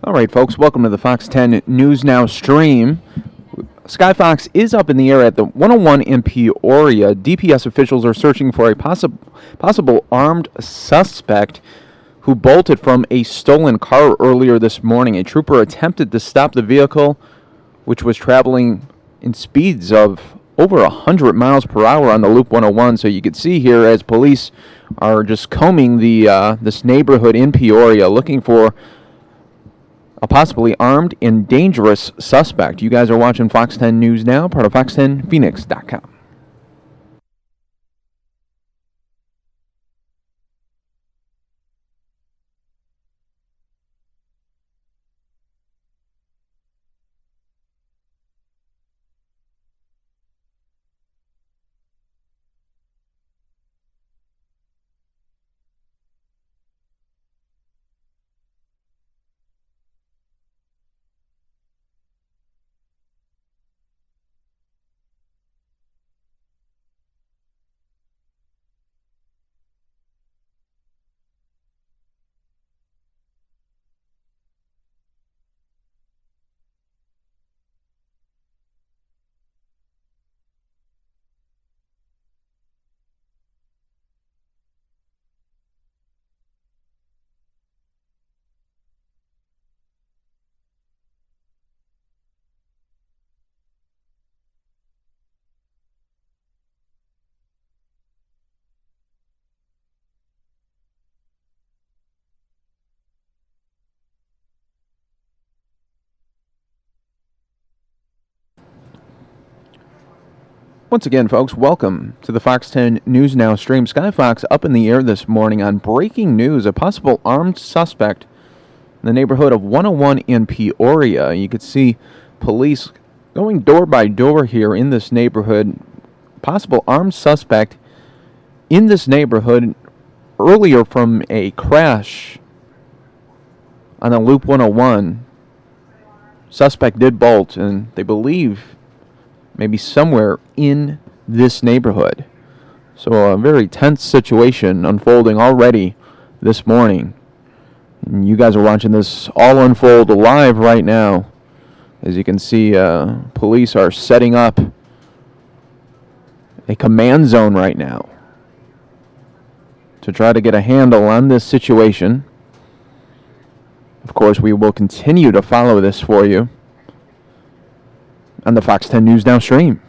All right, folks, welcome to the Fox 10 News Now stream. Skyfox is up in the air at the 101 in Peoria. DPS officials are searching for a possible armed suspect who bolted from a stolen car earlier this morning. A trooper attempted to stop the vehicle, which was traveling in speeds of over 100 miles per hour on the Loop 101. So you can see here as police are just combing this neighborhood in Peoria looking for a possibly armed and dangerous suspect. You guys are watching Fox 10 News Now, part of fox10phoenix.com. Once again, folks, welcome to the Fox 10 News Now stream. Skyfox up in the air this morning on breaking news, a possible armed suspect in the neighborhood of 101 in Peoria. You could see police going door by door here in this neighborhood. Possible armed suspect in this neighborhood earlier from a crash on the Loop 101. Suspect did bolt, and they believe maybe somewhere in this neighborhood. So a very tense situation unfolding already this morning. And you guys are watching this all unfold live right now. As you can see, police are setting up a command zone right now to try to get a handle on this situation. Of course, we will continue to follow this for you on the Fox 10 News Now stream.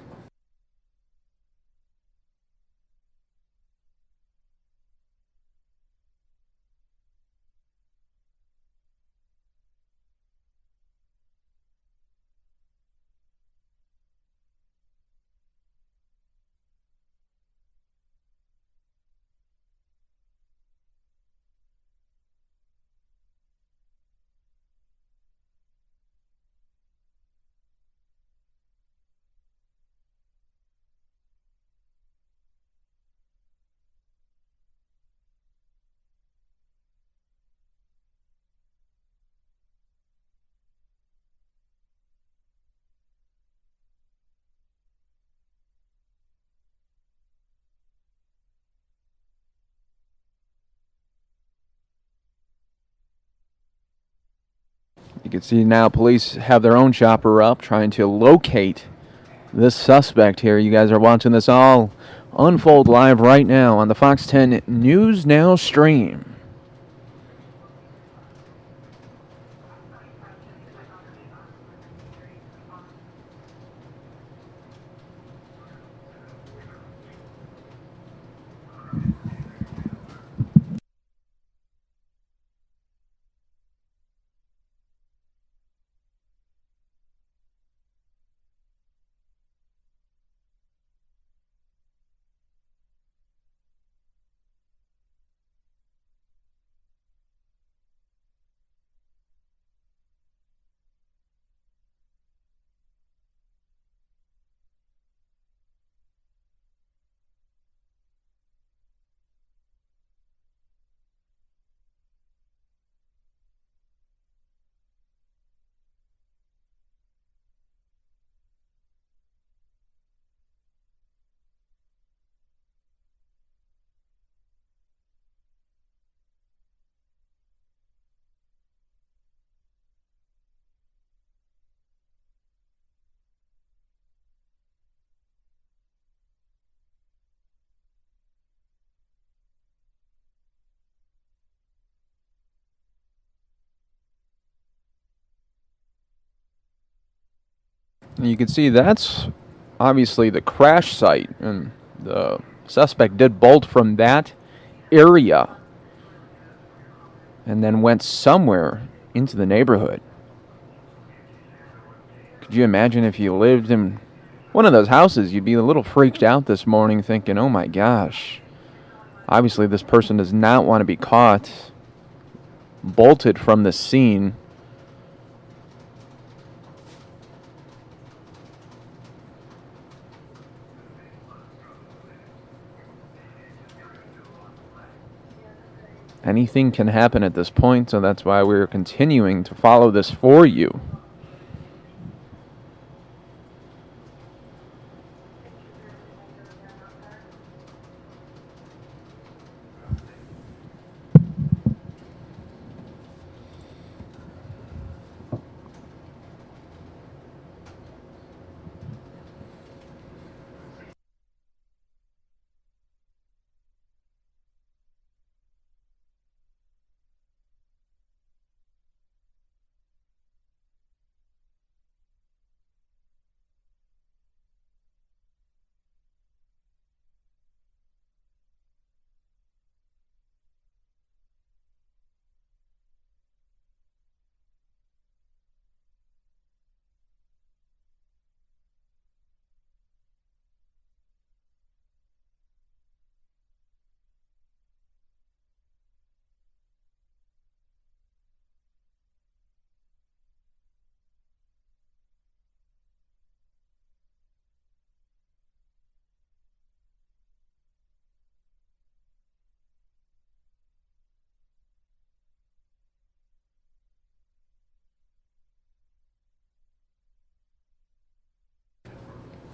You can see now police have their own chopper up trying to locate this suspect here. You guys are watching this all unfold live right now on the Fox 10 News Now stream. And you can see that's obviously the crash site, and the suspect did bolt from that area and then went somewhere into the neighborhood. Could you imagine if you lived in one of those houses? You'd be a little freaked out this morning thinking, oh my gosh, obviously this person does not want to be caught, bolted from the scene. Anything can happen at this point, so that's why we're continuing to follow this for you.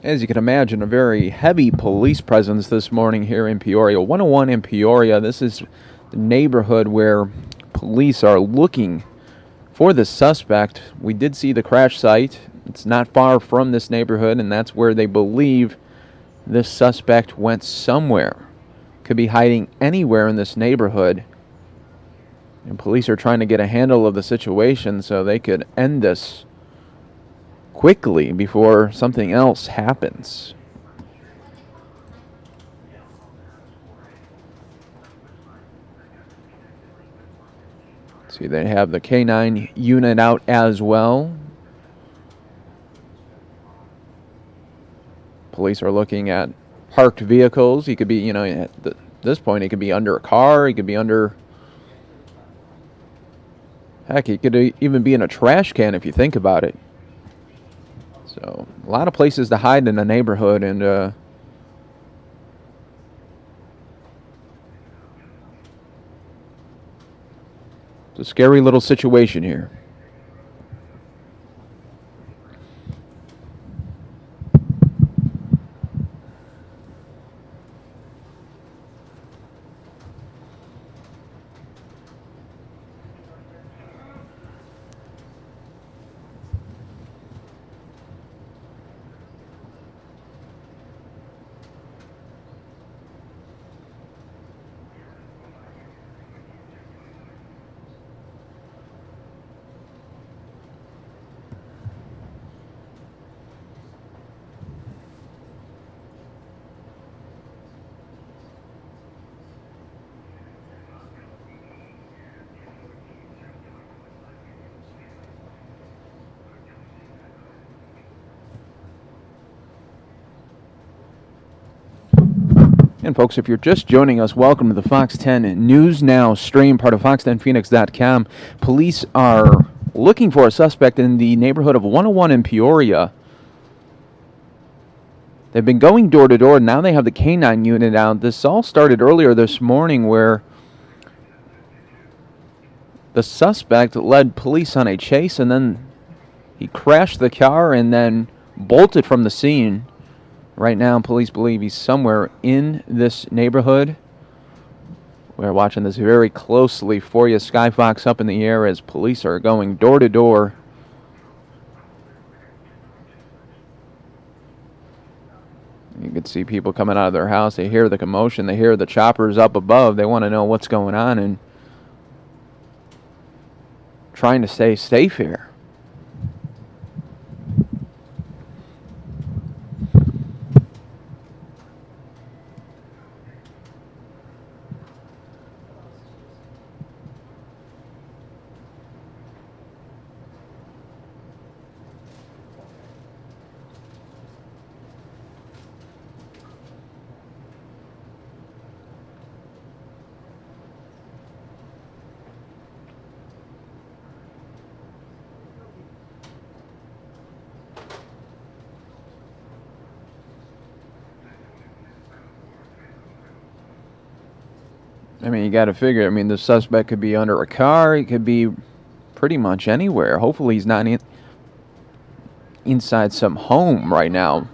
As you can imagine, a very heavy police presence this morning here in Peoria. 101 in Peoria. This is the neighborhood where police are looking for the suspect. We did see the crash site. It's not far from this neighborhood, and that's where they believe this suspect went somewhere. Could be hiding anywhere in this neighborhood. And police are trying to get a handle of the situation so they could end this quickly before something else happens. See, they have the K9 unit out as well. Police are looking at parked vehicles. He could be, at this point, he could be under a car. He could be under, heck, he could even be in a trash can if you think about it. So, a lot of places to hide in the neighborhood, and it's a scary little situation here. And folks, if you're just joining us, welcome to the Fox 10 News Now stream, part of fox10phoenix.com. Police are looking for a suspect in the neighborhood of 101 in Peoria. They've been going door to door. Now they have the K9 unit out. This all started earlier this morning where the suspect led police on a chase, and then he crashed the car and then bolted from the scene. Right now, police believe he's somewhere in this neighborhood. We're watching this very closely for you. Skyfox up in the air as police are going door to door. You can see people coming out of their house. They hear the commotion. They hear the choppers up above. They want to know what's going on and trying to stay safe here. I mean, you got to figure. I mean, the suspect could be under a car. He could be pretty much anywhere. Hopefully, he's not inside some home right now.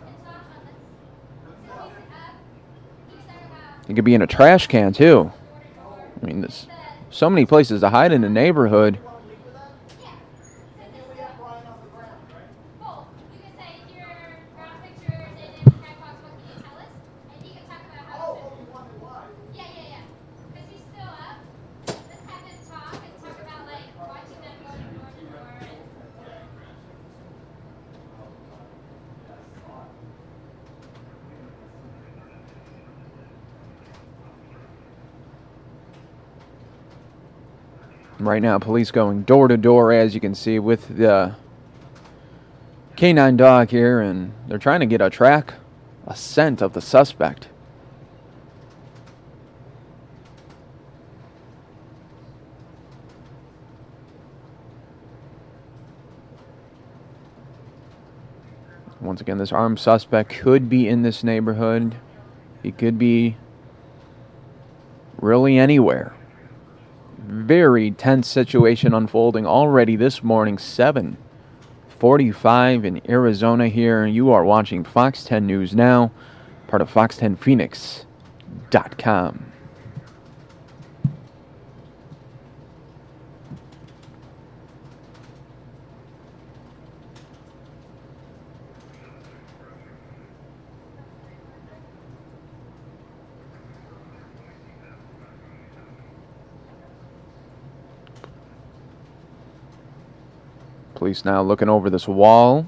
He could be in a trash can, too. I mean, there's so many places to hide in the neighborhood. Right now, police going door to door, as you can see, with the K9 dog here, and they're trying to get a scent of the suspect. Once again, this armed suspect could be in this neighborhood. He could be really anywhere. Very tense situation unfolding already this morning, 7:45 in Arizona here. You are watching Fox 10 News Now, part of fox10phoenix.com. Police now looking over this wall.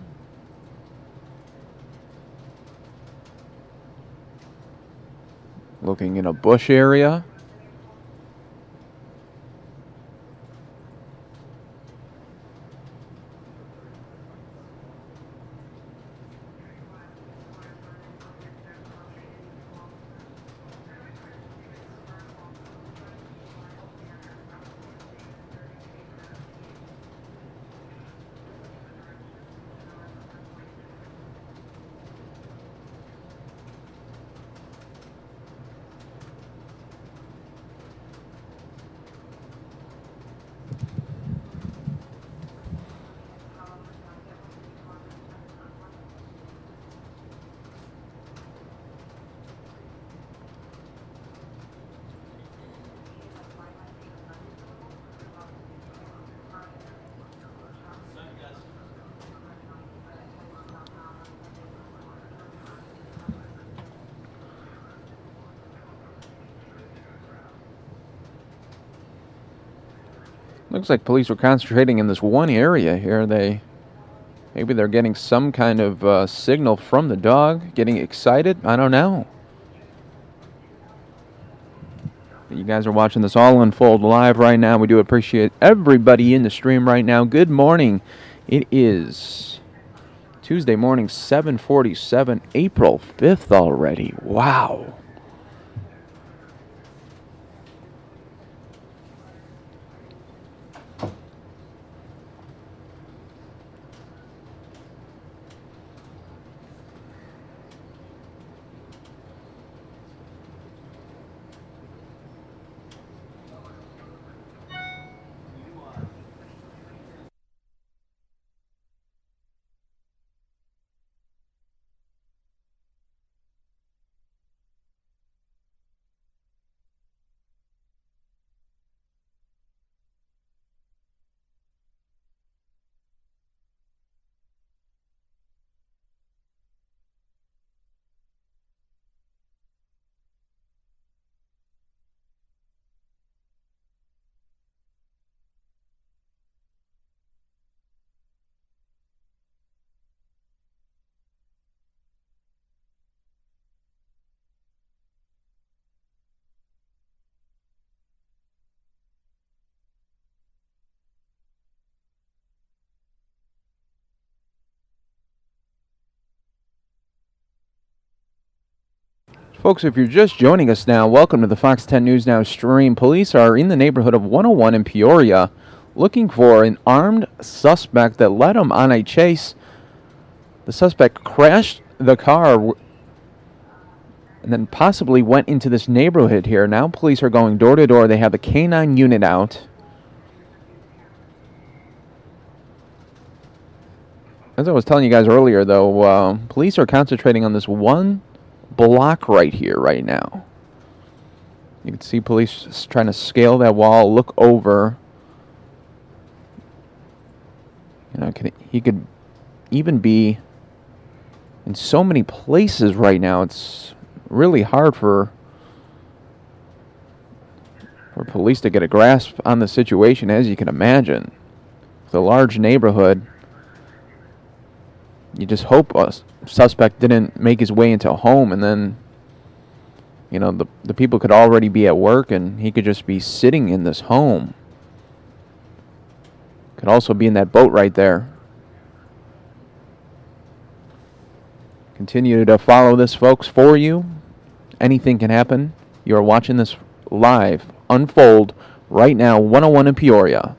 Looking in a bush area. Looks like police were concentrating in this one area here. Maybe they're getting some kind of signal from the dog, getting excited. I don't know. You guys are watching this all unfold live right now. We do appreciate everybody in the stream right now. Good morning. It is Tuesday morning, 7:47, April 5th already. Wow. Folks, if you're just joining us now, welcome to the Fox 10 News Now stream. Police are in the neighborhood of 101 in Peoria looking for an armed suspect that led them on a chase. The suspect crashed the car and then possibly went into this neighborhood here. Now police are going door to door. They have the K9 unit out. As I was telling you guys earlier, though, police are concentrating on this one block right here, right now. You can see police trying to scale that wall, look over. You know, he could even be in so many places right now. It's really hard for police to get a grasp on the situation, as you can imagine. It's a large neighborhood. You just hope a suspect didn't make his way into a home, and then, you know, the people could already be at work and he could just be sitting in this home. Could also be in that boat right there. Continue to follow this, folks, for you. Anything can happen. You are watching this live unfold right now, 101 in Peoria.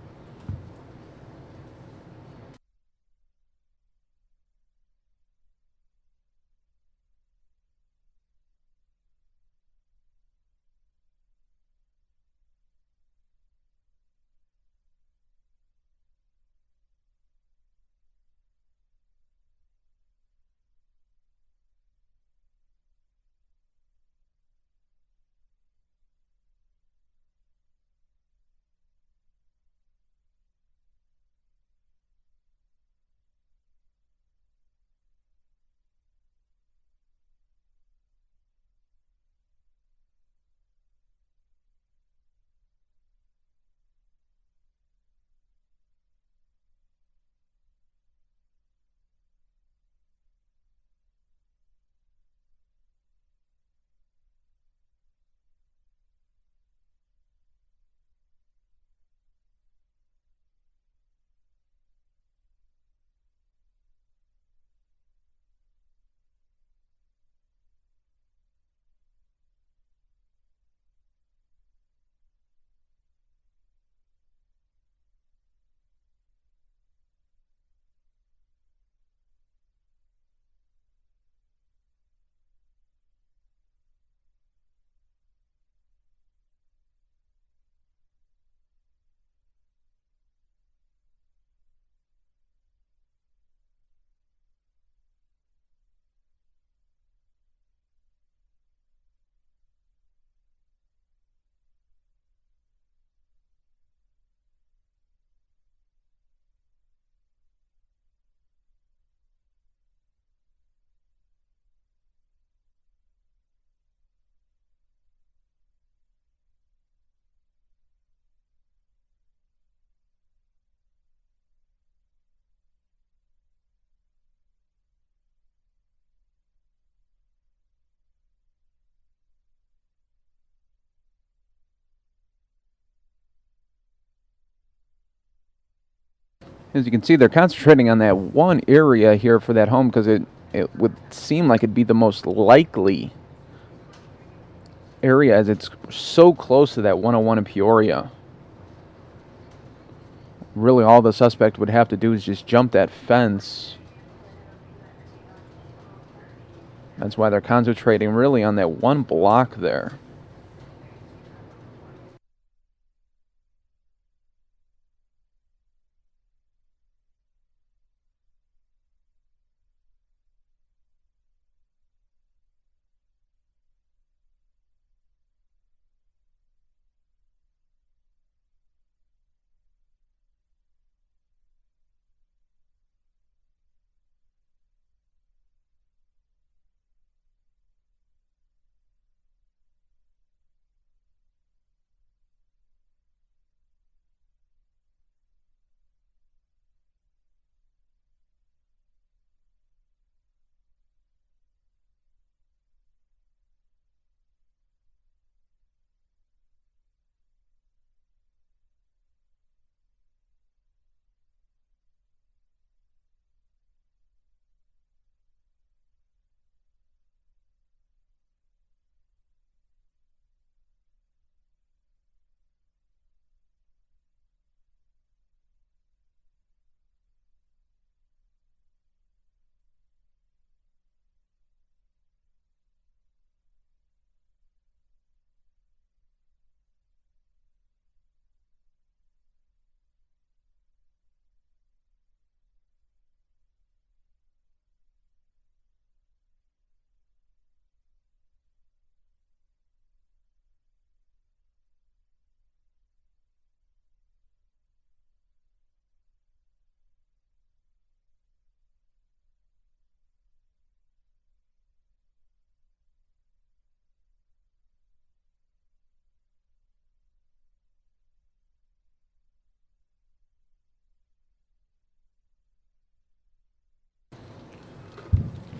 As you can see, they're concentrating on that one area here for that home because it would seem like it'd be the most likely area as it's so close to that 101 in Peoria. Really, all the suspect would have to do is just jump that fence. That's why they're concentrating really on that one block there.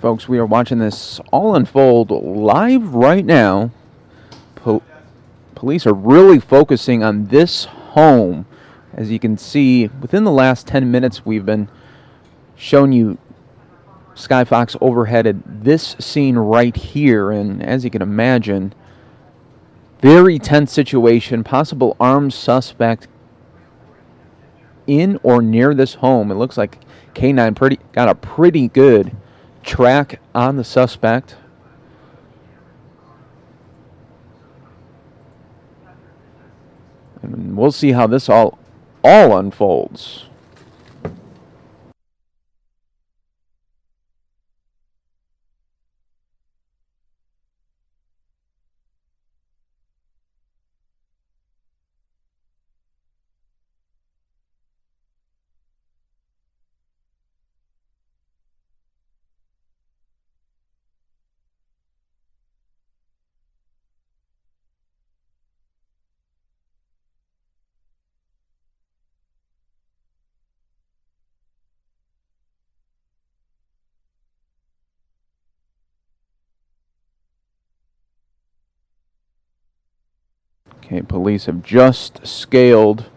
Folks, we are watching this all unfold live right now. Police are really focusing on this home. As you can see, within the last 10 minutes, we've been showing you Sky Fox overheaded this scene right here. And as you can imagine, very tense situation, possible armed suspect in or near this home. It looks like K9 got a pretty good track on the suspect. And we'll see how this all unfolds. Okay, police have just scaled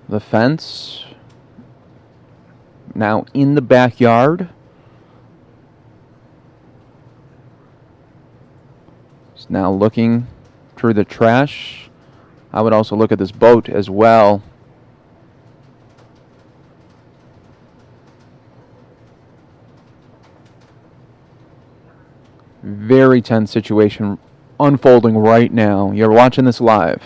the fence. Now in the backyard. He's now looking through the trash. I would also look at this boat as well. Very tense situation unfolding right now. You're watching this live.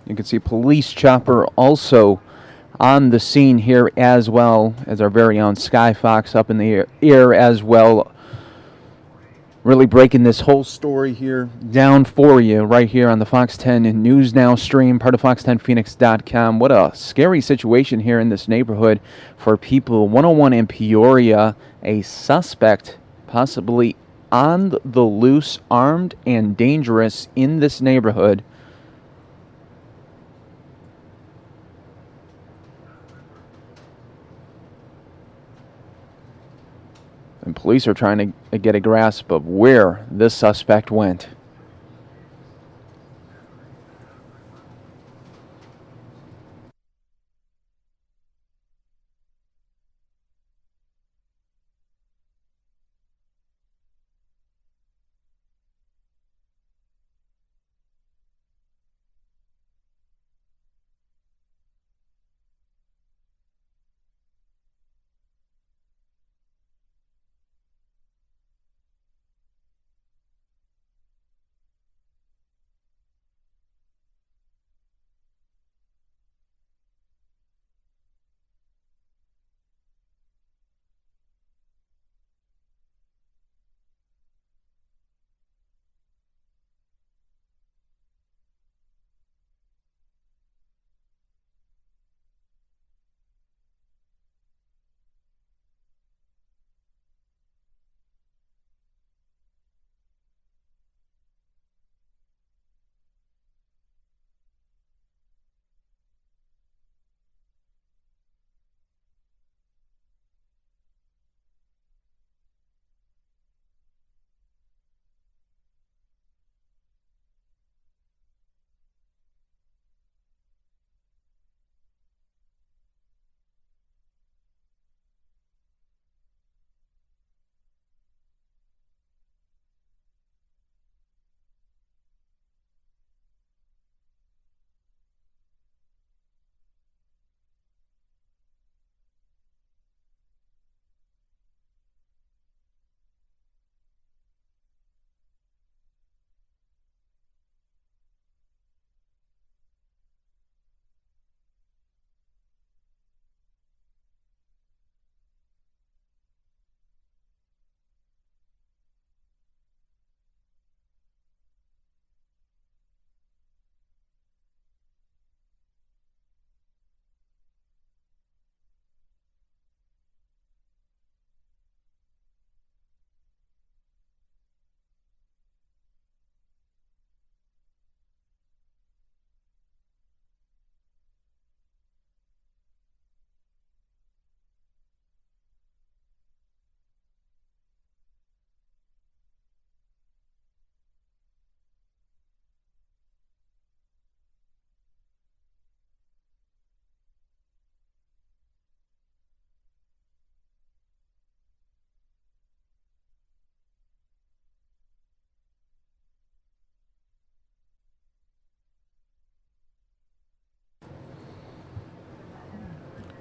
You can see police chopper also on the scene here, as well as our very own Sky Fox up in the air as well. Really breaking this whole story here down for you right here on the Fox 10 News Now stream, part of fox10phoenix.com. What a scary situation here in this neighborhood for people. 101 in Peoria, a suspect possibly on the loose, armed and dangerous in this neighborhood. And police are trying to get a grasp of where this suspect went.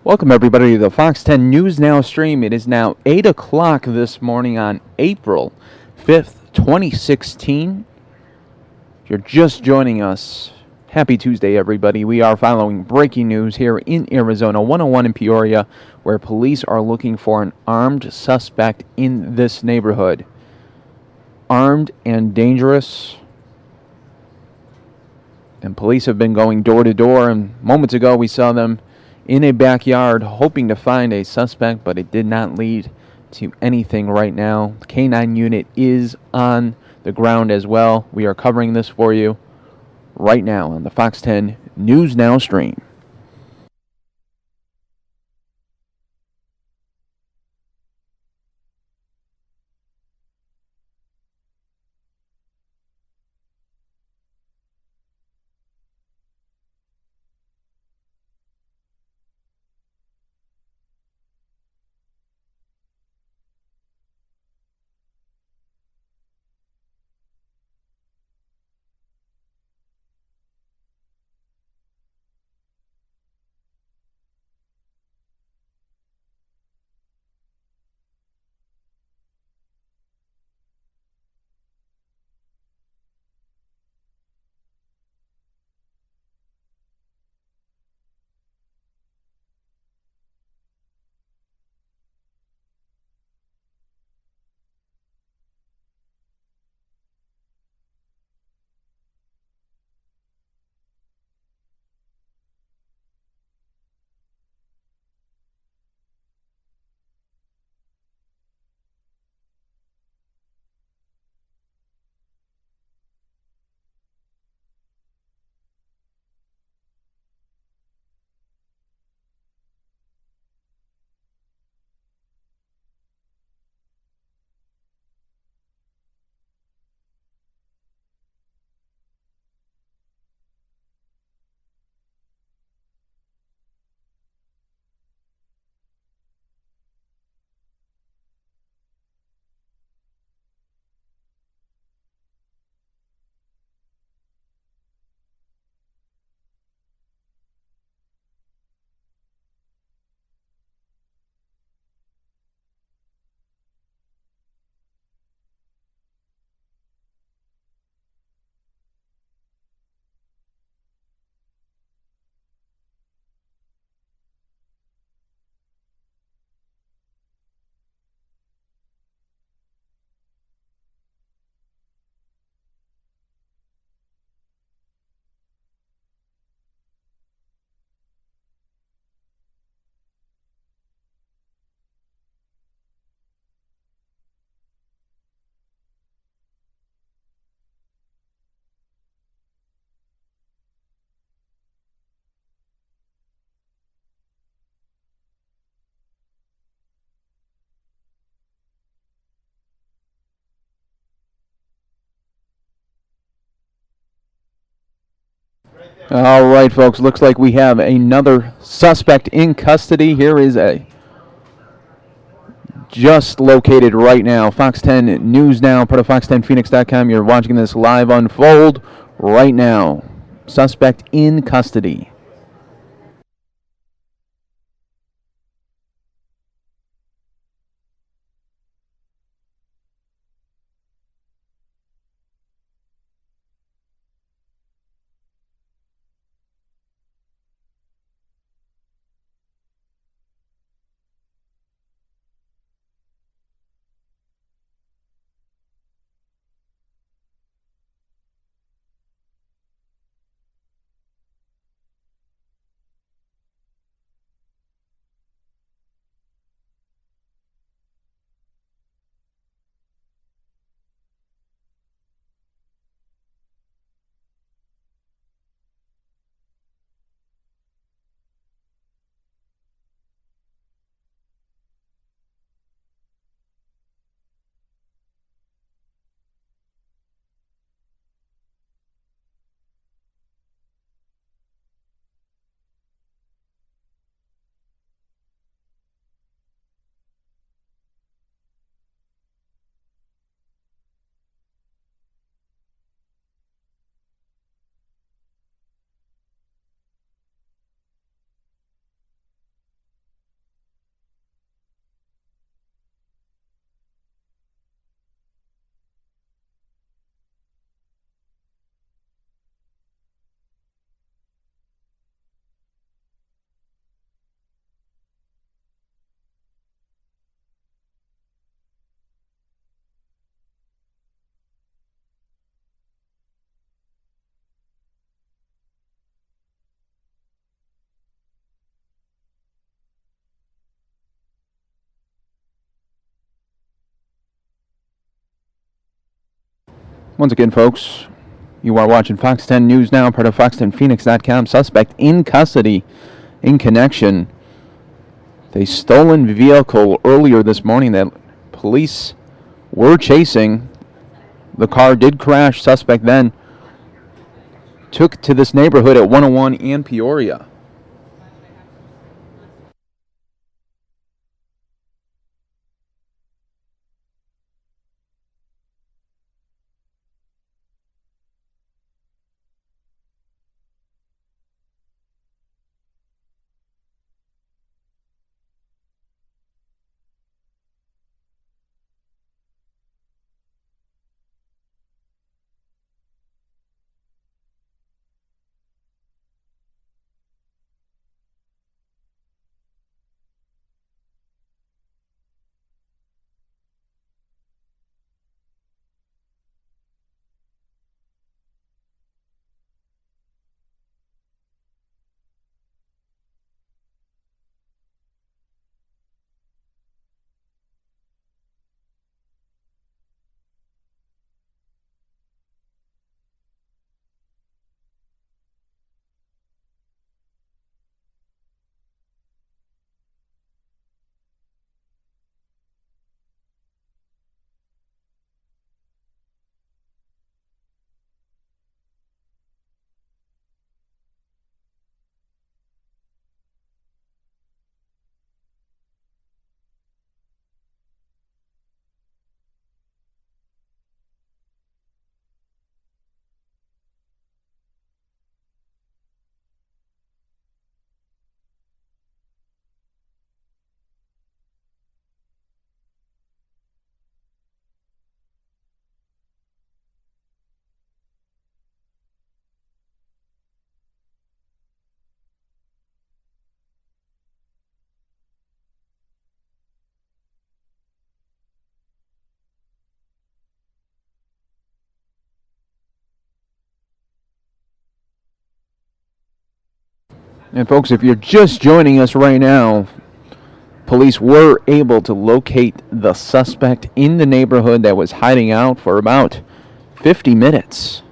Welcome, everybody, to the Fox 10 News Now stream. It is now 8 o'clock this morning on April 5th, 2016. If you're just joining us, happy Tuesday, everybody. We are following breaking news here in Arizona, 101 in Peoria, where police are looking for an armed suspect in this neighborhood. Armed and dangerous. And police have been going door to door, and moments ago we saw them in a backyard hoping to find a suspect, but it did not lead to anything right now. The K-9 unit is on the ground as well. We are covering this for you right now on the Fox 10 News Now stream. All right, folks. Looks like we have another suspect in custody. Here is a just located right now. Fox 10 News Now, part of fox10phoenix.com. You're watching this live unfold right now. Suspect in custody. Once again, folks, you are watching Fox 10 News Now, part of Fox10Phoenix.com. Suspect in custody in connection. A stolen vehicle earlier this morning that police were chasing. The car did crash. Suspect then took to this neighborhood at 101 and Peoria. And folks, if you're just joining us right now, police were able to locate the suspect in the neighborhood that was hiding out for about 50 minutes.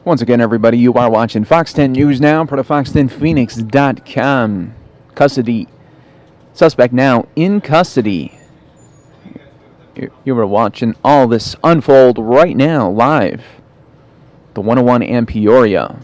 Once again, everybody, you are watching Fox 10 News Now, part of Fox10Phoenix.com. Custody. Suspect now in custody. You are watching all this unfold right now, live. The 101 and Peoria.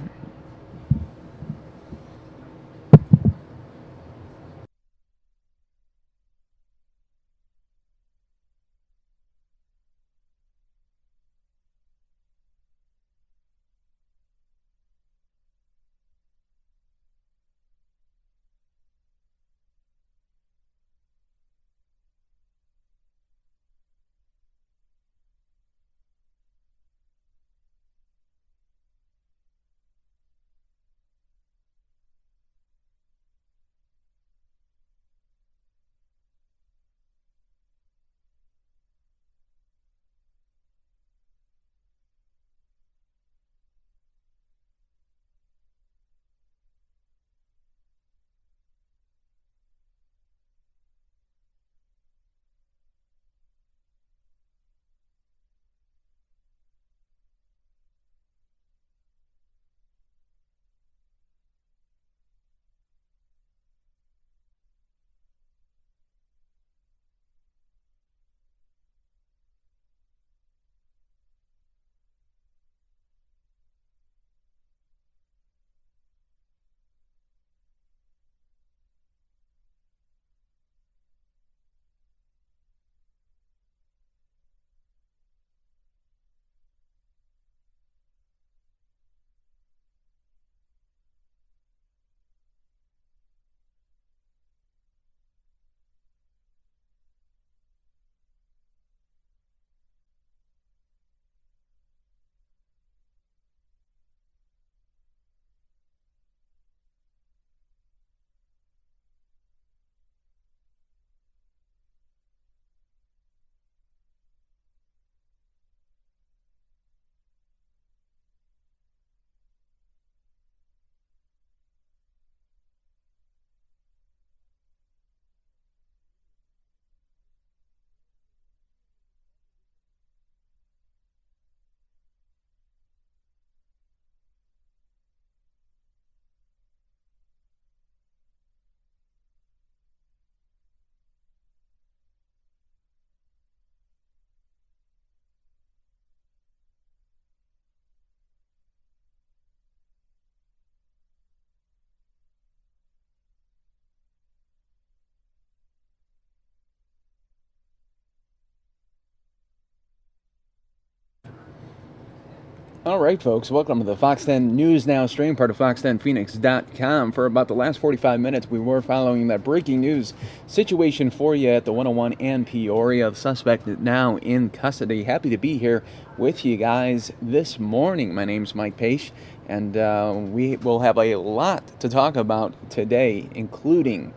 All right, folks, welcome to the Fox 10 News Now stream, part of fox10phoenix.com. For about the last 45 minutes, we were following that breaking news situation for you at the 101 and Peoria. The suspect is now in custody. Happy to be here with you guys this morning. My name's Mike Page, and we will have a lot to talk about today, including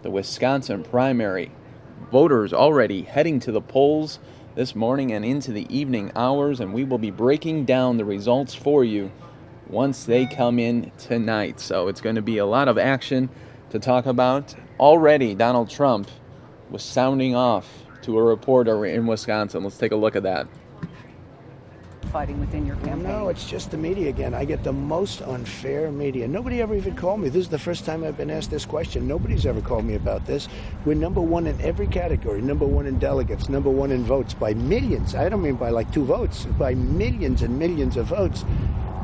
the Wisconsin primary. Voters already heading to the polls this morning and into the evening hours, and we will be breaking down the results for you once they come in tonight. So it's going to be a lot of action to talk about. Already, Donald Trump was sounding off to a reporter in Wisconsin. Let's take a look at that. Fighting within your campaign? No, it's just the media again. I get the most unfair media. Nobody ever even called me. This is the first time I've been asked this question. Nobody's ever called me about this. We're number one in every category. Number one in delegates, number one in votes by millions. I don't mean by like 2 votes, by millions and millions of votes.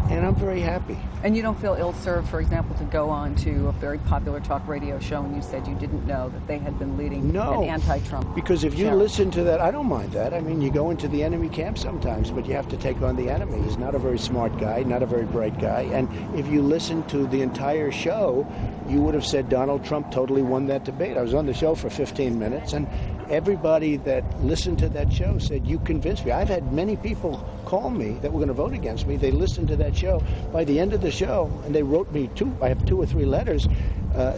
And I'm very happy. And you don't feel ill-served, for example, to go on to a very popular talk radio show and you said you didn't know that they had been leading an anti-Trump because if you challenge. listen to that, I don't mind that. I mean, you go into the enemy camp sometimes, but you have to take on the enemy. He's not a very smart guy, not a very bright guy. And if you listen to the entire show, you would have said Donald Trump totally won that debate. I was on the show for 15 minutes, and everybody that listened to that show said, you convinced me. I've had many people call me that were going to vote against me. They listened to that show. By the end of the show, and they wrote me I have 2 or 3 letters,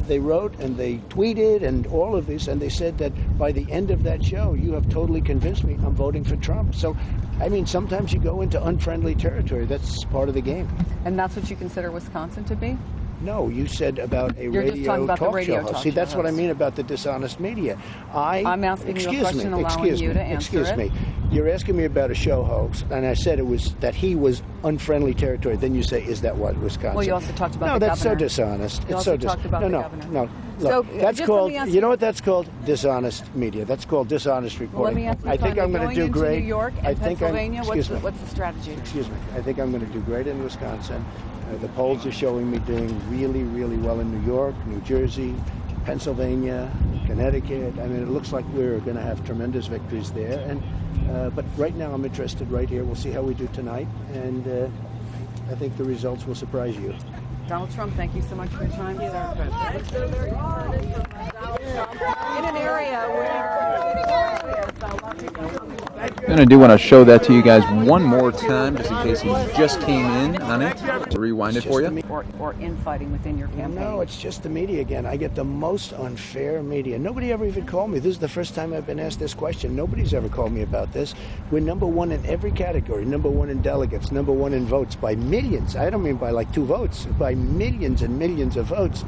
they wrote and they tweeted and all of this, and they said that by the end of that show, you have totally convinced me I'm voting for Trump. So, I mean, sometimes you go into unfriendly territory. That's part of the game. And that's what you consider Wisconsin to be? No, you said about a You're just talking about talk the radio show host. talk See, show that's what I host. mean about the dishonest media. I'm asking you a question, allowing you to answer Excuse me. You're asking me about a show host, and I said it was that he was unfriendly territory. Then you say, is that what, Wisconsin? Well, you also talked about the governor. No, that's so dishonest. You also talked about the governor. No. So, Look, that's just called, let me ask you know what that's called? Dishonest media. That's called dishonest reporting. Well, let me ask you, I think I'm going to do great. New York and Pennsylvania, what's the strategy? Excuse me. I think I'm going to do great in Wisconsin. The polls are showing me doing really, really well in New York, New Jersey, Pennsylvania, Connecticut. I mean, it looks like we're going to have tremendous victories there. And but right now, I'm interested right here. We'll see how we do tonight, and I think the results will surprise you. Donald Trump, thank you so much for your time, sir. In an area where And I do want to show that to you guys one more time, just in case you just came in on it. To rewind it for you. or infighting within your campaign? No, it's just the media again. I get the most unfair media. Nobody ever even called me. This is the first time I've been asked this question. Nobody's ever called me about this. We're number one in every category. Number one in delegates, number one in votes by millions. I don't mean by like 2 votes, by millions and millions of votes.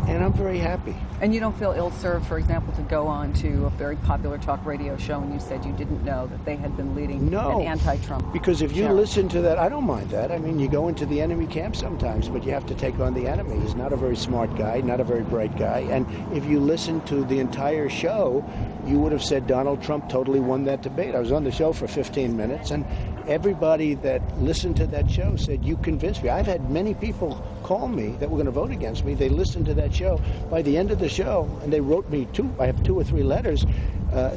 And I'm very happy. And you don't feel ill-served, for example, to go on to a very popular talk radio show and you said you didn't know that they had been leading an anti-Trump because if you challenge. listen to that, I don't mind that. I mean, you go into the enemy camp sometimes, but you have to take on the enemy. He's not a very smart guy, not a very bright guy. And if you listen to the entire show, you would have said Donald Trump totally won that debate. I was on the show for 15 minutes, and everybody that listened to that show said, you convinced me. I've had many people call me that were going to vote against me. They listened to that show. By the end of the show, and they wrote me I have 2 or 3 letters,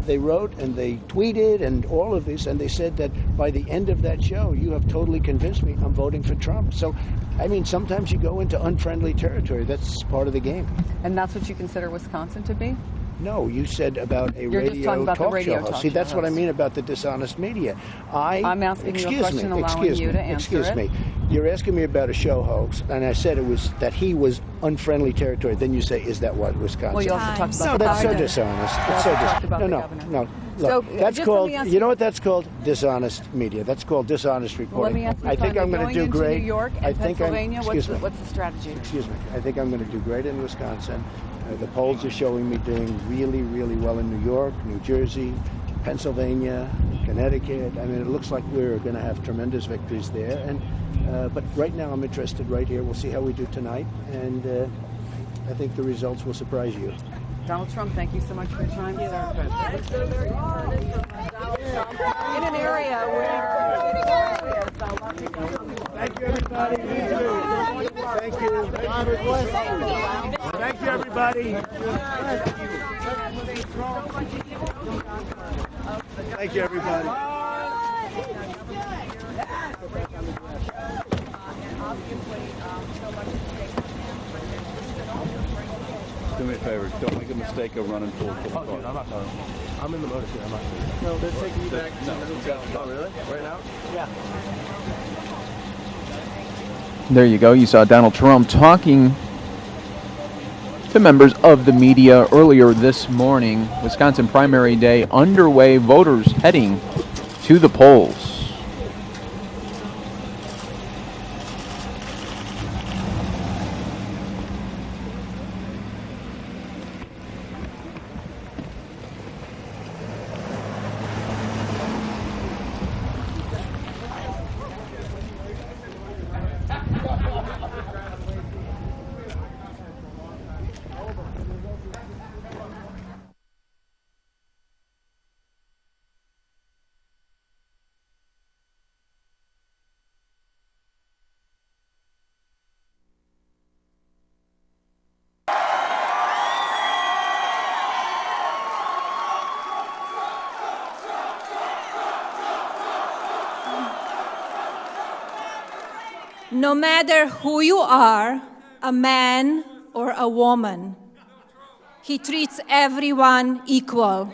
they wrote and they tweeted and all of this, and they said that by the end of that show, you have totally convinced me I'm voting for Trump. So, I mean, sometimes you go into unfriendly territory. That's part of the game. And that's what you consider Wisconsin to be? No, you said about a radio talk show host. See, that's what I mean about the dishonest media. I'm asking you a question, allowing you to answer Excuse me. You're asking me about a show host, and I said it was that he was unfriendly territory. Then you say, is that what, Wisconsin? Well, you also talked about no, the that's governor. so dishonest. You It's also so talked about the governor. No. So, Look, that's just called, let me ask you know what that's called? Dishonest media. That's called dishonest reporting. Well, let me ask you, I think I'm going to do great. New York and Pennsylvania, what's the strategy? Excuse me. I think I'm going to do great in Wisconsin. The polls are showing me doing really, really well in New York, New Jersey, Pennsylvania, Connecticut. I mean, it looks like we're going to have tremendous victories there. And but right now, I'm interested right here. We'll see how we do tonight, and I think the results will surprise you. Donald Trump, thank you so much for your time, sir. In an area where... Thank you, everybody. Thank you. Thank you, everybody. Thank you, everybody. Do me a favor. Don't make a mistake of running full car. Oh, dude, I'm not going. I'm in the motor city. I'm not going. No, they're taking you back to the hotel. Oh, really? Right now? Yeah. There you go. You saw Donald Trump talking to members of the media earlier this morning. Wisconsin primary day underway. Voters heading to the polls. No matter who you are, a man or a woman, he treats everyone equal.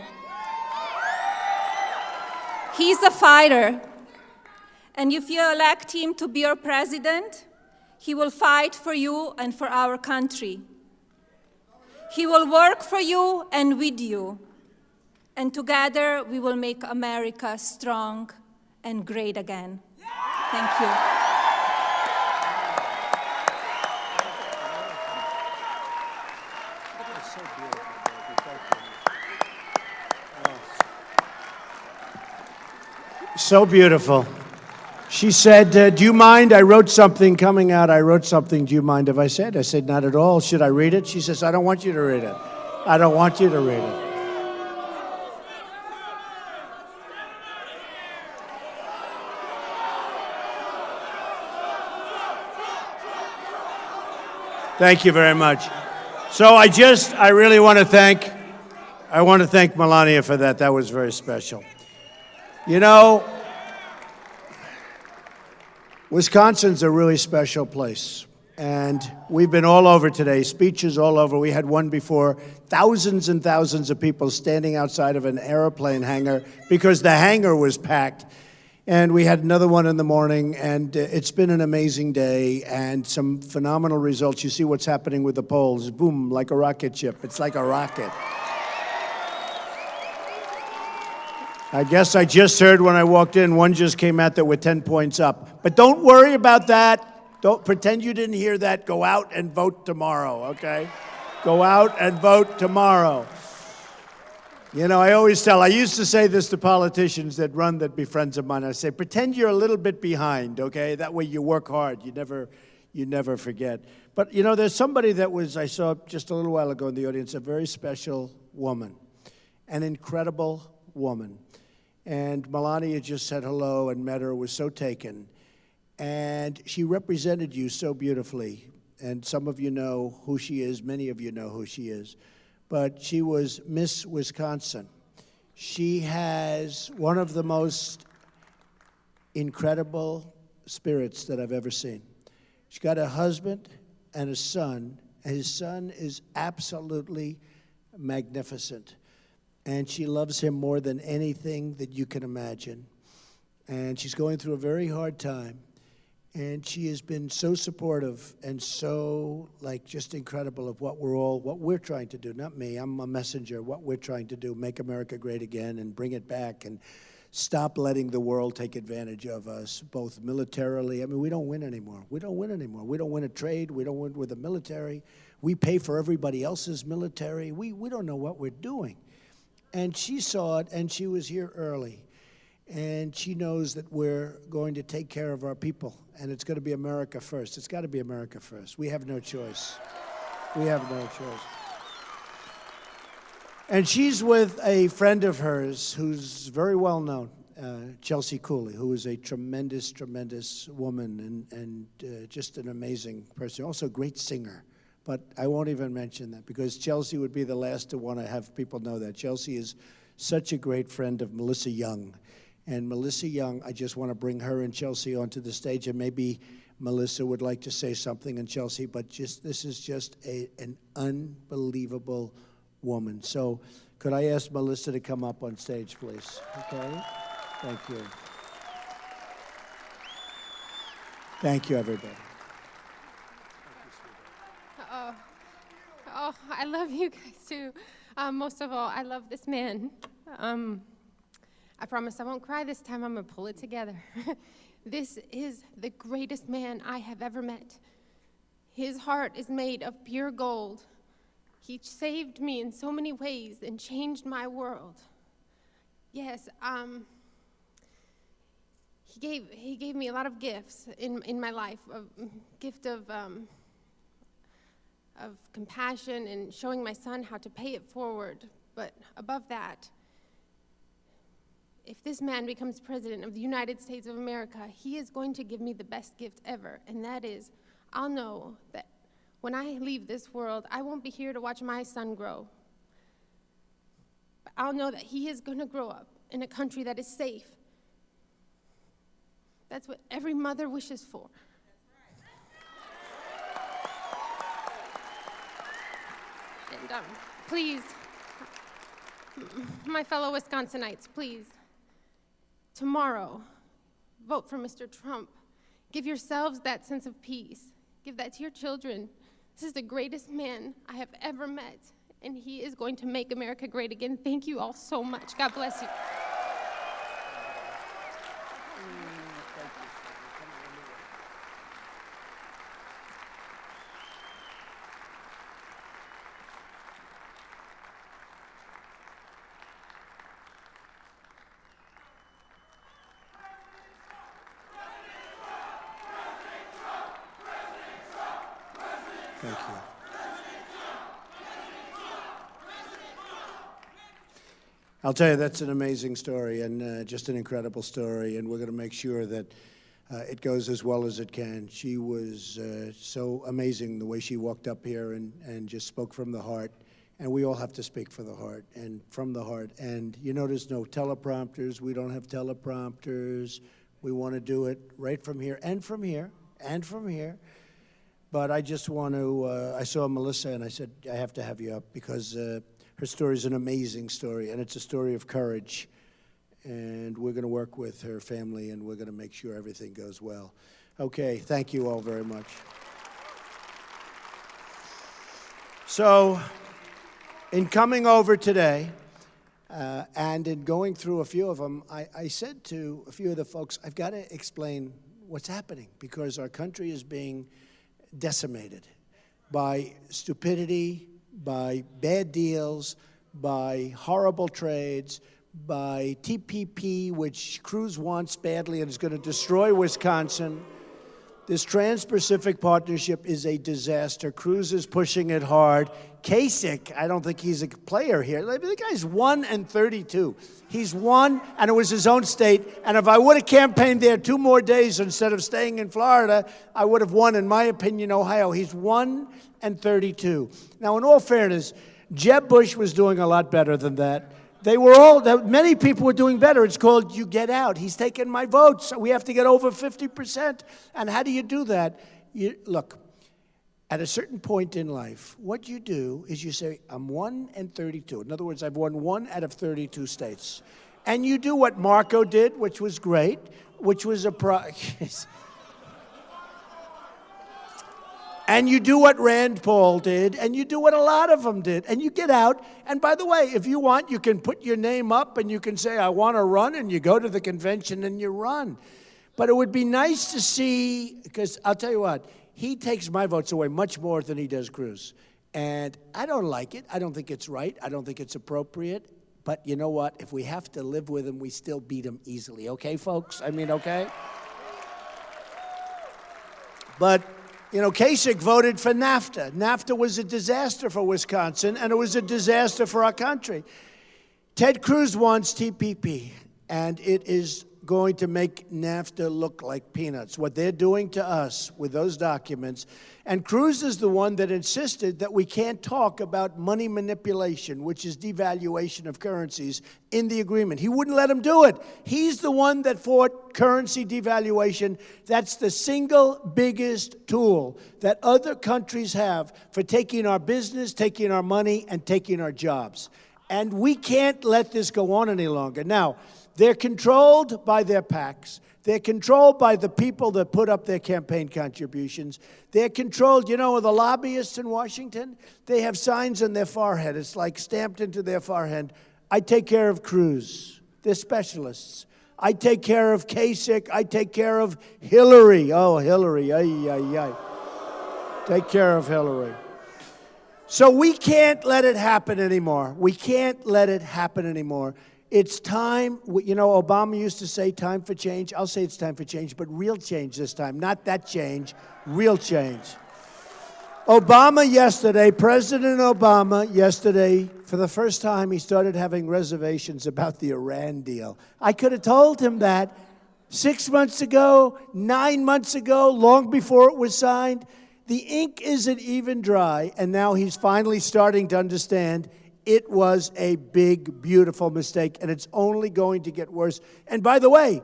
He's a fighter, and if you elect him to be your president, he will fight for you and for our country. He will work for you and with you, and together we will make America strong and great again. Thank you. So beautiful. She said, do you mind? I wrote something coming out. I wrote something. Do you mind if I said? I said, not at all. Should I read it? She says, I don't want you to read it. I don't want you to read it. Thank you very much. So I really want to thank Melania for that. That was very special. You know, Wisconsin's a really special place, and we've been all over today, speeches all over. We had one before, thousands and thousands of people standing outside of an airplane hangar because the hangar was packed. And we had another one in the morning, and it's been an amazing day and some phenomenal results. You see what's happening with the polls. Boom, like a rocket ship. It's like a rocket. I guess I just heard when I walked in, one just came out that we're 10 points up. But don't worry about that. Don't pretend you didn't hear that. Go out and vote tomorrow, okay? Go out and vote tomorrow. You know, I used to say this to politicians that be friends of mine. I say, pretend you're a little bit behind, okay? That way you work hard. You never forget. But, you know, there's somebody I saw just a little while ago in the audience, a very special woman, an incredible woman. And Melania just said hello and met her, was so taken. And she represented you so beautifully. And some of you know who she is, many of you know who she is. But she was Miss Wisconsin. She has one of the most incredible spirits that I've ever seen. She's got a husband and a son. And his son is absolutely magnificent. And she loves him more than anything that you can imagine. And she's going through a very hard time. And she has been so supportive and so, just incredible of what we're trying to do. Not me, I'm a messenger. What we're trying to do, make America great again and bring it back and stop letting the world take advantage of us, both militarily. I mean, we don't win anymore. We don't win anymore. We don't win a trade. We don't win with the military. We pay for everybody else's military. We don't know what we're doing. And she saw it, and she was here early. And she knows that we're going to take care of our people, and it's going to be America first. It's got to be America first. We have no choice. We have no choice. And she's with a friend of hers who's very well known, Chelsea Cooley, who is a tremendous, tremendous woman and just an amazing person. Also a great singer. But I won't even mention that because Chelsea would be the last to want to have people know that. Chelsea is such a great friend of Melissa Young. And Melissa Young, I just want to bring her and Chelsea onto the stage, and maybe Melissa would like to say something, and Chelsea, but this is just an unbelievable woman. So could I ask Melissa to come up on stage, please? Okay? Thank you. Thank you, everybody. Oh, I love you guys too. Most of all, I love this man. I promise I won't cry this time. I'm gonna pull it together. This is the greatest man I have ever met. His heart is made of pure gold. He saved me in so many ways and changed my world. Yes, he gave me a lot of gifts in my life. A gift of compassion and showing my son how to pay it forward. But above that, if this man becomes president of the United States of America, he is going to give me the best gift ever, and that is, I'll know that when I leave this world, I won't be here to watch my son grow. But I'll know that he is going to grow up in a country that is safe. That's what every mother wishes for. And please, my fellow Wisconsinites, please, tomorrow, vote for Mr. Trump. Give yourselves that sense of peace. Give that to your children. This is the greatest man I have ever met, and he is going to make America great again. Thank you all so much. God bless you. Thank you. I'll tell you, that's an amazing story and just an incredible story, and we're going to make sure that it goes as well as it can. She was so amazing the way she walked up here and just spoke from the heart, and we all have to speak for the heart and from the heart. And you notice no teleprompters. We don't have teleprompters. We want to do it right from here and from here and from here. But I just want to, I saw Melissa and I said, I have to have you up because her story is an amazing story, and it's a story of courage. And we're going to work with her family, and we're going to make sure everything goes well. Okay, thank you all very much. So, in coming over today, and in going through a few of them, I said to a few of the folks, I've got to explain what's happening, because our country is being decimated by stupidity, by bad deals, by horrible trades, by TPP, which Cruz wants badly and is going to destroy Wisconsin. This Trans-Pacific Partnership is a disaster. Cruz is pushing it hard. Kasich, I don't think he's a player here. The guy's 1-32. He's won, and it was his own state. And if I would have campaigned there 2 more days instead of staying in Florida, I would have won, in my opinion, Ohio. He's 1-32. Now, in all fairness, Jeb Bush was doing a lot better than that. Many people were doing better. It's called you get out. He's taken my votes. We have to get over 50%. And how do you do that? Look, at a certain point in life, what you do is you say, I'm 1-32. In other words, I've won 1 out of 32 states. And you do what Marco did, which was great, which was and you do what Rand Paul did, and you do what a lot of them did, and you get out. And by the way, if you want, you can put your name up, and you can say, I want to run, and you go to the convention and you run. But it would be nice to see, because I'll tell you what, he takes my votes away much more than he does Cruz. And I don't like it. I don't think it's right. I don't think it's appropriate. But you know what? If we have to live with him, we still beat him easily. Okay, folks? I mean, okay? But Kasich voted for NAFTA. NAFTA was a disaster for Wisconsin, and it was a disaster for our country. Ted Cruz wants TPP, and it is going to make NAFTA look like peanuts, what they're doing to us with those documents. And Cruz is the one that insisted that we can't talk about money manipulation, which is devaluation of currencies, in the agreement. He wouldn't let him do it. He's the one that fought currency devaluation. That's the single biggest tool that other countries have for taking our business, taking our money, and taking our jobs. And we can't let this go on any longer. Now, they're controlled by their PACs. They're controlled by the people that put up their campaign contributions. They're controlled, you know, the lobbyists in Washington, they have signs on their forehead. It's like stamped into their forehead. I take care of Cruz. They're specialists. I take care of Kasich. I take care of Hillary. Oh, Hillary. Ay, ay, ay. Take care of Hillary. So we can't let it happen anymore. We can't let it happen anymore. It's time, you know, Obama used to say time for change. I'll say it's time for change, but real change this time. Not that change, real change. Obama yesterday, President Obama yesterday, for the first time, he started having reservations about the Iran deal. I could have told him that 6 months ago, 9 months ago, long before it was signed. The ink isn't even dry, and now he's finally starting to understand it was a big, beautiful mistake, and it's only going to get worse. And by the way,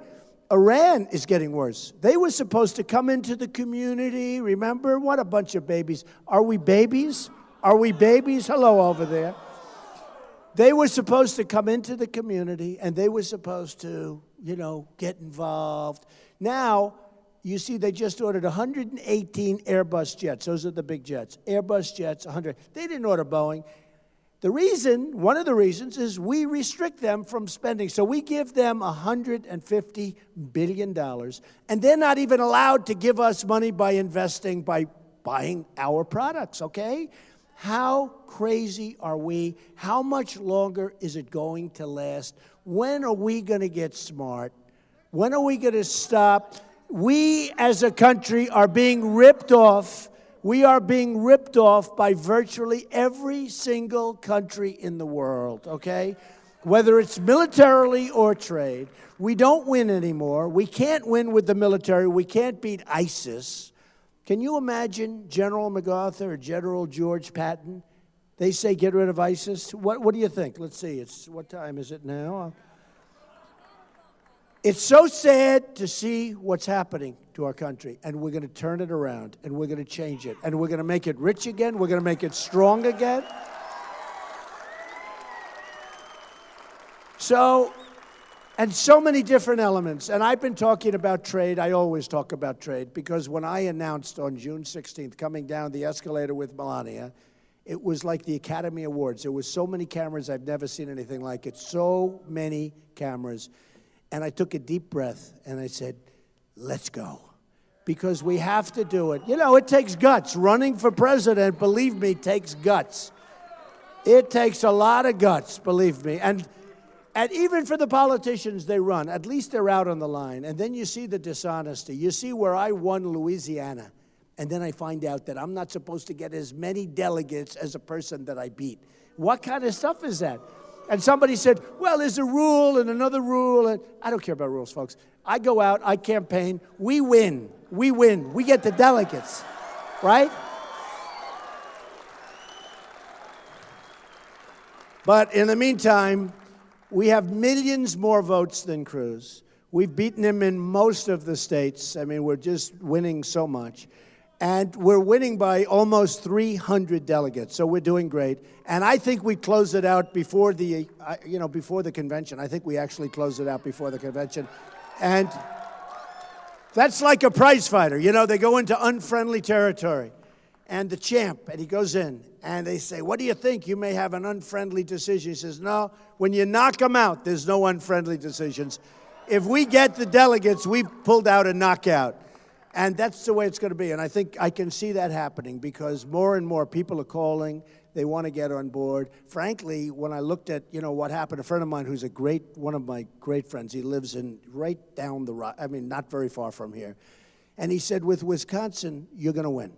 Iran is getting worse. They were supposed to come into the community. Remember? What a bunch of babies. Are we babies? Are we babies? Hello over there. They were supposed to come into the community, and they were supposed to, you know, get involved. Now, you see, they just ordered 118 Airbus jets. Those are the big jets. Airbus jets, 100. They didn't order Boeing. The reason, one of the reasons, is we restrict them from spending. So we give them $150 billion, and they're not even allowed to give us money by investing, by buying our products, okay? How crazy are we? How much longer is it going to last? When are we going to get smart? When are we going to stop? We, as a country, are being ripped off. We are being ripped off by virtually every single country in the world, okay? Whether it's militarily or trade. We don't win anymore. We can't win with the military. We can't beat ISIS. Can you imagine General MacArthur or General George Patton? They say get rid of ISIS. What do you think? Let's see. What time is it now? It's so sad to see what's happening to our country, and we're going to turn it around, and we're going to change it, and we're going to make it rich again. We're going to make it strong again. So many different elements. And I've been talking about trade. I always talk about trade, because when I announced on June 16th, coming down the escalator with Melania, it was like the Academy Awards. There was so many cameras. I've never seen anything like it. So many cameras. And I took a deep breath, and I said, let's go, because we have to do it. You know, it takes guts. Running for president, believe me, takes guts. It takes a lot of guts, believe me. And even for the politicians they run, at least they're out on the line. And then you see the dishonesty. You see where I won Louisiana, and then I find out that I'm not supposed to get as many delegates as a person that I beat. What kind of stuff is that? And somebody said, well, there's a rule and another rule. And I don't care about rules, folks. I go out, I campaign, we win. We win. We get the delegates, right? But in the meantime, we have millions more votes than Cruz. We've beaten him in most of the states. I mean, we're just winning so much. And we're winning by almost 300 delegates, so we're doing great. And I think we close it out before the, before the convention. I think we actually close it out before the convention. And that's like a prize fighter. You know, they go into unfriendly territory. And the champ, and he goes in, and they say, what do you think? You may have an unfriendly decision. He says, no, when you knock them out, there's no unfriendly decisions. If we get the delegates, we've pulled out a knockout. And that's the way it's going to be. And I think I can see that happening, because more and more people are calling. They want to get on board. Frankly, when I looked at, what happened, a friend of mine who's one of my great friends, he lives right down the road, not very far from here. And he said, with Wisconsin, you're going to win.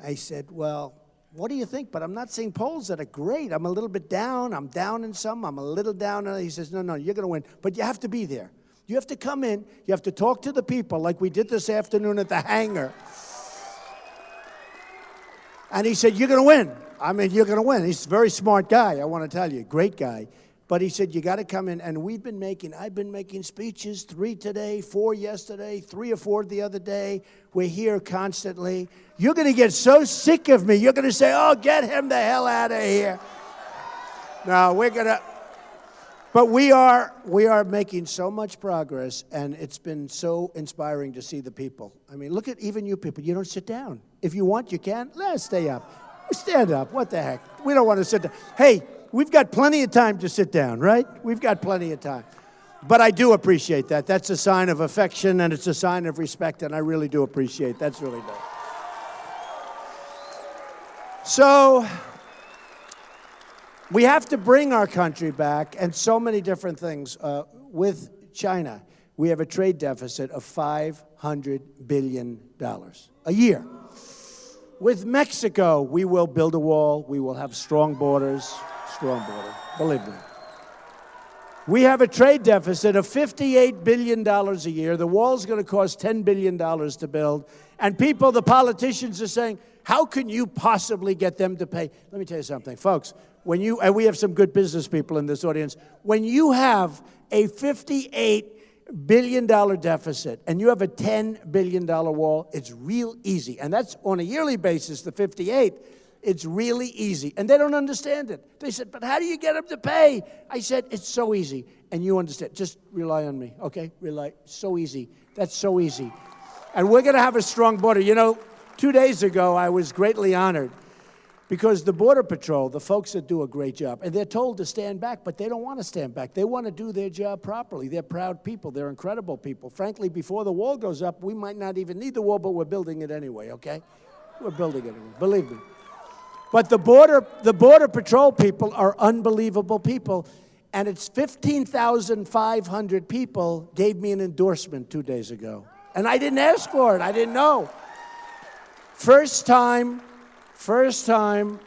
I said, well, what do you think? But I'm not seeing polls that are great. I'm a little bit down. I'm down in some. I'm a little down. And he says, no, you're going to win. But you have to be there. You have to come in, you have to talk to the people like we did this afternoon at the hangar. And he said, you're going to win. I mean, you're going to win. He's a very smart guy, I want to tell you, great guy. But he said, you got to come in. And I've been making speeches, 3 today, 4 yesterday, 3 or 4 the other day. We're here constantly. You're going to get so sick of me. You're going to say, oh, get him the hell out of here. No, we're going to. But we are making so much progress, and it's been so inspiring to see the people. I mean, look at even you people. You don't sit down. If you want, you can. Let's stay up. Stand up. What the heck? We don't want to sit down. Hey, we've got plenty of time to sit down, right? We've got plenty of time. But I do appreciate that. That's a sign of affection, and it's a sign of respect, and I really do appreciate it. That's really nice. So we have to bring our country back, and so many different things. With China, we have a trade deficit of $500 billion a year. With Mexico, we will build a wall. We will have strong borders. Strong border, believe me. We have a trade deficit of $58 billion a year. The wall's going to cost $10 billion to build. And people, the politicians, are saying, how can you possibly get them to pay? Let me tell you something, folks. And we have some good business people in this audience. When you have a $58 billion deficit and you have a $10 billion wall, it's real easy. And that's on a yearly basis, the 58. It's really easy. And they don't understand it. They said, but how do you get them to pay? I said, it's so easy. And you understand. Just rely on me, okay? Rely. So easy. That's so easy. And we're going to have a strong border. You know, 2 days ago, I was greatly honored because the Border Patrol, the folks that do a great job, and they're told to stand back, but they don't want to stand back. They want to do their job properly. They're proud people. They're incredible people. Frankly, before the wall goes up, we might not even need the wall, but we're building it anyway, okay? We're building it anyway. Believe me. But the Border Patrol people are unbelievable people, and it's 15,500 people gave me an endorsement 2 days ago. And I didn't ask for it. I didn't know. First time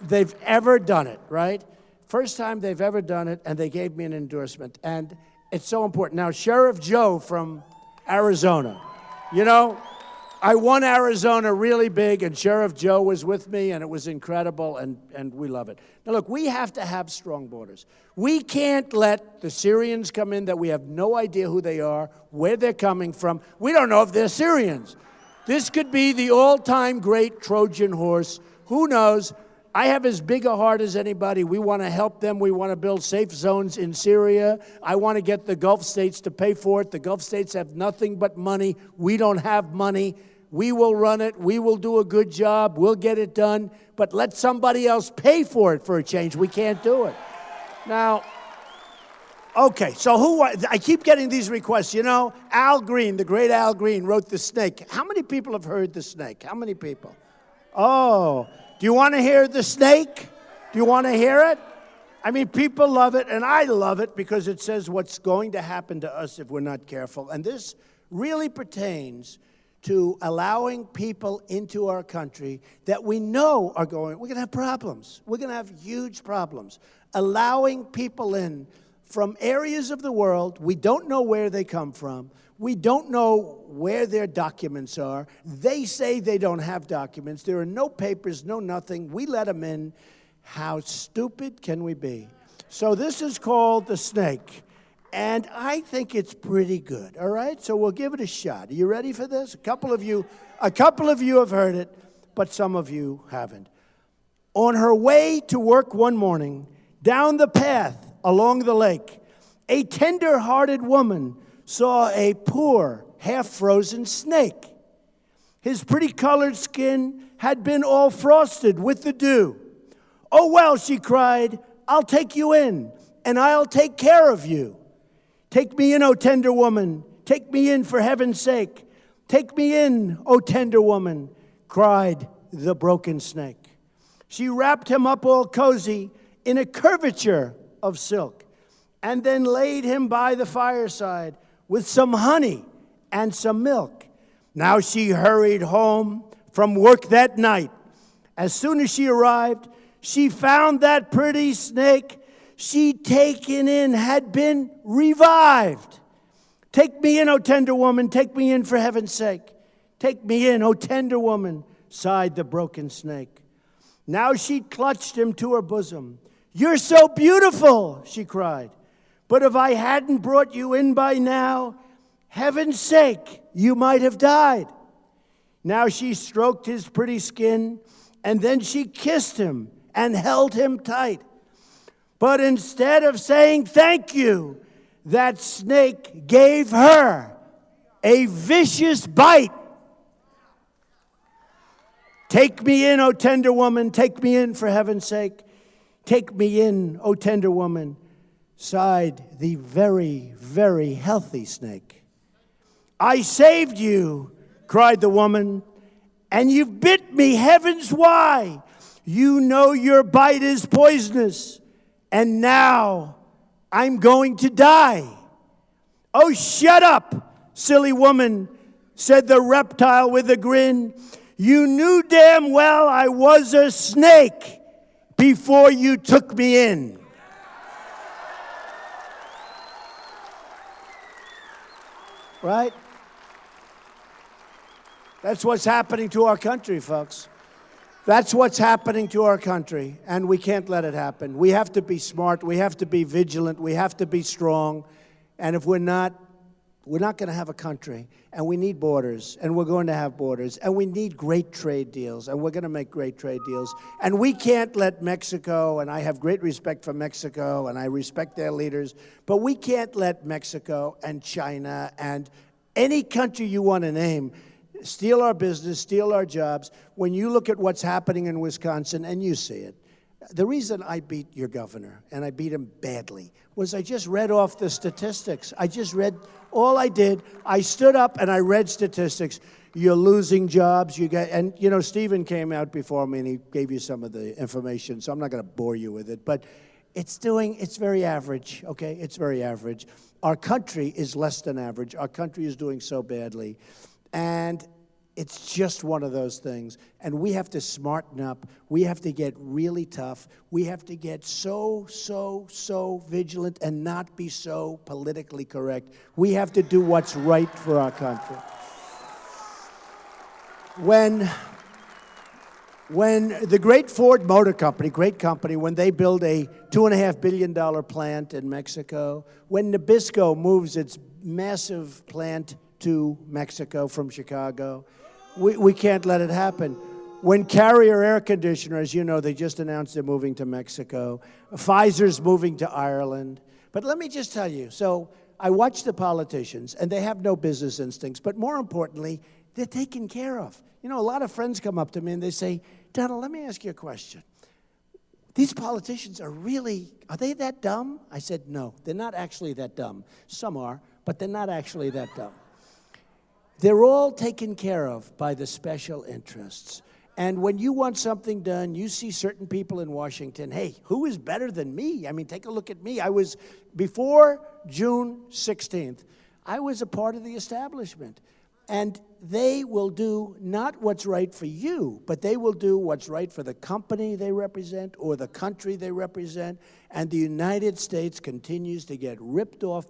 they've ever done it, right? First time they've ever done it, and they gave me an endorsement. And it's so important. Now, Sheriff Joe from Arizona, you know, I won Arizona really big, and Sheriff Joe was with me, and it was incredible, and we love it. Now, look, we have to have strong borders. We can't let the Syrians come in that we have no idea who they are, where they're coming from. We don't know if they're Syrians. This could be the all-time great Trojan horse. Who knows? I have as big a heart as anybody. We want to help them. We want to build safe zones in Syria. I want to get the Gulf states to pay for it. The Gulf states have nothing but money. We don't have money. We will run it. We will do a good job. We'll get it done. But let somebody else pay for it for a change. We can't do it. Now, okay, so I keep getting these requests. You know, Al Green, the great Al Green, wrote The Snake. How many people have heard The Snake? How many people? Oh, do you want to hear The Snake? Do you want to hear it? I mean, people love it, and I love it because it says what's going to happen to us if we're not careful. And this really pertains to allowing people into our country that we know we're going to have problems. We're going to have huge problems. Allowing people in from areas of the world, we don't know where they come from. We don't know where their documents are. They say they don't have documents. There are no papers, no nothing. We let them in. How stupid can we be? So this is called The Snake. And I think it's pretty good, all right? So we'll give it a shot. Are you ready for this? A couple of you have heard it, but some of you haven't. On her way to work one morning, down the path along the lake, a tender-hearted woman saw a poor, half-frozen snake. His pretty-colored skin had been all frosted with the dew. "Oh, well," she cried, "I'll take you in, and I'll take care of you. Take me in, O tender woman. Take me in for heaven's sake. Take me in, O tender woman," cried the broken snake. She wrapped him up all cozy in a curvature of silk, and then laid him by the fireside with some honey and some milk. Now she hurried home from work that night. As soon as she arrived, she found that pretty snake she'd taken in had been revived. Take me in, O tender woman, take me in for heaven's sake. Take me in, O tender woman, sighed the broken snake. Now she clutched him to her bosom. You're so beautiful, she cried. But if I hadn't brought you in by now, heaven's sake, you might have died. Now she stroked his pretty skin, and then she kissed him and held him tight. But instead of saying thank you, that snake gave her a vicious bite. Take me in, O tender woman, take me in for heaven's sake. Take me in, O tender woman, sighed the very, very healthy snake. I saved you, cried the woman, and you've bit me, heavens why? You know your bite is poisonous, and now I'm going to die. Oh, shut up, silly woman, said the reptile with a grin. You knew damn well I was a snake before you took me in. Right? That's what's happening to our country, folks. That's what's happening to our country, and we can't let it happen. We have to be smart. We have to be vigilant. We have to be strong. And if we're not going to have a country. And we need borders, and we're going to have borders. And we need great trade deals, and we're going to make great trade deals. And we can't let Mexico, and I have great respect for Mexico, and I respect their leaders, but we can't let Mexico and China and any country you want to name steal our business, steal our jobs. When you look at what's happening in Wisconsin, and you see it, the reason I beat your governor, and I beat him badly, was I just read off the statistics. All I did, I stood up and I read statistics. You're losing jobs. And Stephen came out before me and he gave you some of the information, so I'm not going to bore you with it. But it's very average, okay? It's very average. Our country is less than average. Our country is doing so badly. And it's just one of those things. And we have to smarten up. We have to get really tough. We have to get so vigilant and not be so politically correct. We have to do what's right for our country. When the great Ford Motor Company, great company, when they build a $2.5 billion plant in Mexico, when Nabisco moves its massive plant to Mexico from Chicago, we can't let it happen. When Carrier Air Conditioner, as you know, they just announced they're moving to Mexico. Pfizer's moving to Ireland. But let me just tell you, so I watch the politicians, and they have no business instincts, but more importantly, they're taken care of. A lot of friends come up to me and they say, Donald, let me ask you a question. These politicians are they that dumb? I said, no, they're not actually that dumb. Some are, but they're not actually that dumb. They're all taken care of by the special interests. And when you want something done, you see certain people in Washington, hey, who is better than me? I mean, take a look at me. Before June 16th, I was a part of the establishment. And they will do not what's right for you, but they will do what's right for the company they represent or the country they represent. And the United States continues to get ripped off.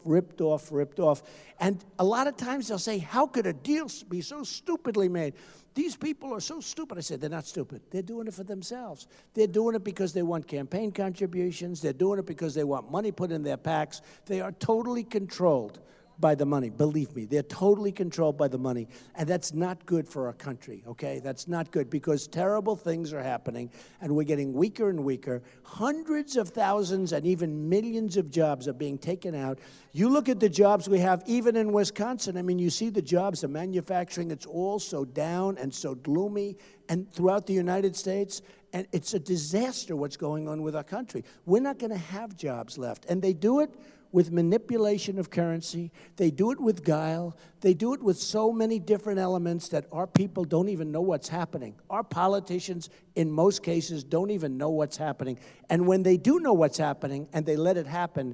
And a lot of times they'll say, how could a deal be so stupidly made? These people are so stupid. I said, they're not stupid. They're doing it for themselves. They're doing it because they want campaign contributions. They're doing it because they want money put in their PACs. They are totally controlled by the money. Believe me, they're totally controlled by the money. And that's not good for our country, okay? That's not good because terrible things are happening and we're getting weaker and weaker. Hundreds of thousands and even millions of jobs are being taken out. You look at the jobs we have even in Wisconsin. I mean, you see the jobs, the manufacturing, it's all so down and so gloomy and throughout the United States. And it's a disaster what's going on with our country. We're not going to have jobs left. And they do it with manipulation of currency. They do it with guile. They do it with so many different elements that our people don't even know what's happening. Our politicians, in most cases, don't even know what's happening. And when they do know what's happening and they let it happen,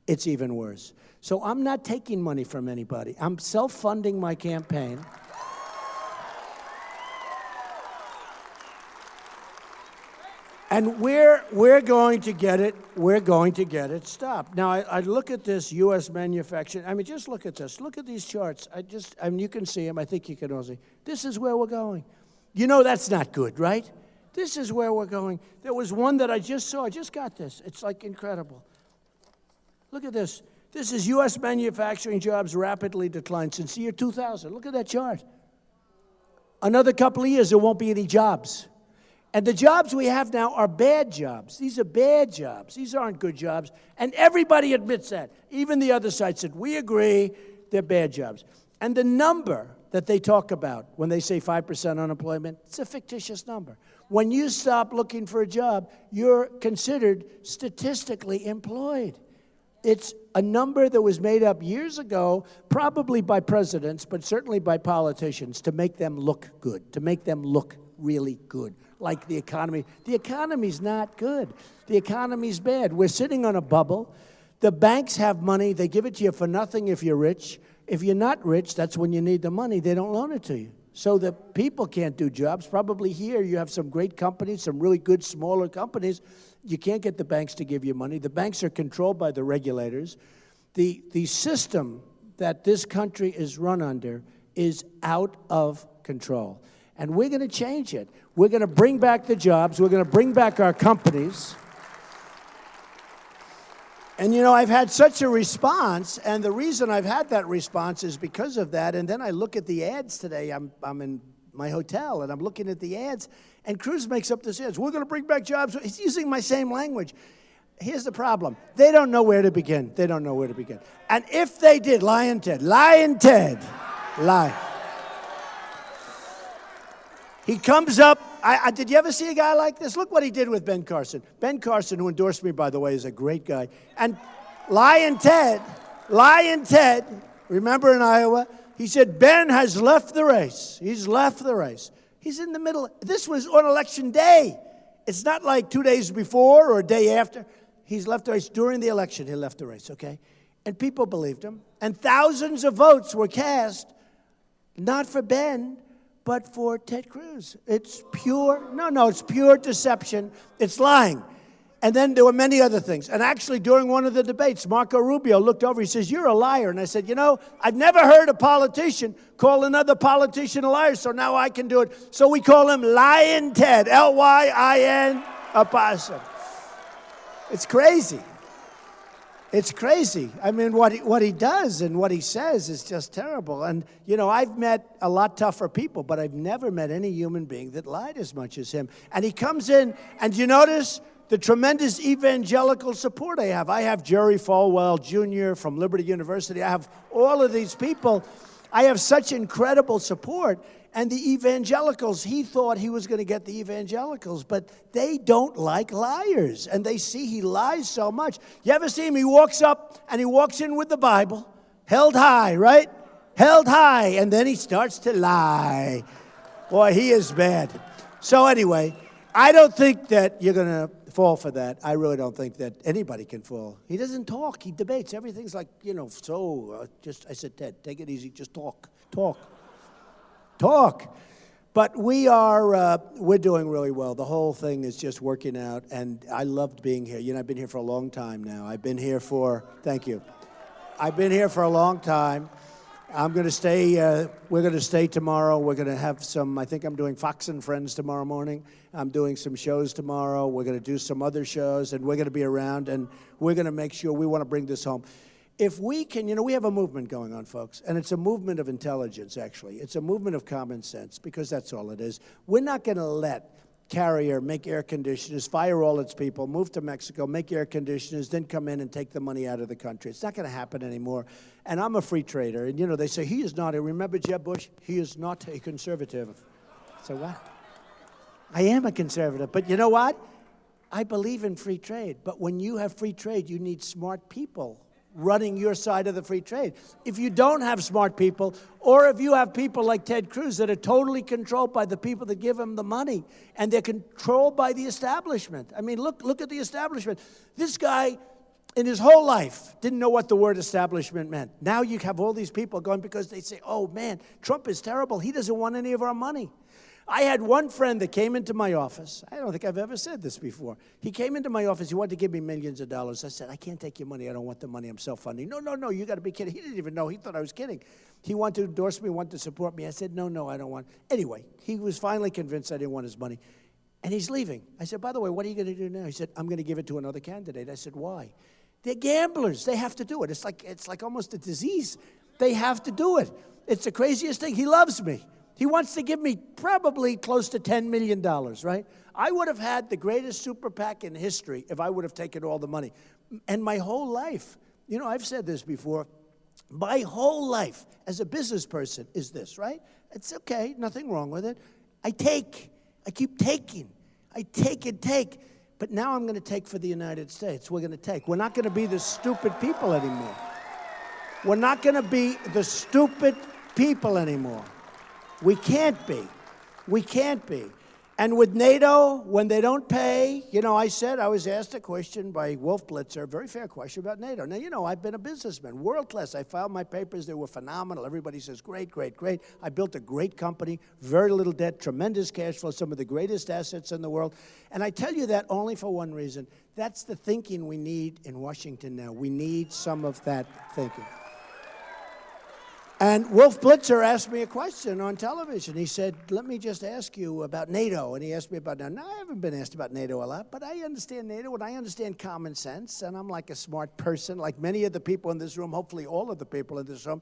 it's even worse. So I'm not taking money from anybody. I'm self-funding my campaign. And we're going to get it. We're going to get it stopped. Now, I look at this U.S. manufacturing. I mean, just look at this. Look at these charts. I mean, you can see them. I think you can all see. This is where we're going. You know that's not good, right? This is where we're going. There was one that I just saw. I just got this. It's like incredible. Look at this. This is U.S. manufacturing jobs rapidly declined since the year 2000. Look at that chart. Another couple of years, there won't be any jobs. And the jobs we have now are bad jobs. These are bad jobs. These aren't good jobs. And everybody admits that. Even the other side said, we agree, they're bad jobs. And the number that they talk about when they say 5% unemployment, it's a fictitious number. When you stop looking for a job, you're considered statistically employed. It's a number that was made up years ago, probably by presidents, but certainly by politicians, to make them look good, to make them look really good. Like the economy. The economy's not good. The economy's bad. We're sitting on a bubble. The banks have money. They give it to you for nothing if you're rich. If you're not rich, that's when you need the money. They don't loan it to you. So the people can't do jobs. Probably here you have some great companies, some really good smaller companies. You can't get the banks to give you money. The banks are controlled by the regulators. The system that this country is run under is out of control. And we're going to change it. We're going to bring back the jobs. We're going to bring back our companies. And, you know, I've had such a response, and the reason I've had that response is because of that. And then I look at the ads today. I'm in my hotel, and I'm looking at the ads, and Cruz makes up this ads. We're going to bring back jobs. He's using my same language. Here's the problem. They don't know where to begin. They don't know where to begin. And if they did, Lion Ted, lie. He comes up. Did you ever see a guy like this? Look what he did with Ben Carson. Ben Carson, who endorsed me, by the way, is a great guy. And Lion Ted, remember in Iowa? He said, Ben has left the race. He's left the race. He's in the middle. This was on election day. It's not like 2 days before or a day after. He's left the race. During the election, he left the race, okay? And people believed him. And thousands of votes were cast, not for Ben, but for Ted Cruz. It's pure, it's pure deception. It's lying. And then there were many other things. And actually, during one of the debates, Marco Rubio looked over. He says, you're a liar. And I said, you know, I've never heard a politician call another politician a liar, so now I can do it. So we call him Lion Ted, Lyin apostrophe. It's crazy. It's crazy. I mean, what he does and what he says is just terrible. And, you know, I've met a lot tougher people, but I've never met any human being that lied as much as him. And he comes in, and you notice the tremendous evangelical support I have. I have Jerry Falwell Jr. from Liberty University. I have all of these people. I have such incredible support. And the evangelicals, he thought he was going to get the evangelicals, but they don't like liars. And they see he lies so much. You ever see him? He walks up and he walks in with the Bible, held high, right? Held high. And then he starts to lie. Boy, he is bad. So anyway, I don't think that you're going to fall for that. I really don't think that anybody can fall. He doesn't talk. He debates. Everything's like, you know, I said, Ted, take it easy. Just talk. But we're doing really well. The whole thing is just working out, and I loved being here. You know, I've been here for a long time now. Thank you. I've been here for a long time. I'm going to stay, we're going to stay tomorrow. We're going to have I think I'm doing Fox and Friends tomorrow morning. I'm doing some shows tomorrow. We're going to do some other shows, and we're going to be around, and we're going to make sure we want to bring this home. If we can, you know, we have a movement going on, folks, and it's a movement of intelligence, actually. It's a movement of common sense, because that's all it is. We're not going to let Carrier make air conditioners, fire all its people, move to Mexico, make air conditioners, then come in and take the money out of the country. It's not going to happen anymore. And I'm a free trader. And, you know, they say, he is not remember Jeb Bush? He is not a conservative. So what? I am a conservative. But you know what? I believe in free trade. But when you have free trade, you need smart people running your side of the free trade. If you don't have smart people, or if you have people like Ted Cruz that are totally controlled by the people that give him the money, and they're controlled by the establishment. I mean, look at the establishment. This guy, in his whole life, didn't know what the word establishment meant. Now you have all these people going because they say, oh man, Trump is terrible. He doesn't want any of our money. I had one friend that came into my office. I don't think I've ever said this before. He came into my office. He wanted to give me millions of dollars. I said, I can't take your money. I don't want the money. I'm self-funding. No, you got to be kidding. He didn't even know. He thought I was kidding. He wanted to endorse me, wanted to support me. I said, no, I don't want. Anyway, he was finally convinced I didn't want his money. And he's leaving. I said, by the way, what are you going to do now? He said, I'm going to give it to another candidate. I said, why? They're gamblers. They have to do it. It's like almost a disease. They have to do it. It's the craziest thing. He loves me. He wants to give me probably close to $10 million, right? I would have had the greatest super PAC in history if I would have taken all the money. And my whole life, you know, I've said this before, my whole life as a business person is this, right? It's okay, nothing wrong with it. I keep taking. I take and take. But now I'm going to take for the United States. We're going to take. We're not going to be the stupid people anymore. We're not going to be the stupid people anymore. We can't be. We can't be. And with NATO, when they don't pay, you know, I was asked a question by Wolf Blitzer, a very fair question about NATO. Now, you know, I've been a businessman, world class. I filed my papers. They were phenomenal. Everybody says, great, great, great. I built a great company, very little debt, tremendous cash flow, some of the greatest assets in the world. And I tell you that only for one reason. That's the thinking we need in Washington now. We need some of that thinking. And Wolf Blitzer asked me a question on television. He said, let me just ask you about NATO. And he asked me about NATO. Now, I haven't been asked about NATO a lot, but I understand NATO and I understand common sense. And I'm like a smart person, like many of the people in this room, hopefully all of the people in this room.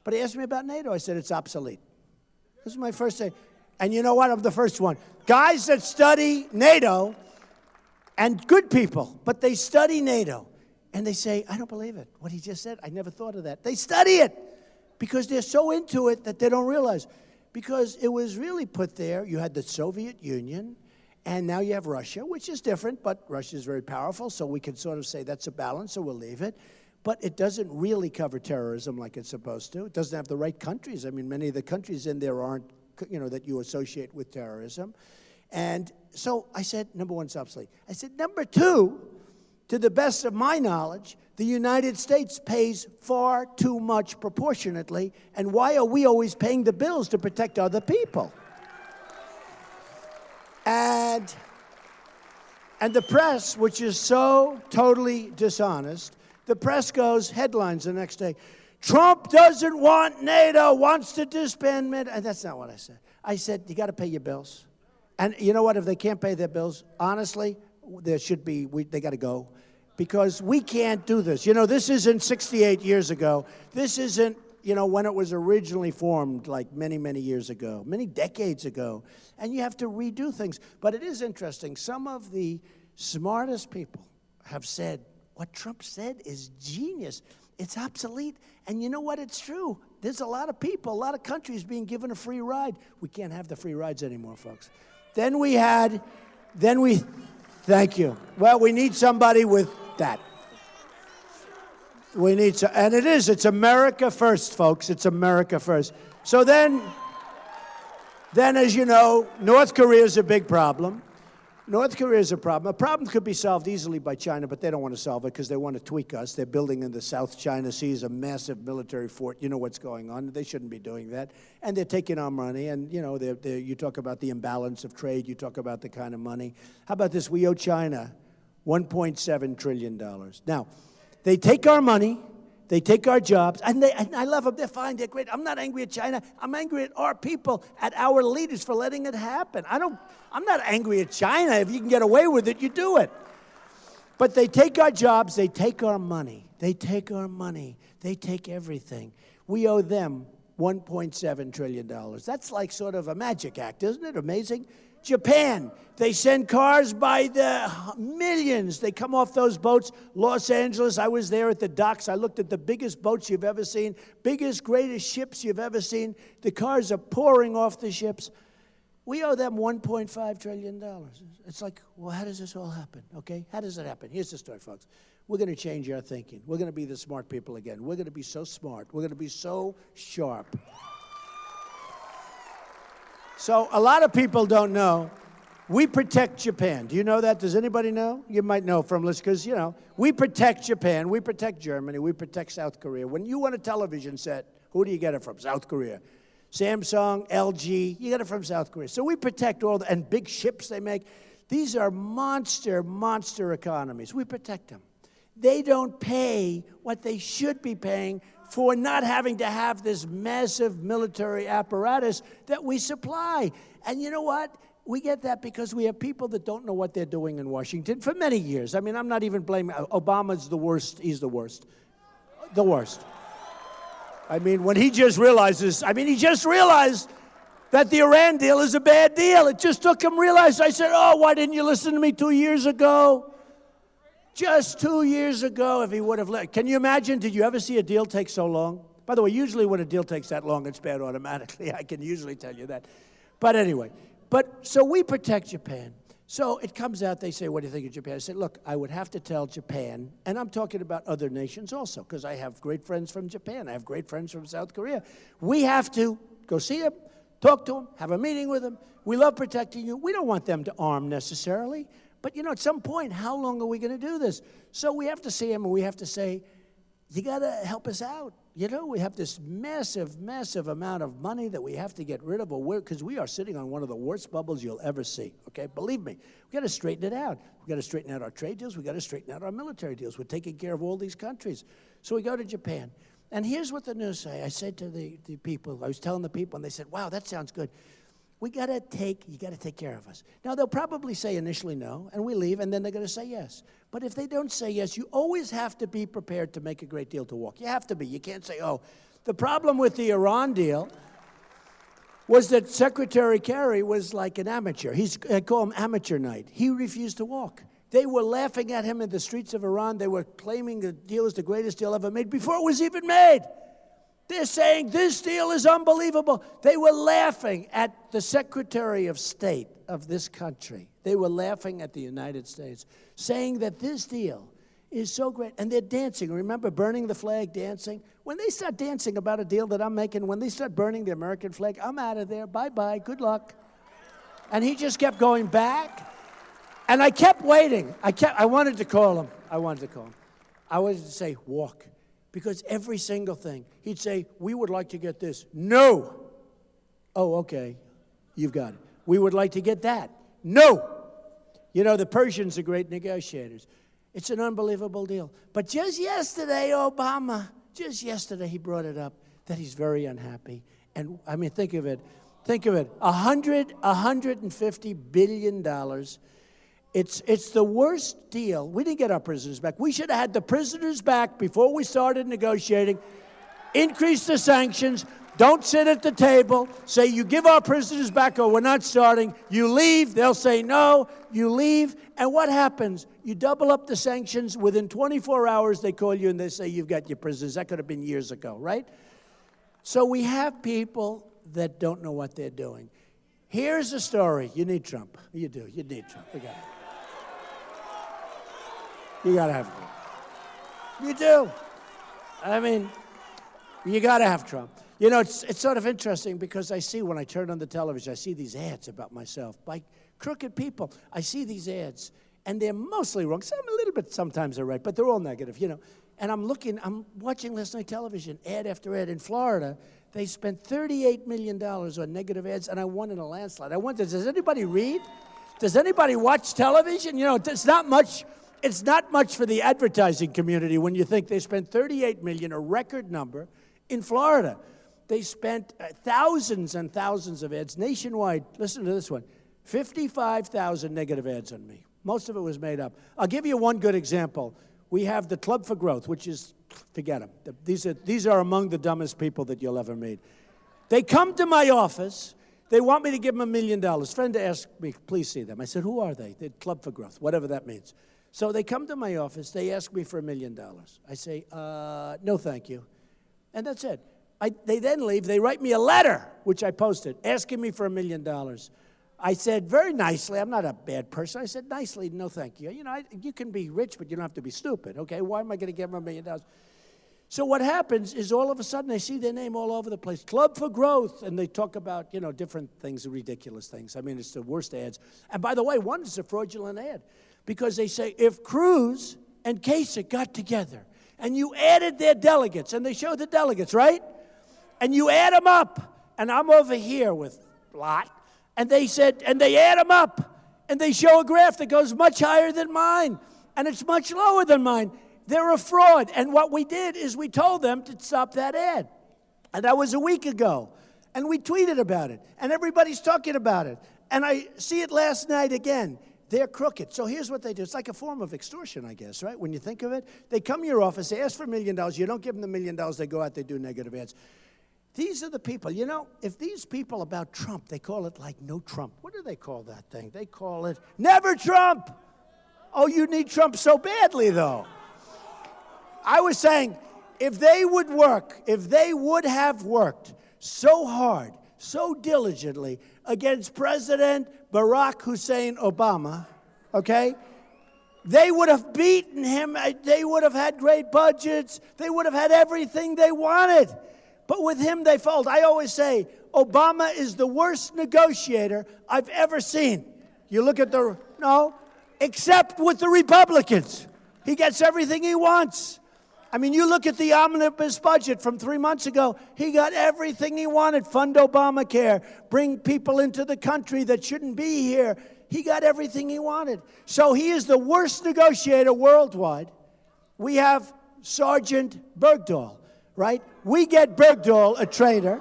But he asked me about NATO. I said, it's obsolete. This is my first thing. And you know what? I'm the first one. Guys that study NATO, and good people, but they study NATO. And they say, I don't believe it. What he just said, I never thought of that. They study it. Because they're so into it that they don't realize. Because it was really put there. You had the Soviet Union, and now you have Russia, which is different, but Russia is very powerful, so we can sort of say that's a balance, so we'll leave it. But it doesn't really cover terrorism like it's supposed to. It doesn't have the right countries. I mean, many of the countries in there aren't, you know, that you associate with terrorism. And so I said, number one, it's obsolete. I said, number two, to the best of my knowledge, the United States pays far too much proportionately, and why are we always paying the bills to protect other people? And the press, which is so totally dishonest, the press goes, headlines the next day, Trump doesn't want NATO, wants to disband NATO. And that's not what I said. I said, you got to pay your bills. And you know what? If they can't pay their bills, honestly, there should be, they got to go. Because we can't do this. You know, this isn't 68 years ago. This isn't, you know, when it was originally formed, like many, many years ago, many decades ago. And you have to redo things. But it is interesting. Some of the smartest people have said, what Trump said is genius. It's obsolete. And you know what? It's true. There's a lot of people, a lot of countries being given a free ride. We can't have the free rides anymore, folks. Thank you. Well, we need somebody with that. We need to, and it's America first, folks. It's America first. So then, as you know, North Korea is a big problem. North Korea is a problem. A problem could be solved easily by China, but they don't want to solve it because they want to tweak us. They're building in the South China Sea a massive military fort. You know what's going on. They shouldn't be doing that. And they're taking our money. And, you know, you talk about the imbalance of trade. You talk about the kind of money. How about this? We owe China $1.7 trillion. Now, they take our money. They take our jobs, and I love them. They're fine. They're great. I'm not angry at China. I'm angry at our people, at our leaders for letting it happen. I'm not angry at China. If you can get away with it, you do it. But they take our jobs. They take our money. They take our money. They take everything. We owe them $1.7 trillion. That's like sort of a magic act, isn't it? Amazing. Japan, they send cars by the millions. They come off those boats. Los Angeles, I was there at the docks. I looked at the biggest boats you've ever seen, biggest, greatest ships you've ever seen. The cars are pouring off the ships. We owe them $1.5 trillion. It's like, well, how does this all happen? Okay, how does it happen? Here's the story, folks. We're going to change our thinking. We're going to be the smart people again. We're going to be so smart. We're going to be so sharp. So a lot of people don't know, we protect Japan. Do you know that? Does anybody know? You might know from listening, because, you know, we protect Japan, we protect Germany, we protect South Korea. When you want a television set, who do you get it from? South Korea. Samsung, LG, you get it from South Korea. So we protect all and big ships they make. These are monster economies. We protect them. They don't pay what they should be paying for not having to have this massive military apparatus that we supply. And you know what? We get that because we have people that don't know what they're doing in Washington for many years. I mean, I'm not even blaming Obama's the worst. He's the worst. The worst. I mean, when he just realized that the Iran deal is a bad deal. It just took him realize. I said, oh, why didn't you listen to me 2 years ago? Just 2 years ago, if he would have let. Can you imagine? Did you ever see a deal take so long? By the way, usually when a deal takes that long, it's bad automatically. I can usually tell you that. But anyway, so we protect Japan. So it comes out, they say, what do you think of Japan? I said, look, I would have to tell Japan, and I'm talking about other nations also, because I have great friends from Japan. I have great friends from South Korea. We have to go see them, talk to them, have a meeting with them. We love protecting you. We don't want them to arm necessarily. But, you know, at some point, how long are we going to do this? So we have to see them, and we have to say, you got to help us out. You know, we have this massive amount of money that we have to get rid of, because we are sitting on one of the worst bubbles you'll ever see, okay? Believe me, we got to straighten it out. We got to straighten out our trade deals. We got to straighten out our military deals. We're taking care of all these countries. So we go to Japan. And here's what the news say. I said to the people, I was telling the people, and they said, wow, that sounds good. You got to take care of us. Now, they'll probably say initially no, and we leave, and then they're going to say yes. But if they don't say yes, you always have to be prepared to make a great deal to walk. You have to be. You can't say, oh, the problem with the Iran deal was that Secretary Kerry was like an amateur. I call him amateur night. He refused to walk. They were laughing at him in the streets of Iran. They were claiming the deal is the greatest deal ever made before it was even made. They're saying this deal is unbelievable. They were laughing at the Secretary of State of this country. They were laughing at the United States, saying that this deal is so great. And they're dancing. Remember burning the flag, dancing? When they start dancing about a deal that I'm making, when they start burning the American flag, I'm out of there. Bye-bye. Good luck. And he just kept going back. And I kept waiting. I wanted to call him. I wanted to say, walk. Because every single thing, he'd say, we would like to get this. No. Oh, okay. You've got it. We would like to get that. No. You know, the Persians are great negotiators. It's an unbelievable deal. But just yesterday, Obama, he brought it up that he's very unhappy. And, I mean, think of it. $150 billion. It's the worst deal. We didn't get our prisoners back. We should have had the prisoners back before we started negotiating. Increase the sanctions. Don't sit at the table. Say, you give our prisoners back or we're not starting. You leave. They'll say no. You leave. And what happens? You double up the sanctions. Within 24 hours, they call you and they say, you've got your prisoners. That could have been years ago, right? So we have people that don't know what they're doing. Here's the story. You need Trump. You do. You need Trump. We got it. You got to have Trump. You do. I mean, you got to have Trump. You know, it's sort of interesting because I see when I turn on the television, I see these ads about myself by crooked people. I see these ads, and they're mostly wrong. Some a little bit sometimes are right, but they're all negative, you know. And I'm watching last night television, ad after ad. In Florida, they spent $38 million on negative ads, and I won in a landslide. I wondered, does anybody read? Does anybody watch television? You know, it's not much for the advertising community when you think they spent $38 million, a record number, in Florida. They spent thousands and thousands of ads nationwide. Listen to this one. 55,000 negative ads on me. Most of it was made up. I'll give you one good example. We have the Club for Growth, which is, forget them. These are among the dumbest people that you'll ever meet. They come to my office. They want me to give them $1 million. Friend asked me, please see them. I said, who are they? The Club for Growth, whatever that means. So they come to my office. They ask me for $1 million. I say, no, thank you. And that's it. They then leave. They write me a letter, which I posted, asking me for $1 million. I said very nicely, I'm not a bad person. I said nicely, no, thank you. You know, you can be rich, but you don't have to be stupid, okay? Why am I going to give them $1 million? So what happens is all of a sudden I see their name all over the place, Club for Growth, and they talk about, you know, different things, ridiculous things. I mean, it's the worst ads. And by the way, one is a fraudulent ad because they say if Cruz and Kasich got together and you added their delegates, and they show the delegates, right? And you add them up, and I'm over here with Lot, and they said, and they add them up, and they show a graph that goes much higher than mine, and it's much lower than mine. They're a fraud. And what we did is we told them to stop that ad. And that was a week ago. And we tweeted about it. And everybody's talking about it. And I see it last night again. They're crooked. So here's what they do. It's like a form of extortion, I guess, right? When you think of it. They come to your office, they ask for $1 million. You don't give them the $1 million. They go out, they do negative ads. These are the people. You know, if these people about Trump, they call it like no Trump. What do they call that thing? They call it never Trump. Oh, you need Trump so badly, though. I was saying, if they would work, if they would have worked so hard, so diligently against President Barack Hussein Obama, okay, they would have beaten him. They would have had great budgets. They would have had everything they wanted. But with him, they fold. I always say, Obama is the worst negotiator I've ever seen. You look at except with the Republicans. He gets everything he wants. I mean, you look at the omnibus budget from 3 months ago, he got everything he wanted. Fund Obamacare, bring people into the country that shouldn't be here. He got everything he wanted. So he is the worst negotiator worldwide. We have Sergeant Bergdahl, right? We get Bergdahl, a traitor.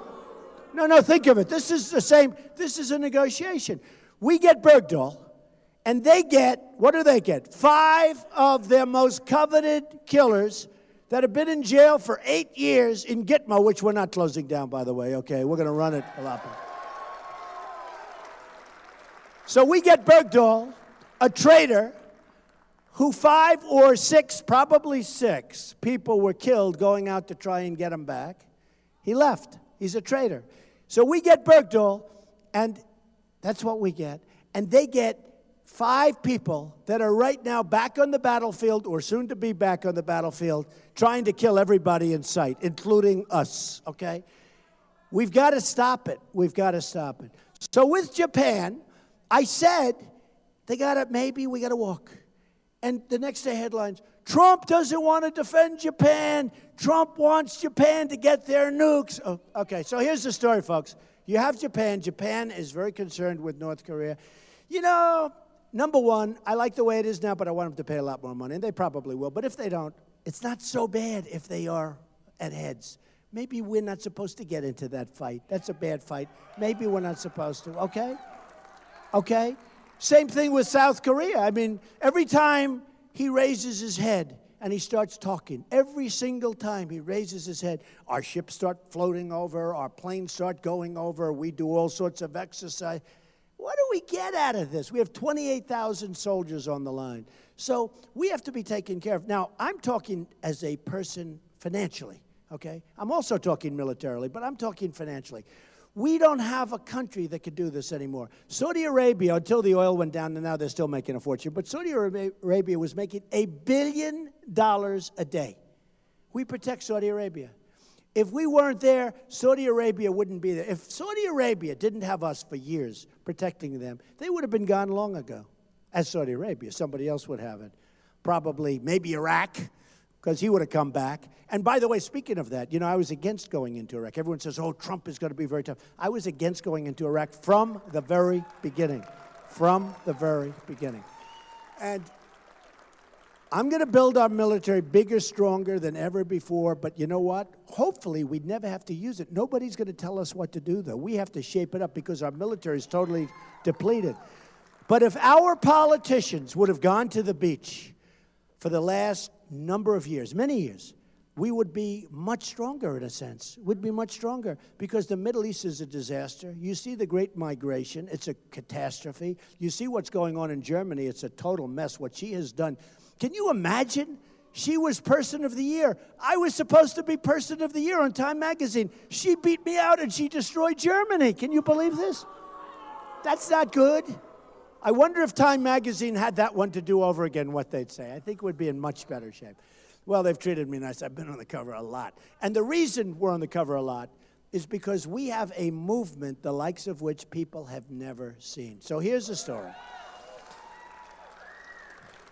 No, think of it. This is the same. This is a negotiation. We get Bergdahl, and they get, what do they get? 5 of their most coveted killers that have been in jail for 8 years in Gitmo, which we're not closing down, by the way, okay? We're going to run it a lot better. So we get Bergdahl, a traitor, who 5 or 6, probably 6, people were killed going out to try and get him back. He left. He's a traitor. So we get Bergdahl, and that's what we get. And they get 5 people that are right now back on the battlefield or soon to be back on the battlefield trying to kill everybody in sight, including us, okay? We've got to stop it. We've got to stop it. So with Japan, I said, maybe we got to walk. And the next day headlines, Trump doesn't want to defend Japan. Trump wants Japan to get their nukes. Oh, okay, so here's the story, folks. You have Japan. Japan is very concerned with North Korea. You know, number one, I like the way it is now, but I want them to pay a lot more money, and they probably will. But if they don't, it's not so bad if they are at heads. Maybe we're not supposed to get into that fight. That's a bad fight. Maybe we're not supposed to, okay? Okay? Same thing with South Korea. I mean, every time he raises his head and he starts talking, every single time he raises his head, our ships start floating over, our planes start going over, we do all sorts of exercise. What do we get out of this? We have 28,000 soldiers on the line. So we have to be taken care of. Now, I'm talking as a person financially, okay? I'm also talking militarily, but I'm talking financially. We don't have a country that could do this anymore. Saudi Arabia, until the oil went down, and now they're still making a fortune, but Saudi Arabia was making $1 billion a day. We protect Saudi Arabia. If we weren't there, Saudi Arabia wouldn't be there. If Saudi Arabia didn't have us for years protecting them, they would have been gone long ago. As Saudi Arabia, somebody else would have it. Probably, maybe Iraq, because he would have come back. And by the way, speaking of that, you know, I was against going into Iraq. Everyone says, oh, Trump is going to be very tough. I was against going into Iraq from the very beginning. From the very beginning. And I'm going to build our military bigger, stronger than ever before, but you know what? Hopefully, we'd never have to use it. Nobody's going to tell us what to do, though. We have to shape it up because our military is totally depleted. But if our politicians would have gone to the beach for the last number of years, many years, we would be much stronger in a sense. We'd be much stronger because the Middle East is a disaster. You see the Great Migration. It's a catastrophe. You see what's going on in Germany. It's a total mess, what she has done. Can you imagine? She was Person of the Year. I was supposed to be Person of the Year on Time Magazine. She beat me out and she destroyed Germany. Can you believe this? That's not good. I wonder if Time Magazine had that one to do over again, what they'd say. I think we'd be in much better shape. Well, they've treated me nice. I've been on the cover a lot. And the reason we're on the cover a lot is because we have a movement the likes of which people have never seen. So here's the story.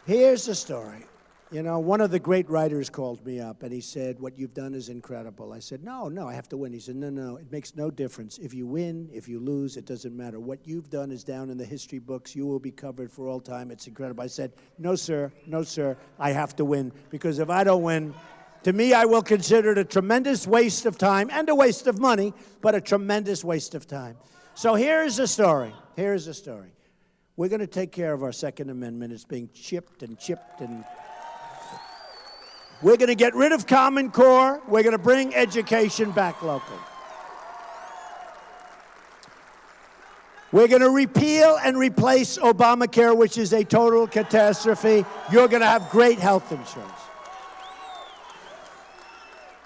Here's the story. You know, one of the great writers called me up, and he said, what you've done is incredible. I said, no, I have to win. He said, no, it makes no difference. If you win, if you lose, it doesn't matter. What you've done is down in the history books. You will be covered for all time. It's incredible. I said, no, sir, I have to win, because if I don't win, to me, I will consider it a tremendous waste of time and a waste of money, but a tremendous waste of time. So here's the story. We're going to take care of our Second Amendment. It's being chipped and we're going to get rid of Common Core. We're going to bring education back local. We're going to repeal and replace Obamacare, which is a total catastrophe. You're going to have great health insurance.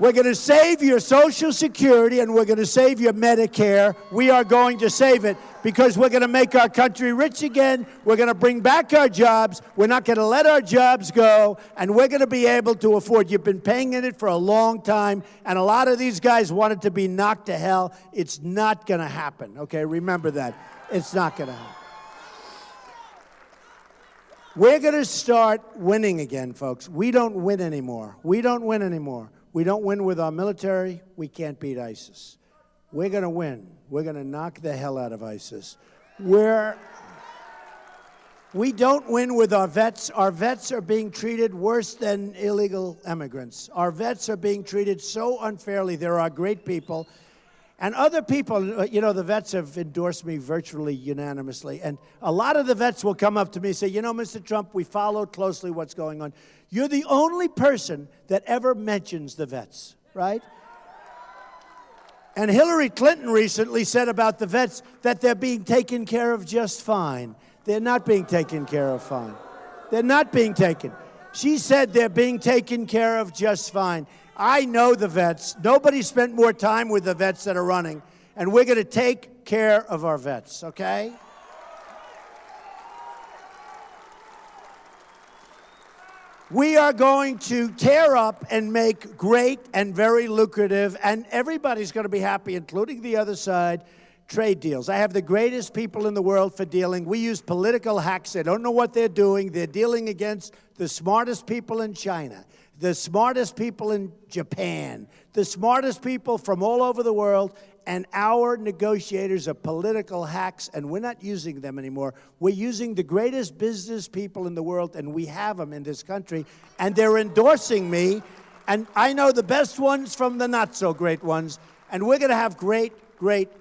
We're going to save your Social Security and we're going to save your Medicare. We are going to save it because we're going to make our country rich again. We're going to bring back our jobs. We're not going to let our jobs go. And we're going to be able to afford. You've been paying in it for a long time. And a lot of these guys wanted to be knocked to hell. It's not going to happen. Okay, remember that. It's not going to happen. We're going to start winning again, folks. We don't win anymore. We don't win with our military. We can't beat ISIS. We're going to win. We're going to knock the hell out of ISIS. We don't win with our vets. Our vets are being treated worse than illegal immigrants. Our vets are being treated so unfairly. There are great people. And other people, you know, the vets have endorsed me virtually unanimously. And a lot of the vets will come up to me and say, you know, Mr. Trump, we follow closely what's going on. You're the only person that ever mentions the vets, right? And Hillary Clinton recently said about the vets that they're being taken care of just fine. They're not being taken care of fine. They're not being taken. She said they're being taken care of just fine. I know the vets. Nobody spent more time with the vets that are running. And we're going to take care of our vets, okay? We are going to tear up and make great and very lucrative, and everybody's going to be happy, including the other side, trade deals. I have the greatest people in the world for dealing. We use political hacks. They don't know what they're doing. They're dealing against the smartest people in China, the smartest people in Japan, the smartest people from all over the world, and our negotiators are political hacks, and we're not using them anymore. We're using the greatest business people in the world, and we have them in this country, and they're endorsing me, and I know the best ones from the not-so-great ones, and we're going to have great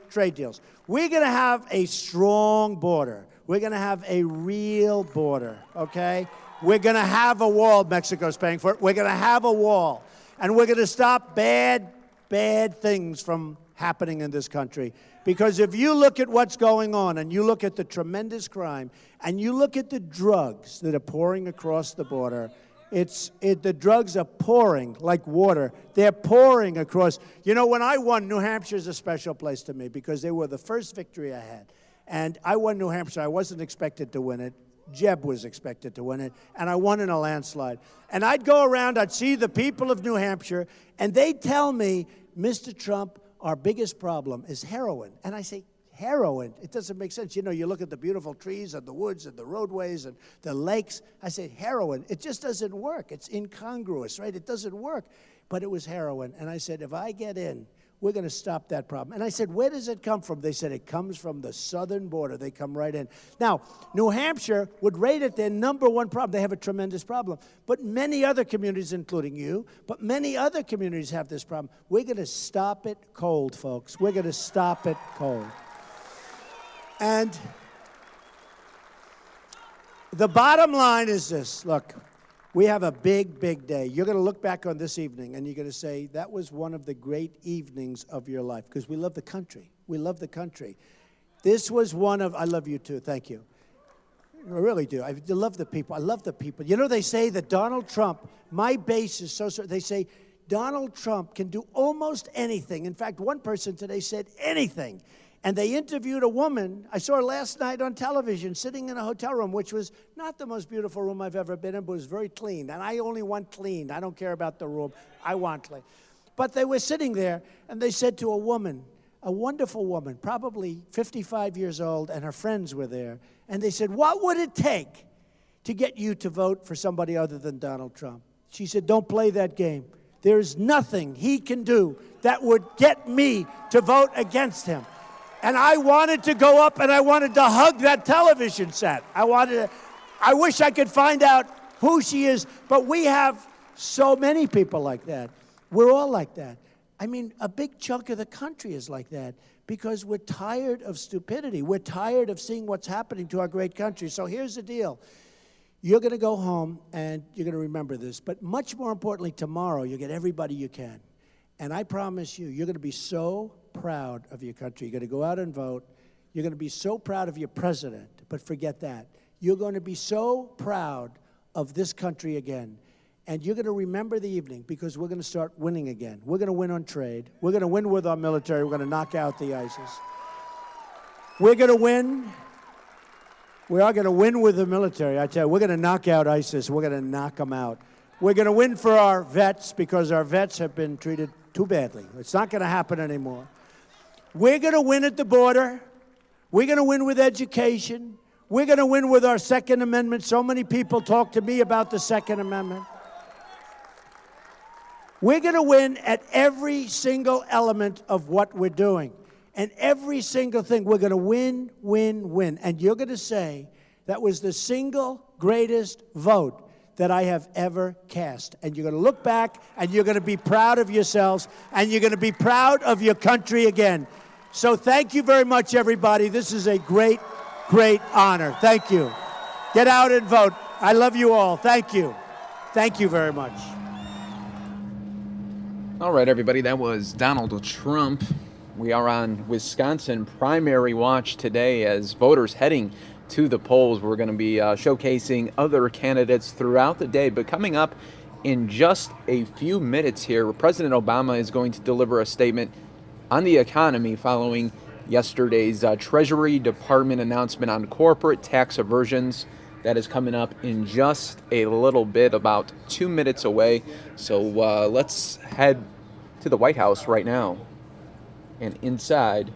trade deals. We're going to have a strong border. We're going to have a real border, okay? We're going to have a wall. Mexico's paying for it. We're going to have a wall. And we're going to stop bad things from happening in this country. Because if you look at what's going on and you look at the tremendous crime and you look at the drugs that are pouring across the border, the drugs are pouring like water. They're pouring across. You know, when I won, New Hampshire is a special place to me because they were the first victory I had. And I won New Hampshire. I wasn't expected to win it. Jeb was expected to win it, and I won in a landslide. And I'd go around, I'd see the people of New Hampshire, and they'd tell me, Mr. Trump, our biggest problem is heroin. And I say, heroin? It doesn't make sense. You know, you look at the beautiful trees and the woods and the roadways and the lakes. I say, heroin. It just doesn't work. It's incongruous, right? It doesn't work. But it was heroin. And I said, if I get in, we're going to stop that problem. And I said, where does it come from? They said, it comes from the southern border. They come right in. Now, New Hampshire would rate it their #1 problem. They have a tremendous problem. But many other communities, including you, but many other communities have this problem. We're going to stop it cold, folks. We're going to stop it cold. And the bottom line is this. Look. We have a big day. You're going to look back on this evening, and you're going to say, that was one of the great evenings of your life, because we love the country. We love the country. This was one of, I love you too, thank you. I really do. I love the people. I love the people. You know, they say that Donald Trump, my base is so, they say Donald Trump can do almost anything. In fact, one person today said anything. And they interviewed a woman, I saw her last night on television, sitting in a hotel room, which was not the most beautiful room I've ever been in, but was very clean. And I only want clean. I don't care about the room. I want clean. But they were sitting there, and they said to a woman, a wonderful woman, probably 55 years old, and her friends were there. And they said, what would it take to get you to vote for somebody other than Donald Trump. She said, don't play that game. There's nothing he can do that would get me to vote against him. And I wanted to go up and I wanted to hug that television set. I wish I could find out who she is, but we have so many people like that. We're all like that. I mean, a big chunk of the country is like that because we're tired of stupidity. We're tired of seeing what's happening to our great country. So here's the deal. You're going to go home and you're going to remember this, but much more importantly, tomorrow you'll get everybody you can. And I promise you, you're going to be so proud of your country. You're going to go out and vote. You're going to be so proud of your president, but forget that. You're going to be so proud of this country again. And you're going to remember the evening because we're going to start winning again. We're going to win on trade. We're going to win with our military. We're going to knock out the ISIS. We're going to win. We are going to win with the military. I tell you, we're going to knock out ISIS. We're going to knock them out. We're going to win for our vets because our vets have been treated too badly. It's not going to happen anymore. We're going to win at the border. We're going to win with education. We're going to win with our Second Amendment. So many people talk to me about the Second Amendment. We're going to win at every single element of what we're doing. And every single thing, we're going to win, win, win. And you're going to say, that was the single greatest vote that I have ever cast. And you're going to look back, and you're going to be proud of yourselves, and you're going to be proud of your country again. So thank you very much, everybody. This is a great, great honor. Thank you. Get out and vote. I love you all. Thank you. Thank you very much. All right, everybody, that was Donald Trump. We are on Wisconsin primary watch today as voters heading to the polls. We're going to be showcasing other candidates throughout the day, but coming up in just a few minutes here, President Obama is going to deliver a statement on the economy following yesterday's Treasury Department announcement on corporate tax aversions. That is coming up in just a little bit, about 2 minutes away. So let's head to the White House right now. And inside,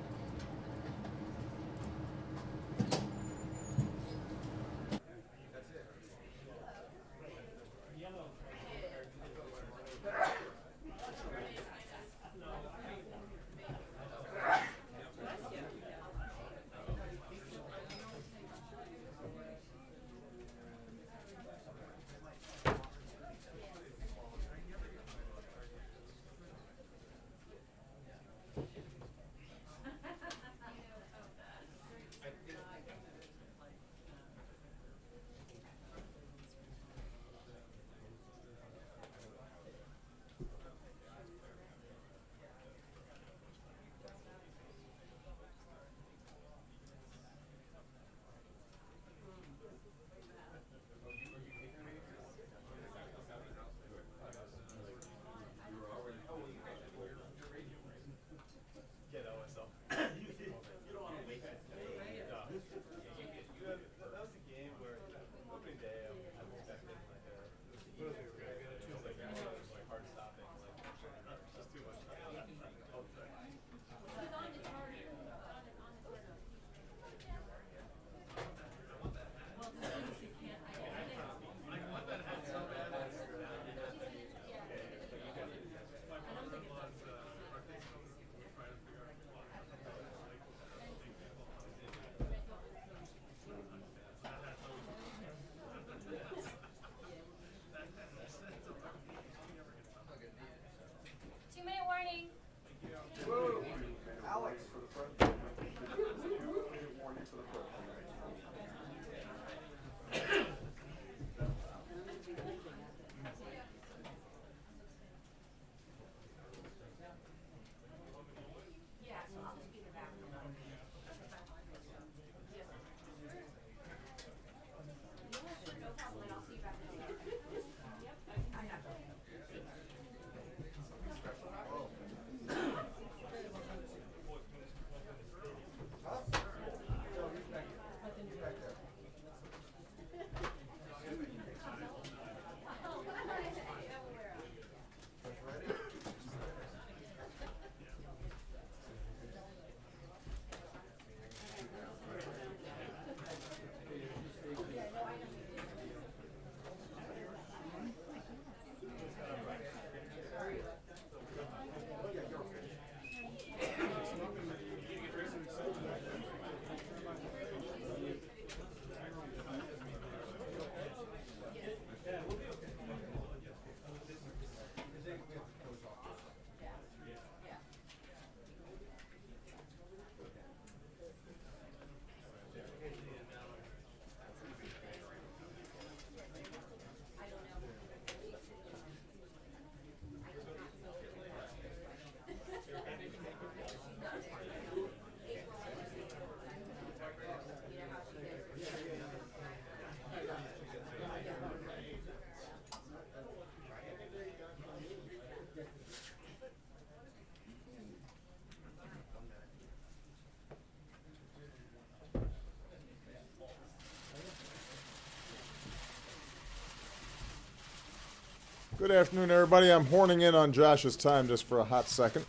Good afternoon, everybody. I'm horning in on Josh's time just for a hot second.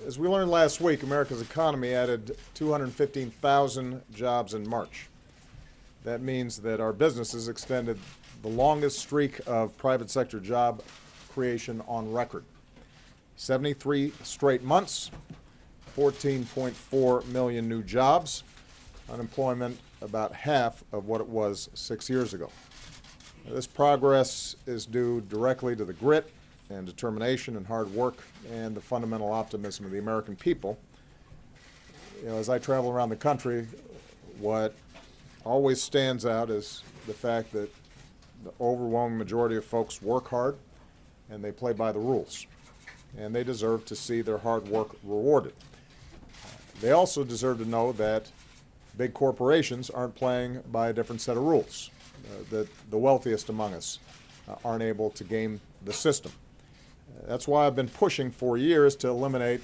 As we learned last week, America's economy added 215,000 jobs in March. That means that our businesses extended the longest streak of private sector job creation on record. 73 straight months, 14.4 million new jobs, unemployment about half of what it was 6 years ago. This progress is due directly to the grit and determination and hard work and the fundamental optimism of the American people. As I travel around the country, what always stands out is the fact that the overwhelming majority of folks work hard and they play by the rules, and they deserve to see their hard work rewarded. They also deserve to know that big corporations aren't playing by a different set of rules, that the wealthiest among us aren't able to game the system. That's why I've been pushing for years to eliminate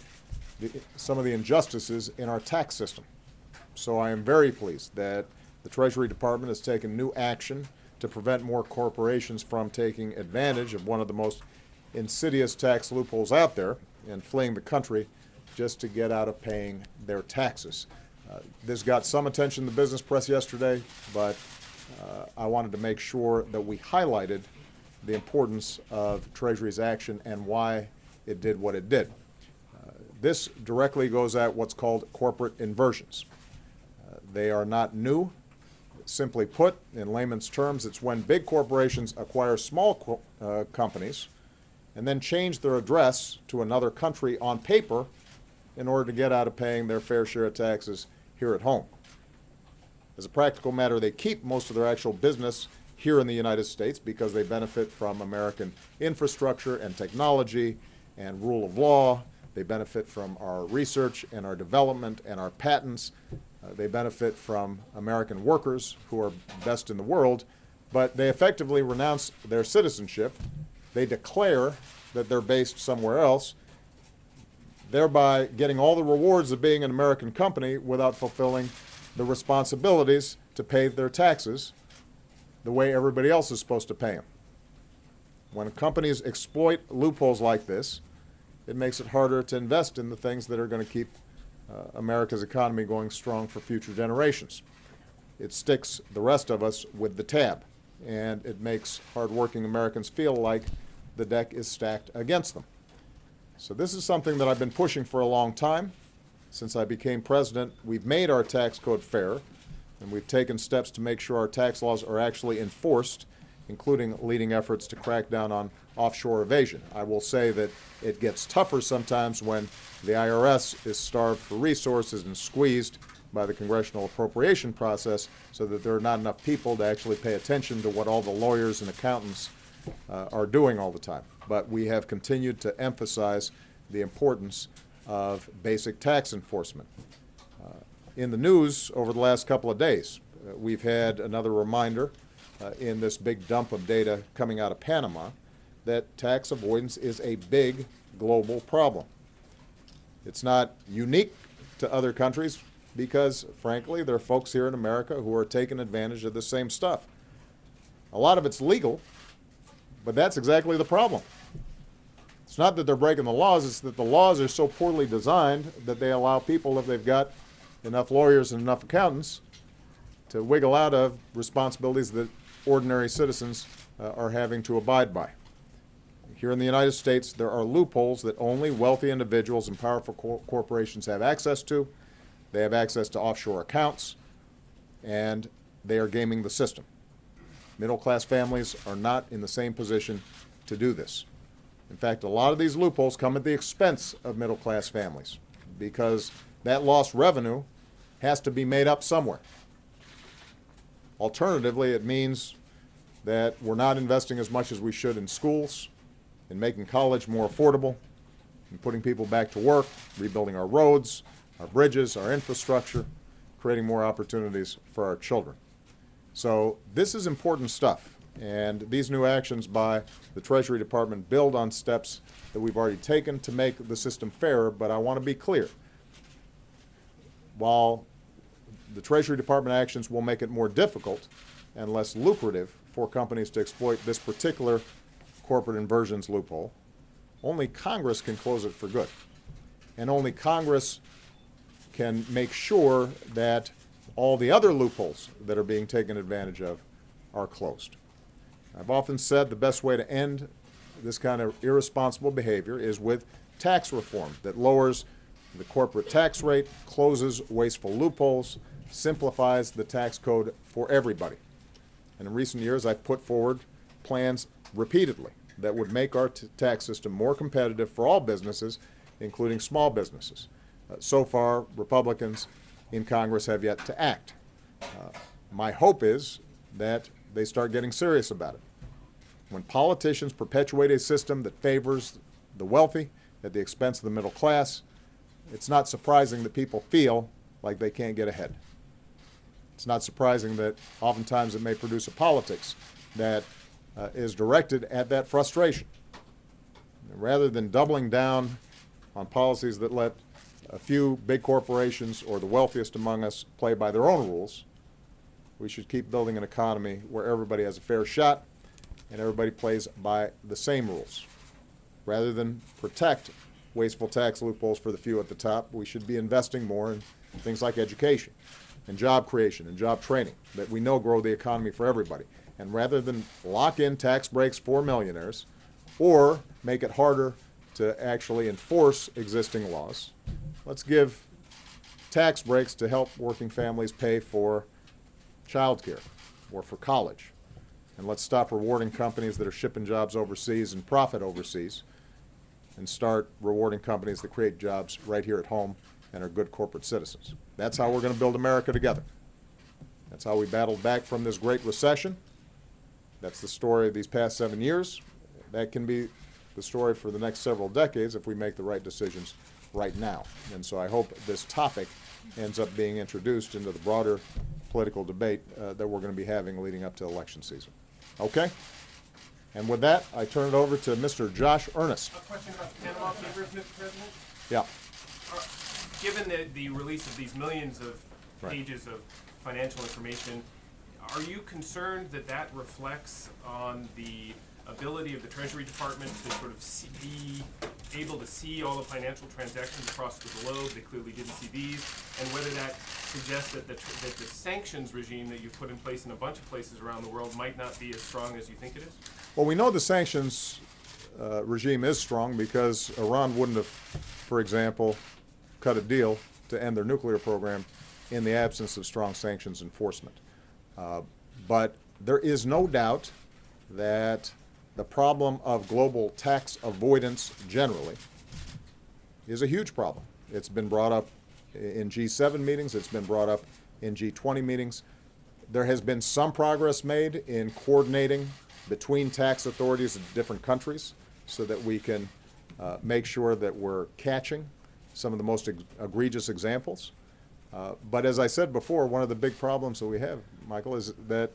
some of the injustices in our tax system. So I am very pleased that the Treasury Department has taken new action to prevent more corporations from taking advantage of one of the most insidious tax loopholes out there and fleeing the country just to get out of paying their taxes. This got some attention in the business press yesterday, but I wanted to make sure that we highlighted the importance of Treasury's action and why it did what it did. This directly goes at what's called corporate inversions. They are not new. Simply put, in layman's terms, it's when big corporations acquire small companies and then change their address to another country on paper in order to get out of paying their fair share of taxes here at home. As a practical matter, they keep most of their actual business here in the United States because they benefit from American infrastructure and technology and rule of law. They benefit from our research and our development and our patents. They benefit from American workers who are best in the world, but they effectively renounce their citizenship. They declare that they're based somewhere else, thereby getting all the rewards of being an American company without fulfilling the responsibilities to pay their taxes the way everybody else is supposed to pay them. When companies exploit loopholes like this, it makes it harder to invest in the things that are going to keep America's economy going strong for future generations. It sticks the rest of us with the tab, and it makes hardworking Americans feel like the deck is stacked against them. So this is something that I've been pushing for a long time. Since I became president, we've made our tax code fair, and we've taken steps to make sure our tax laws are actually enforced, including leading efforts to crack down on offshore evasion. I will say that it gets tougher sometimes when the IRS is starved for resources and squeezed by the congressional appropriation process so that there are not enough people to actually pay attention to what all the lawyers and accountants are doing all the time. But we have continued to emphasize the importance of basic tax enforcement. In the news over the last couple of days, we've had another reminder in this big dump of data coming out of Panama that tax avoidance is a big global problem. It's not unique to other countries because, frankly, there are folks here in America who are taking advantage of the same stuff. A lot of it's legal, but that's exactly the problem. It's not that they're breaking the laws, it's that the laws are so poorly designed that they allow people, if they've got enough lawyers and enough accountants, to wiggle out of responsibilities that ordinary citizens are having to abide by. Here in the United States, there are loopholes that only wealthy individuals and powerful corporations have access to. They have access to offshore accounts, and they are gaming the system. Middle-class families are not in the same position to do this. In fact, a lot of these loopholes come at the expense of middle-class families because that lost revenue has to be made up somewhere. Alternatively, it means that we're not investing as much as we should in schools, in making college more affordable, in putting people back to work, rebuilding our roads, our bridges, our infrastructure, creating more opportunities for our children. So this is important stuff, and these new actions by the Treasury Department build on steps that we've already taken to make the system fairer, but I want to be clear. While the Treasury Department actions will make it more difficult and less lucrative for companies to exploit this particular corporate inversions loophole. Only Congress can close it for good. And only Congress can make sure that all the other loopholes that are being taken advantage of are closed. I've often said the best way to end this kind of irresponsible behavior is with tax reform that lowers the corporate tax rate, closes wasteful loopholes, simplifies the tax code for everybody. And in recent years, I've put forward plans repeatedly that would make our tax system more competitive for all businesses, including small businesses. So far, Republicans in Congress have yet to act. My hope is that they start getting serious about it. When politicians perpetuate a system that favors the wealthy at the expense of the middle class, it's not surprising that people feel like they can't get ahead. It's not surprising that oftentimes it may produce a politics that is directed at that frustration. And rather than doubling down on policies that let a few big corporations or the wealthiest among us play by their own rules, we should keep building an economy where everybody has a fair shot and everybody plays by the same rules. Rather than protect wasteful tax loopholes for the few at the top, we should be investing more in things like education and job creation and job training that we know grow the economy for everybody. And rather than lock in tax breaks for millionaires or make it harder to actually enforce existing laws, let's give tax breaks to help working families pay for child care or for college. And let's stop rewarding companies that are shipping jobs overseas and profit overseas and start rewarding companies that create jobs right here at home and are good corporate citizens. That's how we're going to build America together. That's how we battled back from this Great Recession. That's the story of these past 7 years. That can be the story for the next several decades if we make the right decisions right now. And so I hope this topic ends up being introduced into the broader political debate that we're going to be having leading up to election season. Okay? And with that, I turn it over to Mr. Josh Earnest. A question about the Panama Papers, Mr. President? Yeah. Given the release of these millions of pages of financial information, are you concerned that that reflects on the ability of the Treasury Department to sort of be able to see all the financial transactions across the globe? They clearly didn't see these. And whether that suggests that the sanctions regime that you've put in place in a bunch of places around the world might not be as strong as you think it is? Well, we know the sanctions regime is strong because Iran wouldn't have, for example, cut a deal to end their nuclear program in the absence of strong sanctions enforcement. But there is no doubt that the problem of global tax avoidance generally is a huge problem. It's been brought up in G7 meetings. It's been brought up in G20 meetings. There has been some progress made in coordinating between tax authorities in different countries so that we can make sure that we're catching some of the most egregious examples. But as I said before, one of the big problems that we have, Michael, is that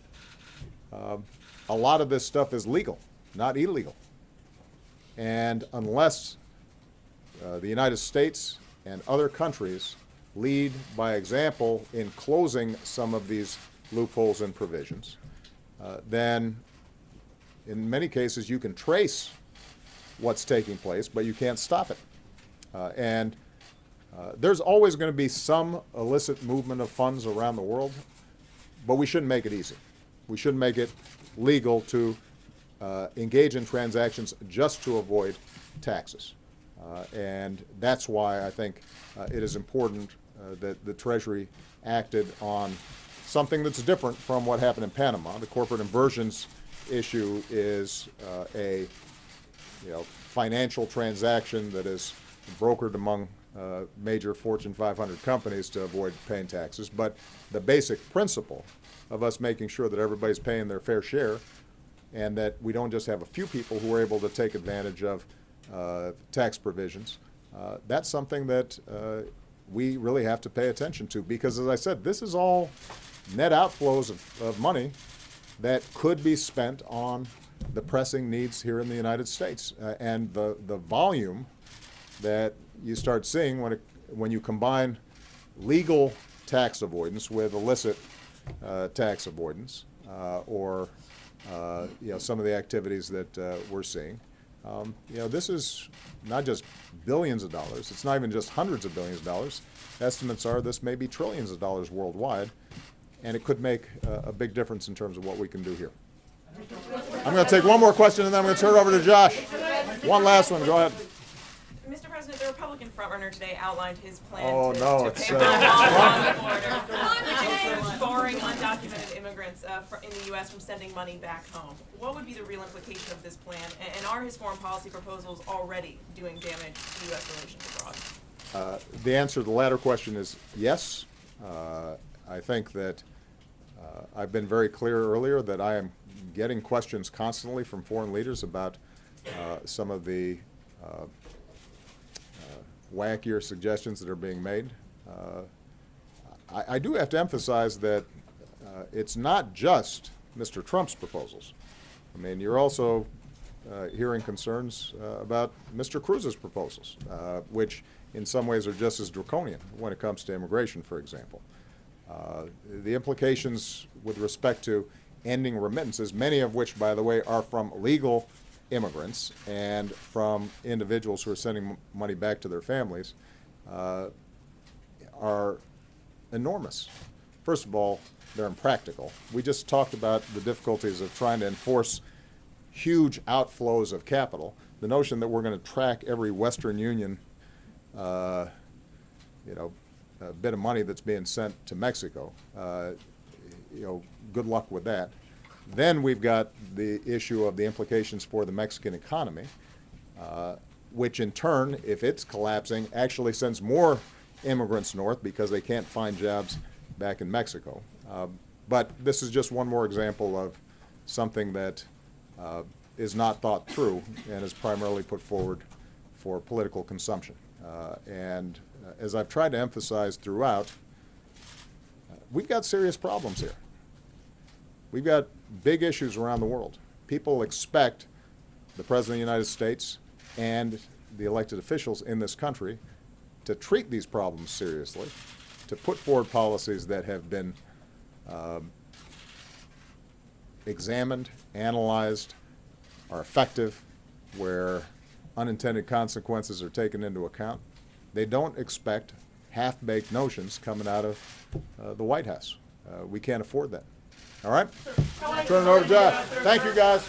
a lot of this stuff is legal, not illegal. And unless the United States and other countries lead by example in closing some of these loopholes and provisions, then in many cases you can trace what's taking place, but you can't stop it. There's always going to be some illicit movement of funds around the world, but we shouldn't make it easy. We shouldn't make it legal to engage in transactions just to avoid taxes. And that's why I think it is important that the Treasury acted on something that's different from what happened in Panama. The corporate inversions issue is a financial transaction that is brokered among major Fortune 500 companies to avoid paying taxes. But the basic principle of us making sure that everybody's paying their fair share and that we don't just have a few people who are able to take advantage of tax provisions, that's something that we really have to pay attention to because, as I said, this is all net outflows of money that could be spent on the pressing needs here in the United States. And the volume that you start seeing when you combine legal tax avoidance with illicit tax avoidance or some of the activities that we're seeing. This is not just billions of dollars. It's not even just hundreds of billions of dollars. Estimates are this may be trillions of dollars worldwide, and it could make a big difference in terms of what we can do here. I'm going to take one more question, and then I'm going to turn it over to Josh. One last one. Go ahead. Mr. President, the Republican frontrunner today outlined his plan Oh, to no, pay it's, for the wall on the border, which includes barring undocumented immigrants in the U.S. from sending money back home. What would be the real implication of this plan, and are his foreign policy proposals already doing damage to U.S. relations abroad? The answer to the latter question is yes. I think that I've been very clear earlier that I am getting questions constantly from foreign leaders about some of the wackier suggestions that are being made. I do have to emphasize that it's not just Mr. Trump's proposals. I mean, you're also hearing concerns about Mr. Cruz's proposals, which in some ways are just as draconian when it comes to immigration, for example. The implications with respect to ending remittances, many of which, by the way, are from legal immigrants and from individuals who are sending money back to their families, are enormous. First of all, they're impractical. We just talked about the difficulties of trying to enforce huge outflows of capital. The notion that we're going to track every Western Union bit of money that's being sent to Mexico, good luck with that. Then we've got the issue of the implications for the Mexican economy, which in turn, if it's collapsing, actually sends more immigrants north because they can't find jobs back in Mexico. But this is just one more example of something that is not thought through and is primarily put forward for political consumption. And as I've tried to emphasize throughout, we've got serious problems here. We've got big issues around the world. People expect the President of the United States and the elected officials in this country to treat these problems seriously, to put forward policies that have been examined, analyzed, are effective, where unintended consequences are taken into account. They don't expect half-baked notions coming out of the White House. We can't afford that. All right? Turn it over to Josh. Thank you, guys.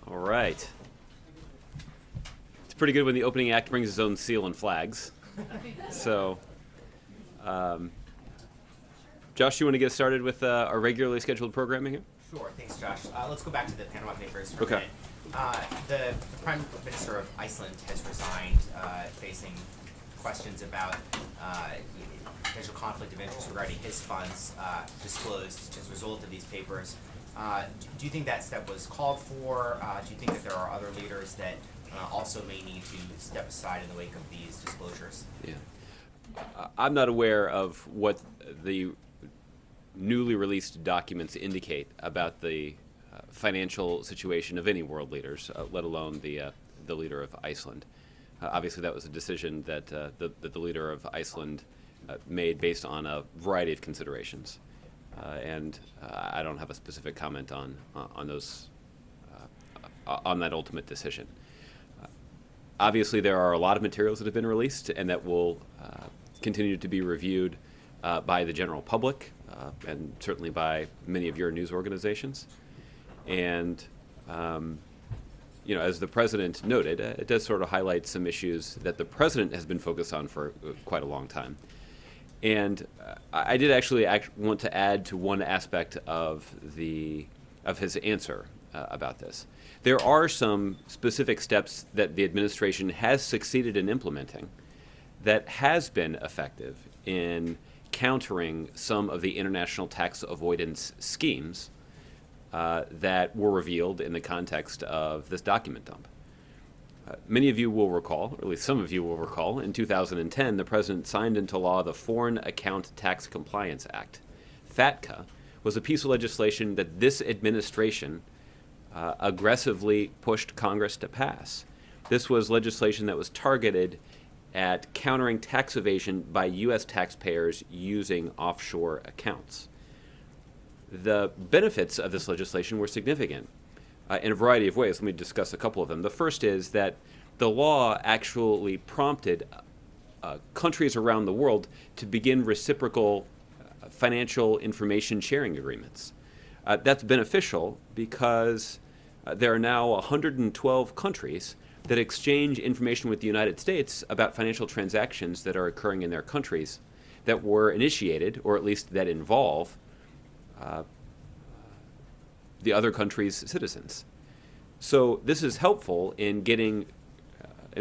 All right. It's pretty good when the opening act brings his own seal and flags. So, Josh, you want to get started with our regularly scheduled programming here? Sure, thanks, Josh. Let's go back to the Panama Papers for a Okay. minute. The Prime Minister of Iceland has resigned, facing questions about potential conflict of interest regarding his funds disclosed as a result of these papers. Do you think that step was called for? Do you think that there are other leaders that also may need to step aside in the wake of these disclosures? Yeah. I'm not aware of what the newly released documents indicate about the financial situation of any world leaders, let alone the leader of Iceland. Obviously, that was a decision that the leader of Iceland made based on a variety of considerations, and I don't have a specific comment on those on that ultimate decision. Obviously, there are a lot of materials that have been released, and that will continue to be reviewed by the general public, and certainly by many of your news organizations. And as the president noted, it does sort of highlight some issues that the president has been focused on for quite a long time. And I did actually want to add to one aspect of his answer about this. There are some specific steps that the administration has succeeded in implementing that has been effective in countering some of the international tax avoidance schemes that were revealed in the context of this document dump. Many of you will recall, or at least some of you will recall, in 2010, the President signed into law the Foreign Account Tax Compliance Act. FATCA was a piece of legislation that this administration aggressively pushed Congress to pass. This was legislation that was targeted at countering tax evasion by U.S. taxpayers using offshore accounts. The benefits of this legislation were significant in a variety of ways. Let me discuss a couple of them. The first is that the law actually prompted countries around the world to begin reciprocal financial information sharing agreements. That's beneficial because there are now 112 countries that exchange information with the United States about financial transactions that are occurring in their countries that were initiated, or at least that involve, the other country's citizens. So this is helpful in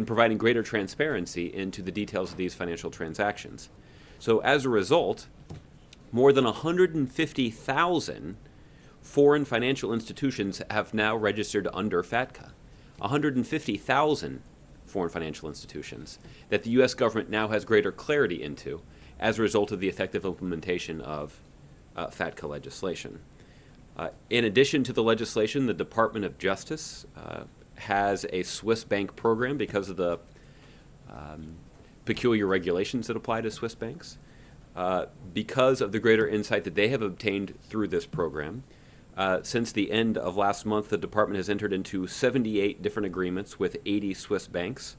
providing greater transparency into the details of these financial transactions. So as a result, more than 150,000 foreign financial institutions have now registered under FATCA. 150,000 foreign financial institutions that the U.S. government now has greater clarity into as a result of the effective implementation of FATCA legislation. In addition to the legislation, the Department of Justice has a Swiss bank program because of the peculiar regulations that apply to Swiss banks. Because of the greater insight that they have obtained through this program, since the end of last month, the department has entered into 78 different agreements with 80 Swiss banks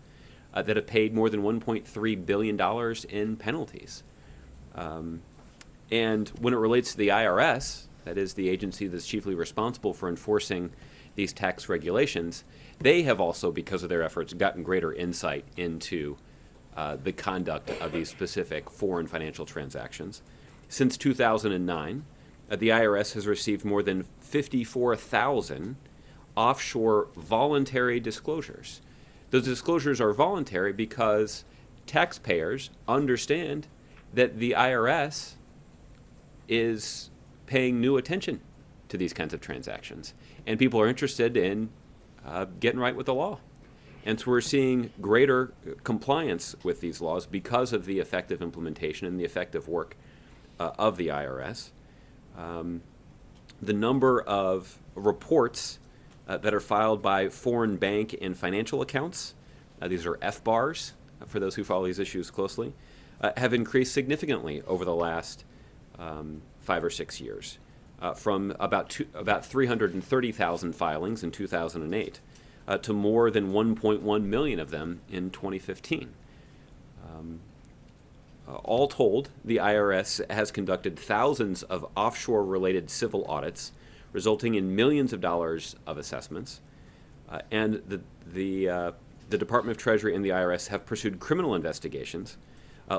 that have paid more than $1.3 billion in penalties. And when it relates to the IRS, that is the agency that's chiefly responsible for enforcing these tax regulations, they have also, because of their efforts, gotten greater insight into the conduct of these specific foreign financial transactions. Since 2009, the IRS has received more than 54,000 offshore voluntary disclosures. Those disclosures are voluntary because taxpayers understand that the IRS is paying new attention to these kinds of transactions, and people are interested in getting right with the law. And so we're seeing greater compliance with these laws because of the effective implementation and the effective work of the IRS. The number of reports that are filed by foreign bank and financial accounts, these are FBARs for those who follow these issues closely, have increased significantly over the last 5 or 6 years, from about 330,000 filings in 2008 to more than 1.1 million of them in 2015. All told, the IRS has conducted thousands of offshore-related civil audits, resulting in millions of dollars of assessments. And the Department of Treasury and the IRS have pursued criminal investigations,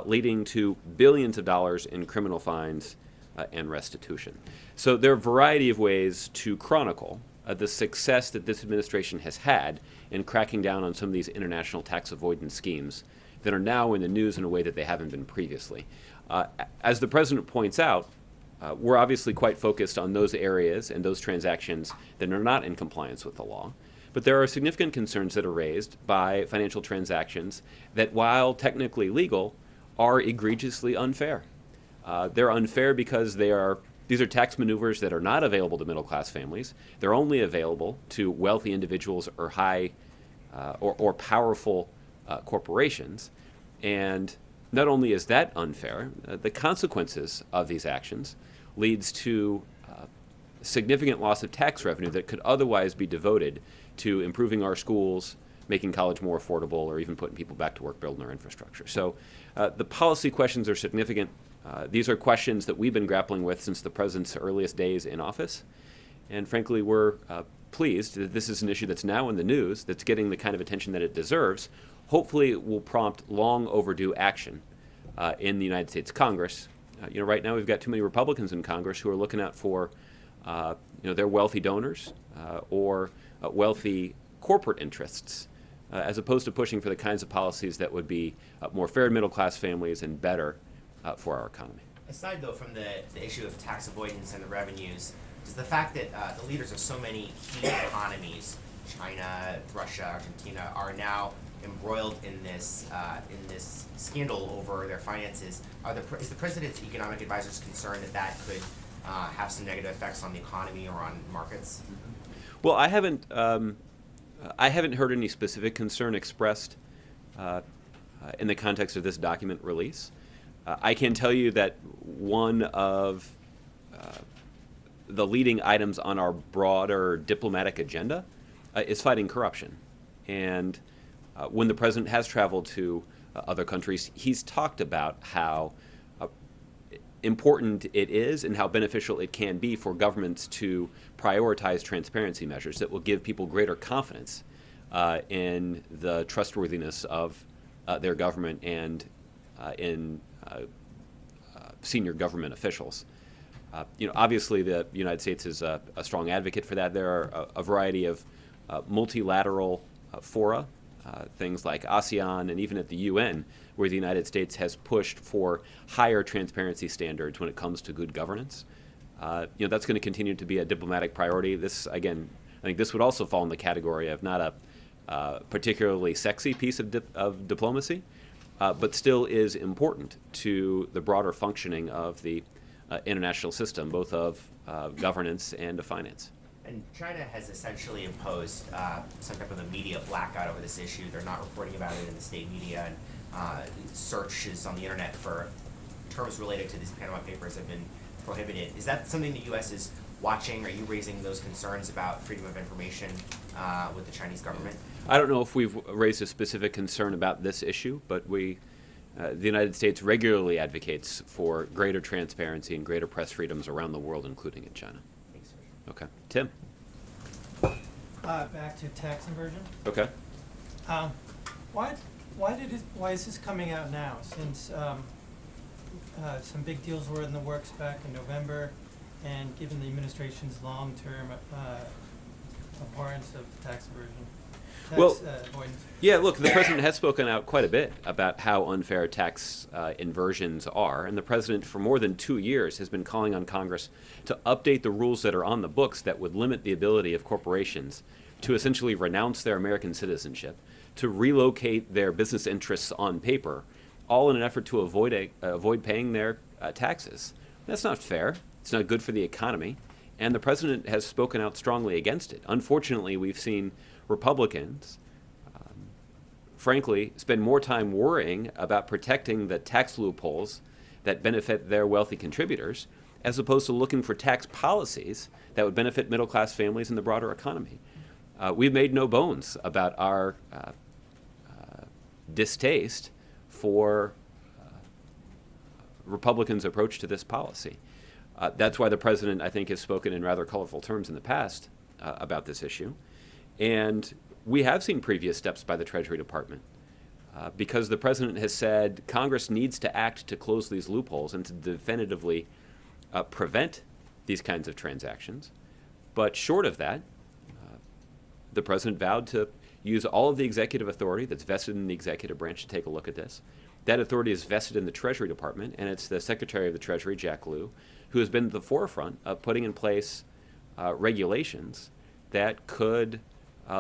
leading to billions of dollars in criminal fines and restitution. So there are a variety of ways to chronicle the success that this administration has had in cracking down on some of these international tax avoidance schemes that are now in the news in a way that they haven't been previously. As the President points out, we're obviously quite focused on those areas and those transactions that are not in compliance with the law. But there are significant concerns that are raised by financial transactions that, while technically legal, are egregiously unfair. They're unfair because these are tax maneuvers that are not available to middle-class families. They're only available to wealthy individuals or high or powerful corporations. And not only is that unfair, the consequences of these actions leads to significant loss of tax revenue that could otherwise be devoted to improving our schools, making college more affordable, or even putting people back to work building our infrastructure. So the policy questions are significant. These are questions that we've been grappling with since the President's earliest days in office. And frankly, we're pleased that this is an issue that's now in the news, that's getting the kind of attention that it deserves. Hopefully it will prompt long overdue action in the United States Congress. Right now we've got too many Republicans in Congress who are looking out for their wealthy donors or wealthy corporate interests, as opposed to pushing for the kinds of policies that would be more fair to middle-class families and better for our economy. Aside, though, from the issue of tax avoidance and the revenues, does the fact that the leaders of so many key economies China, Russia, Argentina are now embroiled in this scandal over their finances. Is the president's economic advisors concerned that that could have some negative effects on the economy or on markets? Well, I haven't heard any specific concern expressed in the context of this document release. I can tell you that one of the leading items on our broader diplomatic agenda is fighting corruption. And when the president has traveled to other countries, he's talked about how important it is and how beneficial it can be for governments to prioritize transparency measures that will give people greater confidence in the trustworthiness of their government and in senior government officials. Obviously, the United States is a strong advocate for that. There are a variety of multilateral fora, things like ASEAN and even at the UN, where the United States has pushed for higher transparency standards when it comes to good governance. That's going to continue to be a diplomatic priority. This, again, I think this would also fall in the category of not a particularly sexy piece of diplomacy, but still is important to the broader functioning of the international system, both of governance and of finance. And China has essentially imposed some type of a media blackout over this issue. They're not reporting about it in the state media, and searches on the internet for terms related to these Panama Papers have been prohibited. Is that something the U.S. is watching? Are you raising those concerns about freedom of information with the Chinese government? I don't know if we've raised a specific concern about this issue, but the United States regularly advocates for greater transparency and greater press freedoms around the world, including in China. Thanks, sir. Okay. Tim? Back to tax inversion. Okay. Why is this coming out now? Since some big deals were in the works back in November, and given the administration's long-term abhorrence of tax evasion. Avoidance. Yeah, look, the president has spoken out quite a bit about how unfair tax inversions are, and the president for more than 2 years has been calling on Congress to update the rules that are on the books that would limit the ability of corporations to essentially renounce their American citizenship, to relocate their business interests on paper, all in an effort to avoid paying their taxes. That's not fair. It's not good for the economy, and the president has spoken out strongly against it. Unfortunately, we've seen Republicans, frankly, spend more time worrying about protecting the tax loopholes that benefit their wealthy contributors as opposed to looking for tax policies that would benefit middle-class families and the broader economy. We've made no bones about our distaste for Republicans' approach to this policy. That's why the president, I think, has spoken in rather colorful terms in the past about this issue. And we have seen previous steps by the Treasury Department because the president has said Congress needs to act to close these loopholes and to definitively prevent these kinds of transactions. But short of that, the president vowed to use all of the executive authority that's vested in the executive branch to take a look at this. That authority is vested in the Treasury Department, and it's the Secretary of the Treasury, Jack Lew, who has been at the forefront of putting in place regulations that could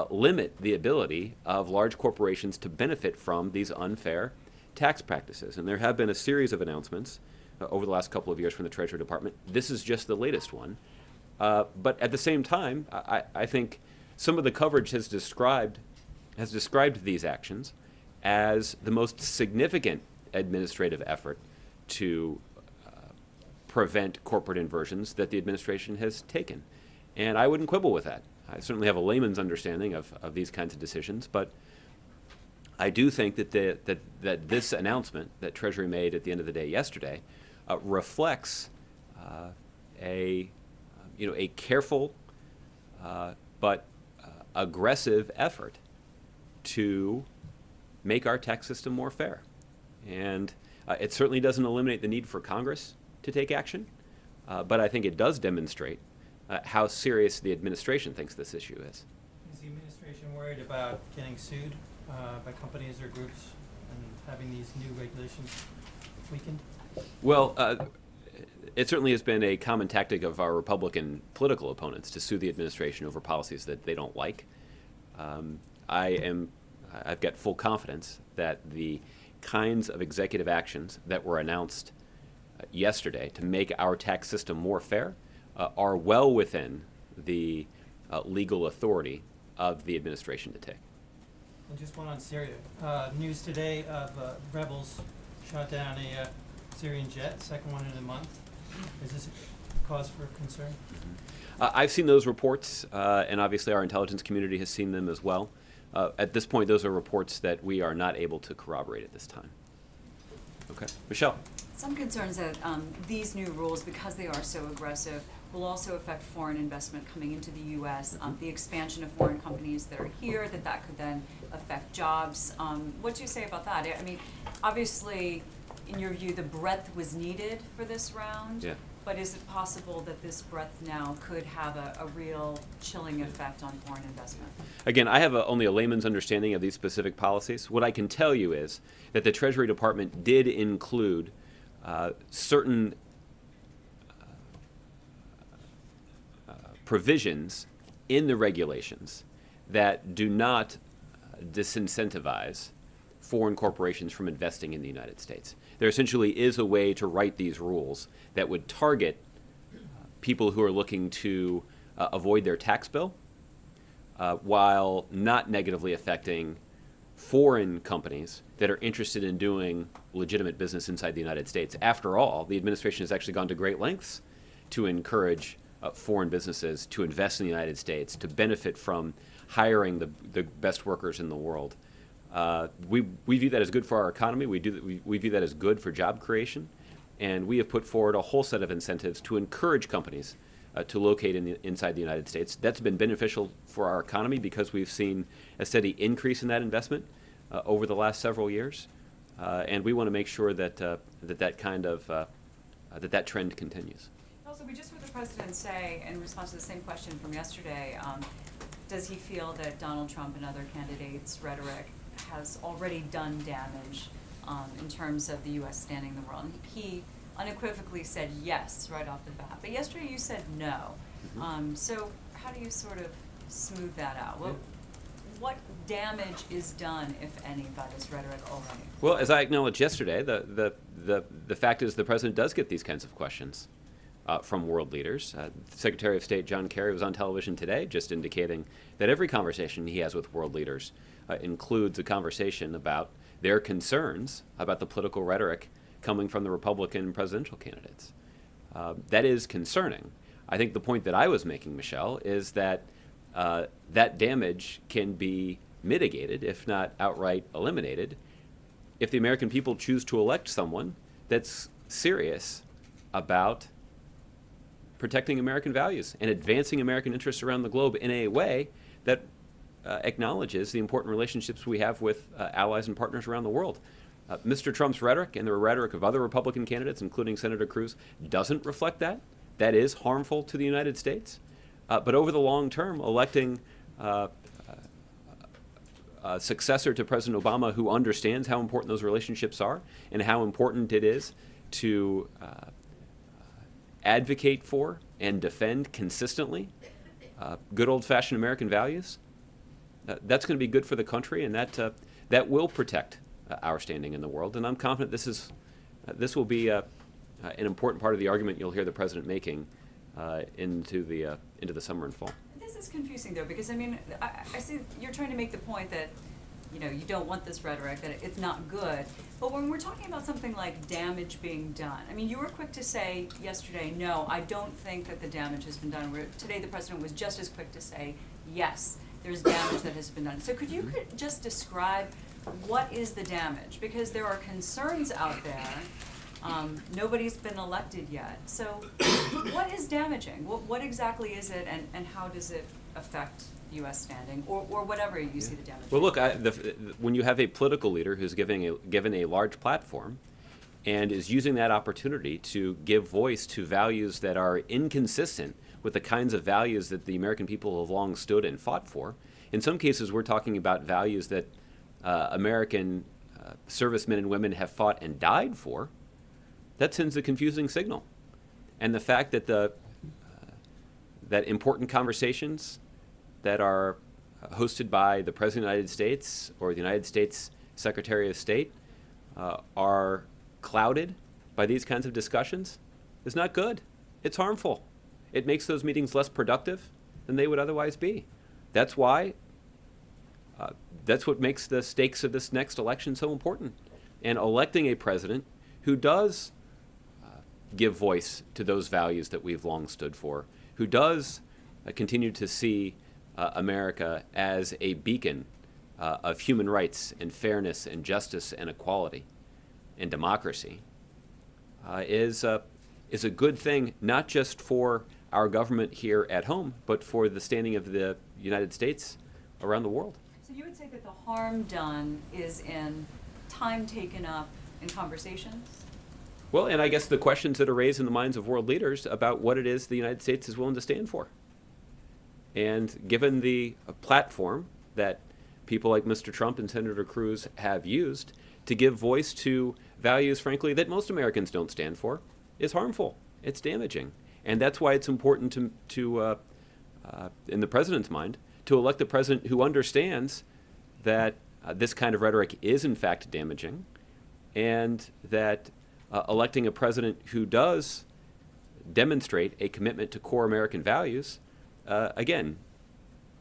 limit the ability of large corporations to benefit from these unfair tax practices. And there have been a series of announcements over the last couple of years from the Treasury Department. This is just the latest one. But at the same time, I think some of the coverage has described these actions as the most significant administrative effort to prevent corporate inversions that the administration has taken. And I wouldn't quibble with that. I certainly have a layman's understanding of these kinds of decisions, but I do think that that this announcement that Treasury made at the end of the day yesterday reflects a careful but aggressive effort to make our tax system more fair. And it certainly doesn't eliminate the need for Congress to take action, but I think it does demonstrate how serious the administration thinks this issue is. Is the administration worried about getting sued by companies or groups and having these new regulations weakened? Well, it certainly has been a common tactic of our Republican political opponents to sue the administration over policies that they don't like. I've got full confidence that the kinds of executive actions that were announced yesterday to make our tax system more fair are well within the legal authority of the administration to take. And just one on Syria. News today of rebels shot down a Syrian jet, second one in a month. Is this a cause for concern? I've seen those reports, and obviously our intelligence community has seen them as well. At this point, those are reports that we are not able to corroborate at this time. Okay. Michelle. Some concerns that these new rules, because they are so aggressive, will also affect foreign investment coming into the U.S., the expansion of foreign companies that are here, that could then affect jobs. What do you say about that? I mean, obviously, in your view, the breadth was needed for this round. Yeah. But is it possible that this breadth now could have a real chilling effect on foreign investment? Again, I have only a layman's understanding of these specific policies. What I can tell you is that the Treasury Department did include certain provisions in the regulations that do not disincentivize foreign corporations from investing in the United States. There essentially is a way to write these rules that would target people who are looking to avoid their tax bill while not negatively affecting foreign companies that are interested in doing legitimate business inside the United States. After all, the administration has actually gone to great lengths to encourage foreign businesses to invest in the United States, to benefit from hiring the best workers in the world. We view that as good for our economy. We view that as good for job creation. And we have put forward a whole set of incentives to encourage companies to locate inside the United States. That's been beneficial for our economy because we've seen a steady increase in that investment over the last several years. And we want to make sure that that trend continues. Also, we just heard the president say, in response to the same question from yesterday, does he feel that Donald Trump and other candidates' rhetoric has already done damage in terms of the U.S. standing in the world? And he unequivocally said yes right off the bat. But yesterday you said no. So how do you sort of smooth that out? What damage is done, if any, by this rhetoric already? Well, as I acknowledged yesterday, the fact is the president does get these kinds of questions from world leaders. Secretary of State John Kerry was on television today just indicating that every conversation he has with world leaders includes a conversation about their concerns about the political rhetoric coming from the Republican presidential candidates. That is concerning. I think the point that I was making, Michelle, is that that damage can be mitigated, if not outright eliminated, if the American people choose to elect someone that's serious about protecting American values and advancing American interests around the globe in a way that acknowledges the important relationships we have with allies and partners around the world. Mr. Trump's rhetoric and the rhetoric of other Republican candidates, including Senator Cruz, doesn't reflect that. That is harmful to the United States. But over the long term, electing a successor to President Obama who understands how important those relationships are and how important it is to advocate for and defend consistently good old-fashioned American values, that's going to be good for the country, and that will protect our standing in the world. And I'm confident this will be an important part of the argument you'll hear the president making into the summer and fall. This is confusing, though, because I mean, I see you're trying to make the point that you don't want this rhetoric, that it's not good. But when we're talking about something like damage being done, I mean, you were quick to say yesterday, no, I don't think that the damage has been done. Today the president was just as quick to say, yes, there's damage that has been done. So could you just describe what is the damage? Because there are concerns out there. Nobody's been elected yet. So what is damaging? What exactly is it, and how does it affect U.S. standing, or whatever you see the damage? Well, look, when you have a political leader who's given a large platform and is using that opportunity to give voice to values that are inconsistent with the kinds of values that the American people have long stood and fought for, in some cases we're talking about values that American servicemen and women have fought and died for, that sends a confusing signal. And the fact that that important conversations that are hosted by the President of the United States or the United States Secretary of State are clouded by these kinds of discussions is not good. It's harmful. It makes those meetings less productive than they would otherwise be. That's why, that's what makes the stakes of this next election so important. And electing a president who does give voice to those values that we've long stood for, who does continue to see America as a beacon of human rights and fairness and justice and equality and democracy, is a good thing, not just for our government here at home, but for the standing of the United States around the world. So you would say that the harm done is in time taken up in conversations? Well, and I guess the questions that are raised in the minds of world leaders about what it is the United States is willing to stand for. And given the platform that people like Mr. Trump and Senator Cruz have used to give voice to values, frankly, that most Americans don't stand for, is harmful. It's damaging. And that's why it's important to in the president's mind, to elect a president who understands that this kind of rhetoric is in fact damaging, and that electing a president who does demonstrate a commitment to core American values, again,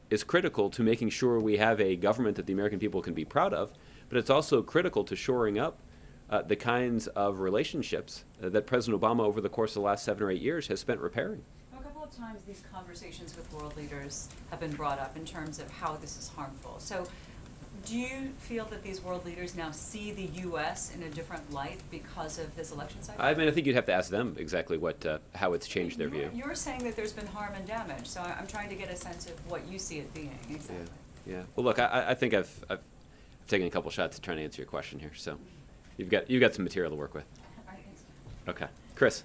is critical to making sure we have a government that the American people can be proud of, but it's also critical to shoring up the kinds of relationships that President Obama over the course of the last 7 or 8 years has spent repairing. A couple of times these conversations with world leaders have been brought up in terms of how this is harmful. So do you feel that these world leaders now see the U.S. in a different light because of this election cycle? I mean, I think you'd have to ask them exactly what, how it's changed their view. You're saying that there's been harm and damage, so I'm trying to get a sense of what you see it being exactly. Yeah. Well, look, I think I've taken a couple shots at trying to answer your question here, so you've got some material to work with. All right, thanks. Okay, Chris.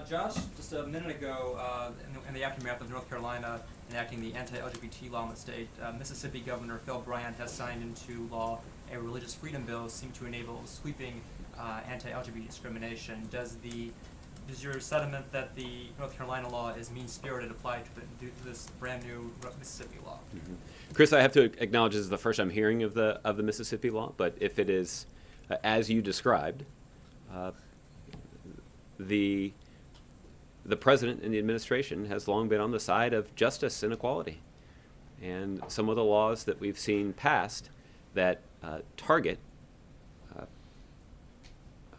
Josh, just a minute ago, in the aftermath of North Carolina enacting the anti-LGBT law in the state, Mississippi Governor Phil Bryant has signed into law a religious freedom bill seeking to enable sweeping anti-LGBT discrimination. Does your sentiment that the North Carolina law is mean-spirited apply to this brand new Mississippi law? Mm-hmm. Chris, I have to acknowledge this is the first I'm hearing of the Mississippi law, but if it is as you described, the president and the administration has long been on the side of justice and equality. And some of the laws that we've seen passed that target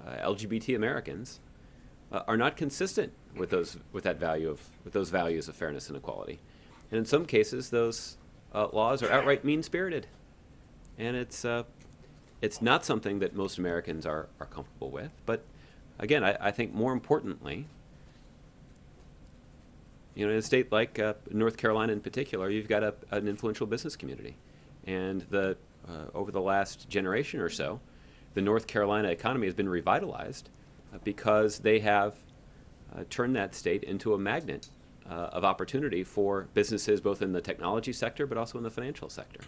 LGBT Americans are not consistent with those values of fairness and equality. And in some cases, those laws are outright mean-spirited. And it's not something that most Americans are comfortable with. But again, I think more importantly, in a state like North Carolina in particular, you've got an influential business community. And over the last generation or so, the North Carolina economy has been revitalized because they have turned that state into a magnet of opportunity for businesses both in the technology sector but also in the financial sector.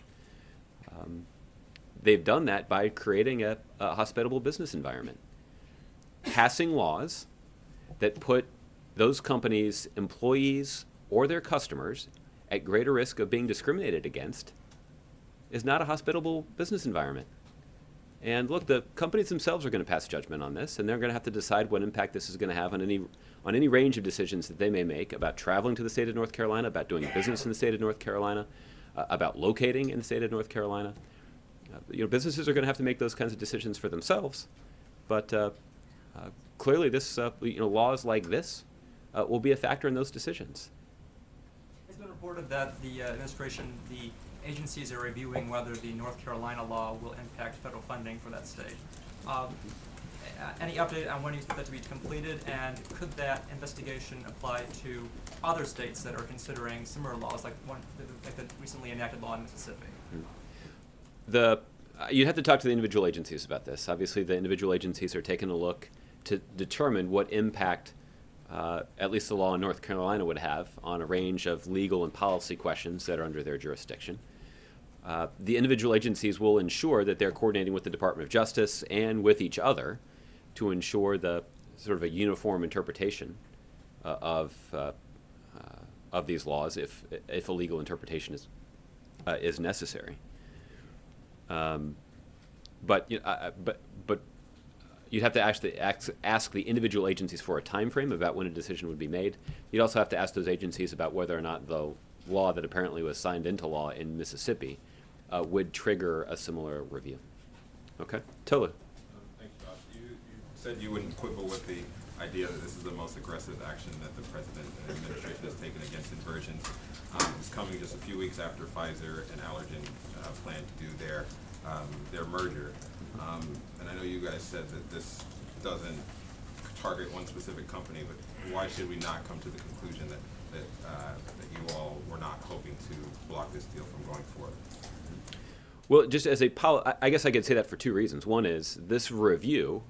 They've done that by creating a hospitable business environment, passing laws that put those companies' employees or their customers at greater risk of being discriminated against is not a hospitable business environment. And look, the companies themselves are going to pass judgment on this, and they're going to have to decide what impact this is going to have on any range of decisions that they may make about traveling to the state of North Carolina, about doing business in the state of North Carolina, about locating in the state of North Carolina. Businesses are going to have to make those kinds of decisions for themselves, but clearly, laws like this will be a factor in those decisions. It's been reported that the administration, the agencies are reviewing whether the North Carolina law will impact federal funding for that state. Any update on when you expect that to be completed, and could that investigation apply to other states that are considering similar laws, like the recently enacted law in Mississippi? You'd have to talk to the individual agencies about this. Obviously, the individual agencies are taking a look to determine what impact at least the law in North Carolina would have on a range of legal and policy questions that are under their jurisdiction. The individual agencies will ensure that they're coordinating with the Department of Justice and with each other to ensure the sort of a uniform interpretation of these laws if a legal interpretation is necessary. But you'd have to actually ask the individual agencies for a time frame about when a decision would be made. You'd also have to ask those agencies about whether or not the law that apparently was signed into law in Mississippi would trigger a similar review. Okay, Tola. Thanks, Josh. You said you wouldn't quibble with the idea that this is the most aggressive action that the president and administration has taken against inversions. It's coming just a few weeks after Pfizer and Allergen plan to do their merger. And I know you guys said that this doesn't target one specific company, but why should we not come to the conclusion that you all were not hoping to block this deal from going forward? Well, just as I guess I could say that for two reasons. One is this review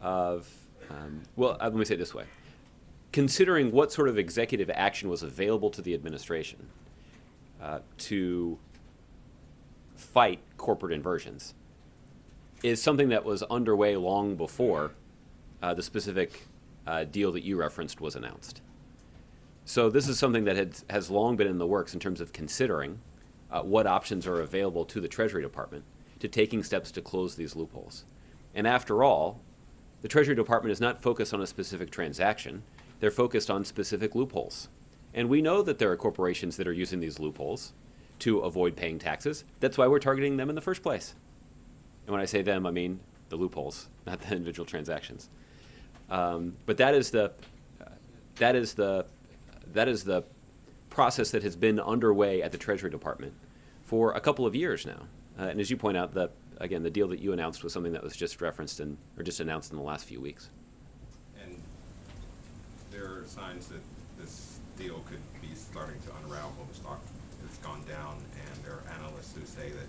of, let me say it this way. Considering what sort of executive action was available to the administration to fight corporate inversions is something that was underway long before the specific deal that you referenced was announced. So this is something that has long been in the works in terms of considering what options are available to the Treasury Department to taking steps to close these loopholes. And after all, the Treasury Department is not focused on a specific transaction. They're focused on specific loopholes. And we know that there are corporations that are using these loopholes to avoid paying taxes. That's why we're targeting them in the first place. And when I say them, I mean the loopholes, not the individual transactions. But that is the process that has been underway at the Treasury Department for a couple of years now. And as you point out, the deal that you announced was something that was just referenced or just announced in the last few weeks. And there are signs that this deal could be starting to unravel. The stock has gone down, and there are analysts who say that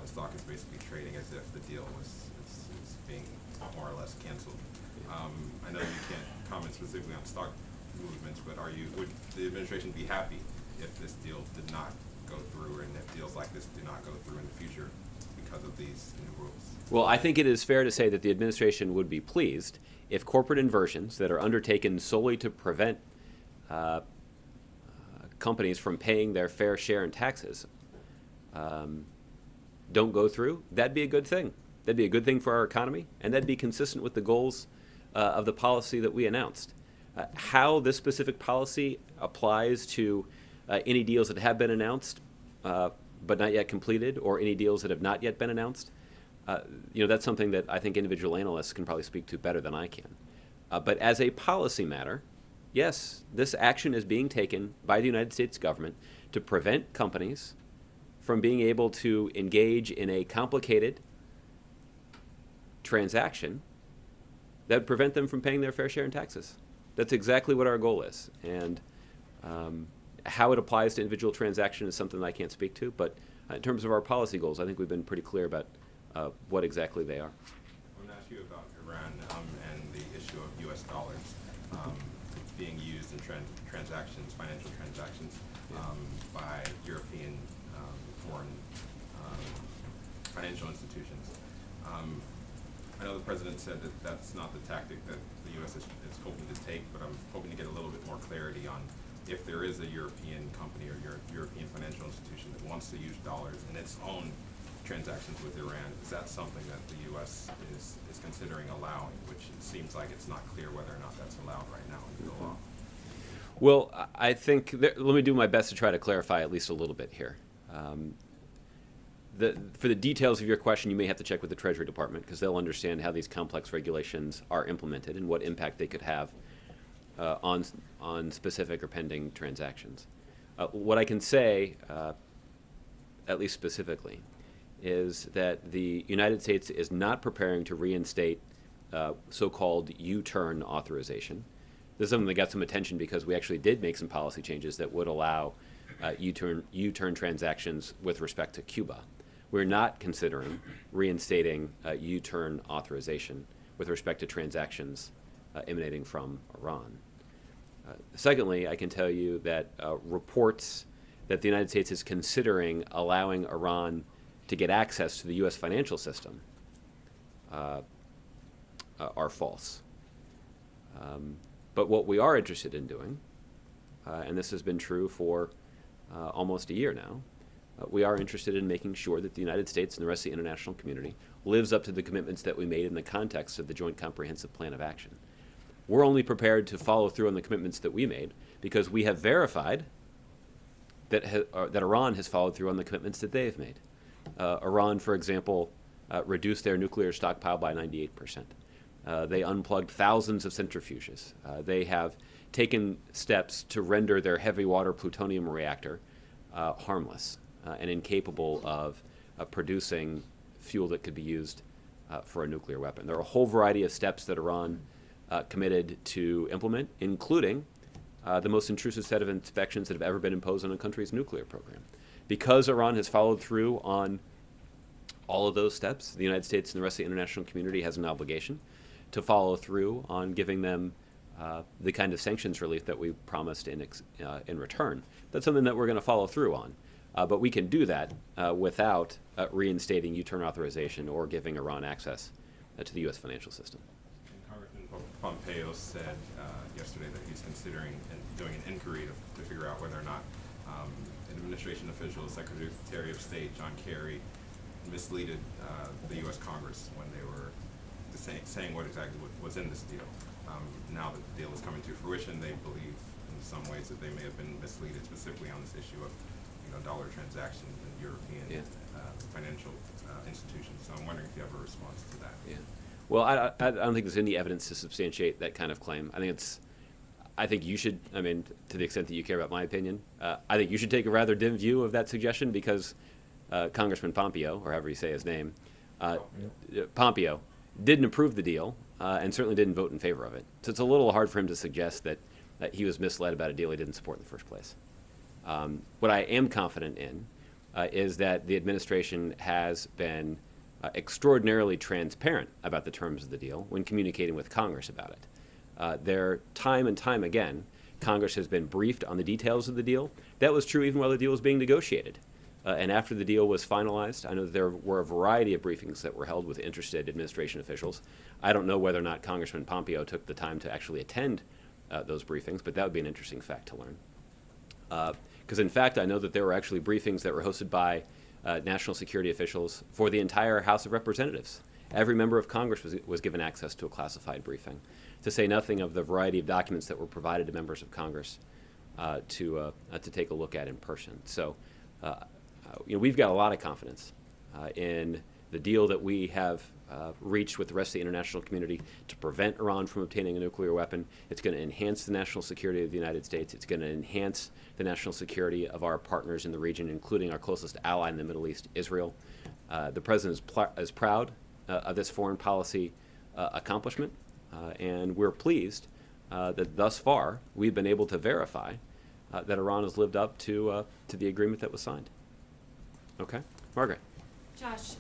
the stock is basically trading as if the deal is being more or less canceled. I know you can't comment specifically on stock movements, but would the administration be happy if this deal did not go through, and if deals like this do not go through in the future because of these new rules? Well, I think it is fair to say that the administration would be pleased if corporate inversions that are undertaken solely to prevent companies from paying their fair share in taxes don't go through. That'd be a good thing. That'd be a good thing for our economy, and that'd be consistent with the goals of the policy that we announced. How this specific policy applies to any deals that have been announced but not yet completed, or any deals that have not yet been announced, that's something that I think individual analysts can probably speak to better than I can. But as a policy matter, yes, this action is being taken by the United States government to prevent companies from being able to engage in a complicated transaction that would prevent them from paying their fair share in taxes. That's exactly what our goal is. And how it applies to individual transactions is something that I can't speak to, but in terms of our policy goals, I think we've been pretty clear about what exactly they are. I want to ask you about Iran and the issue of U.S. dollars being used in transactions, financial transactions, by European foreign financial institutions. I know the president said that that's not the tactic that the U.S. is hoping to take, but I'm hoping to get a little bit more clarity on if there is a European company or European financial institution that wants to use dollars in its own transactions with Iran. Is that something that the U.S. is considering allowing, which it seems like it's not clear whether or not that's allowed right now in the law? Well, I think, let me do my best to try to clarify at least a little bit here. For the details of your question, you may have to check with the Treasury Department, because they'll understand how these complex regulations are implemented and what impact they could have on specific or pending transactions. What I can say, at least specifically, is that the United States is not preparing to reinstate so-called U-turn authorization. This is something that got some attention because we actually did make some policy changes that would allow U-turn transactions with respect to Cuba. We're not considering reinstating U-turn authorization with respect to transactions emanating from Iran. Secondly, I can tell you that reports that the United States is considering allowing Iran to get access to the U.S. financial system are false. But what we are interested in doing, and this has been true for almost a year now, we are interested in making sure that the United States and the rest of the international community lives up to the commitments that we made in the context of the Joint Comprehensive Plan of Action. We're only prepared to follow through on the commitments that we made because we have verified that Iran has followed through on the commitments that they have made. Iran, for example, reduced their nuclear stockpile by 98%. They unplugged thousands of centrifuges. They have taken steps to render their heavy water plutonium reactor harmless and incapable of producing fuel that could be used for a nuclear weapon. There are a whole variety of steps that Iran committed to implement, including the most intrusive set of inspections that have ever been imposed on a country's nuclear program. Because Iran has followed through on all of those steps, the United States and the rest of the international community has an obligation to follow through on giving them the kind of sanctions relief that we promised in return. That's something that we're going to follow through on. But we can do that without reinstating U-turn authorization or giving Iran access to the U.S. financial system. Congressman Pompeo said yesterday that he's considering doing an inquiry to figure out whether or not administration officials, Secretary of State John Kerry, misleaded the U.S. Congress when they were saying what exactly was in this deal. Now that the deal is coming to fruition, they believe in some ways that they may have been misleaded specifically on this issue of dollar transactions in European financial institutions. So I'm wondering if you have a response to that. Yeah. Well, I don't think there's any evidence to substantiate that kind of claim. I think you should, to the extent that you care about my opinion, I think you should take a rather dim view of that suggestion because Congressman Pompeo, or however you say his name, Pompeo, didn't approve the deal and certainly didn't vote in favor of it. So it's a little hard for him to suggest that he was misled about a deal he didn't support in the first place. What I am confident in is that the administration has been extraordinarily transparent about the terms of the deal when communicating with Congress about it. Time and time again, Congress has been briefed on the details of the deal. That was true even while the deal was being negotiated. And after the deal was finalized, I know that there were a variety of briefings that were held with interested administration officials. I don't know whether or not Congressman Pompeo took the time to actually attend those briefings, but that would be an interesting fact to learn. Because in fact, I know that there were actually briefings that were hosted by national security officials for the entire House of Representatives. Every member of Congress was given access to a classified briefing, to say nothing of the variety of documents that were provided to members of Congress to take a look at in person. So we've got a lot of confidence in the deal that we have reached with the rest of the international community to prevent Iran from obtaining a nuclear weapon. It's going to enhance the national security of the United States. It's going to enhance the national security of our partners in the region, including our closest ally in the Middle East, Israel. The President is proud of this foreign policy accomplishment, and we're pleased that thus far we've been able to verify that Iran has lived up to the agreement that was signed. Okay, Margaret. Josh,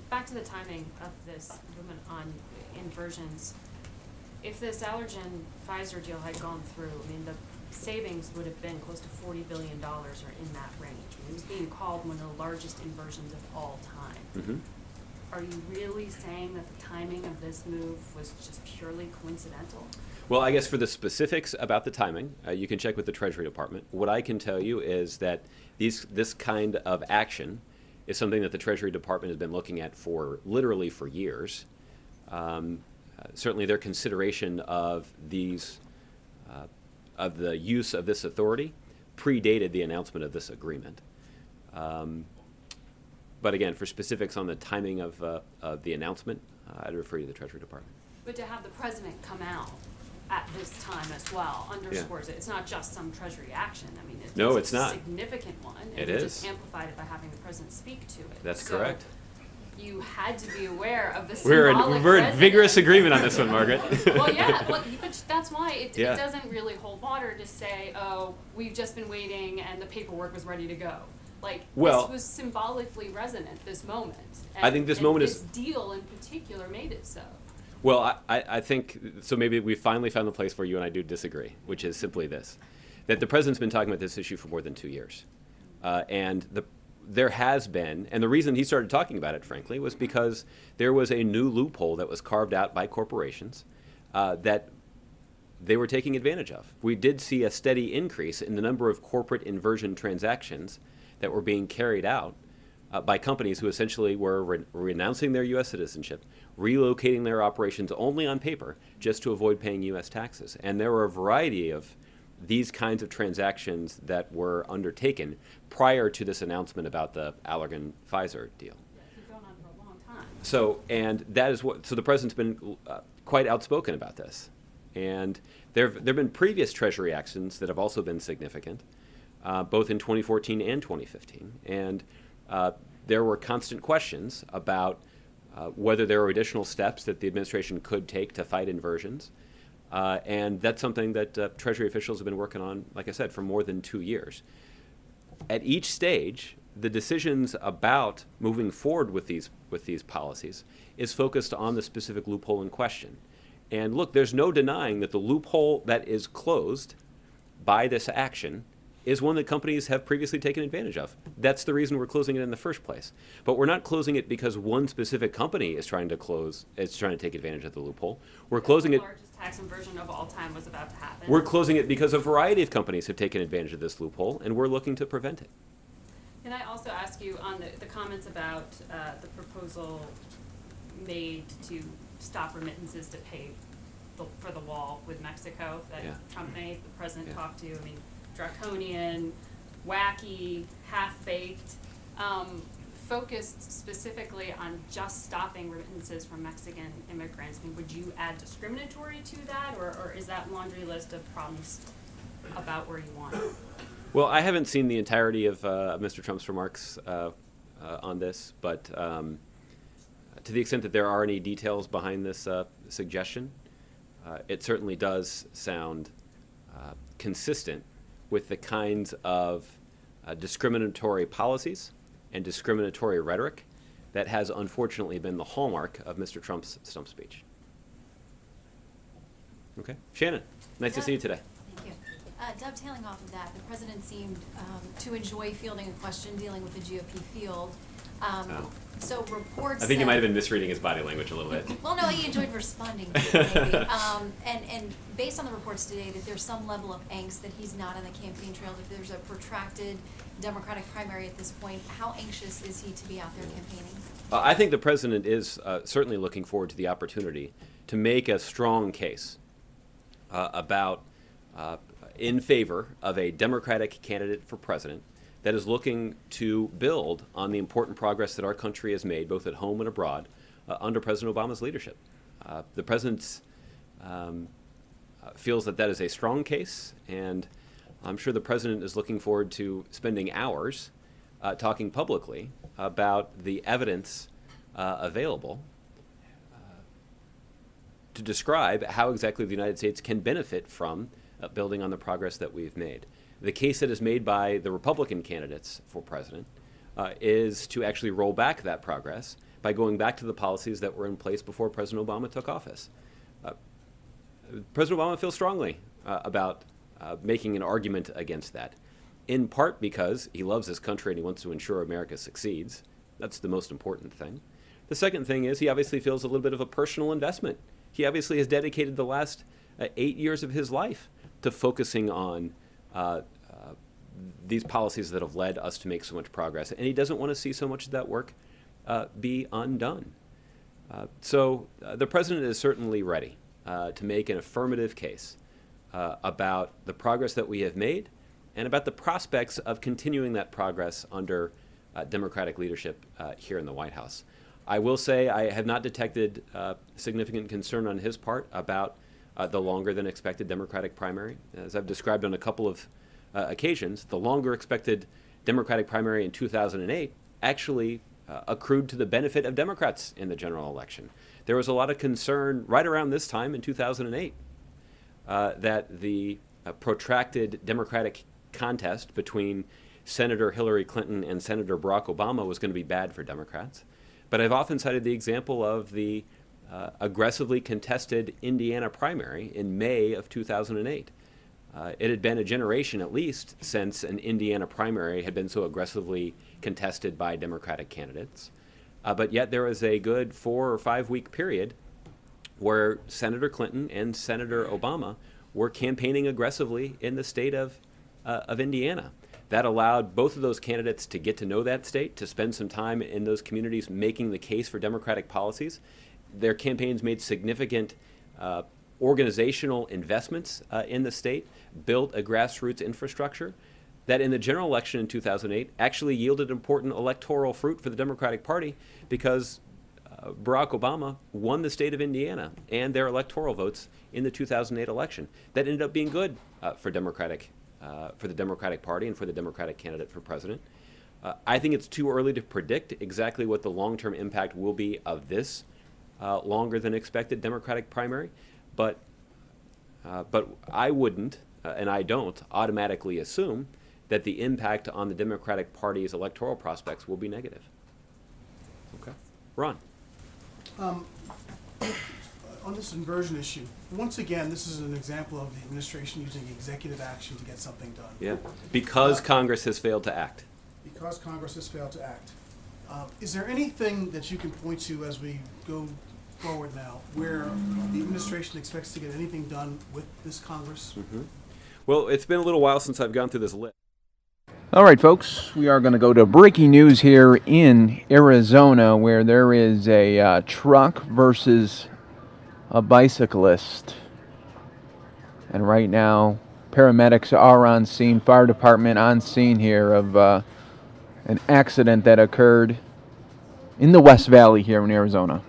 back to the timing of this movement on inversions. If this Allergen-Pfizer deal had gone through, the savings would have been close to $40 billion or in that range. It was being called one of the largest inversions of all time. Mm-hmm. Are you really saying that the timing of this move was just purely coincidental? Well, I guess for the specifics about the timing, you can check with the Treasury Department. What I can tell you is that this kind of action is something that the Treasury Department has been looking at literally for years. Certainly their consideration of of the use of this authority predated the announcement of this agreement. But again, for specifics on the timing of the announcement, I'd refer you to the Treasury Department. But to have the president come out at this time as well underscores it. It's not just some Treasury action. It's not. A significant one. It and is. Just amplified it by having the president speak to it. That's so correct. You had to be aware of the We're symbolic in vigorous agreement on this one, Margaret. Well, yeah, but that's why it doesn't really hold water to say, oh, we've just been waiting and the paperwork was ready to go. This was symbolically resonant, this moment. And, I think this moment this deal in particular made it so. Well, I think, so maybe we finally found the place where you and I do disagree, which is simply this, that the president's been talking about this issue for more than 2 years. There has been, and the reason he started talking about it, frankly, was because there was a new loophole that was carved out by corporations that they were taking advantage of. We did see a steady increase in the number of corporate inversion transactions that were being carried out by companies who essentially were renouncing their U.S. citizenship, relocating their operations only on paper just to avoid paying U.S. taxes. And there were a variety of these kinds of transactions that were undertaken prior to this announcement about the Allergan-Pfizer deal. It's been going on for a long time. So the president's been quite outspoken about this. And there have been previous Treasury actions that have also been significant, both in 2014 and 2015. And there were constant questions about whether there were additional steps that the administration could take to fight inversions. And that's something that Treasury officials have been working on, like I said, for more than 2 years. At each stage, the decisions about moving forward with these policies is focused on the specific loophole in question. And look, there's no denying that the loophole that is closed by this action is one that companies have previously taken advantage of. That's the reason we're closing it in the first place. But we're not closing it because one specific company is trying to take advantage of the loophole. We're closing it. The largest tax inversion of all time was about to happen. We're closing it because a variety of companies have taken advantage of this loophole, and we're looking to prevent it. Can I also ask you on the comments about the proposal made to stop remittances to pay for the wall with Mexico that Trump made, the president talked to? I mean, draconian, wacky, half-baked, focused specifically on just stopping remittances from Mexican immigrants. I mean, would you add discriminatory to that, or is that laundry list of problems about where you want it? Well, I haven't seen the entirety of Mr. Trump's remarks on this, but to the extent that there are any details behind this suggestion, it certainly does sound consistent with the kinds of discriminatory policies and discriminatory rhetoric that has unfortunately been the hallmark of Mr. Trump's stump speech. Okay. Shannon, nice to see you today. Thank you. Dovetailing off of that, the president seemed to enjoy fielding a question dealing with the GOP field. So reports. I think you might have been misreading his body language a little bit. Well, no, he enjoyed responding to it, maybe. And based on the reports today, that there's some level of angst that he's not on the campaign trail, that there's a protracted Democratic primary at this point. How anxious is he to be out there campaigning? I think the president is certainly looking forward to the opportunity to make a strong case about in favor of a Democratic candidate for president that is looking to build on the important progress that our country has made, both at home and abroad, under President Obama's leadership. The president feels that that is a strong case, and I'm sure the president is looking forward to spending hours talking publicly about the evidence available to describe how exactly the United States can benefit from building on the progress that we've made. The case that is made by the Republican candidates for president is to actually roll back that progress by going back to the policies that were in place before President Obama took office. President Obama feels strongly about making an argument against that, in part because he loves this country and he wants to ensure America succeeds. That's the most important thing. The second thing is he obviously feels a little bit of a personal investment. He obviously has dedicated the last 8 years of his life to focusing on these policies that have led us to make so much progress. And he doesn't want to see so much of that work be undone. So the president is certainly ready to make an affirmative case about the progress that we have made and about the prospects of continuing that progress under Democratic leadership here in the White House. I will say I have not detected significant concern on his part about the longer than expected Democratic primary. As I've described on a couple of occasions, the longer expected Democratic primary in 2008 actually accrued to the benefit of Democrats in the general election. There was a lot of concern right around this time in 2008 that the protracted Democratic contest between Senator Hillary Clinton and Senator Barack Obama was going to be bad for Democrats. But I've often cited the example of the aggressively contested Indiana primary in May of 2008. It had been a generation at least since an Indiana primary had been so aggressively contested by Democratic candidates. But yet there was a good 4 or 5 week period where Senator Clinton and Senator Obama were campaigning aggressively in the state of Indiana. That allowed both of those candidates to get to know that state, to spend some time in those communities making the case for Democratic policies. Their campaigns made significant organizational investments in the state, built a grassroots infrastructure that in the general election in 2008 actually yielded important electoral fruit for the Democratic Party, because Barack Obama won the state of Indiana and their electoral votes in the 2008 election. That ended up being good for the Democratic Party and for the Democratic candidate for president. I think it's too early to predict exactly what the long-term impact will be of this longer than expected Democratic primary, but I wouldn't, and I don't, automatically assume that the impact on the Democratic Party's electoral prospects will be negative. Okay. Ron. On this inversion issue, once again, this is an example of the administration using executive action to get something done. Yeah, because Congress has failed to act. Because Congress has failed to act. Is there anything that you can point to as we go forward now where the administration expects to get anything done with this Congress? Mm-hmm. Well, it's been a little while since I've gone through this list. All right, folks, we are going to go to breaking news here in Arizona, where there is a truck versus a bicyclist. And right now, paramedics are on scene, fire department on scene here of an accident that occurred in the West Valley here in Arizona.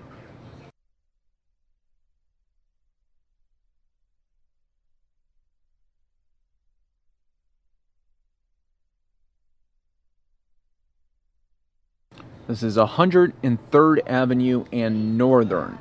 This is 103rd Avenue and Northern.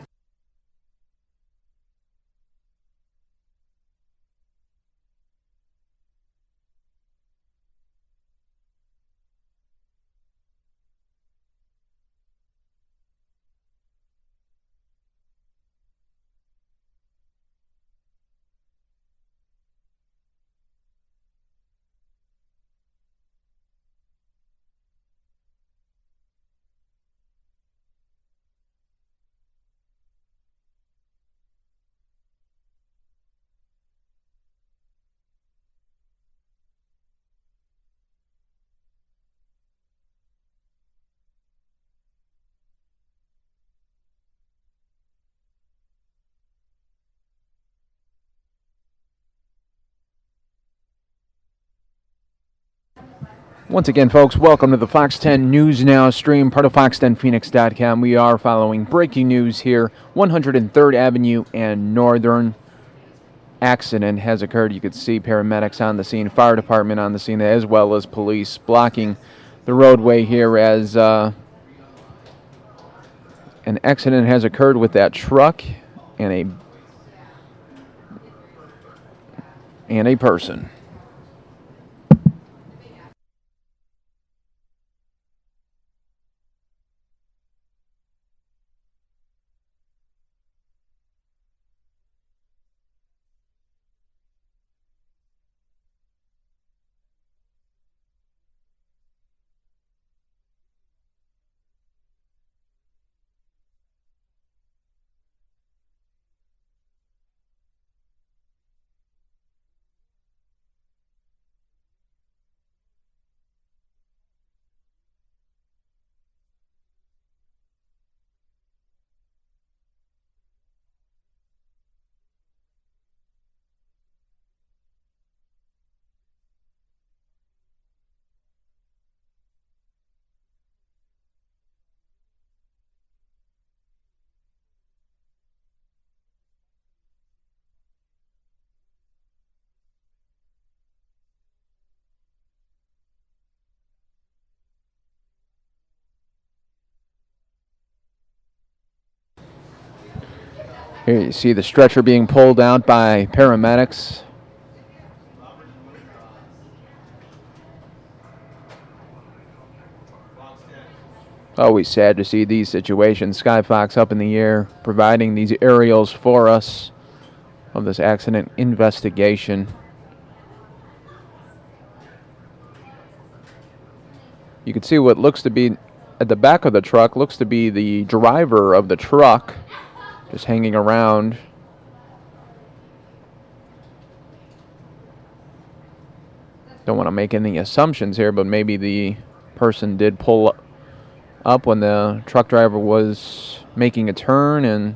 Once again, folks, welcome to the Fox 10 News Now stream, part of fox10phoenix.com. We are following breaking news here, 103rd Avenue and Northern. Accident has occurred. You could see paramedics on the scene, fire department on the scene, as well as police blocking the roadway here as an accident has occurred with that truck and a person. Here you see the stretcher being pulled out by paramedics. Always sad to see these situations. Sky Fox up in the air, providing these aerials for us of this accident investigation. You can see what looks to be at the back of the truck, looks to be the driver of the truck, just hanging around. don't want to make any assumptions here, but maybe the person did pull up when the truck driver was making a turn, and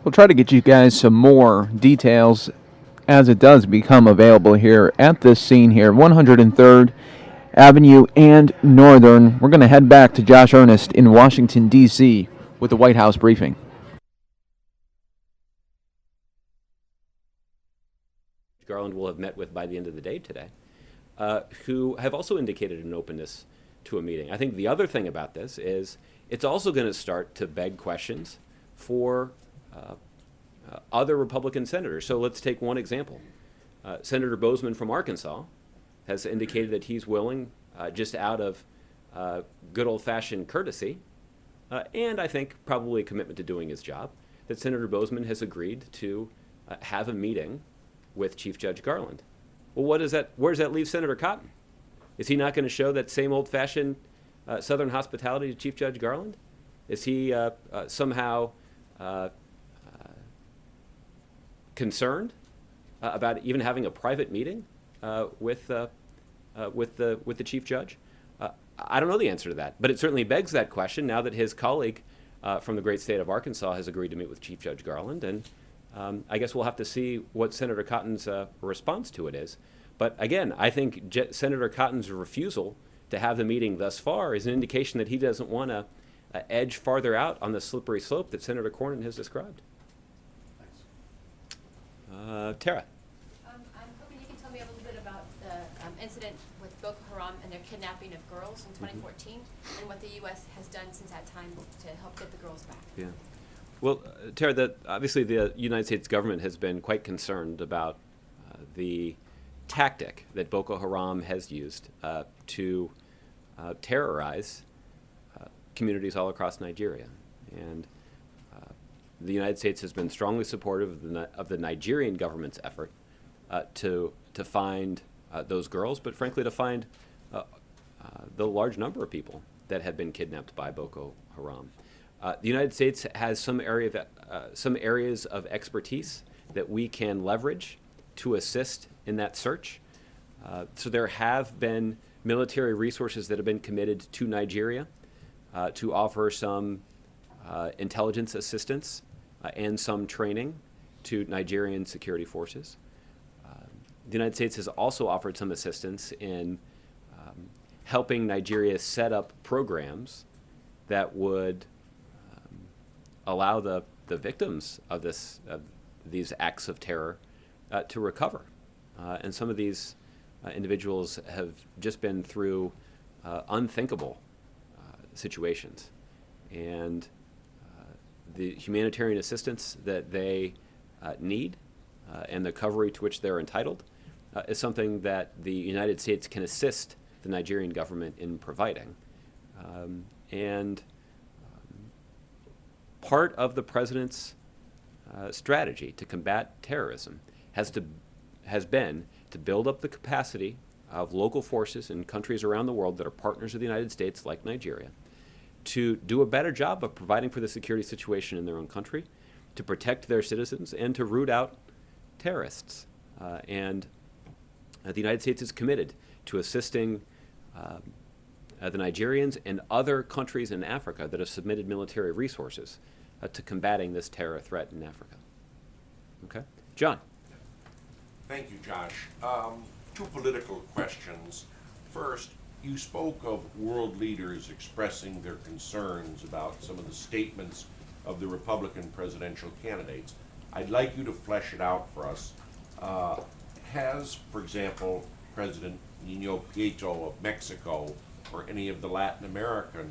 we'll try to get you guys some more details as it does become available here at this scene here, 103rd Avenue and Northern. We're going to head back to Josh Ernest in Washington, D.C. with the White House briefing. Garland will have met with by the end of the day today, who have also indicated an openness to a meeting. I think the other thing about this is it's also going to start to beg questions for other Republican senators. So let's take one example. Senator Bozeman from Arkansas has indicated that he's willing, just out of good old-fashioned courtesy, and I think probably a commitment to doing his job, that Senator Bozeman has agreed to have a meeting with Chief Judge Garland. Well, where does that leave Senator Cotton? Is he not going to show that same old-fashioned Southern hospitality to Chief Judge Garland? Is he somehow concerned about even having a private meeting with the Chief Judge? I don't know the answer to that, but it certainly begs that question now that his colleague from the great state of Arkansas has agreed to meet with Chief Judge Garland, and I guess we'll have to see what Senator Cotton's response to it is. But again, I think Senator Cotton's refusal to have the meeting thus far is an indication that he doesn't want to edge farther out on the slippery slope that Senator Cornyn has described. Tara. I'm hoping you can tell me a little bit about the incident with Boko Haram and their kidnapping of girls in 2014 and what the U.S. has done since that time to help get the girls back. Yeah. Well, Tara, obviously the United States government has been quite concerned about the tactic that Boko Haram has used to terrorize communities all across Nigeria. And the United States has been strongly supportive of the Nigerian government's effort to find those girls, but frankly to find the large number of people that have been kidnapped by Boko Haram. The United States has some areas of expertise that we can leverage to assist in that search. So there have been military resources that have been committed to Nigeria to offer some intelligence assistance and some training to Nigerian security forces. The United States has also offered some assistance in helping Nigeria set up programs that would allow the victims of these acts of terror to recover. And some of these individuals have just been through unthinkable situations. And the humanitarian assistance that they need and the recovery to which they're entitled is something that the United States can assist the Nigerian government in providing. Part of the president's strategy to combat terrorism has been to build up the capacity of local forces in countries around the world that are partners of the United States, like Nigeria, to do a better job of providing for the security situation in their own country, to protect their citizens, and to root out terrorists. The United States is committed to assisting the Nigerians and other countries in Africa that have submitted military resources to combating this terror threat in Africa. Okay? John. Thank you, Josh. Two political questions. First, you spoke of world leaders expressing their concerns about some of the statements of the Republican presidential candidates. I'd like you to flesh it out for us. Has, for example, President Nino Prieto of Mexico or any of the Latin American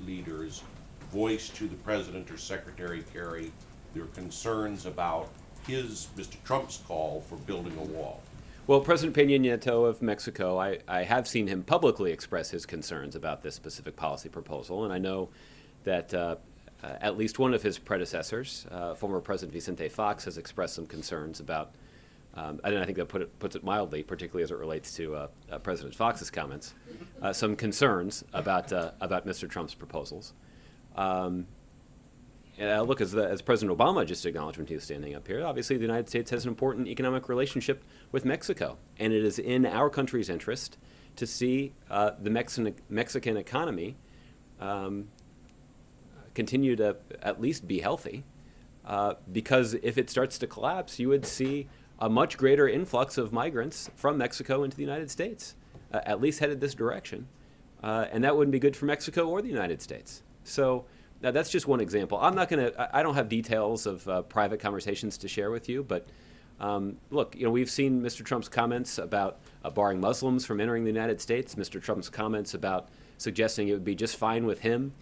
leaders voiced to the President or Secretary Kerry their concerns about Mr. Trump's call for building a wall? Well, President Peña Nieto of Mexico, I have seen him publicly express his concerns about this specific policy proposal, and I know that at least one of his predecessors, former President Vicente Fox, has expressed some concerns about, and I think that puts it mildly, particularly as it relates to President Fox's comments, some concerns about Mr. Trump's proposals. Look, as President Obama just acknowledged when he was standing up here, obviously the United States has an important economic relationship with Mexico, and it is in our country's interest to see the Mexican economy continue to at least be healthy, because if it starts to collapse, you would see a much greater influx of migrants from Mexico into the United States, at least headed this direction, and that wouldn't be good for Mexico or the United States. So. Now, that's just one example. I don't have details of private conversations to share with you, but look, we've seen Mr. Trump's comments about barring Muslims from entering the United States, Mr. Trump's comments about suggesting it would be just fine with him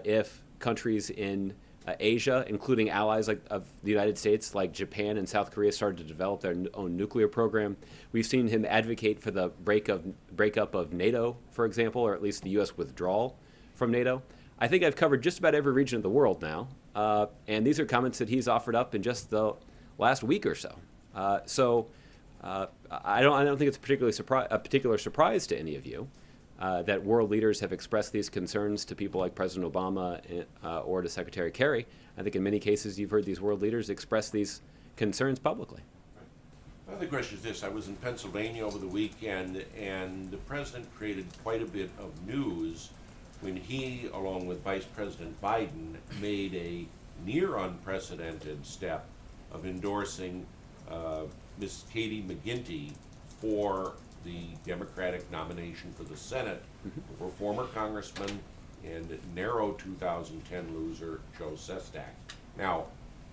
if countries in Asia, including allies of the United States like Japan and South Korea, started to develop their own nuclear program. We've seen him advocate for the breakup of NATO, for example, or at least the U.S. withdrawal from NATO. I think I've covered just about every region of the world now, and these are comments that he's offered up in just the last week or so. I don't think it's a particular surprise to any of you that world leaders have expressed these concerns to people like President Obama or to Secretary Kerry. I think in many cases you've heard these world leaders express these concerns publicly. My other question is this. I was in Pennsylvania over the weekend, and the president created quite a bit of news when he, along with Vice President Biden, made a near unprecedented step of endorsing Ms. Katie McGinty for the Democratic nomination for the Senate for former Congressman and narrow 2010 loser Joe Sestak. Now,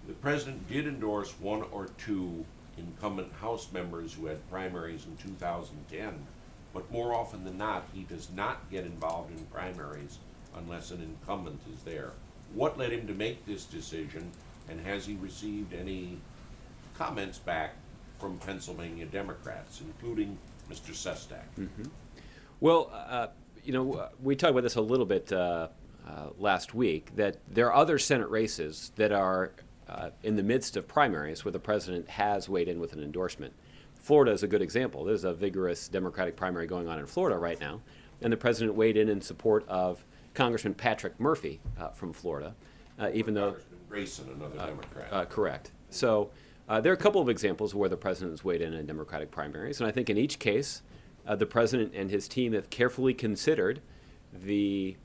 the president did endorse one or two incumbent House members who had primaries in 2010, but more often than not, he does not get involved in primaries unless an incumbent is there. What led him to make this decision, and has he received any comments back from Pennsylvania Democrats, including Mr. Sestak? Mm-hmm. Well, we talked about this a little bit last week, that there are other Senate races that are in the midst of primaries where the president has weighed in with an endorsement. Florida is a good example. There's a vigorous Democratic primary going on in Florida right now, and the president weighed in support of Congressman Patrick Murphy from Florida, even though Congressman Grayson, another Democrat. Correct. So there are a couple of examples where the president has weighed in Democratic primaries, and I think in each case the president and his team have carefully considered the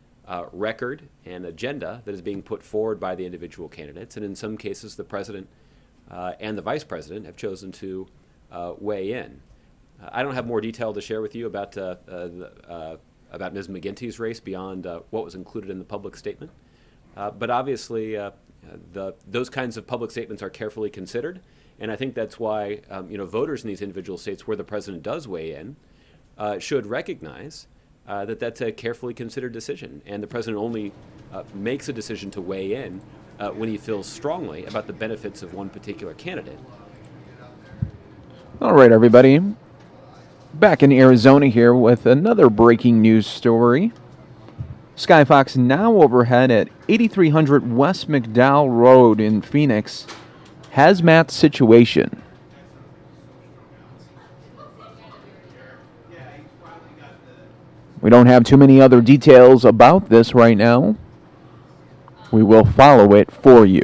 record and agenda that is being put forward by the individual candidates, and in some cases the president and the vice president have chosen to weigh in. I don't have more detail to share with you about Ms. McGinty's race beyond what was included in the public statement, but obviously those kinds of public statements are carefully considered, and I think that's why voters in these individual states where the president does weigh in should recognize that that's a carefully considered decision, and the president only makes a decision to weigh in when he feels strongly about the benefits of one particular candidate. All right, everybody. Back in Arizona here with another breaking news story. Skyfox now overhead at 8300 West McDowell Road in Phoenix. Hazmat situation. We don't have too many other details about this right now. We will follow it for you.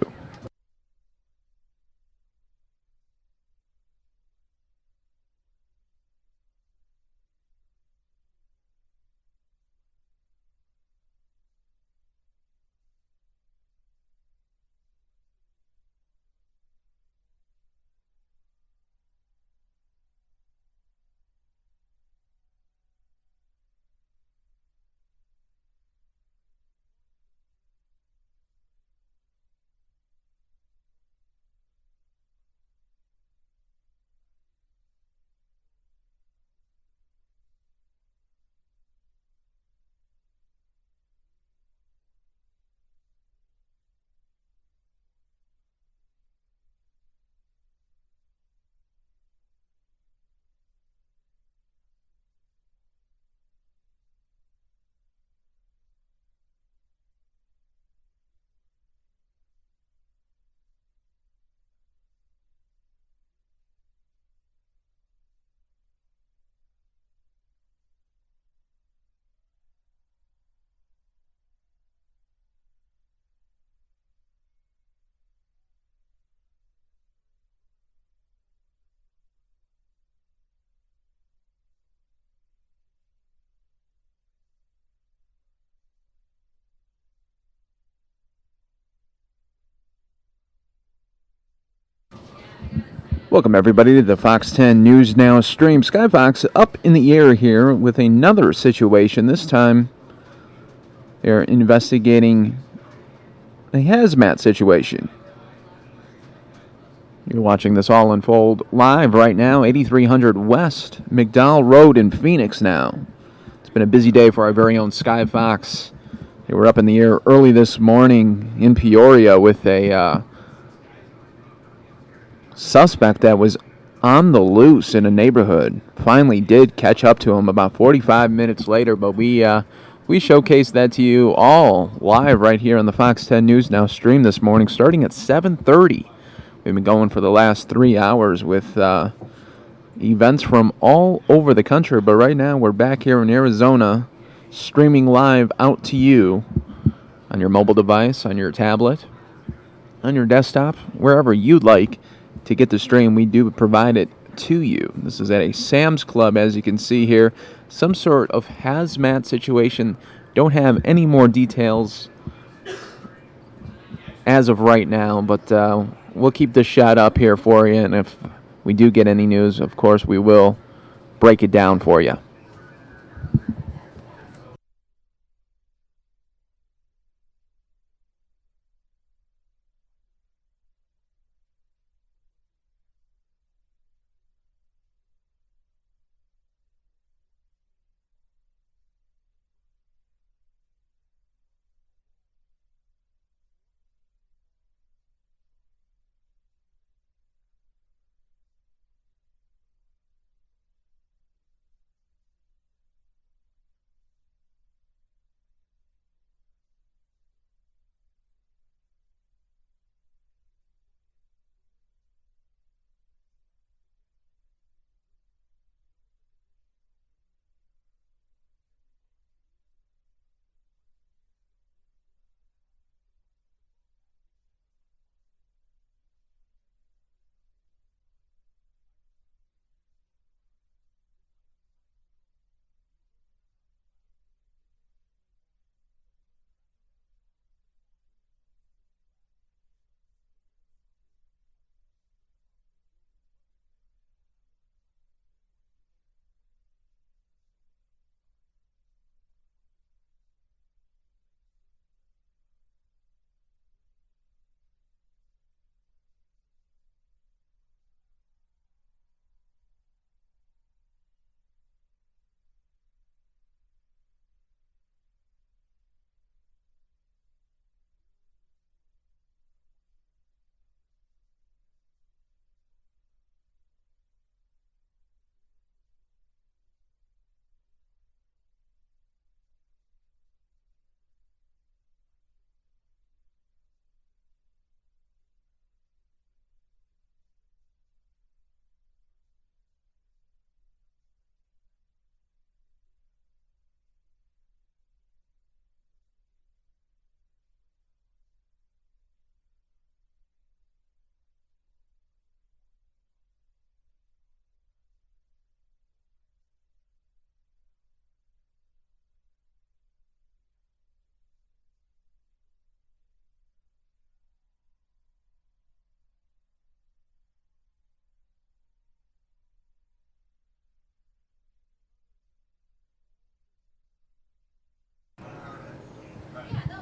Welcome, everybody, to the Fox 10 News Now stream. Skyfox up in the air here with another situation. This time, they're investigating a hazmat situation. You're watching this all unfold live right now, 8300 West McDowell Road in Phoenix now. It's been a busy day for our very own Skyfox. They were up in the air early this morning in Peoria with a suspect that was on the loose in a neighborhood. Finally did catch up to him about 45 minutes later, but we showcased that to you all live right here on the Fox 10 News Now stream this morning, starting at 7:30. We've been going for the last 3 hours with events from all over the country, but right now we're back here in Arizona, streaming live out to you on your mobile device, on your tablet, on your desktop, wherever you'd like to get the stream. We do provide it to you. This is at a Sam's Club, as you can see here. Some sort of hazmat situation. Don't have any more details as of right now, but we'll keep this shot up here for you, and if we do get any news, of course, we will break it down for you.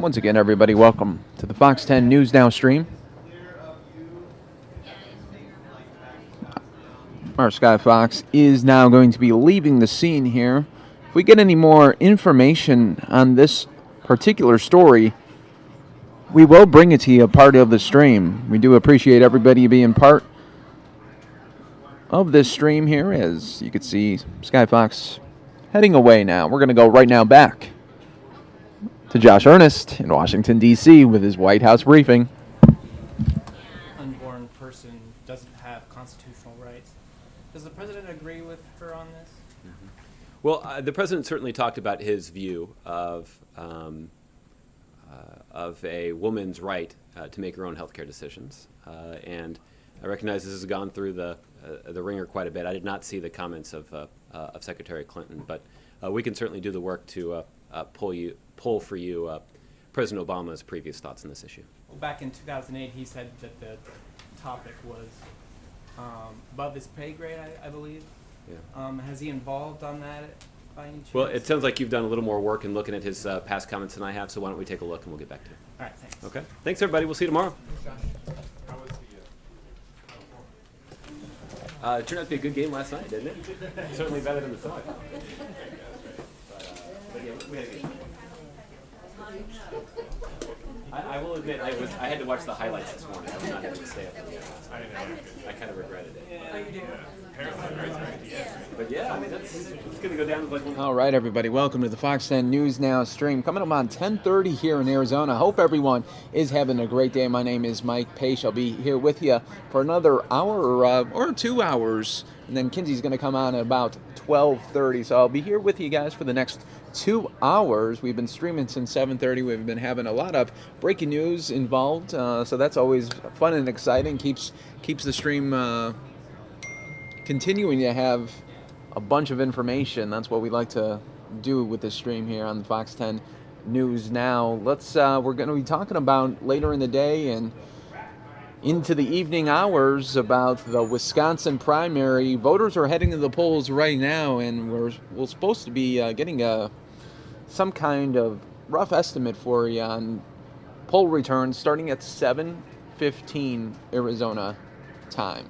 Once again, everybody, welcome to the Fox 10 News Now stream. Our Sky Fox is now going to be leaving the scene here. If we get any more information on this particular story, we will bring it to you, a part of the stream. We do appreciate everybody being part of this stream here. As you can see, Sky Fox heading away now. We're going to go right now back to Josh Earnest in Washington, D.C. with his White House briefing. Unborn person doesn't have constitutional rights. Does the president agree with her on this? Well, the president certainly talked about his view of a woman's right to make her own health care decisions. And I recognize this has gone through the ringer quite a bit. I did not see the comments of Secretary Clinton, but we can certainly do the work to pull for you President Obama's previous thoughts on this issue. Well, back in 2008, he said that the topic was above his pay grade, I believe. Yeah. Has he involved on that by any chance? Well, it sounds like you've done a little more work in looking at his past comments than I have, so why don't we take a look and we'll get back to you. All right, thanks. Okay. Thanks, everybody. We'll see you tomorrow. It turned out to be a good game last night, didn't it? Certainly better than the thought. But yeah, we had a good time. I will admit, I had to watch the highlights this morning. I was not able to stay up. I kind of regretted it. Oh, you do? But yeah, I mean, it's going to go down like one. All right, everybody, welcome to the Fox 10 News Now stream. Coming up on 10:30 here in Arizona. Hope everyone is having a great day. My name is Mike Page. I'll be here with you for another hour or 2 hours. And then Kinsey's going to come on at about 12:30. So I'll be here with you guys for the next 2 hours. We've been streaming since 7:30. We've been having a lot of breaking news involved. So that's always fun and exciting. Keeps the stream continuing to have a bunch of information. That's what we like to do with this stream here on the Fox 10 News Now. We're going to be talking about later in the day and into the evening hours about the Wisconsin primary. Voters are heading to the polls right now, and we're supposed to be getting some kind of rough estimate for you on poll returns starting at 7:15 Arizona time,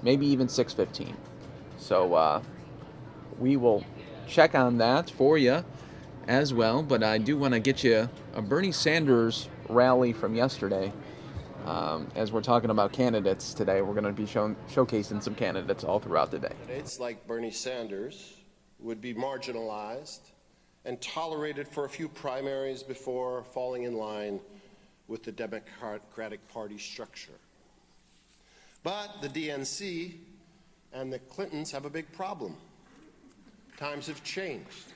maybe even 6:15. So we will check on that for you as well. But I do want to get you a Bernie Sanders rally from yesterday. As we're talking about candidates today, we're going to be showcasing some candidates all throughout the day. Candidates like Bernie Sanders would be marginalized and tolerated for a few primaries before falling in line with the Democratic Party structure. But the DNC and the Clintons have a big problem. Times have changed.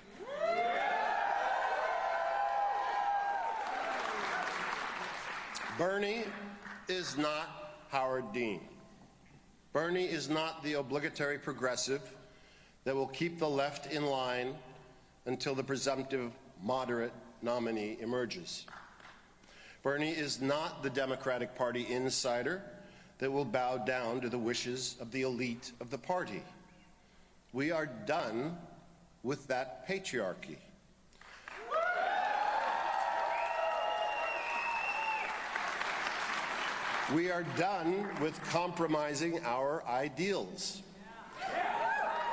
Bernie is not Howard Dean. Bernie is not the obligatory progressive that will keep the left in line until the presumptive moderate nominee emerges. Bernie is not the Democratic Party insider that will bow down to the wishes of the elite of the party. We are done with that patriarchy. We are done with compromising our ideals.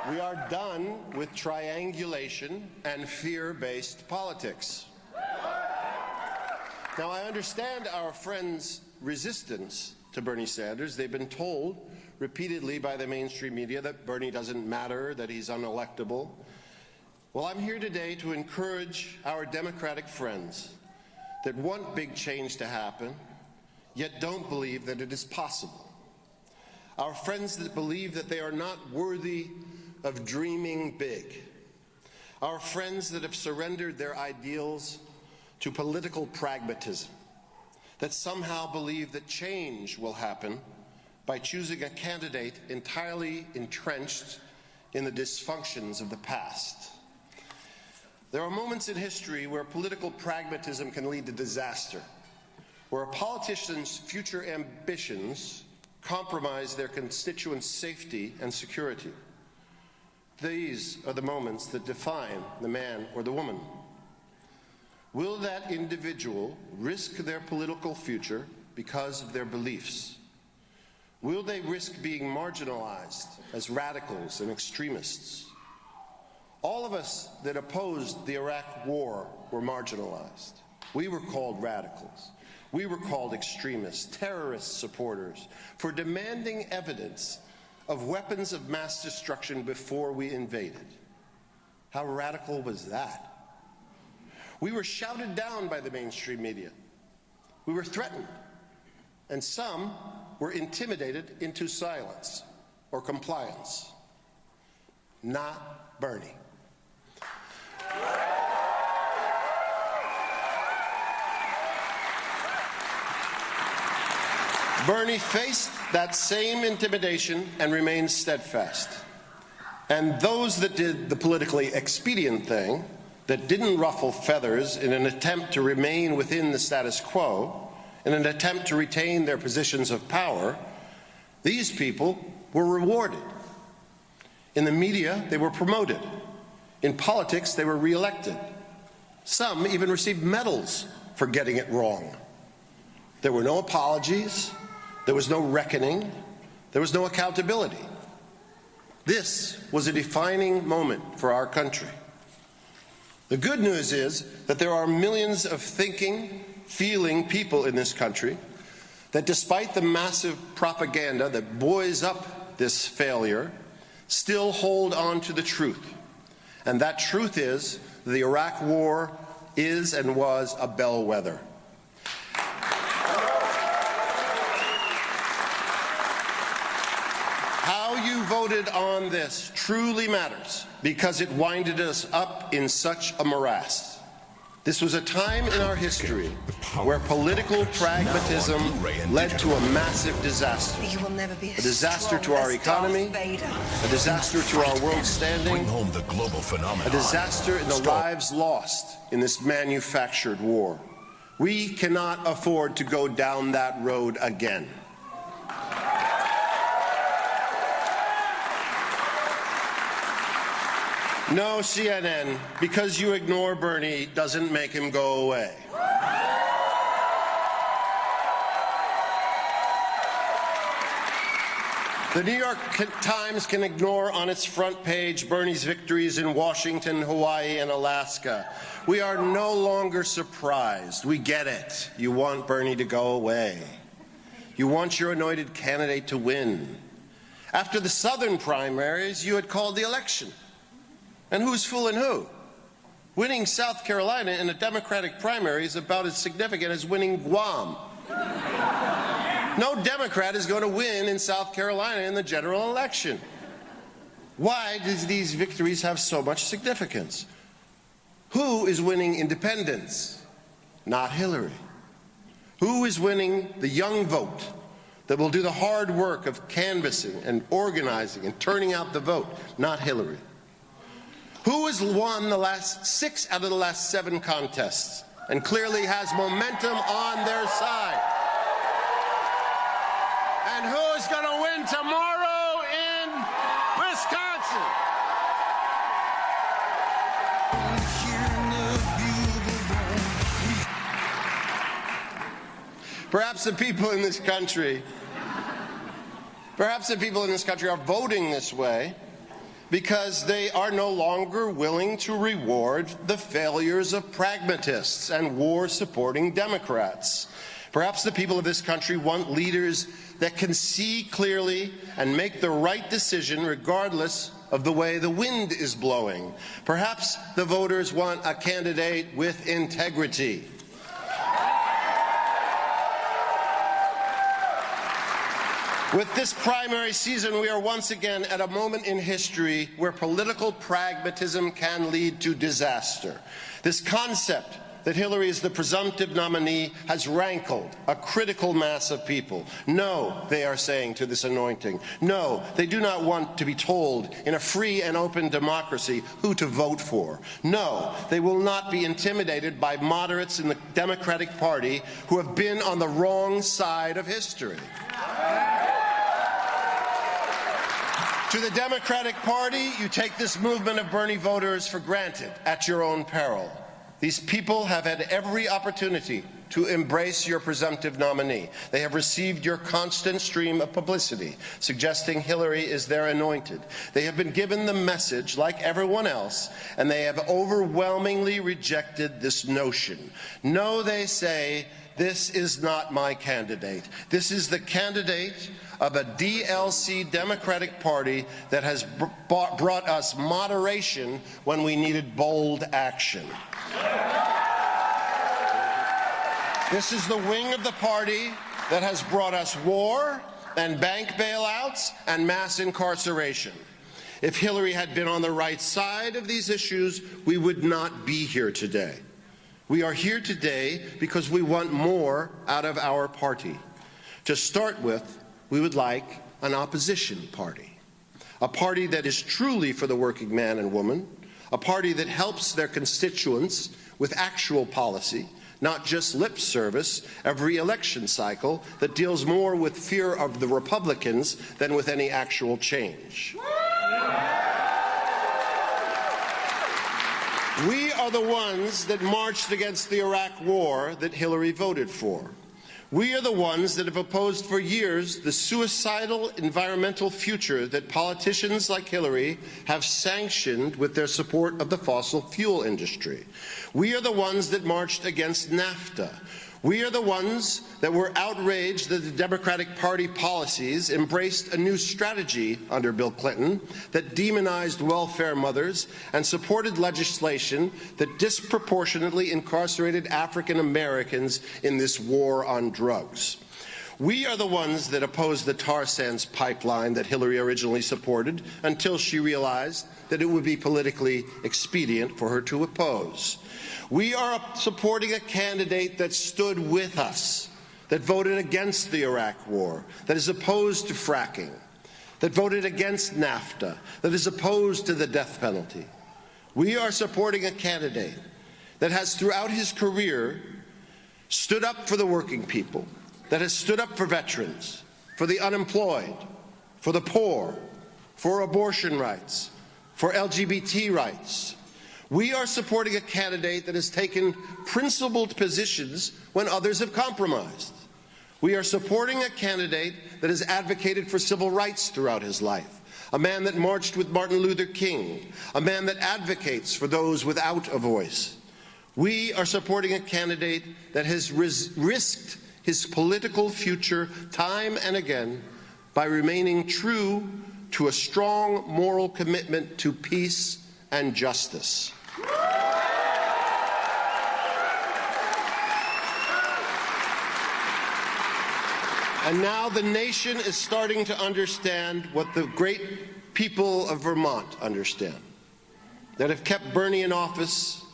We are done with triangulation and fear-based politics. Now, I understand our friends' resistance to Bernie Sanders. They've been told repeatedly by the mainstream media that Bernie doesn't matter, that he's unelectable. Well, I'm here today to encourage our Democratic friends that want big change to happen, yet don't believe that it is possible. Our friends that believe that they are not worthy of dreaming big. Our friends that have surrendered their ideals to political pragmatism, that somehow believe that change will happen by choosing a candidate entirely entrenched in the dysfunctions of the past. There are moments in history where political pragmatism can lead to disaster, where a politician's future ambitions compromise their constituents' safety and security. These are the moments that define the man or the woman. Will that individual risk their political future because of their beliefs? Will they risk being marginalized as radicals and extremists? All of us that opposed the Iraq war were marginalized. We were called radicals. We were called extremists, terrorist supporters, for demanding evidence of weapons of mass destruction before we invaded. How radical was that? We were shouted down by the mainstream media. We were threatened. And some were intimidated into silence or compliance. Not Bernie. Bernie faced that same intimidation and remained steadfast. And those that did the politically expedient thing, that didn't ruffle feathers in an attempt to remain within the status quo, in an attempt to retain their positions of power, these people were rewarded. In the media, they were promoted. In politics, they were reelected. Some even received medals for getting it wrong. There were no apologies. There was no reckoning. There was no accountability. This was a defining moment for our country. The good news is that there are millions of thinking, feeling people in this country that, despite the massive propaganda that buoys up this failure, still hold on to the truth. And that truth is the Iraq War is and was a bellwether. How you voted on this truly matters, because it winded us up in such a morass. This was a time in our history where political pragmatism led to a massive disaster. A disaster to our economy, a disaster to our world standing, a disaster in the lives lost in this manufactured war. We cannot afford to go down that road again. No, CNN, because you ignore Bernie doesn't make him go away. The New York Times can ignore on its front page Bernie's victories in Washington, Hawaii, and Alaska. We are no longer surprised. We get it. You want Bernie to go away. You want your anointed candidate to win. After the Southern primaries, you had called the election. And who's fooling who? Winning South Carolina in a Democratic primary is about as significant as winning Guam. No Democrat is going to win in South Carolina in the general election. Why do these victories have so much significance? Who is winning independents? Not Hillary. Who is winning the young vote that will do the hard work of canvassing and organizing and turning out the vote? Not Hillary. Who has won the last 6 out of the last 7 contests and clearly has momentum on their side? And who is going to win tomorrow in Wisconsin? Perhaps the people in this country are voting this way because they are no longer willing to reward the failures of pragmatists and war-supporting Democrats. Perhaps the people of this country want leaders that can see clearly and make the right decision regardless of the way the wind is blowing. Perhaps the voters want a candidate with integrity. With this primary season, we are once again at a moment in history where political pragmatism can lead to disaster. This concept that Hillary is the presumptive nominee has rankled a critical mass of people. No, they are saying to this anointing. No, they do not want to be told in a free and open democracy who to vote for. No, they will not be intimidated by moderates in the Democratic Party who have been on the wrong side of history. To the Democratic Party, you take this movement of Bernie voters for granted at your own peril. These people have had every opportunity to embrace your presumptive nominee. They have received your constant stream of publicity, suggesting Hillary is their anointed. They have been given the message, like everyone else, and they have overwhelmingly rejected this notion. No, they say, this is not my candidate. This is the candidate of a DLC Democratic Party that has brought us moderation when we needed bold action. This is the wing of the party that has brought us war and bank bailouts and mass incarceration. If Hillary had been on the right side of these issues, we would not be here today. We are here today because we want more out of our party. To start with, we would like an opposition party, a party that is truly for the working man and woman, a party that helps their constituents with actual policy, not just lip service every election cycle, that deals more with fear of the Republicans than with any actual change. We are the ones that marched against the Iraq war that Hillary voted for. We are the ones that have opposed for years the suicidal environmental future that politicians like Hillary have sanctioned with their support of the fossil fuel industry. We are the ones that marched against NAFTA. We are the ones that were outraged that the Democratic Party policies embraced a new strategy under Bill Clinton that demonized welfare mothers and supported legislation that disproportionately incarcerated African Americans in this war on drugs. We are the ones that opposed the tar sands pipeline that Hillary originally supported until she realized that it would be politically expedient for her to oppose. We are supporting a candidate that stood with us, that voted against the Iraq war, that is opposed to fracking, that voted against NAFTA, that is opposed to the death penalty. We are supporting a candidate that has throughout his career stood up for the working people, that has stood up for veterans, for the unemployed, for the poor, for abortion rights, for LGBT rights. We are supporting a candidate that has taken principled positions when others have compromised. We are supporting a candidate that has advocated for civil rights throughout his life, a man that marched with Martin Luther King, a man that advocates for those without a voice. We are supporting a candidate that has risked his political future time and again by remaining true to a strong moral commitment to peace and justice. And now the nation is starting to understand what the great people of Vermont understand, that have kept Bernie in office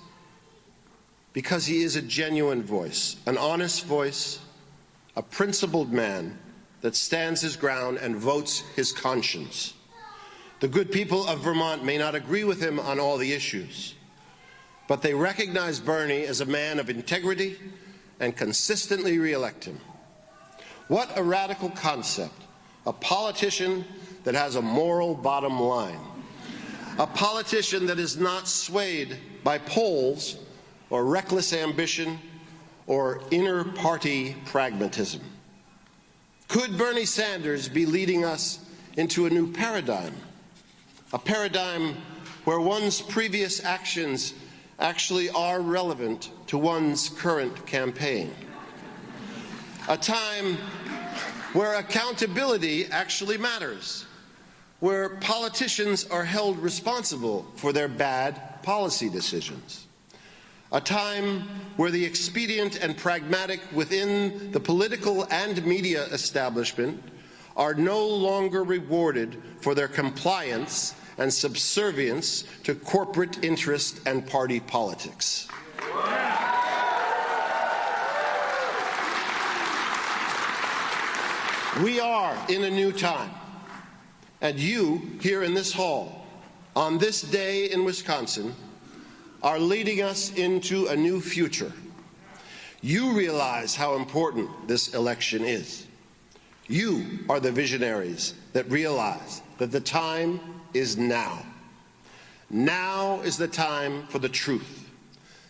because he is a genuine voice, an honest voice, a principled man that stands his ground and votes his conscience. The good people of Vermont may not agree with him on all the issues, but they recognize Bernie as a man of integrity and consistently re-elect him. What a radical concept, a politician that has a moral bottom line, a politician that is not swayed by polls or reckless ambition or inner-party pragmatism. Could Bernie Sanders be leading us into a new paradigm, a paradigm where one's previous actions actually are relevant to one's current campaign? A time where accountability actually matters, where politicians are held responsible for their bad policy decisions. A time where the expedient and pragmatic within the political and media establishment are no longer rewarded for their compliance and subservience to corporate interest and party politics. We are in a new time, and you here in this hall, on this day in Wisconsin, are leading us into a new future. You realize how important this election is. You are the visionaries that realize that the time is now. Now is the time for the truth.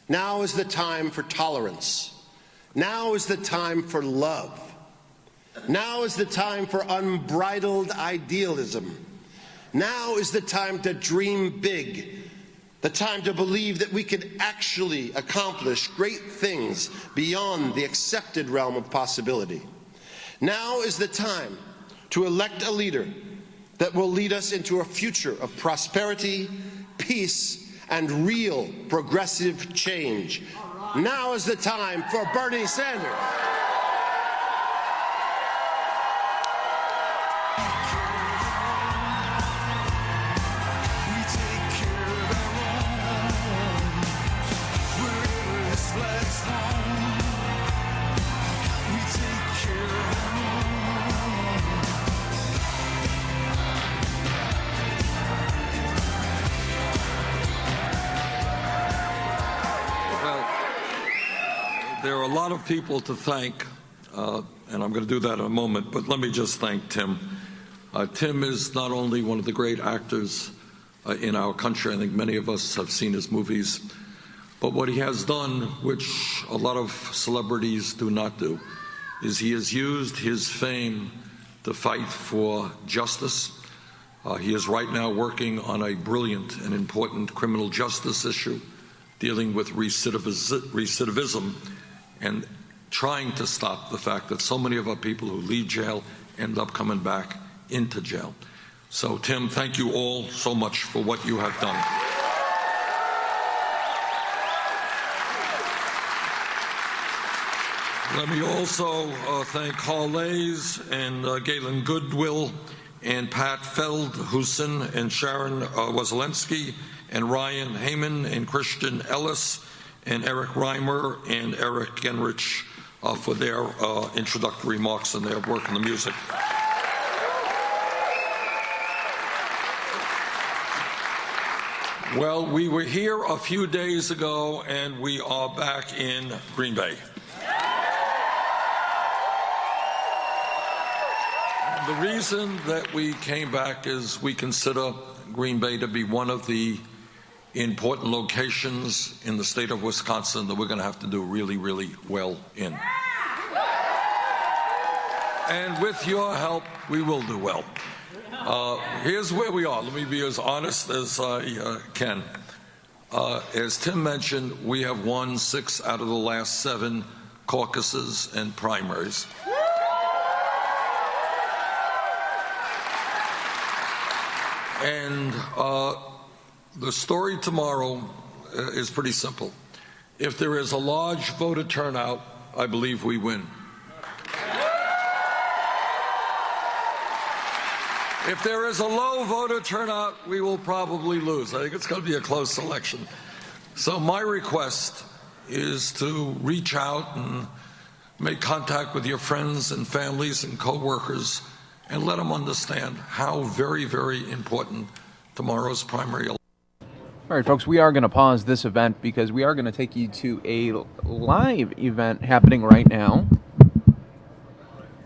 Now is the time for tolerance. Now is the time for love. Now is the time for unbridled idealism. Now is the time to dream big, the time to believe that we can actually accomplish great things beyond the accepted realm of possibility. Now is the time to elect a leader that will lead us into a future of prosperity, peace, and real progressive change. Now is the time for Bernie Sanders. There are a lot of people to thank, and I'm going to do that in a moment, but let me just thank Tim. Tim is not only one of the great actors in our country, I think many of us have seen his movies, but what he has done, which a lot of celebrities do not do, is he has used his fame to fight for justice. He is right now working on a brilliant and important criminal justice issue dealing with recidivism and trying to stop the fact that so many of our people who leave jail end up coming back into jail. So, Tim, thank you all so much for what you have done. Let me also thank Carl Lays and Galen Goodwill and Pat Feldhusen and Sharon Wasilensky and Ryan Heyman and Christian Ellis and Eric Reimer and Eric Genrich for their introductory remarks and their work on the music. Well, we were here a few days ago and we are back in Green Bay. The reason that we came back is we consider Green Bay to be one of the important locations in the state of Wisconsin that we're going to have to do really, really well in. And with your help, we will do well. Here's where we are. Let me be as honest as I can. As Tim mentioned, we have won 6 out of the last 7 caucuses and primaries. And the story tomorrow is pretty simple. If there is a large voter turnout, I believe we win. If there is a low voter turnout, we will probably lose. I think it's going to be a close election. So my request is to reach out and make contact with your friends and families and co-workers and let them understand how very, very important tomorrow's primary election. All right, folks, we are going to pause this event because we are going to take you to a live event happening right now.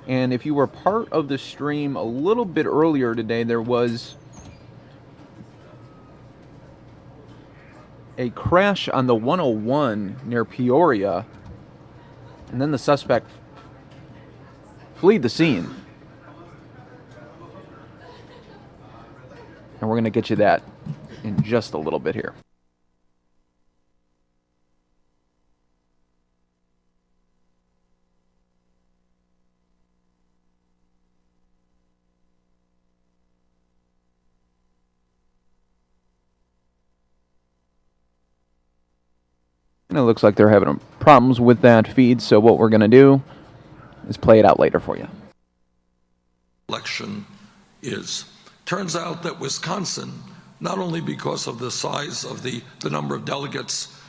And if you were part of the stream a little bit earlier today, there was a crash on the 101 near Peoria, and then the suspect fled the scene. And we're going to get you that in just a little bit here. And it looks like they're having problems with that feed, so what we're going to do is play it out later for you. Election is. Turns out that Wisconsin, not only because of the size of the number of delegates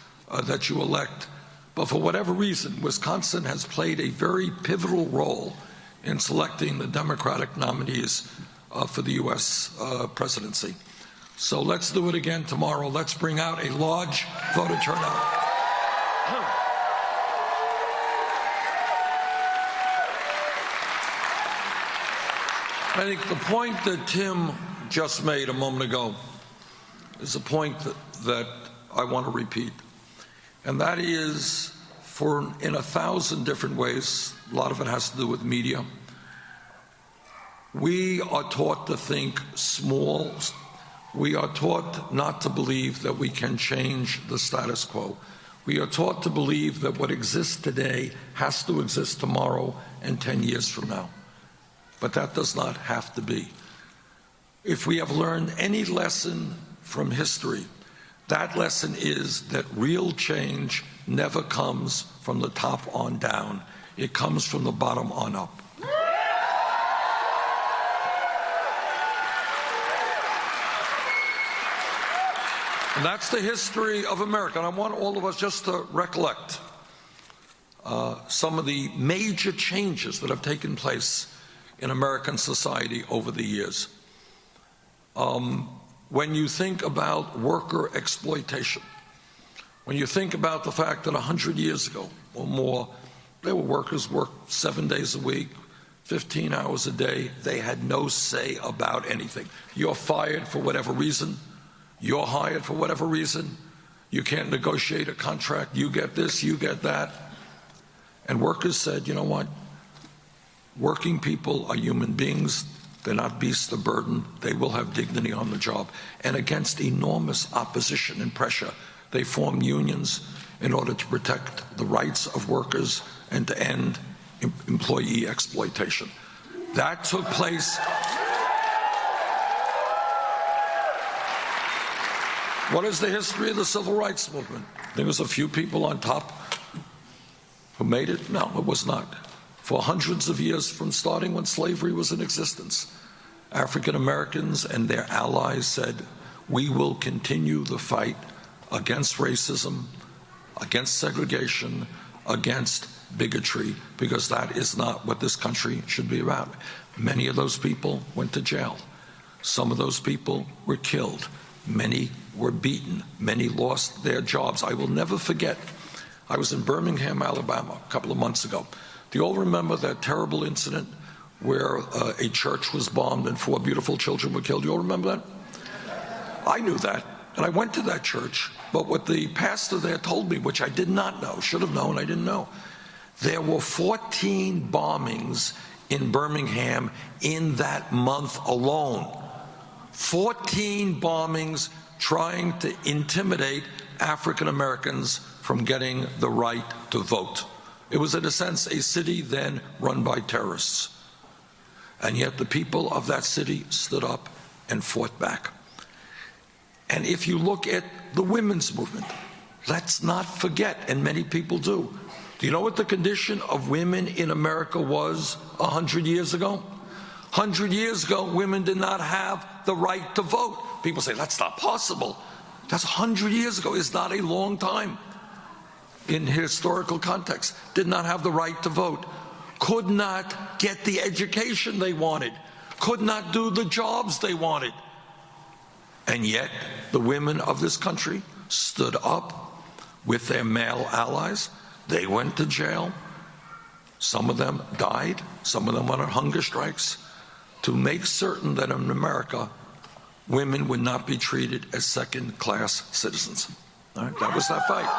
that you elect, but for whatever reason, Wisconsin has played a very pivotal role in selecting the Democratic nominees for the U.S. presidency. So let's do it again tomorrow. Let's bring out a large voter turnout. I think the point that Tim just made a moment ago is a point that I want to repeat. and that is in 1,000 different ways. A lot of it has to do with media. We are taught to think small. We are taught not to believe that we can change the status quo. We are taught to believe that what exists today has to exist tomorrow and 10 years from now. But that does not have to be. If we have learned any lesson from history, that lesson is that real change never comes from the top on down. It comes from the bottom on up. And that's the history of America. And I want all of us just to recollect some of the major changes that have taken place in American society over the years. When you think about worker exploitation, when you think about the fact that 100 years ago or more, there were workers worked 7 days a week, 15 hours a day. They had no say about anything. You're fired for whatever reason. You're hired for whatever reason. You can't negotiate a contract. You get this, you get that. And workers said, you know what? Working people are human beings. They're not beasts of burden. They will have dignity on the job. And against enormous opposition and pressure, they formed unions in order to protect the rights of workers and to end employee exploitation. That took place. What is the history of the civil rights movement? There was a few people on top who made it? No, it was not. For hundreds of years, from starting when slavery was in existence, African Americans and their allies said, we will continue the fight against racism, against segregation, against bigotry, because that is not what this country should be about. Many of those people went to jail. Some of those people were killed. Many were beaten. Many lost their jobs. I will never forget, I was in Birmingham, Alabama, a couple of months ago. Do you all remember that terrible incident where a church was bombed and 4 beautiful children were killed? Do you all remember that? I knew that, and I went to that church, but what the pastor there told me, which I did not know, should have known, I didn't know, there were 14 bombings in Birmingham in that month alone. 14 bombings trying to intimidate African Americans from getting the right to vote. It was, in a sense, a city then run by terrorists. And yet the people of that city stood up and fought back. And if you look at the women's movement, let's not forget, and many people do. Do you know what the condition of women in America was 100 years ago? 100 years ago, women did not have the right to vote. People say, that's not possible. That's 100 years ago. It's not a long time in historical context. Did not have the right to vote. Could not get the education they wanted. Could not do the jobs they wanted. And yet, the women of this country stood up with their male allies. They went to jail. Some of them died. Some of them went on hunger strikes to make certain that in America, women would not be treated as second-class citizens. All right? That was that fight.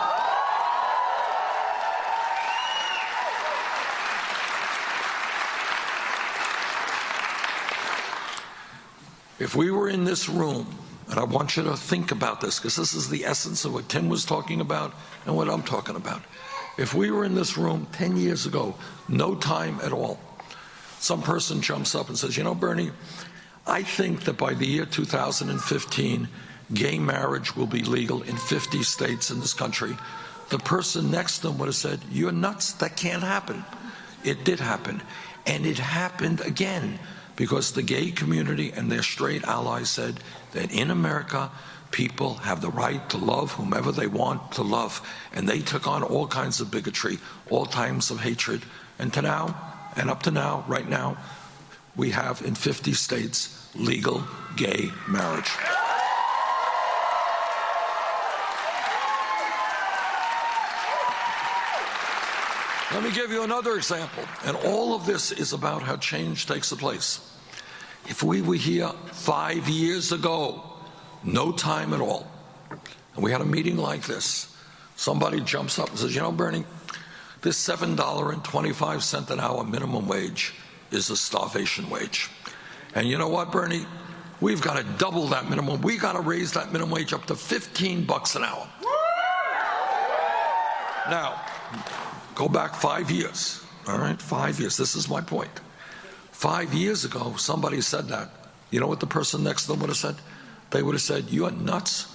If we were in this room, and I want you to think about this, because this is the essence of what Tim was talking about and what I'm talking about. If we were in this room 10 years ago, no time at all, some person jumps up and says, you know, Bernie, I think that by the year 2015, gay marriage will be legal in 50 states in this country. The person next to them would have said, you're nuts, that can't happen. It did happen. And it happened again, because the gay community and their straight allies said that in America, people have the right to love whomever they want to love. And they took on all kinds of bigotry, all kinds of hatred. And to now, and up to now, right now, we have in 50 states legal gay marriage. Let me give you another example. And all of this is about how change takes place. If we were here 5 years ago, no time at all, and we had a meeting like this, somebody jumps up and says, you know, Bernie, this $7.25 an hour minimum wage is a starvation wage. And you know what, Bernie? We've got to double that minimum. We got to raise that minimum wage up to $15 an hour. Now, go back 5 years, all right? 5 years. This is my point. 5 years ago, somebody said that. You know what the person next to them would have said? They would have said, you're nuts.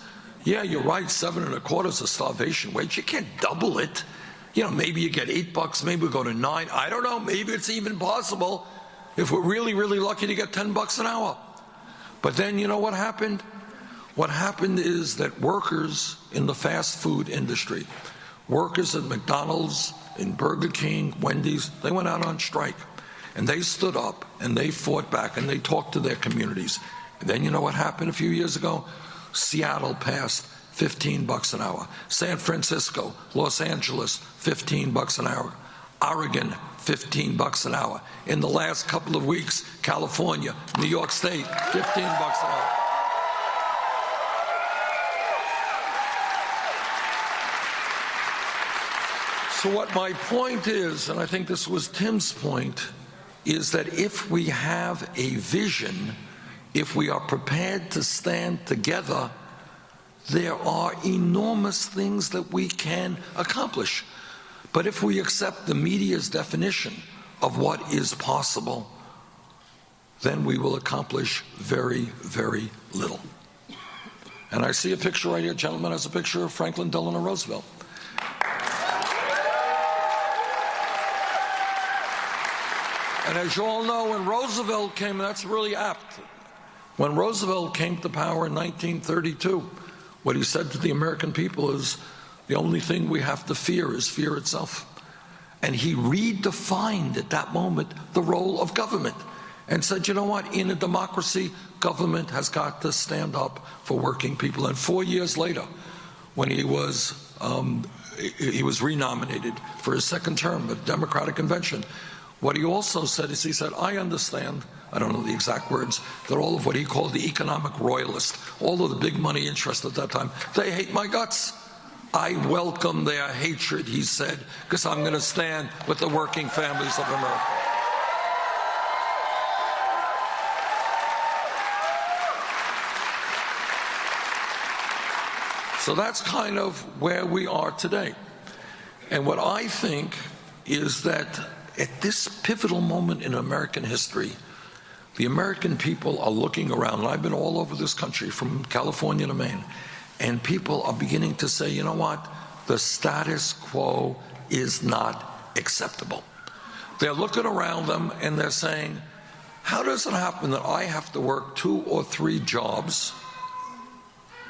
Yeah, you're right, 7.25 is a starvation wage. You can't double it. You know, maybe you get $8, maybe we go to $9. I don't know, maybe it's even possible if we're really, really lucky to get $10 an hour. But then you know what happened? What happened is that workers in the fast food industry, workers at McDonald's, in Burger King, Wendy's, they went out on strike. And they stood up and they fought back and they talked to their communities. And then you know what happened a few years ago? Seattle passed $15 an hour. San Francisco, Los Angeles, $15 an hour. Oregon, $15 an hour. In the last couple of weeks, California, New York State, $15 an hour. So what my point is, and I think this was Tim's point, is that if we have a vision, if we are prepared to stand together, there are enormous things that we can accomplish. But if we accept the media's definition of what is possible, then we will accomplish very, very little. And I see a picture right here. Gentleman has a picture of Franklin Delano Roosevelt. And as you all know, when Roosevelt came, that's really apt. When Roosevelt came to power in 1932, what he said to the American people is, the only thing we have to fear is fear itself. And he redefined at that moment the role of government and said, you know what, in a democracy, government has got to stand up for working people. And 4 years later, when he was renominated for his second term at the Democratic Convention, what he also said is, he said, I understand, I don't know the exact words, that all of what he called the economic royalists, all of the big money interests at that time, they hate my guts. I welcome their hatred, he said, because I'm going to stand with the working families of America. So that's kind of where we are today. And what I think is that at this pivotal moment in American history, the American people are looking around, and I've been all over this country from California to Maine, and people are beginning to say, you know what, the status quo is not acceptable. They're looking around them and they're saying, how does it happen that I have to work 2 or 3 jobs,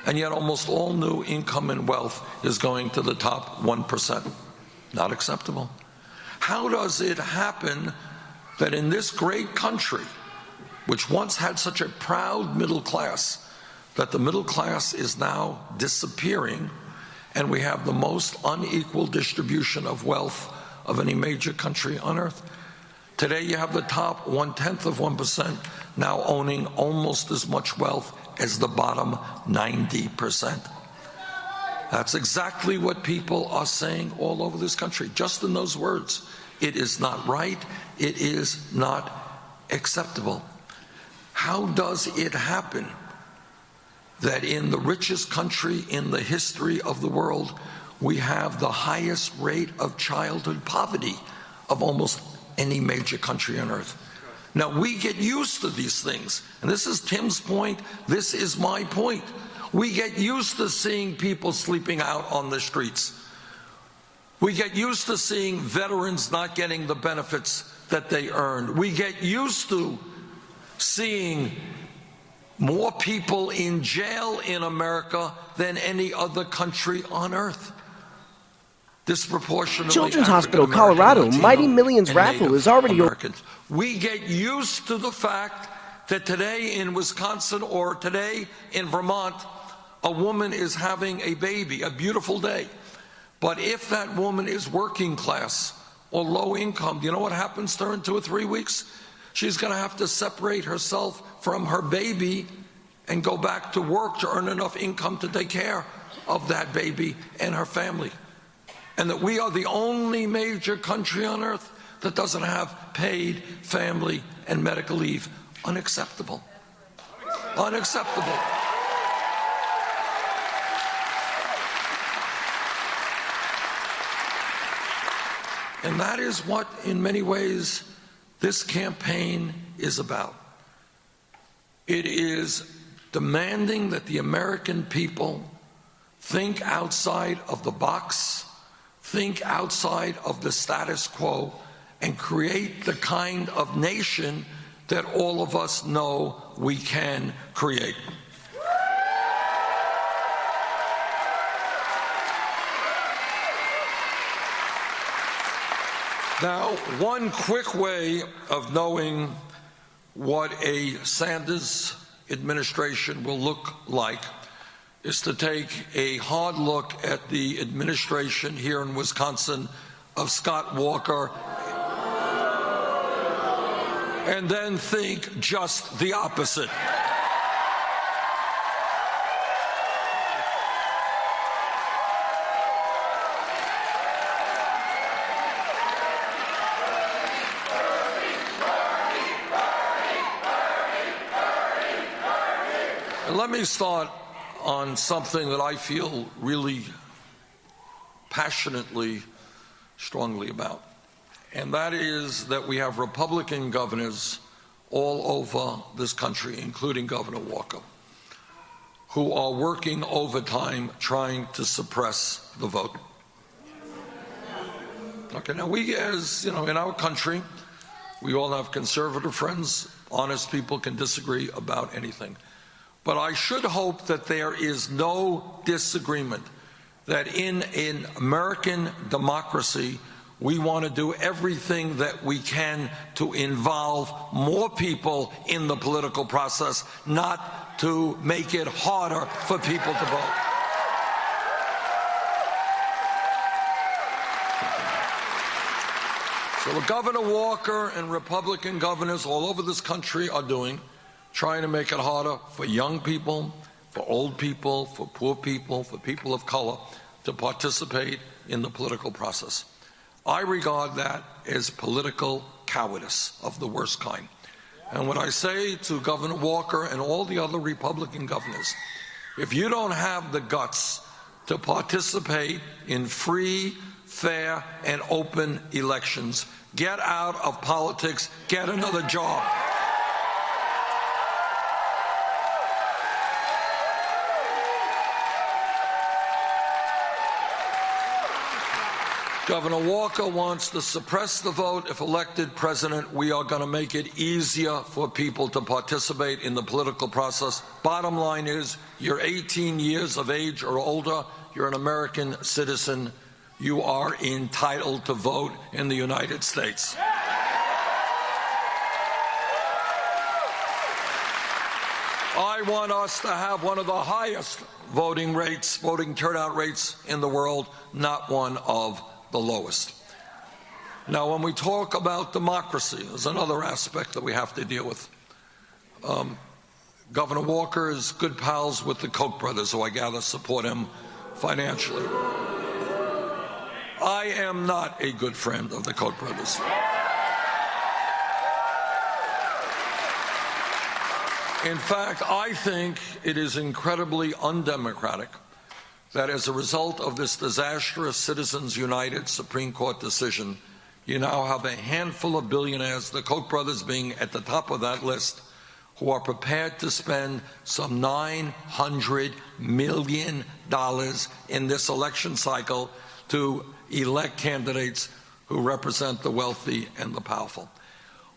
and yet almost all new income and wealth is going to the top 1%? Not acceptable. How does it happen that in this great country, which once had such a proud middle class, that the middle class is now disappearing, and we have the most unequal distribution of wealth of any major country on earth? Today you have the top 1/10 of 1% now owning almost as much wealth as the bottom 90%. That's exactly what people are saying all over this country, just in those words. It is not right. It is not acceptable. How does it happen that in the richest country in the history of the world, we have the highest rate of childhood poverty of almost any major country on earth? Now, we get used to these things, and this is Tim's point, this is my point. We get used to seeing people sleeping out on the streets. We get used to seeing veterans not getting the benefits that they earned. We get used to seeing more people in jail in America than any other country on earth. Disproportionately, Children's Hospital Colorado Mighty Millions raffle is already Americans. We get used to the fact that today in Wisconsin or today in Vermont, a woman is having a baby, a beautiful day. But if that woman is working class or low income, you know what happens to her in 2 or 3 weeks? She's going to have to separate herself from her baby and go back to work to earn enough income to take care of that baby and her family. And that we are the only major country on earth that doesn't have paid family and medical leave. Unacceptable. Unacceptable. And that is what, in many ways, this campaign is about. It is demanding that the American people think outside of the box, think outside of the status quo, and create the kind of nation that all of us know we can create. Now, one quick way of knowing what a Sanders administration will look like is to take a hard look at the administration here in Wisconsin of Scott Walker and then think just the opposite. Let me start on something that I feel really passionately, strongly about. And that is that we have Republican governors all over this country, including Governor Walker, who are working overtime trying to suppress the vote. Okay, now we, as you know, in our country, we all have conservative friends. Honest people can disagree about anything. But I should hope that there is no disagreement that in an American democracy, we want to do everything that we can to involve more people in the political process, not to make it harder for people to vote. So what Governor Walker and Republican governors all over this country are doing, trying to make it harder for young people, for old people, for poor people, for people of color to participate in the political process. I regard that as political cowardice of the worst kind. And what I say to Governor Walker and all the other Republican governors, if you don't have the guts to participate in free, fair, and open elections, get out of politics, get another job. Governor Walker wants to suppress the vote. If elected president, we are going to make it easier for people to participate in the political process. Bottom line is, you're 18 years of age or older, you're an American citizen, you are entitled to vote in the United States. I want us to have one of the highest voting turnout rates in the world, not one of the lowest. Now, when we talk about democracy, there's another aspect that we have to deal with. Governor Walker is good pals with the Koch brothers, who I gather support him financially. I am not a good friend of the Koch brothers. In fact, I think it is incredibly undemocratic that as a result of this disastrous Citizens United Supreme Court decision, you now have a handful of billionaires, the Koch brothers being at the top of that list, who are prepared to spend some $900 million in this election cycle to elect candidates who represent the wealthy and the powerful.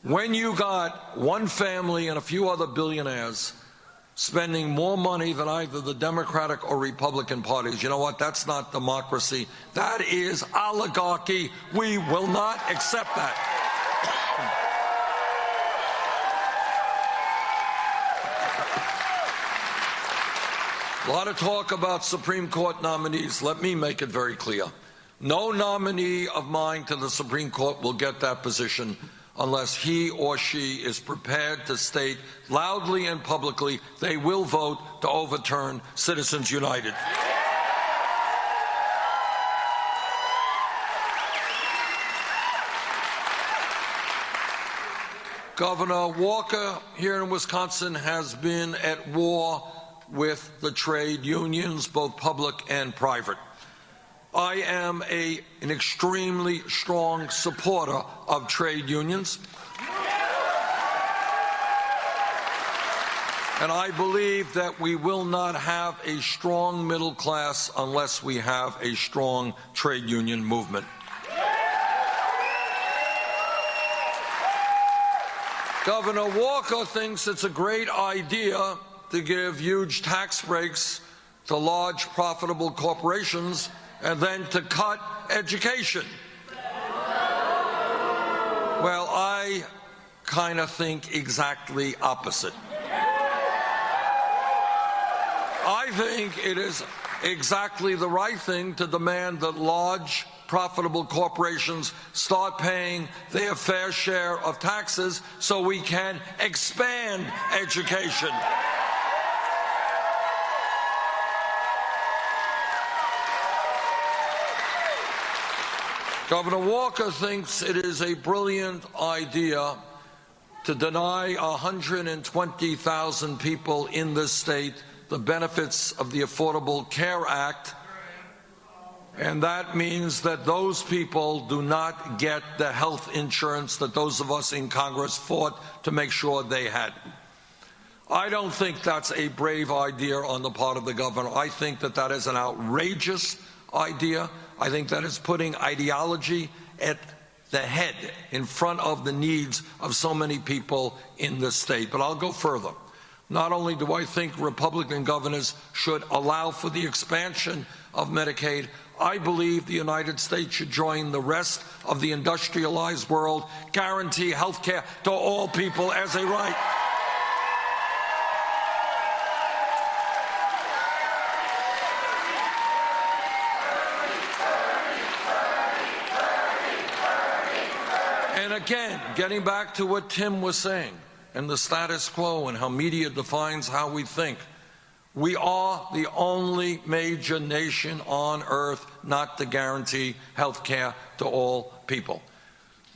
When you got one family and a few other billionaires spending more money than either the Democratic or Republican parties, you know what? That's not democracy. That is oligarchy. We will not accept that. A lot of talk about Supreme Court nominees. Let me make it very clear. No nominee of mine to the Supreme Court will get that position unless he or she is prepared to state loudly and publicly they will vote to overturn Citizens United. Governor Walker here in Wisconsin has been at war with the trade unions, both public and private. I am an extremely strong supporter of trade unions. And I believe that we will not have a strong middle class unless we have a strong trade union movement. Governor Walker thinks it's a great idea to give huge tax breaks to large profitable corporations and then to cut education. Well, I kind of think exactly opposite. I think it is exactly the right thing to demand that large profitable corporations start paying their fair share of taxes so we can expand education. Governor Walker thinks it is a brilliant idea to deny 120,000 people in this state the benefits of the Affordable Care Act, and that means that those people do not get the health insurance that those of us in Congress fought to make sure they had. I don't think that's a brave idea on the part of the governor. I think that that is an outrageous idea. I think that is putting ideology at the head in front of the needs of so many people in this state. But I'll go further. Not only do I think Republican governors should allow for the expansion of Medicaid, I believe the United States should join the rest of the industrialized world, guarantee health care to all people as a right. And again, getting back to what Tim was saying, and the status quo and how media defines how we think. We are the only major nation on earth not to guarantee health care to all people.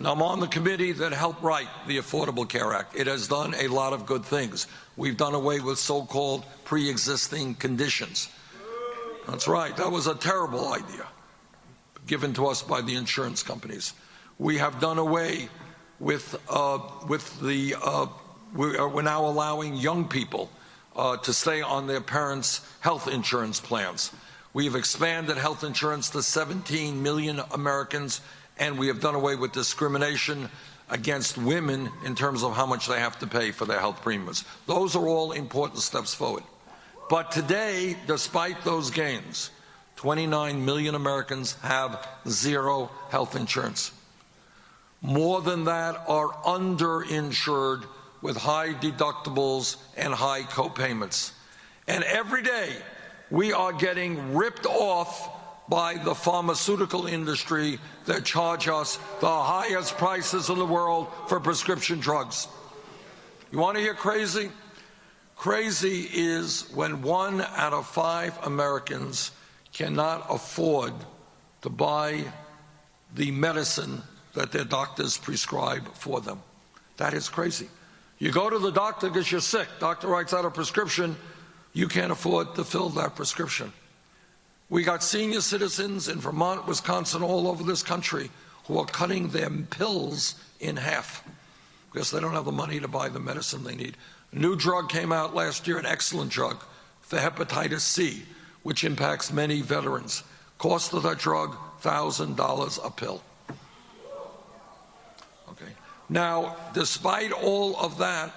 Now, I'm on the committee that helped write the Affordable Care Act. It has done a lot of good things. We've done away with so-called pre-existing conditions. That's right. That was a terrible idea given to us by the insurance companies. We have done away with we're now allowing young people to stay on their parents' health insurance plans. We have expanded health insurance to 17 million Americans, and we have done away with discrimination against women in terms of how much they have to pay for their health premiums. Those are all important steps forward. But today, despite those gains, 29 million Americans have zero health insurance. More than that are underinsured with high deductibles and high co-payments. And every day, we are getting ripped off by the pharmaceutical industry that charge us the highest prices in the world for prescription drugs. You want to hear crazy? Crazy is when 1 out of 5 Americans cannot afford to buy the medicine that their doctors prescribe for them. That is crazy. You go to the doctor because you're sick. Doctor writes out a prescription. You can't afford to fill that prescription. We got senior citizens in Vermont, Wisconsin, all over this country who are cutting their pills in half because they don't have the money to buy the medicine they need. A new drug came out last year, an excellent drug for hepatitis C, which impacts many veterans. Cost of that drug, $1,000 a pill. Okay. Now, despite all of that,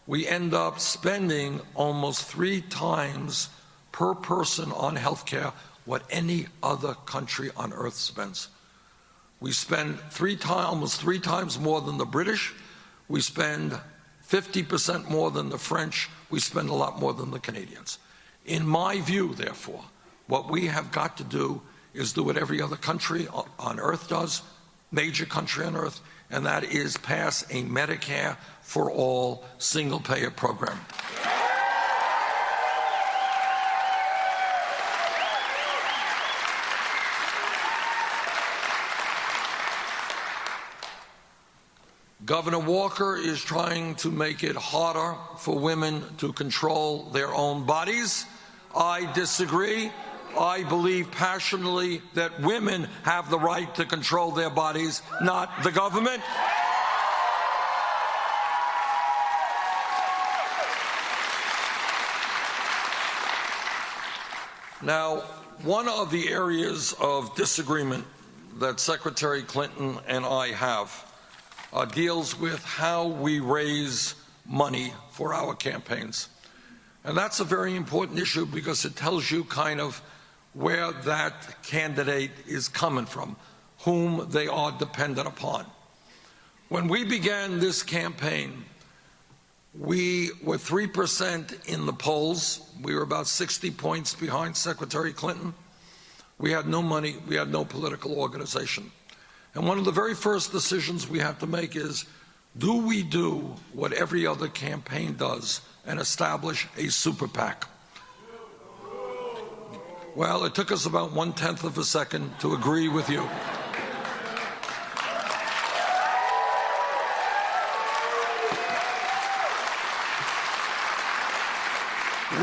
we end up spending almost 3 times per person on health care what any other country on earth spends. We spend almost 3 times more than the British. We spend 50% more than the French. We spend a lot more than the Canadians. In my view, therefore, what we have got to do is do what every other country on earth does, major country on earth, and that is pass a Medicare for all single-payer program. Governor Walker is trying to make it harder for women to control their own bodies. I disagree. I believe passionately that women have the right to control their bodies, not the government. Now, one of the areas of disagreement that Secretary Clinton and I have deals with how we raise money for our campaigns. And that's a very important issue because it tells you kind of where that candidate is coming from, whom they are dependent upon. When we began this campaign, we were 3% in the polls. We were about 60 points behind Secretary Clinton. We had no money. We had no political organization. And one of the very first decisions we had to make is, do we do what every other campaign does and establish a super PAC? Well, it took us about 1/10 of a second to agree with you.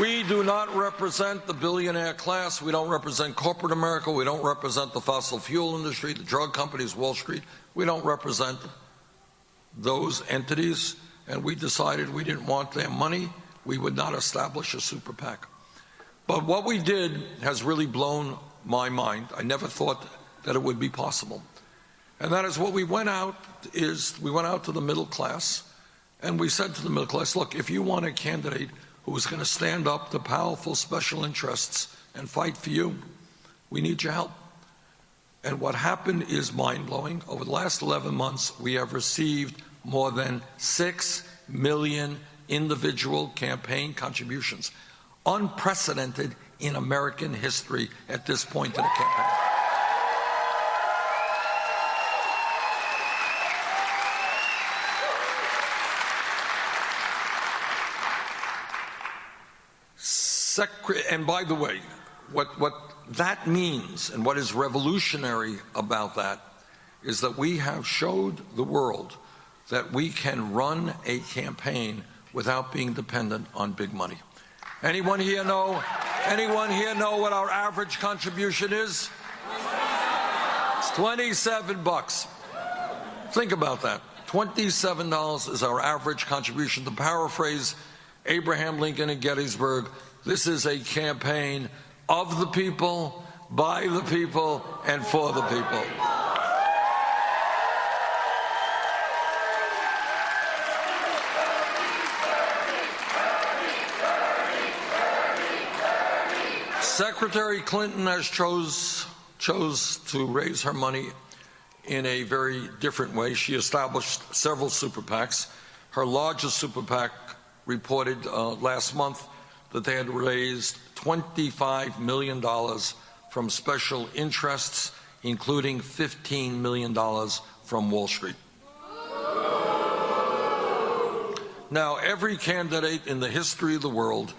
We do not represent the billionaire class. We don't represent corporate America. We don't represent the fossil fuel industry, the drug companies, Wall Street. We don't represent those entities, and we decided we didn't want their money. We would not establish a super PAC. But what we did has really blown my mind. I never thought that it would be possible. And that is what we went out to the middle class, and we said to the middle class, look, if you want a candidate who is going to stand up to powerful special interests and fight for you, we need your help. And what happened is mind-blowing. Over the last 11 months, we have received more than 6 million individual campaign contributions, unprecedented in American history at this point in the campaign. And by the way, what that means and what is revolutionary about that is that we have showed the world that we can run a campaign without being dependent on big money. Anyone here know what our average contribution is? It's $27. Think about that. $27 is our average contribution. To paraphrase Abraham Lincoln at Gettysburg, this is a campaign of the people, by the people, and for the people. Secretary Clinton has chose to raise her money in a very different way. She established several super PACs. Her largest super PAC reported last month that they had raised $25 million from special interests, including $15 million from Wall Street. Now, every candidate in the history of the world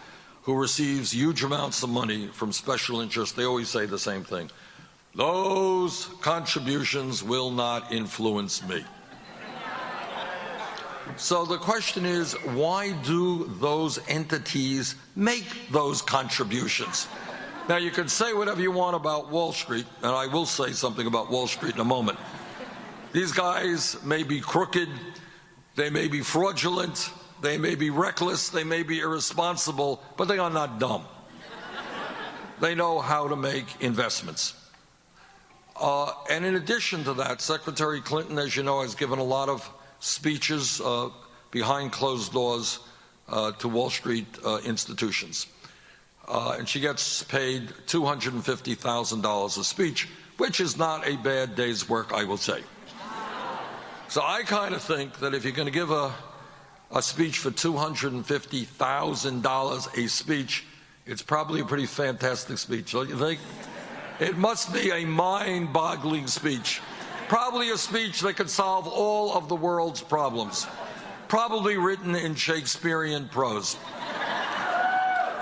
who receives huge amounts of money from special interests, they always say the same thing. Those contributions will not influence me. So the question is, why do those entities make those contributions? Now, you can say whatever you want about Wall Street, and I will say something about Wall Street in a moment. These guys may be crooked, they may be fraudulent, they may be reckless, they may be irresponsible, but they are not dumb. They know how to make investments. And in addition to that, Secretary Clinton, as you know, has given a lot of speeches behind closed doors to Wall Street institutions. And she gets paid $250,000 a speech, which is not a bad day's work, I will say. So I kind of think that if you're going to give a speech for $250,000 a speech, it's probably a pretty fantastic speech, don't you think? It must be a mind-boggling speech. Probably a speech that could solve all of the world's problems. Probably written in Shakespearean prose.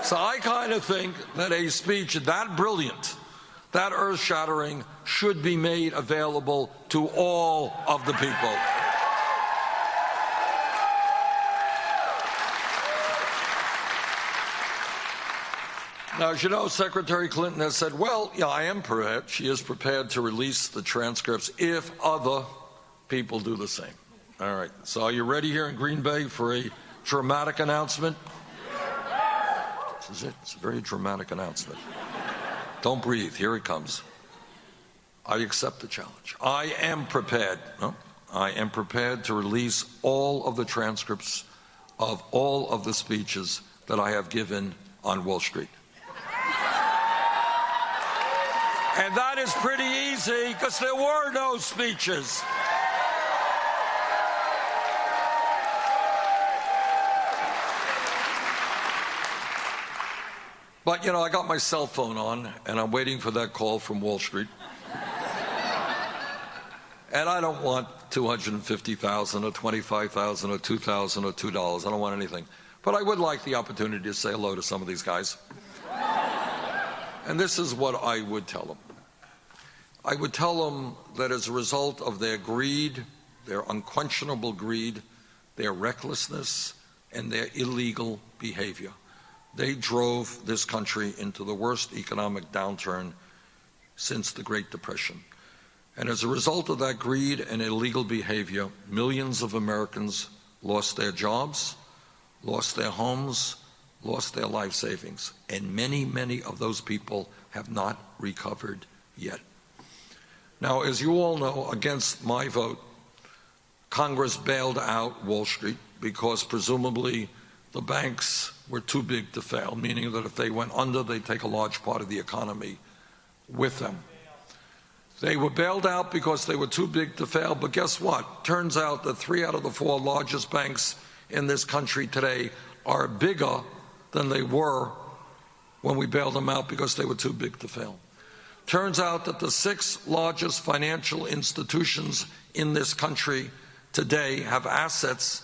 So I kind of think that a speech that brilliant, that earth-shattering, should be made available to all of the people. Now, as you know, Secretary Clinton has said, well, yeah, I am prepared. She is prepared to release the transcripts if other people do the same. All right. So are you ready here in Green Bay for a dramatic announcement? This is it. It's a very dramatic announcement. Don't breathe. Here it comes. I accept the challenge. I am prepared. No, I am prepared to release all of the transcripts of all of the speeches that I have given on Wall Street. And that is pretty easy because there were no speeches. But, you know, I got my cell phone on, and I'm waiting for that call from Wall Street. And I don't want $250,000 or $25,000 or $2,000 or $2. I don't want anything. But I would like the opportunity to say hello to some of these guys. And this is what I would tell them. I would tell them that as a result of their greed, their unquestionable greed, their recklessness, and their illegal behavior, they drove this country into the worst economic downturn since the Great Depression. And as a result of that greed and illegal behavior, millions of Americans lost their jobs, lost their homes, lost their life savings. And many, many of those people have not recovered yet. Now, as you all know, against my vote, Congress bailed out Wall Street because presumably the banks were too big to fail, meaning that if they went under, they'd take a large part of the economy with them. They were bailed out because they were too big to fail, but guess what? Turns out that 3 out of the 4 largest banks in this country today are bigger than they were when we bailed them out because they were too big to fail. Turns out that the 6 largest financial institutions in this country today have assets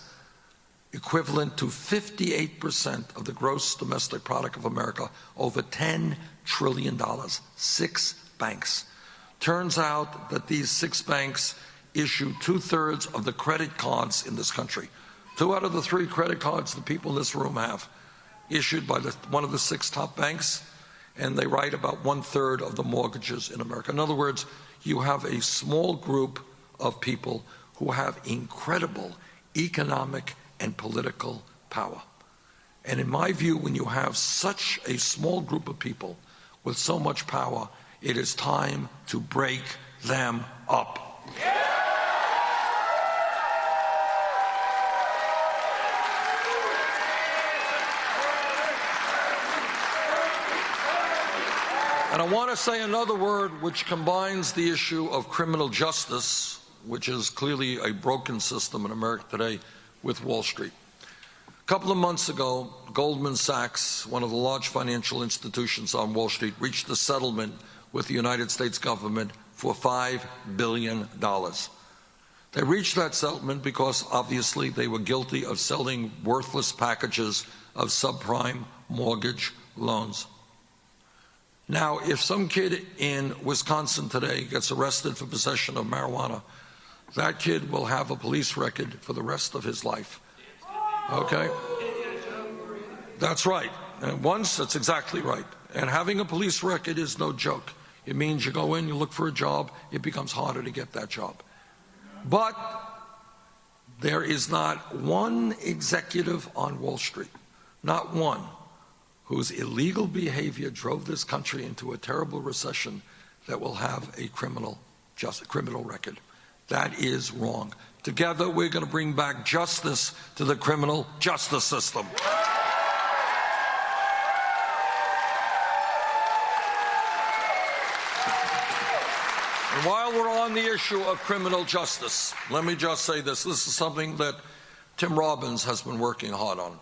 equivalent to 58% of the gross domestic product of America, over $10 trillion. 6 banks. Turns out that these 6 banks issue 2/3 of the credit cards in this country. 2 out of the 3 credit cards the people in this room have issued by one of the 6 top banks, and they write about 1/3 of the mortgages in America. In other words, you have a small group of people who have incredible economic and political power. And in my view, when you have such a small group of people with so much power, it is time to break them up. And I want to say another word which combines the issue of criminal justice, which is clearly a broken system in America today, with Wall Street. A couple of months ago, Goldman Sachs, one of the large financial institutions on Wall Street, reached a settlement with the United States government for $5 billion. They reached that settlement because obviously they were guilty of selling worthless packages of subprime mortgage loans. Now, if some kid in Wisconsin today gets arrested for possession of marijuana, that kid will have a police record for the rest of his life. Okay? That's right. And once, that's exactly right. And having a police record is no joke. It means you go in, you look for a job, it becomes harder to get that job. But there is not one executive on Wall Street, not one, whose illegal behavior drove this country into a terrible recession that will have a criminal record. That is wrong. Together, we're going to bring back justice to the criminal justice system. And while we're on the issue of criminal justice, let me just say this. This is something that Tim Robbins has been working hard on.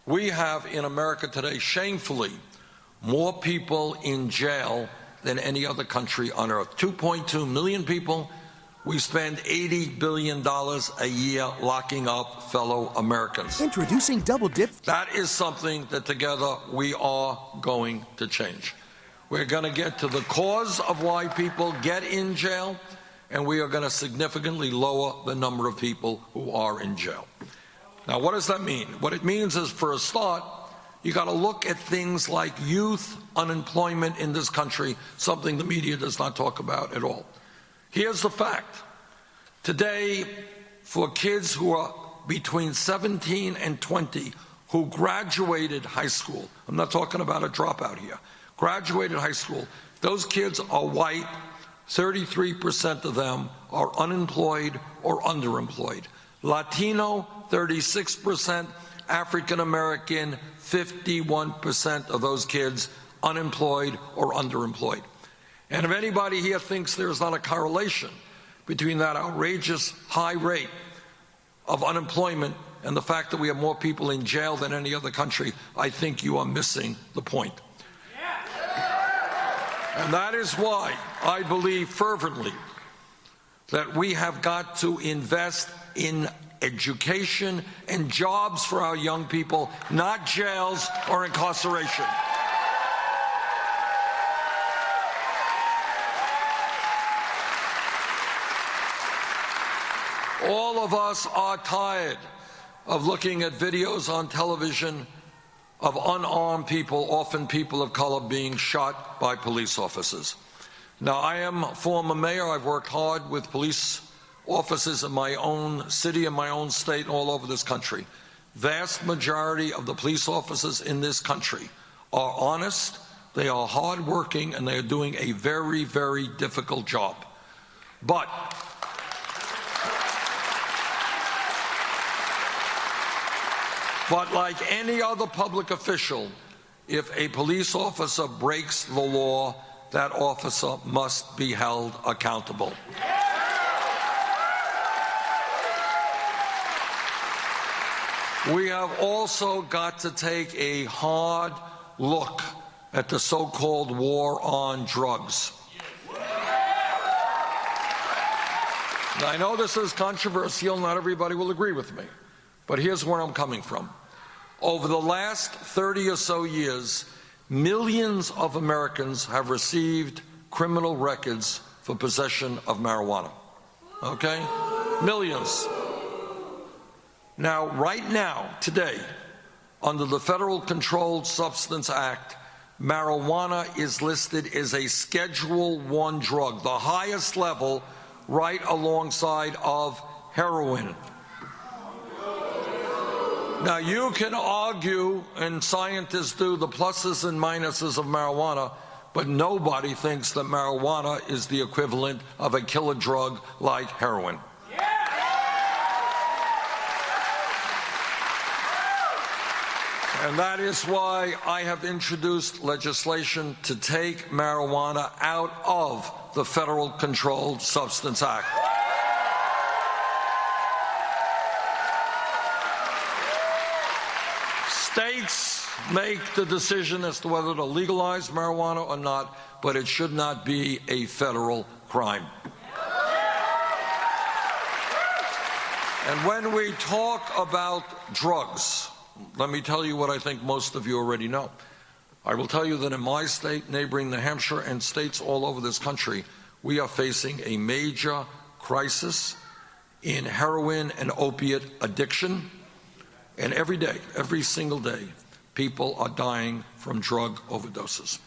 We have in America today, shamefully, more people in jail than any other country on earth. 2.2 million people. We spend $80 billion a year locking up fellow Americans. Introducing Double Dip. That is something that together we are going to change. We're going to get to the cause of why people get in jail, and we are going to significantly lower the number of people who are in jail. Now, what does that mean? What it means is, for a start, You got to look at things like youth unemployment in this country, something the media does not talk about at all. Here's the fact. Today, for kids who are between 17 and 20 who graduated high school, I'm not talking about a dropout here, graduated high school, those kids are white, 33% of them are unemployed or underemployed. Latino, 36%, African American, 51% of those kids unemployed or underemployed. And if anybody here thinks there's not a correlation between that outrageous high rate of unemployment and the fact that we have more people in jail than any other country, I think you are missing the point. And that is why I believe fervently that we have got to invest in education and jobs for our young people, not jails or incarceration. All of us are tired of looking at videos on television of unarmed people, often people of color, being shot by police officers. Now, I am a former mayor. I've worked hard with police officers in my own city, in my own state, and all over this country. Vast majority of the police officers in this country are honest, they are hardworking, and they are doing a very, very difficult job. But like any other public official, if a police officer breaks the law, that officer must be held accountable. We have also got to take a hard look at the so-called war on drugs. Now, I know this is controversial, not everybody will agree with me, but here's where I'm coming from. Over the last 30 or so years, millions of Americans have received criminal records for possession of marijuana. Okay? Millions. Now, right now, today, under the Federal Controlled Substance Act, marijuana is listed as a Schedule I drug, the highest level, right alongside of heroin. Now, you can argue, and scientists do, the pluses and minuses of marijuana, but nobody thinks that marijuana is the equivalent of a killer drug like heroin. And that is why I have introduced legislation to take marijuana out of the Federal Controlled Substance Act. States make the decision as to whether to legalize marijuana or not, but it should not be a federal crime. And when we talk about drugs, let me tell you what I think most of you already know. I will tell you that in my state, neighboring New Hampshire, and states all over this country, we are facing a major crisis in heroin and opiate addiction. And every day, every single day, people are dying from drug overdoses.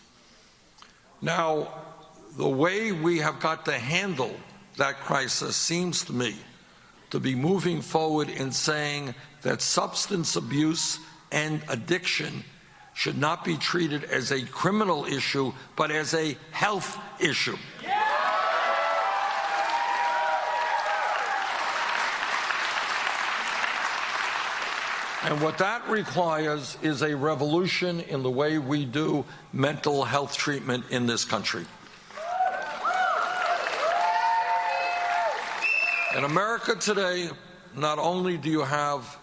Now, the way we have got to handle that crisis seems to me to be moving forward in saying that substance abuse and addiction should not be treated as a criminal issue, but as a health issue. And what that requires is a revolution in the way we do mental health treatment in this country. In America today, not only do you have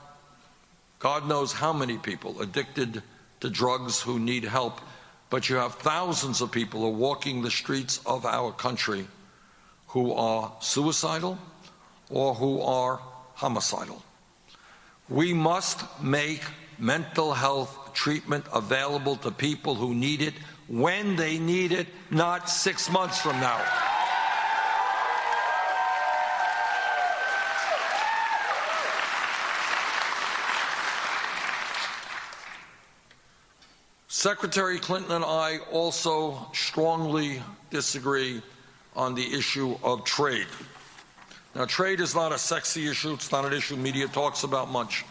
God knows how many people addicted to drugs who need help, but you have thousands of people who are walking the streets of our country who are suicidal or who are homicidal. We must make mental health treatment available to people who need it when they need it, not 6 months from now. Secretary Clinton and I also strongly disagree on the issue of trade. Now, trade is not a sexy issue. It's not an issue media talks about much.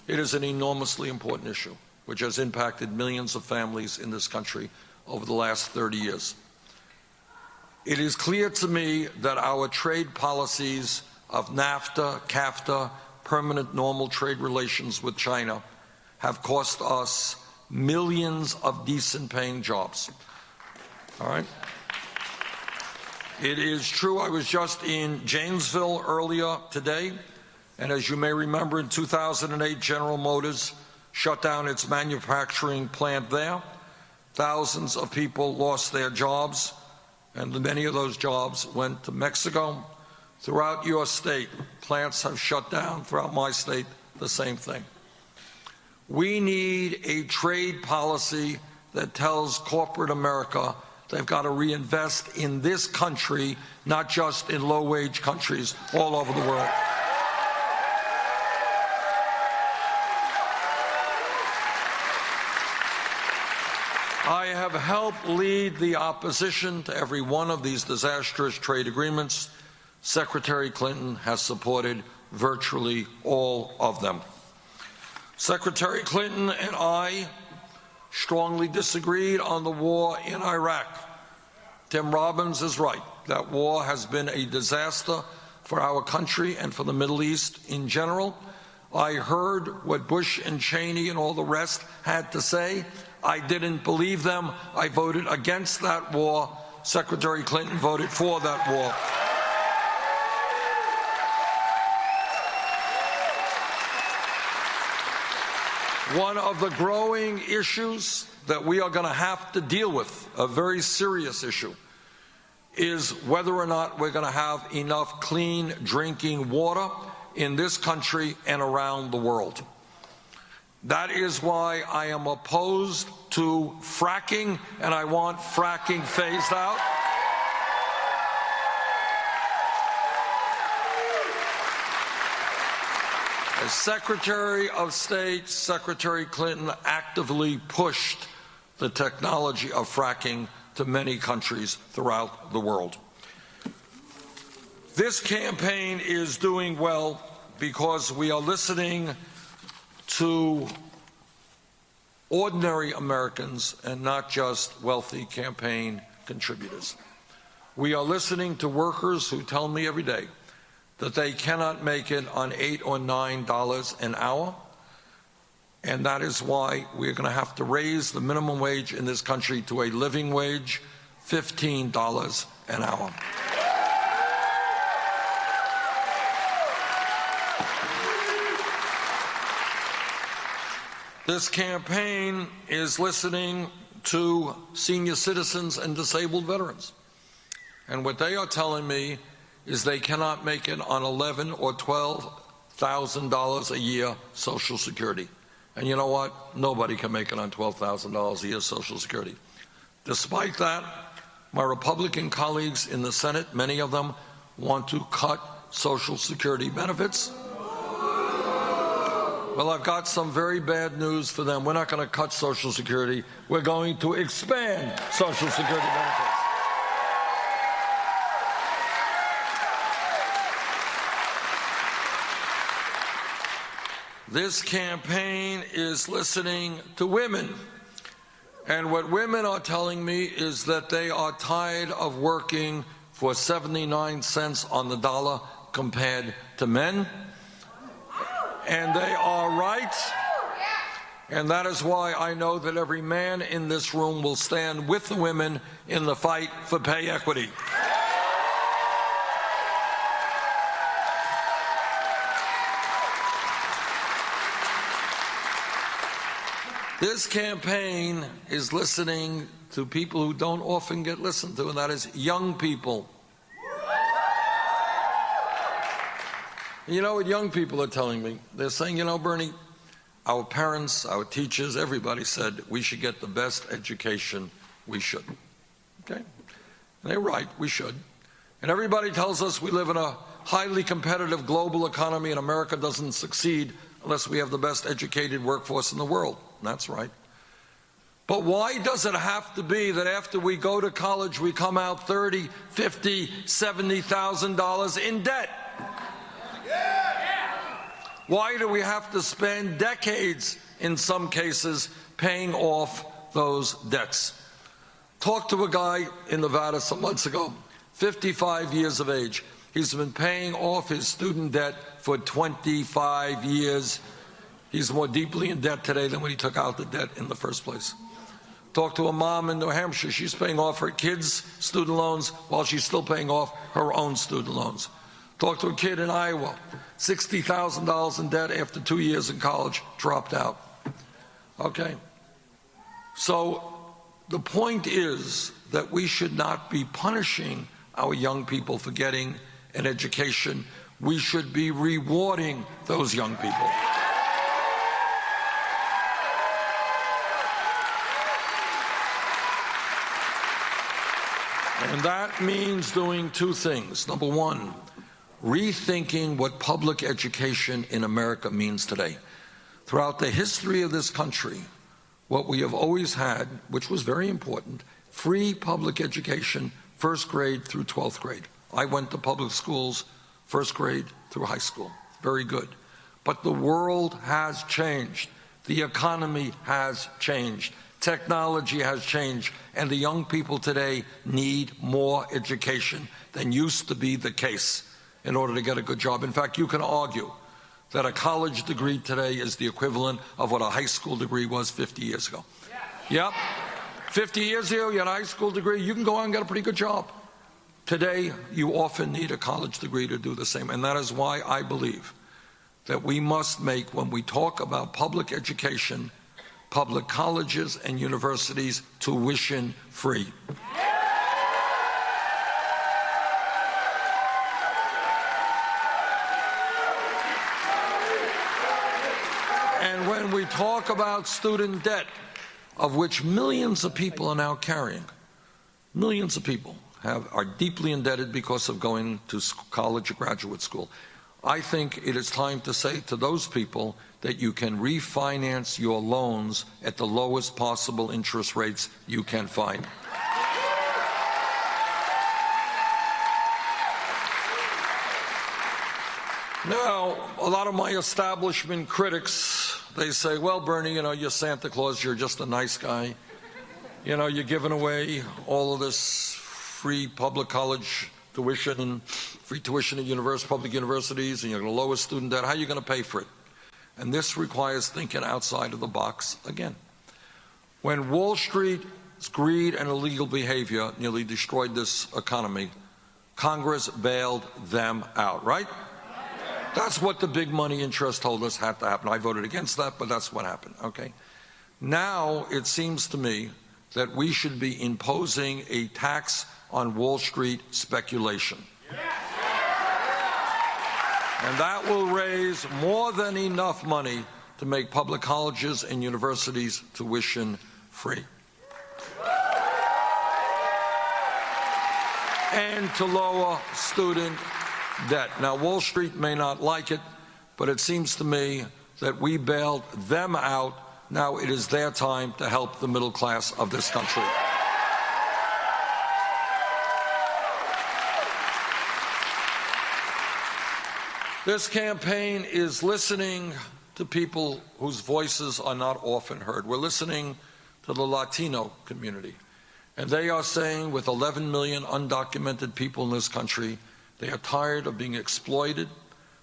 It is an enormously important issue, which has impacted millions of families in this country over the last 30 years. It is clear to me that our trade policies of NAFTA, CAFTA, permanent normal trade relations with China have cost us millions of decent-paying jobs. All right? It is true, I was just in Janesville earlier today, and as you may remember, in 2008, General Motors shut down its manufacturing plant there. Thousands of people lost their jobs, and many of those jobs went to Mexico. Throughout your state, plants have shut down. Throughout my state, the same thing. We need a trade policy that tells corporate America they've got to reinvest in this country, not just in low-wage countries all over the world. I have helped lead the opposition to every one of these disastrous trade agreements. Secretary Clinton has supported virtually all of them. Secretary Clinton and I strongly disagreed on the war in Iraq. Tim Robbins is right. That war has been a disaster for our country and for the Middle East in general. I heard what Bush and Cheney and all the rest had to say. I didn't believe them. I voted against that war. Secretary Clinton voted for that war. One of the growing issues that we are going to have to deal with, a very serious issue, is whether or not we're going to have enough clean drinking water in this country and around the world. That is why I am opposed to fracking, and I want fracking phased out. As Secretary of State, Secretary Clinton actively pushed the technology of fracking to many countries throughout the world. This campaign is doing well because we are listening to ordinary Americans and not just wealthy campaign contributors. We are listening to workers who tell me every day that they cannot make it on $8 or $9 an hour, and that is why we're going to have to raise the minimum wage in this country to a living wage, $15 an hour. This campaign is listening to senior citizens and disabled veterans, and what they are telling me is they cannot make it on $11,000 or $12,000 a year Social Security. And you know what? Nobody can make it on $12,000 a year Social Security. Despite that, my Republican colleagues in the Senate, many of them, want to cut Social Security benefits. Well, I've got some very bad news for them. We're not going to cut Social Security. We're going to expand Social Security benefits. This campaign is listening to women. And what women are telling me is that they are tired of working for 79 cents on the dollar compared to men. And they are right. And that is why I know that every man in this room will stand with the women in the fight for pay equity. This campaign is listening to people who don't often get listened to, and that is young people. You know what young people are telling me? They're saying, you know, Bernie, our parents, our teachers, everybody said we should get the best education we should. Okay? And they're right, we should. And everybody tells us we live in a highly competitive global economy and America doesn't succeed unless we have the best educated workforce in the world. That's right. But why does it have to be that after we go to college, we come out $30,000, $50,000, $70,000 in debt? Why do we have to spend decades, in some cases, paying off those debts? Talked to a guy in Nevada some months ago, 55 years of age. He's been paying off his student debt for 25 years. He's more deeply in debt today than when he took out the debt in the first place. Talked to a mom in New Hampshire. She's paying off her kids' student loans while she's still paying off her own student loans. Talked to a kid in Iowa, $60,000 in debt after 2 years in college, dropped out. Okay. So the point is that we should not be punishing our young people for getting an education. We should be rewarding those young people. And that means doing two things. Number one, rethinking what public education in America means today. Throughout the history of this country, what we have always had, which was very important, free public education, first grade through 12th grade. I went to public schools, first grade through high school. Very good. But the world has changed. The economy has changed. Technology has changed, and the young people today need more education than used to be the case in order to get a good job. In fact, you can argue that a college degree today is the equivalent of what a high school degree was 50 years ago. Yep. 50 years ago, you had a high school degree, you can go out and get a pretty good job. Today, you often need a college degree to do the same, and that is why I believe that we must make, when we talk about public education, public colleges and universities tuition free. And when we talk about student debt, of which millions of people are now carrying, millions of people are deeply indebted because of going to college or graduate school, I think it is time to say to those people that you can refinance your loans at the lowest possible interest rates you can find. Now, a lot of my establishment critics, they say, well, Bernie, you know, you're Santa Claus, you're just a nice guy. You know, you're giving away all of this free public college tuition and free tuition at public universities, and you're going to lower student debt. How are you going to pay for it? And this requires thinking outside of the box again. When Wall Street's greed and illegal behavior nearly destroyed this economy, Congress bailed them out, right? That's what the big money interest told us had to happen. I voted against that, but that's what happened, okay? Now it seems to me that we should be imposing a tax on Wall Street speculation. And that will raise more than enough money to make public colleges and universities tuition free. And to lower student debt. Now, Wall Street may not like it, but it seems to me that we bailed them out. Now it is their time to help the middle class of this country. This campaign is listening to people whose voices are not often heard. We're listening to the Latino community, and they are saying, with 11 million undocumented people in this country, they are tired of being exploited,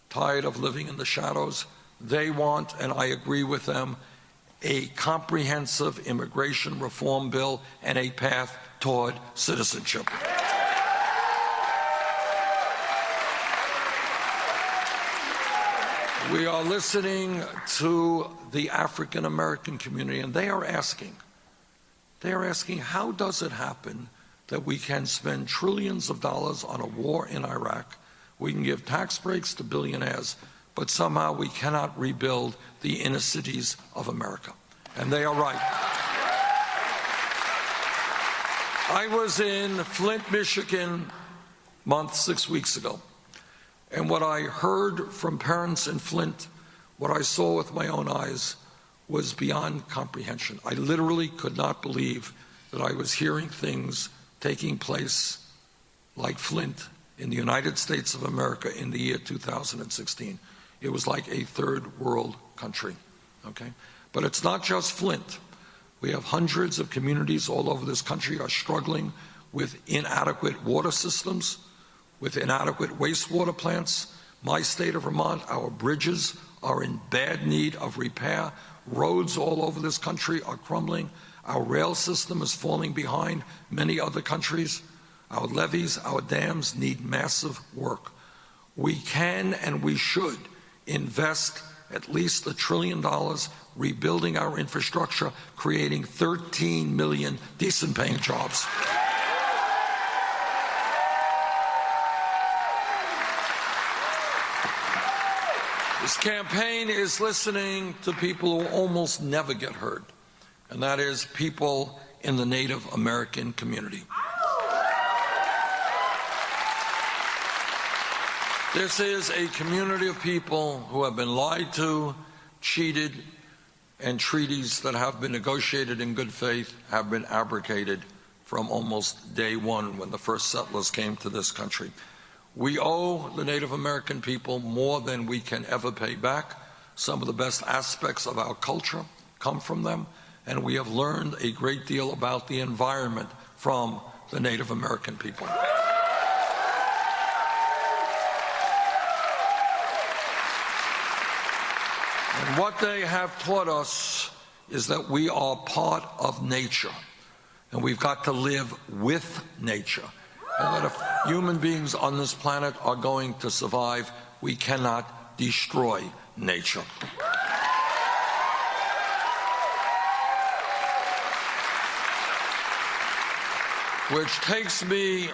tired of living in the shadows. They want, and I agree with them, a comprehensive immigration reform bill and a path toward citizenship. We are listening to the African American community, and they are asking, how does it happen that we can spend trillions of dollars on a war in Iraq, we can give tax breaks to billionaires, but somehow we cannot rebuild the inner cities of America? And they are right. I was in Flint, Michigan, 6 weeks ago. And what I heard from parents in Flint, what I saw with my own eyes, was beyond comprehension. I literally could not believe that I was hearing things taking place like Flint in the United States of America in the year 2016. It was like a third world country, okay? But it's not just Flint. We have hundreds of communities all over this country are struggling with inadequate water systems, with inadequate wastewater plants. My state of Vermont, our bridges are in bad need of repair. Roads all over this country are crumbling. Our rail system is falling behind many other countries. Our levees, our dams need massive work. We can and we should invest at least $1 trillion rebuilding our infrastructure, creating 13 million decent-paying jobs. This campaign is listening to people who almost never get heard, and that is people in the Native American community. This is a community of people who have been lied to, cheated, and treaties that have been negotiated in good faith have been abrogated from almost day one when the first settlers came to this country. We owe the Native American people more than we can ever pay back. Some of the best aspects of our culture come from them, and we have learned a great deal about the environment from the Native American people. And what they have taught us is that we are part of nature, and we've got to live with nature. And that if human beings on this planet are going to survive, we cannot destroy nature. Which takes me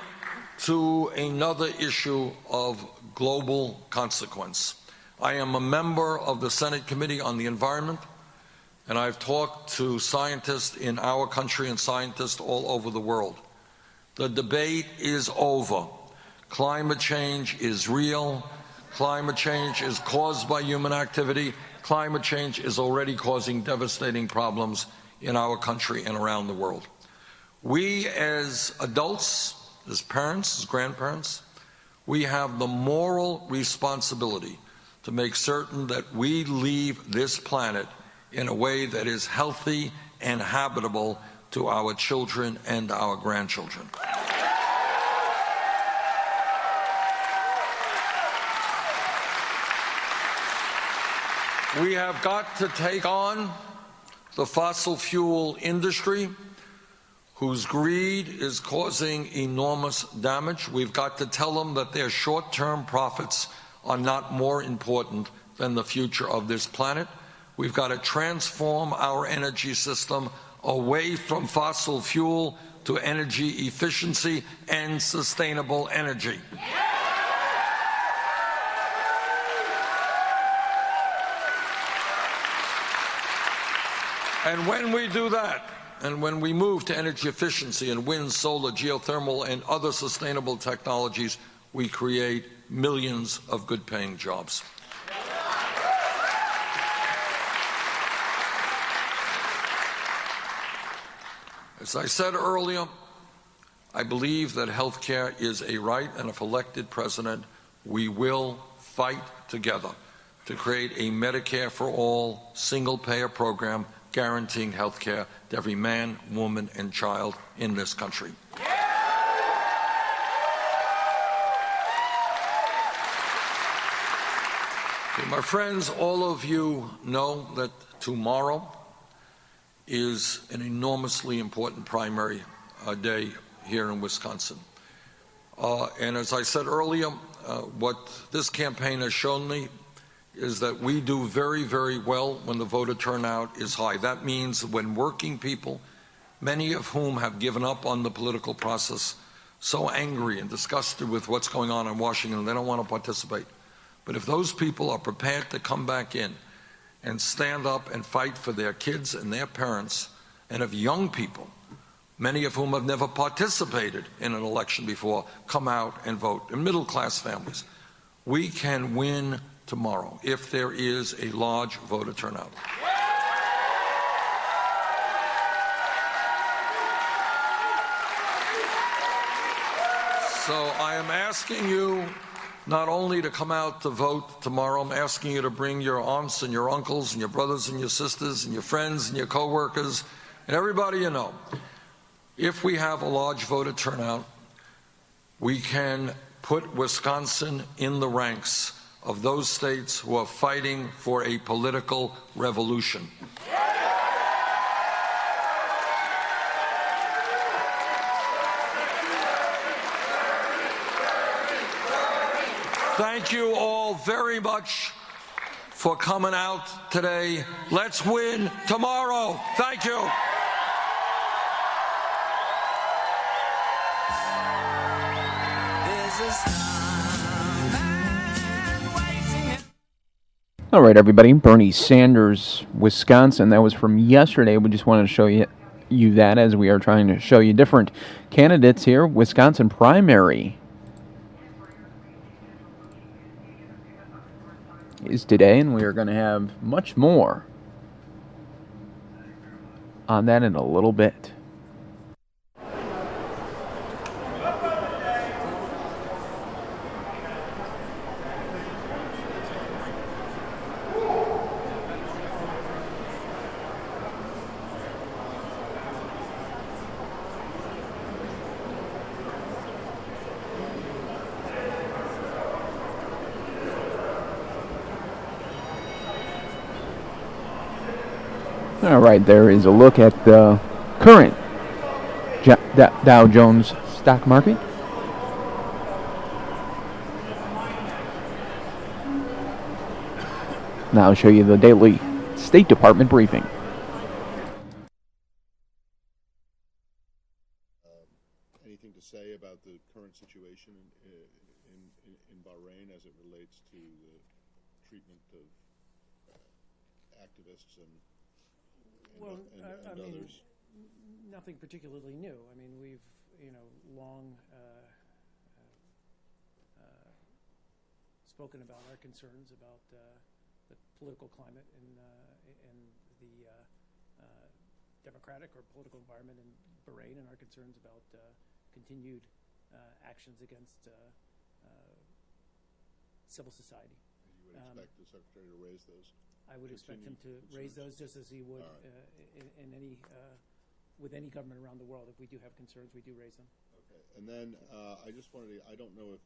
to another issue of global consequence. I am a member of the Senate Committee on the Environment, and I've talked to scientists in our country and scientists all over the world. The debate is over. Climate change is real. Climate change is caused by human activity. Climate change is already causing devastating problems in our country and around the world. We as adults, as parents, as grandparents, we have the moral responsibility to make certain that we leave this planet in a way that is healthy and habitable to our children and our grandchildren. We have got to take on the fossil fuel industry, whose greed is causing enormous damage. We've got to tell them that their short-term profits are not more important than the future of this planet. We've got to transform our energy system away from fossil fuel to energy efficiency and sustainable energy. And when we do that, and when we move to energy efficiency and wind, solar, geothermal, and other sustainable technologies, we create millions of good-paying jobs. As I said earlier, I believe that health care is a right, and if elected president, we will fight together to create a Medicare for all single-payer program guaranteeing health care to every man, woman, and child in this country. Okay, my friends, all of you know that tomorrow is an enormously important primary day here in Wisconsin. And as I said earlier, what this campaign has shown me is that we do very, very well when the voter turnout is high. That means when working people, many of whom have given up on the political process, so angry and disgusted with what's going on in Washington, they don't want to participate. But if those people are prepared to come back in and stand up and fight for their kids and their parents, and if young people, many of whom have never participated in an election before, come out and vote, and middle-class families, we can win tomorrow if there is a large voter turnout. So I am asking you not only to come out to vote tomorrow, I'm asking you to bring your aunts and your uncles and your brothers and your sisters and your friends and your coworkers and everybody you know. If we have a large voter turnout, we can put Wisconsin in the ranks of those states who are fighting for a political revolution. Thank you all very much for coming out today. Let's win tomorrow. Thank you. All right, everybody. Bernie Sanders, Wisconsin. That was from yesterday. We just wanted to show you that as we are trying to show you different candidates here. Wisconsin primary is today, and we are going to have much more on that in a little bit. All right, there is a look at the current Dow Jones stock market. Now I'll show you the daily State Department briefing. Anything to say about the current situation in Bahrain as it relates to the treatment of activists and others? Nothing particularly new. I mean, we've long spoken about our concerns about the political climate in the democratic or political environment in Bahrain, and our concerns about continued actions against civil society. You would expect the Secretary to raise those? I would expect him to raise those just as he would in any with any government around the world. If we do have concerns, we do raise them. Okay, and then I just wanted to, I don't know if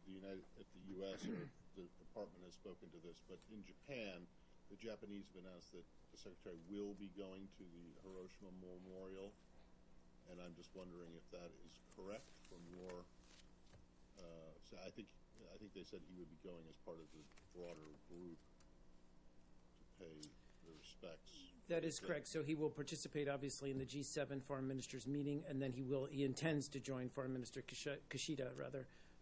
the U.S. or the department has spoken to this, but in Japan, the Japanese have announced that the Secretary will be going to the Hiroshima Memorial, and I'm just wondering if that is correct from your. So I think they said he would be going as part of the broader group to pay the respects. That is correct. So he will participate, obviously, in the G7 foreign ministers meeting, and then he intends to join Foreign Minister Kishida,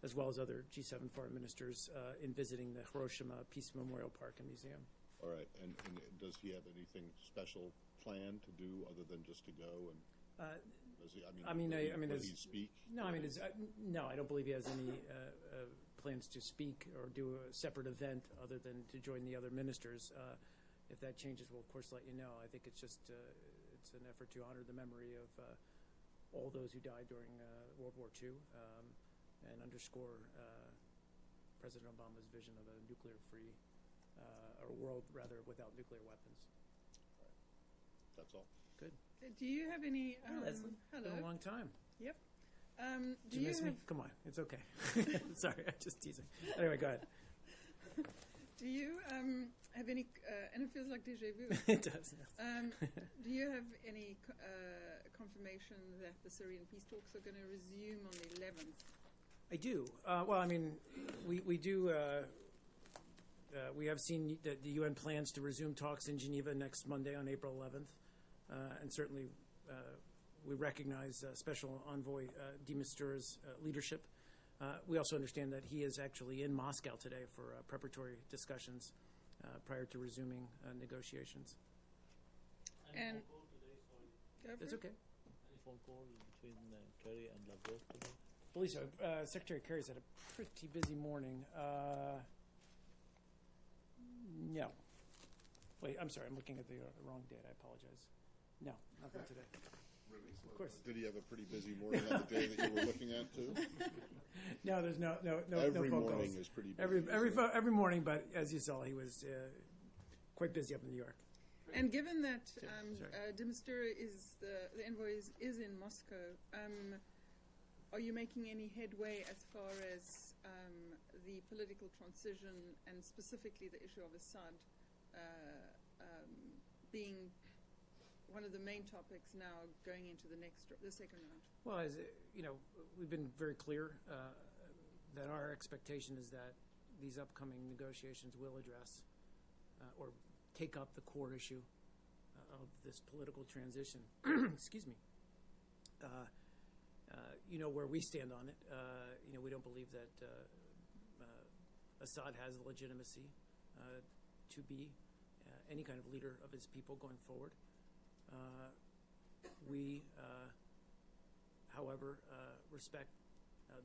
as well as other G7 foreign ministers in visiting the Hiroshima Peace Memorial Park and Museum. All right, and does he have anything special planned to do other than just to go and? Does he? Will he speak? No, no, I don't believe he has any plans to speak or do a separate event other than to join the other ministers. If that changes, we'll of course let you know. I think it's just it's an effort to honor the memory of all those who died during World War II and underscore President Obama's vision of a nuclear-free or a world rather without nuclear weapons. All right. That's all. Good. Do you have any? Hi, Leslie. Hello. Been a long time. Yep. Did you miss me? Come on, it's okay. Sorry, I'm just teasing. Anyway, go ahead. Do you have any? And it feels like déjà vu. It does. Yes. Do you have any confirmation that the Syrian peace talks are going to resume on the 11th? I do. Well, I mean, we do. We have seen that the UN plans to resume talks in Geneva next Monday on April 11th, and certainly we recognize Special Envoy de Misture's leadership. We also understand that he is actually in Moscow today for preparatory discussions prior to resuming negotiations. And that's okay. Any phone call between Kerry and Lavrov today? Felicia, Secretary Kerry's had a pretty busy morning. No. Wait, I'm sorry. I'm looking at the wrong date. I apologize. No, nothing today. Of course. Did he have a pretty busy morning on the day that you were looking at too? No, there's no Every phone morning calls. is pretty busy. Every morning, but as you saw, he was quite busy up in New York. And given that Sorry. de Mistura the envoy is in Moscow, are you making any headway as far as the political transition and specifically the issue of Assad being one of the main topics now going into the second round? Well, as you know, we've been very clear that our expectation is that these upcoming negotiations will address or take up the core issue of this political transition. Excuse me. You know where we stand on it. You know, we don't believe that Assad has the legitimacy to be any kind of leader of his people going forward. We, however, respect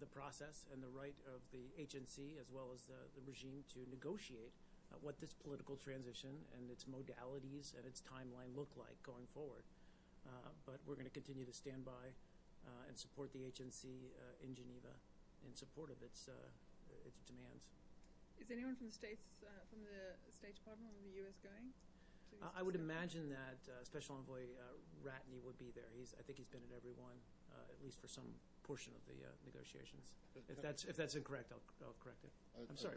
the process and the right of the HNC as well as the regime to negotiate what this political transition and its modalities and its timeline look like going forward. But we're going to continue to stand by and support the HNC in Geneva in support of its demands. Is anyone from the States, from the State Department or the U.S. going? I would imagine that Special Envoy Ratney would be there. I think he's been at every one, at least for some portion of the negotiations. If that's incorrect, I'll correct it. I'm sorry.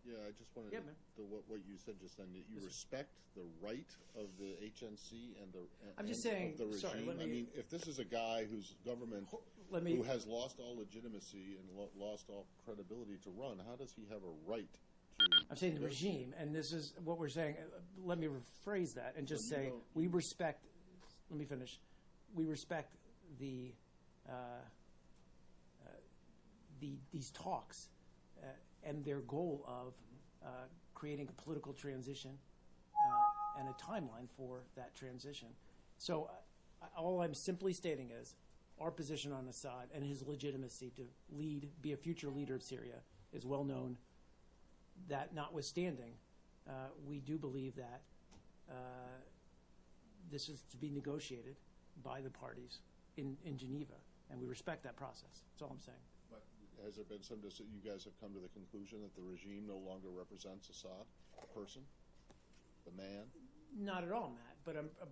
Yeah, I just wanted what you said just then, that you respect the right of the HNC and I'm just saying, of the regime. sorry, I mean, if this is a guy whose government who has lost all legitimacy and lost all credibility to run, how does he have a right to? I'm saying the regime, and this is what we're saying. Let me rephrase that and just say we respect. Let me finish. We respect these talks and their goal of creating a political transition and a timeline for that transition. So all I'm simply stating is our position on Assad and his legitimacy to be a future leader of Syria is well known. That notwithstanding, we do believe that this is to be negotiated by the parties in Geneva, and we respect that process. That's all I'm saying. But has there been some you guys have come to the conclusion that the regime no longer represents Assad, the person, the man? Not at all, Matt.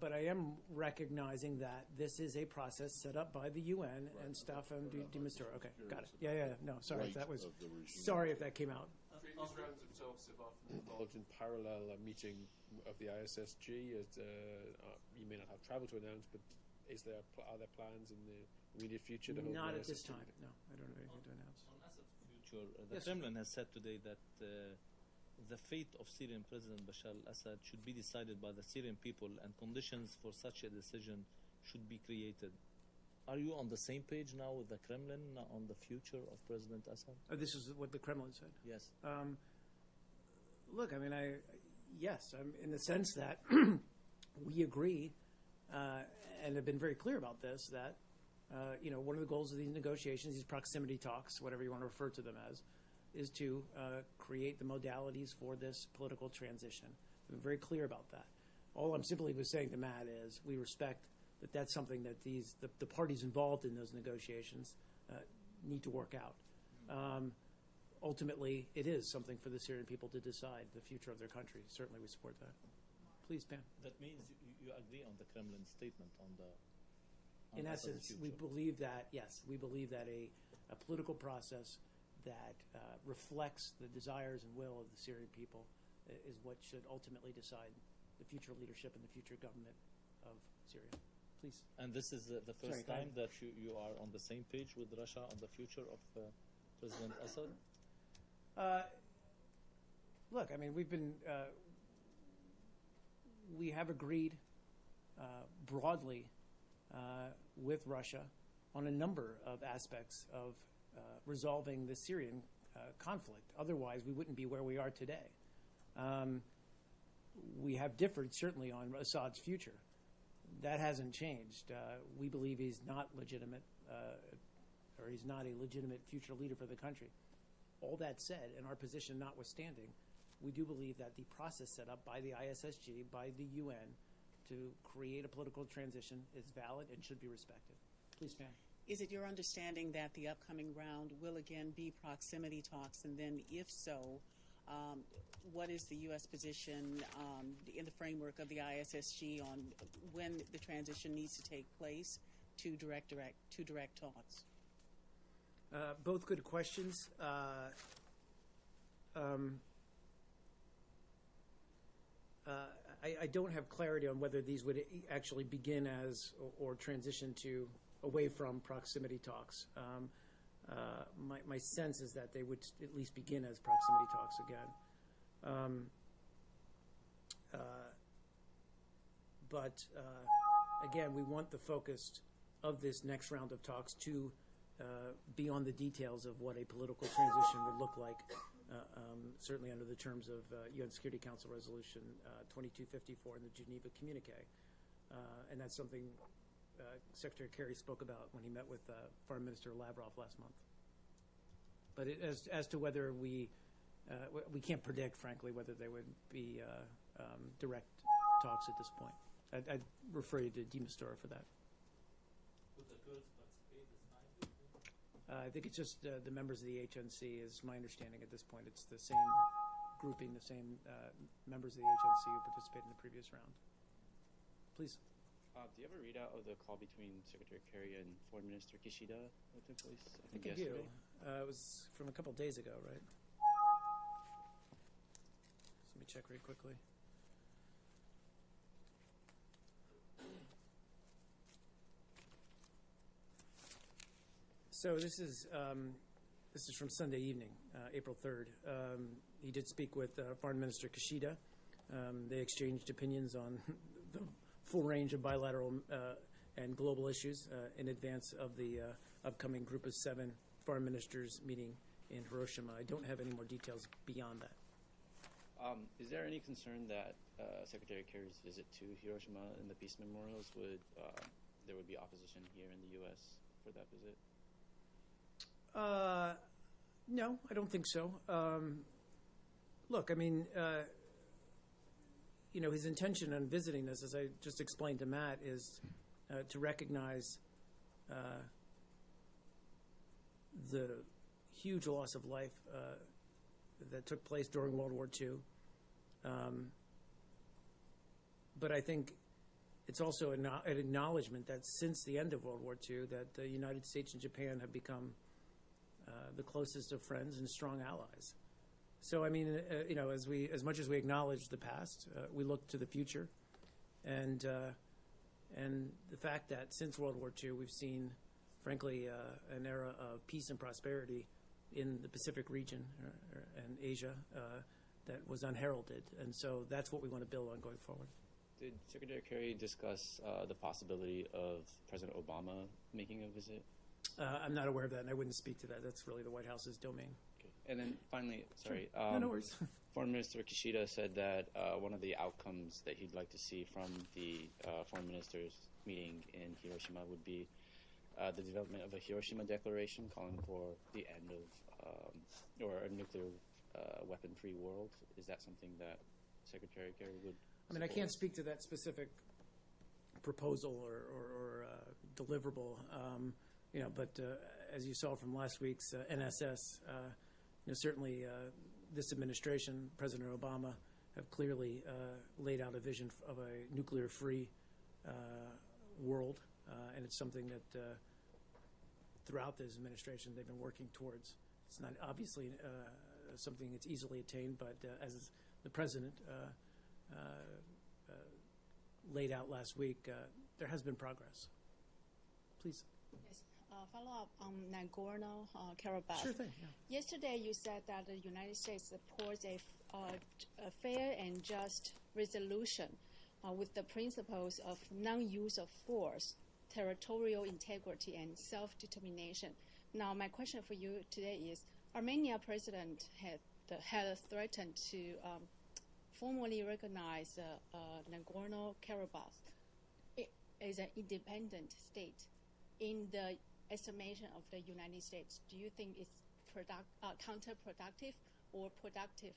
But I am recognizing that this is a process set up by the UN and Staffan de Mistura. Okay, got it. Yeah. No, sorry if that was. Sorry if that came out. Israel themselves have often involved in parallel a meeting of the ISSG. You may not have travel to announce, but are there plans in the immediate future to hold Not the at this ISSG? time. No, I don't have anything to announce. On Assad's future, the Kremlin has said today that the fate of Syrian President Bashar al-Assad should be decided by the Syrian people, and conditions for such a decision should be created. Are you on the same page now with the Kremlin on the future of President Assad? This is what the Kremlin said? Yes. Look, I mean, yes, in the sense that we agree and have been very clear about this, that one of the goals of these negotiations, these proximity talks, whatever you want to refer to them as, is to create the modalities for this political transition. We've been very clear about that. All I'm simply was saying to Matt is we respect that that's something that the parties involved in those negotiations need to work out. Ultimately, it is something for the Syrian people to decide the future of their country. Certainly we support that. Please, Pam. That means you agree on the Kremlin statement on the... In essence, we believe that, yes, we believe that a political process that reflects the desires and will of the Syrian people is what should ultimately decide the future leadership and the future government of Syria. Please. And this is the first time that you are on the same page with Russia on the future of President Assad? Look, I mean, we have agreed broadly with Russia on a number of aspects of resolving the Syrian conflict. Otherwise, we wouldn't be where we are today. We have differed certainly on Assad's future. That hasn't changed. We believe he's not legitimate, or he's not a legitimate future leader for the country. All that said, and our position notwithstanding, we do believe that the process set up by the ISSG, by the UN, to create a political transition is valid and should be respected. Please, Pam. Is it your understanding that the upcoming round will again be proximity talks? And then if so, what is the U.S. position in the framework of the ISSG on when the transition needs to take place to direct talks? Both good questions. I don't have clarity on whether these would actually begin as or transition to away from proximity talks. My sense is that they would at least begin as proximity talks again. But again, we want the focus of this next round of talks to be on the details of what a political transition would look like, certainly under the terms of UN Security Council Resolution 2254 and the Geneva Communique. And that's something Secretary Kerry spoke about when he met with Foreign Minister Lavrov last month. But as to whether we can't predict, frankly, whether they would be direct talks at this point. I'd refer you to Dima Stora for that. Would the Kurds participate this time? I think it's just the members of the HNC is my understanding at this point. It's the same grouping, the same members of the HNC who participated in the previous round. Please. Do you have a readout of the call between Secretary Kerry and Foreign Minister Kishida that took place? I think I yesterday? do. It was from a couple days ago, right? Let me check very quickly. So this is from Sunday evening, April 3rd. He did speak with Foreign Minister Kishida. They exchanged opinions on the full range of bilateral and global issues in advance of the upcoming Group of 7 foreign ministers meeting in Hiroshima. I don't have any more details beyond that. Is there any concern that Secretary Kerry's visit to Hiroshima and the peace memorials there would be opposition here in the U.S. for that visit? No, I don't think so. Look, I mean, his intention on visiting this, as I just explained to Matt, is to recognize the huge loss of life that took place during World War II. But I think it's also an acknowledgement that since the end of World War II, that the United States and Japan have become the closest of friends and strong allies. So I mean, as much as we acknowledge the past, we look to the future, and the fact that since World War II we've seen, frankly, an era of peace and prosperity in the Pacific region and Asia that was unheralded, and so that's what we want to build on going forward. Did Secretary Kerry discuss the possibility of President Obama making a visit? I'm not aware of that, and I wouldn't speak to that. That's really the White House's domain. Okay. And then finally, sorry. Sure. No worries. Foreign Minister Kishida said that one of the outcomes that he'd like to see from the foreign ministers meeting in Hiroshima would be the development of a Hiroshima Declaration calling for the end of or a nuclear weapon-free world. Is that something that Secretary Kerry would I mean, I can't speak to that specific proposal or deliverable, but as you saw from last week's NSS, certainly this administration, President Obama, have clearly laid out a vision of a nuclear-free world, and it's something that throughout this administration they've been working towards. It's not obviously something that's easily attained, but as the President laid out last week, there has been progress. Please. Yes. Follow up on Nagorno-Karabakh. Sure thing. Yeah. Yesterday, you said that the United States supports a fair and just resolution with the principles of non-use of force, territorial integrity, and self-determination. Now, my question for you today is: Armenia president had threatened to formally recognize Nagorno-Karabakh as an independent state. In the estimation of the United States, do you think it's counterproductive or productive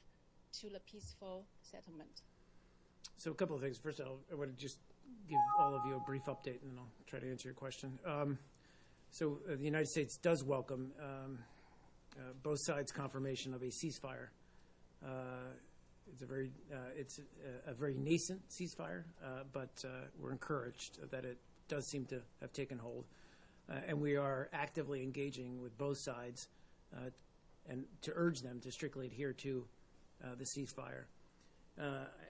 to the peaceful settlement? So a couple of things. First of all, I want to just give all of you a brief update, and then I'll try to answer your question. So the United States does welcome both sides' confirmation of a ceasefire. It's a very nascent ceasefire, but we're encouraged that it does seem to have taken hold. And we are actively engaging with both sides and to urge them to strictly adhere to the ceasefire.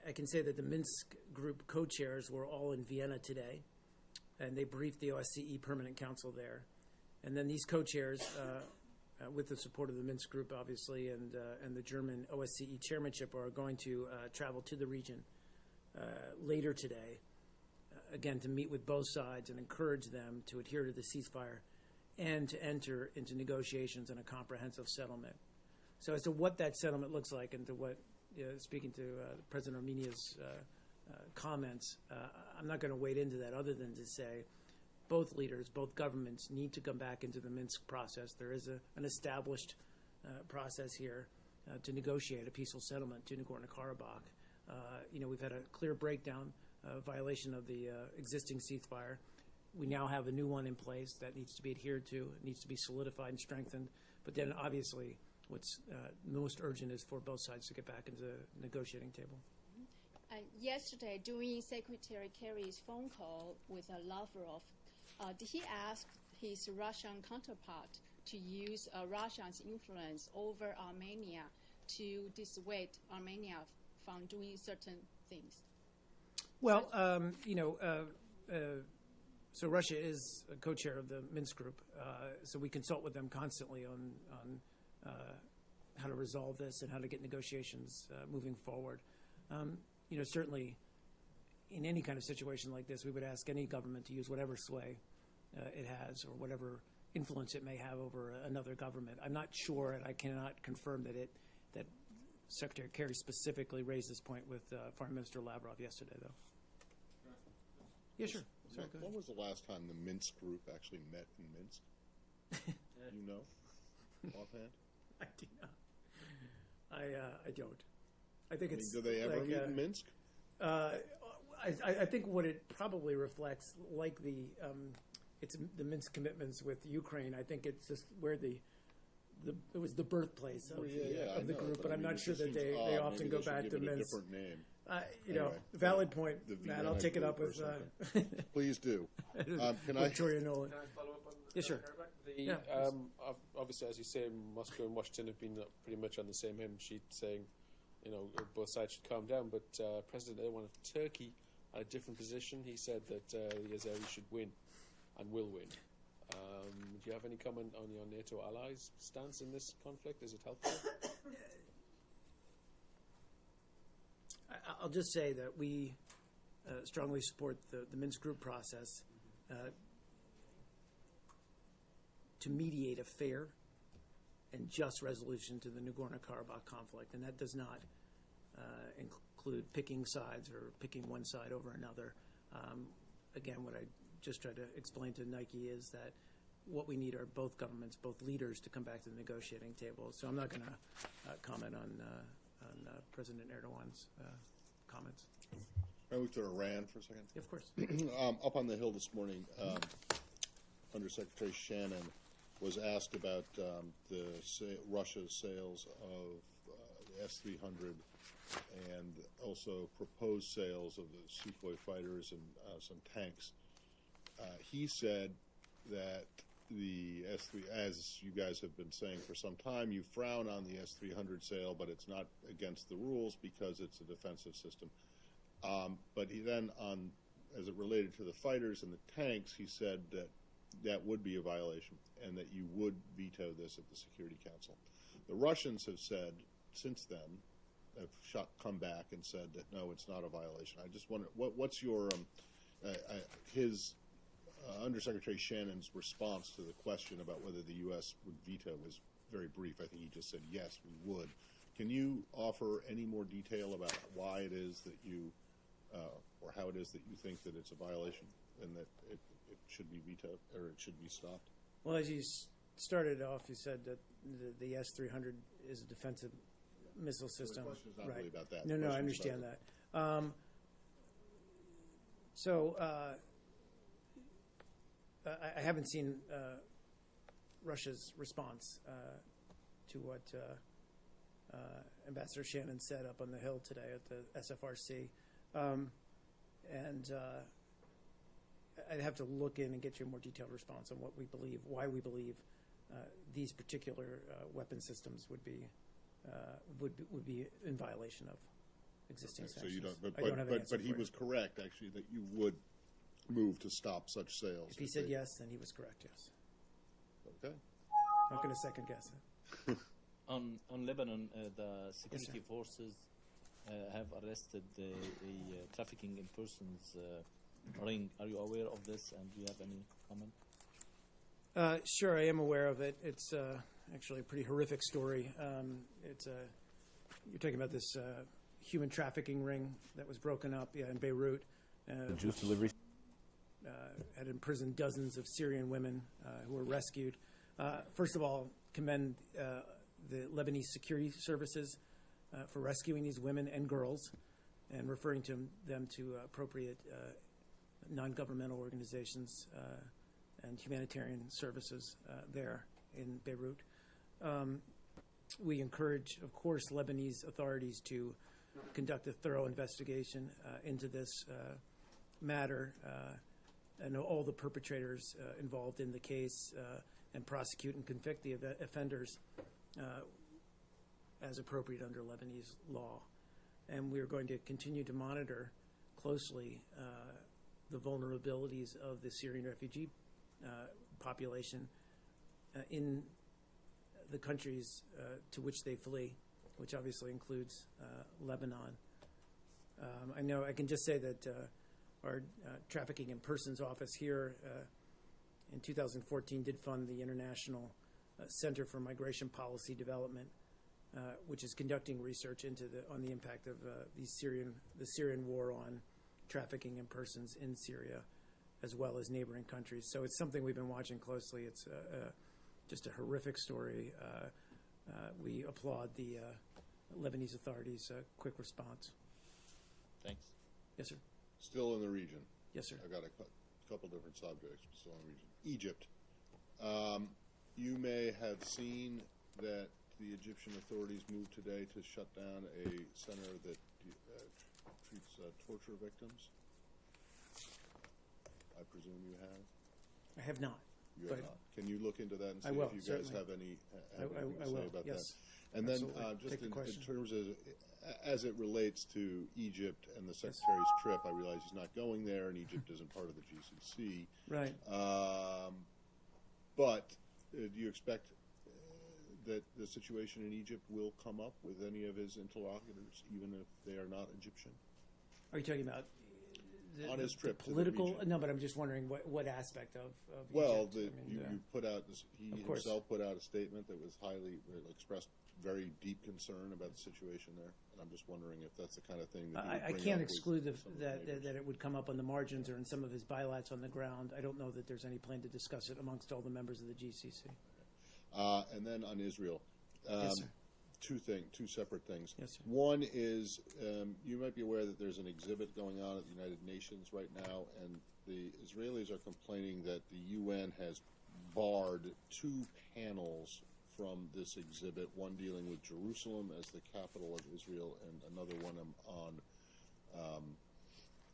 I can say that the Minsk group co-chairs were all in Vienna today, and they briefed the OSCE Permanent Council there. And then these co-chairs, with the support of the Minsk group, obviously, and the German OSCE chairmanship, are going to travel to the region later today, again, to meet with both sides and encourage them to adhere to the ceasefire and to enter into negotiations on a comprehensive settlement. So as to what that settlement looks like and to what, speaking to President Armenia's comments, I'm not going to wade into that other than to say both leaders, both governments need to come back into the Minsk process. There is an established process here to negotiate a peaceful settlement to Nagorno-Karabakh. We've had a clear breakdown, violation of the existing ceasefire. We now have a new one in place that needs to be adhered to. It needs to be solidified and strengthened. But then, obviously, what's most urgent is for both sides to get back into the negotiating table. Yesterday, during Secretary Kerry's phone call with Lavrov, did he ask his Russian counterpart to use Russia's influence over Armenia to dissuade Armenia from doing certain things? Well, so Russia is a co-chair of the Minsk group, so we consult with them constantly on how to resolve this and how to get negotiations moving forward. Certainly, in any kind of situation like this, we would ask any government to use whatever sway it has or whatever influence it may have over another government. I'm not sure, and I cannot confirm that Secretary Kerry specifically raised this point with Foreign Minister Lavrov yesterday, though. Yeah, sure. Sorry, When was the last time the Minsk group actually met in Minsk? You know, offhand? I do not. I don't. I think it's. Do they ever meet in Minsk? I think what it probably reflects, like it's the Minsk commitments with Ukraine. I think it's just where it was the birthplace of the group, but I'm not sure that they often go back to Minsk. Different name. Anyway, valid point, Matt. I'll take it up with. Please do. Can Victoria Nolan. Can I follow up on Yeah, sure. Obviously, as you say, Moscow and Washington have been pretty much on the same hymn sheet, saying, both sides should calm down. But President Erdogan of Turkey had a different position. He said that the Azeri should win and will win. Do you have any comment on your NATO allies' stance in this conflict? Is it helpful? I'll just say that we strongly support the Minsk group process to mediate a fair and just resolution to the Nagorno-Karabakh conflict, and that does not include picking sides or picking one side over another. Again, what I just tried to explain to Nike is that what we need are both governments, both leaders, to come back to the negotiating table. So I'm not going to comment on President Erdogan's comments. Can I move to Iran for a second? Of course. Up on the Hill this morning, Undersecretary Shannon was asked about Russia's sales of the S-300 and also proposed sales of the Sukhoi fighters and some tanks. He said that the S-3, as you guys have been saying for some time, you frown on the S-300 sale, but it's not against the rules because it's a defensive system. But he then, as it related to the fighters and the tanks, he said that that would be a violation and that you would veto this at the Security Council. The Russians have said since then, have come back and said that no, it's not a violation. I just wonder, what's your Undersecretary Shannon's response to the question about whether the U.S. would veto was very brief. I think he just said yes, we would. Can you offer any more detail about why it is that you, or how it is that you think that it's a violation and that it should be vetoed or it should be stopped? Well, as you started off, you said that the S-300 is a defensive missile system. So the question is not really about that. No, I understand that. So I haven't seen Russia's response to what Ambassador Shannon said up on the Hill today at the SFRC. And I'd have to look in and get you a more detailed response on what we believe, why we believe these particular weapon systems would be in violation of existing sanctions. So you don't, I don't have an answer but he for was you. correct, actually, that you would move to stop such sales. If he said yes, then he was correct, yes. Okay. I'm not going to second guess it. On Lebanon, the Yes, security sir. forces have arrested a trafficking in persons ring. Are you aware of this, and do you have any comment? Sure, I am aware of it. It's actually a pretty horrific story. You're talking about this human trafficking ring that was broken up in Beirut. Juice delivery. Had imprisoned dozens of Syrian women who were rescued. First of all, commend the Lebanese security services for rescuing these women and girls and referring to them to appropriate non-governmental organizations and humanitarian services there in Beirut. We encourage, of course, Lebanese authorities to conduct a thorough investigation into this matter and all the perpetrators involved in the case and prosecute and convict the offenders as appropriate under Lebanese law. And we're going to continue to monitor closely the vulnerabilities of the Syrian refugee population in the countries to which they flee, which obviously includes Lebanon. I can just say that our Trafficking in Persons office here in 2014 did fund the International Center for Migration Policy Development, which is conducting research on the impact of the Syrian war on trafficking in persons in Syria, as well as neighboring countries. So it's something we've been watching closely. It's just a horrific story. We applaud the Lebanese authorities' quick response. Thanks. Yes, sir. Still in the region. Yes, sir. I've got a couple different subjects still in the region. Egypt. You may have seen that the Egyptian authorities moved today to shut down a center that treats torture victims. I presume you have? I have not. You have not. Can you look into that and see I will, if you guys certainly. have anything I to will, say about yes. that? And then Absolutely. just Take the in question. terms of, as it relates to Egypt and the Secretary's trip, I realize he's not going there, and Egypt isn't part of the GCC. Right. But do you expect that the situation in Egypt will come up with any of his interlocutors, even if they are not Egyptian? Are you talking about on his trip the political? to the region? No, but I'm just wondering what aspect of Well, Egypt. you put out he Of course. himself put out a statement that was expressed very deep concern about the situation there, and I'm just wondering if that's the kind of thing that he would I bring can't up with exclude some of the neighbors. that it would come up on the margins or in some of his bilats on the ground. I don't know that there's any plan to discuss it amongst all the members of the GCC. And then on Israel, Yes, sir. two separate things. Yes, sir. One is you might be aware that there's an exhibit going on at the United Nations right now, and the Israelis are complaining that the UN has barred two panels from this exhibit, one dealing with Jerusalem as the capital of Israel and another one on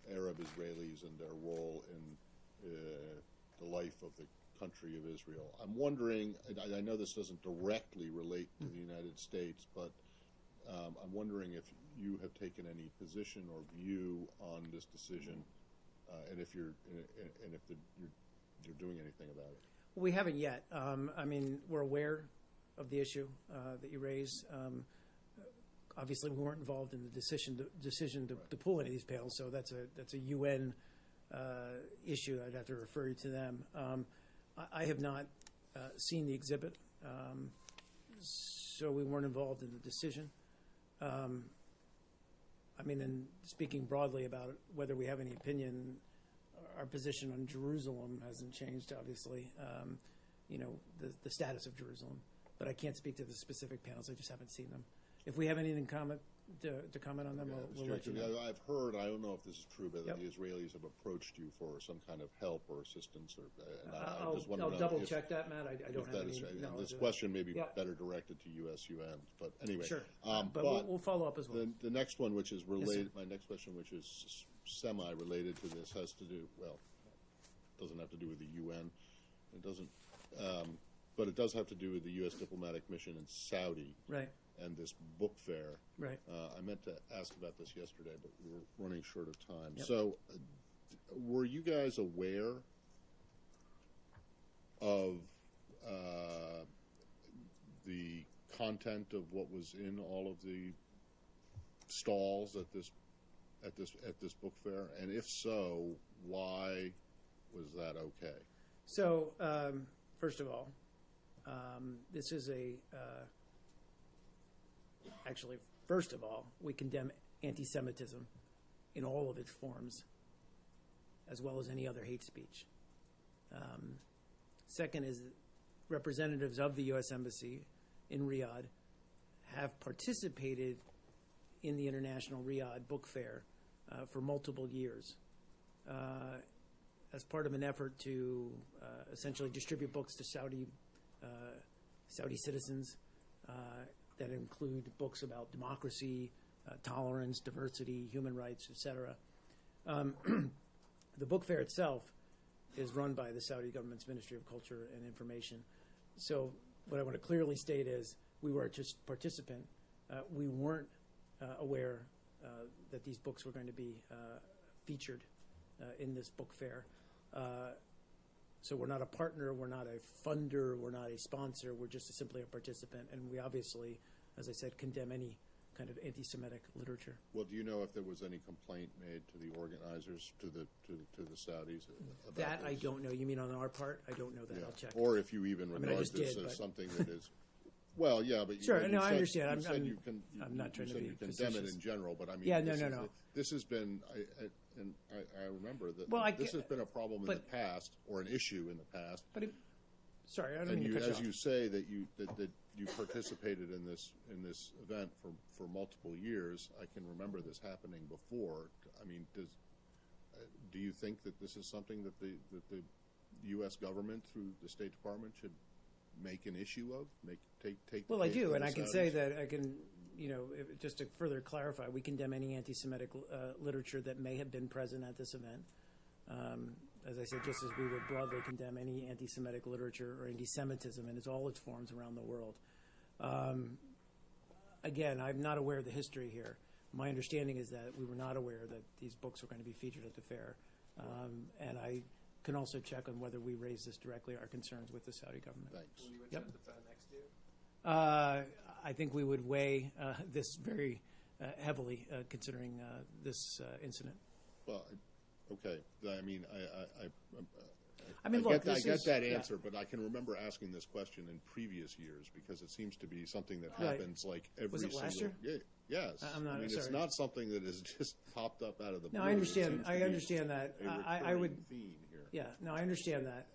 Arab Israelis and their role in the life of the country of Israel. I'm wondering, I know this doesn't directly relate to the United States, but I'm wondering if you have taken any position or view on this decision, and if you're doing anything about it. We haven't yet. I mean, we're aware of the issue that you raise. Obviously, we weren't involved in the decision to pull any of these panels, so that's a UN issue. I'd have to refer you to them. I have not seen the exhibit, so we weren't involved in the decision. I mean, and speaking broadly about whether we have any opinion, our position on Jerusalem hasn't changed, obviously, the status of Jerusalem. But I can't speak to the specific panels. I just haven't seen them. If we have anything to comment on them, Yeah, we'll let you know. I've heard, I don't know if this is true, but Yep. the Israelis have approached you for some kind of help or assistance, or and I I'll, just want to I'll know double if, check that, Matt. I don't if have that any is right. And knowledge this of that. question may be Yep. better directed to USUN, but anyway. Sure. But we'll follow up as well. The next one, which is related, sir. my next question, which is semi-related to this, has to do, well, doesn't have to do with the UN. It doesn't, but it does have to do with the U.S. diplomatic mission in Saudi. Right. And this book fair. Right. I meant to ask about this yesterday, but we were running short of time. Yep. So, were you guys aware of the content of what was in all of the stalls at this book fair? And if so, why was that okay? So, first of all, this is actually, first of all, we condemn anti-Semitism in all of its forms, as well as any other hate speech. Second is representatives of the U.S. Embassy in Riyadh have participated in the International Riyadh Book Fair for multiple years as part of an effort to essentially distribute books to Saudi citizens that include books about democracy, tolerance, diversity, human rights, etc. The book fair itself is run by the Saudi government's Ministry of Culture and Information. So what I want to clearly state is we were just a participant. We weren't aware that these books were going to be featured in this book fair. So we're not a partner, we're not a funder, we're not a sponsor, we're just simply a participant. And we obviously, as I said, condemn any kind of anti-Semitic literature. Well, do you know if there was any complaint made to the organizers, to the Saudis about That this? I don't know. You mean on our part? I don't know that. Yeah. I'll check. Or if you even regard just this did, as but- something that is, well, yeah, but Sure, you no, I said, understand. You I'm- said I'm- you can, I'm not trying to be you condemn it facetious. in general, but I mean, Yeah, this no. This has been, I remember that Well, this has been a problem in the past, or an issue in the past. But sorry, I don't And mean to cut you as off. you say that you participated in this event for multiple years, I can remember this happening before. I mean, do you think that this is something that the U.S. government through the State Department should make an issue of? Take Well, I the case do, to and the I can Saudis? say that I can, just to further clarify, we condemn any anti-Semitic literature that may have been present at this event. As I said, just as we would broadly condemn any anti-Semitic literature or anti-Semitism in all its forms around the world. Again, I'm not aware of the history here. My understanding is that we were not aware that these books were going to be featured at the fair. And I can also check on whether we raised this directly, our concerns with the Saudi government. Thanks. Will you Yep. attend the fair next year? I think we would weigh this very heavily, considering this incident. Well, okay. I mean, I mean, look, I this get is- that yeah. answer, but I can remember asking this question in previous years because it seems to be something that Right. happens like every Was it single last year? Yeah, yes. I'm not- I mean, it's sorry. not something that has just popped up out of the blue. No, I It understand. seems to I be understand that. a I would. recurring theme here. Yeah. No, I understand that.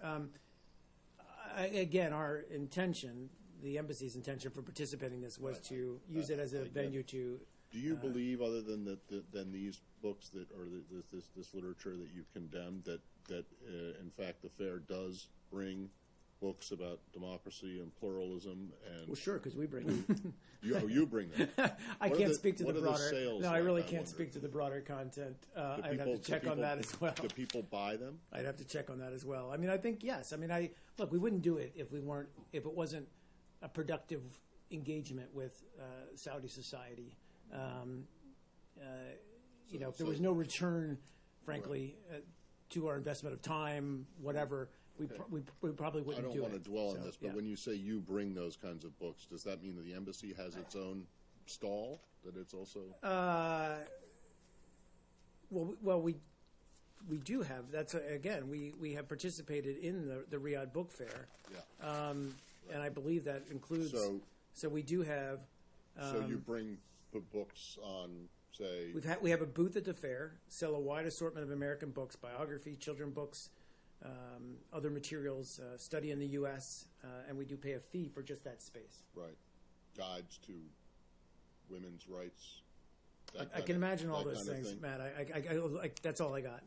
Again, our intention, the embassy's intention for participating in this was to use it as a I get venue it. to. Do you believe, other than than these books that or this literature that you've condemned, that in fact the fair does bring books about democracy and pluralism and Well, sure, because we bring them. you bring them. I What are can't the- speak to the what are broader. sales No, I like, really I can't wonder? speak to the broader content. Do I'd have people- to check do on people- that as well. Do people buy them? I'd have to check on that as well. I mean, I think yes. I mean, look, we wouldn't do it if it wasn't a productive engagement with Saudi society. If there was no return, frankly, to our investment of time, whatever, we probably I wouldn't don't do want it. to dwell on So, this, but yeah. when you say you bring those kinds of books, does that mean that the embassy has its own stall? That it's also Well, we do have. That's again, we have participated in the Riyadh Book Fair. Yeah. And I believe that includes. So we do have. So you bring books on, say. We have a booth at the fair, sell a wide assortment of American books, biography, children books, other materials, study in the U.S., and we do pay a fee for just that space. Right. Guides to women's rights. I can imagine all those kind of things, thing. Matt. I that's all I got.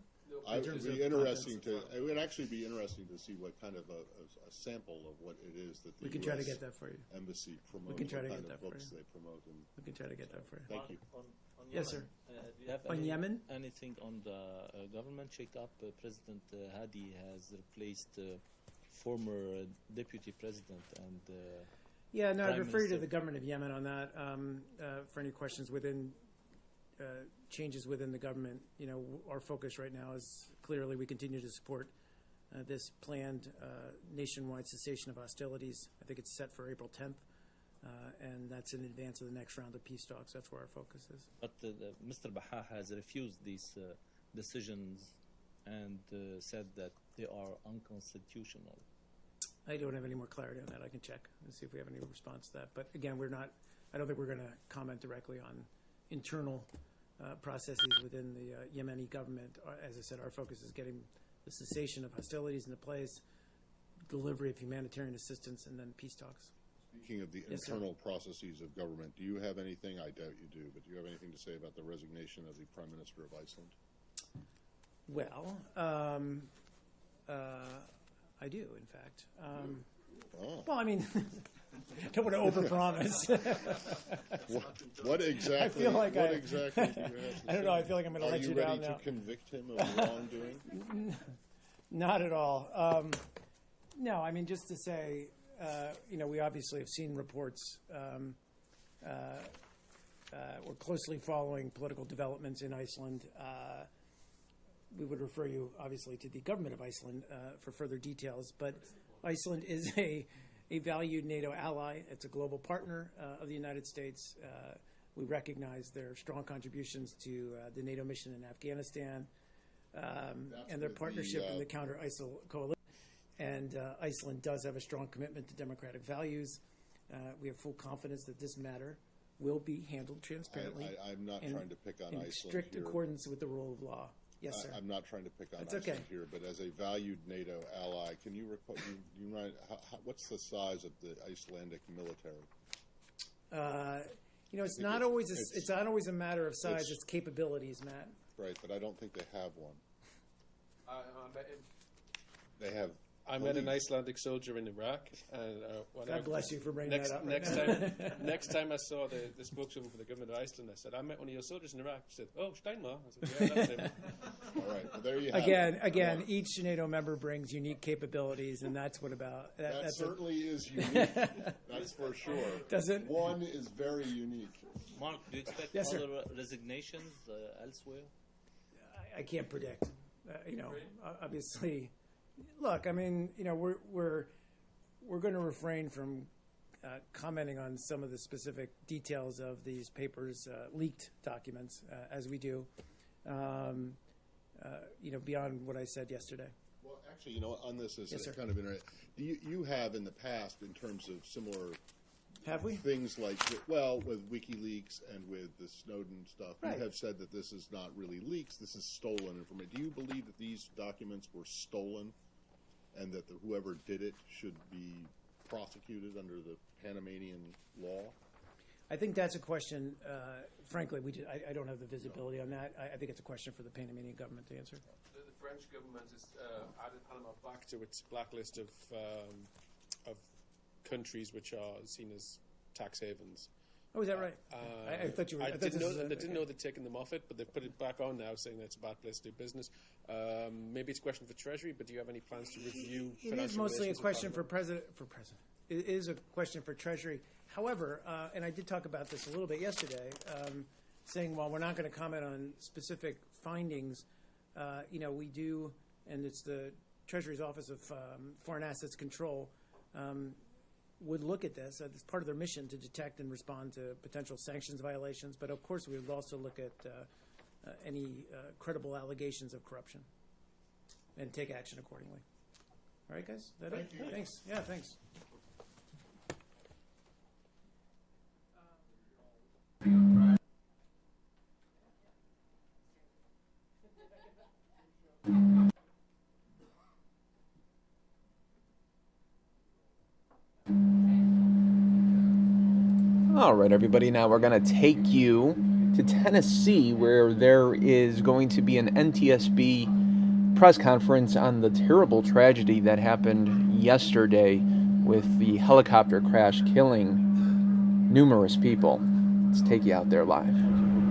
It would actually be interesting to see what kind of a sample of what it is that the We can US try to get that for you. Embassy promotes. We can try to what get kind that of for books you. they promote. And We can try to get that for you. Thank you. On Yes, Yemen, sir. Do you have On Yemen? anything on the government shake-up? President Hadi has replaced former deputy president and Yeah, no, I'd Prime refer you to Minister. the government of Yemen on that for any questions within changes within the government. You know, our focus right now is clearly we continue to support this planned nationwide cessation of hostilities. I think it's set for April 10th, and that's in advance of the next round of peace talks. That's where our focus is. But Mr. Baha has refused these decisions and said that they are unconstitutional. I don't have any more clarity on that. I can check and see if we have any response to that. But again, I don't think we're going to comment directly on internal processes within the Yemeni government. As I said, our focus is getting the cessation of hostilities into place, delivery of humanitarian assistance, and then peace talks. Speaking of the Yes, sir. internal processes of government, do you have anything? I doubt you do, but do you have anything to say about the resignation of the Prime Minister of Iceland? Well, I do, in fact. Well, I mean, don't want to overpromise. What exactly? I feel like what exactly do you have to I don't say? know. I feel like I'm going to let you down Are you ready now. to convict him of wrongdoing? Not at all. No, I mean, just to say, we obviously have seen reports. We're closely following political developments in Iceland. We would refer you, obviously, to the government of Iceland for further details. But Iceland is a valued NATO ally. It's a global partner of the United States. We recognize their strong contributions to the NATO mission in Afghanistan and their partnership in the counter-ISIL coalition. And Iceland does have a strong commitment to democratic values. We have full confidence that this matter will be handled transparently. I'm not and trying to pick on in Iceland strict here. accordance with the rule of law. Yes, sir. I'm not trying to pick on That's Iceland okay. here, but as a valued NATO ally, can you remind what's the size of the Icelandic military? It's think not always it's not always a matter of size. it's- It's capabilities, Matt. Right, but I don't think they have one. I met him. They have. I met an Icelandic soldier in Iraq, and when God bless you for bringing that up right now. next time I saw the spokeswoman for the government of Iceland, I said, "I met one of your soldiers in Iraq." She said, "Oh, Steinmar." I said, "Yeah, that's him." All right, well, there you have it. Again, each NATO member brings unique capabilities, and that's what about That that's certainly is unique. That's for sure. Doesn't- One is very unique. Mark, do you expect Yes, sir. other resignations elsewhere? I can't predict. Obviously, look. I mean, we're going to refrain from commenting on some of the specific details of these papers, leaked documents, as we do. Beyond what I said yesterday. Well, actually, on this is Yes, sir. kind of interesting. You have in the past, in terms of similar Have we? things like, with WikiLeaks and with the Snowden stuff, Right. you have said that this is not really leaks, this is stolen information. Do you believe that these documents were stolen and that whoever did it should be prosecuted under the Panamanian law? I think that's a question. Frankly, I don't have the visibility on that. I think it's a question for the Panamanian government to answer. The French government has added Panama back to its blacklist of countries which are seen as tax havens. Oh, is that right? I thought you were. I thought didn't this know. was a- I didn't know they'd taken them off it, but they've put it back on now, saying that it's a bad place to do business. Maybe it's a question for Treasury, but do you have any plans to review? It is financial mostly a relations with question for Panama? president. It is a question for Treasury. However, and I did talk about this a little bit yesterday, saying while we're not going to comment on specific findings, we do, and it's the Treasury's Office of Foreign Assets Control would look at this. It's part of their mission to detect and respond to potential sanctions violations. But of course, we would also look at any credible allegations of corruption and take action accordingly. All right, guys? Is that it? Thank you. Thanks. Yeah, thanks. All right, everybody. Now we're going to take you to Tennessee, where there is going to be an NTSB press conference on the terrible tragedy that happened yesterday with the helicopter crash killing numerous people. Let's take you out there live.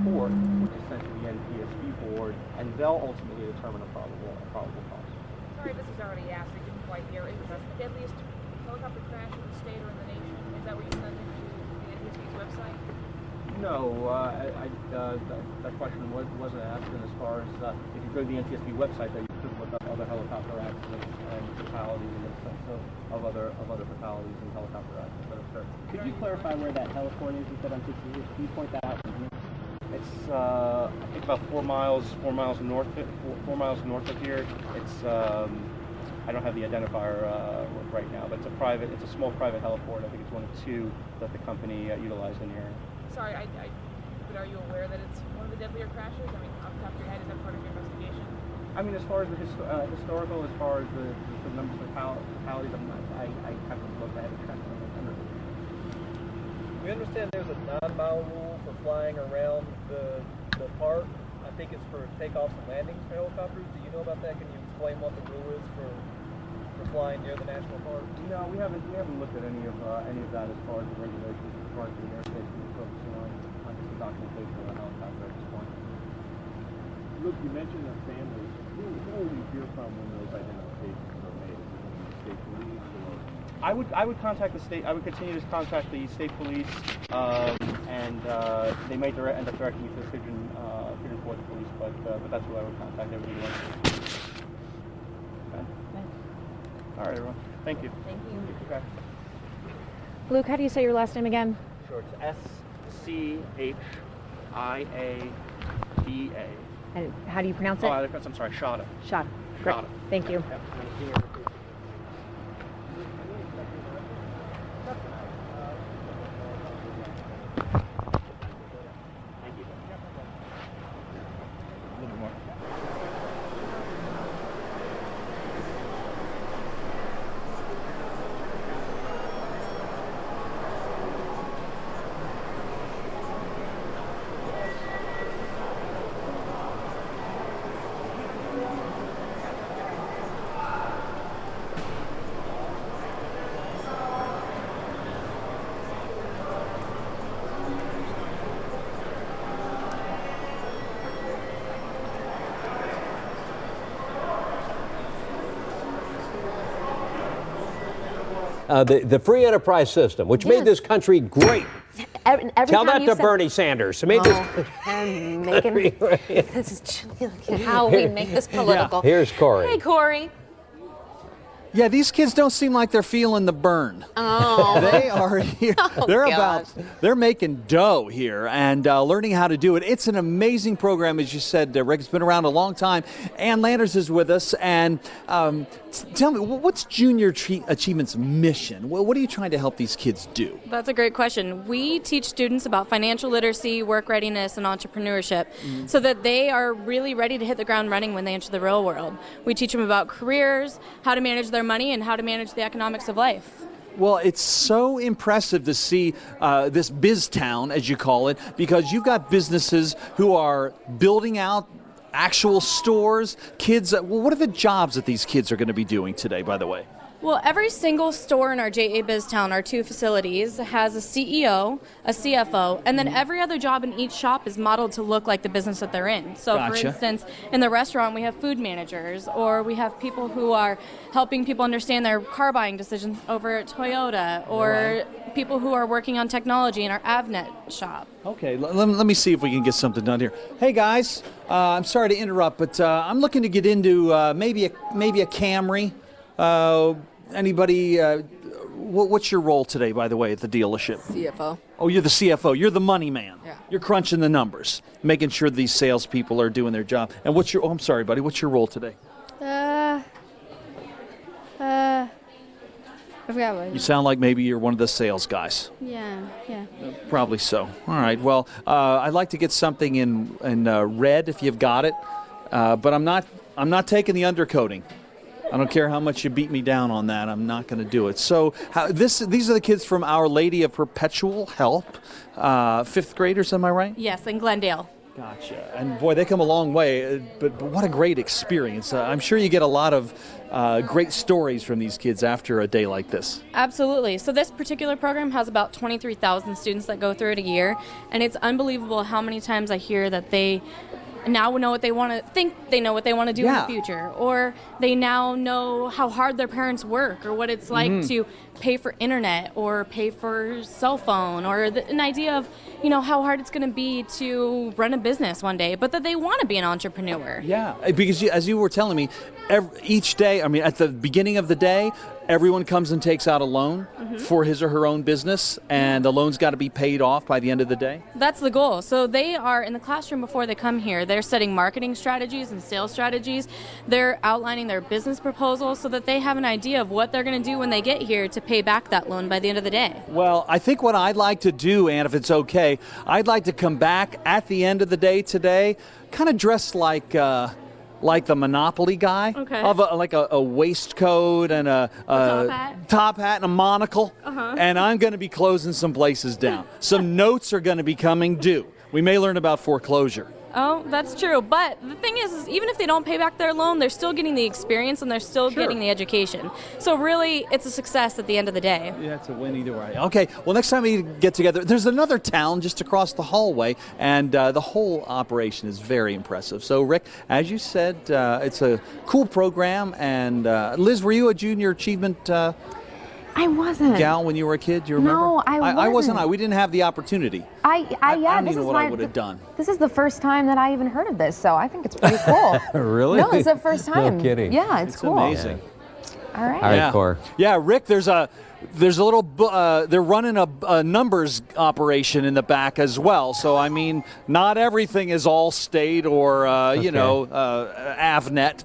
Report, which is sent to the NTSB board, and they'll ultimately determine a probable cost. Sorry, this is already asked. I didn't quite hear. Is this the deadliest helicopter crash in the state or in the nation? Is that what you sent into the NTSB's website? No, that question wasn't asked. And as far as if you go to the NTSB website, that you could look up other helicopter accidents and fatalities in the sense of other fatalities and helicopter accidents that occurred. Could you clarify where that heliport is? You said on 60 years. Can you point that out to me? It's I think about 4 miles north of here. It's I don't have the identifier right now, but it's a small private heliport. I think it's one of two that the company utilized in the area. Sorry, but are you aware that it's one of the deadlier crashes? I mean, off the top of your head, is that part of your investigation? I mean, as far as the historical, as far as the numbers of fatalities, I have to look at it. We understand there's a 9-mile rule for flying around the park. I think it's for takeoffs and landings for helicopters. Do you know about that? Can you explain what the rule is for flying near the national park? No, we haven't looked at any of that as far as the regulations, as far as the airspace. We're focusing on just the documentation of the helicopter at this point. Look, you mentioned the families. Who will you hear from when those identifications are made? Is it going to be the state police or? I would contact the state. I would continue to contact the state police, and they may end up directing me to the Pigeon for the police. But that's who I would contact. Everybody else. Okay. Thanks. All right, everyone. Thank you. Thank you. Okay. Luke, how do you say your last name again? Sure. It's SCHIADA. And how do you pronounce it? Oh, I'm sorry, Shada. Shada. Great. Shada. Thank you. The free enterprise system, which made this country great. Every Tell time that to Bernie Sanders. Made I'm making this is how we make this political. Here's Corey. Hey, Corey. Yeah, these kids don't seem like they're feeling the burn. Oh. They are here. Oh, They're making dough here and learning how to do it. It's an amazing program, as you said, Rick. It's been around a long time. Ann Landers is with us. And tell me, what's Junior Achievement's mission? What are you trying to help these kids do? That's a great question. We teach students about financial literacy, work readiness, and entrepreneurship so that they are really ready to hit the ground running when they enter the real world. We teach them about careers, how to manage their money, and how to manage the economics of life. Well, it's so impressive to see this biz town, as you call it, because you've got businesses who are building out actual stores, kids. What are the jobs that these kids are going to be doing today, by the way? Well, every single store in our JA BizTown, our 2 facilities, has a CEO, a CFO, and then every other job in each shop is modeled to look like the business that they're in. So, Gotcha. for instance, in the restaurant, we have food managers, or we have people who are helping people understand their car buying decisions over at Toyota, or people who are working on technology in our Avnet shop. Okay, let me see if we can get something done here. Hey guys, I'm sorry to interrupt, but I'm looking to get into maybe a Camry. Anybody? What's your role today, by the way, at the dealership? CFO. Oh, you're the CFO. You're the money man. Yeah. You're crunching the numbers, making sure these salespeople are doing their job. And what's your? Oh, I'm sorry, buddy. What's your role today? I forgot what. You sound like maybe you're one of the sales guys. Yeah. Probably so. All right. Well, I'd like to get something in red if you've got it, but I'm not taking the undercoating. I don't care how much you beat me down on that. I'm not going to do it. So these are the kids from Our Lady of Perpetual Help, 5th graders, am I right? Yes, in Glendale. Gotcha. And boy, they come a long way, but what a great experience. I'm sure you get a lot of great stories from these kids after a day like this. Absolutely. So this particular program has about 23,000 students that go through it a year, and it's unbelievable how many times I hear that they now know what they want to think, they know what they want to do in the future, or they now know how hard their parents work, or what it's like to pay for internet or pay for cell phone, or an idea of, you know, how hard it's going to be to run a business one day, but that they want to be an entrepreneur. Yeah, because as you were telling me, each day, I mean, at the beginning of the day, everyone comes and takes out a loan for his or her own business, and the loan's got to be paid off by the end of the day? That's the goal. So they are in the classroom before they come here. They're setting marketing strategies and sales strategies. They're outlining their business proposals so that they have an idea of what they're going to do when they get here to pay back that loan by the end of the day. Well, I think what I'd like to do, Ann, if it's okay, I'd like to come back at the end of the day today, kind of dressed like the Monopoly guy, of like a waistcoat and a top hat and a monocle, and I'm going to be closing some places down. Some notes are going to be coming due. We may learn about foreclosure. Oh, that's true. But the thing is even if they don't pay back their loan, they're still getting the experience and they're still getting the education. So really, it's a success at the end of the day. Yeah, it's a win either way. Okay, well, next time we get together, there's another town just across the hallway, and the whole operation is very impressive. So, Rick, as you said, it's a cool program. And Liz, were you a junior achievement I wasn't. gal when you were a kid? Do you remember? No, I wasn't. We didn't have the opportunity. I don't even know what I would have done. This is the first time that I even heard of this, so I think it's pretty cool. Really? No, it's the first time. No kidding. Yeah, it's cool. Amazing. All right. All right, Cor. Yeah, Rick, there's a little, they're running a numbers operation in the back as well. So, I mean, not everything is Allstate or, Avnet.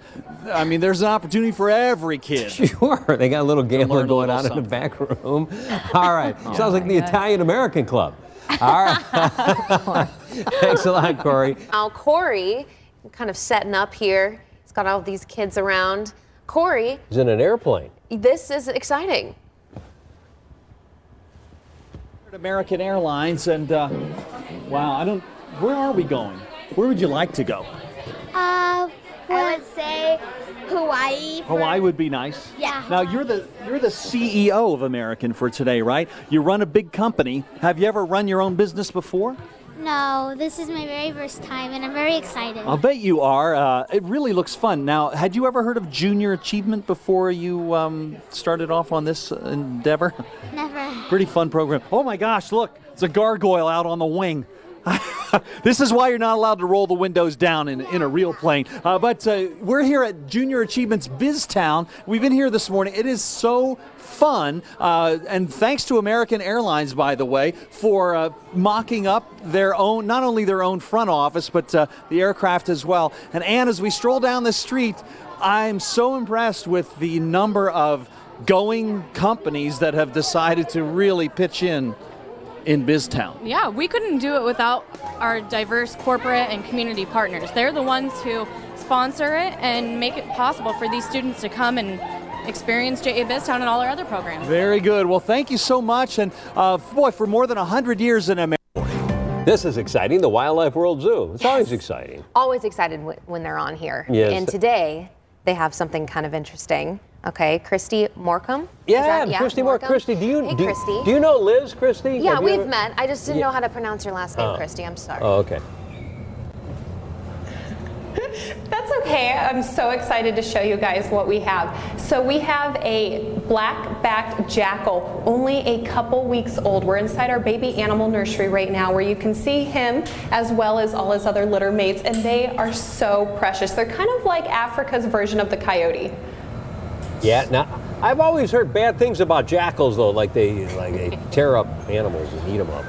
I mean, there's an opportunity for every kid. Sure. They got a little gambling going on in the back room. All right. Sounds like the Italian-American Club. All right. Thanks a lot, Corey. Now, Corey, kind of setting up here. He's got all these kids around. Corey. He's in an airplane. This is exciting. American Airlines, and wow, where are we going? Where would you like to go? I would say Hawaii. Hawaii would be nice. Yeah. Now you're the CEO of American for today, right? You run a big company. Have you ever run your own business before? No, this is my very first time, and I'm very excited. I'll bet you are. It really looks fun. Now, had you ever heard of Junior Achievement before you started off on this endeavor? Never. Pretty fun program. Oh my gosh, look, it's a gargoyle out on the wing. This is why you're not allowed to roll the windows down in a real plane. But we're here at Junior Achievement's BizTown. We've been here this morning. It is so fun. And thanks to American Airlines, by the way, for mocking up their own, not only their own front office, but the aircraft as well. And Ann, as we stroll down the street, I'm so impressed with the number of going companies that have decided to really pitch in BizTown. Yeah, we couldn't do it without our diverse corporate and community partners. They're the ones who sponsor it and make it possible for these students to come and experience JA BizTown and all our other programs. Very good. Well, thank you so much. And boy, for more than 100 years in America. This is exciting, the Wildlife World Zoo. It's always exciting. Always excited when they're on here. Yes. And today, they have something kind of interesting. Okay, Christy Morcom. Yeah, Christy Morcom. Christy, do you know Liz, Christy? Yeah, we've met. I just didn't know how to pronounce your last name, Christy. I'm sorry. Oh, okay. That's okay. I'm so excited to show you guys what we have. So we have a black-backed jackal, only a couple weeks old. We're inside our baby animal nursery right now where you can see him as well as all his other litter mates, and they are so precious. They're kind of like Africa's version of the coyote. Yeah, now I've always heard bad things about jackals though, like they tear up animals and eat them up.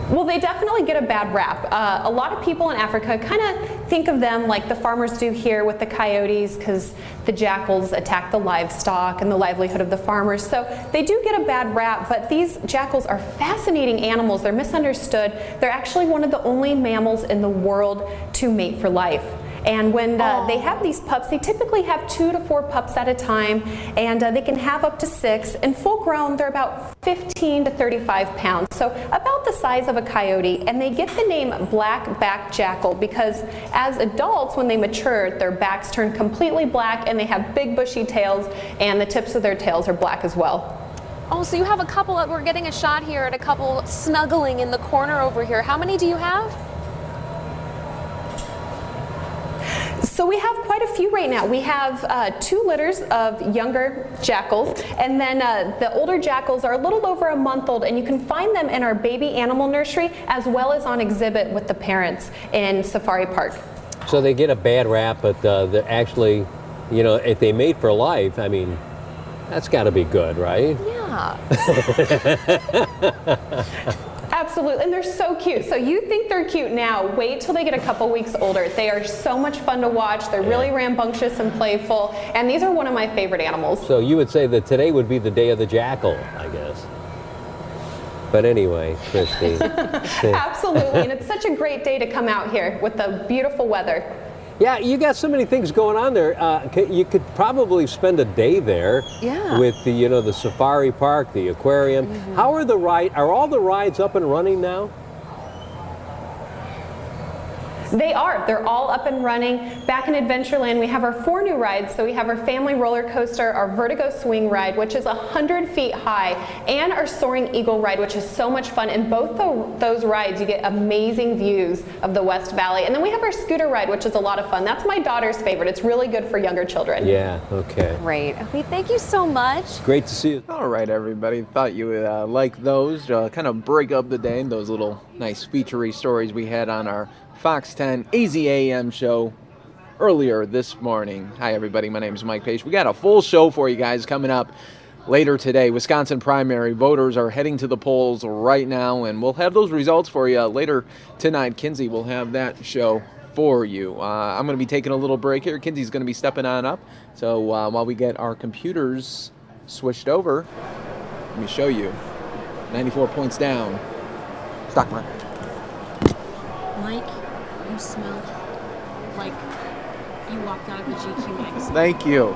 Well, they definitely get a bad rap. A lot of people in Africa kind of think of them like the farmers do here with the coyotes, because the jackals attack the livestock and the livelihood of the farmers. So they do get a bad rap, but these jackals are fascinating animals. They're misunderstood. They're actually one of the only mammals in the world to mate for life. And when they have these pups, they typically have 2 to 4 pups at a time, and they can have up to 6. And full grown, they're about 15 to 35 pounds, so about the size of a coyote. And they get the name black-backed jackal because as adults, when they mature, their backs turn completely black and they have big bushy tails, and the tips of their tails are black as well. Oh, so you have a couple, we're getting a shot here at a couple snuggling in the corner over here. How many do you have? So we have quite a few right now. We have 2 litters of younger jackals, and then the older jackals are a little over a month old, and you can find them in our baby animal nursery as well as on exhibit with the parents in Safari Park. So they get a bad rap, but they're actually, you know, if they mate for life, I mean, that's got to be good, right? Yeah. Absolutely, and they're so cute. So you think they're cute now, wait till they get a couple weeks older. They are so much fun to watch. They're really rambunctious and playful, and these are one of my favorite animals. So you would say that today would be the day of the jackal, I guess. But anyway, Christy. Absolutely, and it's such a great day to come out here with the beautiful weather. Yeah, you got so many things going on there. You could probably spend a day there. Yeah. With the, you know, the safari park, the aquarium. Mm-hmm. How are are all the rides up and running now? They are. They're all up and running. Back in Adventureland, we have our 4 new rides. So we have our family roller coaster, our vertigo swing ride, which is 100 feet high, and our soaring eagle ride, which is so much fun. In both those rides, you get amazing views of the West Valley. And then we have our scooter ride, which is a lot of fun. That's my daughter's favorite. It's really good for younger children. Yeah, okay. Great. Okay, thank you so much. Great to see you. All right, everybody. Thought you would like those. Kind of break up the day and those little nice featurey stories we had on our Fox 10 AZAM show earlier this morning. Hi, everybody. My name is Mike Page. We got a full show for you guys coming up later today. Wisconsin primary voters are heading to the polls right now, and we'll have those results for you later tonight. Kinsey will have that show for you. I'm going to be taking a little break here. Kinsey's going to be stepping on up. So while we get our computers switched over, let me show you. 94 points down. Stock market. Mike, you smell like you walked out of the GQ magazine. Thank you.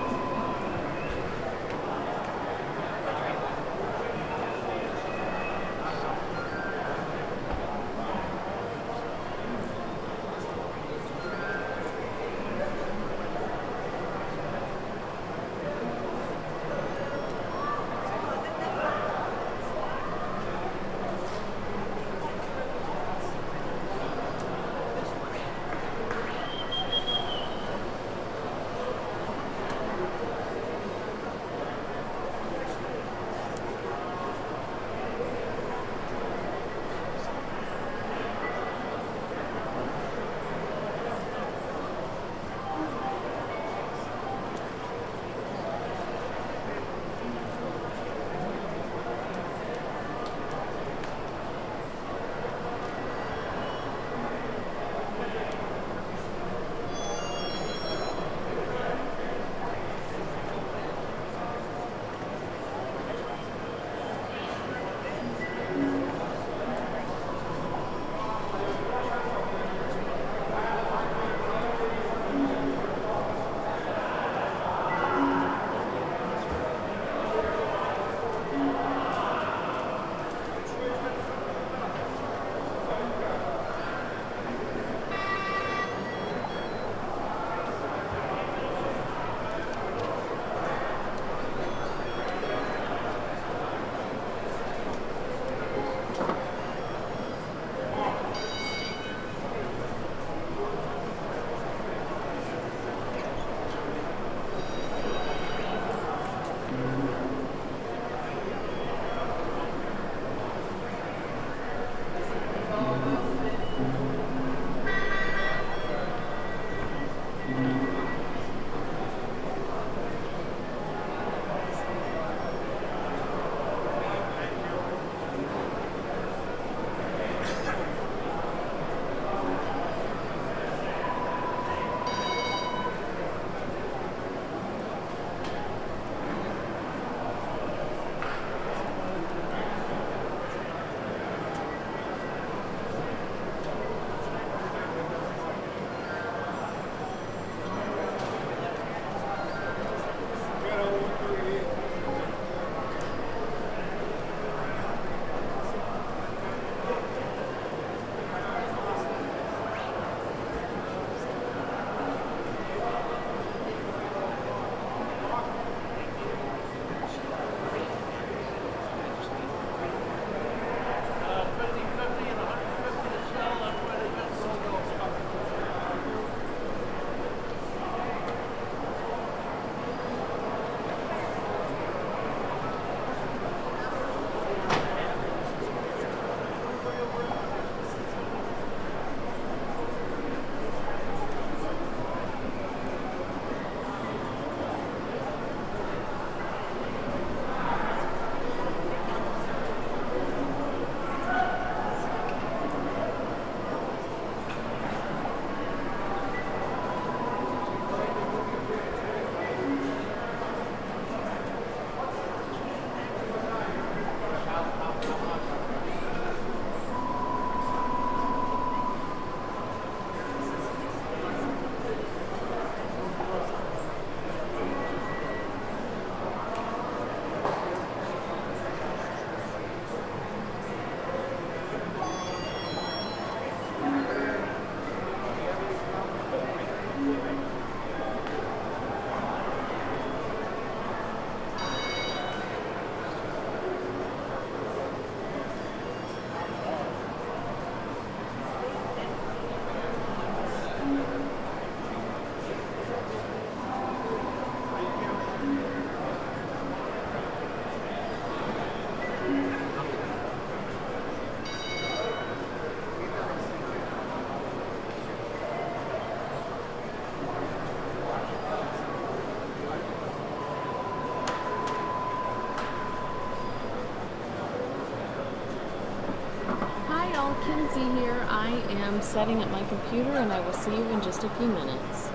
Kinsey here. I am setting up my computer and I will see you in just a few minutes.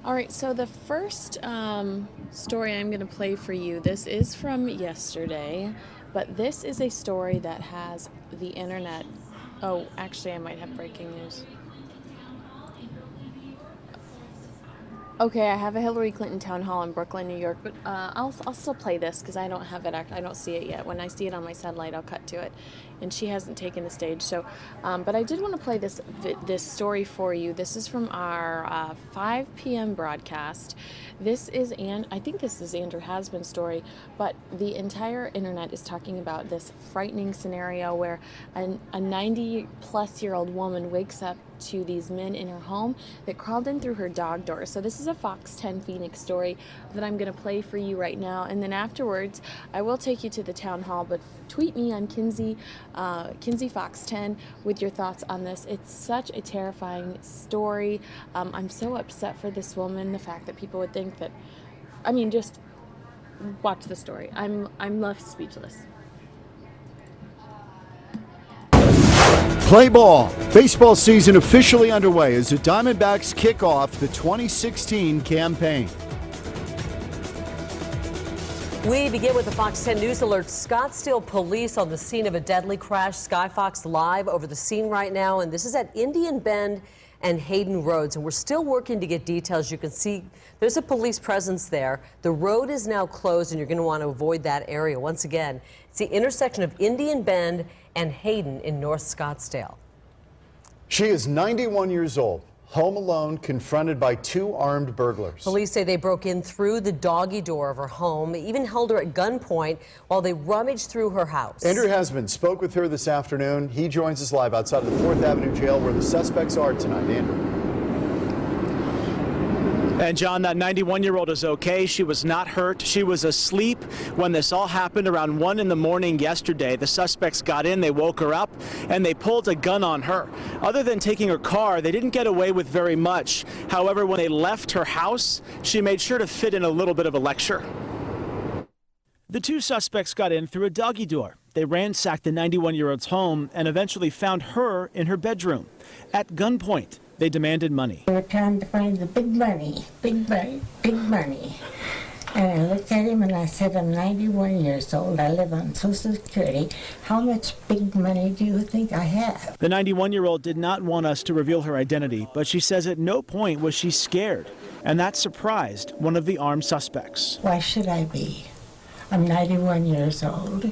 All right, so the first story I'm going to play for you, this is from yesterday, but this is a story that has the internet. Oh, actually, I might have breaking news. Okay, I have a Hillary Clinton town hall in Brooklyn, New York, but I'll still play this because I don't have it. I don't see it yet. When I see it on my satellite, I'll cut to it, and she hasn't taken the stage. So, but I did want to play this story for you. This is from our 5 p.m. broadcast. This is I think this is Andrew Hasbin's story, but the entire internet is talking about this frightening scenario where a 90-plus-year-old woman wakes up to these men in her home that crawled in through her dog door. So this is a Fox 10 Phoenix story that I'm going to play for you right now, and then afterwards I will take you to the town hall, but tweet me on Kinsey Fox 10 with your thoughts on this. It's such a terrifying story. I'm so upset for this woman, the fact that people would think that, I mean, just watch the story. I'm left speechless. Play ball. Baseball season officially underway as the Diamondbacks kick off the 2016 campaign. We begin with the Fox 10 News Alert. Scottsdale police on the scene of a deadly crash. Skyfox live over the scene right now, and this is at Indian Bend and Hayden Roads, and we're still working to get details. You can see there's a police presence there. The road is now closed, and you're going to want to avoid that area. Once again, it's the intersection of Indian Bend and Hayden in North Scottsdale. She is 91 years old, home alone, confronted by 2 armed burglars. Police say they broke in through the doggy door of her home, even held her at gunpoint while they rummaged through her house. Andrew Hasbin spoke with her this afternoon. He joins us live outside of the 4th Avenue jail where the suspects are tonight. Andrew. And John, that 91-year-old is okay. She was not hurt. She was asleep when this all happened around 1 in the morning yesterday. The suspects got in, they woke her up, and they pulled a gun on her. Other than taking her car, they didn't get away with very much. However, when they left her house, she made sure to fit in a little bit of a lecture. The 2 suspects got in through a doggy door. They ransacked the 91-year-old's home and eventually found her in her bedroom. At gunpoint, they demanded money. They were trying to find the big money, big money, big money. And I looked at him and I said, I'm 91 years old. I live on Social Security. How much big money do you think I have? The 91-year-old did not want us to reveal her identity, but she says at no point was she scared. And that surprised one of the armed suspects. Why should I be? I'm 91 years old.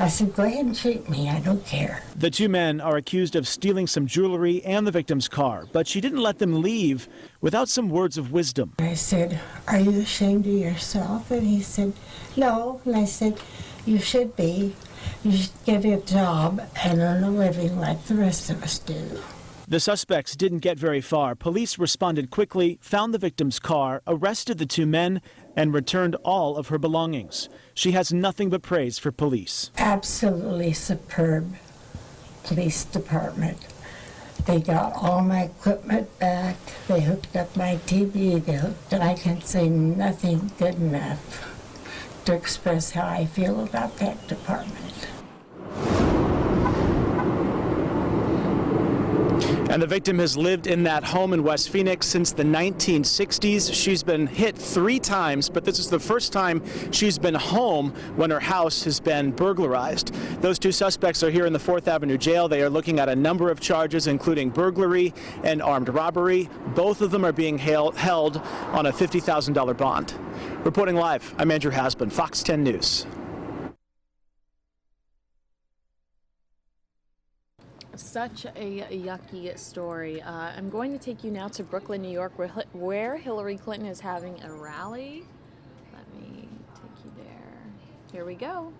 I said, go ahead and shoot me. I don't care. The 2 men are accused of stealing some jewelry and the victim's car, but she didn't let them leave without some words of wisdom. I said, are you ashamed of yourself? And he said, no. And I said, you should be. You should get a job and earn a living like the rest of us do. The suspects didn't get very far. Police responded quickly, found the victim's car, arrested the 2 men, and returned all of her belongings. She has nothing but praise for police. Absolutely superb police department. They got all my equipment back. They hooked up my TV. I can say nothing good enough to express how I feel about that department. And the victim has lived in that home in West Phoenix since the 1960s. She's been hit 3 times, but this is the first time she's been home when her house has been burglarized. Those 2 suspects are here in the 4th Avenue jail. They are looking at a number of charges, including burglary and armed robbery. Both of them are being held on a $50,000 bond. Reporting live, I'm Andrew Hasbin, Fox 10 News. such a yucky story. I'm going to take you now to Brooklyn, New York, where Hillary Clinton is having a rally. Let me take you there. Here we go.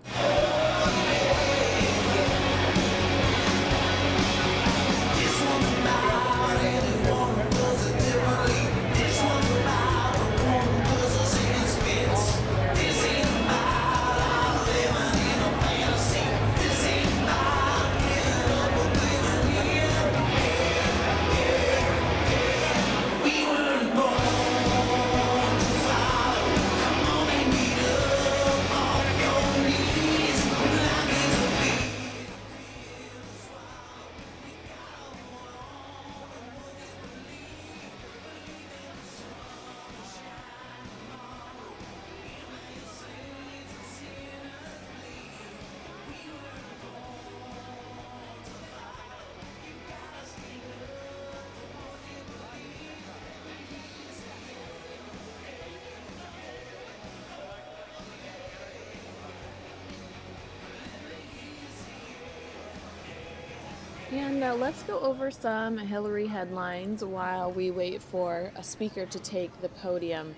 And let's go over some Hillary headlines while we wait for a speaker to take the podium.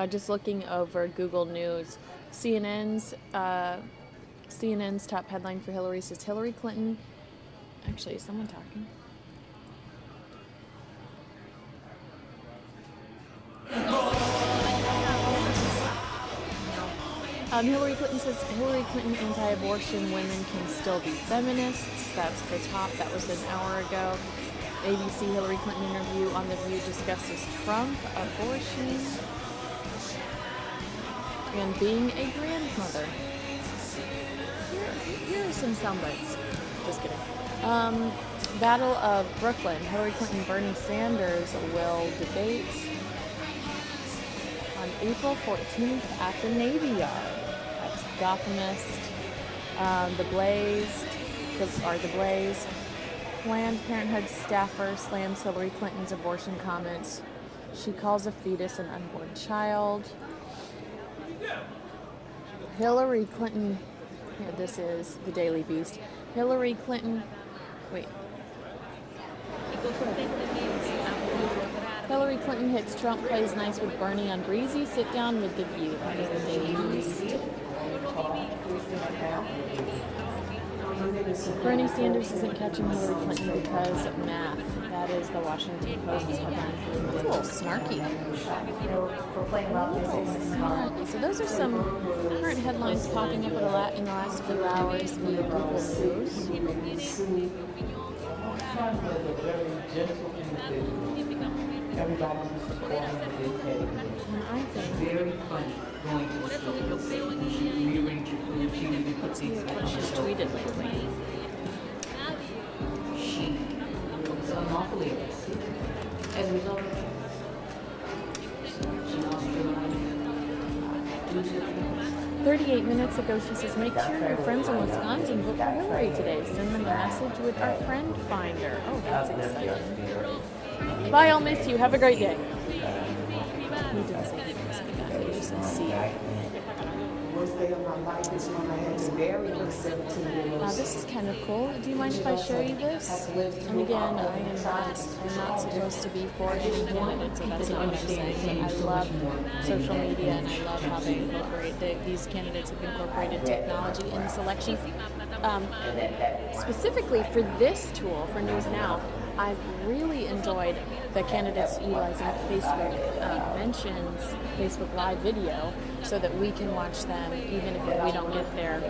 Just looking over Google News, CNN's top headline for Hillary says Hillary Clinton. Actually, is someone talking? Hillary Clinton says Hillary Clinton anti-abortion women can still be feminists. That's the top. That was an hour ago. ABC Hillary Clinton interview on The View discusses Trump, abortion, and being a grandmother. Here are some sound bites. Just kidding. Battle of Brooklyn. Hillary Clinton, Bernie Sanders will debate on April 14th at the Navy Yard. That's Gothamist. The Blaze. Planned Parenthood staffer slams Hillary Clinton's abortion comments. She calls a fetus an unborn child. Hillary Clinton. Yeah, this is the Daily Beast. Hillary Clinton. Wait. Hillary Clinton hits Trump, plays nice with Bernie on breezy sit down with The View. That is the Daily Beast. Bernie Sanders isn't catching Hillary Clinton because of math. That is the Washington Post's headline. It's a little snarky. So those are some current headlines popping up in the last few hours in the Google News. I think very funny going to the store. She rearranged her food. She didn't put things back. She's tweeted lately. She was unlawfully arrested. As a result, she lost her life. 38 minutes ago, she says, make sure your friends in Wisconsin vote for Hillary today. Send them a message with our friend finder. Oh, that's exciting. Bye, I'll miss you. Have a great day. He didn't say anything. He said, see ya. This is kind of cool. Do you mind if I show you this? And again, I'm not supposed to be for any candidate, so that's not what I'm saying. But I love social media, and I love how they incorporate these candidates have incorporated technology in this election. Specifically for this tool, for News Now, I've really enjoyed the candidates utilizing Facebook mentions, Facebook Live video, so that we can watch them even if we don't get their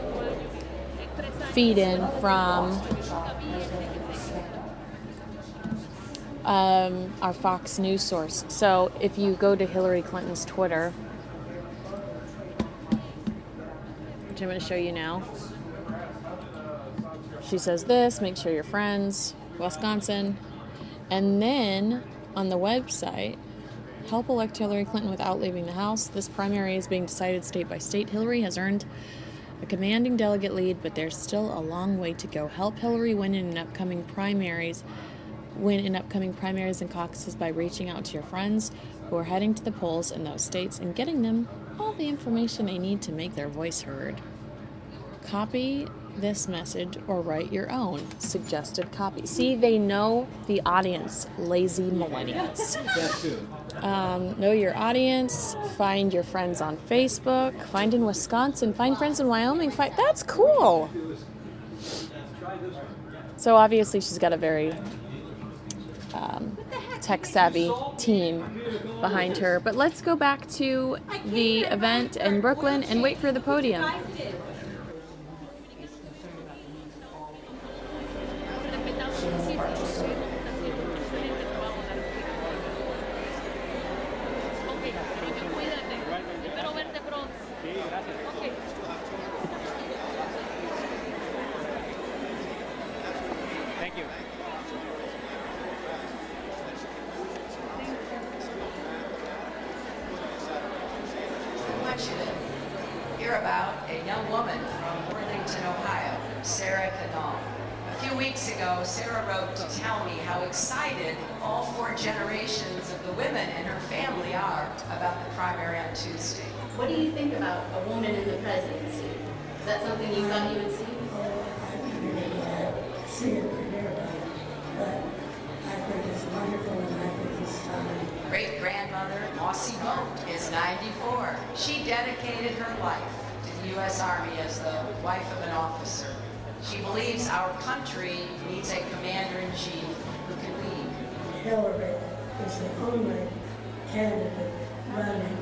feed in from our Fox News source. So if you go to Hillary Clinton's Twitter, which I'm going to show you now, she says this, make sure you're friends, Wisconsin, and then on the website, help elect Hillary Clinton without leaving the House. This primary is being decided state by state. Hillary has earned a commanding delegate lead, but there's still a long way to go. Help Hillary win in upcoming primaries and caucuses by reaching out to your friends who are heading to the polls in those states and getting them all the information they need to make their voice heard. Copy this message or write your own suggested copy. See, they know the audience, lazy millennials. Know your audience, find your friends on Facebook, find in Wisconsin, find friends in Wyoming, that's cool. So obviously she's got a very tech-savvy team behind her. But let's go back to the event in Brooklyn and wait for the podium. Thank you. I want you to hear about a young woman from Worthington, Ohio, Sarah Canal. A few weeks ago, Sarah wrote to tell me how excited all 4 generations of the women in her family are about the primary on Tuesday. What do you think about a woman in the presidency? Is that something you thought you would see? See it or hear about it, but I think it's wonderful and I think it's time. Great-grandmother Mossy Boat is 94. She dedicated her life to the U.S. Army as the wife of an officer. She believes our country needs a commander-in-chief who can lead. Hillary is the only candidate running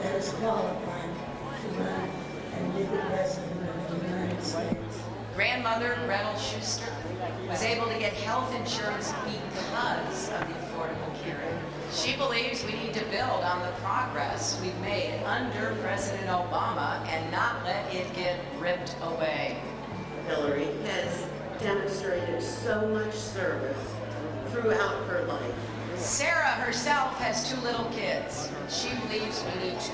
that is qualified to run and be the president of the United States. Grandmother Gretel Schuster was able to get health insurance because of the Affordable Care Act. She believes we need to build on the progress we've made under President Obama and not let it get ripped away. Hillary has demonstrated so much service throughout her life. Sarah herself has 2 little kids. She believes we need to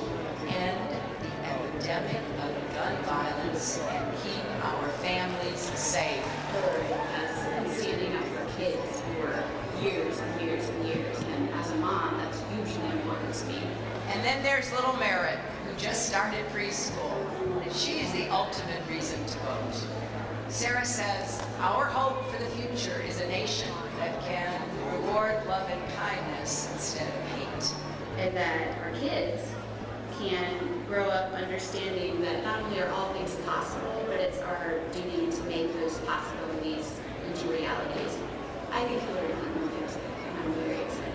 end the epidemic of gun violence and keep our families safe. Hillary has been standing up for kids for years and years and years, and as a mom, that's hugely important to me. And then there's little Merritt, who just started preschool. She's the ultimate reason to vote. Sarah says, our hope for the future is a nation that can reward love and kindness instead of hate. And that our kids can grow up understanding that not only are all things possible, but it's our duty to make those possibilities into realities. I think Hillary Clinton thinks that, and I'm very excited.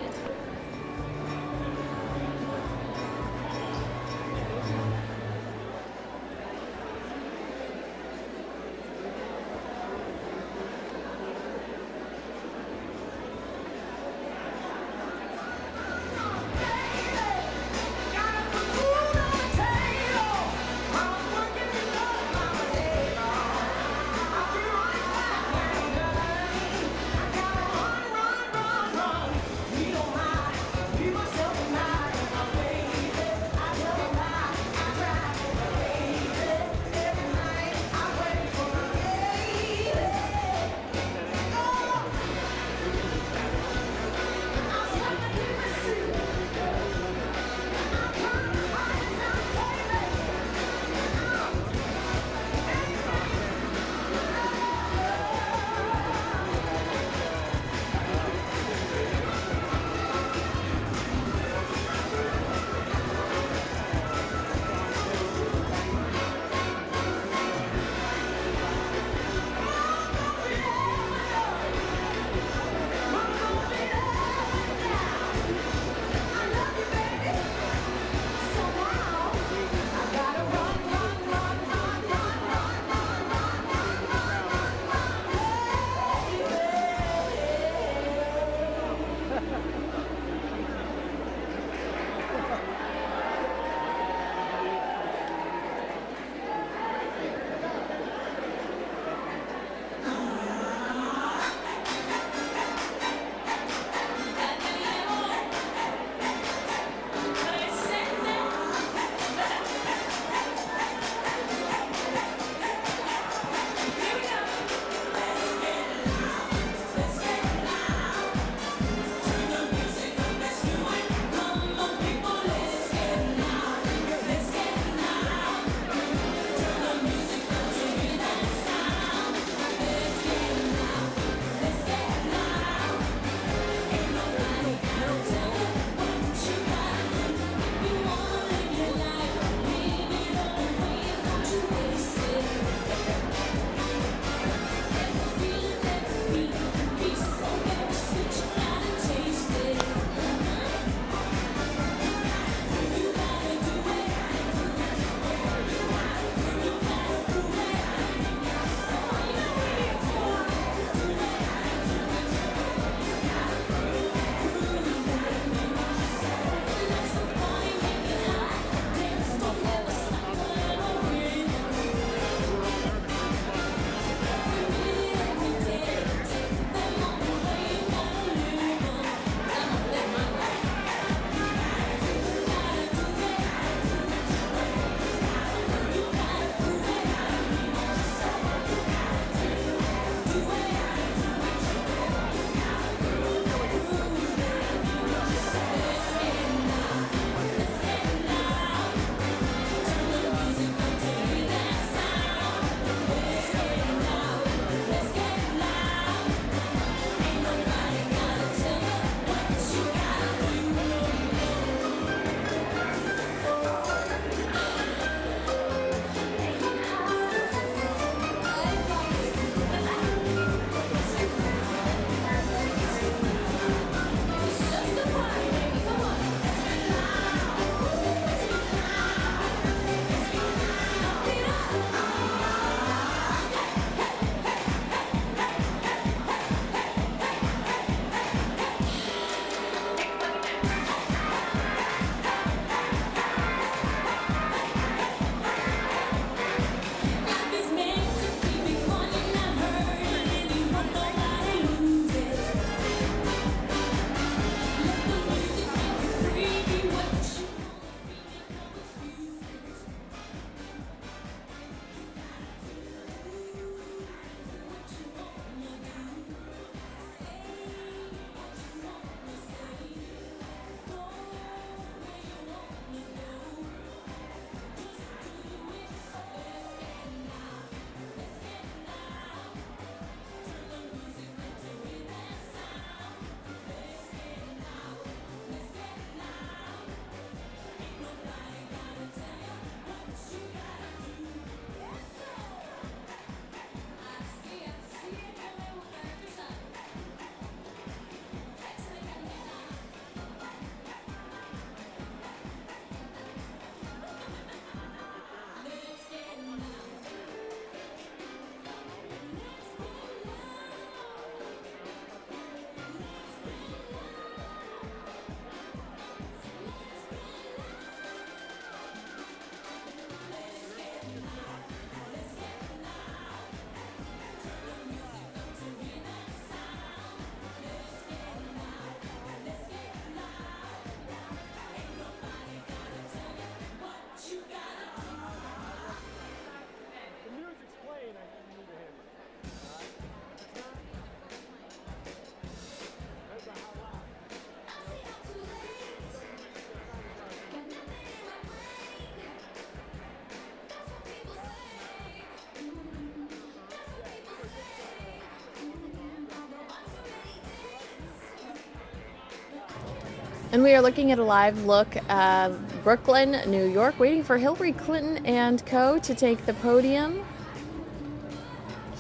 And we are looking at a live look of Brooklyn, New York, waiting for Hillary Clinton and co. to take the podium.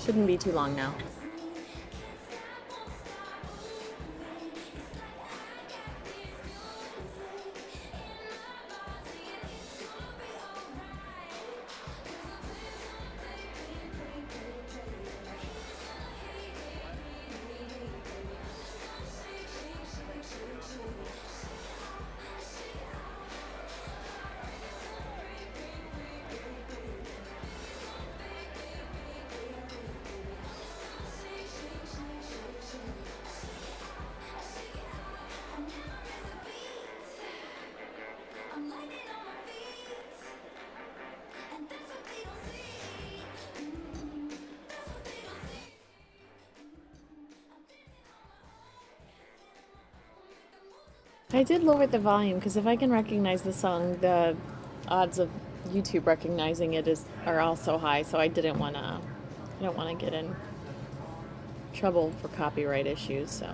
Shouldn't be too long now. I did lower the volume because if I can recognize the song, the odds of YouTube recognizing it are also high. So I don't want to get in trouble for copyright issues. So.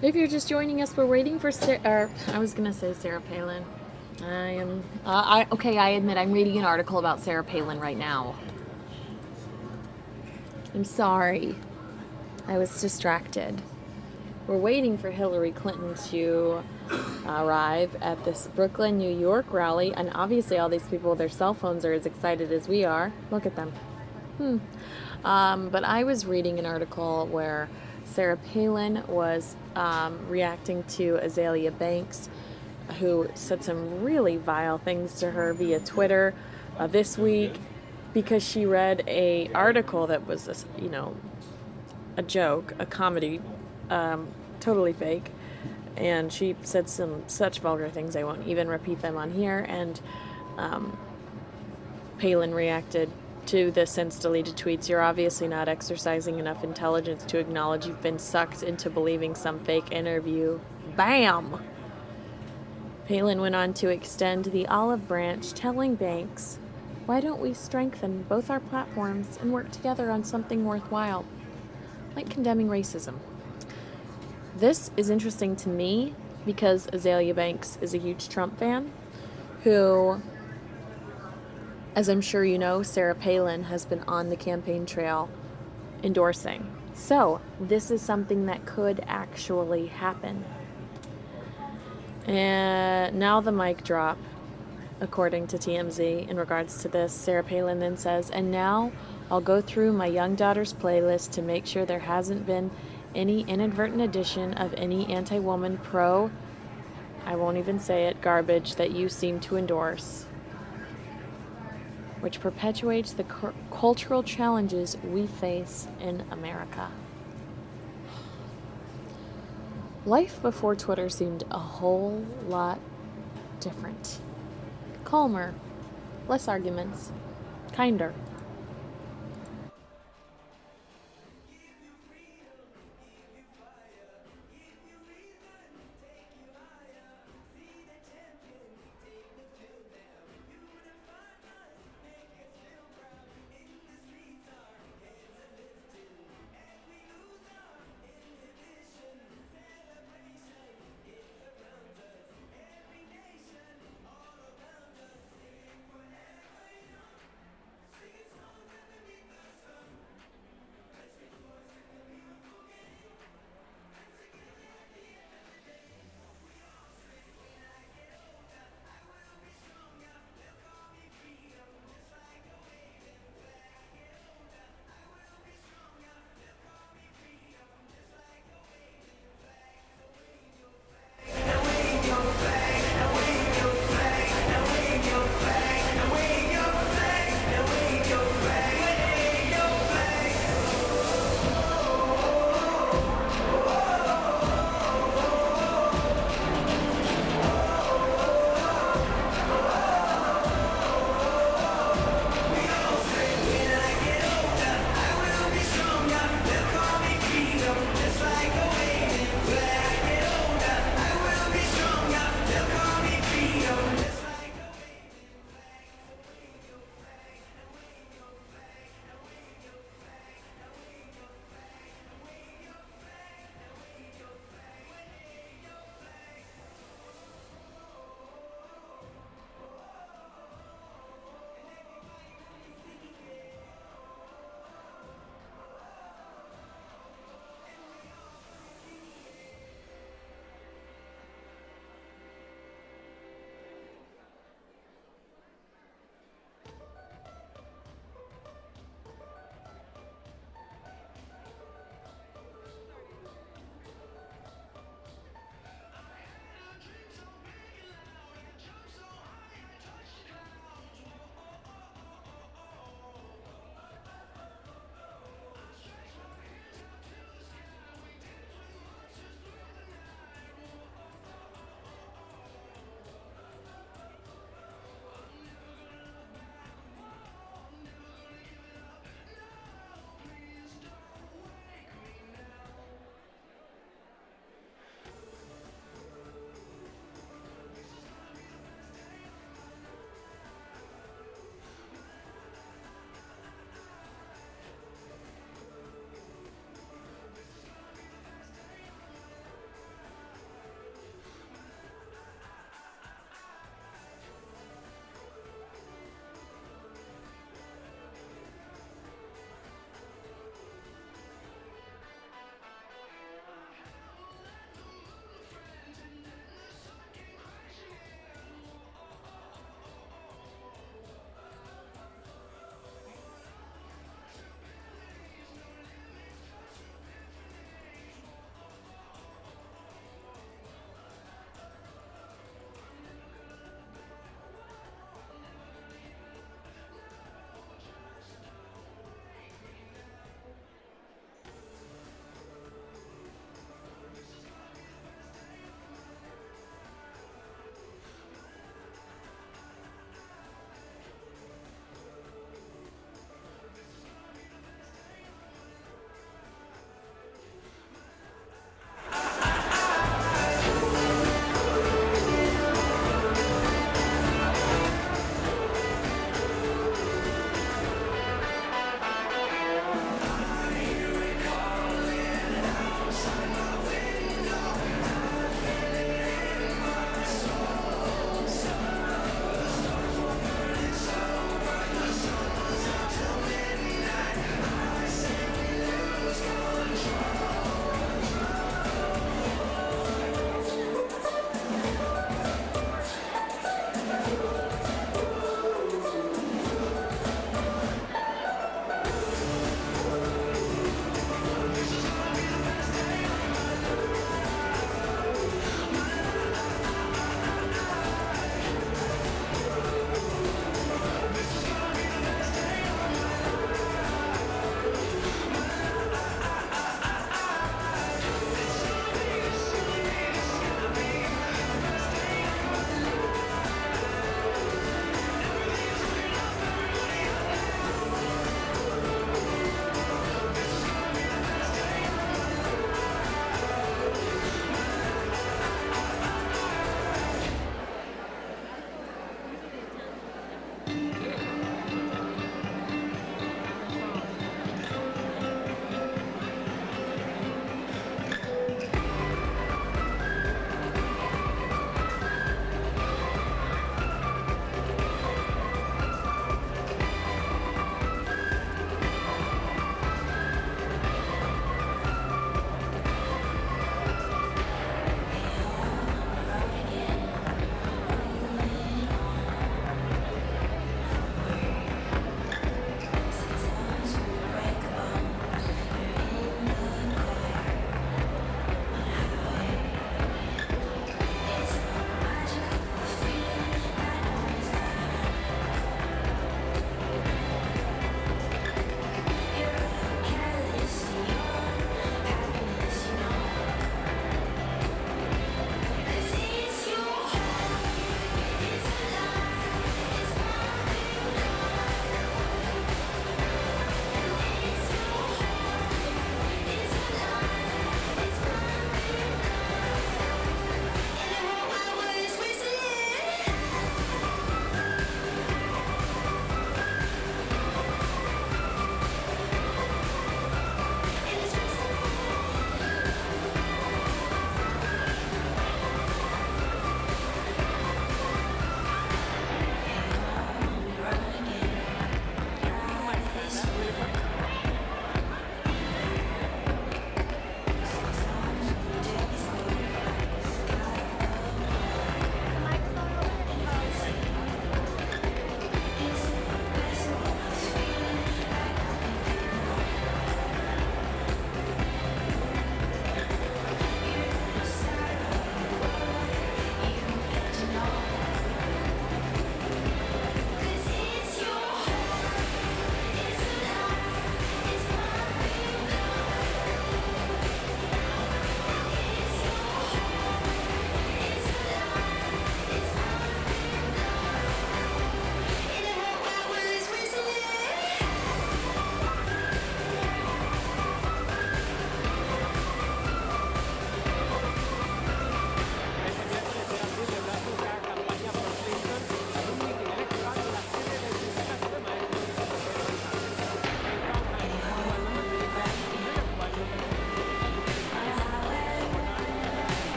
If you're just joining us, we're waiting for I was gonna say Sarah Palin. I am. I admit I'm reading an article about Sarah Palin right now. I'm sorry. I was distracted. We're waiting for Hillary Clinton to arrive at this Brooklyn, New York rally, and obviously all these people with their cell phones are as excited as we are. Look at them. But I was reading an article where Sarah Palin was reacting to Azalea Banks, who said some really vile things to her via Twitter this week because she read a article that was, a joke, a comedy, totally fake, and she said some such vulgar things. I won't even repeat them on here. And Palin reacted to the since deleted tweets. You're obviously not exercising enough intelligence to acknowledge you've been sucked into believing some fake interview. Bam! Palin went on to extend the olive branch, telling Banks, why don't we strengthen both our platforms and work together on something worthwhile, like condemning racism. This is interesting to me because Azalea Banks is a huge Trump fan who, as I'm sure you know, Sarah Palin has been on the campaign trail endorsing. So this is something that could actually happen. And now the mic drop, according to TMZ, in regards to this. Sarah Palin then says, and now I'll go through my young daughter's playlist to make sure there hasn't been any inadvertent addition of any anti-woman I won't even say it, garbage that you seem to endorse, which perpetuates the cultural challenges we face in America. Life before Twitter seemed a whole lot different. Calmer, less arguments, kinder.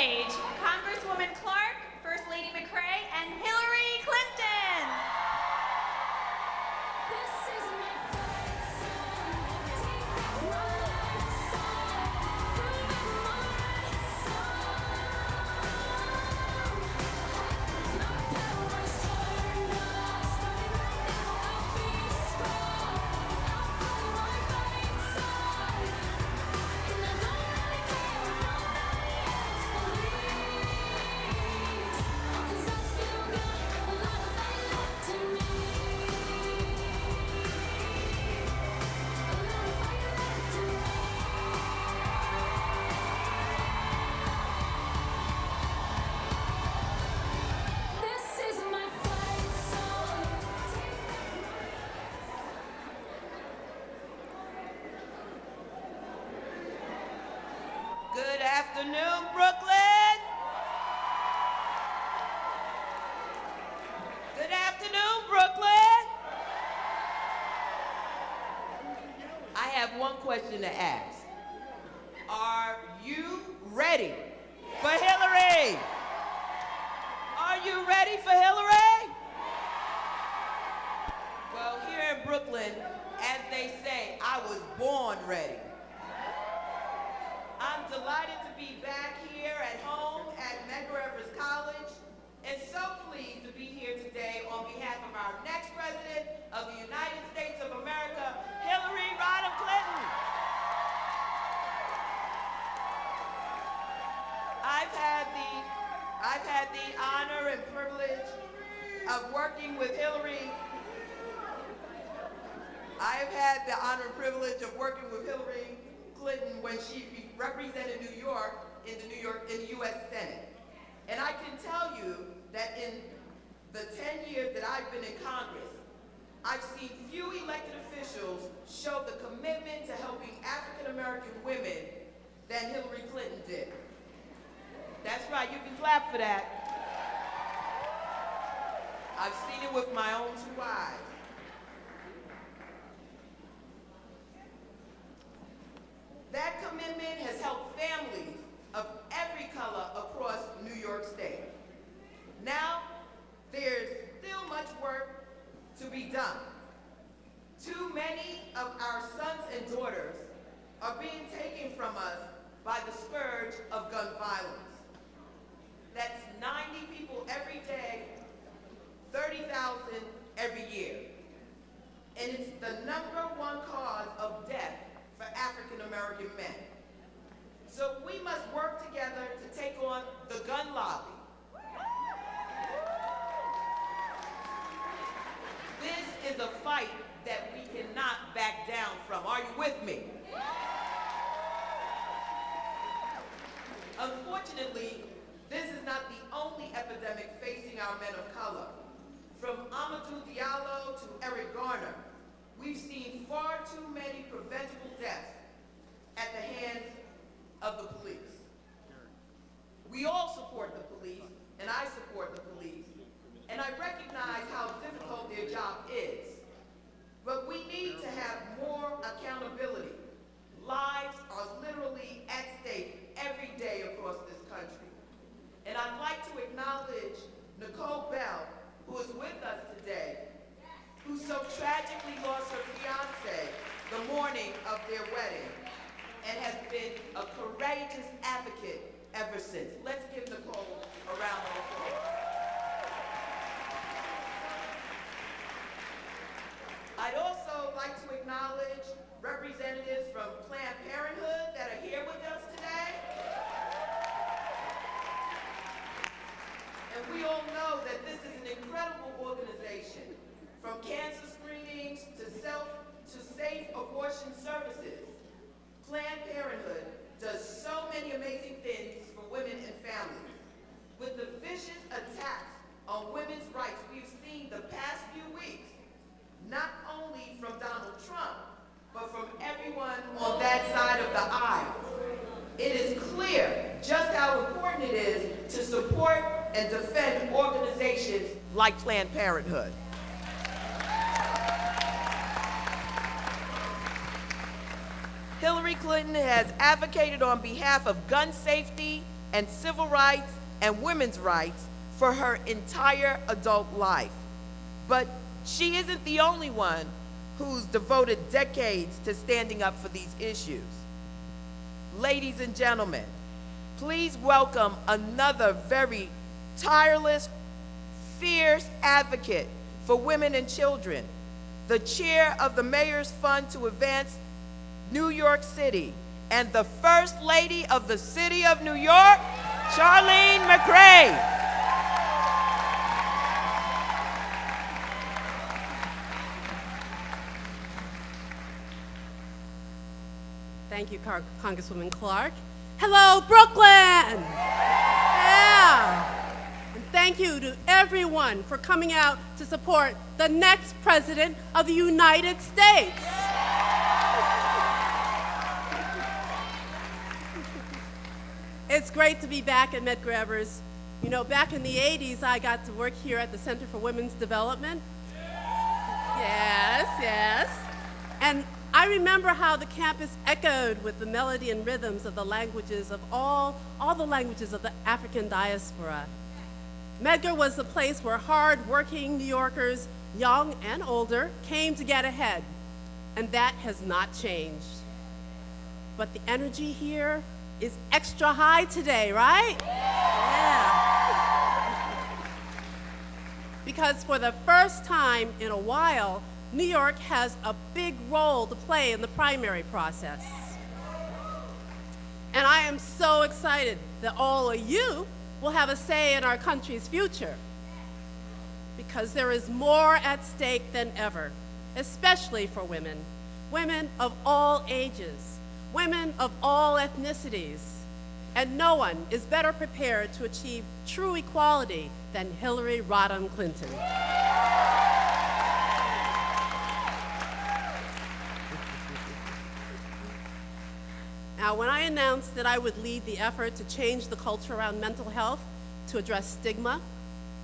stage Congresswoman Clark, First Lady McRae, and Hillary Clinton. Good afternoon, Brooklyn. Good afternoon, Brooklyn. I have one question to ask. Are you ready for Hillary? Are you ready for Hillary? Well, here in Brooklyn, as they say, I was born ready. I'm delighted to be back here at home at Medgar Evers College, and so pleased to be here today on behalf of our next President of the United States of America, Hillary Rodham Clinton. I've had the honor and privilege of working with Hillary. I have had the honor and privilege of working with Hillary Clinton when she represented New York in the U.S. Senate. And I can tell you that in the 10 years that I've been in Congress, I've seen few elected officials show the commitment to helping African American women than Hillary Clinton did. That's right, you can clap for that. I've seen it with my own two eyes. That commitment has helped families of every color across New York State. Now, there's still much work to be done. Too many of our sons and daughters are being taken from us by the scourge of gun violence. That's 90 people every day, 30,000 every year. And it's the #1 cause of death for African American men. So we must work together to take on the gun lobby. This is a fight that we cannot back down from. Are you with me? Unfortunately, this is not the only epidemic facing our men of color. From Amadou Diallo to Eric Garner, we've seen far too many preventable deaths at the hands of the police. We all support the police, and I support the police, and I recognize how difficult their job is. But we need to have more accountability. Lives are literally at stake every day across this country. And I'd like to acknowledge Nicole Bell, who is with us today, who so tragically lost her fiancé the morning of their wedding and has been a courageous advocate ever since. Let's give Nicole a round of applause. I'd also like to acknowledge representatives from Planned Parenthood that are here with us today. And we all know that this is an incredible organization, from cancer screenings to safe abortion services. Planned Parenthood does so many amazing things for women and families. With the vicious attacks on women's rights we've seen the past few weeks, not only from Donald Trump, but from everyone on that side of the aisle, it is clear just how important it is to support and defend organizations like Planned Parenthood. Hillary Clinton has advocated on behalf of gun safety and civil rights and women's rights for her entire adult life. But she isn't the only one who's devoted decades to standing up for these issues. Ladies and gentlemen, please welcome another very tireless, fierce advocate for women and children, the chair of the Mayor's Fund to Advance New York City, and the First Lady of the City of New York, Charlene McRae. Thank you, Congresswoman Clark. Hello, Brooklyn! Yeah! And thank you to everyone for coming out to support the next President of the United States. It's great to be back at Medgar Evers. You know, back in the 80s, I got to work here at the Center for Women's Development. Yes, yes. And I remember how the campus echoed with the melody and rhythms of the languages of all the languages of the African diaspora. Medgar was the place where hard-working New Yorkers, young and older, came to get ahead, and that has not changed. But the energy here is extra high today, right? Yeah. Because for the first time in a while, New York has a big role to play in the primary process. And I am so excited that all of you will have a say in our country's future, because there is more at stake than ever, especially for women, women of all ages, women of all ethnicities, and no one is better prepared to achieve true equality than Hillary Rodham Clinton. Now, when I announced that I would lead the effort to change the culture around mental health, to address stigma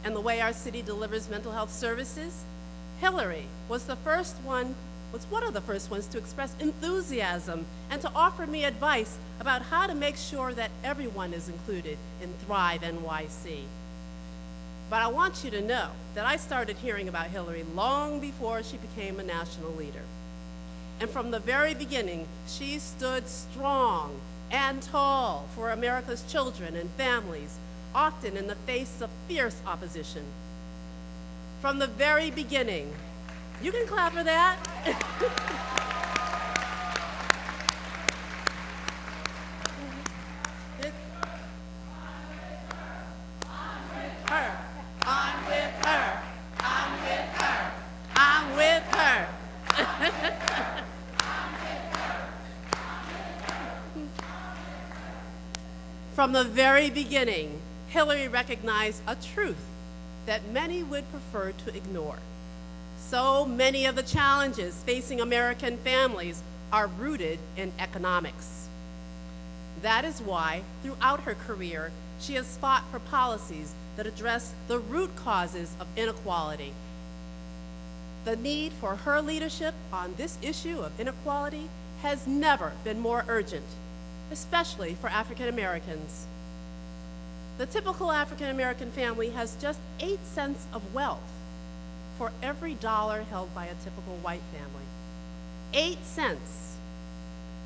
and the way our city delivers mental health services, Hillary was one of the first ones to express enthusiasm and to offer me advice about how to make sure that everyone is included in Thrive NYC. But I want you to know that I started hearing about Hillary long before she became a national leader. And from the very beginning, she stood strong and tall for America's children and families, often in the face of fierce opposition. From the very beginning, you can clap for that. I'm with her. I'm with her. I'm with her. From the very beginning, Hillary recognized a truth that many would prefer to ignore. So many of the challenges facing American families are rooted in economics. That is why, throughout her career, she has fought for policies that address the root causes of inequality. The need for her leadership on this issue of inequality has never been more urgent, especially for African Americans. The typical African American family has just 8 cents of wealth for every dollar held by a typical white family. 8 cents.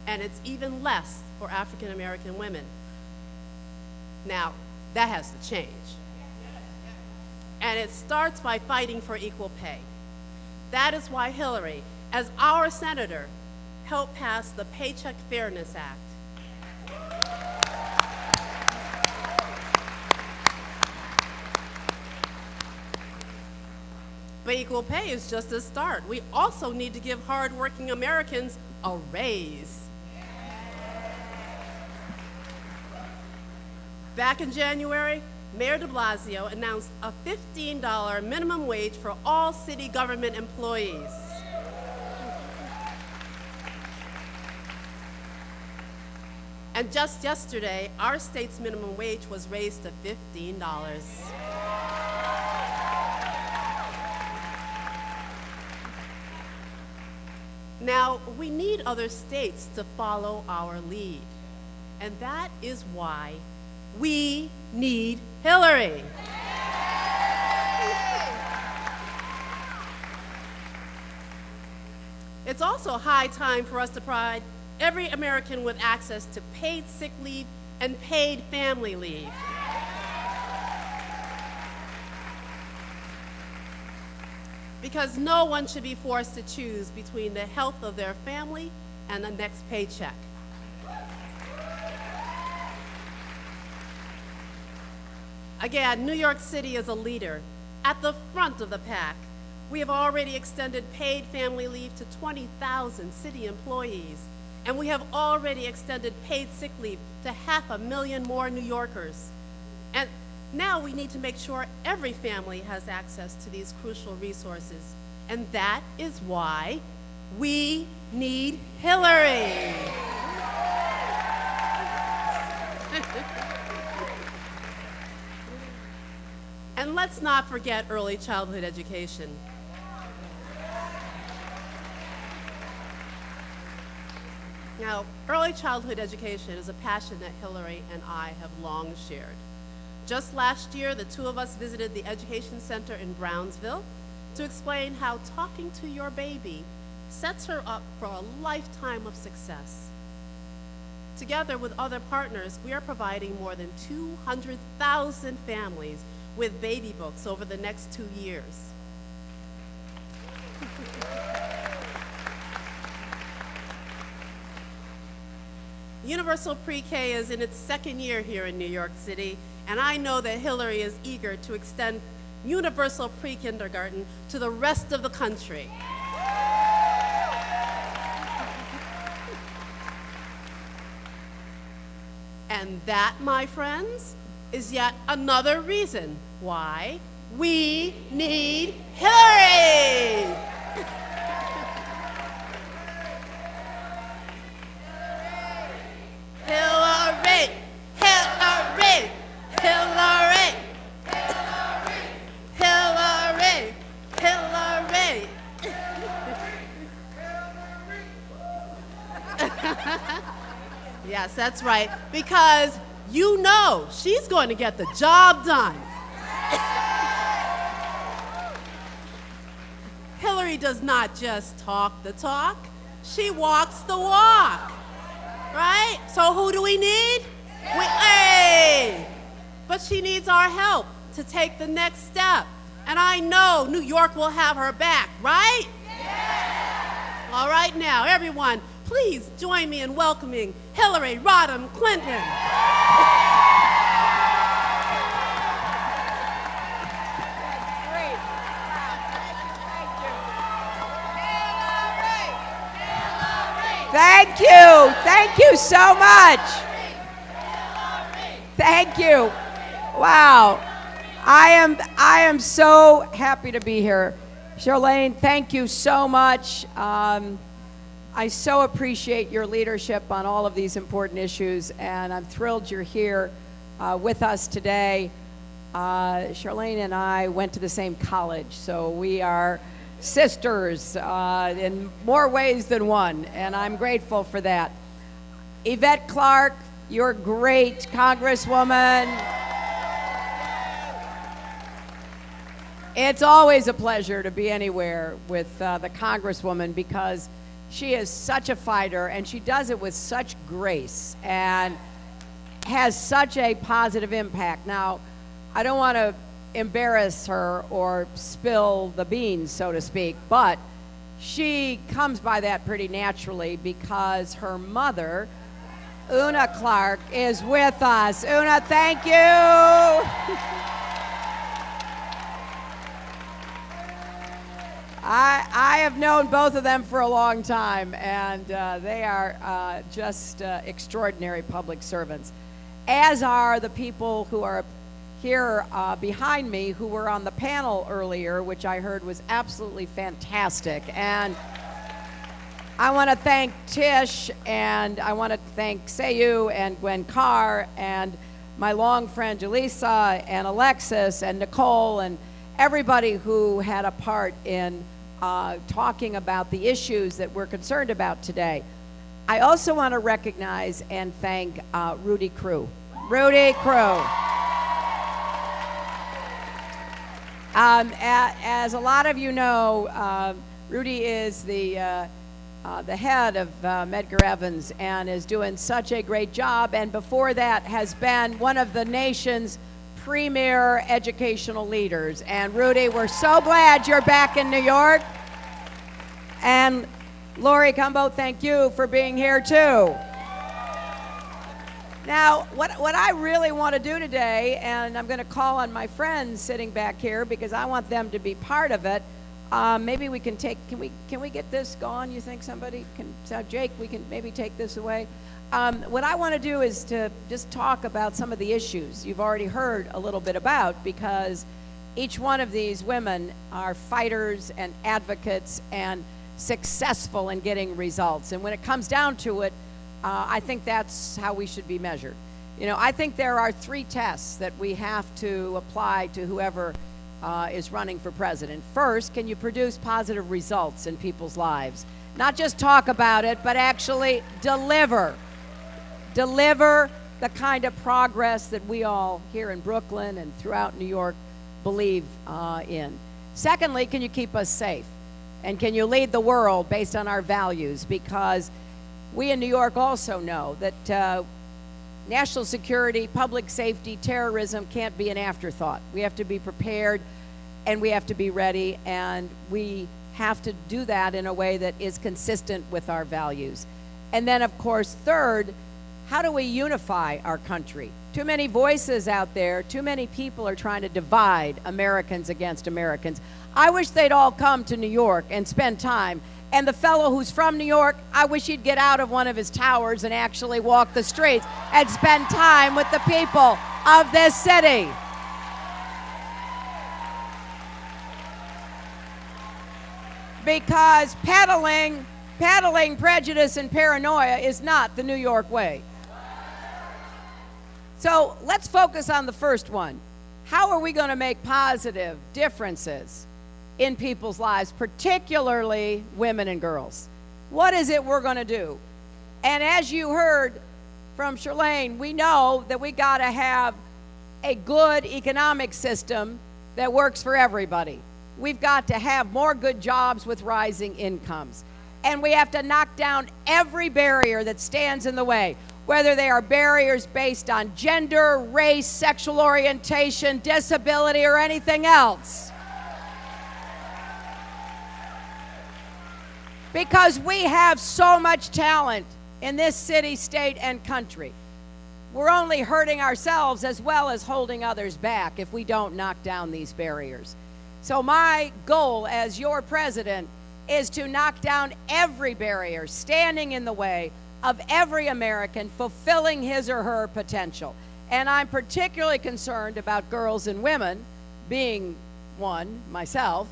And it's even less for African American women. Now, that has to change. And it starts by fighting for equal pay. That is why Hillary, as our senator, helped pass the Paycheck Fairness Act. But equal pay is just a start. We also need to give hardworking Americans a raise. Back in January, Mayor de Blasio announced a $15 minimum wage for all city government employees. And just yesterday, our state's minimum wage was raised to $15. Now, we need other states to follow our lead. And that is why We need Hillary. It's also high time for us to provide every American with access to paid sick leave and paid family leave. Because no one should be forced to choose between the health of their family and the next paycheck. Again, New York City is a leader at the front of the pack. We have already extended paid family leave to 20,000 city employees, and we have already extended paid sick leave to 500,000 more New Yorkers. And now we need to make sure every family has access to these crucial resources. And that is why we need Hillary. And let's not forget early childhood education. Now, early childhood education is a passion that Hillary and I have long shared. Just last year, the two of us visited the Education Center in Brownsville to explain how talking to your baby sets her up for a lifetime of success. Together with other partners, we are providing more than 200,000 families with baby books over the next 2 years. Universal Pre-K is in its second year here in New York City, and I know that Hillary is eager to extend universal pre-kindergarten to the rest of the country. And that, my friends, is yet another reason why we need Hillary! Hillary! Hillary! Hillary! Hillary! Hillary! Yes, that's right, because you know she's going to get the job done. Hillary does not just talk the talk, she walks the walk. Right? So who do we need? Hey! But she needs our help to take the next step. And I know New York will have her back, right? Yeah. All right, now, everyone, please join me in welcoming Hillary Rodham Clinton. Thank you. Thank you so much. Thank you. Wow. I am so happy to be here. Charlene, thank you so much. I so appreciate your leadership on all of these important issues, and I'm thrilled you're here with us today. Charlene and I went to the same college, so we are sisters in more ways than one, and I'm grateful for that. Yvette Clarke, you're a great Congresswoman. It's always a pleasure to be anywhere with the Congresswoman because she is such a fighter and she does it with such grace and has such a positive impact. Now, I don't want to embarrass her or spill the beans, so to speak, but she comes by that pretty naturally because her mother, Una Clarke, is with us. Una, thank you. I have known both of them for a long time, and they are just extraordinary public servants, as are the people who are here behind me who were on the panel earlier, which I heard was absolutely fantastic. And I want to thank Tish, and I want to thank Sayu and Gwen Carr and my long friend Jaleesa and Alexis and Nicole and everybody who had a part in talking about the issues that we're concerned about today. I also want to recognize and thank Rudy Crew. Rudy Crew. As a lot of you know, Rudy is the head of Medgar Evans and is doing such a great job, and before that has been one of the nation's premier educational leaders. And Rudy, we're so glad you're back in New York. And Lori Cumbo, thank you for being here too. Now, what I really want to do today, and I'm going to call on my friends sitting back here because I want them to be part of it. Maybe we can take, can we get this going? You think somebody can, Jake, we can maybe take this away. What I want to do is to just talk about some of the issues you've already heard a little bit about, because each one of these women are fighters and advocates and successful in getting results. And when it comes down to it, I think that's how we should be measured. You know, I think there are 3 tests that we have to apply to whoever is running for president. First, can you produce positive results in people's lives? Not just talk about it, but actually deliver. Deliver the kind of progress that we all here in Brooklyn and throughout New York believe in. Secondly, can you keep us safe? And can you lead the world based on our values? Because we in New York also know that national security, public safety, terrorism can't be an afterthought. We have to be prepared and we have to be ready, and we have to do that in a way that is consistent with our values. And then, of course, third, how do we unify our country? Too many voices out there, too many people are trying to divide Americans against Americans. I wish they'd all come to New York and spend time. And the fellow who's from New York, I wish he'd get out of one of his towers and actually walk the streets and spend time with the people of this city. Because peddling prejudice and paranoia is not the New York way. So let's focus on the first one. How are we going to make positive differences in people's lives, particularly women and girls? What is it we're going to do? And as you heard from Charlene, we know that we got to have a good economic system that works for everybody. We've got to have more good jobs with rising incomes. And we have to knock down every barrier that stands in the way, whether they are barriers based on gender, race, sexual orientation, disability, or anything else. Because we have so much talent in this city, state, and country. We're only hurting ourselves as well as holding others back if we don't knock down these barriers. So my goal as your president is to knock down every barrier standing in the way of every American fulfilling his or her potential. And I'm particularly concerned about girls and women, being one myself,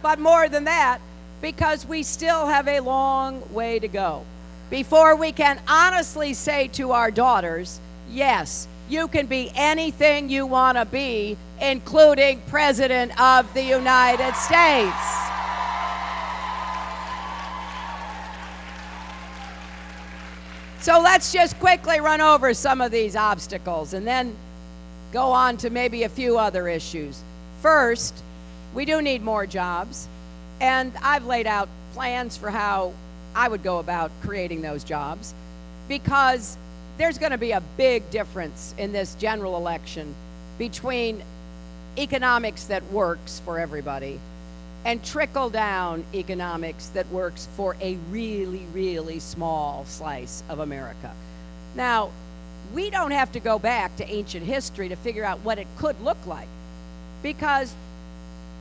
but more than that, because we still have a long way to go before we can honestly say to our daughters, yes, you can be anything you want to be, including President of the United States. So let's just quickly run over some of these obstacles and then go on to maybe a few other issues. First, we do need more jobs, and I've laid out plans for how I would go about creating those jobs, because there's going to be a big difference in this general election between economics that works for everybody and trickle-down economics that works for a really, really small slice of America. Now, we don't have to go back to ancient history to figure out what it could look like, because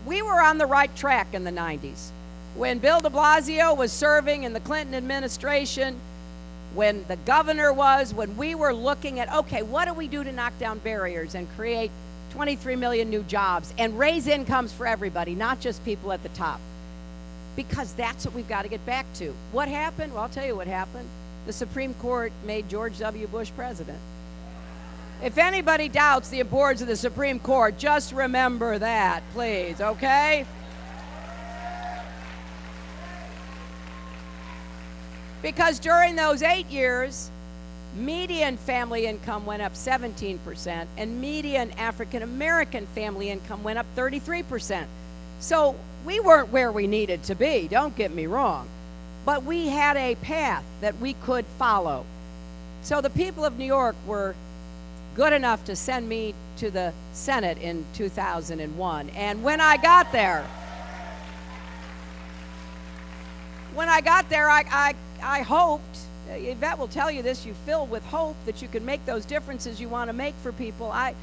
we were on the right track in the 90s. When Bill de Blasio was serving in the Clinton administration, when the governor was, when we were looking at, okay, what do we do to knock down barriers and create 23 million new jobs and raise incomes for everybody, not just people at the top? Because that's what we've got to get back to. What happened? Well, I'll tell you what happened. The Supreme Court made George W. Bush president. If anybody doubts the importance of the Supreme Court, just remember that, please, okay? Because during those 8 years, Median family income went up 17%, and median African American family income went up 33%. So we weren't where we needed to be, don't get me wrong, but we had a path that we could follow. So the people of New York were good enough to send me to the Senate in 2001. And when I got there, I hoped, Yvette will tell you this, you fill with hope that you can make those differences you want to make for people. I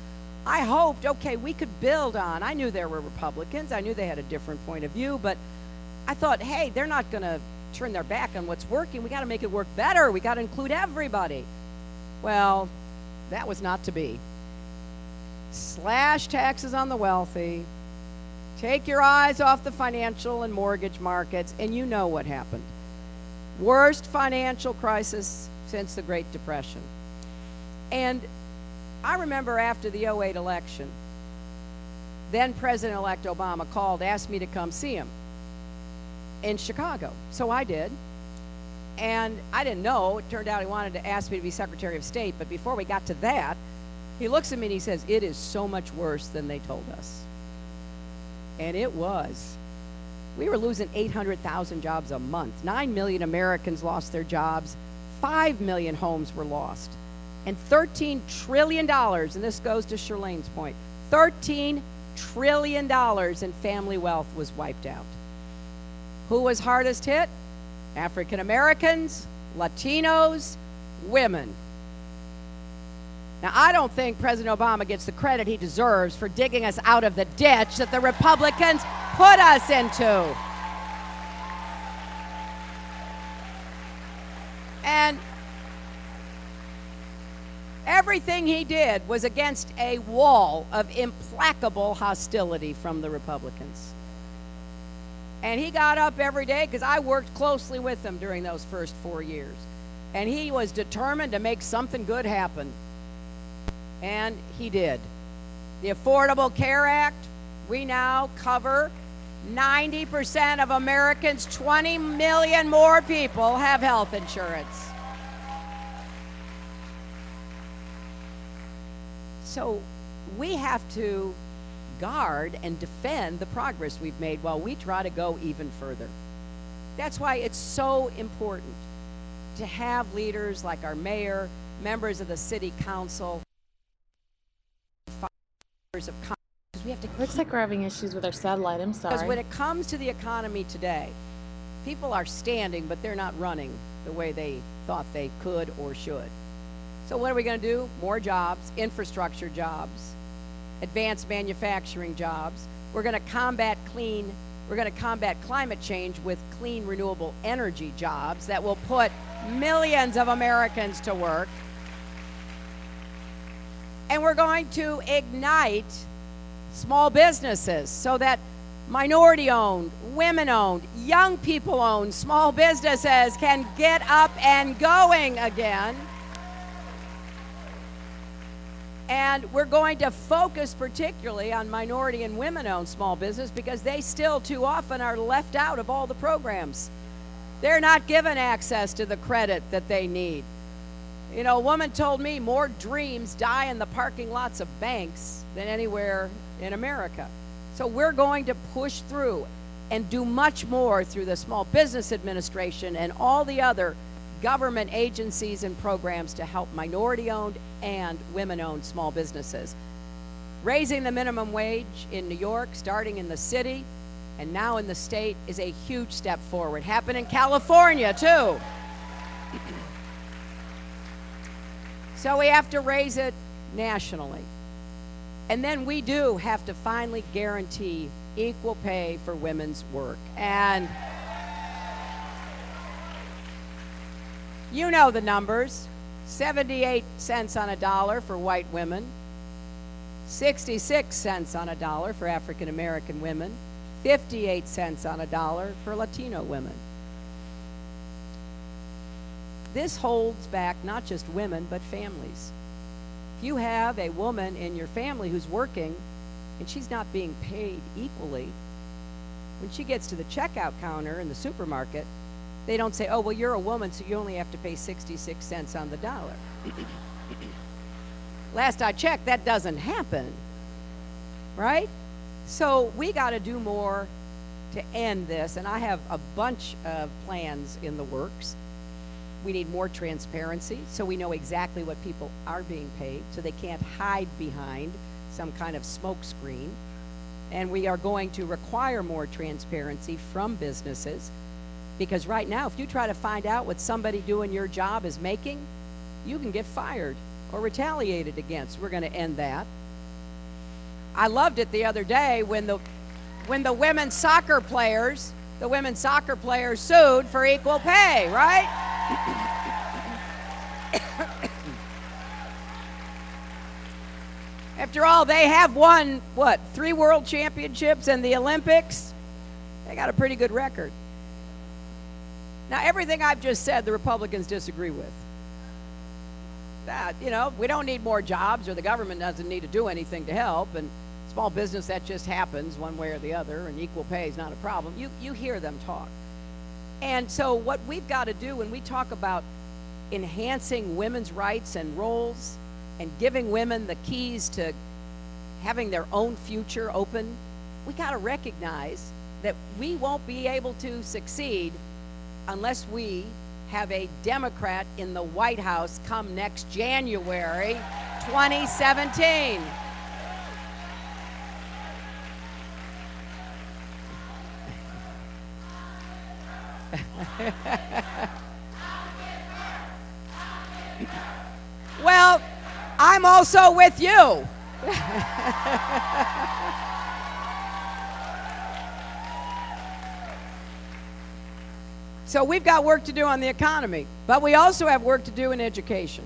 hoped, okay, we could build on. I knew there were Republicans. I knew they had a different point of view, but I thought, hey, they're not going to turn their back on what's working. We got to make it work better. We got to include everybody. Well, that was not to be. Slash taxes on the wealthy, take your eyes off the financial and mortgage markets, and you know what happened. Worst financial crisis since the Great Depression. And I remember after the 2008 election, then President-elect Obama called, asked me to come see him in Chicago. So I did. And I didn't know. It turned out he wanted to ask me to be Secretary of State. But before we got to that, he looks at me and he says, it is so much worse than they told us. And it was. We were losing 800,000 jobs a month. 9 million Americans lost their jobs. 5 million homes were lost. And $13 trillion, and this goes to Shirlene's point, $13 trillion in family wealth was wiped out. Who was hardest hit? African Americans, Latinos, women. Now, I don't think President Obama gets the credit he deserves for digging us out of the ditch that the Republicans put us into. And everything he did was against a wall of implacable hostility from the Republicans. And he got up every day, because I worked closely with him during those first 4 years. And he was determined to make something good happen. And he did. The Affordable Care Act, we now cover 90% of Americans. 20 million more people have health insurance. So we have to guard and defend the progress we've made while we try to go even further. That's why it's so important to have leaders like our mayor, members of the city council, members of Congress, because we have to. Looks like we're having issues with our satellite. I'm sorry. Because when it comes to the economy today, people are standing, but they're not running the way they thought they could or should. So what are we going to do? More jobs, infrastructure jobs, advanced manufacturing jobs. We're going to combat climate change with clean, renewable energy jobs that will put millions of Americans to work. And we're going to ignite small businesses so that minority-owned, women-owned, young people-owned small businesses can get up and going again. And we're going to focus particularly on minority and women-owned small business, because they still too often are left out of all the programs. They're not given access to the credit that they need. You know, a woman told me more dreams die in the parking lots of banks than anywhere in America. So we're going to push through and do much more through the Small Business Administration and all the other government agencies and programs to help minority-owned and women-owned small businesses. Raising the minimum wage in New York, starting in the city, and now in the state, is a huge step forward. Happened in California, too. So we have to raise it nationally. And then we do have to finally guarantee equal pay for women's work. And you know the numbers. 78 cents on a dollar for white women, 66 cents on a dollar for African American women, 58 cents on a dollar for Latino women. This holds back not just women, but families. If you have a woman in your family who's working and she's not being paid equally, when she gets to the checkout counter in the supermarket, They don't say, oh, well, you're a woman, so you only have to pay 66 cents on the dollar. Last I checked, that doesn't happen, right? So we got to do more to end this, and I have a bunch of plans in the works. We need more transparency so we know exactly what people are being paid, so they can't hide behind some kind of smoke screen. And we are going to require more transparency from businesses, because right now, if you try to find out what somebody doing your job is making, you can get fired or retaliated against. We're going to end that. I loved it the other day when the women's soccer players sued for equal pay, right? After all, they have won, 3 world championships and the Olympics? They got a pretty good record. Now, everything I've just said, the Republicans disagree with. That, we don't need more jobs, or the government doesn't need to do anything to help, and small business, that just happens one way or the other, and equal pay is not a problem. You hear them talk. And so what we've got to do when we talk about enhancing women's rights and roles and giving women the keys to having their own future open, we got to recognize that we won't be able to succeed unless we have a Democrat in the White House come next January 2017. Well, I'm also with you. So we've got work to do on the economy, but we also have work to do in education.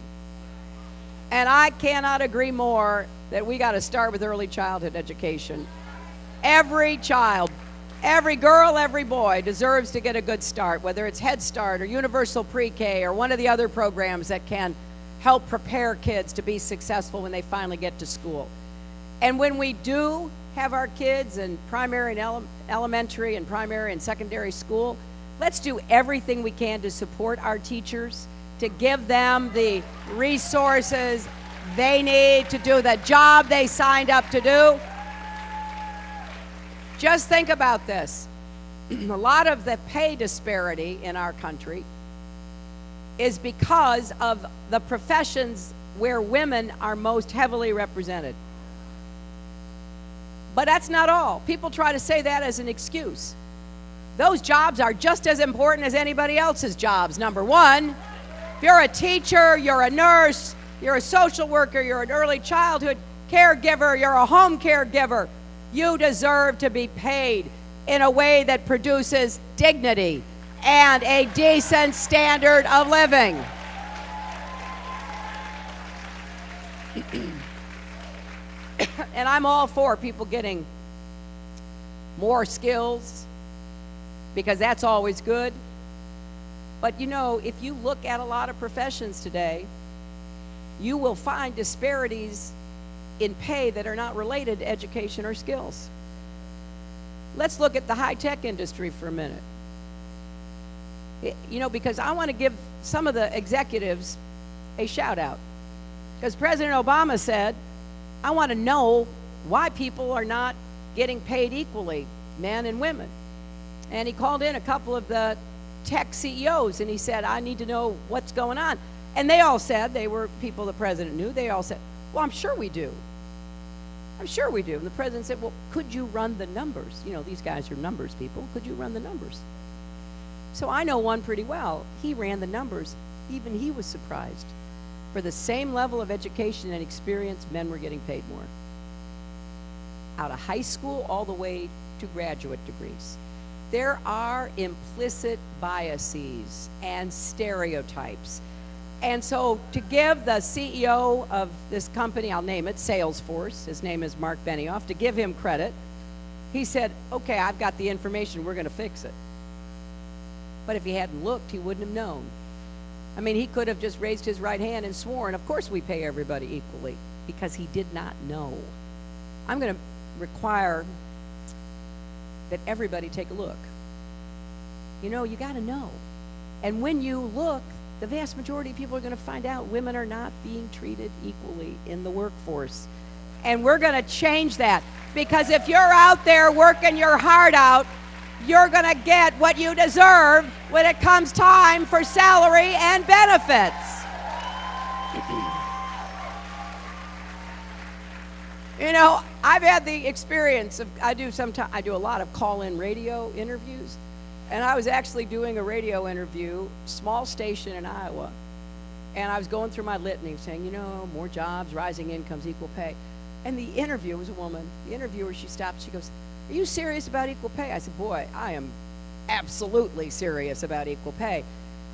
And I cannot agree more that we got to start with early childhood education. Every child, every girl, every boy deserves to get a good start, whether it's Head Start or Universal Pre-K or one of the other programs that can help prepare kids to be successful when they finally get to school. And when we do have our kids in primary and elementary and primary and secondary school, let's do everything we can to support our teachers, to give them the resources they need to do the job they signed up to do. Just think about this. A lot of the pay disparity in our country is because of the professions where women are most heavily represented. But that's not all. People try to say that as an excuse. Those jobs are just as important as anybody else's jobs. Number one, if you're a teacher, you're a nurse, you're a social worker, you're an early childhood caregiver, you're a home caregiver, you deserve to be paid in a way that produces dignity and a decent standard of living. And I'm all for people getting more skills, because that's always good. But if you look at a lot of professions today, you will find disparities in pay that are not related to education or skills. Let's look at the high-tech industry for a minute. Because I want to give some of the executives a shout out. Because President Obama said, I want to know why people are not getting paid equally, men and women. And he called in a couple of the tech CEOs and he said, I need to know what's going on. And they all said, they were people the president knew, they all said, well, I'm sure we do. I'm sure we do. And the president said, well, could you run the numbers? These guys are numbers people. Could you run the numbers? So I know one pretty well. He ran the numbers. Even he was surprised. For the same level of education and experience, men were getting paid more. Out of high school all the way to graduate degrees. There are implicit biases and stereotypes. And so to give the CEO of this company, I'll name it, Salesforce, his name is Mark Benioff, to give him credit, he said, okay, I've got the information, we're going to fix it. But if he hadn't looked, he wouldn't have known. I mean, he could have just raised his right hand and sworn, of course we pay everybody equally, because he did not know. I'm going to require that everybody take a look. You got to know. And when you look, the vast majority of people are going to find out women are not being treated equally in the workforce. And we're going to change that, because if you're out there working your heart out, you're going to get what you deserve when it comes time for salary and benefits. You know, I've had the experience of, I do a lot of call-in radio interviews, and I was actually doing a radio interview, small station in Iowa, and I was going through my litany saying, you know, more jobs, rising incomes, equal pay. And the interviewer was a woman. The interviewer, she stopped, she goes, are you serious about equal pay? I said, boy, I am absolutely serious about equal pay.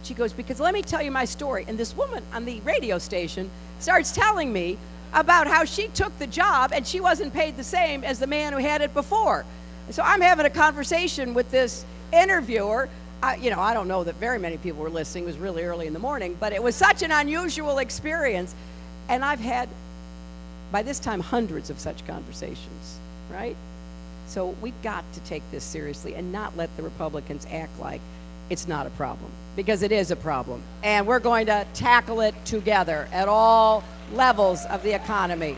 She goes, because let me tell you my story. And this woman on the radio station starts telling me about how she took the job and she wasn't paid the same as the man who had it before. And so I'm having a conversation with this interviewer. I don't know that very many people were listening. It was really early in the morning, but it was such an unusual experience. And I've had, by this time, hundreds of such conversations, right? So we've got to take this seriously and not let the Republicans act like it's not a problem, because it is a problem. And we're going to tackle it together at all levels of the economy.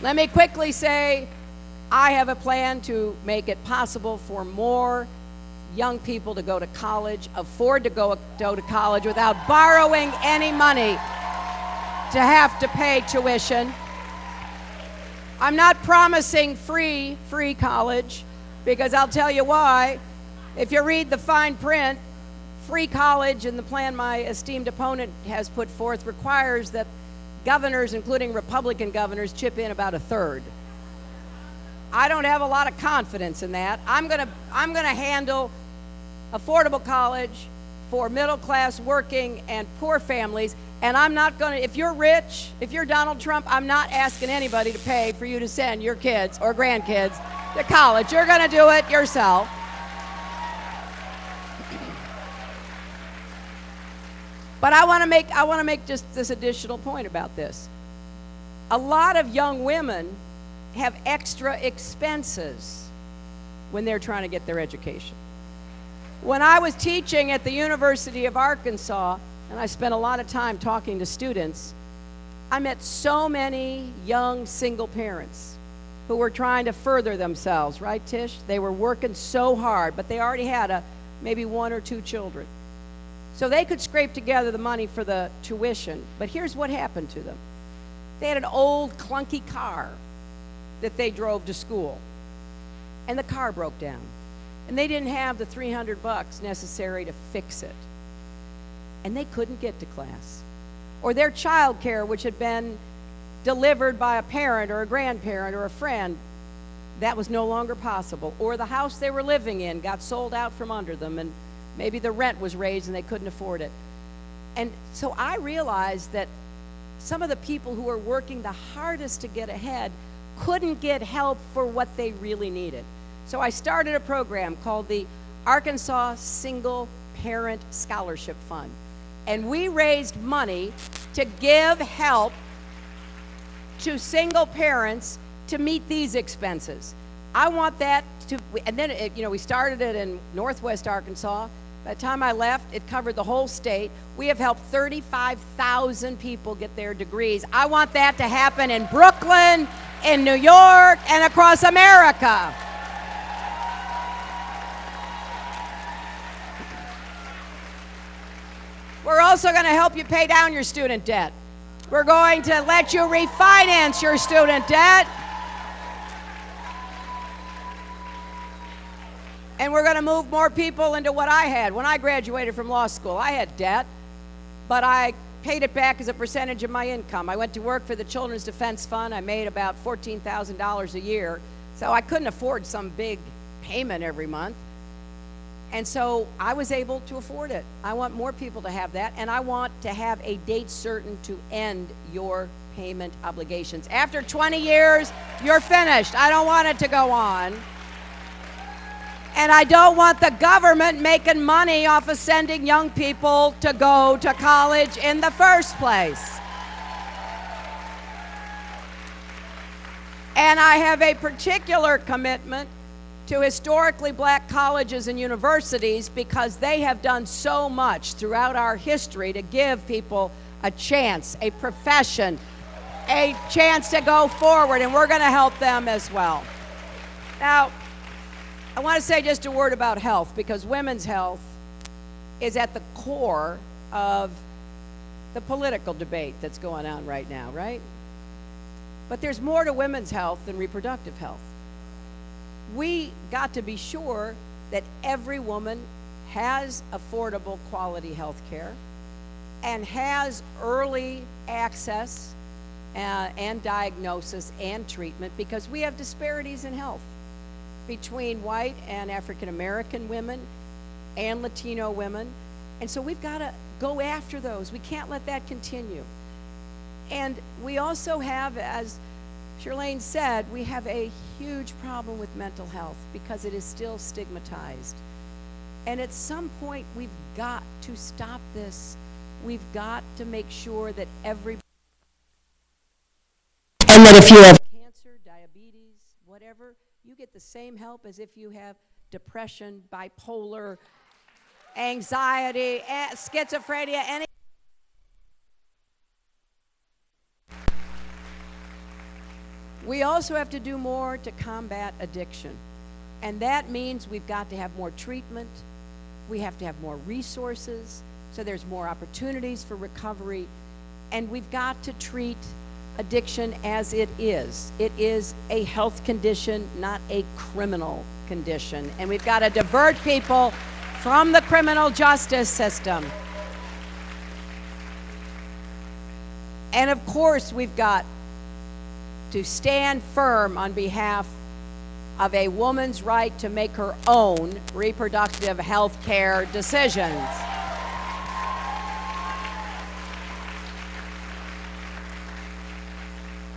Let me quickly say, I have a plan to make it possible for more young people to go to college, afford to go to college without borrowing any money to have to pay tuition. I'm not promising free college, because I'll tell you why. If you read the fine print, free college and the plan my esteemed opponent has put forth requires that governors, including Republican governors, chip in about a third. I don't have a lot of confidence in that. I'm gonna handle affordable college for middle-class, working, and poor families. And I'm not going to, if you're rich, if you're Donald Trump, I'm not asking anybody to pay for you to send your kids or grandkids to college. You're going to do it yourself. But I want to make just this additional point about this. A lot of young women have extra expenses when they're trying to get their education. When I was teaching at the University of Arkansas, and I spent a lot of time talking to students, I met so many young single parents who were trying to further themselves, right, Tish? They were working so hard, but they already had maybe 1 or 2 children. So they could scrape together the money for the tuition, but here's what happened to them. They had an old clunky car that they drove to school, and the car broke down, and they didn't have the $300 necessary to fix it. And they couldn't get to class. Or their child care, which had been delivered by a parent or a grandparent or a friend, that was no longer possible. Or the house they were living in got sold out from under them, and maybe the rent was raised and they couldn't afford it. And so I realized that some of the people who were working the hardest to get ahead couldn't get help for what they really needed. So I started a program called the Arkansas Single Parent Scholarship Fund. And we raised money to give help to single parents to meet these expenses. I want that to, and then, we started it in Northwest Arkansas. By the time I left, it covered the whole state. We have helped 35,000 people get their degrees. I want that to happen in Brooklyn, in New York, and across America. We're also going to help you pay down your student debt. We're going to let you refinance your student debt. And we're going to move more people into what I had. When I graduated from law school, I had debt, but I paid it back as a percentage of my income. I went to work for the Children's Defense Fund. I made about $14,000 a year, so I couldn't afford some big payment every month. And so I was able to afford it. I want more people to have that, and I want to have a date certain to end your payment obligations. After 20 years, you're finished. I don't want it to go on. And I don't want the government making money off of sending young people to go to college in the first place. And I have a particular commitment to historically black colleges and universities, because they have done so much throughout our history to give people a chance, a profession, a chance to go forward, and we're going to help them as well. Now, I want to say just a word about health, because women's health is at the core of the political debate that's going on right now, right? But there's more to women's health than reproductive health. We got to be sure that every woman has affordable quality health care and has early access and diagnosis and treatment, because we have disparities in health between white and African American women and Latino women. And so we've got to go after those. We can't let that continue. And we also have, as Shirlane said, we have a huge problem with mental health because it is still stigmatized. And at some point, we've got to stop this. We've got to make sure that every... And that if you have cancer, diabetes, whatever, you get the same help as if you have depression, bipolar, anxiety, schizophrenia, any... We also have to do more to combat addiction. And that means we've got to have more treatment. We have to have more resources, so there's more opportunities for recovery. And we've got to treat addiction as it is. It is a health condition, not a criminal condition. And we've got to divert people from the criminal justice system. And of course, we've got to stand firm on behalf of a woman's right to make her own reproductive health care decisions.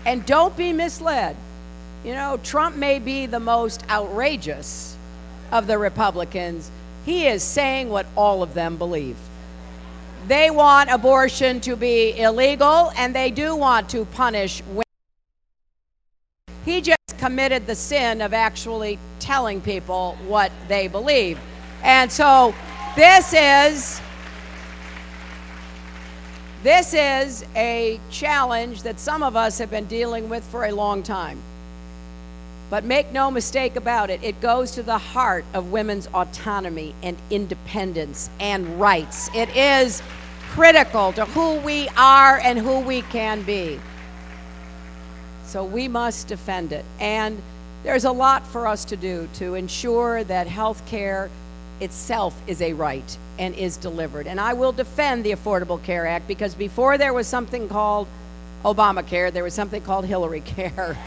And don't be misled. You know, Trump may be the most outrageous of the Republicans. He is saying what all of them believe. They want abortion to be illegal, and they do want to punish women. He just committed the sin of actually telling people what they believe. And so this is a challenge that some of us have been dealing with for a long time. But make no mistake about it, it goes to the heart of women's autonomy and independence and rights. It is critical to who we are and who we can be. So we must defend it. And there's a lot for us to do to ensure that health care itself is a right and is delivered. And I will defend the Affordable Care Act, because before there was something called Obamacare, there was something called Hillary Care.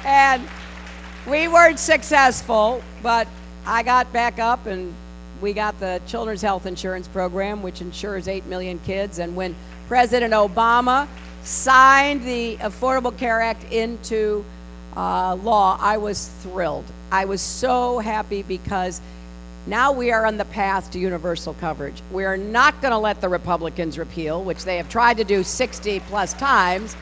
And we weren't successful, but I got back up and we got the Children's Health Insurance Program, which insures 8 million kids. And when President Obama signed the Affordable Care Act into law, I was thrilled. I was so happy, because now we are on the path to universal coverage. We are not going to let the Republicans repeal, which they have tried to do 60 plus times.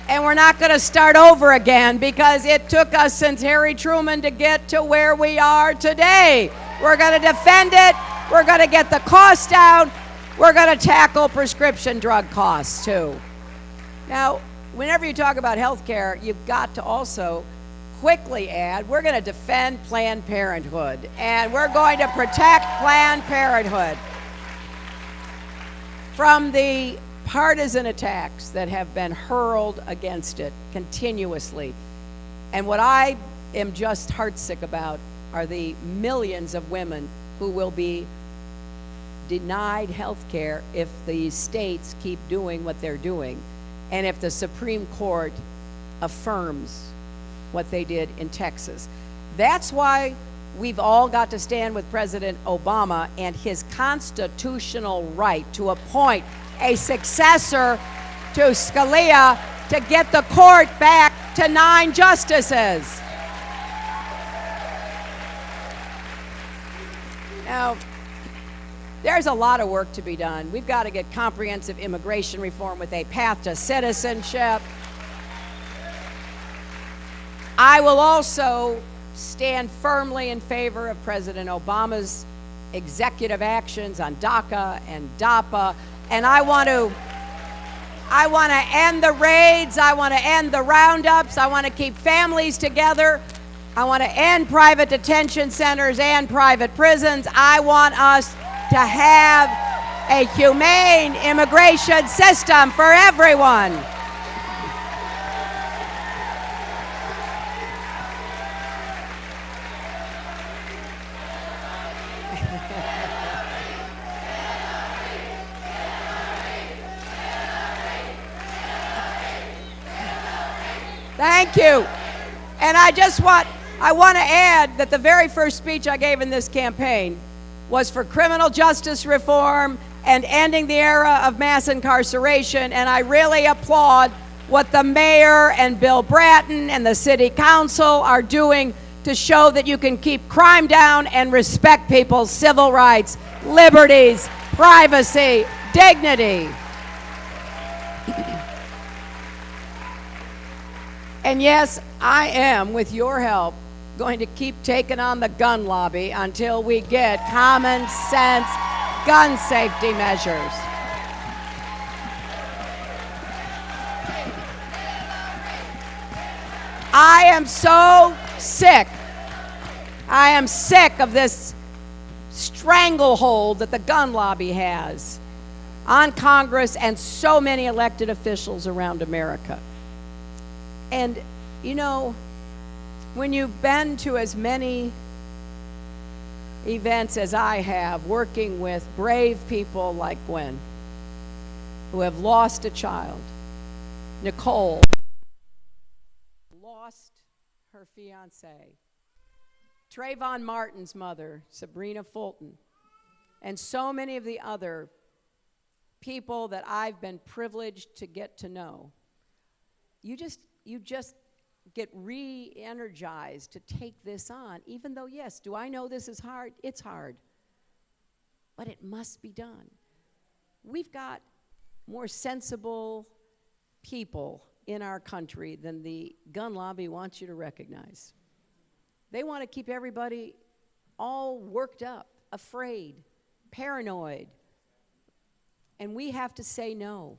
And we're not going to start over again, because it took us since Harry Truman to get to where we are today. We're going to defend it. We're going to get the cost down. We're going to tackle prescription drug costs too. Now, whenever you talk about health care, you've got to also quickly add, we're going to defend Planned Parenthood, and we're going to protect Planned Parenthood from the partisan attacks that have been hurled against it continuously. And what I am just heartsick about are the millions of women who will be denied health care if the states keep doing what they're doing, and if the Supreme Court affirms what they did in Texas. That's why we've all got to stand with President Obama and his constitutional right to appoint a successor to Scalia to get the court back to 9 justices. Now, there's a lot of work to be done. We've got to get comprehensive immigration reform with a path to citizenship. I will also stand firmly in favor of President Obama's executive actions on DACA and DAPA, and I want to end the raids, I want to end the roundups, I want to keep families together, I want to end private detention centers and private prisons. I want us to have a humane immigration system for everyone. Thank you. And I want to add that the very first speech I gave in this campaign was for criminal justice reform and ending the era of mass incarceration, and I really applaud what the mayor and Bill Bratton and the city council are doing to show that you can keep crime down and respect people's civil rights, liberties, privacy, dignity. And yes, I am, with your help, going to keep taking on the gun lobby until we get common sense gun safety measures. I am so sick. I am sick of this stranglehold that the gun lobby has on Congress and so many elected officials around America. And, you know, when you've been to as many events as I have, working with brave people like Gwen, who have lost a child, Nicole lost her fiance, Trayvon Martin's mother, Sabrina Fulton, and so many of the other people that I've been privileged to get to know, you just get re-energized to take this on, even though, yes, do I know this is hard? It's hard, but it must be done. We've got more sensible people in our country than the gun lobby wants you to recognize. They want to keep everybody all worked up, afraid, paranoid, and we have to say no.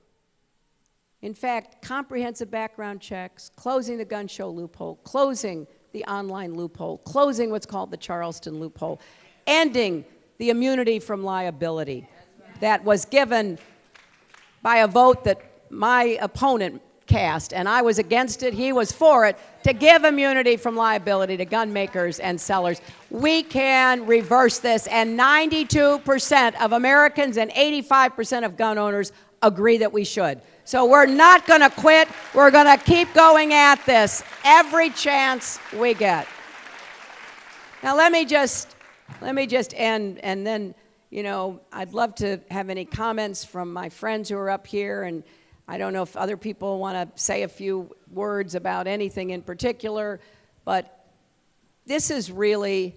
In fact, comprehensive background checks, closing the gun show loophole, closing the online loophole, closing what's called the Charleston loophole, ending the immunity from liability that was given by a vote that my opponent cast, and I was against it, he was for it, to give immunity from liability to gun makers and sellers. We can reverse this, and 92% of Americans and 85% of gun owners agree that we should. So we're not going to quit. We're going to keep going at this every chance we get. Now let me just end, and then, you know, I'd love to have any comments from my friends who are up here, and I don't know if other people want to say a few words about anything in particular, but this is really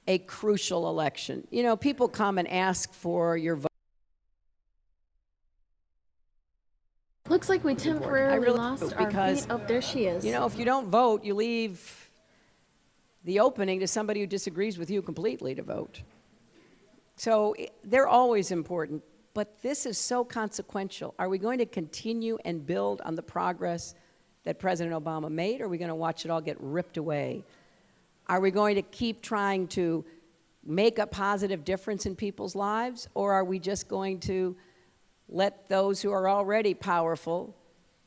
a crucial election. You know, people come and ask for your vote. Looks like we temporarily lost our because, oh, there she is. You know, if you don't vote, you leave the opening to somebody who disagrees with you completely to vote. So they're always important, but this is so consequential. Are we going to continue and build on the progress that President Obama made, or are we going to watch it all get ripped away? Are we going to keep trying to make a positive difference in people's lives, or are we just going to let those who are already powerful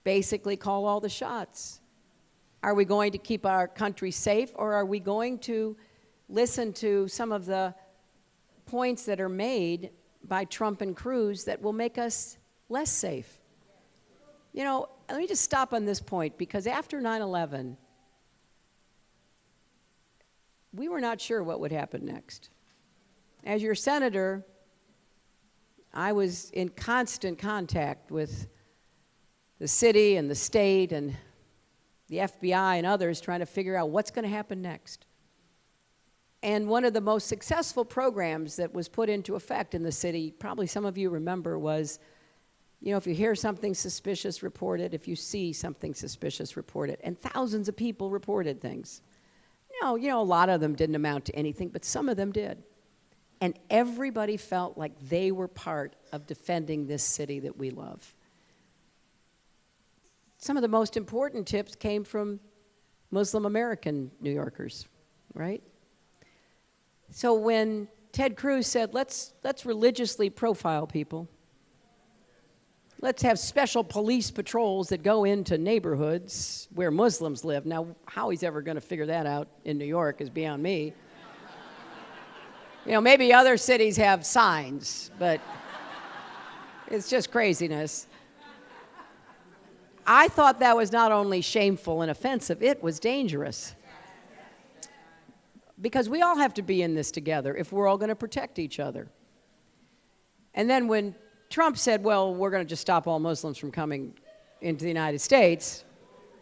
basically call all the shots? Are we going to keep our country safe, or are we going to listen to some of the points that are made by Trump and Cruz that will make us less safe? You know, let me just stop on this point, because after 9/11, we were not sure what would happen next. As your senator, I was in constant contact with the city and the state and the FBI and others trying to figure out what's going to happen next. And one of the most successful programs that was put into effect in the city, probably some of you remember, was You know, if you hear something suspicious, report it. If you see something suspicious, report it. And thousands of people reported things. You know, a lot of them didn't amount to anything, but some of them did. And everybody felt like they were part of defending this city that we love. Some of the most important tips came from Muslim American New Yorkers, right? So when Ted Cruz said, let's religiously profile people, let's have special police patrols that go into neighborhoods where Muslims live. Now, how he's ever going to figure that out in New York is beyond me. You know, maybe other cities have signs, but it's just craziness. I thought that was not only shameful and offensive, it was dangerous. Because we all have to be in this together if we're all going to protect each other. And then when Trump said, well, we're going to just stop all Muslims from coming into the United States,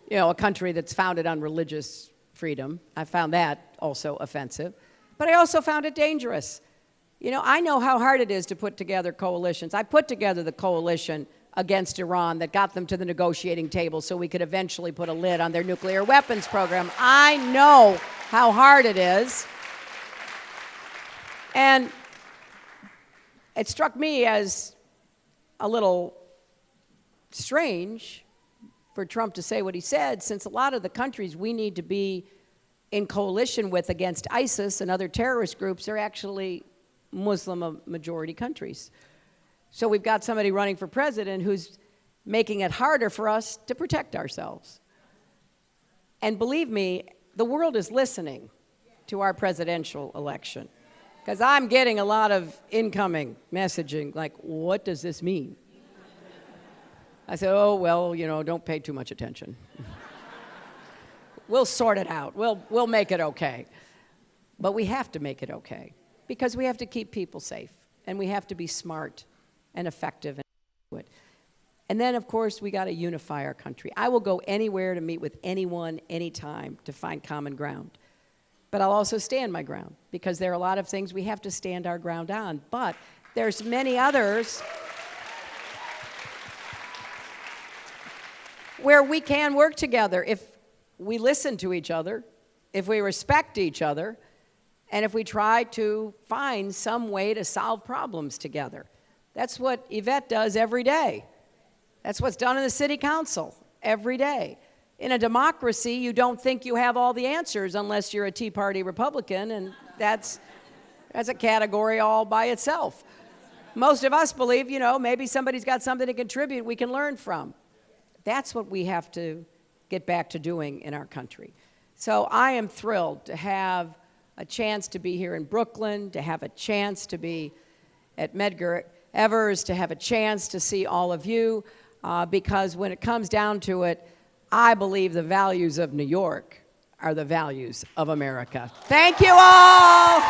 you know, a country that's founded on religious freedom, I found that also offensive. But I also found it dangerous. You know, I know how hard it is to put together coalitions. I put together the coalition against Iran that got them to the negotiating table so we could eventually put a lid on their nuclear weapons program. I know how hard it is. And it struck me as a little strange for Trump to say what he said, since a lot of the countries we need to be in coalition with against ISIS and other terrorist groups are actually Muslim majority countries. So we've got somebody running for president who's making it harder for us to protect ourselves. And believe me, the world is listening to our presidential election, because I'm getting a lot of incoming messaging like, what does this mean? I said, oh, well, you know, don't pay too much attention. We'll sort it out. We'll make it okay. But we have to make it okay, because we have to keep people safe, and we have to be smart and effective. And then, of course, we got to unify our country. I will go anywhere to meet with anyone, anytime, to find common ground. But I'll also stand my ground, because there are a lot of things we have to stand our ground on. But there's many others where we can work together if we listen to each other, if we respect each other, and if we try to find some way to solve problems together. That's what Yvette does every day. That's what's done in the city council every day. In a democracy, you don't think you have all the answers unless you're a Tea Party Republican, and that's a category all by itself. Most of us believe, you know, maybe somebody's got something to contribute we can learn from. That's what we have to get back to doing in our country. So I am thrilled to have a chance to be here in Brooklyn, to have a chance to be at Medgar Evers, to have a chance to see all of you, because when it comes down to it, I believe the values of New York are the values of America. Thank you all.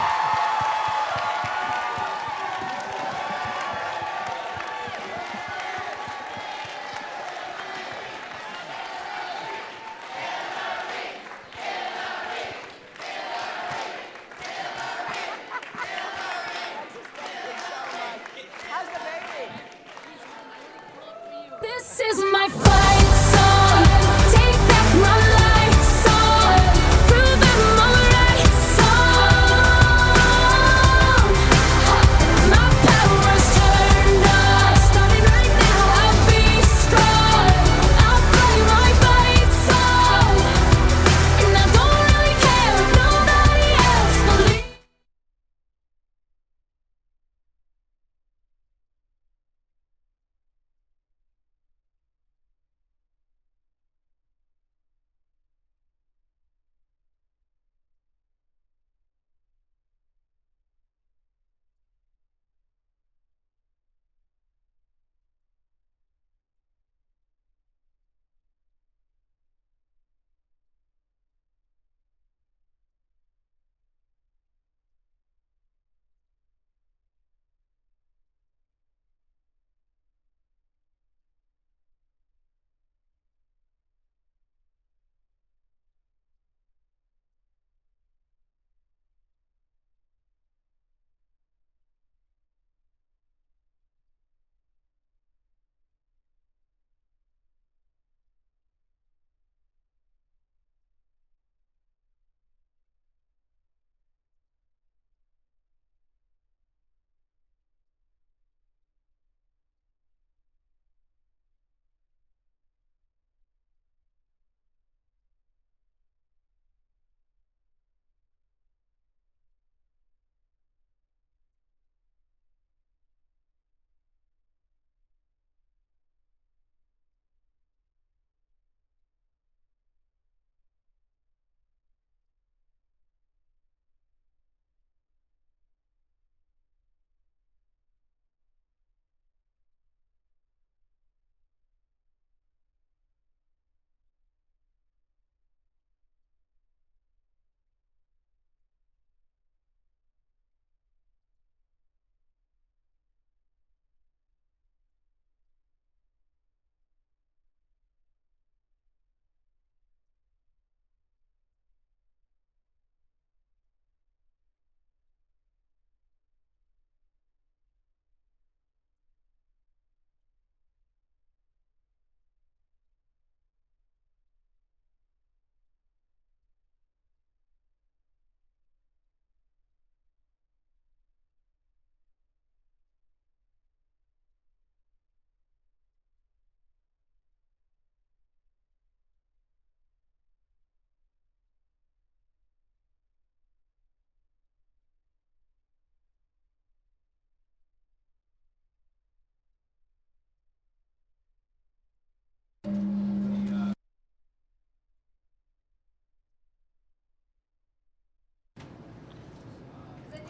This is my fight song. Take back my life song. Prove I'm alright song.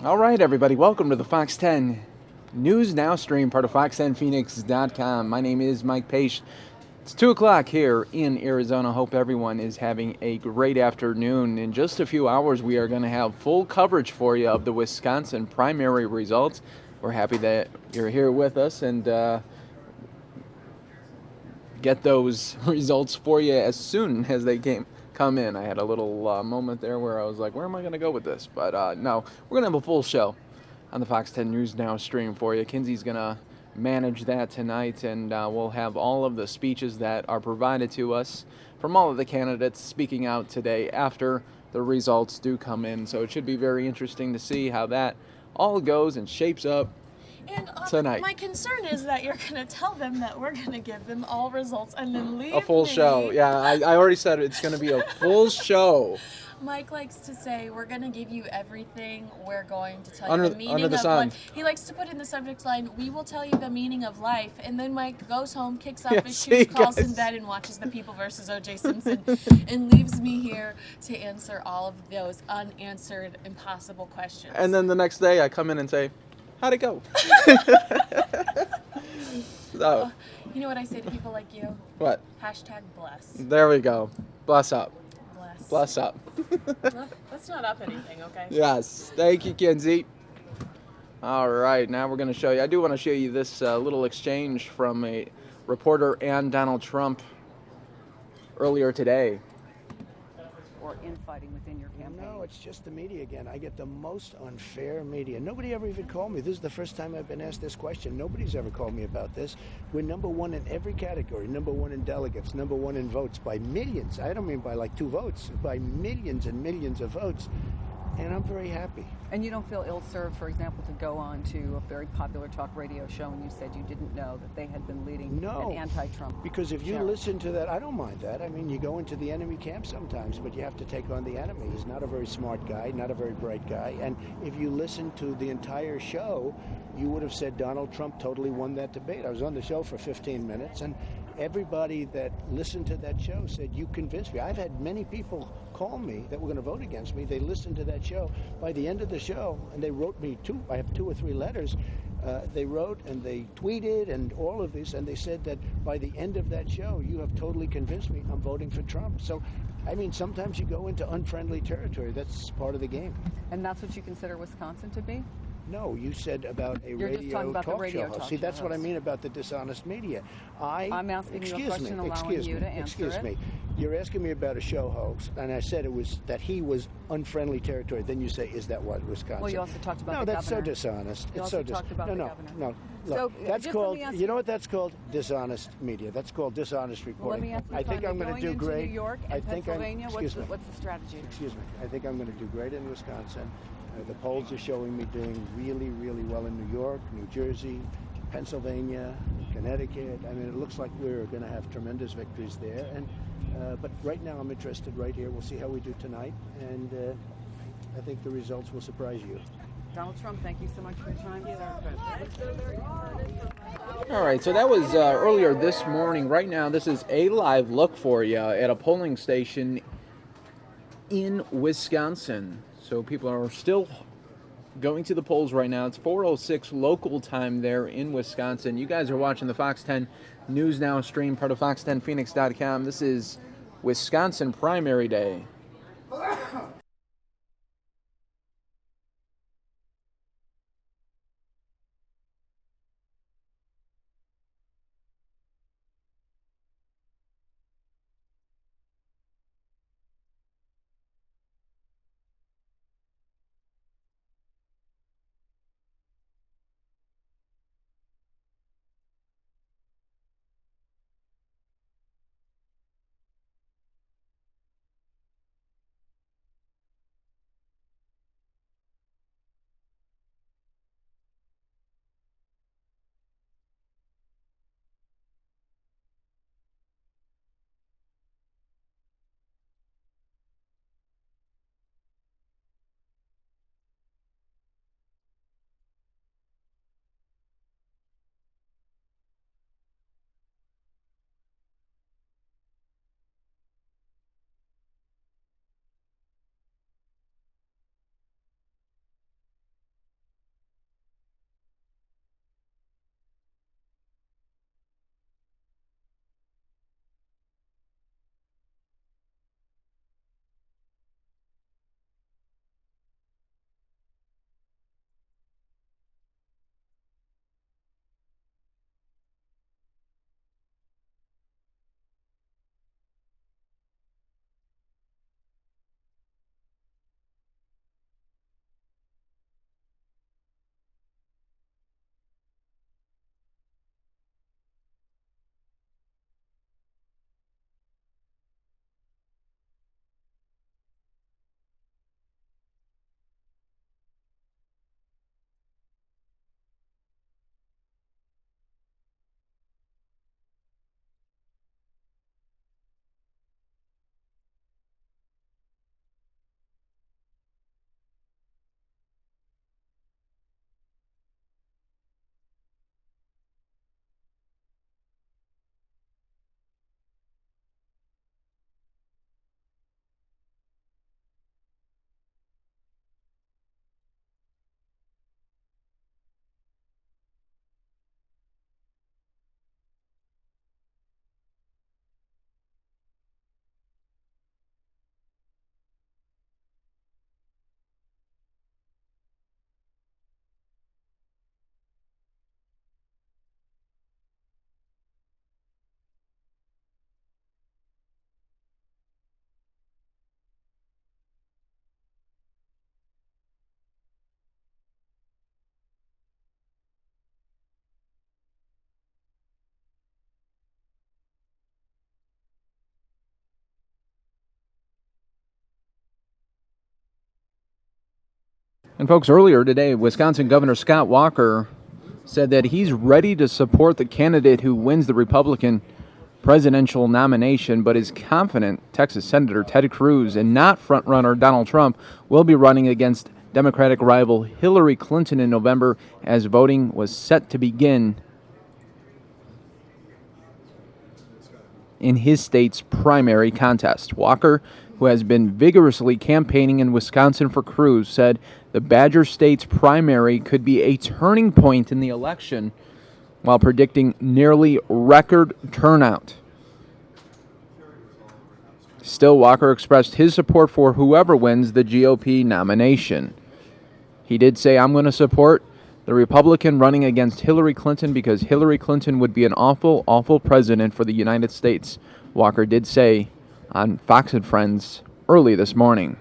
All right, everybody, welcome to the Fox 10 News Now stream, part of fox10phoenix.com. My name is Mike Page. It's 2 o'clock here in Arizona. Hope everyone is having a great afternoon. In just a few hours, we are going to have full coverage for you of the Wisconsin primary results. We're happy that you're here with us and get those results for you as soon as they come in. I had a little moment there where I was like, where am I going to go with this? But no, we're going to have a full show on the Fox 10 News Now stream for you. Kinsey's going to manage that tonight, and we'll have all of the speeches that are provided to us from all of the candidates speaking out today after the results do come in. So it should be very interesting to see how that all goes and shapes up And tonight. my concern is that you're going to tell them that we're going to give them all results and then leave A full me. show. Yeah, I already said it's going to be a full show. Mike likes to say, we're going to give you everything. We're going to tell Under- you the meaning under the of sun. life. He likes to put in the subject line, we will tell you the meaning of life. And then Mike goes home, kicks off Yeah, his see, shoes, crawls in guys. bed, and watches The People versus O.J. Simpson and leaves me here to answer all of those unanswered, impossible questions. And then the next day I come in and say, how'd it go? So, You know what I say to people like you? what? Hashtag bless. There we go. Bless up. Bless. Bless up. Well, that's not up anything, okay? Yes. Thank you, Kinsey. All right. Now we're going to show you. I do want to show you this little exchange from a reporter and Donald Trump earlier today. Or infighting within your campaign? No, it's just the media again. I get the most unfair media. Nobody ever even called me. This is the first time I've been asked this question. Nobody's ever called me about this. We're number one in every category. Number one in delegates. Number one in votes by millions. I don't mean by like 2 votes. By millions and millions of votes. And I'm very happy. And you don't feel ill-served, for example, to go on to a very popular talk radio show and you said you didn't know that they had been leading No, an anti-Trump because if you challenge. listen to that, I don't mind that. I mean, you go into the enemy camp sometimes, but you have to take on the enemy. He's not a very smart guy, not a very bright guy. And if you listen to the entire show, you would have said Donald Trump totally won that debate. I was on the show for 15 minutes, and everybody that listened to that show said, you convinced me. I've had many people call me that were going to vote against me. They listened to that show. By the end of the show, and they wrote me I have 2 or 3 letters, they wrote and they tweeted and all of this, and they said that by the end of that show, you have totally convinced me I'm voting for Trump. So, I mean, sometimes you go into unfriendly territory. That's part of the game. And that's what you consider Wisconsin to be? No, you said about a You're just talking radio about the talk radio show host. talk See, show that's what I host. mean about the dishonest media. I'm asking you a question, allowing you to answer excuse it. me. You're asking me about a show host, and I said it was that he was unfriendly territory. Then you say, is that what Wisconsin? Well, you also talked about no, the that's governor. so dishonest. You it's also so talked about no, the no, governor. no. So, Look, that's just let called. me ask You know what that's called? Dishonest media. That's called dishonest Well, reporting. let me ask you I think finally, I'm going to do into great. New York I and think Pennsylvania, excuse me. what's the strategy? Excuse me. I think I'm going to do great in Wisconsin. The polls are showing me doing really, really well in New York, New Jersey, Pennsylvania, Connecticut. I mean, it looks like we're going to have tremendous victories there. And but right now, I'm interested right here. We'll see how we do tonight, and I think the results will surprise you. Donald Trump, thank you so much for your time, sir. All right, so that was earlier this morning. Right now, this is a live look for you at a polling station in Wisconsin. So people are still going to the polls right now. It's 4:06 local time there in Wisconsin. You guys are watching the Fox 10 News Now stream, part of fox10phoenix.com. This is Wisconsin primary day. And folks, earlier today, Wisconsin Governor Scott Walker said that he's ready to support the candidate who wins the Republican presidential nomination, but is confident Texas Senator Ted Cruz and not frontrunner Donald Trump will be running against Democratic rival Hillary Clinton in November as voting was set to begin in his state's primary contest. Walker, who has been vigorously campaigning in Wisconsin for Cruz, said the Badger State's primary could be a turning point in the election, while predicting nearly record turnout. Still, Walker expressed his support for whoever wins the GOP nomination. He did say, "I'm going to support the Republican running against Hillary Clinton because Hillary Clinton would be an awful, awful president for the United States," Walker did say on Fox and Friends early this morning.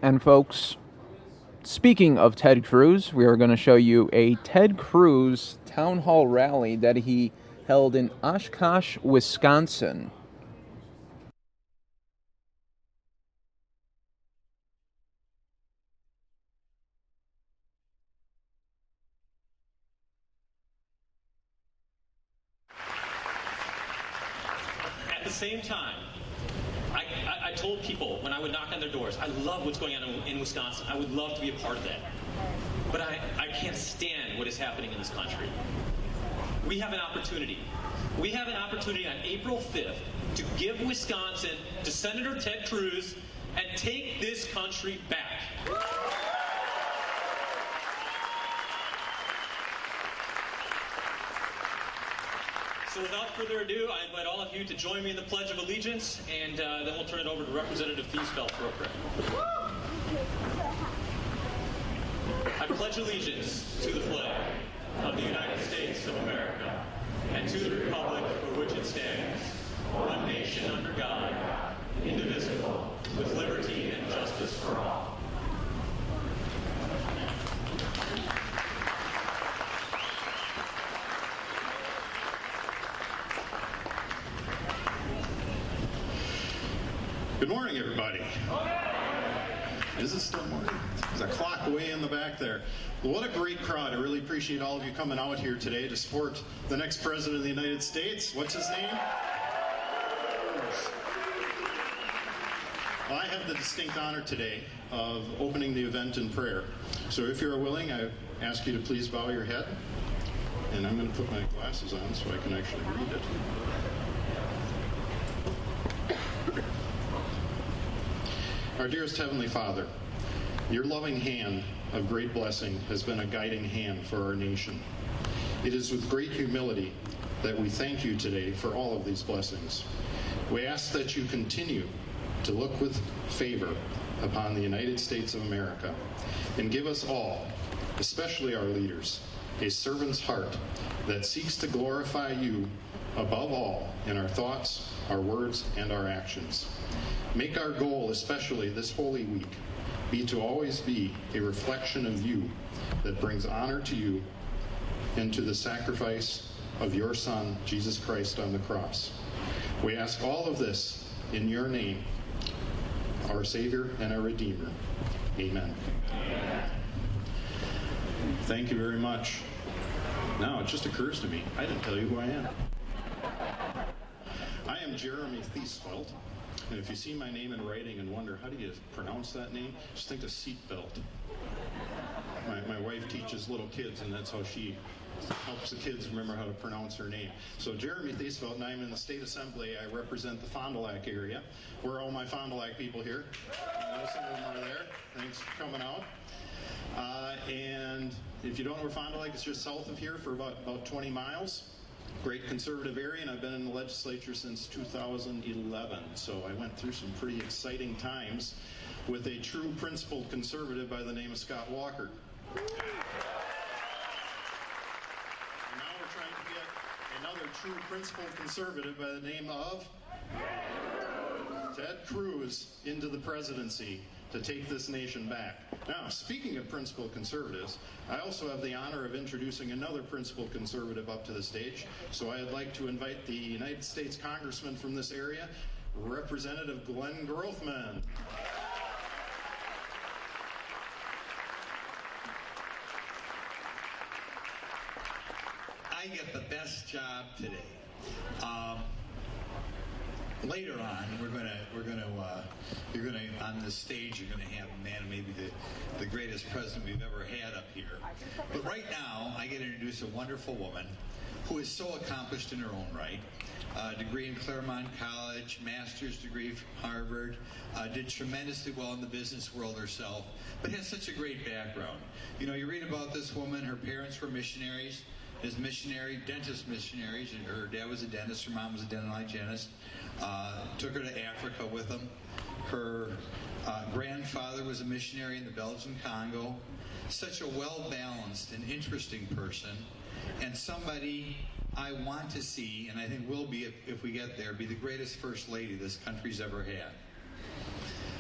And folks, speaking of Ted Cruz, we are going to show you a Ted Cruz town hall rally that he held in Oshkosh, Wisconsin. At the same time, I told people when I would knock on their doors, I love what's going on in Wisconsin. I would love to be a part of that. But I can't stand what is happening in this country. We have an opportunity. We have an opportunity on April 5th to give Wisconsin to Senator Ted Cruz and take this country back. So without further ado, I invite all of you to join me in the Pledge of Allegiance, and then we'll turn it over to Representative Thiesfeld for a prayer. I pledge allegiance to the flag of the United States of America and to the republic for which it stands, one nation under God, indivisible, with liberty and justice for all. Good morning, everybody. Is it still morning? There's a clock way in the back there. Well, what a great crowd. I really appreciate all of you coming out here today to support the next president of the United States. What's his name? Well, I have the distinct honor today of opening the event in prayer. So if you're willing, I ask you to please bow your head. And I'm going to put my glasses on so I can actually read it. Our dearest Heavenly Father, your loving hand of great blessing has been a guiding hand for our nation. It is with great humility that we thank you today for all of these blessings. We ask that you continue to look with favor upon the United States of America and give us all, especially our leaders, a servant's heart that seeks to glorify you above all in our thoughts, our words, and our actions. Make our goal, especially this Holy Week, be to always be a reflection of you that brings honor to you and to the sacrifice of your Son, Jesus Christ, on the cross. We ask all of this in your name, our Savior and our Redeemer. Amen. Thank you very much. Now, it just occurs to me, I didn't tell you who I am. I am Jeremy Thiesfeld. And if you see my name in writing and wonder, how do you pronounce that name? Just think of seatbelt. My wife teaches little kids, and that's how she helps the kids remember how to pronounce her name. So Jeremy Thiesfeld, and I'm in the State Assembly. I represent the Fond du Lac area. Where are all my Fond du Lac people here? I know some of them are there. Thanks for coming out. And if you don't know where Fond du Lac is, just south of here for about 20 miles. Great conservative area, and I've been in the legislature since 2011, so I went through some pretty exciting times with a true principled conservative by the name of Scott Walker. true principled conservative by the name of Ted Cruz into the presidency to take this nation back. Now, speaking of principled conservatives, I also have the honor of introducing another principled conservative up to the stage. So I'd like to invite the United States Congressman from this area, Representative Glenn Grothman. I get the best job today. Later on, you're gonna on this stage, you're gonna have maybe the greatest president we've ever had up here. But right now, I get to introduce a wonderful woman who is so accomplished in her own right. Degree in Claremont College, master's degree from Harvard, did tremendously well in the business world herself, but has such a great background. You know, you read about this woman, her parents were missionaries. As dentist missionaries. Her dad was a dentist, her mom was a dental hygienist. Took her to Africa with them. Her grandfather was a missionary in the Belgian Congo. Such a well-balanced and interesting person, and somebody I want to see, and I think will be, if we get there, be the greatest first lady this country's ever had.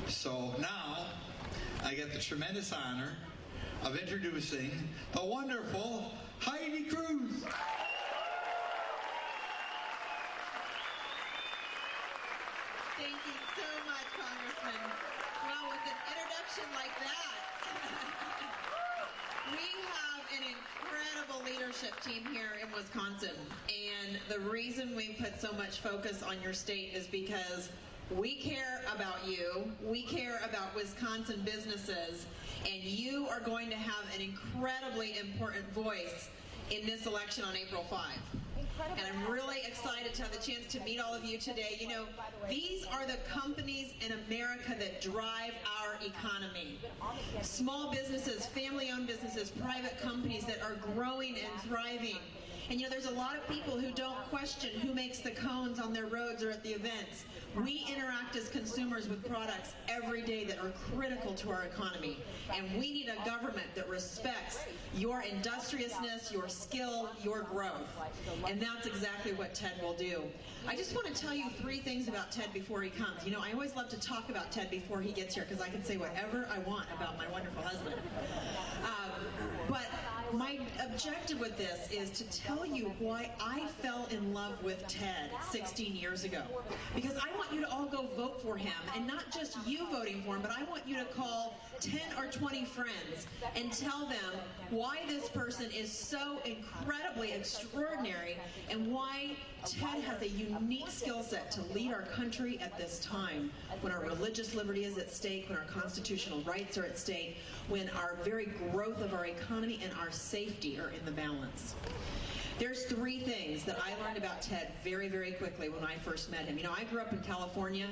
So now, I get the tremendous honor of introducing the wonderful Heidi Cruz. Thank you so much, Congressman. Well, with an introduction like that, we have an incredible leadership team here in Wisconsin. And the reason we put so much focus on your state is because we care about you, we care about Wisconsin businesses, and you are going to have an incredibly important voice in this election on April 5. And I'm really excited to have the chance to meet all of you today. You know, these are the companies in America that drive our economy. Small businesses, family-owned businesses, private companies that are growing and thriving. And you know, there's a lot of people who don't question who makes the cones on their roads or at the events. We interact as consumers with products every day that are critical to our economy. And we need a government that respects your industriousness, your skill, your growth. And that's exactly what Ted will do. I just want to tell you 3 things about Ted before he comes. You know, I always love to talk about Ted before he gets here because I can say whatever I want about my wonderful husband. But my objective with this is to tell you why I fell in love with Ted 16 years ago. Because I want you to all go vote for him, and not just you voting for him, but I want you to call 10 or 20 friends and tell them why this person is so incredibly extraordinary and why Ted has a unique skill set to lead our country at this time when our religious liberty is at stake, when our constitutional rights are at stake, when our very growth of our economy and our safety are in the balance. There's 3 things that I learned about Ted very, very quickly when I first met him. You know, I grew up in California,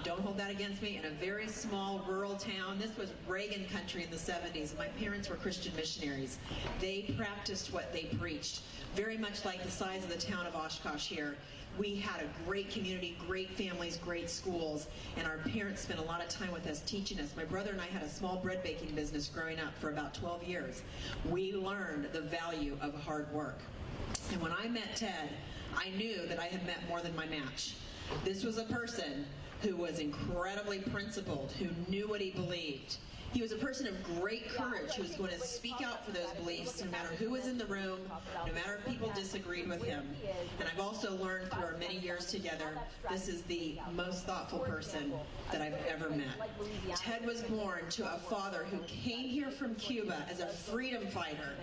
don't hold that against me, in a very small rural town. This was Reagan country in the 70s. My parents were Christian missionaries. They practiced what they preached, very much like the size of the town of Oshkosh here. We had a great community, great families, great schools, and our parents spent a lot of time with us teaching us. My brother and I had a small bread baking business growing up for about 12 years. We learned the value of hard work. And when I met Ted, I knew that I had met more than my match. This was a person who was incredibly principled, who knew what he believed. He was a person of great courage who was going to speak out for those beliefs no matter who was in the room, no matter if people disagreed with him. And I've also learned through our many years together, this is the most thoughtful person that I've ever met. Ted was born to a father who came here from Cuba as a freedom fighter.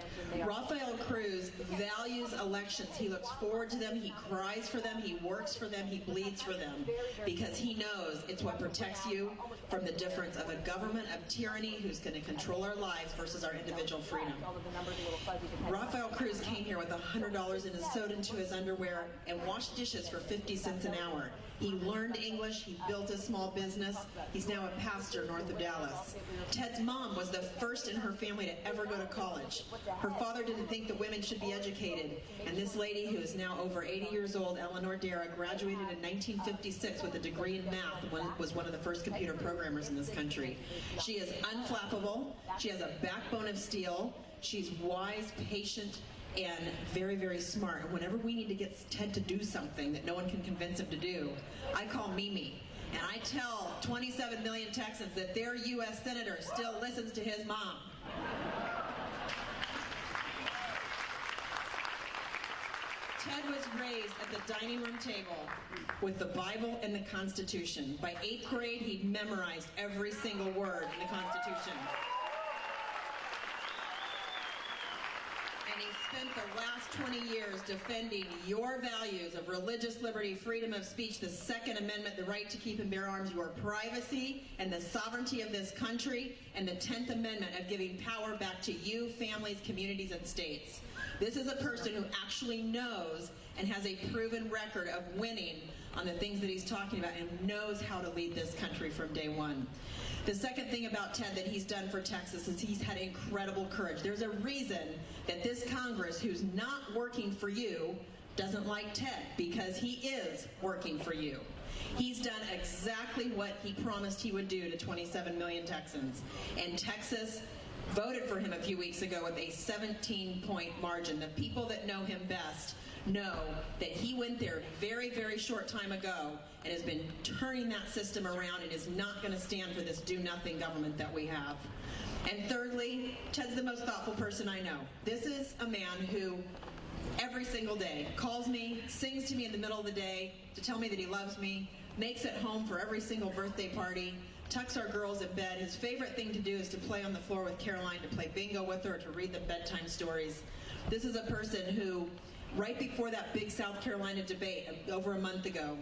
Rafael Cruz values elections. He looks forward to them, he cries for them, he works for them, he bleeds for them, because he knows it's what protects you from the difference of a government of tyranny who's going to control our lives versus our individual freedom. Rafael Cruz came here with $100 in his sewed into his underwear and washed dishes for 50 cents an hour. He learned English, he built a small business, he's now a pastor north of Dallas. Ted's mom was the first in her family to ever go to college. Her father didn't think that women should be educated, and this lady, who is now over 80 years old, Eleanor Dara, graduated in 1956 with a degree in math and was one of the first computer programmers in this country. She is unflappable. She has a backbone of steel. She's wise, patient, and very, very smart. And whenever we need to get Ted to do something that no one can convince him to do, I call Mimi. And I tell 27 million Texans that their U.S. Senator still listens to his mom. Ted was raised at the dining room table with the Bible and the Constitution. By 8th grade, he'd memorized every single word in the Constitution. And he spent the last 20 years defending your values of religious liberty, freedom of speech, the Second Amendment, the right to keep and bear arms, your privacy, and the sovereignty of this country, and the 10th Amendment of giving power back to you, families, communities, and states. This is a person who actually knows and has a proven record of winning on the things that he's talking about and knows how to lead this country from day one. The second thing about Ted that he's done for Texas is he's had incredible courage. There's a reason that this Congress, who's not working for you, doesn't like Ted, because he is working for you. He's done exactly what he promised he would do to 27 million Texans. And Texas voted for him a few weeks ago with a 17-point margin. The people that know him best know that he went there a very, very short time ago and has been turning that system around and is not going to stand for this do-nothing government that we have. And thirdly, Ted's the most thoughtful person I know. This is a man who every single day calls me, sings to me in the middle of the day to tell me that he loves me, makes it home for every single birthday party, tucks our girls in bed. His favorite thing to do is to play on the floor with Caroline, to play bingo with her, to read them bedtime stories. This is a person who, right before that big South Carolina debate over a month ago,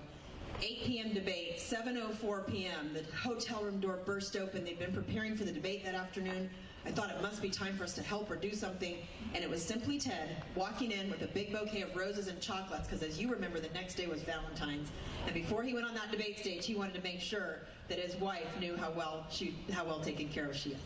8 p.m. debate, 7:04 p.m., the hotel room door burst open. They'd been preparing for the debate that afternoon. I thought it must be time for us to help or do something, and it was simply Ted walking in with a big bouquet of roses and chocolates, because as you remember, the next day was Valentine's, and before he went on that debate stage, he wanted to make sure that his wife knew how well taken care of she is.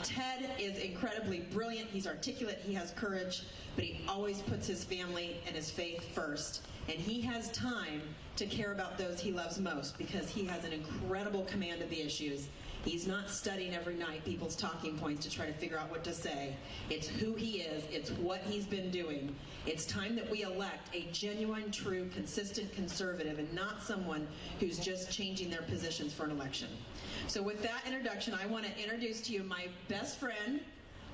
Ted is incredibly brilliant. He's articulate. He has courage, but he always puts his family and his faith first. And he has time to care about those he loves most because he has an incredible command of the issues. He's not studying every night people's talking points to try to figure out what to say. It's who he is. It's what he's been doing. It's time that we elect a genuine, true, consistent conservative and not someone who's just changing their positions for an election. So with that introduction, I want to introduce to you my best friend,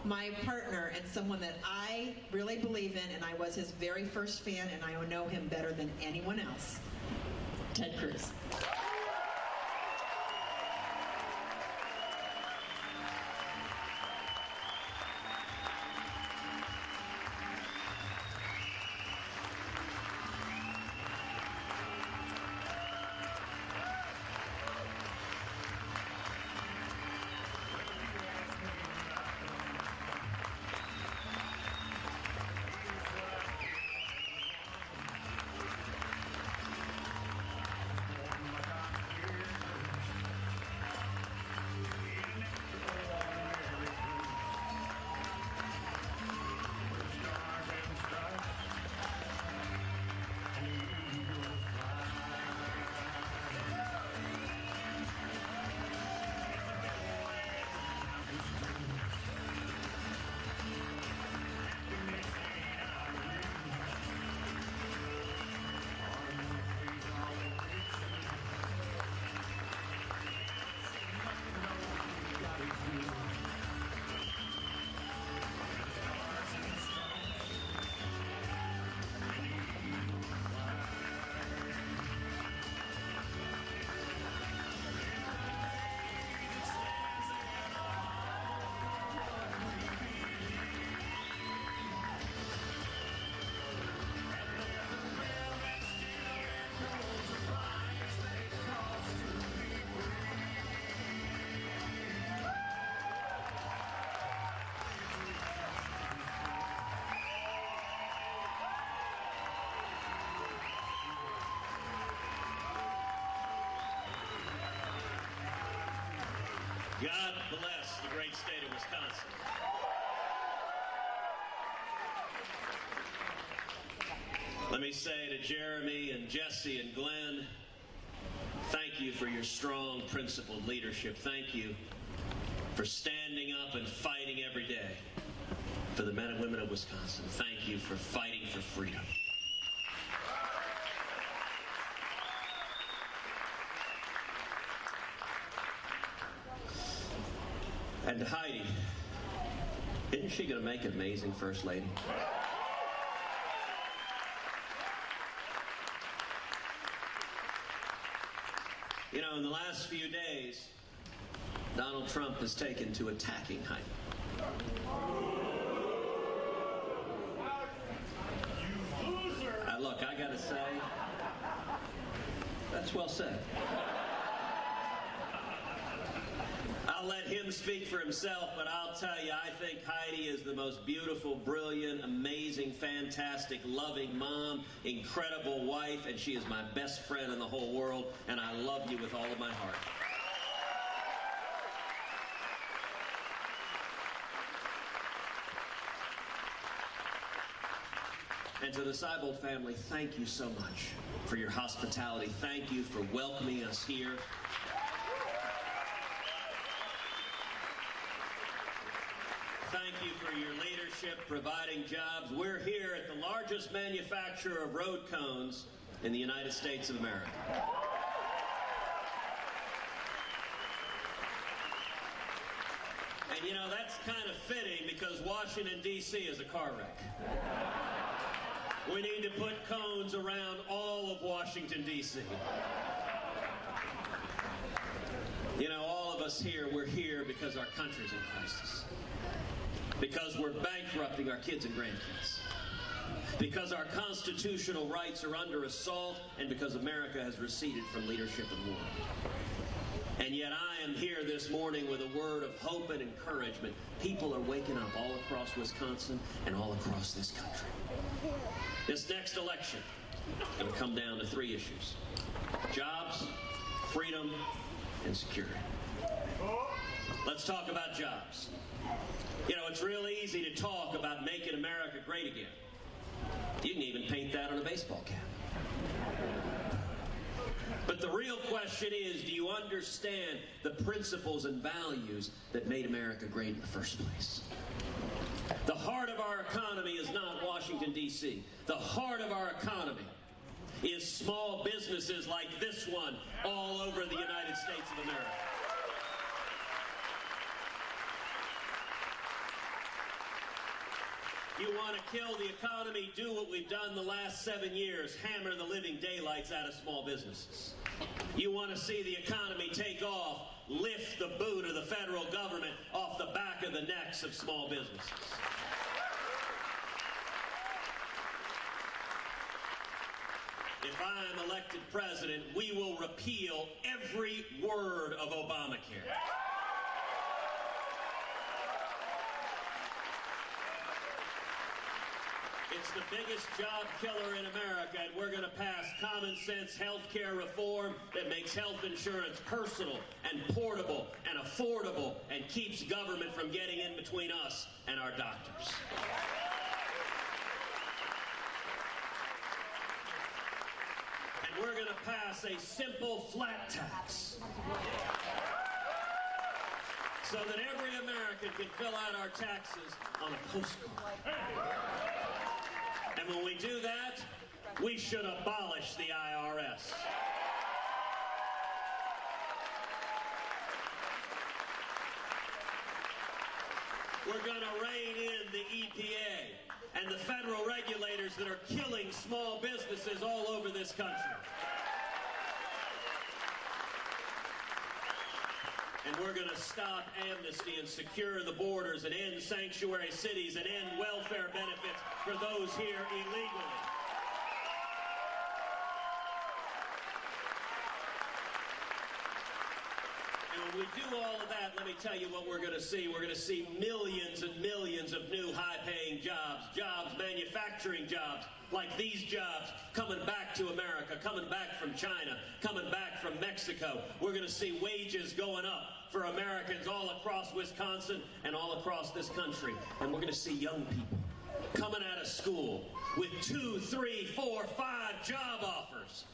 my partner, and someone that I really believe in, and I was his very first fan, and I know him better than anyone else, Ted Cruz. God bless the great state of Wisconsin. Let me say to Jeremy and Jesse and Glenn, thank you for your strong, principled leadership. Thank you for standing up and fighting every day. for the men and women of Wisconsin. Thank you for fighting for freedom. And to Heidi, isn't she going to make an amazing First Lady? You know, in the last few days, Donald Trump has taken to attacking Heidi. Look, I gotta say, that's well said. I'll let him speak for himself, but I'll tell you, I think Heidi is the most beautiful, brilliant, amazing, fantastic, loving mom, incredible wife, and she is my best friend in the whole world, and I love you with all of my heart. And to the Seibold family, thank you so much for your hospitality. Thank you for welcoming us here. Thank you for your leadership, providing jobs. We're here at the largest manufacturer of road cones in the United States of America. And you know, that's kind of fitting because Washington, D.C. is a car wreck. We need to put cones around all of Washington, D.C. You know, all of us here, we're here because our country's in crisis. Because we're bankrupting our kids and grandkids. Because our constitutional rights are under assault, and because America has receded from leadership in the world. And yet I am here this morning with a word of hope and encouragement. People are waking up all across Wisconsin and all across this country. This next election is going to come down to 3 issues: jobs, freedom, and security. Let's talk about jobs. You know, it's real easy to talk about making America great again. You can even paint that on a baseball cap. But the real question is, do you understand the principles and values that made America great in the first place? The heart of our economy is not Washington, D.C. The heart of our economy is small businesses like this one all over the United States of America. You want to kill the economy, do what we've done the last 7 years, hammer the living daylights out of small businesses. You want to see the economy take off, lift the boot of the federal government off the back of the necks of small businesses. If I am elected president, we will repeal every word of Obamacare. It's the biggest job killer in America, and we're going to pass common sense health care reform that makes health insurance personal and portable and affordable and keeps government from getting in between us and our doctors. And we're going to pass a simple flat tax so that every American can fill out our taxes on a postcard. And when we do that, we should abolish the IRS. We're going to rein in the EPA and the federal regulators that are killing small businesses all over this country. And we're going to stop amnesty and secure the borders and end sanctuary cities and end welfare benefits for those here illegally. And when we do all of that, let me tell you what we're going to see. We're going to see millions and millions of new high-paying jobs, manufacturing jobs, like these jobs coming back to America, coming back from China, coming back from Mexico. We're going to see wages going up for Americans all across Wisconsin and all across this country. And we're going to see young people coming out of school with 2, 3, 4, 5 job offers.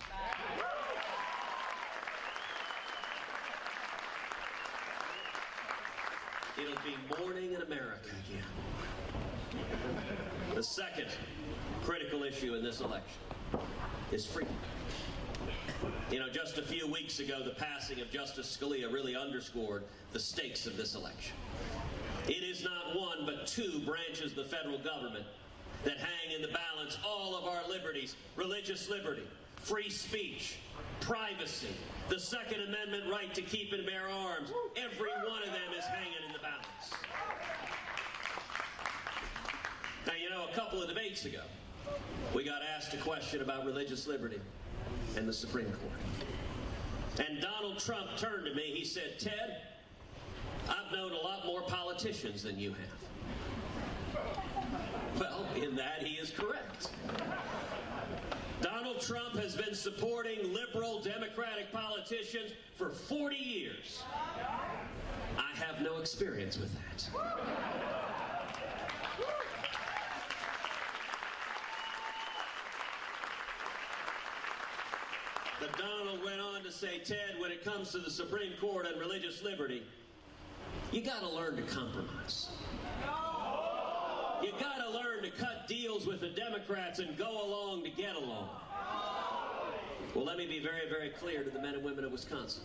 It'll be morning in America again. The second critical issue in this election is freedom. You know, just a few weeks ago, the passing of Justice Scalia really underscored the stakes of this election. It is not one but two branches of the federal government that hang in the balance all of our liberties: religious liberty, free speech, privacy, the Second Amendment right to keep and bear arms. Every one of them is hanging in the balance. Now, you know, a couple of debates ago, we got asked a question about religious liberty and the Supreme Court. And Donald Trump turned to me. He said, "Ted, I've known a lot more politicians than you have." Well, in that he is correct. Donald Trump has been supporting liberal Democratic politicians for 40 years. I have no experience with that. But Donald went on to say, "Ted, when it comes to the Supreme Court and religious liberty, you got to learn to compromise. You got to learn to cut deals with the Democrats and go along to get along." Well, let me be very, very clear to the men and women of Wisconsin.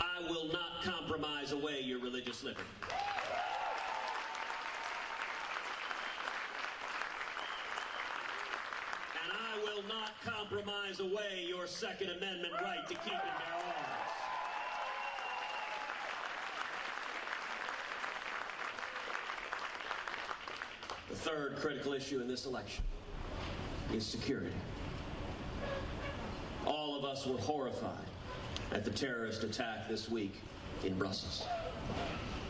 I will not compromise away your religious liberty. And I will not compromise away your Second Amendment right to keep and bear arms. The third critical issue in this election is security. All of us were horrified at the terrorist attack this week in Brussels.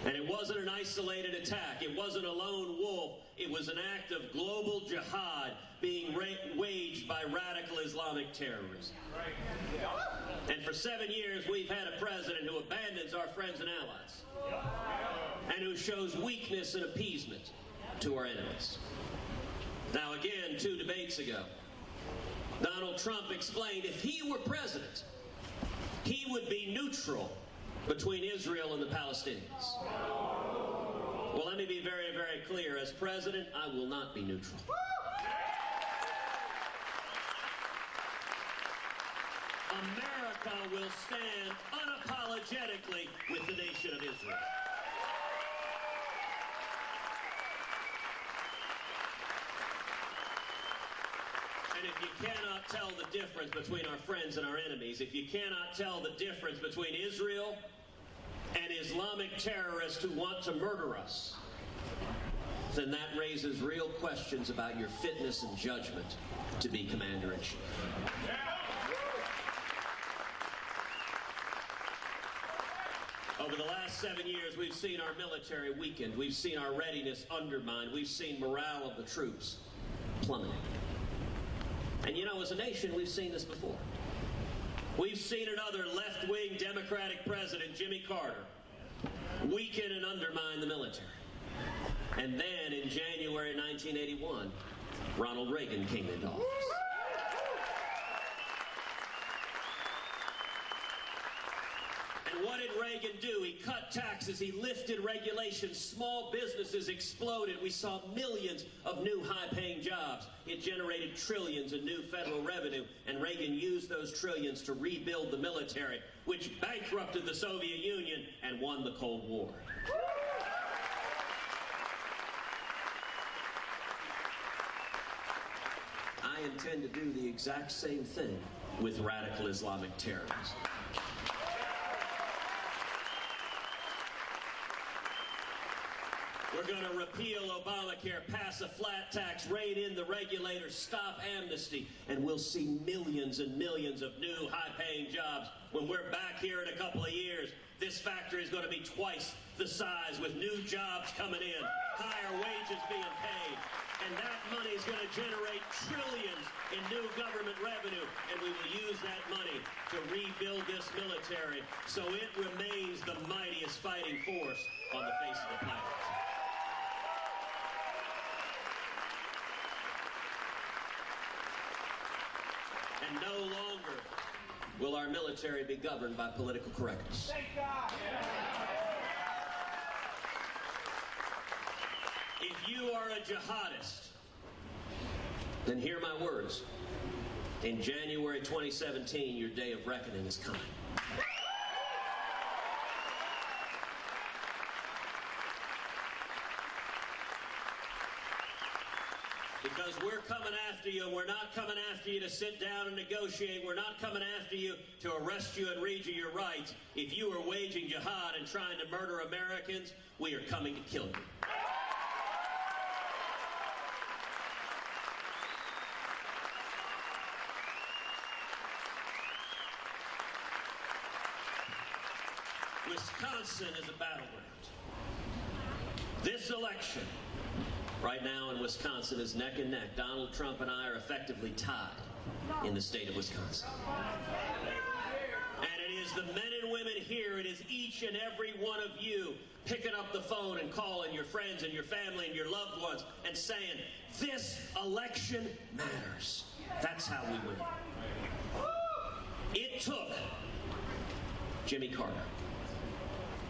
And it wasn't an isolated attack. It wasn't a lone wolf. It was an act of global jihad being waged by radical Islamic terrorism. And for 7 years, we've had a president who abandons our friends and allies and who shows weakness and appeasement to our enemies. Now, again, 2 debates ago, Donald Trump explained if he were president, he would be neutral between Israel and the Palestinians. Well, let me be very, very clear. As president, I will not be neutral. America will stand unapologetically with the nation of Israel. And if you cannot tell the difference between our friends and our enemies, if you cannot tell the difference between Israel and Islamic terrorists who want to murder us, then that raises real questions about your fitness and judgment to be commander-in-chief. Over the last 7 years, we've seen our military weakened. We've seen our readiness undermined. We've seen morale of the troops plummeting. And you know, as a nation, we've seen this before. We've seen another left-wing Democratic president, Jimmy Carter, weaken and undermine the military. And then in January 1981, Ronald Reagan came into office. And what did Reagan do? He cut taxes, he lifted regulations, small businesses exploded. We saw millions of new high-paying jobs. It generated trillions in new federal revenue, and Reagan used those trillions to rebuild the military, which bankrupted the Soviet Union and won the Cold War. I intend to do the exact same thing with radical Islamic terrorism. We're going to repeal Obamacare, pass a flat tax, rein in the regulators, stop amnesty, and we'll see millions and millions of new high-paying jobs. When we're back here in a couple of years, this factory is going to be twice the size with new jobs coming in, higher wages being paid, and that money is going to generate trillions in new government revenue, and we will use that money to rebuild this military so it remains the mightiest fighting force on the face of the planet. And no longer will our military be governed by political correctness. If you are a jihadist, then hear my words. In January 2017, your day of reckoning is coming. Because we're coming after you, and we're not coming after you to sit down and negotiate. We're not coming after you to arrest you and read you your rights. If you are waging jihad and trying to murder Americans, we are coming to kill you. Wisconsin is a battleground. This election, right now in Wisconsin, is neck and neck. Donald Trump and I are effectively tied in the state of Wisconsin. And it is the men and women here, it is each and every one of you picking up the phone and calling your friends and your family and your loved ones and saying, this election matters. That's how we win. It took Jimmy Carter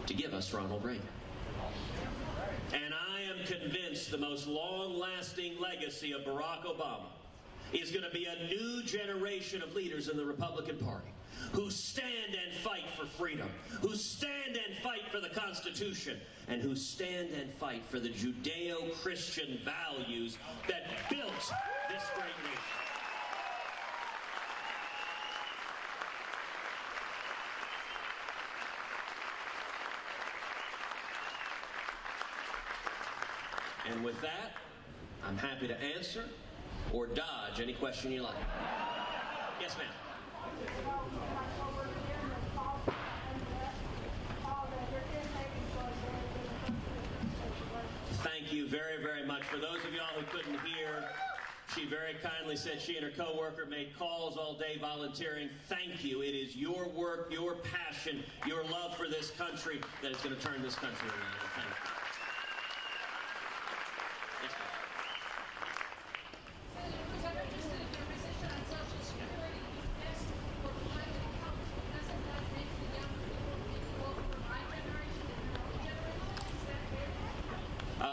to give us Ronald Reagan. And I am convinced the most long-lasting legacy of Barack Obama is going to be a new generation of leaders in the Republican Party who stand and fight for freedom, who stand and fight for the Constitution, and who stand and fight for the Judeo-Christian values that built this great nation. And with that, I'm happy to answer or dodge any question you like. Yes, ma'am. Thank you very, very much. For those of y'all who couldn't hear, she very kindly said she and her coworker made calls all day volunteering. Thank you. It is your work, your passion, your love for this country that is going to turn this country around. Thank you.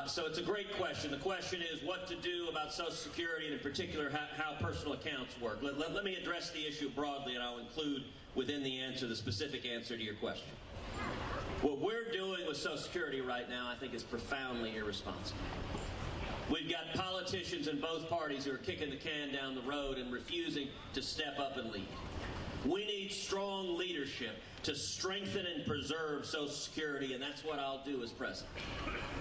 So it's a great question. The question is what to do about Social Security and in particular how personal accounts work. Let me address the issue broadly, and I'll include within the answer the specific answer to your question. What we're doing with Social Security right now I think is profoundly irresponsible. We've got politicians in both parties who are kicking the can down the road and refusing to step up and lead. We need strong leadership to strengthen and preserve Social Security, and that's what I'll do as president.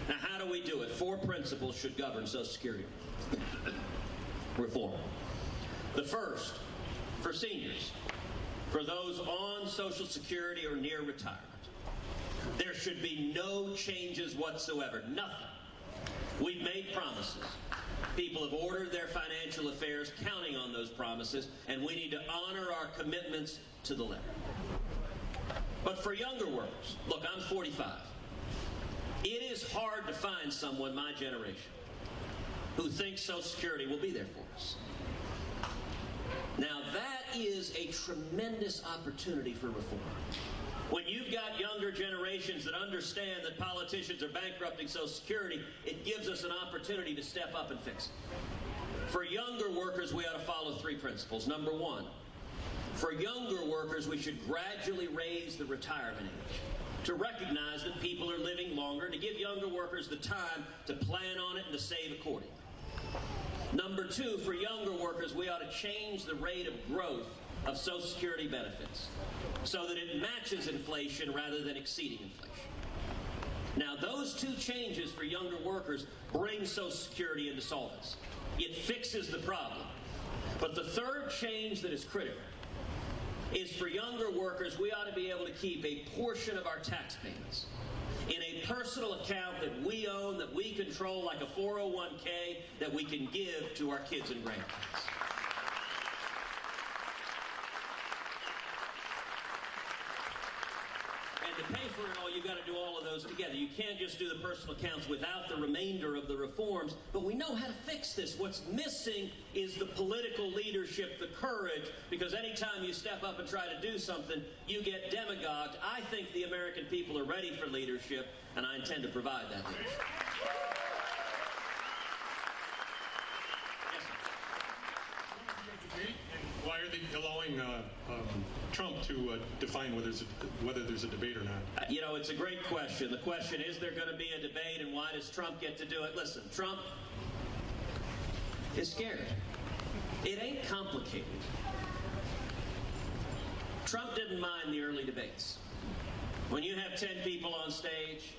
Now, how do we do it? 4 principles should govern Social Security reform. The first, for seniors, for those on Social Security or near retirement, there should be no changes whatsoever, nothing. We've made promises. People have ordered their financial affairs counting on those promises, and we need to honor our commitments to the letter. But for younger workers, look, I'm 45. It is hard to find someone my generation who thinks Social Security will be there for us. Now, that is a tremendous opportunity for reform. When you've got younger generations that understand that politicians are bankrupting Social Security, it gives us an opportunity to step up and fix it. For younger workers, we ought to follow 3 principles. Number 1, for younger workers, we should gradually raise the retirement age to recognize that people are living longer, to give younger workers the time to plan on it and to save accordingly. Number 2, for younger workers, we ought to change the rate of growth of Social Security benefits so that it matches inflation rather than exceeding inflation. Now, those 2 changes for younger workers bring Social Security into solvency. It fixes the problem. But the 3rd change that is critical is for younger workers, we ought to be able to keep a portion of our tax payments in a personal account that we own, that we control, like a 401k, that we can give to our kids and grandkids. To pay for it all, you've got to do all of those together. You can't just do the personal accounts without the remainder of the reforms, but we know how to fix this. What's missing is the political leadership, the courage, because anytime you step up and try to do something, you get demagogued. I think the American people are ready for leadership, and I intend to provide that leadership. Yes, allowing Trump to define whether there's a debate or not? You know, it's a great question. The question is there going to be a debate, and why does Trump get to do it? Listen, Trump is scared. It ain't complicated. Trump didn't mind the early debates. When you have 10 people on stage,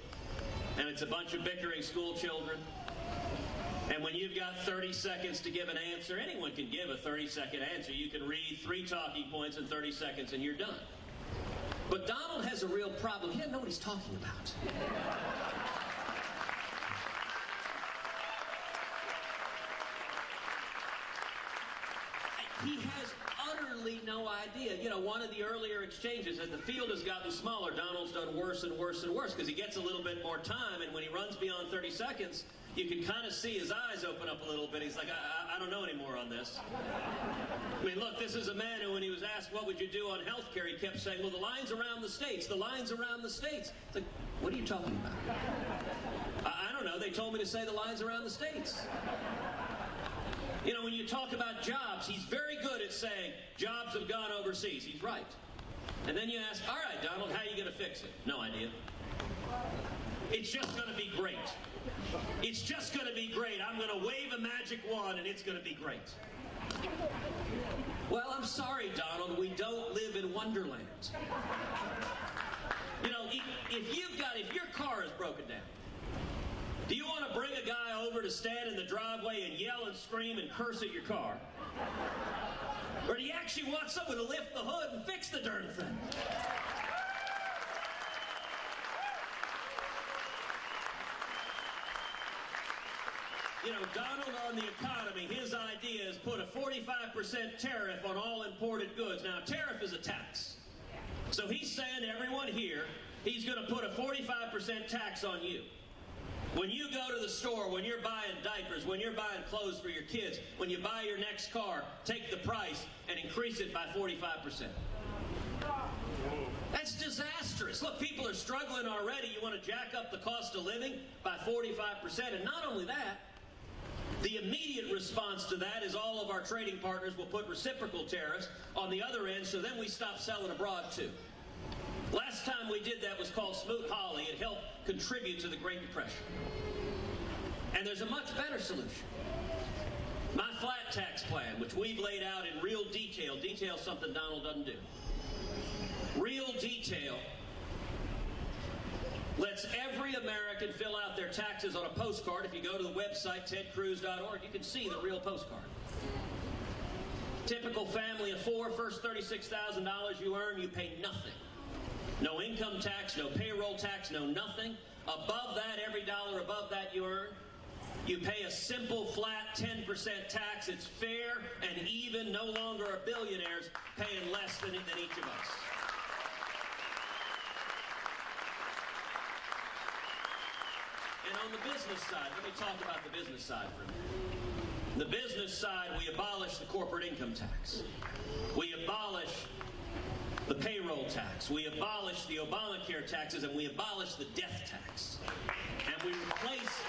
and it's a bunch of bickering school children, and when you've got 30 seconds to give an answer, anyone can give a 30-second answer. You can read 3 talking points in 30 seconds and you're done. But Donald has a real problem. He doesn't know what he's talking about. He has utterly no idea. You know, one of the earlier exchanges, as the field has gotten smaller, Donald's done worse and worse and worse because he gets a little bit more time, and when he runs beyond 30 seconds, you can kind of see his eyes open up a little bit. He's like, I don't know anymore on this. I mean, look, this is a man who, when he was asked, what would you do on health care, he kept saying, well, the lines around the states, the lines around the states. It's like, what are you talking about? I don't know. They told me to say the lines around the states. You know, when you talk about jobs, he's very good at saying jobs have gone overseas. He's right. And then you ask, all right, Donald, how are you going to fix it? No idea. It's just going to be great. It's just going to be great. I'm going to wave a magic wand and it's going to be great. Well, I'm sorry, Donald, we don't live in Wonderland. You know, if your car is broken down, do you want to bring a guy over to stand in the driveway and yell and scream and curse at your car? Or do you actually want someone to lift the hood and fix the darn thing? You know, Donald on the economy, his idea is put a 45% tariff on all imported goods. Now, a tariff is a tax. So he's saying to everyone here, he's going to put a 45% tax on you. When you go to the store, when you're buying diapers, when you're buying clothes for your kids, when you buy your next car, take the price and increase it by 45%. That's disastrous. Look, people are struggling already. You want to jack up the cost of living by 45%. And not only that, the immediate response to that is all of our trading partners will put reciprocal tariffs on the other end, so then we stop selling abroad too. Last time we did that was called Smoot-Hawley. It helped contribute to the Great Depression. And there's a much better solution. My flat tax plan, which we've laid out in real detail, details something Donald doesn't do. Real detail lets every American fill out their taxes on a postcard. If you go to the website, tedcruz.org, you can see the real postcard. Typical family of 4, first $36,000 you earn, you pay nothing. No income tax, no payroll tax, no nothing. Above that, every dollar above that you earn, you pay a simple, flat 10% tax. It's fair and even. No longer are billionaires paying less than each of us. And on the business side, let me talk about the business side for a minute. The business side, we abolish the corporate income tax. We abolish the payroll tax. We abolish the Obamacare taxes, and we abolish the death tax. And we replace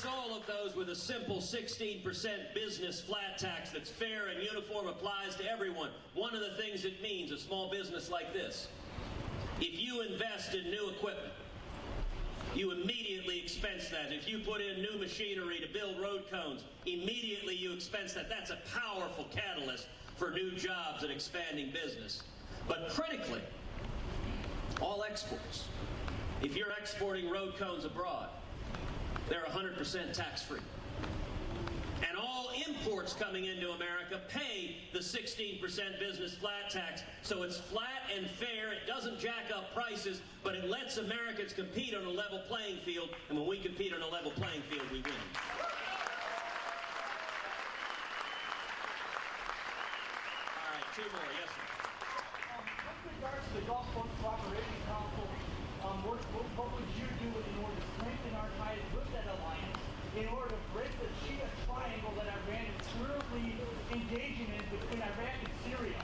all of those with a simple 16% business flat tax that's fair and uniform, applies to everyone. One of the things it means, a small business like this, if you invest in new equipment, you immediately expense that. If you put in new machinery to build road cones, immediately you expense that. That's a powerful catalyst for new jobs and expanding business. But critically, all exports. If you're exporting road cones abroad, they're 100% tax-free. And all imports coming into America pay the 16% business flat tax. So it's flat and fair. It doesn't jack up prices, but it lets Americans compete on a level playing field. And when we compete on a level playing field, we win. All right, 2 more. Yes, sir. With regards to the Gulf Coast Cooperation Council, what would you do in order to strengthen our ties with that alliance, in order to break the Shia triangle that Iran is currently engaging in between Iraq and Syria?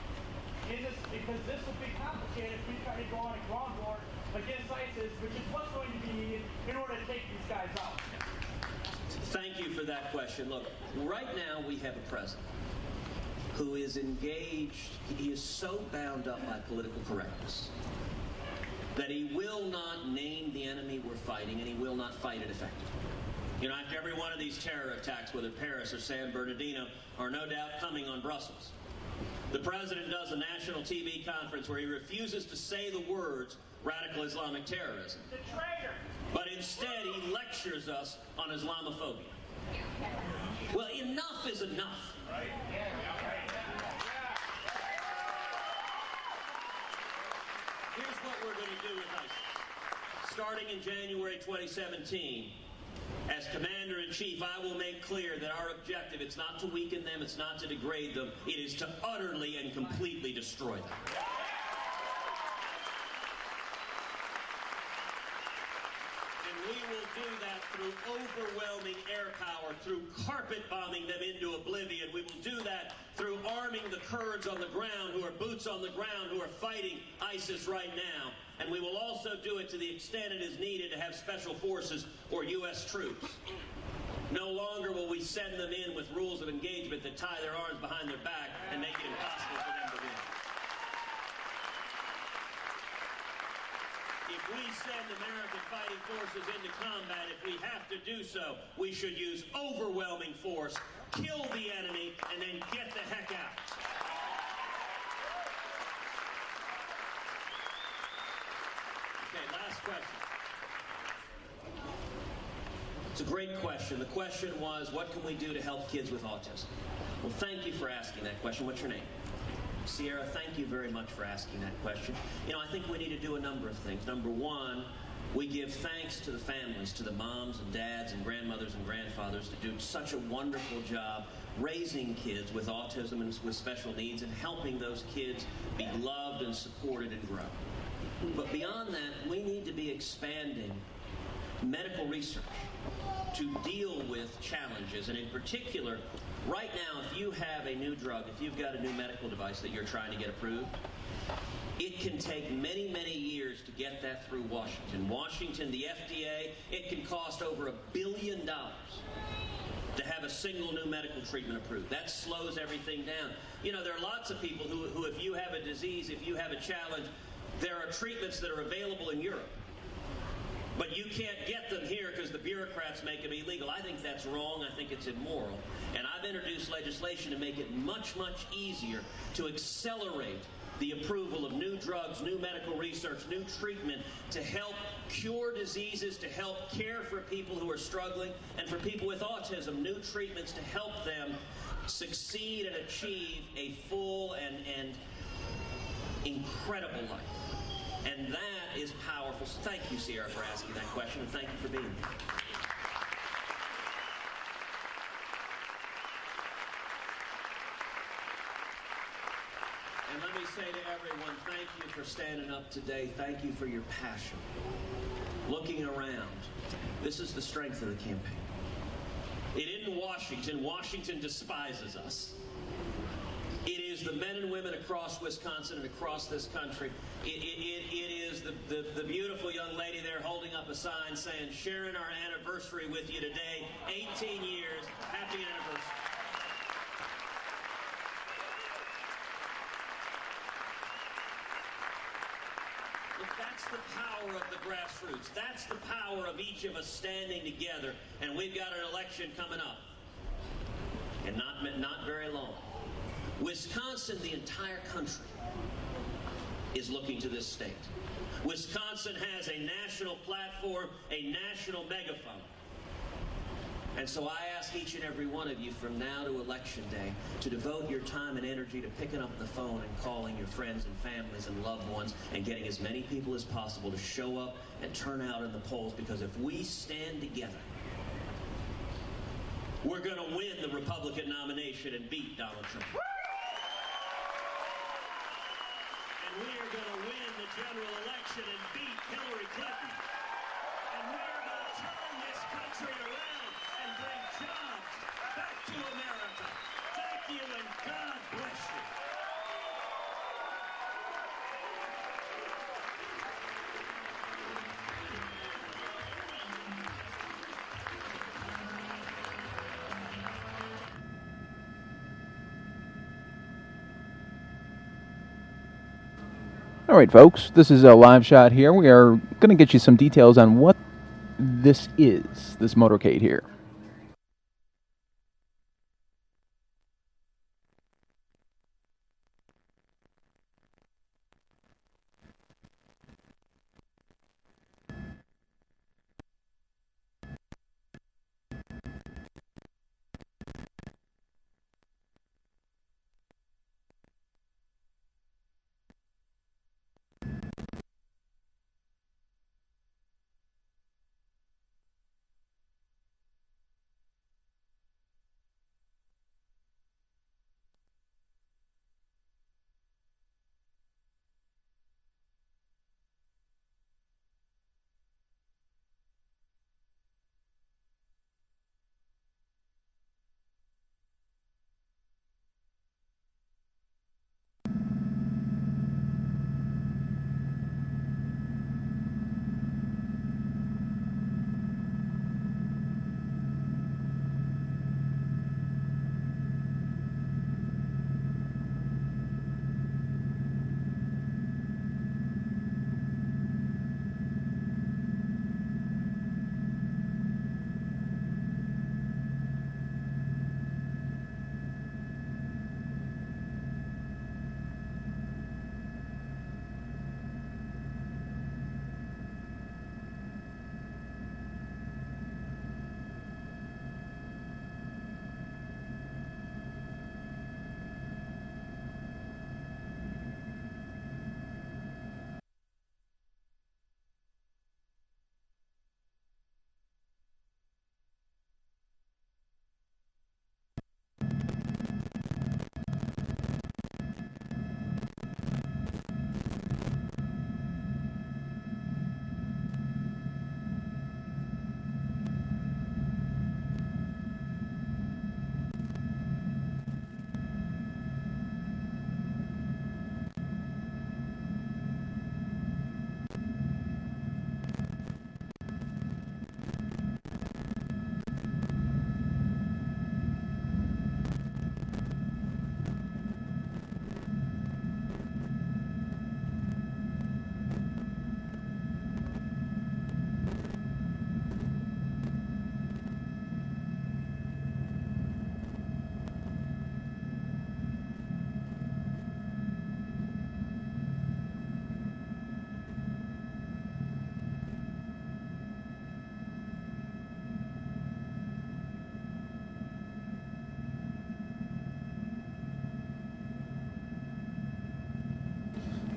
Because this will be complicated if we try to go on a ground war against ISIS, which is what's going to be needed in order to take these guys out. Thank you for that question. Look, right now we have a president who is engaged, he is so bound up by political correctness that he will not name the enemy we're fighting, and he will not fight it effectively. You know, after every one of these terror attacks, whether Paris or San Bernardino, are no doubt coming on Brussels, the president does a national TV conference where he refuses to say the words radical Islamic terrorism. The traitor. But instead, he lectures us on Islamophobia. Well, enough is enough. Right? Here's what we're going to do with ISIS. Starting in January 2017, as Commander-in-Chief, I will make clear that our objective, it's not to weaken them, it's not to degrade them, it is to utterly and completely destroy them. And we will do that through overwhelming air power, through carpet bombing them into oblivion. We will do that through arming the Kurds on the ground, who are boots on the ground, who are fighting ISIS right now. And we will also do it to the extent it is needed to have special forces or U.S. troops. No longer will we send them in with rules of engagement that tie their arms behind their back and make it impossible for them to win. If we send American fighting forces into combat, if we have to do so, we should use overwhelming force, kill the enemy, and then get the heck out. Okay, last question. It's a great question. The question was, what can we do to help kids with autism? Well, thank you for asking that question. What's your name? Sierra, thank you very much for asking that question. You know, I think we need to do a number of things. Number one, we give thanks to the families, to the moms and dads and grandmothers and grandfathers to do such a wonderful job raising kids with autism and with special needs and helping those kids be loved and supported and grow. But beyond that, we need to be expanding medical research to deal with challenges. And in particular, right now, if you have a new drug, if you've got a new medical device that you're trying to get approved, it can take many, many years to get that through Washington. Washington, the FDA, it can cost over $1 billion to have a single new medical treatment approved. That slows everything down. You know, there are lots of people who if you have a disease, if you have a challenge, there are treatments that are available in Europe. But you can't get them here because the bureaucrats make them illegal. I think that's wrong. I think it's immoral. And I've introduced legislation to make it much, much easier to accelerate the approval of new drugs, new medical research, new treatment to help cure diseases, to help care for people who are struggling, and for people with autism, new treatments to help them succeed and achieve a full and incredible life. And that is powerful. So thank you, Sierra, for asking that question, and thank you for being here. And let me say to everyone, thank you for standing up today. Thank you for your passion. Looking around, this is the strength of the campaign. It isn't Washington. Washington despises us. It is the men and women across Wisconsin and across this country. It is the beautiful young lady there holding up a sign saying, sharing our anniversary with you today, 18 years, happy anniversary. Look, that's the power of the grassroots. That's the power of each of us standing together. And we've got an election coming up. And not very long. Wisconsin, the entire country, is looking to this state. Wisconsin has a national platform, a national megaphone. And so I ask each and every one of you from now to Election Day to devote your time and energy to picking up the phone and calling your friends and families and loved ones and getting as many people as possible to show up and turn out in the polls, because if we stand together, we're going to win the Republican nomination and beat Donald Trump. And we are going to win the general election and beat Hillary Clinton. And we are going to turn this country around and bring jobs back to America. Thank you, and God bless you. right, folks, this is a live shot here. We are going to get you some details on what this is, this motorcade here.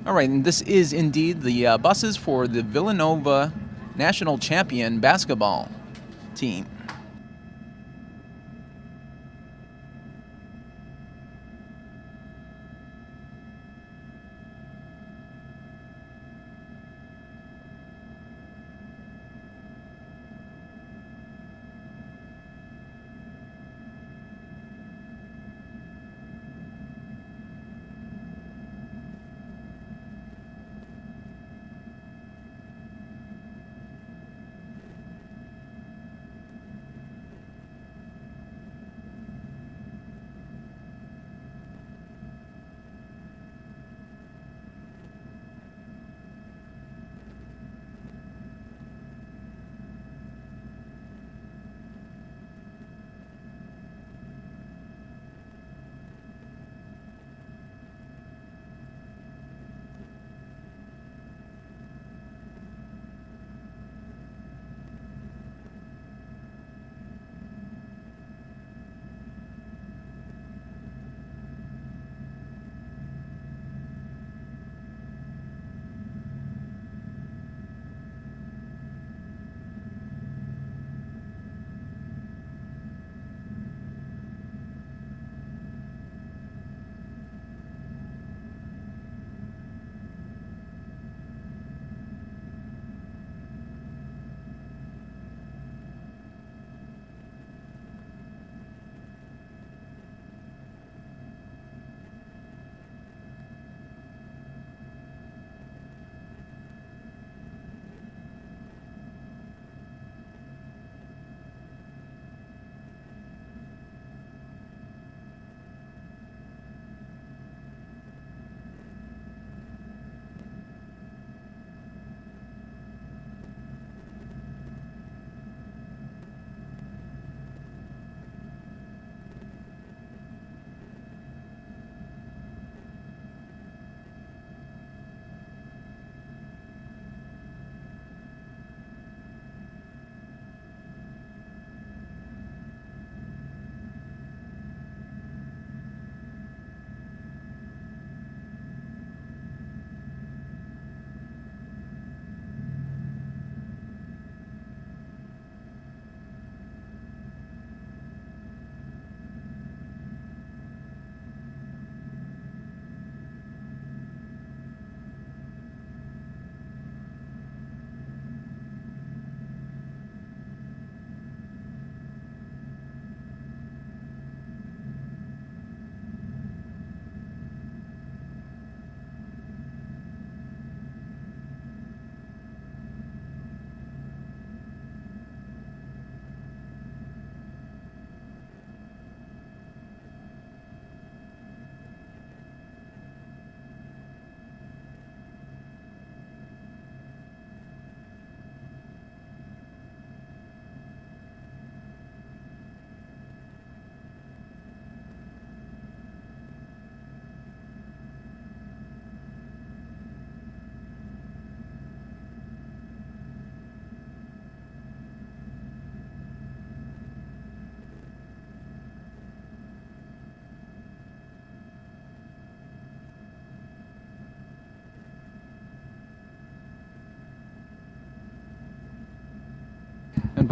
All right, and this is indeed the buses for the Villanova national champion basketball team.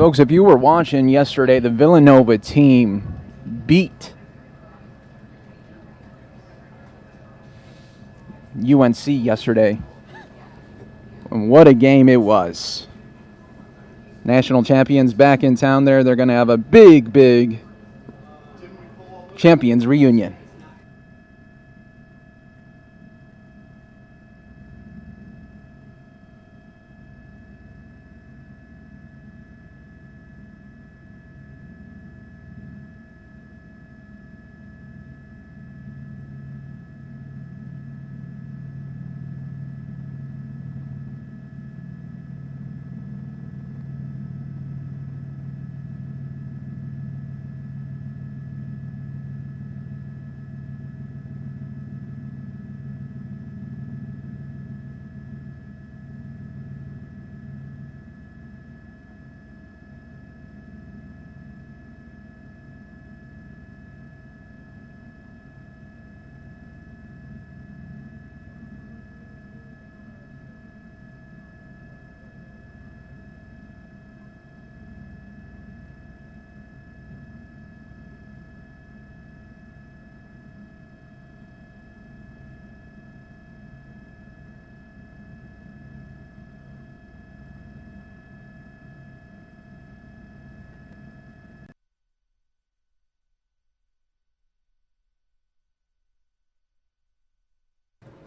Folks, if you were watching yesterday, the Villanova team beat UNC yesterday. And what a game it was. National champions back in town there. They're going to have a big champions reunion.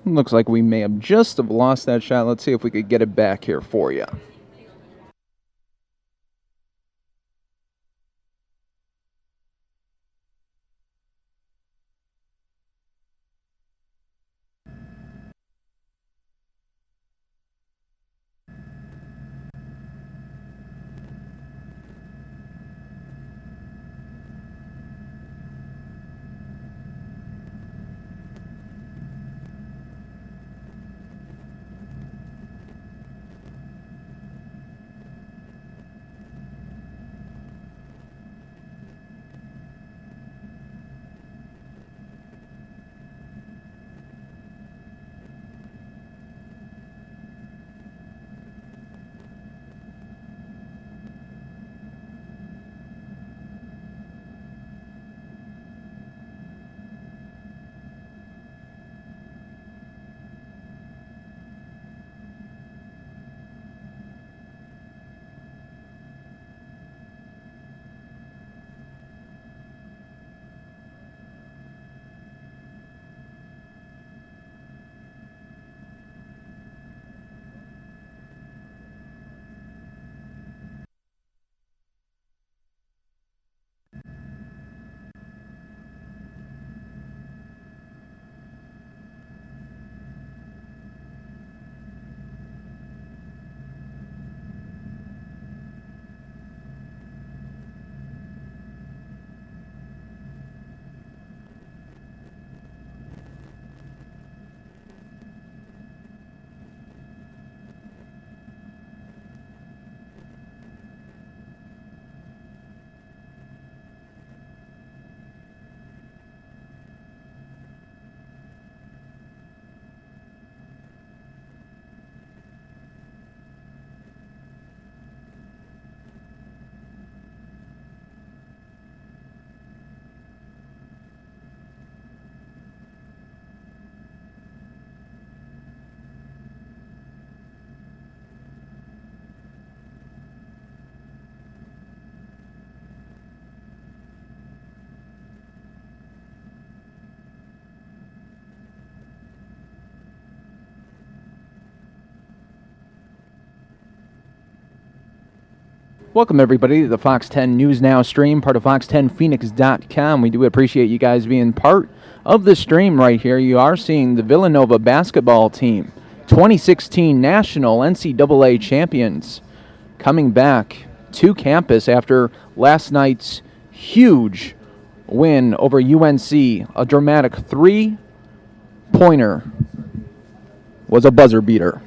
Looks like we may have just lost that shot. Let's see if we could get it back here for you. Welcome, everybody, to the Fox 10 News Now stream, part of Fox10Phoenix.com. We do appreciate you guys being part of the stream right here. You are seeing the Villanova basketball team, 2016 National NCAA champions, coming back to campus after last night's huge win over UNC. A dramatic three-pointer was a buzzer beater.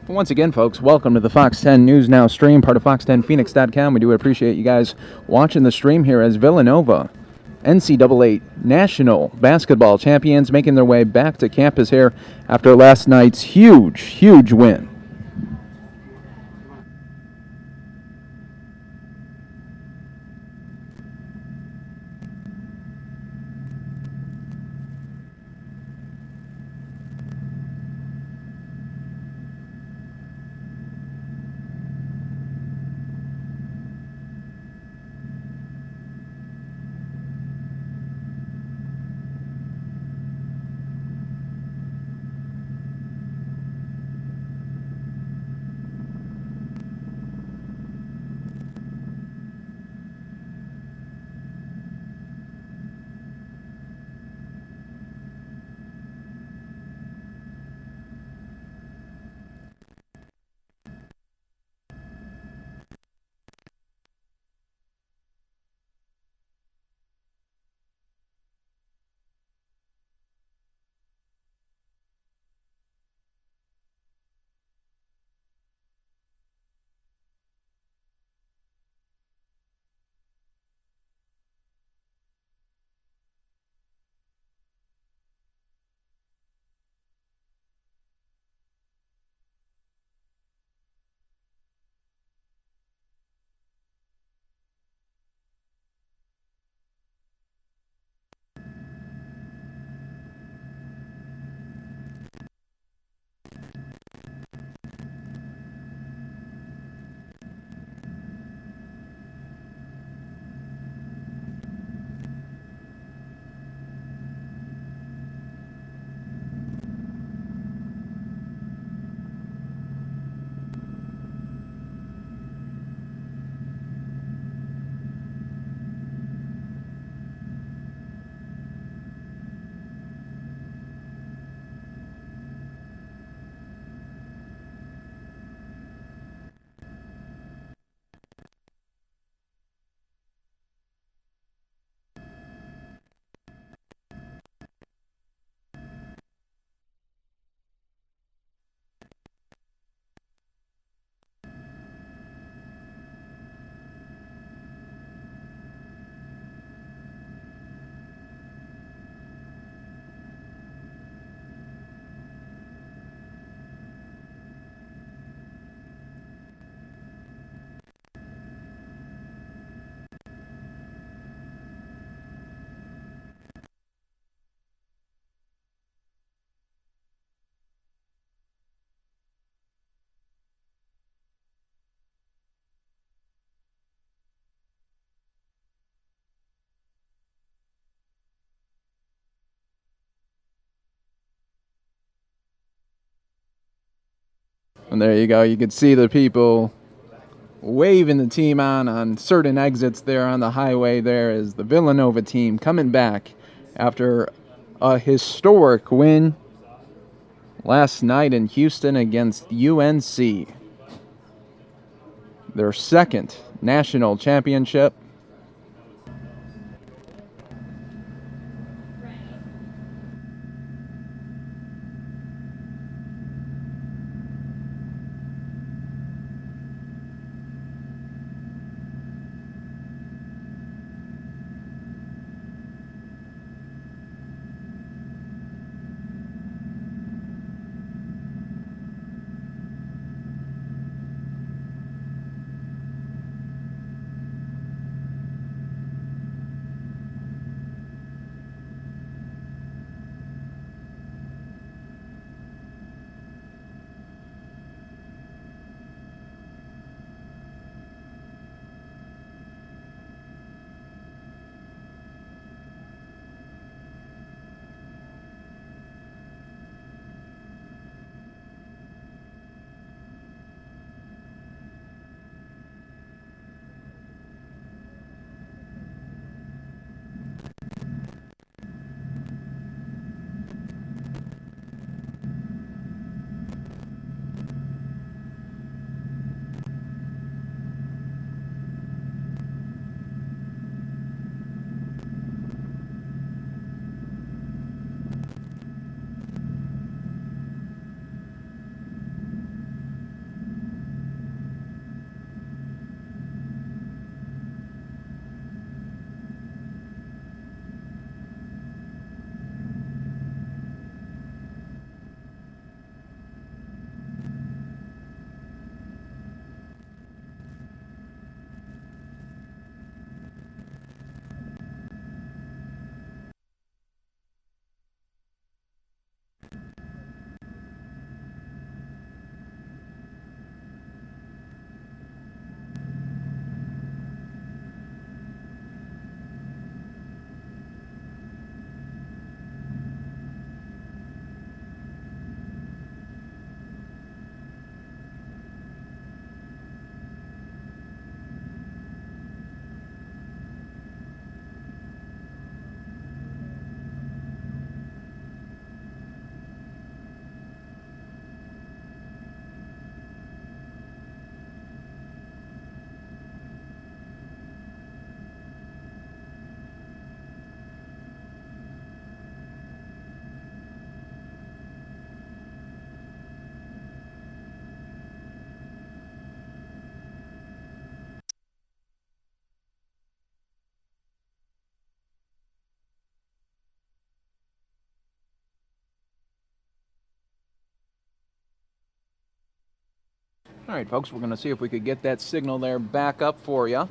Once again, folks, welcome to the Fox 10 News Now stream, part of Fox10Phoenix.com. We do appreciate you guys watching the stream here as Villanova, NCAA National Basketball Champions, making their way back to campus here after last night's huge win. And there you go. You can see the people waving the team on certain exits there on the highway. There is the Villanova team coming back after a historic win last night in Houston against UNC. Their second national championship. All right, folks, we're going to see if we could get that signal there back up for you.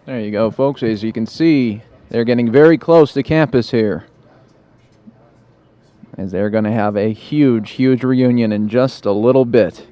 There you go, folks. As you can see, they're getting very close to campus here, as they're going to have a huge, huge reunion in just a little bit.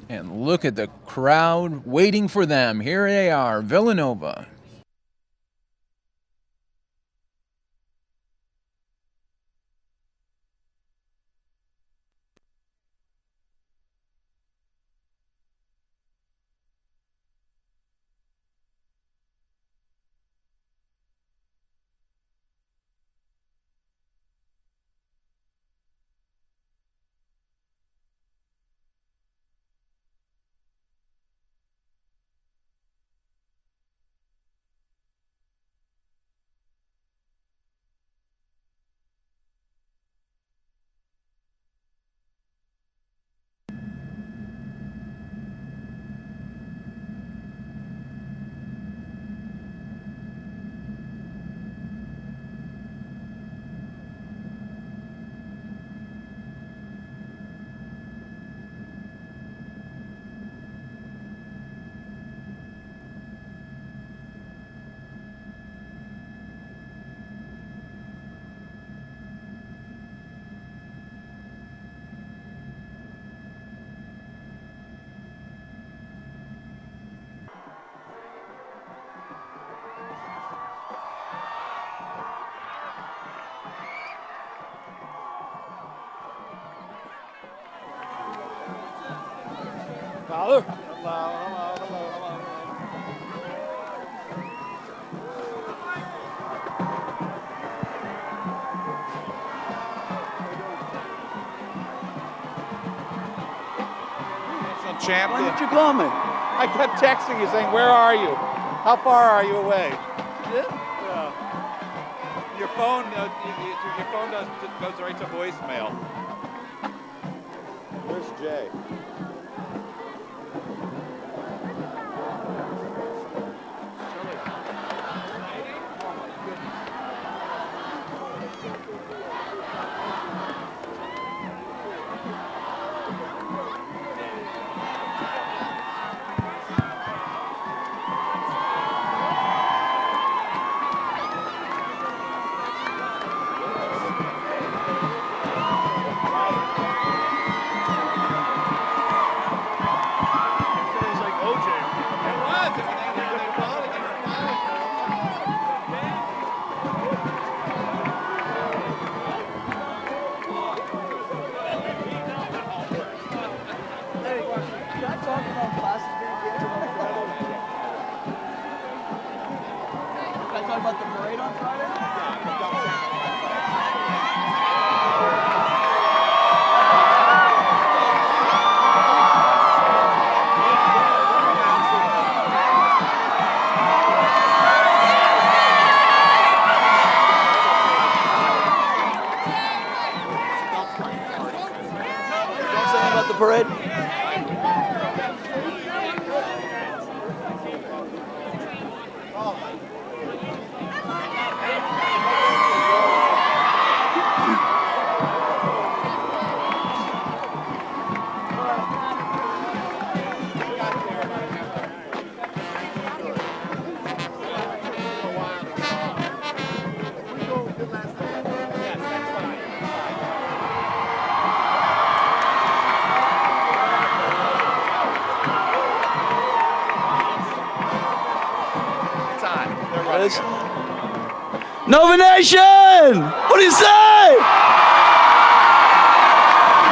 And look at the crowd waiting for them. Here they are, Villanova. Father. Hello. Champ. Why didn't you call me? I kept texting you saying, where are you? How far are you away? Yeah. Your phone goes right to voicemail. Where's Jay? About the parade on Friday? Something about the parade? Nova Nation! What do you say?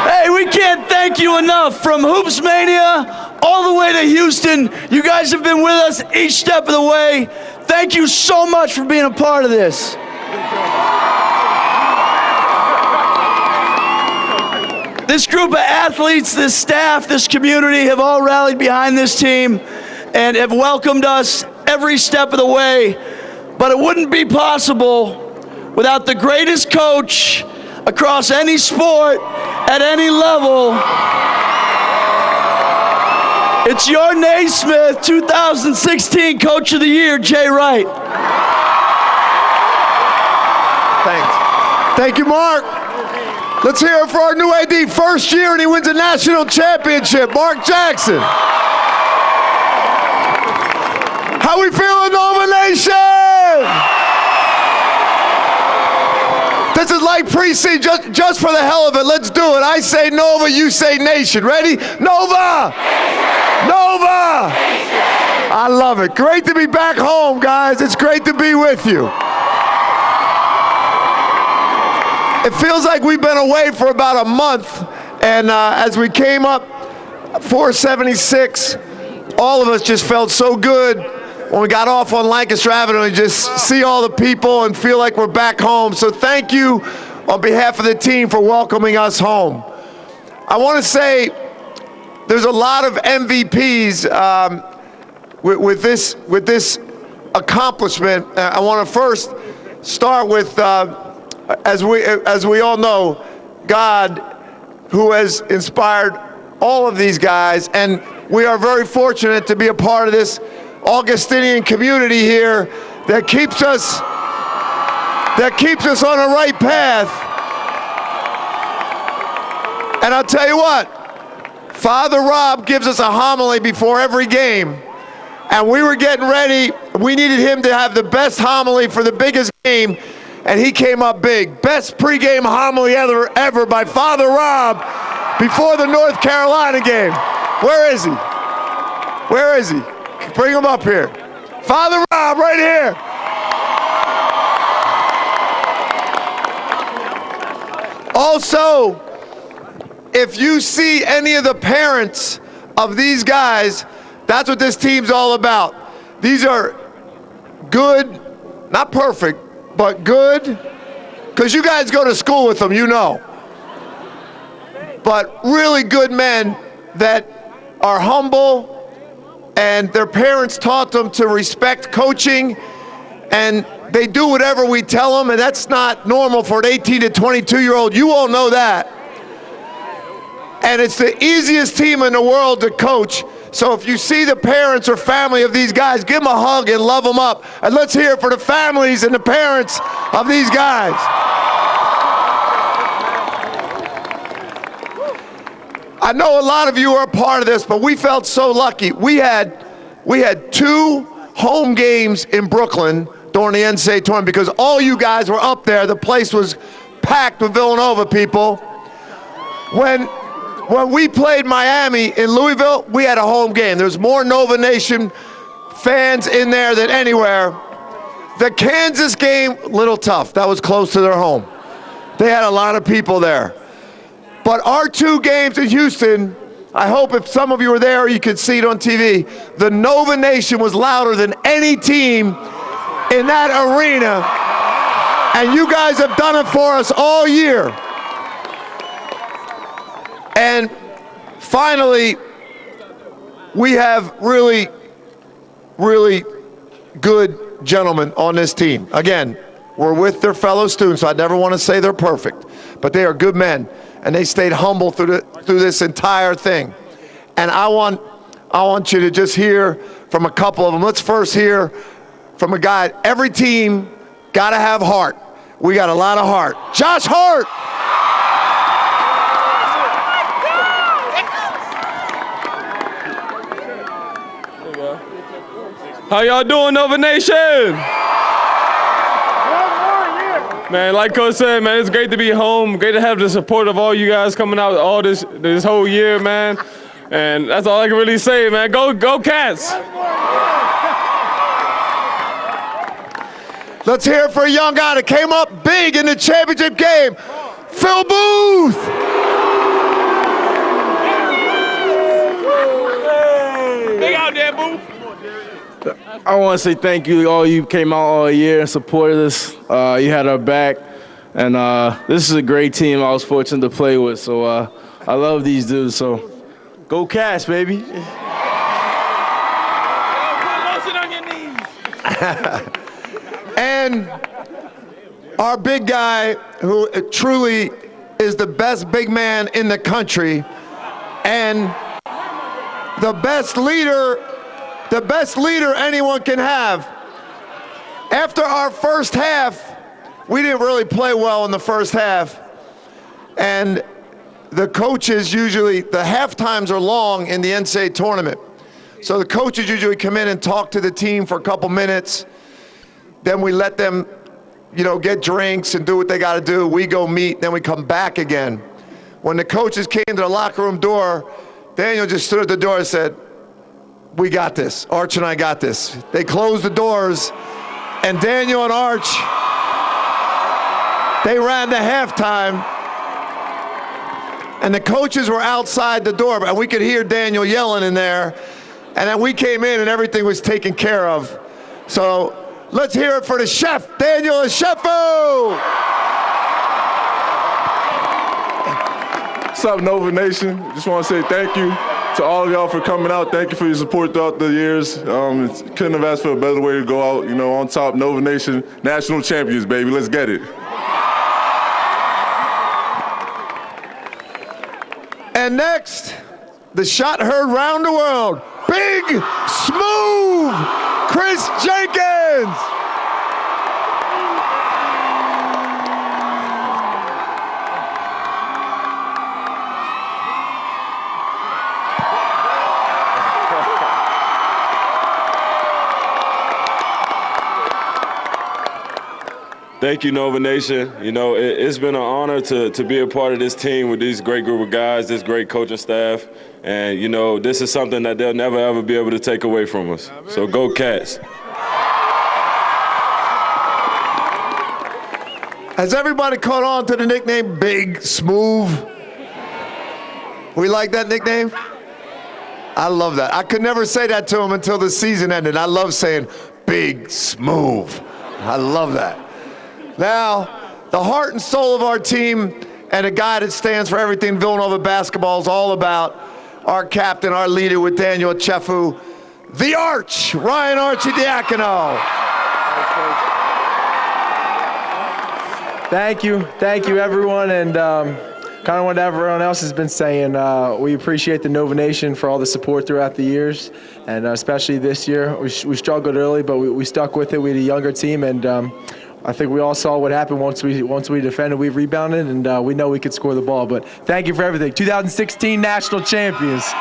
Hey, we can't thank you enough. From Hoops Mania all the way to Houston, you guys have been with us each step of the way. Thank you so much for being a part of this. This group of athletes, this staff, this community have all rallied behind this team and have welcomed us every step of the way. But it wouldn't be possible without the greatest coach across any sport at any level. It's your Naismith 2016 Coach of the Year, Jay Wright. Thanks. Thank you, Mark. Let's hear it for our new AD. First year and he wins a national championship. Mark Jackson. How we feeling, Nova Nation? This is like pre-season, just for the hell of it. Let's do it. I say Nova, you say Nation. Ready? Nova! Nation! Nova! Nation! I love it. Great to be back home, guys. It's great to be with you. It feels like we've been away for about a month, and as we came up 476, all of us just felt so good when we got off on Lancaster Avenue and just see all the people and feel like we're back home. So thank you on behalf of the team for welcoming us home. I want to say there's a lot of MVPs with this accomplishment. I want to first start with, as we all know, God, who has inspired all of these guys, and we are very fortunate to be a part of this Augustinian community here that keeps us on the right path. And I'll tell you what, Father Rob gives us a homily before every game, and we were getting ready. We needed him to have the best homily for the biggest game, and he came up big. Best pregame homily ever by Father Rob before the North Carolina game. Where is he? Where is he? Bring him up here. Father Rob, right here. Also, if you see any of the parents of these guys, that's what this team's all about. These are good, not perfect, but good, because you guys go to school with them, you know. But really good men that are humble, and their parents taught them to respect coaching, and they do whatever we tell them, and that's not normal for an 18 to 22-year-old. You all know that. And it's the easiest team in the world to coach. So if you see the parents or family of these guys, give them a hug and love them up. And let's hear it for the families and the parents of these guys. I know a lot of you are a part of this, but we felt so lucky. We had 2 home games in Brooklyn during the NCAA tournament because all you guys were up there. The place was packed with Villanova people. When we played Miami in Louisville, we had a home game. There's more Nova Nation fans in there than anywhere. The Kansas game, little tough. That was close to their home. They had a lot of people there. But our 2 games in Houston, I hope if some of you were there, you could see it on TV. The Nova Nation was louder than any team in that arena. And you guys have done it for us all year. And finally, we have really, really good gentlemen on this team. Again, we're with their fellow students, so I never want to say they're perfect, but they are good men, and they stayed humble through this entire thing. And I want you to just hear from a couple of them. Let's first hear from a guy. Every team got to have heart. We got a lot of heart. Josh Hart. How y'all doing, Nova Nation? Man, like Coach said, man, it's great to be home. Great to have the support of all you guys coming out all this whole year, man. And that's all I can really say, man. Go Cats! Let's hear it for a young guy that came up big in the championship game, Phil Booth. Big out there, Booth. I want to say thank you. All you came out all year and supported us. You had our back. And this is a great team I was fortunate to play with. So I love these dudes. So go Cats, baby. And our big guy, who truly is the best big man in the country and the best leader anyone can have. After our first half, we didn't really play well in the first half. And the coaches usually, the half times are long in the NCAA tournament. So the coaches usually come in and talk to the team for a couple minutes. Then we let them, get drinks and do what they got to do. We go meet, then we come back again. When the coaches came to the locker room door, Daniel just stood at the door and said, "We got this. Arch and I got this." They closed the doors, and Daniel and Arch, they ran to halftime, and the coaches were outside the door, and we could hear Daniel yelling in there, and then we came in and everything was taken care of. So let's hear it for the chef, Daniel and Shefo! What's up, Nova Nation? Just want to say thank you to all of y'all for coming out. Thank you for your support throughout the years. Couldn't have asked for a better way to go out, on top. Nova Nation, national champions, baby. Let's get it. And next, the shot heard round the world. Big, smooth, Chris Jenkins. Thank you, Nova Nation. It's been an honor to be a part of this team with these great group of guys, this great coaching staff. And, this is something that they'll never, ever be able to take away from us. So go Cats. Has everybody caught on to the nickname Big Smooth? We like that nickname? I love that. I could never say that to him until the season ended. I love saying big smooth. I love that. Now, the heart and soul of our team and a guy that stands for everything Villanova basketball is all about, our captain, our leader with Daniel Chefu, the Arch, Ryan Arcidiacono. Thank you, everyone, and kind of what everyone else has been saying. We appreciate the Nova Nation for all the support throughout the years, and especially this year. We struggled early, but we stuck with it. We had a younger team, and I think we all saw what happened once we defended. We rebounded, and we know we could score the ball. But thank you for everything. 2016 national champions.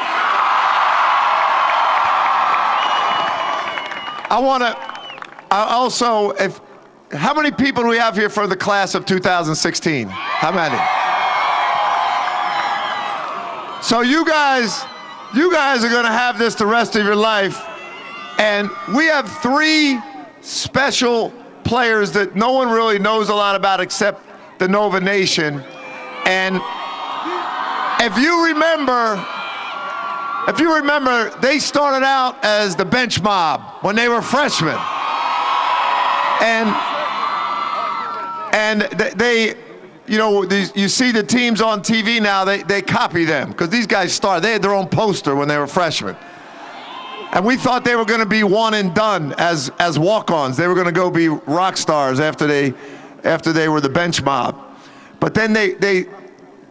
How many people do we have here for the class of 2016? How many? So you guys are going to have this the rest of your life. And we have 3 special players that no one really knows a lot about except the Nova Nation. And if you remember, they started out as the bench mob when they were freshmen. And they, you see the teams on TV now, they copy them because these guys started. They had their own poster when they were freshmen. And we thought they were going to be one and done as walk-ons. They were going to go be rock stars after they were the bench mob. But then they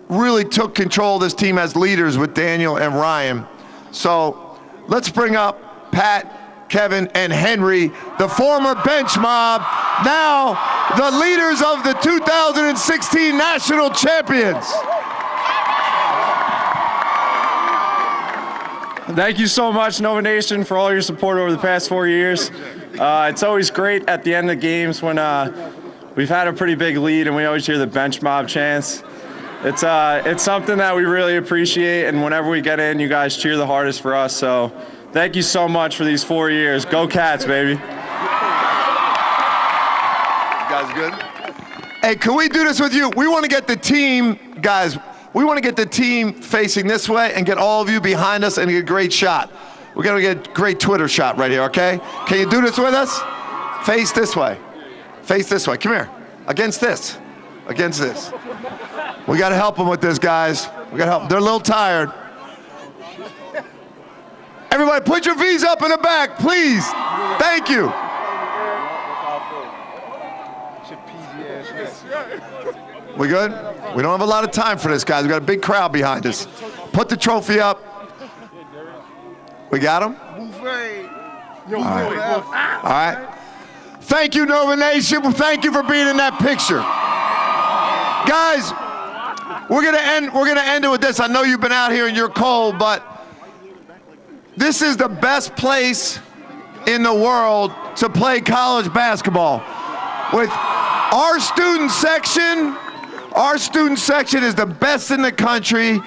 really took control of this team as leaders with Daniel and Ryan. So let's bring up Pat, Kevin, and Henry, the former bench mob, now the leaders of the 2016 national champions. Thank you so much, Nova Nation, for all your support over the past 4 years. It's always great at the end of games when we've had a pretty big lead and we always hear the bench mob chants. It's something that we really appreciate, and whenever we get in, you guys cheer the hardest for us. So thank you so much for these 4 years. Go Cats, baby. You guys good? Hey, can we do this with you? We want to get the team, guys, we want to get the team facing this way and get all of you behind us and get a great shot. We're going to get a great Twitter shot right here, okay? Can you do this with us? Face this way. Face this way. Come here. Against this. Against this. We got to help them with this, guys. We got to help them. They're a little tired. Everybody, put your V's up in the back, please. Thank you. We good? We don't have a lot of time for this, guys. We got a big crowd behind us. Put the trophy up. We got him? All right. Thank you, Nova Nation. Thank you for being in that picture. Guys, we're gonna end it with this. I know you've been out here and you're cold, but this is the best place in the world to play college basketball. With our student section is the best in the country.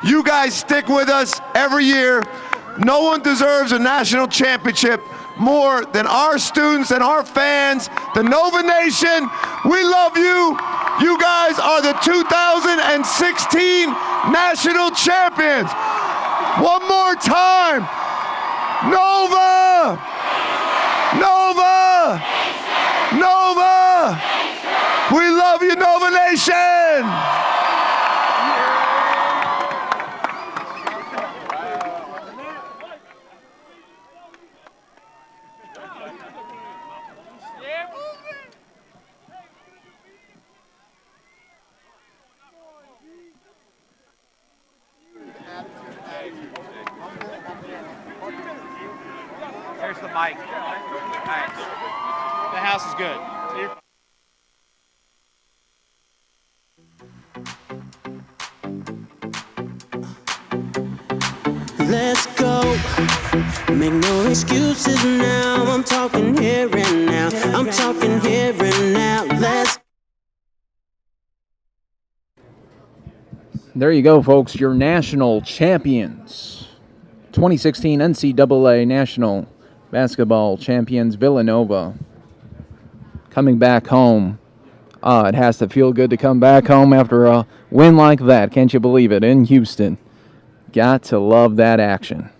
You guys stick with us every year. No one deserves a national championship more than our students and our fans, the Nova Nation. We love you. You guys are the 2016 national champions. One more time. Nova! Nova! Nova! We love you, Nova Nation! Here's the mic. Thanks. The house is good. Let's go. Make no excuses now. I'm talking here and now. I'm talking here and now. Let's. There you go, folks. Your national champions. 2016 NCAA National Basketball Champions Villanova. Coming back home. It has to feel good to come back home after a win like that. Can't you believe it? In Houston. Got to love that action.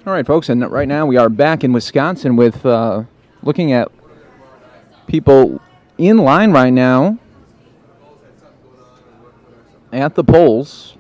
All right, folks, and right now we are back in Wisconsin with looking at people in line right now at the polls.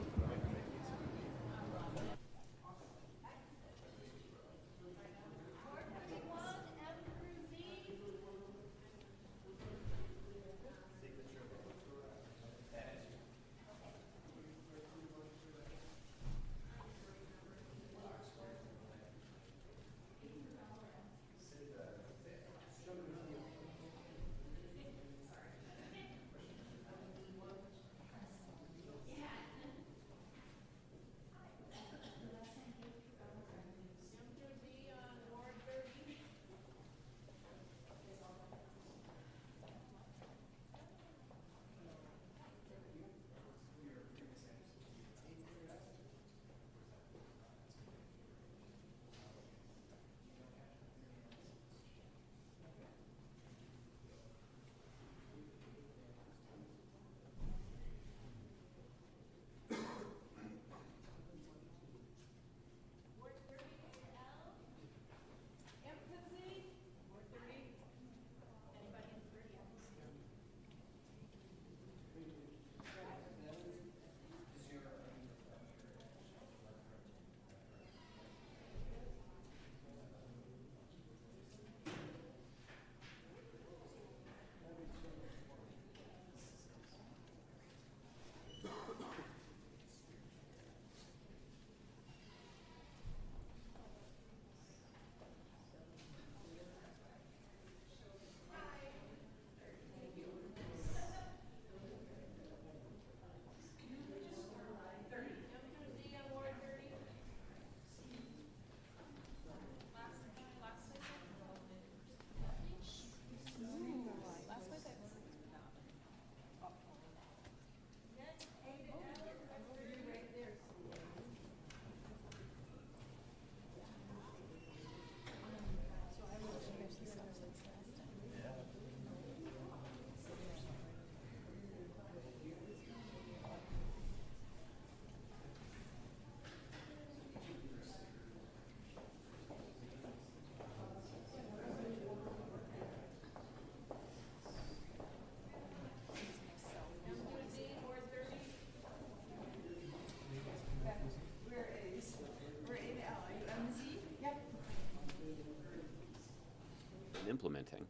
Implementing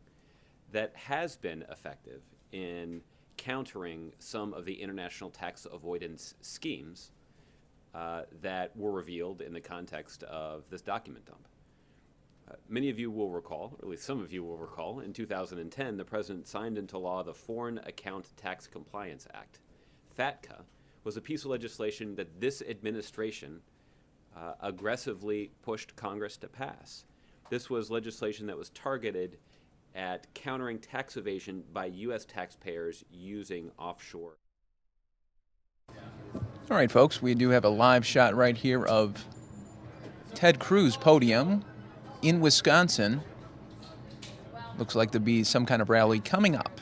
that has been effective in countering some of the international tax avoidance schemes that were revealed in the context of this document dump. Many of you will recall, or at least some of you will recall, in 2010, the President signed into law the Foreign Account Tax Compliance Act. FATCA was a piece of legislation that this administration aggressively pushed Congress to pass. This was legislation that was targeted at countering tax evasion by U.S. taxpayers using offshore. All right, folks, we do have a live shot right here of Ted Cruz podium in Wisconsin. Looks like there'll be some kind of rally coming up.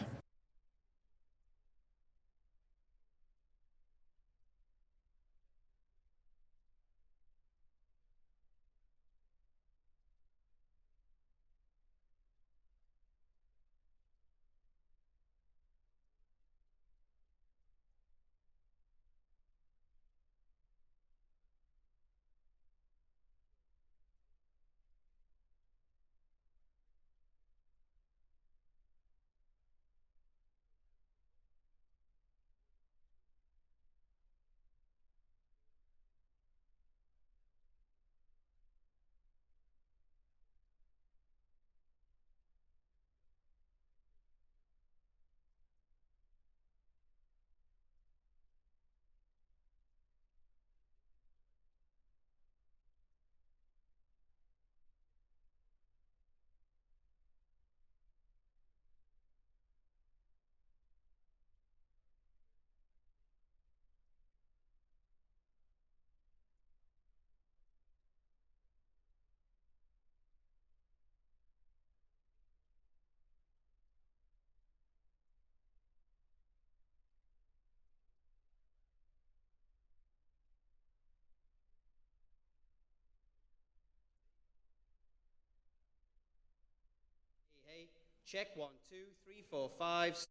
Check 1, 2, 3, 4, 5.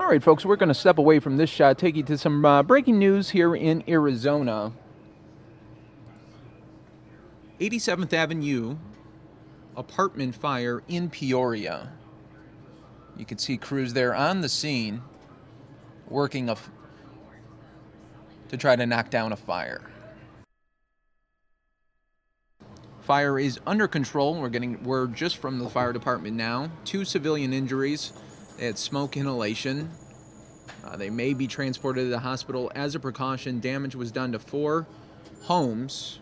All right, folks, we're going to step away from this shot, take you to some breaking news here in Arizona. 87th Avenue apartment fire in Peoria. You can see crews there on the scene working to try to knock down a fire. Fire is under control. We're getting word just from the fire department now. 2 civilian injuries. They had smoke inhalation. They may be transported to the hospital as a precaution. Damage was done to 4 homes.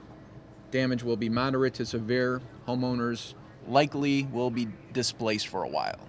Damage will be moderate to severe. Homeowners likely will be displaced for a while.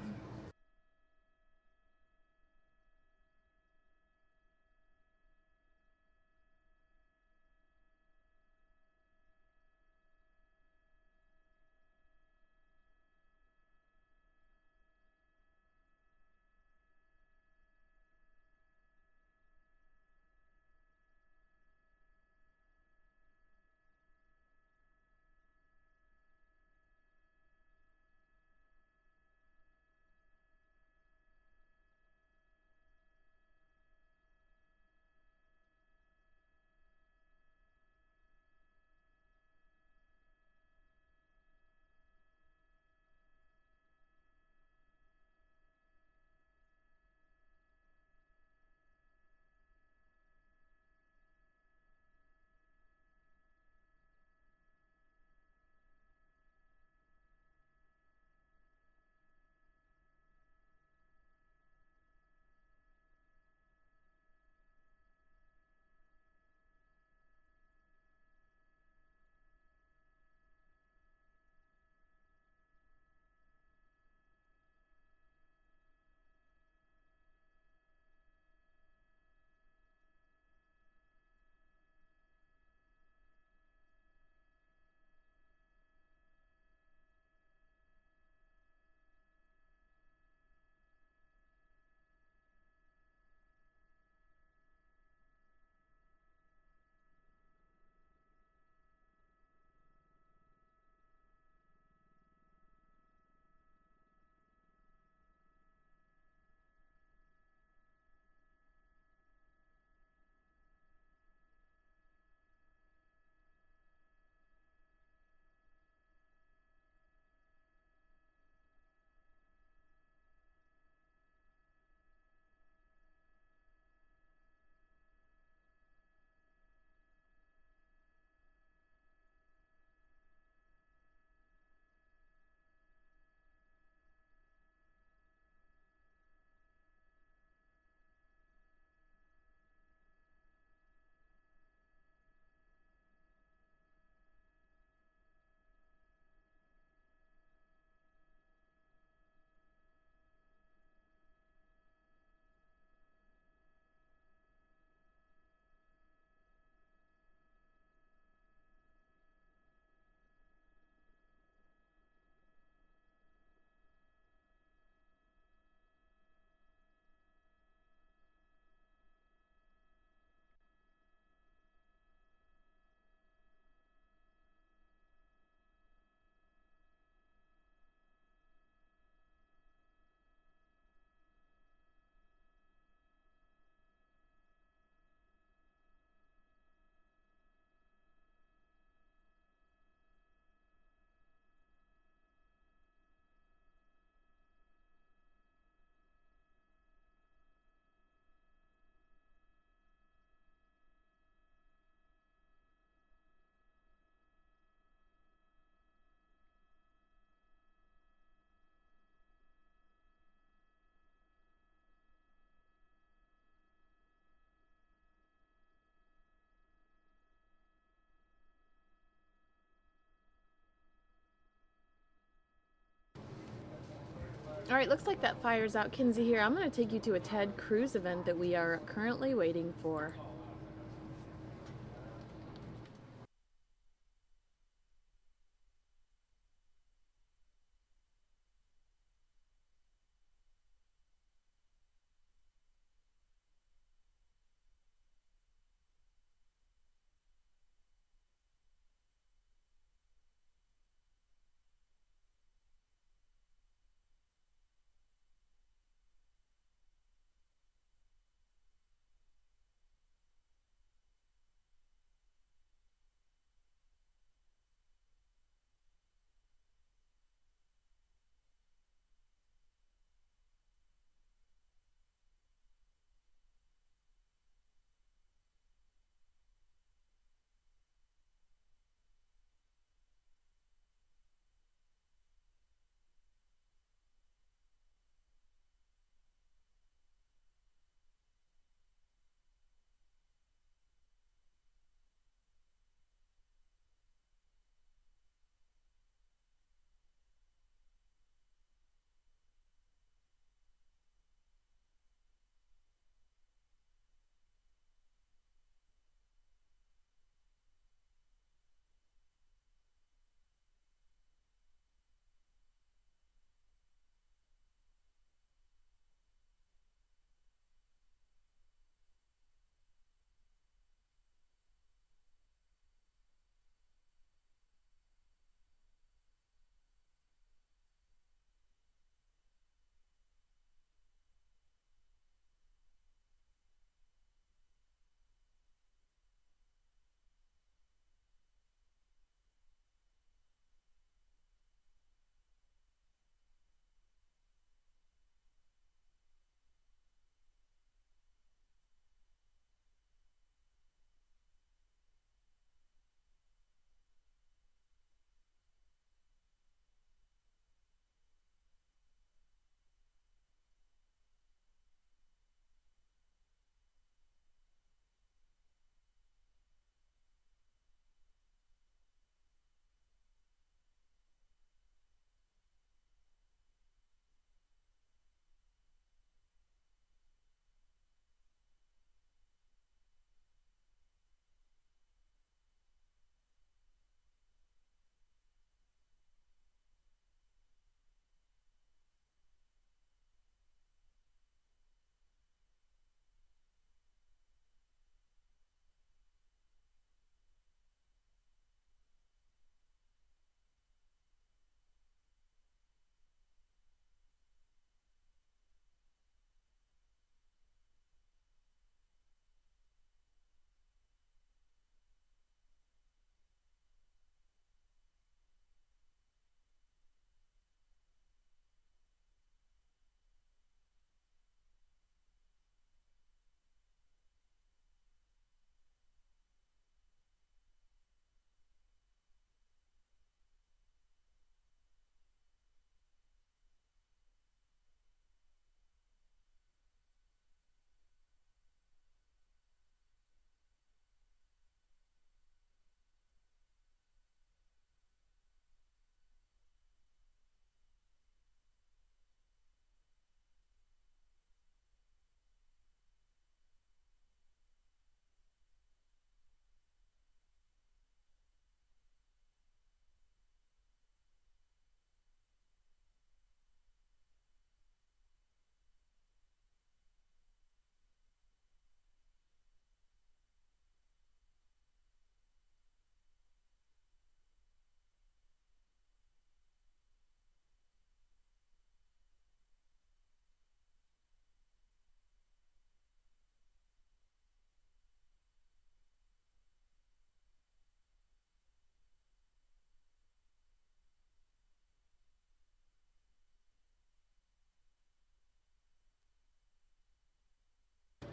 All right, looks like that fire's out. Kinsey here. I'm going to take you to a Ted Cruz event that we are currently waiting for.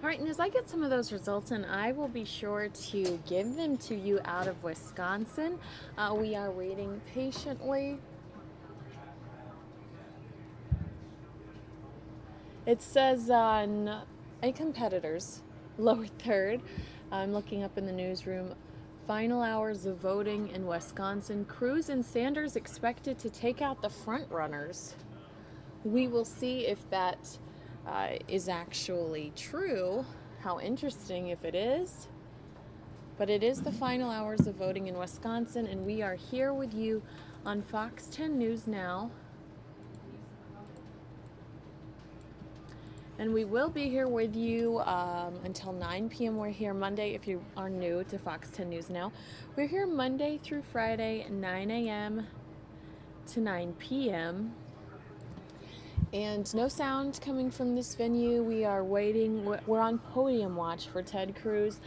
right, and as I get some of those results, and I will be sure to give them to you out of Wisconsin. We are waiting patiently. It says on a competitor's lower third, I'm looking up in the newsroom, final hours of voting in Wisconsin. Cruz and Sanders expected to take out the front runners. We will see if that is actually true. How interesting if it is. But it is the final hours of voting in Wisconsin, and we are here with you on Fox 10 News Now. And we will be here with you until 9 p.m. We're here Monday, if you are new to Fox 10 News Now. We're here Monday through Friday, 9 a.m. to 9 p.m. And no sound coming from this venue. We are waiting. We're on podium watch for Ted Cruz.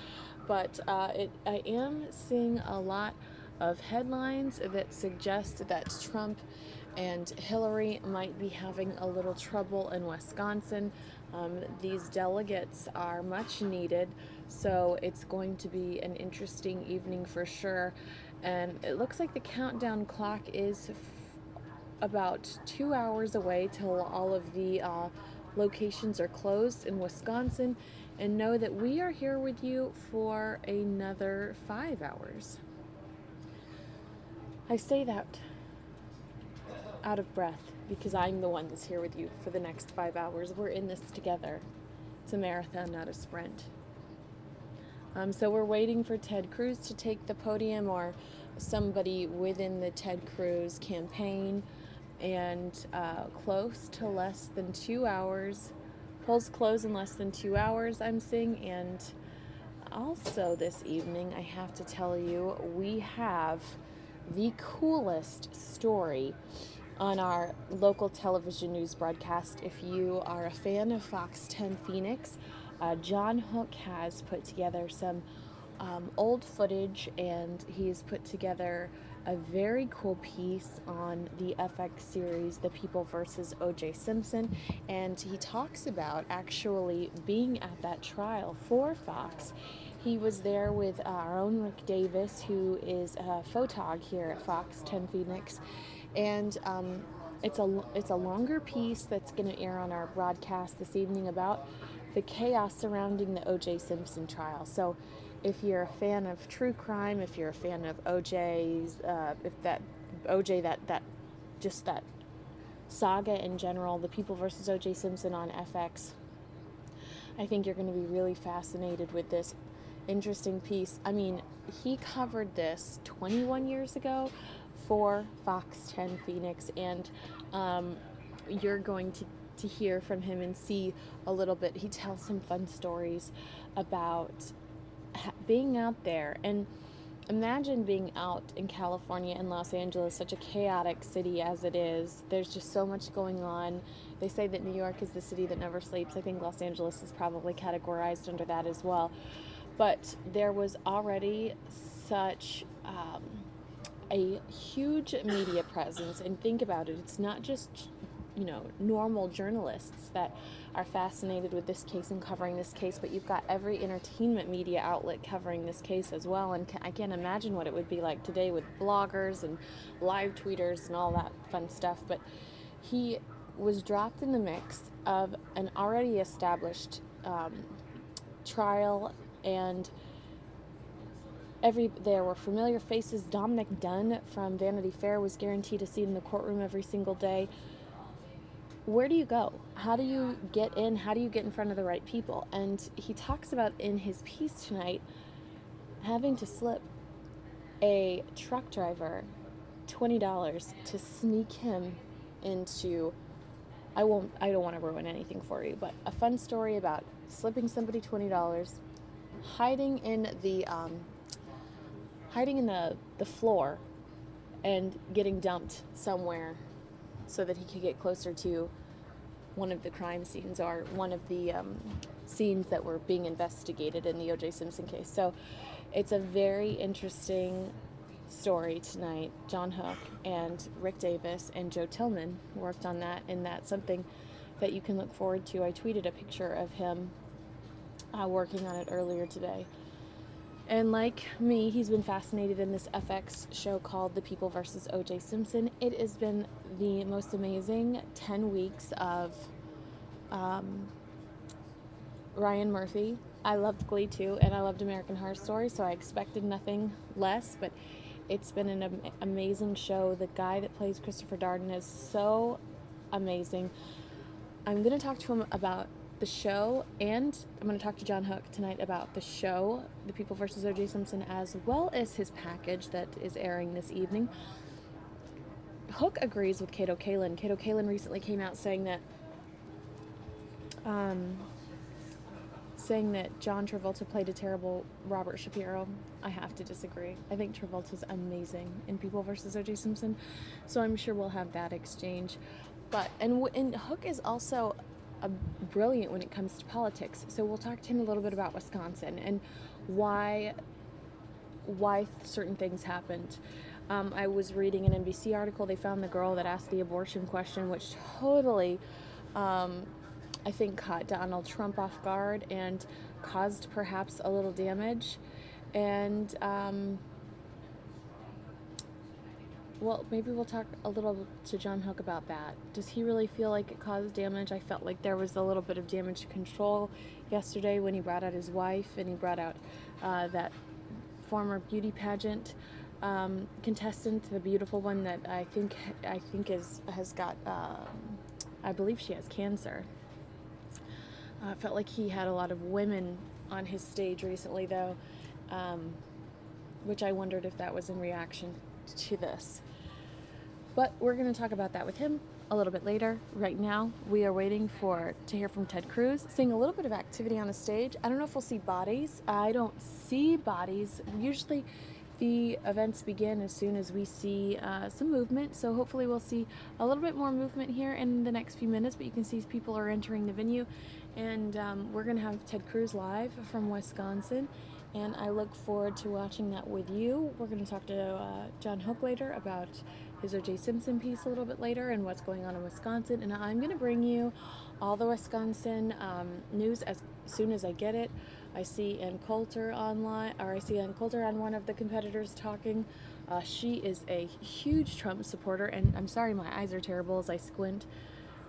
But I am seeing a lot of headlines that suggest that Trump and Hillary might be having a little trouble in Wisconsin. These delegates are much needed, so it's going to be an interesting evening for sure. And it looks like the countdown clock is about 2 hours away till all of the locations are closed in Wisconsin. And know that we are here with you for another 5 hours. I say that out of breath because I'm the one that's here with you for the next 5 hours. We're in this together. It's a marathon, not a sprint. So we're waiting for Ted Cruz to take the podium or somebody within the Ted Cruz campaign. And close to less than 2 hours. Polls close in less than 2 hours, I'm seeing. And also this evening, I have to tell you, we have the coolest story on our local television news broadcast. If you are a fan of Fox 10 Phoenix, John Hook has put together some old footage, and he's put together a very cool piece on the FX series The People versus O.J. Simpson, and he talks about actually being at that trial for Fox. He was there with our own Rick Davis, who is a photog here at Fox 10 Phoenix, and it's a longer piece that's going to air on our broadcast this evening about the chaos surrounding the O.J. Simpson trial. So if you're a fan of true crime, if you're a fan of OJ's, that saga in general, The People versus O.J. Simpson on FX, I think you're going to be really fascinated with this interesting piece. I mean, he covered this 21 years ago for Fox 10 Phoenix, and you're going to hear from him and see a little bit. He tells some fun stories about being out there. And imagine being out in California and Los Angeles, such a chaotic city as it is. There's just so much going on. They say that New York is the city that never sleeps. I think Los Angeles is probably categorized under that as well. But there was already such a huge media presence. And think about it, it's not just normal journalists that are fascinated with this case and covering this case, but you've got every entertainment media outlet covering this case as well. And I can't imagine what it would be like today with bloggers and live tweeters and all that fun stuff. But he was dropped in the mix of an already established trial, and there were familiar faces. Dominic Dunn from Vanity Fair was guaranteed a seat in the courtroom every single day. Where do you go? How do you get in? How do you get in front of the right people? And he talks about in his piece tonight having to slip a truck driver $20 to sneak him into, I don't want to ruin anything for you, but a fun story about slipping somebody $20, hiding in the floor and getting dumped somewhere so that he could get closer to one of the crime scenes or one of the scenes that were being investigated in the O.J. Simpson case. So it's a very interesting story tonight. John Hook and Rick Davis and Joe Tillman worked on that, and that's something that you can look forward to. I tweeted a picture of him working on it earlier today. And like me, he's been fascinated in this FX show called The People versus O.J. Simpson. It has been the most amazing 10 weeks of Ryan Murphy. I loved Glee too, and I loved American Horror Story, so I expected nothing less, but it's been an amazing show. The guy that plays Christopher Darden is so amazing. I'm going to talk to him about the show, and I'm going to talk to John Hook tonight about the show, The People versus O.J. Simpson, as well as his package that is airing this evening. Hook agrees with Kato Kalin. Kato Kalin recently came out saying that John Travolta played a terrible Robert Shapiro. I have to disagree. I think Travolta's amazing in People versus O.J. Simpson, so I'm sure we'll have that exchange. But and Hook is also brilliant when it comes to politics. So we'll talk to him a little bit about Wisconsin and why certain things happened. I was reading an NBC article. They found the girl that asked the abortion question, which totally, I think, caught Donald Trump off guard and caused perhaps a little damage. And well, maybe we'll talk a little to John Hook about that. Does he really feel like it caused damage? I felt like there was a little bit of damage control yesterday when he brought out his wife and he brought out that former beauty pageant contestant, the beautiful one that I think has got, I believe she has cancer. I felt like he had a lot of women on his stage recently, though, which I wondered if that was in reaction to this. But we're going to talk about that with him a little bit later. Right now, we are waiting to hear from Ted Cruz, seeing a little bit of activity on the stage. I don't know if we'll see bodies. I don't see bodies. Usually, the events begin as soon as we see some movement, so hopefully we'll see a little bit more movement here in the next few minutes, but you can see people are entering the venue, and we're going to have Ted Cruz live from Wisconsin, and I look forward to watching that with you. We're going to talk to John Hook later about his O.J. Simpson piece a little bit later and what's going on in Wisconsin, and I'm going to bring you all the Wisconsin news as soon as I get it. I see Ann Coulter online, or I see Ann Coulter on one of the competitors talking. She is a huge Trump supporter, and I'm sorry my eyes are terrible as I squint.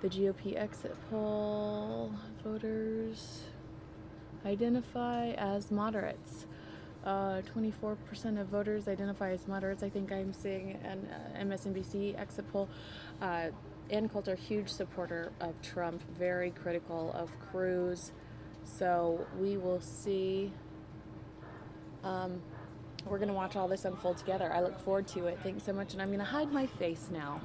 The GOP exit poll, voters identify as moderates. 24% of voters identify as moderates. I think I'm seeing an MSNBC exit poll. Ann Coulter, huge supporter of Trump, very critical of Cruz. So we will see. We're going to watch all this unfold together. I look forward to it. Thanks so much. And I'm going to hide my face now.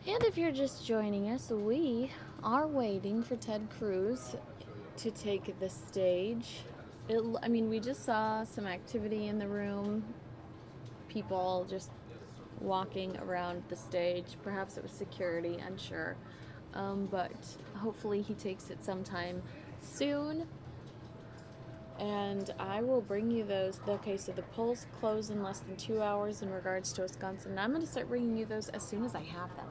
And if you're just joining us, we are waiting for Ted Cruz to take the stage. We just saw some activity in the room, people just walking around the stage. Perhaps it was security, unsure. But hopefully he takes it sometime soon. And I will bring you those. Okay, so the polls close in less than 2 hours in regards to Wisconsin. And I'm going to start bringing you those as soon as I have them.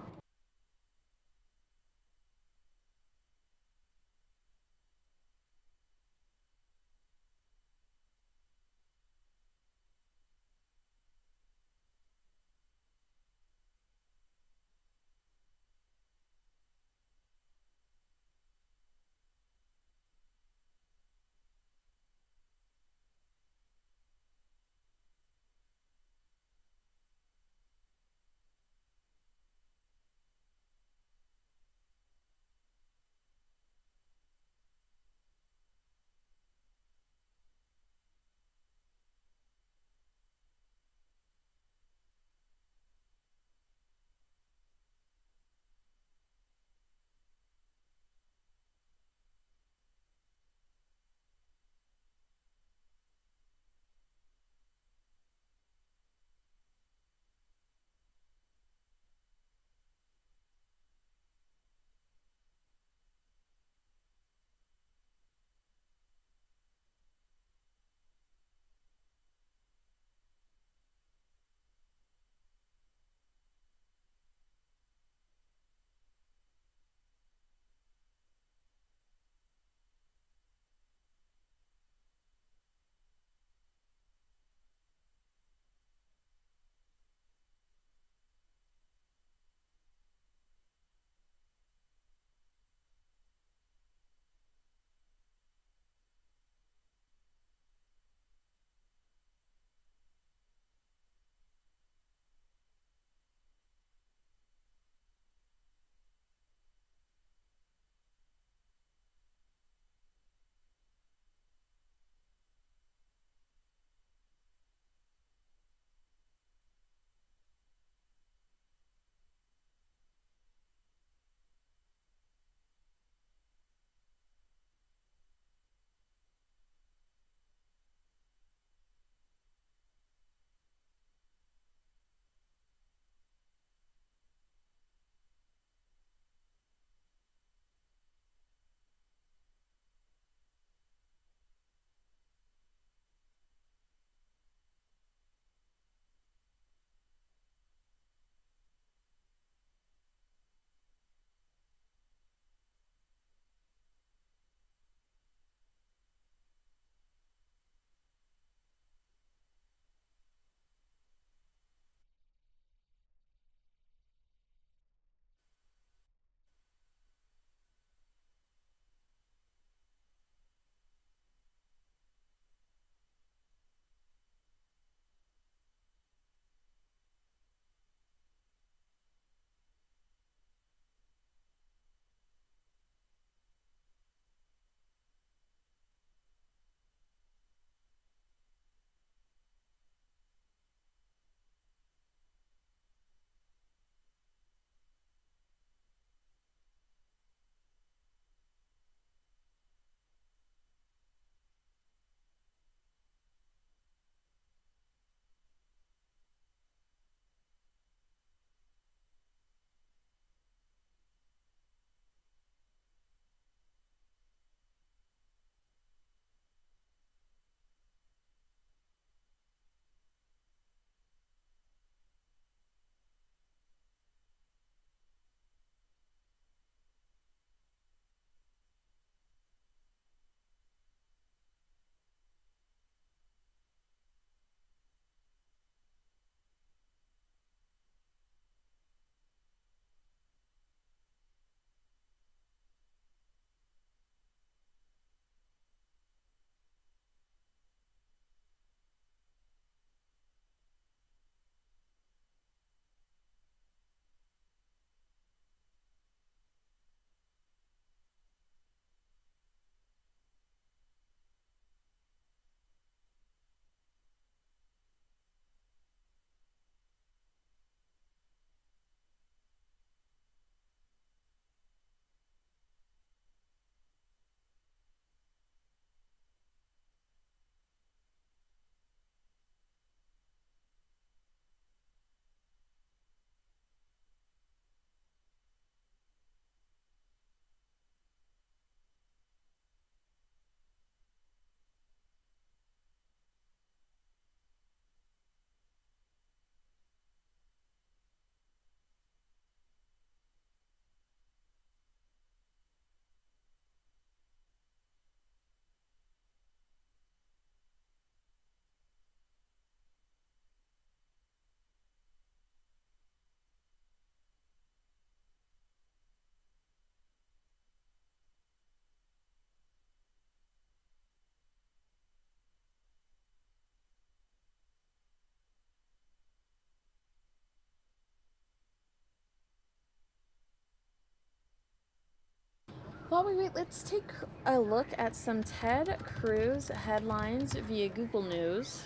While we wait, let's take a look at some Ted Cruz headlines via Google News.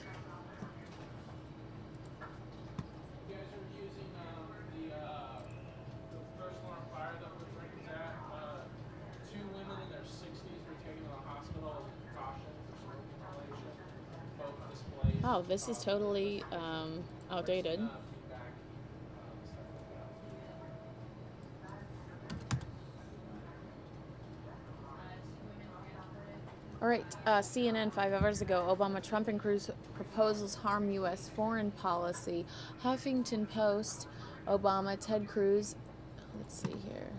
Oh, this is totally outdated. All right, CNN 5 hours ago, Obama, Trump, and Cruz proposals harm U.S. foreign policy. Huffington Post, Obama, Ted Cruz. Let's see here.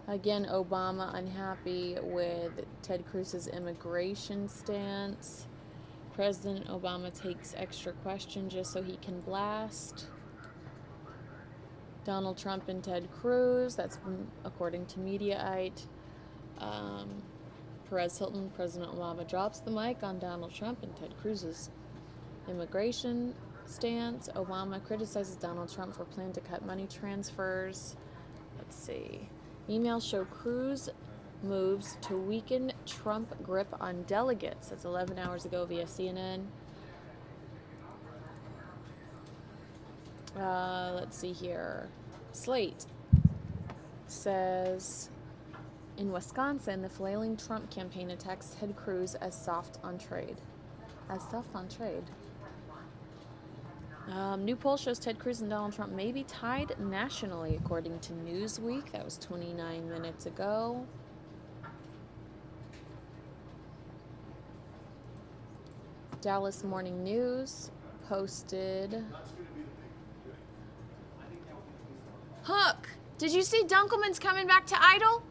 Again, Obama unhappy with Ted Cruz's immigration stance. President Obama takes extra question just so he can blast. Donald Trump and Ted Cruz, that's according to Mediaite. Perez Hilton, President Obama drops the mic on Donald Trump and Ted Cruz's immigration stance. Obama criticizes Donald Trump for plan to cut money transfers. Let's see. Emails show Cruz moves to weaken Trump grip on delegates. That's 11 hours ago via CNN. Let's see here. Slate says, in Wisconsin, the flailing Trump campaign attacks Ted Cruz as soft on trade. New poll shows Ted Cruz and Donald Trump may be tied nationally, according to Newsweek. That was 29 minutes ago. Dallas Morning News posted... Hook! Did you see Dunkelman's coming back to Idol?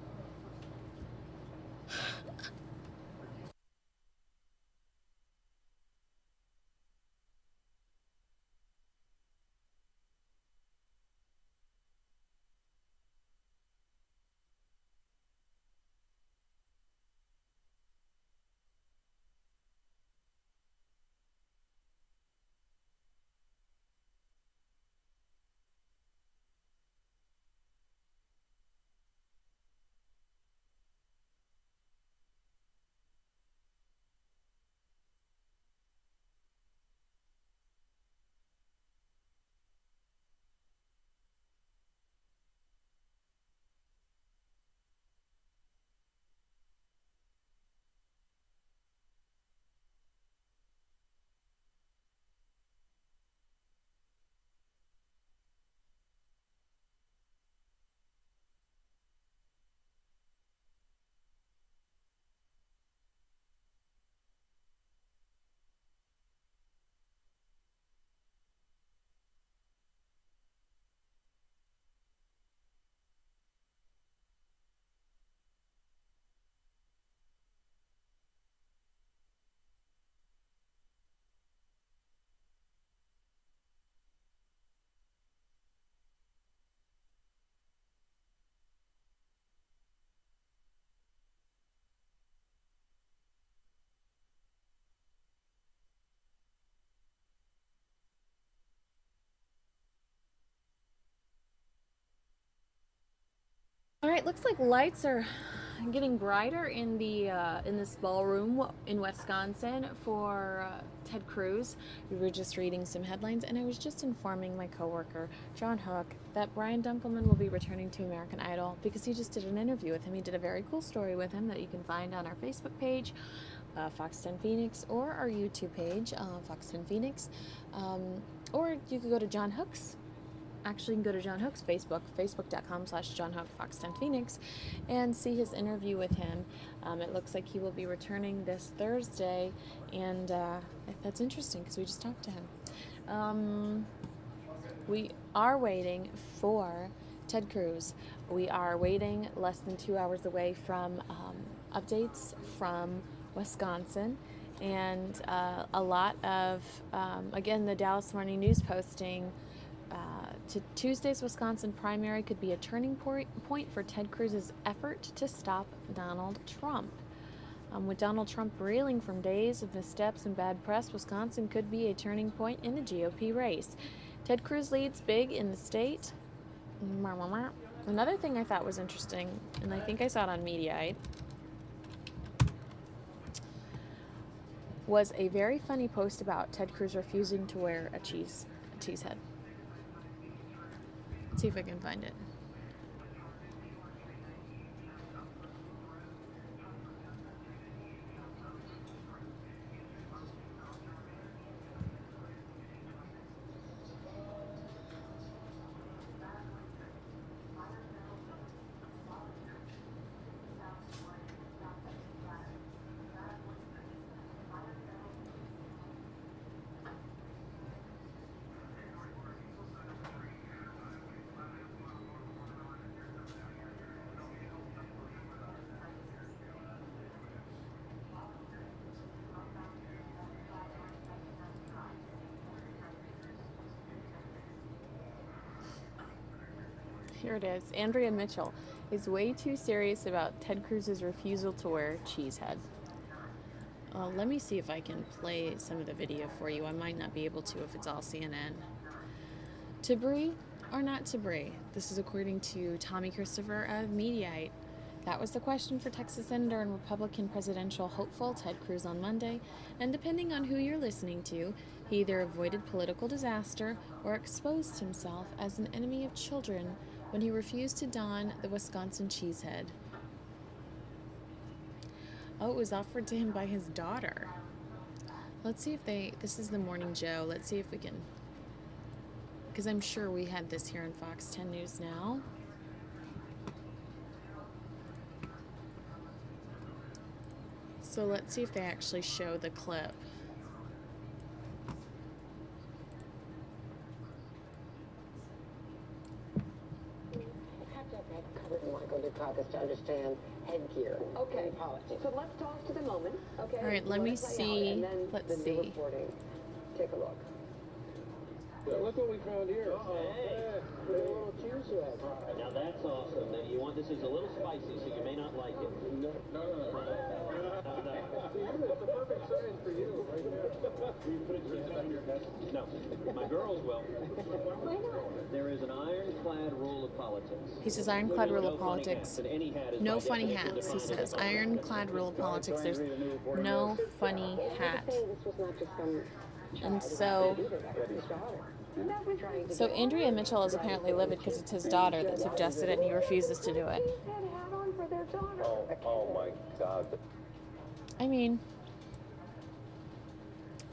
All right, looks like lights are getting brighter in the in this ballroom in Wisconsin for Ted Cruz. We were just reading some headlines, and I was just informing my coworker John Hook that Brian Dunkelman will be returning to American Idol because he just did an interview with him. He did a very cool story with him that you can find on our Facebook page, Fox 10 Phoenix, or our YouTube page, Fox 10 Phoenix, or you could go to John Hook's. Actually, you can go to John Hook's Facebook, facebook.com/John Hook Fox 10 Phoenix, and see his interview with him. It looks like he will be returning this Thursday, and that's interesting because we just talked to him. We are waiting for Ted Cruz. We are waiting less than 2 hours away from updates from Wisconsin, and a lot of, again, the Dallas Morning News posting, Tuesday's Wisconsin primary could be a turning point for Ted Cruz's effort to stop Donald Trump. With Donald Trump reeling from days of missteps and bad press, Wisconsin could be a turning point in the GOP race. Ted Cruz leads big in the state. Another thing I thought was interesting, and I think I saw it on Mediaite, was a very funny post about Ted Cruz refusing to wear a cheese head. Let's see if I can find it. Here it is. Andrea Mitchell is way too serious about Ted Cruz's refusal to wear cheese head. Let me see if I can play some of the video for you. I might not be able to if it's all CNN. Tabri or not Tabri? This is according to Tommy Christopher of Mediaite. That was the question for Texas Senator and Republican presidential hopeful Ted Cruz on Monday, and depending on who you're listening to, he either avoided political disaster or exposed himself as an enemy of children when he refused to don the Wisconsin cheesehead. Oh, it was offered to him by his daughter. Let's see if this is the Morning Joe. Let's see if we can, because I'm sure we had this here on Fox 10 News Now. So let's see if they actually show the clip. Michael Dukakis to understand headgear. Okay, politics. So let's talk to the moment. Okay. All right, let me see. Let's see. Take a look. Look what we found here. Hey. A little cheese head. Now that's awesome. Now you want this is a little spicy, so you may not like it. No. It's the perfect size for you. You put it on your desk? No. My girls will. Why not? There is an ironclad rule of politics. He says ironclad rule of politics. No funny hats, he says. Ironclad rule of politics. There's no funny hat. And so Andrea Mitchell is apparently livid because it's his daughter that suggested it and he refuses to do it. Oh my God. I mean,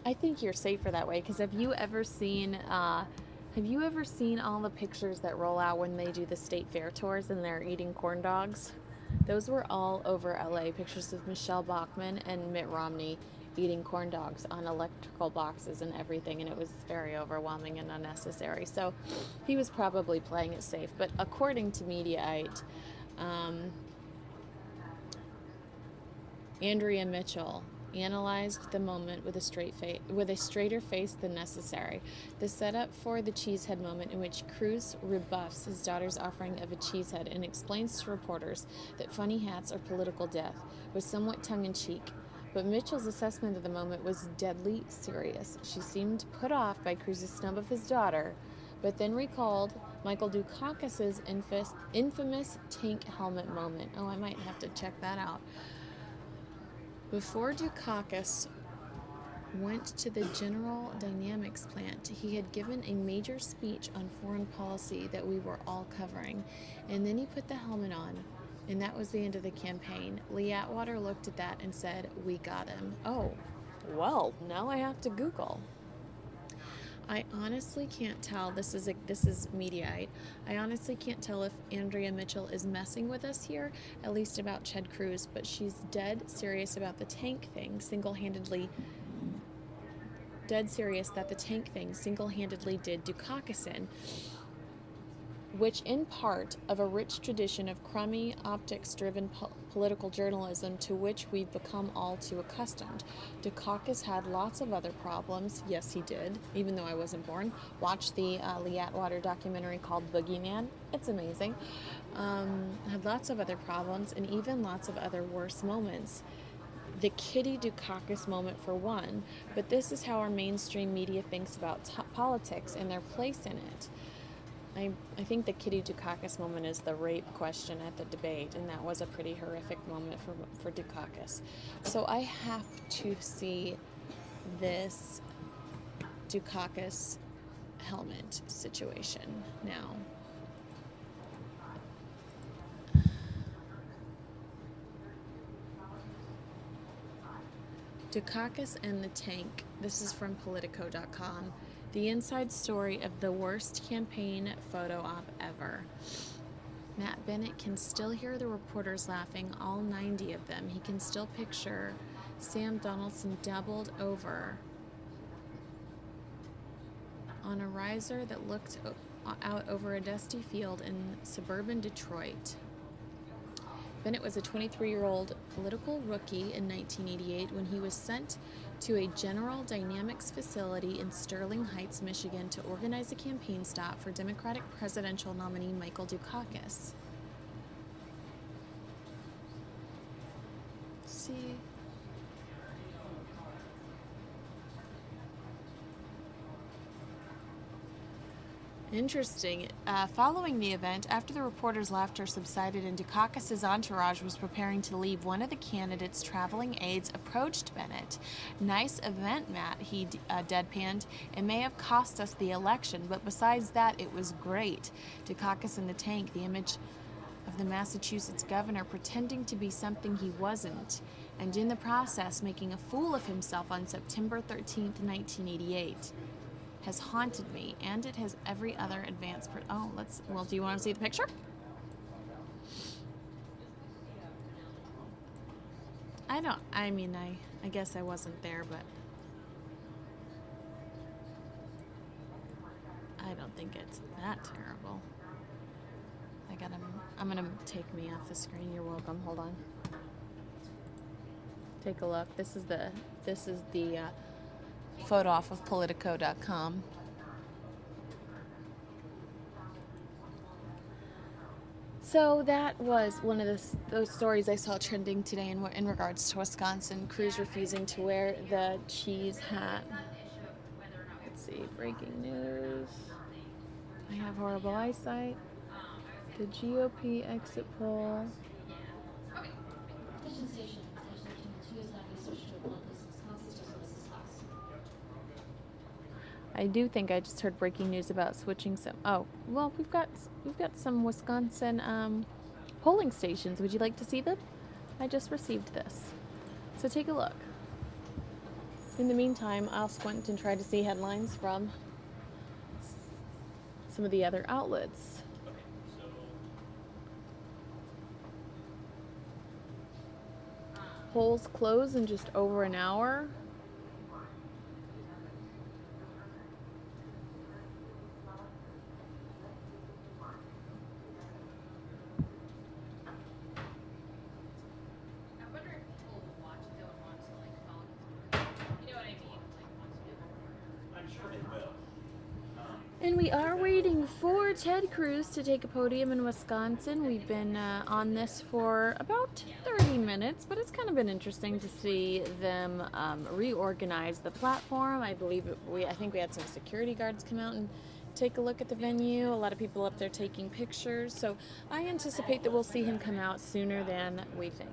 I think you're safer that way, because have you ever seen all the pictures that roll out when they do the state fair tours and they're eating corn dogs? Those were all over LA, pictures of Michelle Bachmann and Mitt Romney eating corn dogs on electrical boxes and everything, and it was very overwhelming and unnecessary. So he was probably playing it safe. But according to Mediaite, Andrea Mitchell analyzed the moment with a straighter face than necessary. The setup for the cheesehead moment, in which Cruz rebuffs his daughter's offering of a cheesehead and explains to reporters that funny hats are political death, was somewhat tongue-in-cheek. But Mitchell's assessment of the moment was deadly serious. She seemed put off by Cruz's snub of his daughter, but then recalled Michael Dukakis' infamous tank helmet moment. Oh, I might have to check that out. Before Dukakis went to the General Dynamics plant, he had given a major speech on foreign policy that we were all covering, and then he put the helmet on. And that was the end of the campaign. Lee Atwater looked at that and said, "We got him." Oh, well, now I have to Google. I honestly can't tell. This is Mediaite. I honestly can't tell if Andrea Mitchell is messing with us here, at least about Ted Cruz, but she's dead serious about the tank thing, single-handedly did Dukakis in, which in part of a rich tradition of crummy, optics-driven political journalism to which we've become all too accustomed. Dukakis had lots of other problems. Yes, he did, even though I wasn't born. Watch the Lee Atwater documentary called Boogeyman. It's amazing. Had lots of other problems and even lots of other worse moments. The Kitty Dukakis moment for one, but this is how our mainstream media thinks about politics and their place in it. I think the Kitty Dukakis moment is the rape question at the debate, and that was a pretty horrific moment for Dukakis. So I have to see this Dukakis helmet situation now. Dukakis and the Tank. This is from Politico.com. The inside story of the worst campaign photo op ever. Matt Bennett can still hear the reporters laughing, all 90 of them. He can still picture Sam Donaldson doubled over on a riser that looked out over a dusty field in suburban Detroit. Bennett was a 23-year-old political rookie in 1988 when he was sent to a General Dynamics facility in Sterling Heights, Michigan, to organize a campaign stop for Democratic presidential nominee Michael Dukakis. See? Interesting. Following the event, after the reporters' laughter subsided and Dukakis' entourage was preparing to leave, one of the candidates' traveling aides approached Bennett. "Nice event, Matt," he deadpanned. "It may have cost us the election, but besides that, it was great." Dukakis in the Tank, the image of the Massachusetts governor pretending to be something he wasn't, and in the process making a fool of himself on September 13th, 1988. Has haunted me, and it has every other advanced well, do you want to see the picture? I guess I wasn't there, but I don't think it's that terrible. I'm gonna take me off the screen. You're welcome. Hold on. Take a look. This is the photo off of Politico.com. So that was one of those stories I saw trending today in regards to Wisconsin. Cruz refusing to wear the cheese hat. Let's see, breaking news. I have horrible eyesight. The GOP exit poll. I do think I just heard breaking news about switching some. Oh, well, we've got some Wisconsin polling stations. Would you like to see them? I just received this, so take a look. In the meantime, I'll squint and try to see headlines from some of the other outlets. Polls close in just over an hour. And we are waiting for Ted Cruz to take a podium in Wisconsin. We've been on this for about 30 minutes, but it's kind of been interesting to see them reorganize the platform. I think we had some security guards come out and take a look at the venue. A lot of people up there taking pictures. So I anticipate that we'll see him come out sooner than we think.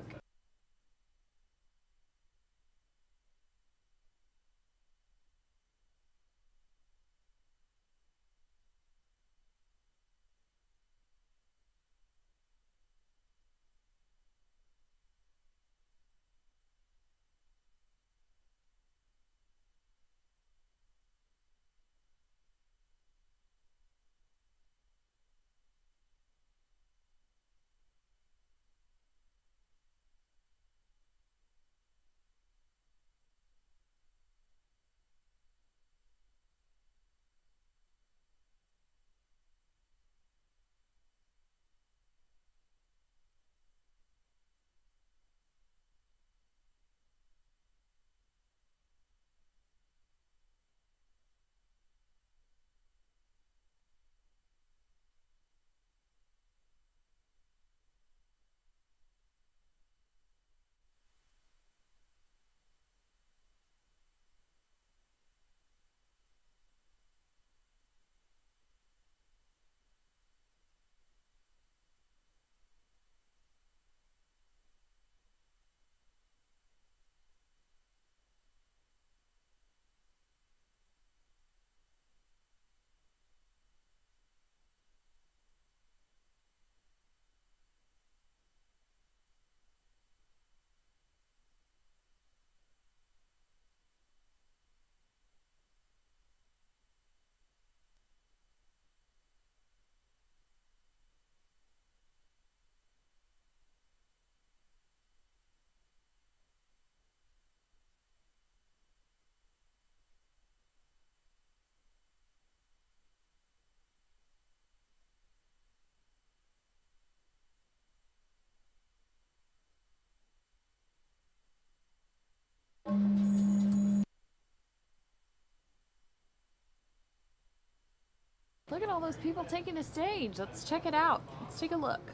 Look at all those people taking the stage. Let's check it out. Let's take a look.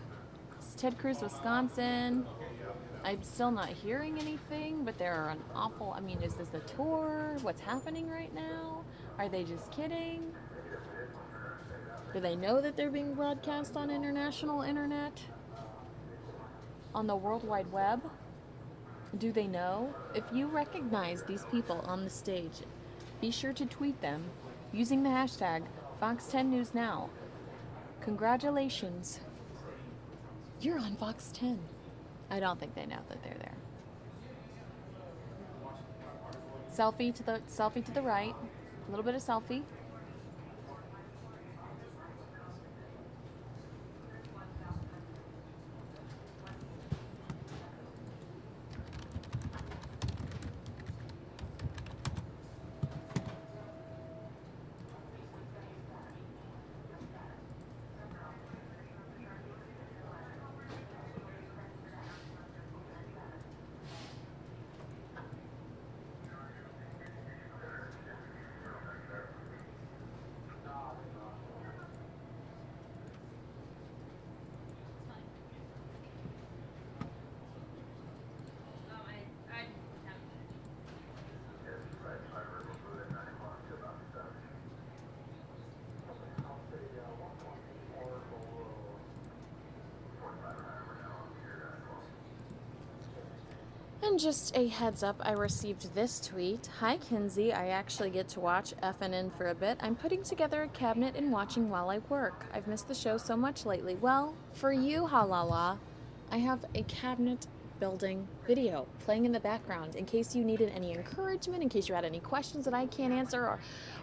It's Ted Cruz, Wisconsin. I'm still not hearing anything, but there are an awful... I mean, is this a tour? What's happening right now? Are they just kidding? Do they know that they're being broadcast on international internet? On the World Wide Web? Do they know? If you recognize these people on the stage, be sure to tweet them using the hashtag Fox 10 News Now. Congratulations. You're on Fox 10. I don't think they know that they're there. Selfie to the right. A little bit of selfie. And just a heads up, I received this tweet. Hi, Kinsey. I actually get to watch FNN for a bit. I'm putting together a cabinet and watching while I work. I've missed the show so much lately. Well, for you, Halala, I have a cabinet building video playing in the background in case you needed any encouragement, in case you had any questions that I can't answer,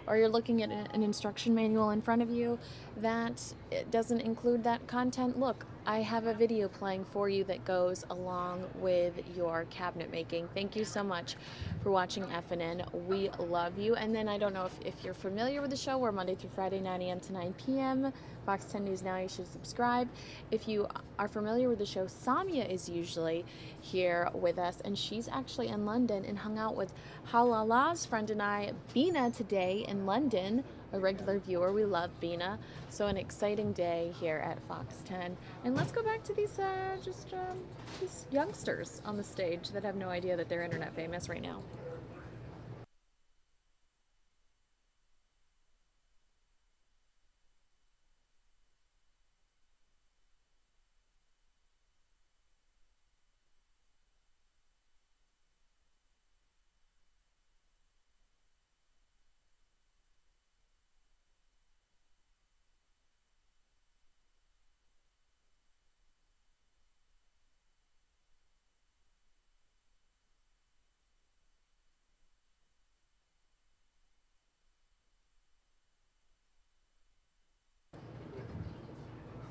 or you're looking at an instruction manual in front of you that it doesn't include that content. Look, I have a video playing for you that goes along with your cabinet making. Thank you so much for watching FNN. We love you. And then I don't know if you're familiar with the show. We're Monday through Friday, 9 a.m. to 9 p.m. Fox 10 News Now, you should subscribe. If you are familiar with the show, Samia is usually here with us, and she's actually in London and hung out with Halala's friend and I, Bina, today in London, a regular viewer. We love Bina. So an exciting day here at Fox 10. And let's go back to these these youngsters on the stage that have no idea that they're internet famous right now.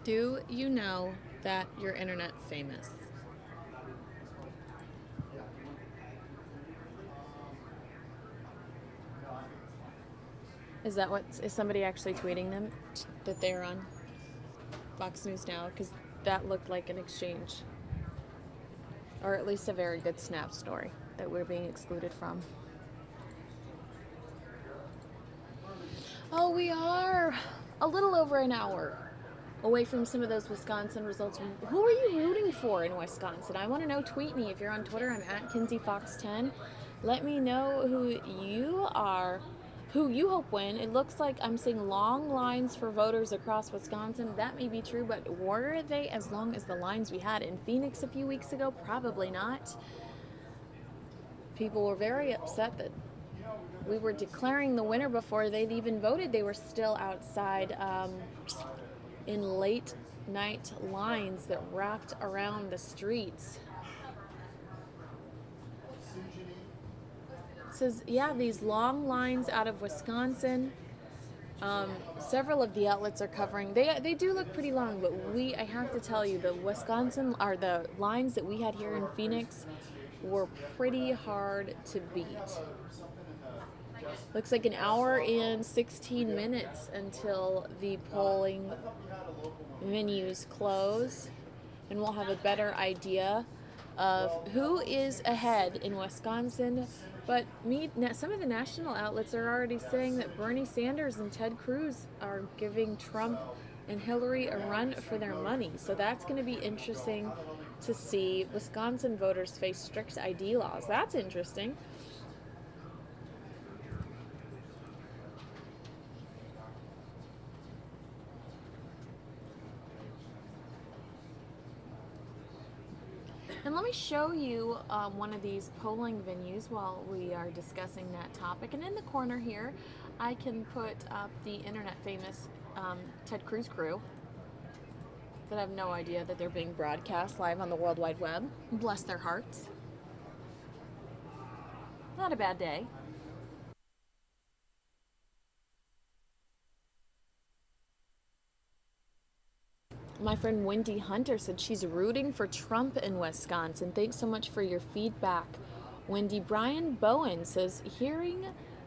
Do you know that you're internet famous? Is somebody actually tweeting them that they're on Fox News Now? Because that looked like an exchange. Or at least a very good Snap story that we're being excluded from. Oh, we are a little over an hour away from some of those Wisconsin results. Who are you rooting for in Wisconsin? I want to know. Tweet me if you're on Twitter. I'm at KinseyFox10. Let me know who you are, who you hope win. It looks like I'm seeing long lines for voters across Wisconsin. That may be true, but were they as long as the lines we had in Phoenix a few weeks ago? Probably not. People were very upset that we were declaring the winner before they'd even voted. They were still outside in late night lines that wrapped around the streets. It says, yeah, these long lines out of Wisconsin. Several of the outlets are covering. They do look pretty long, but I have to tell you, the lines that we had here in Phoenix were pretty hard to beat. Looks like an hour and 16 minutes until the polling venues close, and we'll have a better idea of who is ahead in Wisconsin But some of the national outlets are already saying that Bernie Sanders and Ted Cruz are giving Trump and Hillary a run for their money. So that's going to be interesting to see. Wisconsin voters face strict ID laws. That's interesting. And let me show you one of these polling venues while we are discussing that topic. And in the corner here, I can put up the internet famous Ted Cruz crew that have no idea that they're being broadcast live on the World Wide Web. Bless their hearts. Not a bad day. My friend Wendy Hunter said she's rooting for Trump in Wisconsin. Thanks so much for your feedback, Wendy. Brian Bowen says, hearing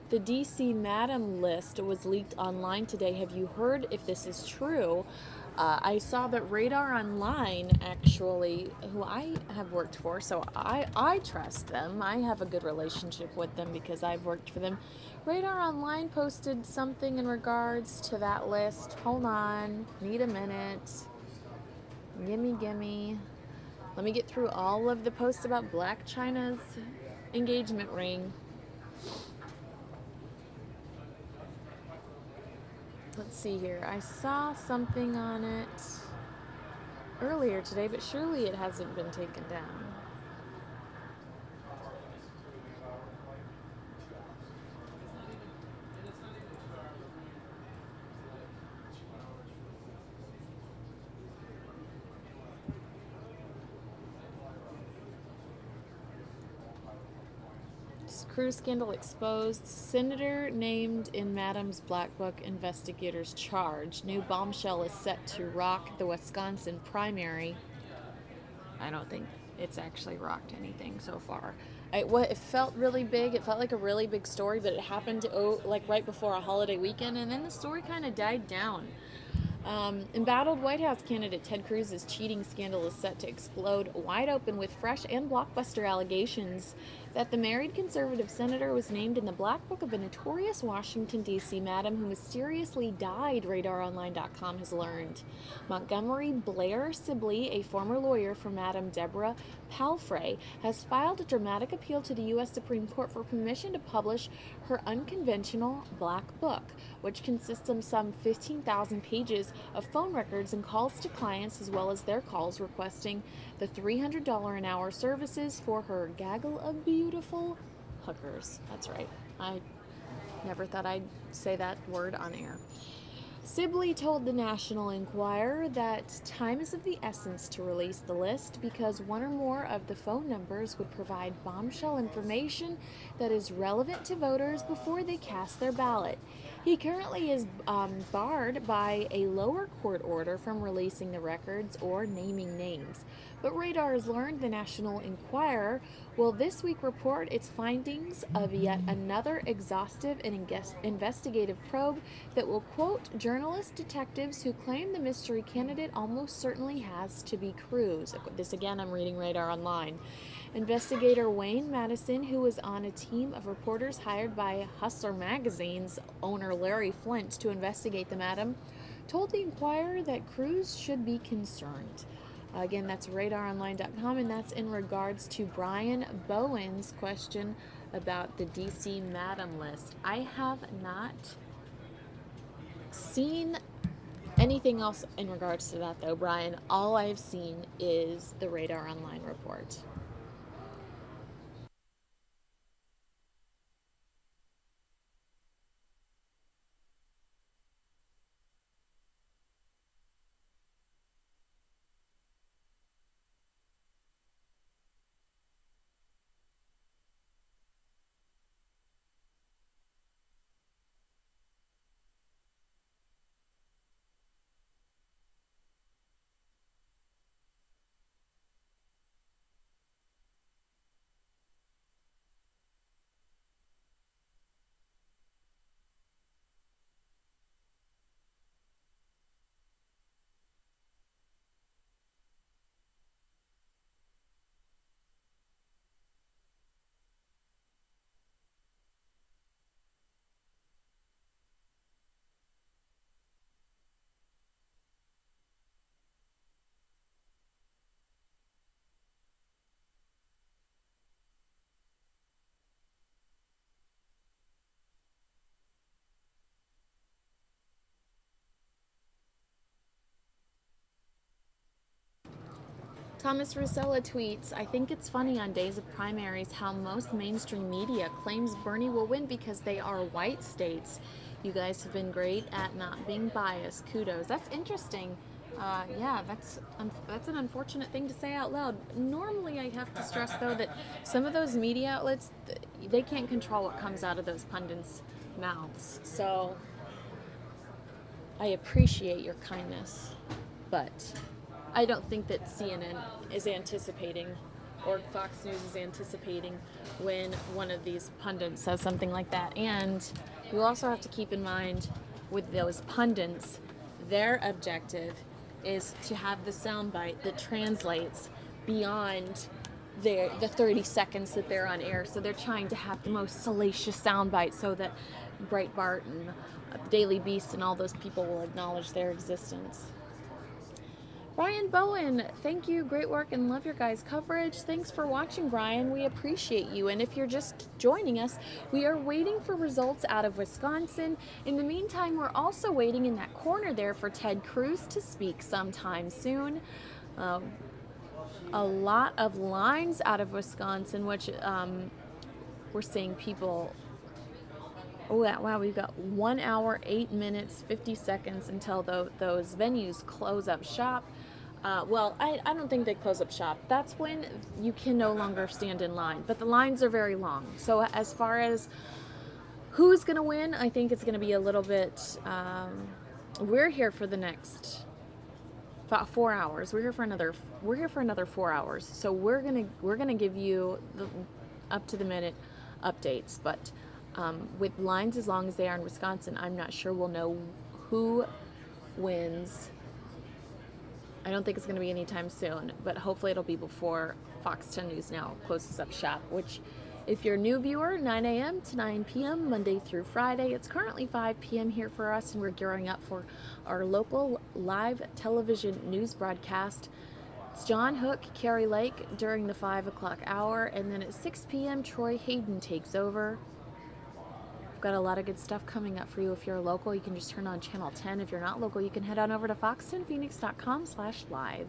the DC Madam list was leaked online today. Have you heard if this is true? I saw that Radar Online, actually, who I have worked for, so I trust them. I have a good relationship with them because I've worked for them. Radar Online posted something in regards to that list. Hold on, need a minute. Gimme. Let me get through all of the posts about Black China's engagement ring. Let's see here. I saw something on it earlier today, but surely it hasn't been taken down. Cruz scandal exposed. Senator named in Madam's Black Book, investigators charged. New bombshell is set to rock the Wisconsin primary. I don't think it's actually rocked anything so far. It felt really big. It felt like a really big story, but it happened like right before a holiday weekend, and then the story kind of died down. Embattled White House candidate Ted Cruz's cheating scandal is set to explode wide open with fresh and blockbuster allegations that the married conservative senator was named in the Black Book of a notorious Washington, D.C. madam who mysteriously died, RadarOnline.com has learned. Montgomery Blair Sibley, a former lawyer for Madam Deborah Palfrey, has filed a dramatic appeal to the U.S. Supreme Court for permission to publish her unconventional Black Book, which consists of some 15,000 pages of phone records and calls to clients, as well as their calls requesting the $300 an hour services for her gaggle of beautiful hookers. That's right. I never thought I'd say that word on air. Sibley told the National Enquirer that time is of the essence to release the list because one or more of the phone numbers would provide bombshell information that is relevant to voters before they cast their ballot. He currently is barred by a lower court order from releasing the records or naming names. But Radar has learned the National Enquirer will this week report its findings of yet another exhaustive and investigative probe that will quote journalist detectives who claim the mystery candidate almost certainly has to be Cruz. This again, I'm reading Radar Online. Investigator Wayne Madison, who was on a team of reporters hired by Hustler Magazine's owner Larry Flint to investigate the madam, told the Enquirer that Cruz should be concerned. Again, that's RadarOnline.com, and that's in regards to Brian Bowen's question about the DC Madam list. I have not seen anything else in regards to that, though, Brian. All I've seen is the Radar Online report. Thomas Rosella tweets, I think it's funny on days of primaries how most mainstream media claims Bernie will win because they are white states. You guys have been great at not being biased. Kudos. That's interesting. Yeah, that's an unfortunate thing to say out loud. Normally, I have to stress, though, that some of those media outlets, they can't control what comes out of those pundits' mouths. So I appreciate your kindness, but I don't think that CNN is anticipating or Fox News is anticipating when one of these pundits says something like that. And you also have to keep in mind with those pundits, their objective is to have the soundbite that translates beyond the 30 seconds that they're on air. So they're trying to have the most salacious soundbite so that Breitbart and Daily Beast and all those people will acknowledge their existence. Brian Bowen, thank you. Great work and love your guys' coverage. Thanks for watching, Brian. We appreciate you. And if you're just joining us, we are waiting for results out of Wisconsin. In the meantime, we're also waiting in that corner there for Ted Cruz to speak sometime soon. A lot of lines out of Wisconsin, which we're seeing people. Oh, wow, we've got 1 hour, 8 minutes, 50 seconds until those venues close up shop. Well, I don't think they close up shop. That's when you can no longer stand in line. But the lines are very long. So as far as who's going to win, I think it's going to be a little bit... we're here for the next 4 hours. We're here for another 4 hours. So we're gonna give you the up to the minute updates. But with lines as long as they are in Wisconsin, I'm not sure we'll know who wins. I don't think it's going to be anytime soon, but hopefully it'll be before Fox 10 News Now closes up shop, which, if you're a new viewer, 9 a.m. to 9 p.m., Monday through Friday. It's currently 5 p.m. here for us, and we're gearing up for our local live television news broadcast. It's John Hook, Carrie Lake during the 5 o'clock hour, and then at 6 p.m., Troy Hayden takes over. We've got a lot of good stuff coming up for you. If you're local, you can just turn on Channel 10. If you're not local, you can head on over to fox10phoenix.com/live.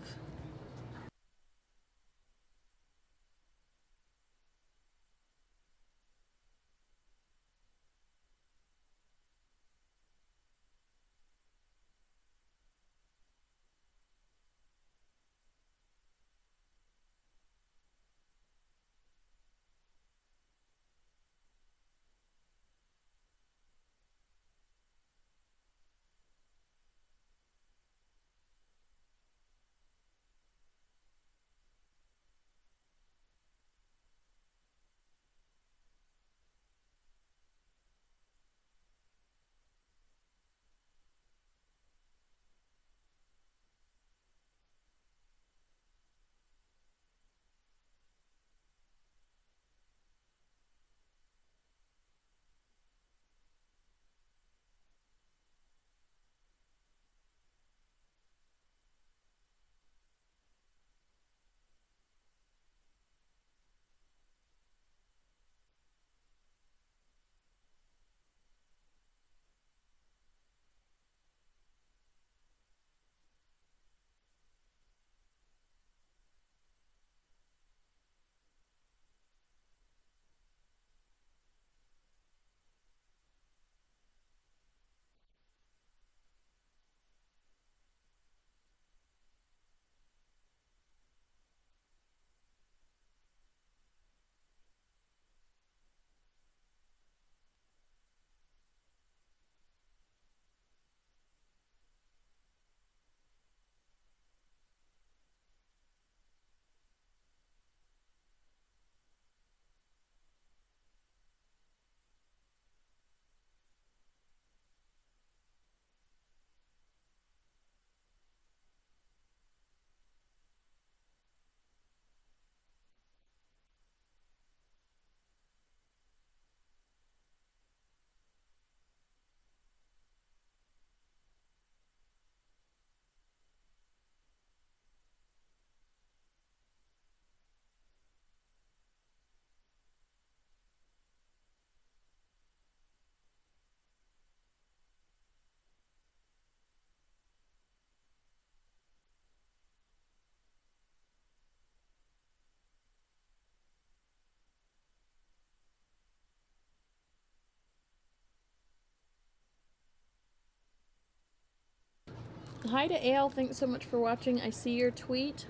Hi to Ale. Thanks so much for watching. I see your tweet.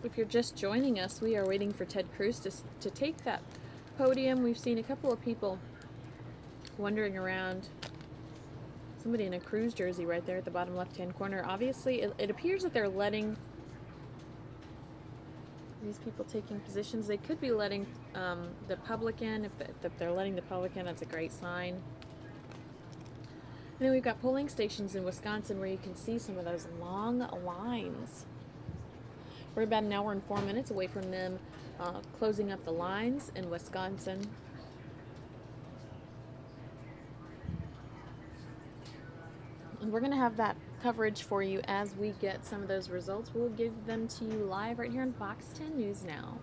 If you're just joining us, we are waiting for Ted Cruz to take that podium. We've seen a couple of people wandering around. Somebody in a Cruz jersey right there at the bottom left-hand corner. Obviously, it appears that they're letting these people taking positions. They could be letting the public in. If they're letting the public in, that's a great sign. And then we've got polling stations in Wisconsin where you can see some of those long lines. We're about an hour and 4 minutes away from them closing up the lines in Wisconsin. And we're going to have that coverage for you as we get some of those results. We'll give them to you live right here on Fox 10 News Now.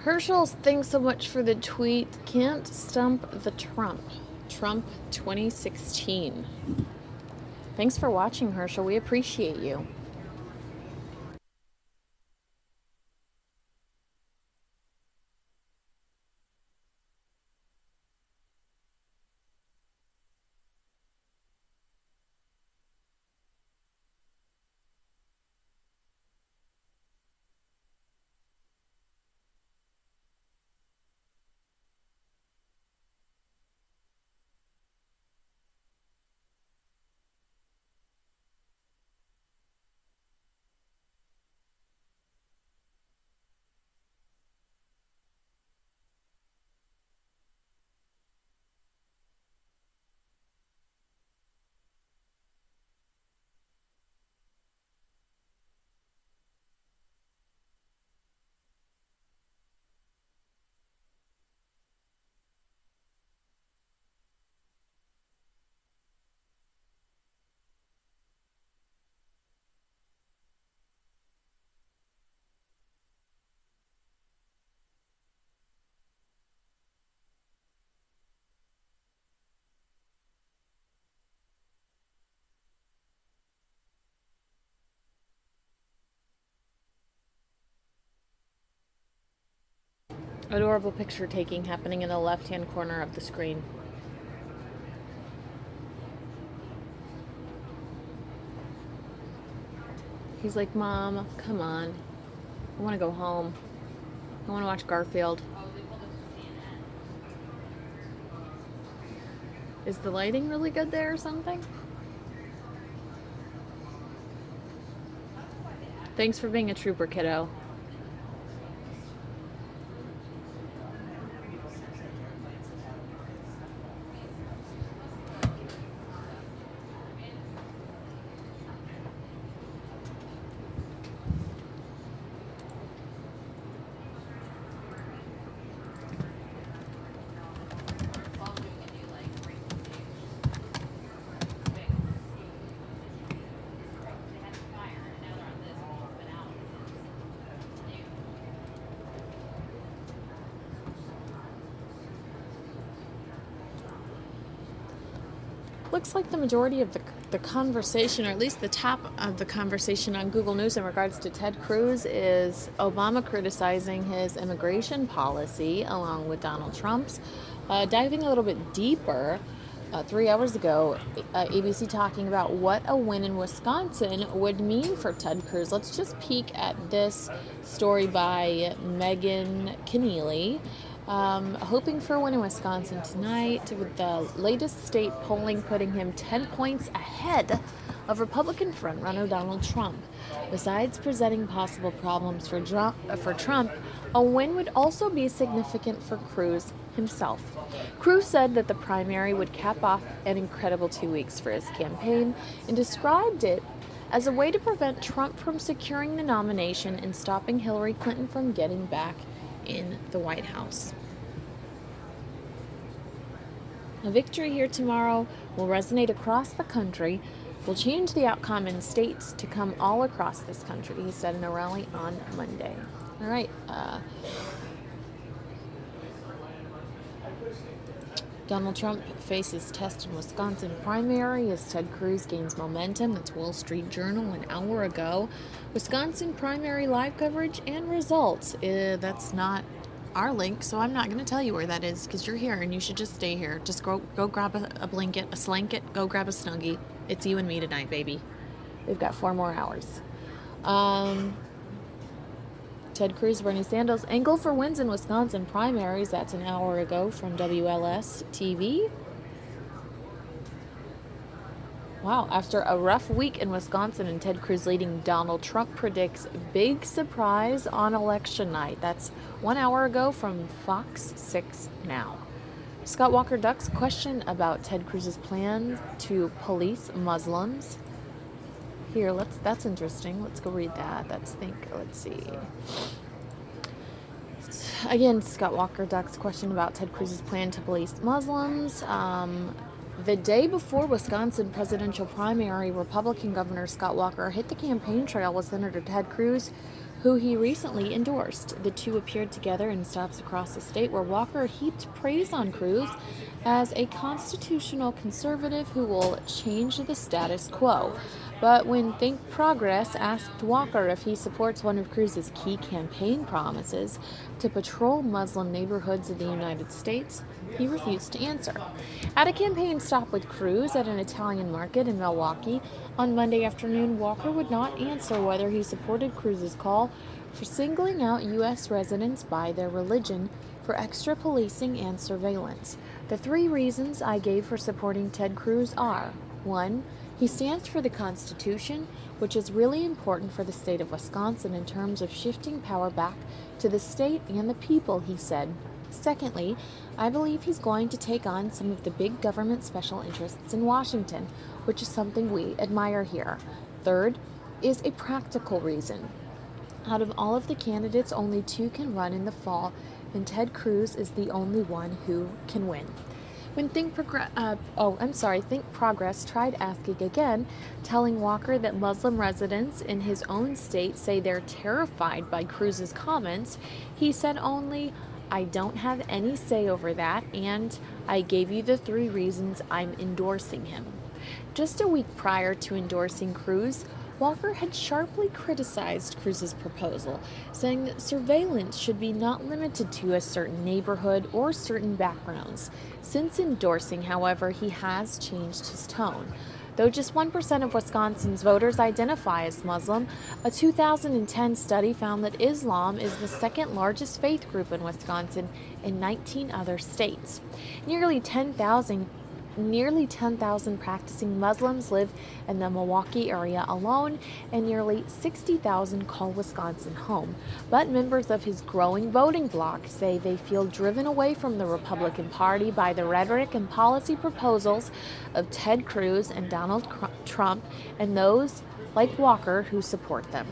Herschel, thanks so much for the tweet. Can't stump the Trump. Trump 2016. Thanks for watching, Herschel. We appreciate you. Adorable picture taking happening in the left-hand corner of the screen. He's like, Mom, come on. I want to go home. I want to watch Garfield. Is the lighting really good there or something? Thanks for being a trooper, kiddo. Looks like the majority of the conversation, or at least the top of the conversation on Google News in regards to Ted Cruz, is Obama criticizing his immigration policy along with Donald Trump's. Diving a little bit deeper, 3 hours ago, ABC talking about what a win in Wisconsin would mean for Ted Cruz. Let's just peek at this story by Megan Keneally. Hoping for a win in Wisconsin tonight, with the latest state polling putting him 10 points ahead of Republican frontrunner Donald Trump. Besides presenting possible problems for Trump, a win would also be significant for Cruz himself. Cruz said that the primary would cap off an incredible 2 weeks for his campaign and described it as a way to prevent Trump from securing the nomination and stopping Hillary Clinton from getting back in the White House. A victory here tomorrow will resonate across the country, will change the outcome in states to come all across this country, he said in a rally on Monday. All right. Donald Trump faces test in Wisconsin primary as Ted Cruz gains momentum. That's Wall Street Journal an hour ago. Wisconsin primary live coverage and results. That's not our link, so I'm not going to tell you where that is because you're here and you should just stay here. Just go grab a blanket, a slanket, go grab a Snuggie. It's you and me tonight, baby. We've got 4 more hours. Ted Cruz, Bernie Sanders, angle for wins in Wisconsin primaries. That's an hour ago from WLS TV. Wow, after a rough week in Wisconsin and Ted Cruz leading, Donald Trump predicts big surprise on election night. That's 1 hour ago from Fox 6 Now. Scott Walker Duck's question about Ted Cruz's plan to police Muslims. Here, that's interesting. Let's go read that. Let's see. Again, Scott Walker Duck's question about Ted Cruz's plan to police Muslims. The day before Wisconsin presidential primary, Republican Governor Scott Walker hit the campaign trail with Senator Ted Cruz, who he recently endorsed. The two appeared together in stops across the state where Walker heaped praise on Cruz as a constitutional conservative who will change the status quo. But when Think Progress asked Walker if he supports one of Cruz's key campaign promises to patrol Muslim neighborhoods of the United States, he refused to answer. At a campaign stop with Cruz at an Italian market in Milwaukee on Monday afternoon, Walker would not answer whether he supported Cruz's call for singling out U.S. residents by their religion for extra policing and surveillance. The 3 reasons I gave for supporting Ted Cruz are: 1, he stands for the Constitution, which is really important for the state of Wisconsin in terms of shifting power back to the state and the people, he said. Secondly, I believe he's going to take on some of the big government special interests in Washington, which is something we admire here. Third is a practical reason. Out of all of the candidates, only 2 can run in the fall, and Ted Cruz is the only one who can win. When Think Progress tried asking again, telling Walker that Muslim residents in his own state say they're terrified by Cruz's comments, he said only, I don't have any say over that, and I gave you the 3 reasons I'm endorsing him. Just a week prior to endorsing Cruz, Walker had sharply criticized Cruz's proposal, saying that surveillance should be not limited to a certain neighborhood or certain backgrounds. Since endorsing, however, he has changed his tone. Though just 1% of Wisconsin's voters identify as Muslim, a 2010 study found that Islam is the 2nd largest faith group in Wisconsin and 19 other states. Nearly 10,000 practicing Muslims live in the Milwaukee area alone, and nearly 60,000 call Wisconsin home. But members of his growing voting bloc say they feel driven away from the Republican Party by the rhetoric and policy proposals of Ted Cruz and Donald Trump and those like Walker who support them.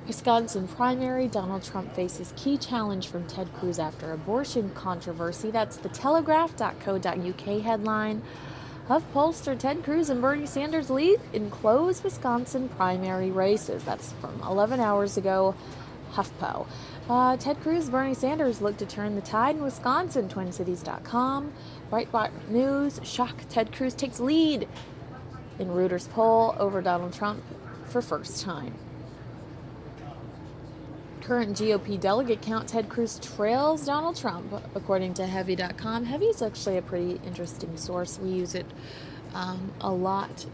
Wisconsin primary, Donald Trump faces key challenge from Ted Cruz after abortion controversy. That's the Telegraph.co.uk headline. Huff pollster Ted Cruz and Bernie Sanders lead in closed Wisconsin primary races. That's from 11 hours ago. HuffPo. Ted Cruz, Bernie Sanders look to turn the tide in Wisconsin. TwinCities.com. Breitbart News. Shock. Ted Cruz takes lead in Reuters poll over Donald Trump for first time. Current GOP delegate count, Ted Cruz trails Donald Trump, according to Heavy.com. Heavy is actually a pretty interesting source. We use it a lot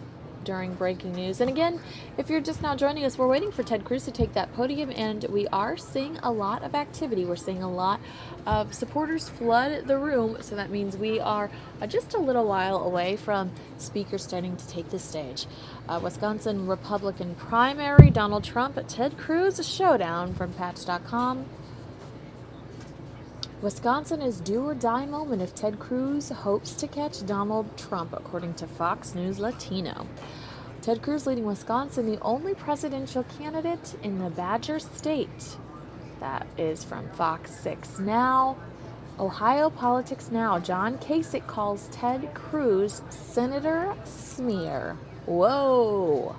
during breaking news. And again, if you're just now joining us, we're waiting for Ted Cruz to take that podium, and we are seeing a lot of activity. We're seeing a lot of supporters flood the room, so that means we are just a little while away from speakers starting to take the stage. Wisconsin Republican primary, Donald Trump, Ted Cruz showdown from Patch.com. Wisconsin is do or die moment if Ted Cruz hopes to catch Donald Trump, according to Fox News Latino. Ted Cruz leading Wisconsin, the only presidential candidate in the Badger State. That is from Fox 6 Now. Ohio Politics Now. John Kasich calls Ted Cruz Senator Smear. Whoa.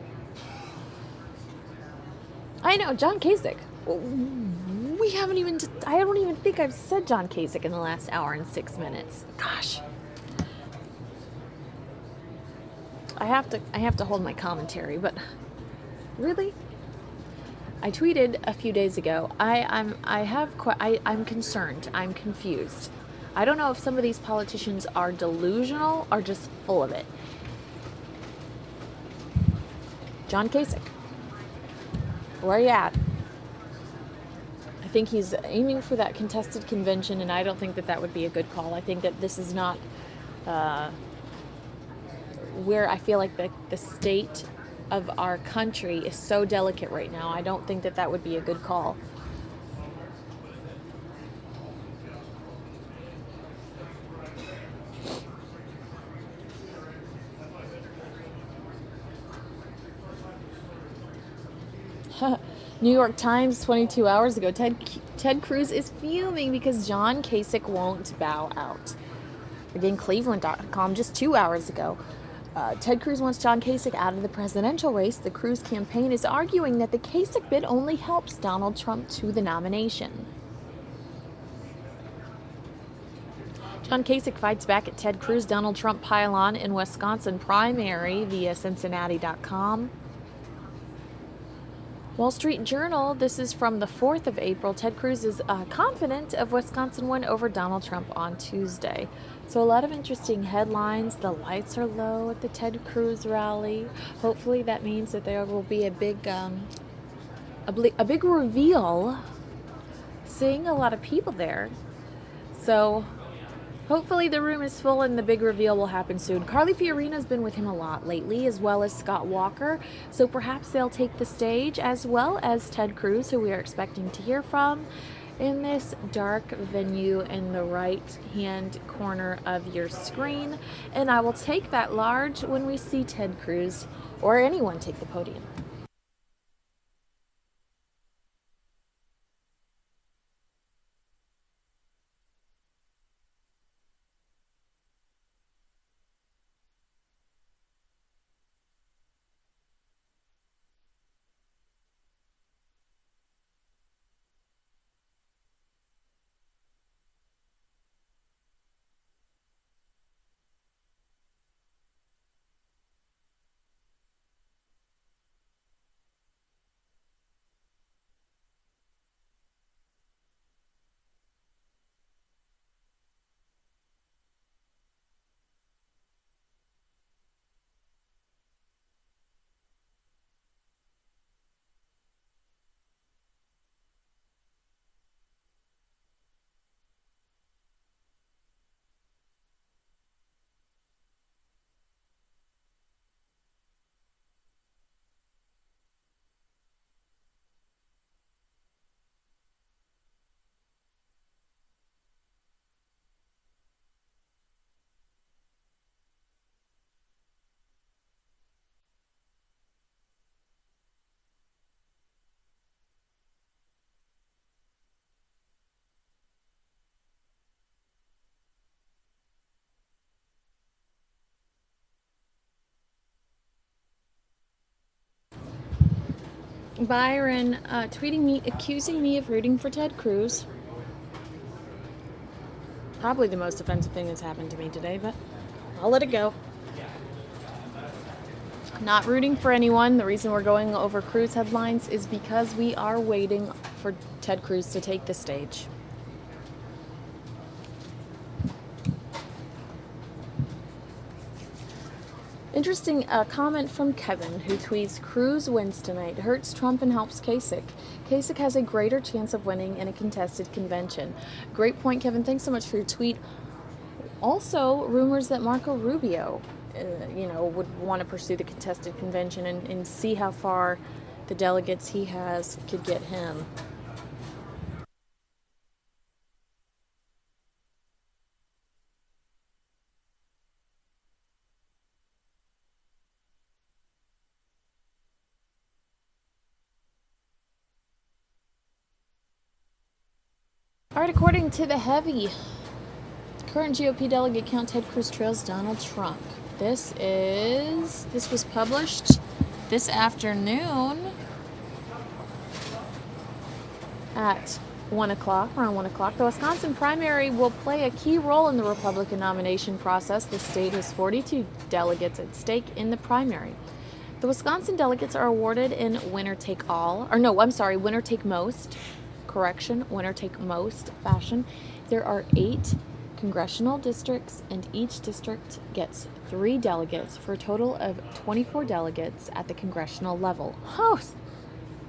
I know, John Kasich. I don't even think I've said John Kasich in the last hour and 6 minutes. Gosh. I have to hold my commentary, but really? I tweeted a few days ago. I'm concerned. I'm confused. I don't know if some of these politicians are delusional or just full of it. John Kasich, where are you at? I think he's aiming for that contested convention, and I don't think that would be a good call. I think that this is not where I feel like the state of our country is so delicate right now. I don't think that would be a good call. New York Times 22 hours ago, Ted Cruz is fuming because John Kasich won't bow out. Again, Cleveland.com just 2 hours ago. Ted Cruz wants John Kasich out of the presidential race. The Cruz campaign is arguing that the Kasich bid only helps Donald Trump to the nomination. John Kasich fights back at Ted Cruz, Donald Trump pile-on in Wisconsin primary via Cincinnati.com. Wall Street Journal, this is from the 4th of April. Ted Cruz is confident of Wisconsin win over Donald Trump on Tuesday. So a lot of interesting headlines. The lights are low at the Ted Cruz rally. Hopefully that means that there will be a big reveal. Seeing a lot of people there. So hopefully the room is full and the big reveal will happen soon. Carly Fiorina's been with him a lot lately, as well as Scott Walker. So perhaps they'll take the stage, as well as Ted Cruz, who we are expecting to hear from, in this dark venue in the right-hand corner of your screen. And I will take that large when we see Ted Cruz or anyone take the podium. Byron tweeting me, accusing me of rooting for Ted Cruz. Probably the most offensive thing that's happened to me today, but I'll let it go. Not rooting for anyone. The reason we're going over Cruz headlines is because we are waiting for Ted Cruz to take the stage. Interesting comment from Kevin, who tweets, Cruz wins tonight, hurts Trump and helps Kasich. Kasich has a greater chance of winning in a contested convention. Great point, Kevin. Thanks so much for your tweet. Also, rumors that Marco Rubio, would want to pursue the contested convention and see how far the delegates he has could get him. All right, according to the Heavy, current GOP delegate count, Ted Cruz trails Donald Trump. This was published this afternoon at 1 o'clock, around 1 o'clock. The Wisconsin primary will play a key role in the Republican nomination process. The state has 42 delegates at stake in the primary. The Wisconsin delegates are awarded in winner take most fashion. There are 8 congressional districts, and each district gets 3 delegates for a total of 24 delegates at the congressional level. Oh,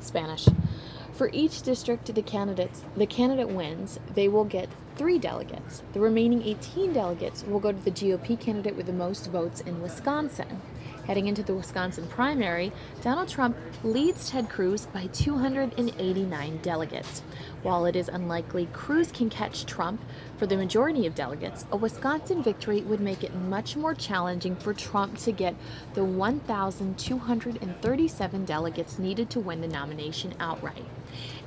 Spanish. For each district the candidate wins, they will get 3 delegates. The remaining 18 delegates will go to the GOP candidate with the most votes in Wisconsin. Heading into the Wisconsin primary, Donald Trump leads Ted Cruz by 289 delegates. While it is unlikely Cruz can catch Trump for the majority of delegates, a Wisconsin victory would make it much more challenging for Trump to get the 1,237 delegates needed to win the nomination outright.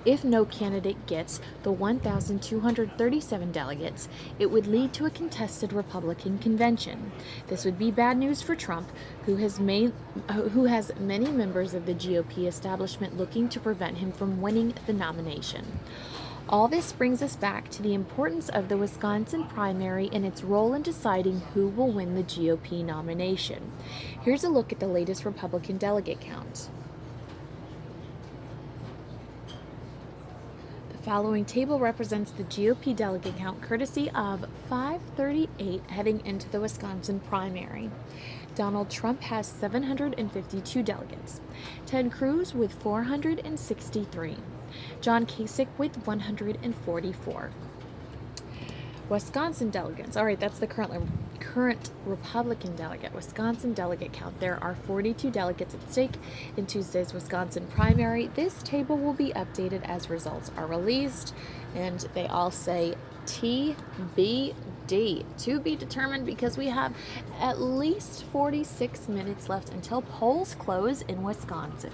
If no candidate gets the 1,237 delegates, it would lead to a contested Republican convention. This would be bad news for Trump, who has many members of the GOP establishment looking to prevent him from winning the nomination. All this brings us back to the importance of the Wisconsin primary and its role in deciding who will win the GOP nomination. Here's a look at the latest Republican delegate count. The following table represents the GOP delegate count courtesy of 538 heading into the Wisconsin primary. Donald Trump has 752 delegates. Ted Cruz with 463. John Kasich with 144. Wisconsin delegates. All right, that's the current Republican delegate. Wisconsin delegate count. There are 42 delegates at stake in Tuesday's Wisconsin primary. This table will be updated as results are released, and they all say TBD, to be determined, because we have at least 46 minutes left until polls close in Wisconsin.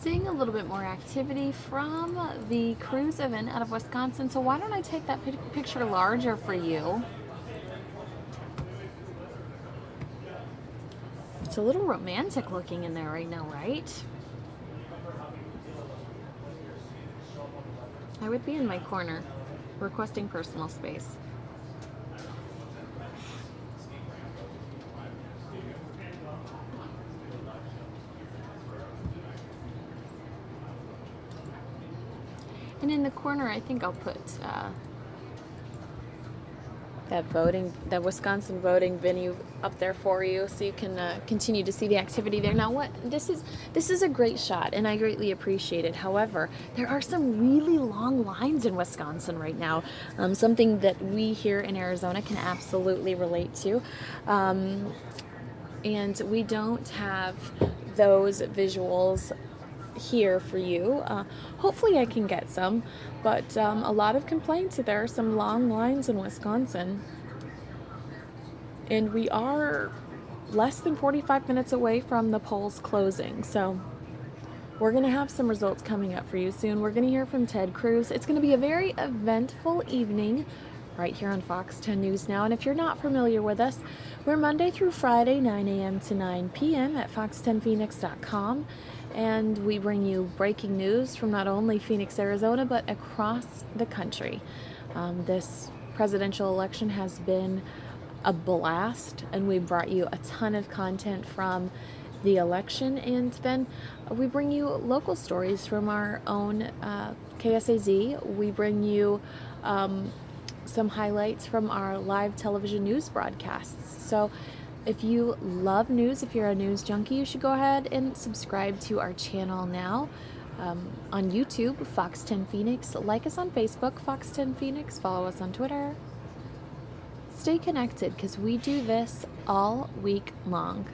seeing a little bit more activity from the cruise event out of Wisconsin. So why don't I take that picture larger for you? It's a little romantic looking in there right now, right? I would be in my corner, requesting personal space. And in the corner, I think I'll put that Wisconsin voting venue up there for you, so you can continue to see the activity there. Now, this is a great shot, and I greatly appreciate it. However, there are some really long lines in Wisconsin right now. Something that we here in Arizona can absolutely relate to, and we don't have those visuals here for you. Hopefully I can get some, but a lot of complaints that there are some long lines in Wisconsin, and we are less than 45 minutes away from the polls closing, so we're going to have some results coming up for you soon. We're going to hear from Ted Cruz. It's going to be a very eventful evening right here on Fox 10 News Now. And if you're not familiar with us, we're Monday through Friday, 9 a.m. to 9 p.m. at fox10phoenix.com. And we bring you breaking news from not only Phoenix, Arizona, but across the country. This presidential election has been a blast, and we brought you a ton of content from the election, and then we bring you local stories from our own KSAZ. We bring you some highlights from our live television news broadcasts. So if you love news, if you're a news junkie, you should go ahead and subscribe to our channel now. On YouTube, Fox 10 Phoenix. Like us on Facebook, Fox 10 Phoenix. Follow us on Twitter. Stay connected, because we do this all week long.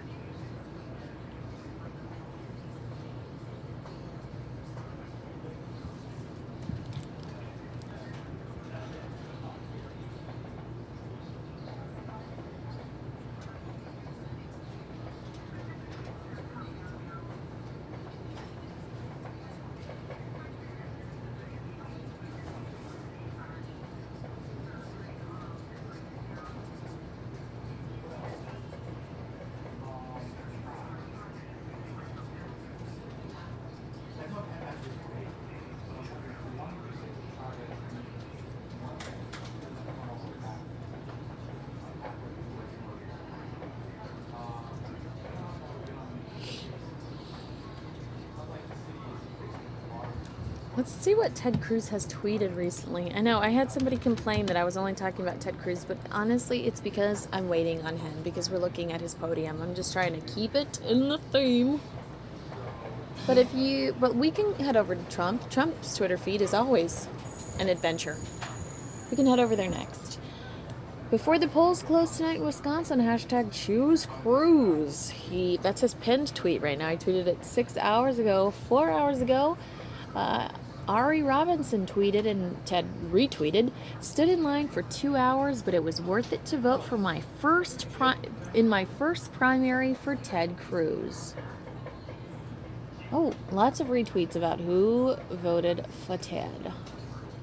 Let's see what Ted Cruz has tweeted recently. I know I had somebody complain that I was only talking about Ted Cruz, but honestly, it's because I'm waiting on him, because we're looking at his podium. I'm just trying to keep it in the theme. But we can head over to Trump. Trump's Twitter feed is always an adventure. We can head over there next. Before the polls close tonight in Wisconsin, hashtag choose Cruz. That's his pinned tweet right now. He tweeted it 4 hours ago. Ari Robinson tweeted and Ted retweeted, stood in line for 2 hours, but it was worth it to vote for in my first primary for Ted Cruz. Oh, lots of retweets about who voted for Ted.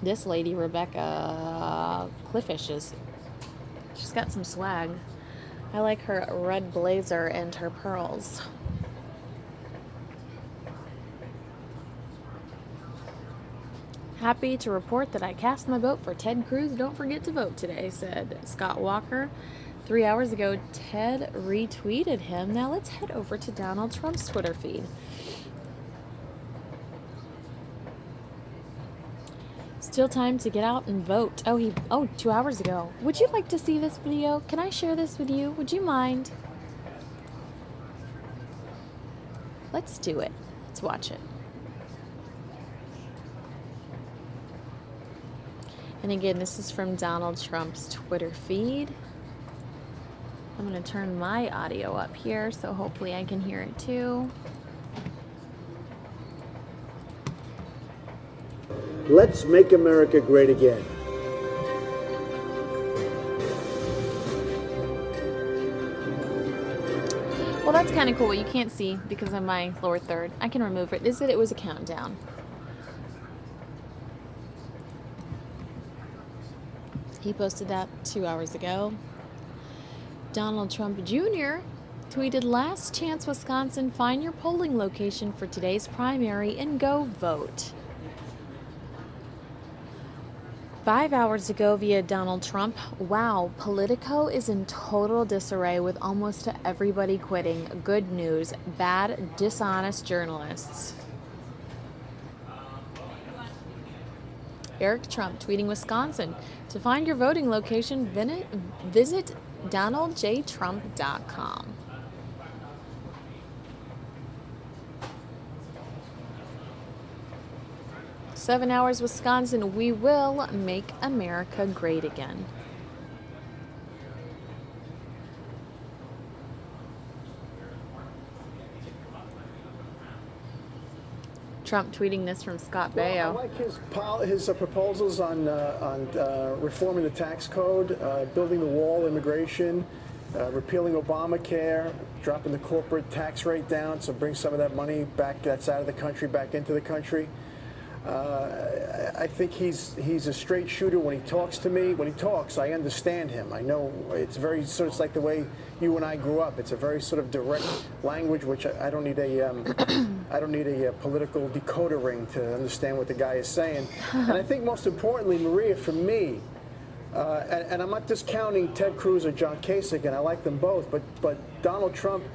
This lady, Rebecca Cliffish, she's got some swag. I like her red blazer and her pearls. Happy to report that I cast my vote for Ted Cruz. Don't forget to vote today, said Scott Walker. 3 hours ago, Ted retweeted him. Now let's head over to Donald Trump's Twitter feed. Still time to get out and vote. 2 hours ago. Would you like to see this video? Can I share this with you? Would you mind? Let's do it. Let's watch it. And again, this is from Donald Trump's Twitter feed. I'm going to turn my audio up here, so hopefully I can hear it too. Let's make America great again. Well, that's kind of cool. What you can't see because of my lower third, I can remove it, is that it was a countdown. He posted that 2 hours ago. Donald Trump Jr. tweeted, "Last chance Wisconsin, find your polling location for today's primary and go vote." 5 hours ago via Donald Trump, "Wow, Politico is in total disarray with almost everybody quitting. Good news, bad, dishonest journalists." Eric Trump tweeting, "Wisconsin, to find your voting location, visit donaldjtrump.com." "7 hours Wisconsin, we will make America great again." Trump tweeting this from Scott Baio. I like his proposals on reforming the tax code, building the wall, immigration, repealing Obamacare, dropping the corporate tax rate down, so bring some of that money back that's out of the country back into the country. I think he's a straight shooter when he talks to me. When he talks, I understand him. I know it's very sort of like the way you and I grew up. It's a very sort of direct language, which I don't need a political decoder ring to understand what the guy is saying. And I think most importantly, Maria, for me, and I'm not discounting Ted Cruz or John Kasich, and I like them both, but Donald Trump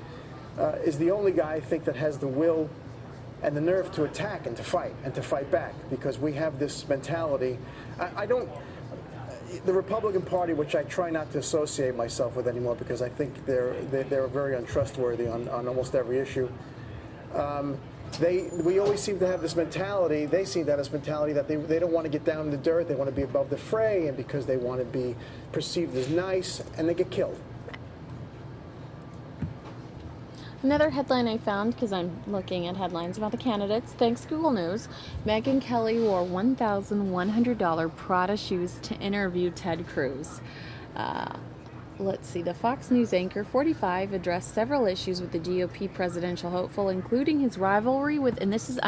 is the only guy I think that has the will and the nerve to attack and to fight back, because we have this mentality. The Republican Party, which I try not to associate myself with anymore because I think they're very untrustworthy on almost every issue. We always seem to have this mentality. They seem to have this mentality that they don't want to get down in the dirt. They want to be above the fray, and because they want to be perceived as nice, and they get killed. Another headline I found, because I'm looking at headlines about the candidates, thanks Google News, Megyn Kelly wore $1,100 Prada shoes to interview Ted Cruz. Let's see, the Fox News anchor, 45, addressed several issues with the GOP presidential hopeful, including his rivalry with, and this is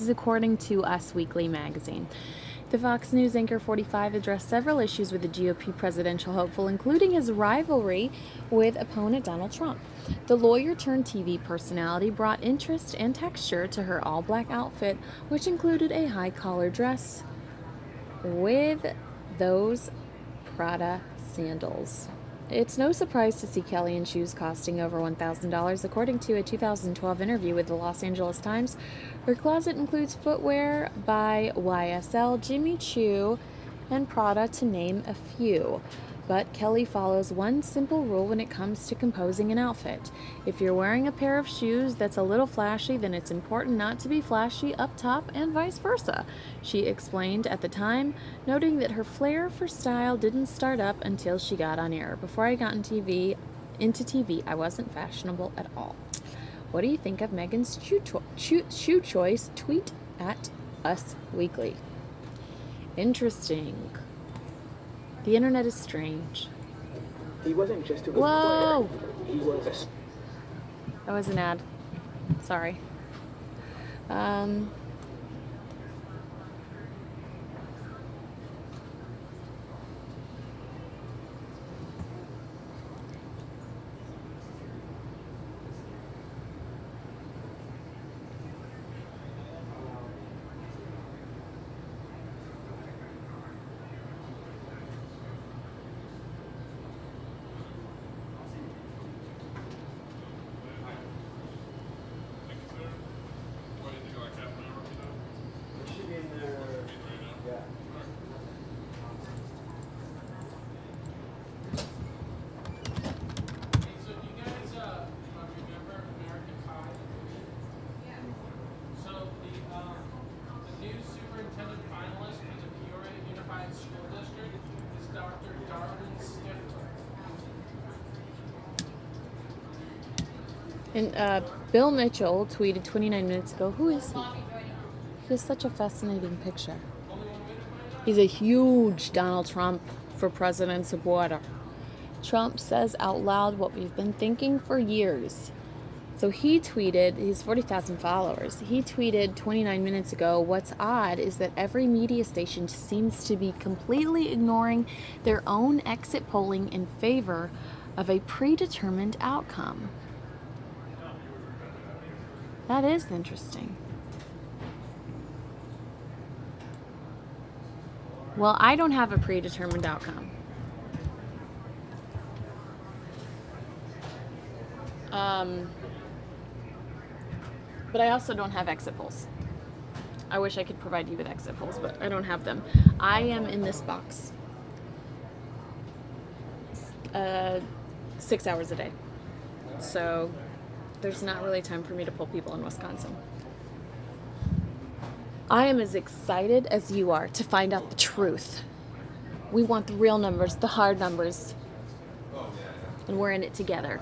according to Us Weekly magazine. The Fox News anchor 45 addressed several issues with the GOP presidential hopeful, including his rivalry with opponent Donald Trump. The lawyer-turned-TV personality brought interest and texture to her all-black outfit, which included a high-collar dress with those Prada sandals. It's no surprise to see Kelly in shoes costing over $1,000. According to a 2012 interview with the Los Angeles Times, her closet includes footwear by YSL, Jimmy Choo, and Prada, to name a few. But Kelly follows one simple rule when it comes to composing an outfit. If you're wearing a pair of shoes that's a little flashy, then it's important not to be flashy up top and vice versa, she explained at the time, noting that her flair for style didn't start up until she got on air. "Before I got into TV, I wasn't fashionable at all." What do you think of Megyn's shoe choice? Tweet at Us Weekly. Interesting. The internet is strange. He wasn't just a good Whoa! player. He was a... That was an ad. Sorry. And Bill Mitchell tweeted 29 minutes ago, who is he? He has such a fascinating picture. He's a huge Donald Trump for president supporter. Trump says out loud what we've been thinking for years. So he tweeted, he's 40,000 followers. He tweeted 29 minutes ago, "What's odd is that every media station seems to be completely ignoring their own exit polling in favor of a predetermined outcome." That is interesting. Well, I don't have a predetermined outcome. But I also don't have exit polls. I wish I could provide you with exit polls, but I don't have them. I am in this box 6 hours a day. So there's not really time for me to pull people in Wisconsin. I am as excited as you are to find out the truth. We want the real numbers, the hard numbers, and we're in it together.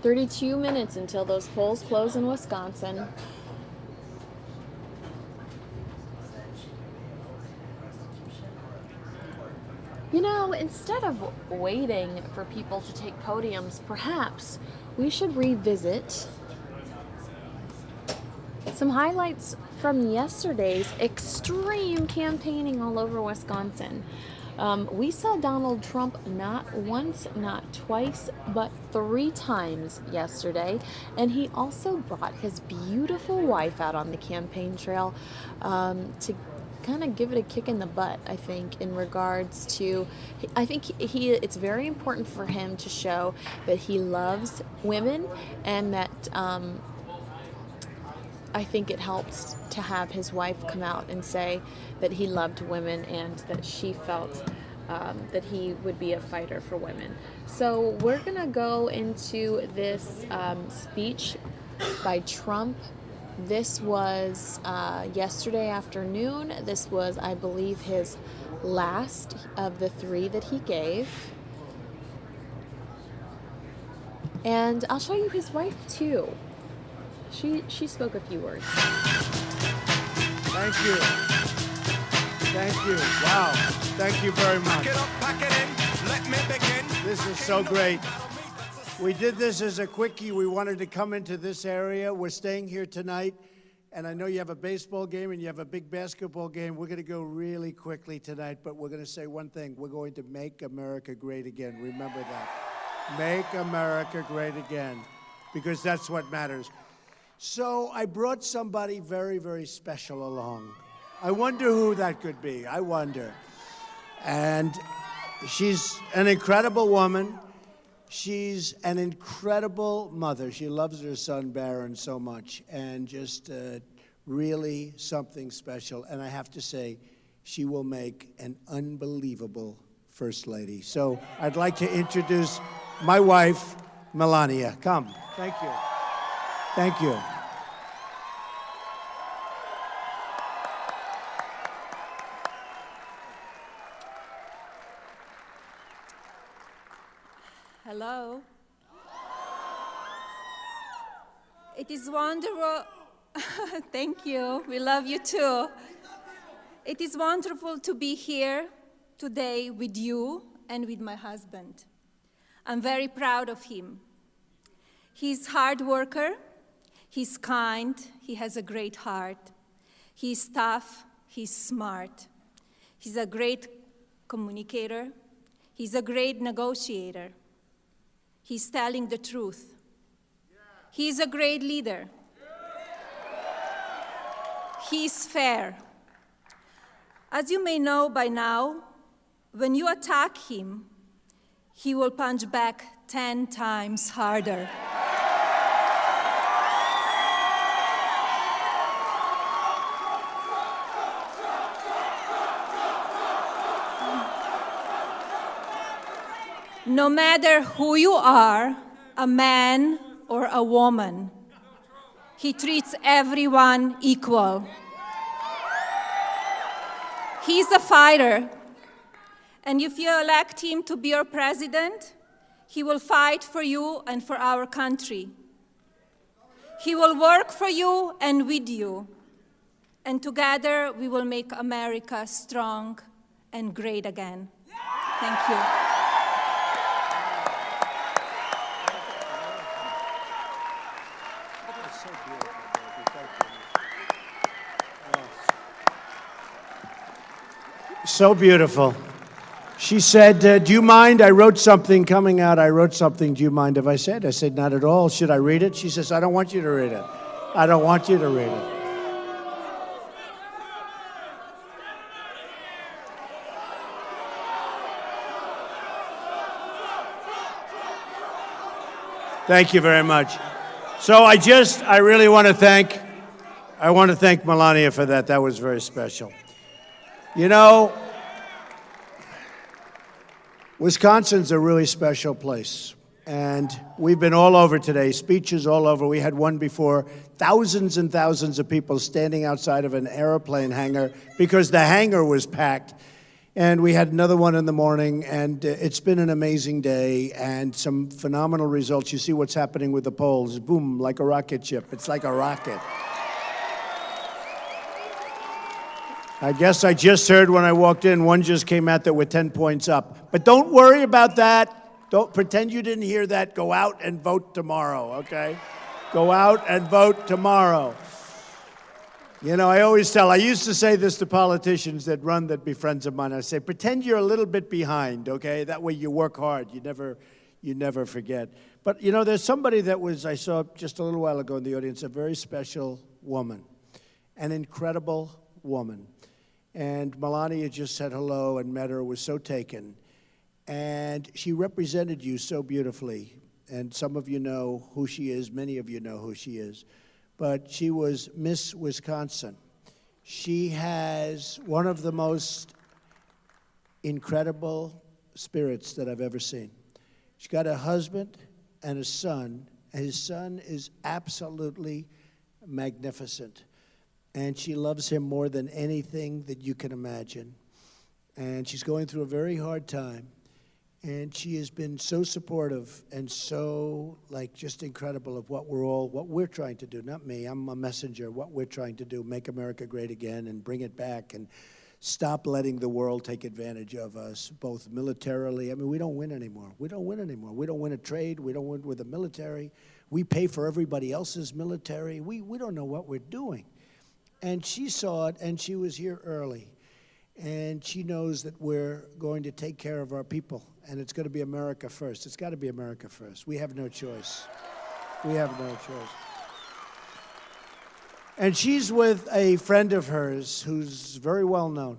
32 minutes until those polls close in Wisconsin. You know, instead of waiting for people to take podiums, perhaps we should revisit some highlights from yesterday's extreme campaigning all over Wisconsin. We saw Donald Trump not once, not twice, but 3 times yesterday. And he also brought his beautiful wife out on the campaign trail to kind of give it a kick in the butt, I think, in regards to, I think it's very important for him to show that he loves women, and that I think it helps to have his wife come out and say that he loved women and that she felt that he would be a fighter for women. So we're going to go into this speech by Trump. This was yesterday afternoon. This was, I believe, his last of the 3 that he gave. And I'll show you his wife, too. She spoke a few words. Thank you. Thank you. Wow. Thank you very much. Pack it in. Let me begin. This is so great. We did this as a quickie. We wanted to come into this area. We're staying here tonight. And I know you have a baseball game and you have a big basketball game. We're going to go really quickly tonight, but we're going to say one thing. We're going to make America great again. Remember that. Make America great again, because that's what matters. So I brought somebody very, very special along. I wonder who that could be. I wonder. And she's an incredible woman. She's an incredible mother. She loves her son, Barron, so much, and just really something special. And I have to say, she will make an unbelievable First Lady. So I'd like to introduce my wife, Melania. Come. Thank you. Thank you. Hello. It is wonderful. Thank you. We love you too. It is wonderful to be here today with you and with my husband. I'm very proud of him. He's a hard worker. He's kind. He has a great heart. He's tough. He's smart. He's a great communicator. He's a great negotiator. He's telling the truth. He's a great leader. He's fair. As you may know by now, when you attack him, he will punch back 10 times harder. No matter who you are, a man or a woman, he treats everyone equal. He's a fighter, and if you elect him to be your president, he will fight for you and for our country. He will work for you and with you, and together we will make America strong and great again. Thank you. So beautiful. She said, do you mind? I wrote something coming out. I wrote something. Do you mind if I said? I said, not at all. Should I read it? She says, I don't want you to read it. I don't want you to read it. Thank you very much. So I really want to thank Melania for that. That was very special. You know, Wisconsin's a really special place. And we've been all over today, speeches all over. We had one before, thousands and thousands of people standing outside of an airplane hangar because the hangar was packed. And we had another one in the morning, and it's been an amazing day and some phenomenal results. You see what's happening with the polls. Boom, like a rocket ship. It's like a rocket. I guess I just heard when I walked in, one just came out that we're 10 points up. But don't worry about that. Don't pretend you didn't hear that. Go out and vote tomorrow, okay? Go out and vote tomorrow. You know, I used to say this to politicians that be friends of mine. I say, pretend you're a little bit behind, okay? That way you work hard. You never forget. But, you know, there's somebody I saw just a little while ago in the audience, a very special woman, an incredible woman. And Melania just said hello and met her, was so taken. And she represented you so beautifully. And some of you know who she is. Many of you know who she is. But she was Miss Wisconsin. She has one of the most incredible spirits that I've ever seen. She's got a husband and a son. His son is absolutely magnificent. And she loves him more than anything that you can imagine. And she's going through a very hard time. And she has been so supportive and so, just incredible of what we're trying to do. Not me, I'm a messenger. What we're trying to do, make America great again and bring it back and stop letting the world take advantage of us, both militarily. I mean, we don't win anymore. We don't win a trade. We don't win with the military. We pay for everybody else's military. We don't know what we're doing. And she saw it, and she was here early. And she knows that we're going to take care of our people, and it's going to be America first. It's got to be America first. We have no choice. We have no choice. And she's with a friend of hers who's very well known,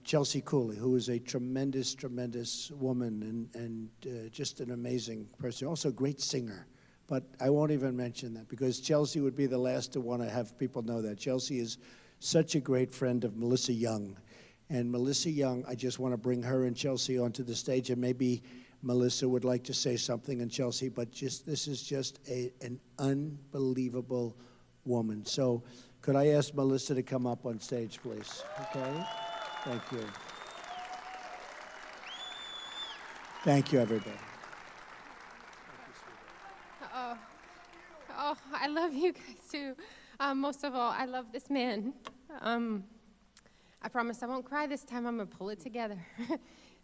Chelsea Cooley, who is a tremendous, tremendous woman and just an amazing person. Also a great singer. But I won't even mention that because Chelsea would be the last to want to have people know that. Chelsea is such a great friend of Melissa Young. And Melissa Young, I just want to bring her and Chelsea onto the stage, and maybe Melissa would like to say something, and Chelsea, but this is just an unbelievable woman. So could I ask Melissa to come up on stage, please? Okay? Thank you. Thank you, everybody. Oh, I love you guys too. Most of all, I love this man. I promise I won't cry this time. I'm gonna pull it together.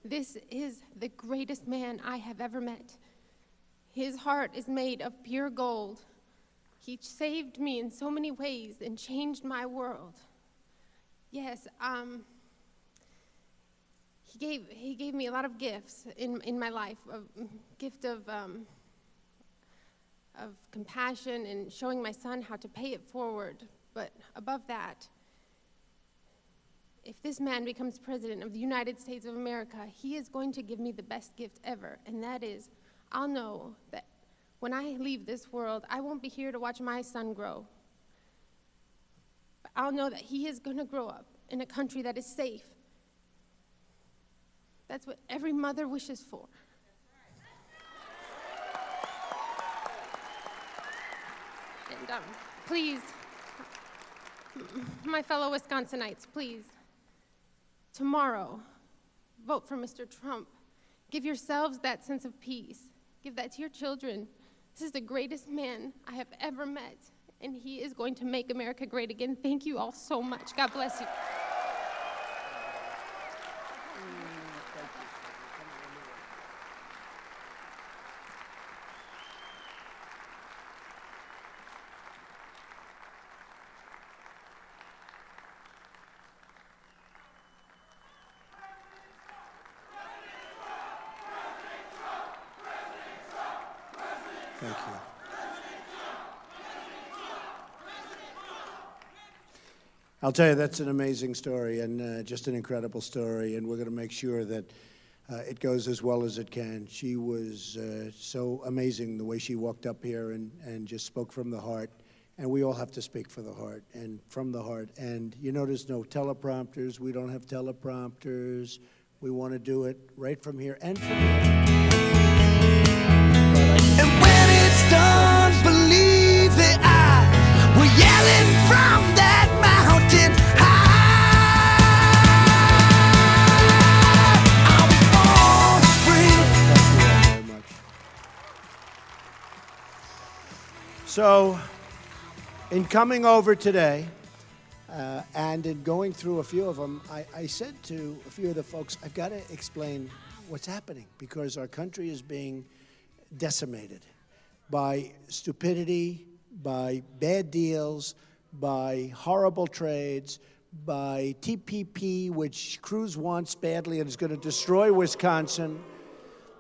This is the greatest man I have ever met. His heart is made of pure gold. He saved me in so many ways and changed my world. Yes, he gave me a lot of gifts in my life, a gift of compassion and showing my son how to pay it forward. But above that, if this man becomes president of the United States of America, he is going to give me the best gift ever, and that is, I'll know that when I leave this world, I won't be here to watch my son grow. But I'll know that he is going to grow up in a country that is safe. That's what every mother wishes for. And please, my fellow Wisconsinites, please, tomorrow, vote for Mr. Trump. Give yourselves that sense of peace. Give that to your children. This is the greatest man I have ever met, and he is going to make America great again. Thank you all so much. God bless you. Thank you. I'll tell you, that's an amazing story and just an incredible story, and we're going to make sure that it goes as well as it can. She was so amazing the way she walked up here and just spoke from the heart, and we all have to speak for the heart and from the heart. And you notice no teleprompters. We don't have teleprompters. We want to do it right from here and from here. And when it's done, believe that I will yelling from that mountain high. I was born free. Thank you all very much. So, in coming over today, and in going through a few of them, I said to a few of the folks, I've got to explain what's happening because our country is being decimated by stupidity, by bad deals, by horrible trades, by TPP, which Cruz wants badly and is going to destroy Wisconsin.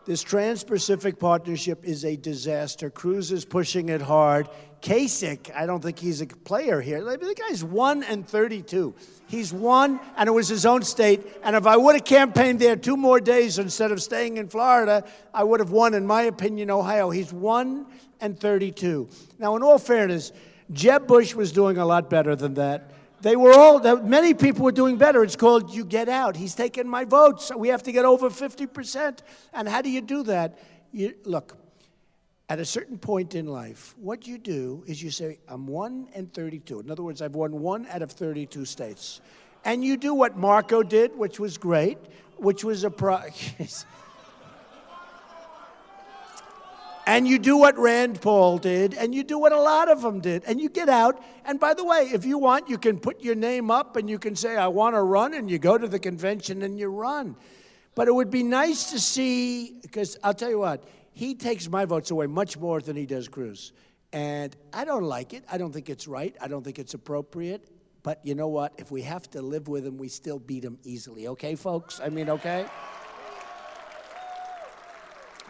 This Trans-Pacific Partnership is a disaster. Cruz is pushing it hard. Kasich, I don't think he's a player here. The guy's 1-32. He's won, and it was his own state. And if I would have campaigned there 2 more days instead of staying in Florida, I would have won, in my opinion, Ohio. He's 1-32. Now, in all fairness, Jeb Bush was doing a lot better than that. Many people were doing better. It's called you get out. He's taken my votes. So we have to get over 50%. And how do you do that? Look, at a certain point in life, what you do is you say, I'm 1-32. In other words, I've won 1 out of 32 states. And you do what Marco did, which was great, which was and you do what Rand Paul did, and you do what a lot of them did, and you get out. And by the way, if you want, you can put your name up, and you can say, I want to run, and you go to the convention and you run. But it would be nice to see, because I'll tell you what, he takes my votes away much more than he does Cruz. And I don't like it. I don't think it's right. I don't think it's appropriate. But you know what? If we have to live with him, we still beat him easily. Okay, folks? I mean, okay?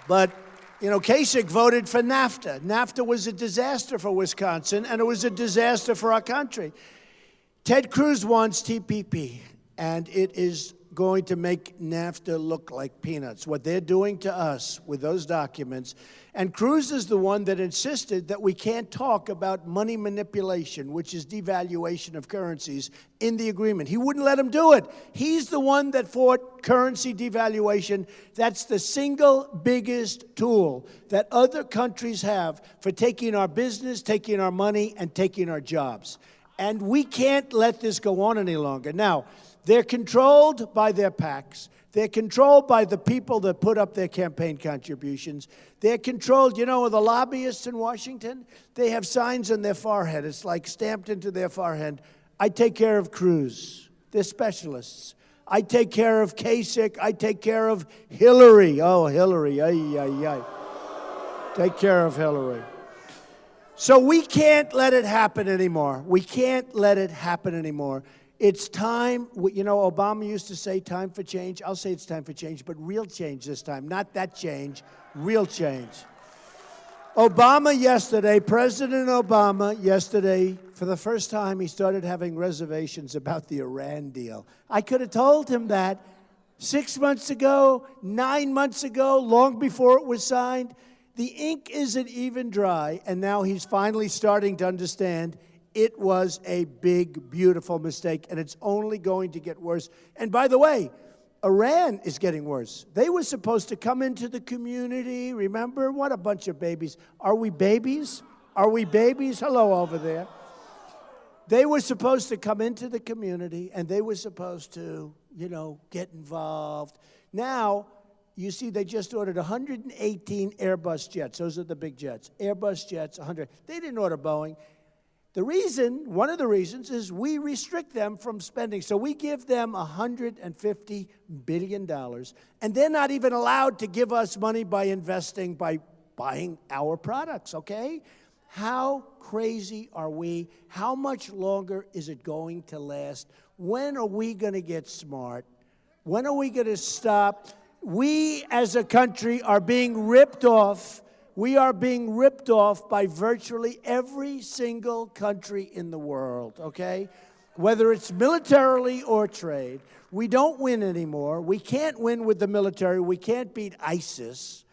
But you know, Kasich voted for NAFTA. NAFTA was a disaster for Wisconsin, and it was a disaster for our country. Ted Cruz wants TPP, and it is going to make NAFTA look like peanuts, what they're doing to us with those documents. And Cruz is the one that insisted that we can't talk about money manipulation, which is devaluation of currencies, in the agreement. He wouldn't let him do it. He's the one that fought currency devaluation. That's the single biggest tool that other countries have for taking our business, taking our money, and taking our jobs. And we can't let this go on any longer. Now, they're controlled by their PACs. They're controlled by the people that put up their campaign contributions. They're controlled, you know, the lobbyists in Washington, they have signs on their forehead. It's like stamped into their forehead. I take care of Cruz. They're specialists. I take care of Kasich. I take care of Hillary. Oh, Hillary. Ay, ay, ay. Take care of Hillary. So we can't let it happen anymore. We can't let it happen anymore. It's time, you know, Obama used to say time for change. I'll say it's time for change, but real change this time. Not that change, real change. Obama yesterday, President Obama yesterday, for the first time, he started having reservations about the Iran deal. I could have told him that 6 months ago, 9 months ago, long before it was signed. The ink isn't even dry, and now he's finally starting to understand it was a big, beautiful mistake, and it's only going to get worse. And by the way, Iran is getting worse. They were supposed to come into the community. Remember? What a bunch of babies. Are we babies? Are we babies? Hello over there. They were supposed to come into the community, and they were supposed to, you know, get involved. Now, you see, they just ordered 118 Airbus jets. Those are the big jets. Airbus jets, 100. They didn't order Boeing. The reason, one of the reasons, is we restrict them from spending. So we give them $150 billion, and they're not even allowed to give us money by investing, by buying our products, okay? How crazy are we? How much longer is it going to last? When are we going to get smart? When are we going to stop? We, as a country, are being ripped off We are being ripped off by virtually every single country in the world, okay? Whether it's militarily or trade. We don't win anymore. We can't win with the military. We can't beat ISIS.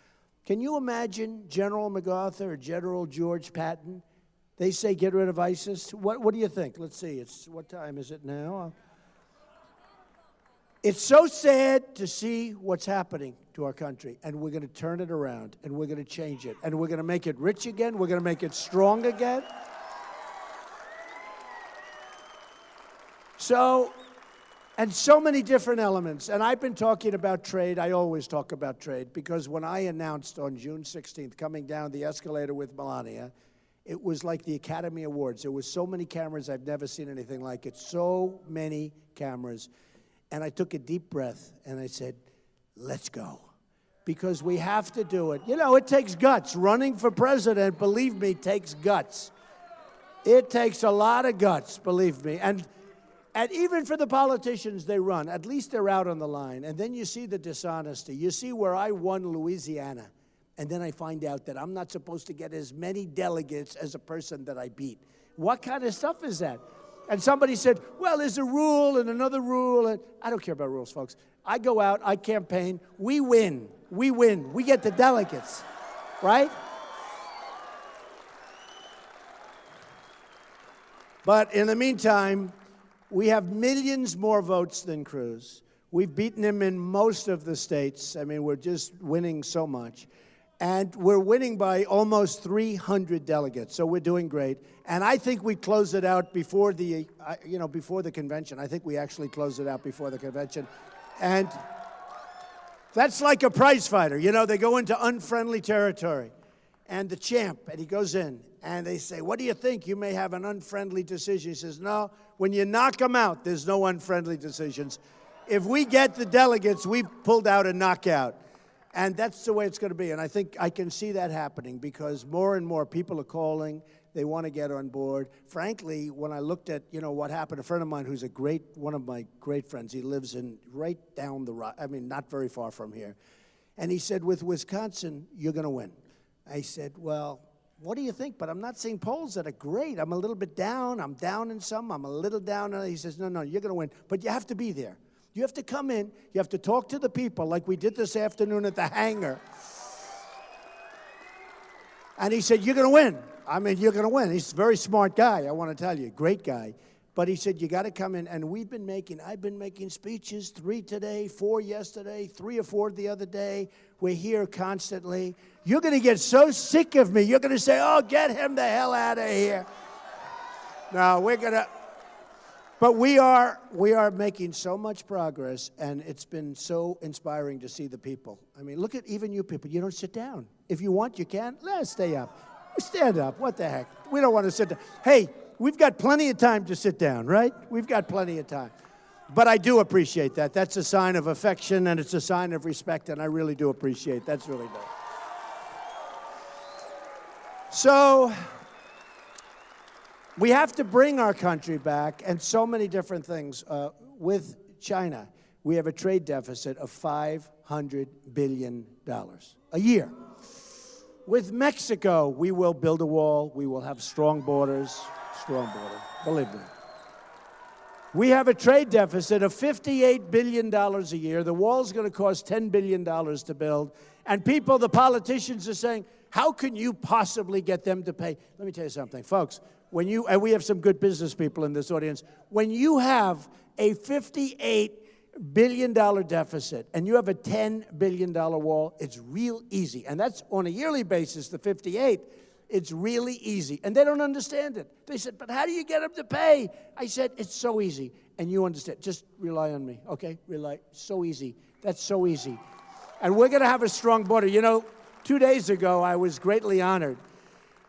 Can you imagine General MacArthur or General George Patton? They say get rid of ISIS. What do you think? Let's see. What time is it now? It's so sad to see what's happening to our country, and we're going to turn it around, and we're going to change it, and we're going to make it rich again. We're going to make it strong again. So many different elements. And I've been talking about trade. I always talk about trade because when I announced on June 16th, coming down the escalator with Melania, it was like the Academy Awards. There was so many cameras. I've never seen anything like it. So many cameras. And I took a deep breath and I said, let's go. Because we have to do it. You know, it takes guts. Running for president, believe me, takes guts. It takes a lot of guts, believe me. And even for the politicians they run, at least they're out on the line. And then you see the dishonesty. You see where I won Louisiana, and then I find out that I'm not supposed to get as many delegates as a person that I beat. What kind of stuff is that? And somebody said, well, there's a rule and another rule. And I don't care about rules, folks. I go out, I campaign, we win. We win. We get the delegates, right? But in the meantime, we have millions more votes than Cruz. We've beaten him in most of the states. I mean, we're just winning so much. And we're winning by almost 300 delegates, so we're doing great. And I think we close it out before the, before the convention. I think we actually close it out before the convention. And that's like a prize fighter. You know, they go into unfriendly territory. And the champ, and he goes in, and they say, what do you think? You may have an unfriendly decision. He says, no, when you knock them out, there's no unfriendly decisions. If we get the delegates, we've pulled out a knockout. And that's the way it's going to be. And I think I can see that happening because more and more people are calling. They want to get on board. Frankly, when I looked at, what happened, a friend of mine who's one of my great friends, he lives right down the road, not very far from here. And he said, with Wisconsin, you're going to win. I said, well, what do you think? But I'm not seeing polls that are great. I'm a little bit down. I'm down in some. I'm a little down. He says, no, you're going to win. But you have to be there. You have to come in. You have to talk to the people like we did this afternoon at the hangar. And he said, you're going to win. You're going to win. He's a very smart guy, I want to tell you. Great guy. But he said, you got to come in. And I've been making speeches, 3 today, 4 yesterday, 3 or 4 the other day. We're here constantly. You're going to get so sick of me. You're going to say, oh, get him the hell out of here. No, we're going to. But we are making so much progress, and it's been so inspiring to see the people. Look at even you people. You don't sit down. If you want, you can. Let's stay up. Stand up. What the heck? We don't want to sit down. Hey, we've got plenty of time to sit down, right? We've got plenty of time. But I do appreciate that. That's a sign of affection, and it's a sign of respect, and I really do appreciate that. That's really nice. So we have to bring our country back, and so many different things. With China, we have a trade deficit of $500 billion a year. With Mexico, we will build a wall. We will have strong borders. Strong border, believe me. We have a trade deficit of $58 billion a year. The wall's going to cost $10 billion to build. And people, the politicians, are saying, how can you possibly get them to pay? Let me tell you something, folks. And we have some good business people in this audience. When you have a $58 billion deficit and you have a $10 billion wall, it's real easy. And that's on a yearly basis, the 58. It's really easy. And they don't understand it. They said, but how do you get them to pay? I said, it's so easy. And you understand. Just rely on me, okay? Rely. So easy. That's so easy. And we're going to have a strong border. 2 days ago, I was greatly honored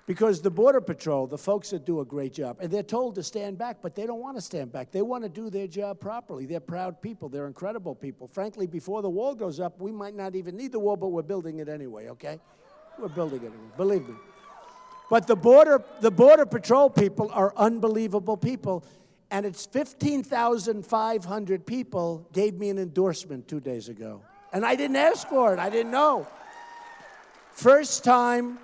because the Border Patrol, the folks that do a great job, and they're told to stand back, but they don't want to stand back. They want to do their job properly. They're proud people. They're incredible people. Frankly, before the wall goes up, we might not even need the wall, but we're building it anyway, okay? We're building it anyway. Believe me. But the Border Patrol people are unbelievable people, and it's 15,500 people gave me an endorsement 2 days ago. And I didn't ask for it. I didn't know. First time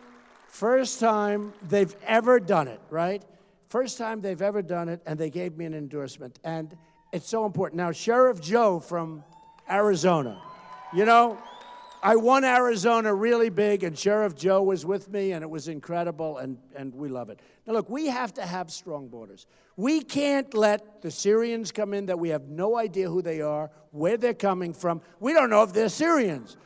they've ever done it, right? First time they've ever done it, and they gave me an endorsement. And it's so important. Now, Sheriff Joe from Arizona, you know, I won Arizona really big, and Sheriff Joe was with me, and it was incredible, and we love it. Now, look, we have to have strong borders. We can't let the Syrians come in that we have no idea who they are, where they're coming from. We don't know if they're Syrians.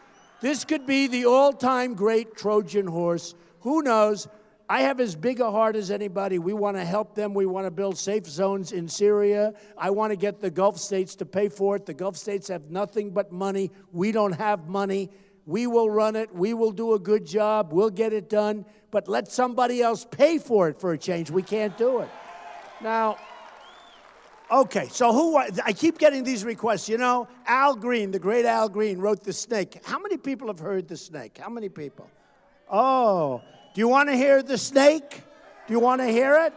This could be the all-time great Trojan horse. Who knows? I have as big a heart as anybody. We want to help them. We want to build safe zones in Syria. I want to get the Gulf states to pay for it. The Gulf states have nothing but money. We don't have money. We will run it. We will do a good job. We'll get it done. But let somebody else pay for it for a change. We can't do it. Now, okay, so I keep getting these requests. You know, Al Green, the great Al Green, wrote The Snake. How many people have heard The Snake? How many people? Oh, do you want to hear The Snake? Do you want to hear it?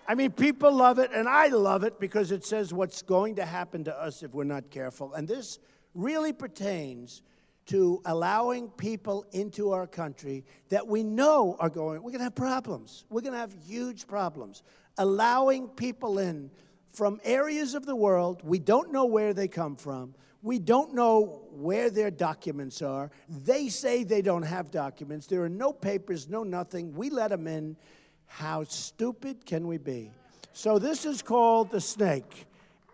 I mean, people love it, and I love it because it says what's going to happen to us if we're not careful. And this really pertains to allowing people into our country that we know we're going to have problems. We're going to have huge problems. Allowing people in from areas of the world, we don't know where they come from. We don't know where their documents are. They say they don't have documents. There are no papers, no nothing. We let them in. How stupid can we be? So this is called The Snake.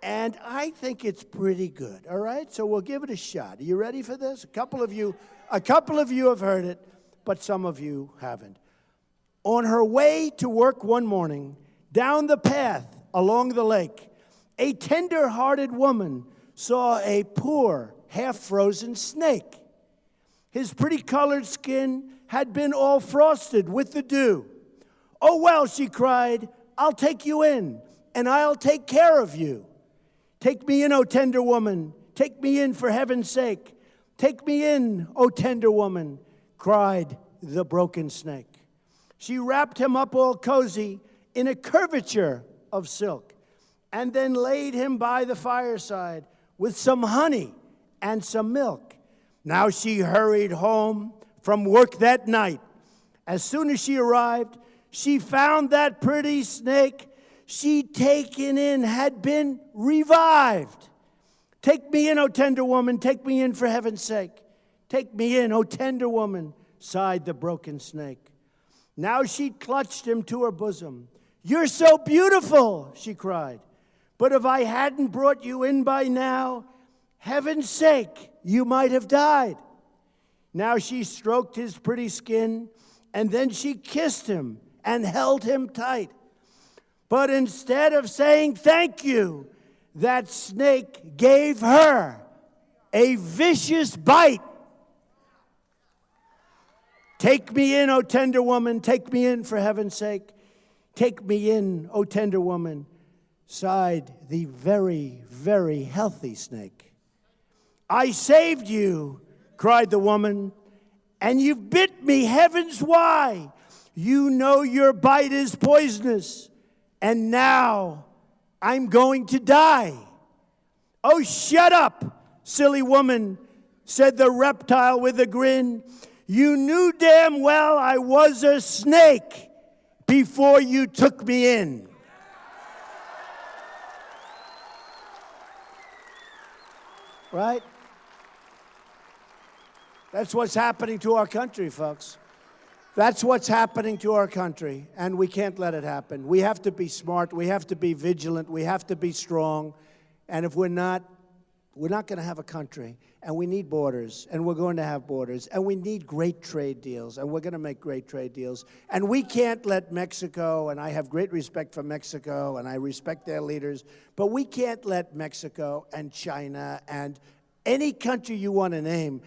And I think it's pretty good, all right? So we'll give it a shot. Are you ready for this? A couple of you have heard it, but some of you haven't. On her way to work one morning, down the path along the lake, a tender-hearted woman saw a poor, half-frozen snake. His pretty-colored skin had been all frosted with the dew. "Oh, well," she cried, "I'll take you in, and I'll take care of you. Take me in, O tender woman. Take me in for heaven's sake. Take me in, O tender woman," cried the broken snake. She wrapped him up all cozy in a curvature of silk, and then laid him by the fireside with some honey and some milk. Now she hurried home from work that night. As soon as she arrived, she found that pretty snake she'd taken in had been revived. "Take me in, O tender woman, take me in for heaven's sake. Take me in, O tender woman," sighed the broken snake. Now she clutched him to her bosom. "You're so beautiful," she cried. "But if I hadn't brought you in by now, heaven's sake, you might have died." Now she stroked his pretty skin, and then she kissed him and held him tight. But instead of saying thank you, that snake gave her a vicious bite. "Take me in, O tender woman, take me in for heaven's sake. Take me in, O tender woman," sighed the very, very healthy snake. "I saved you," cried the woman, "and you've bit me, heavens why? You know your bite is poisonous, and now I'm going to die." "Oh, shut up, silly woman," said the reptile with a grin. "You knew damn well I was a snake before you took me in." Right? That's what's happening to our country, folks. That's what's happening to our country, and we can't let it happen. We have to be smart. We have to be vigilant. We have to be strong. And if we're not going to have a country. And we need borders, and we're going to have borders. And we need great trade deals, and we're going to make great trade deals. And we can't let Mexico, and I have great respect for Mexico, and I respect their leaders, but we can't let Mexico and China and any country you want to name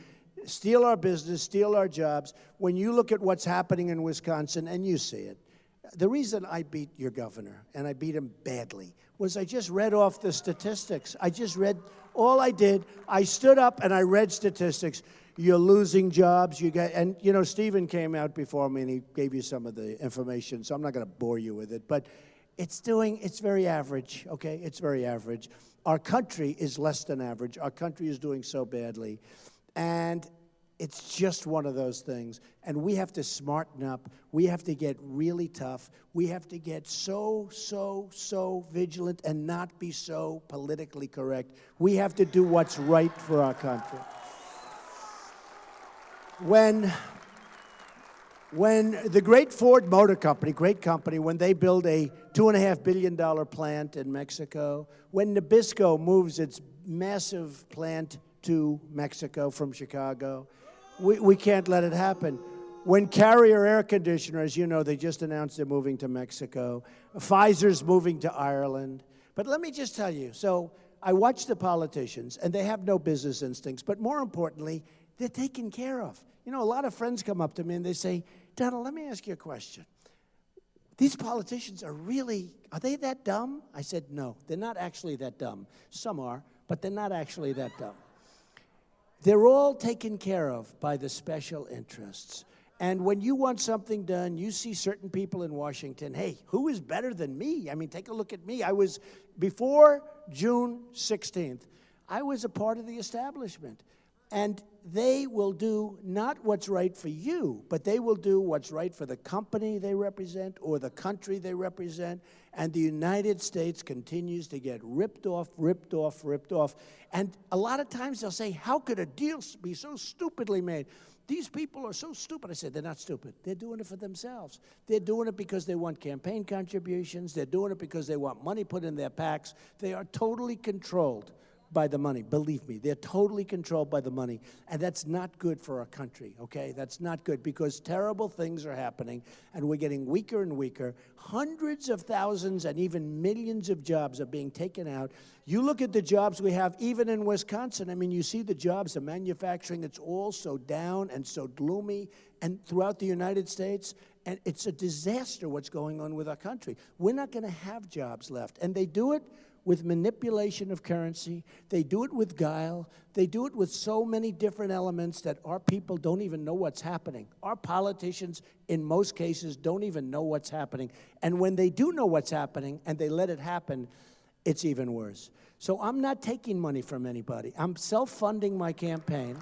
steal our business, steal our jobs. When you look at what's happening in Wisconsin, and you see it, the reason I beat your governor, and I beat him badly, was I just read off the statistics. All I did, I stood up and I read statistics. You're losing jobs. And you know, Stephen came out before me and he gave you some of the information, so I'm not going to bore you with it. But it's very average, okay? It's very average. Our country is less than average. Our country is doing so badly. And It's just one of those things. And we have to smarten up. We have to get really tough. We have to get so vigilant and not be so politically correct. We have to do what's right for our country. When the great Ford Motor Company, great company, when they build a $2.5 billion plant in Mexico, when Nabisco moves its massive plant to Mexico from Chicago, we can't let it happen. When Carrier Air Conditioner, as you know, they just announced they're moving to Mexico. Pfizer's moving to Ireland. But let me just tell you, so I watch the politicians, and they have no business instincts, but more importantly, they're taken care of. You know, a lot of friends come up to me and they say, Donald, let me ask you a question. These politicians are they that dumb? I said, no, they're not actually that dumb. Some are, but they're not actually that dumb. They're all taken care of by the special interests. And when you want something done, you see certain people in Washington, hey, who is better than me? I mean, take a look at me. Before June 16th, I was a part of the establishment. And they will do not what's right for you, but they will do what's right for the company they represent or the country they represent. And the United States continues to get ripped off. And a lot of times they'll say, how could a deal be so stupidly made? These people are so stupid. I said, they're not stupid. They're doing it for themselves. They're doing it because they want campaign contributions. They're doing it because they want money put in their PACs. They are totally controlled by the money. Believe me, they're totally controlled by the money. And that's not good for our country, okay? That's not good because terrible things are happening and we're getting weaker and weaker. Hundreds of thousands and even millions of jobs are being taken out. You look at the jobs we have even in Wisconsin. I mean, you see the jobs, the manufacturing, it's all so down and so gloomy and throughout the United States. And it's a disaster what's going on with our country. We're not going to have jobs left. And they do it with manipulation of currency. They do it with guile. They do it with so many different elements that our people don't even know what's happening. Our politicians, in most cases, don't even know what's happening. And when they do know what's happening and they let it happen, it's even worse. So I'm not taking money from anybody. I'm self-funding my campaign.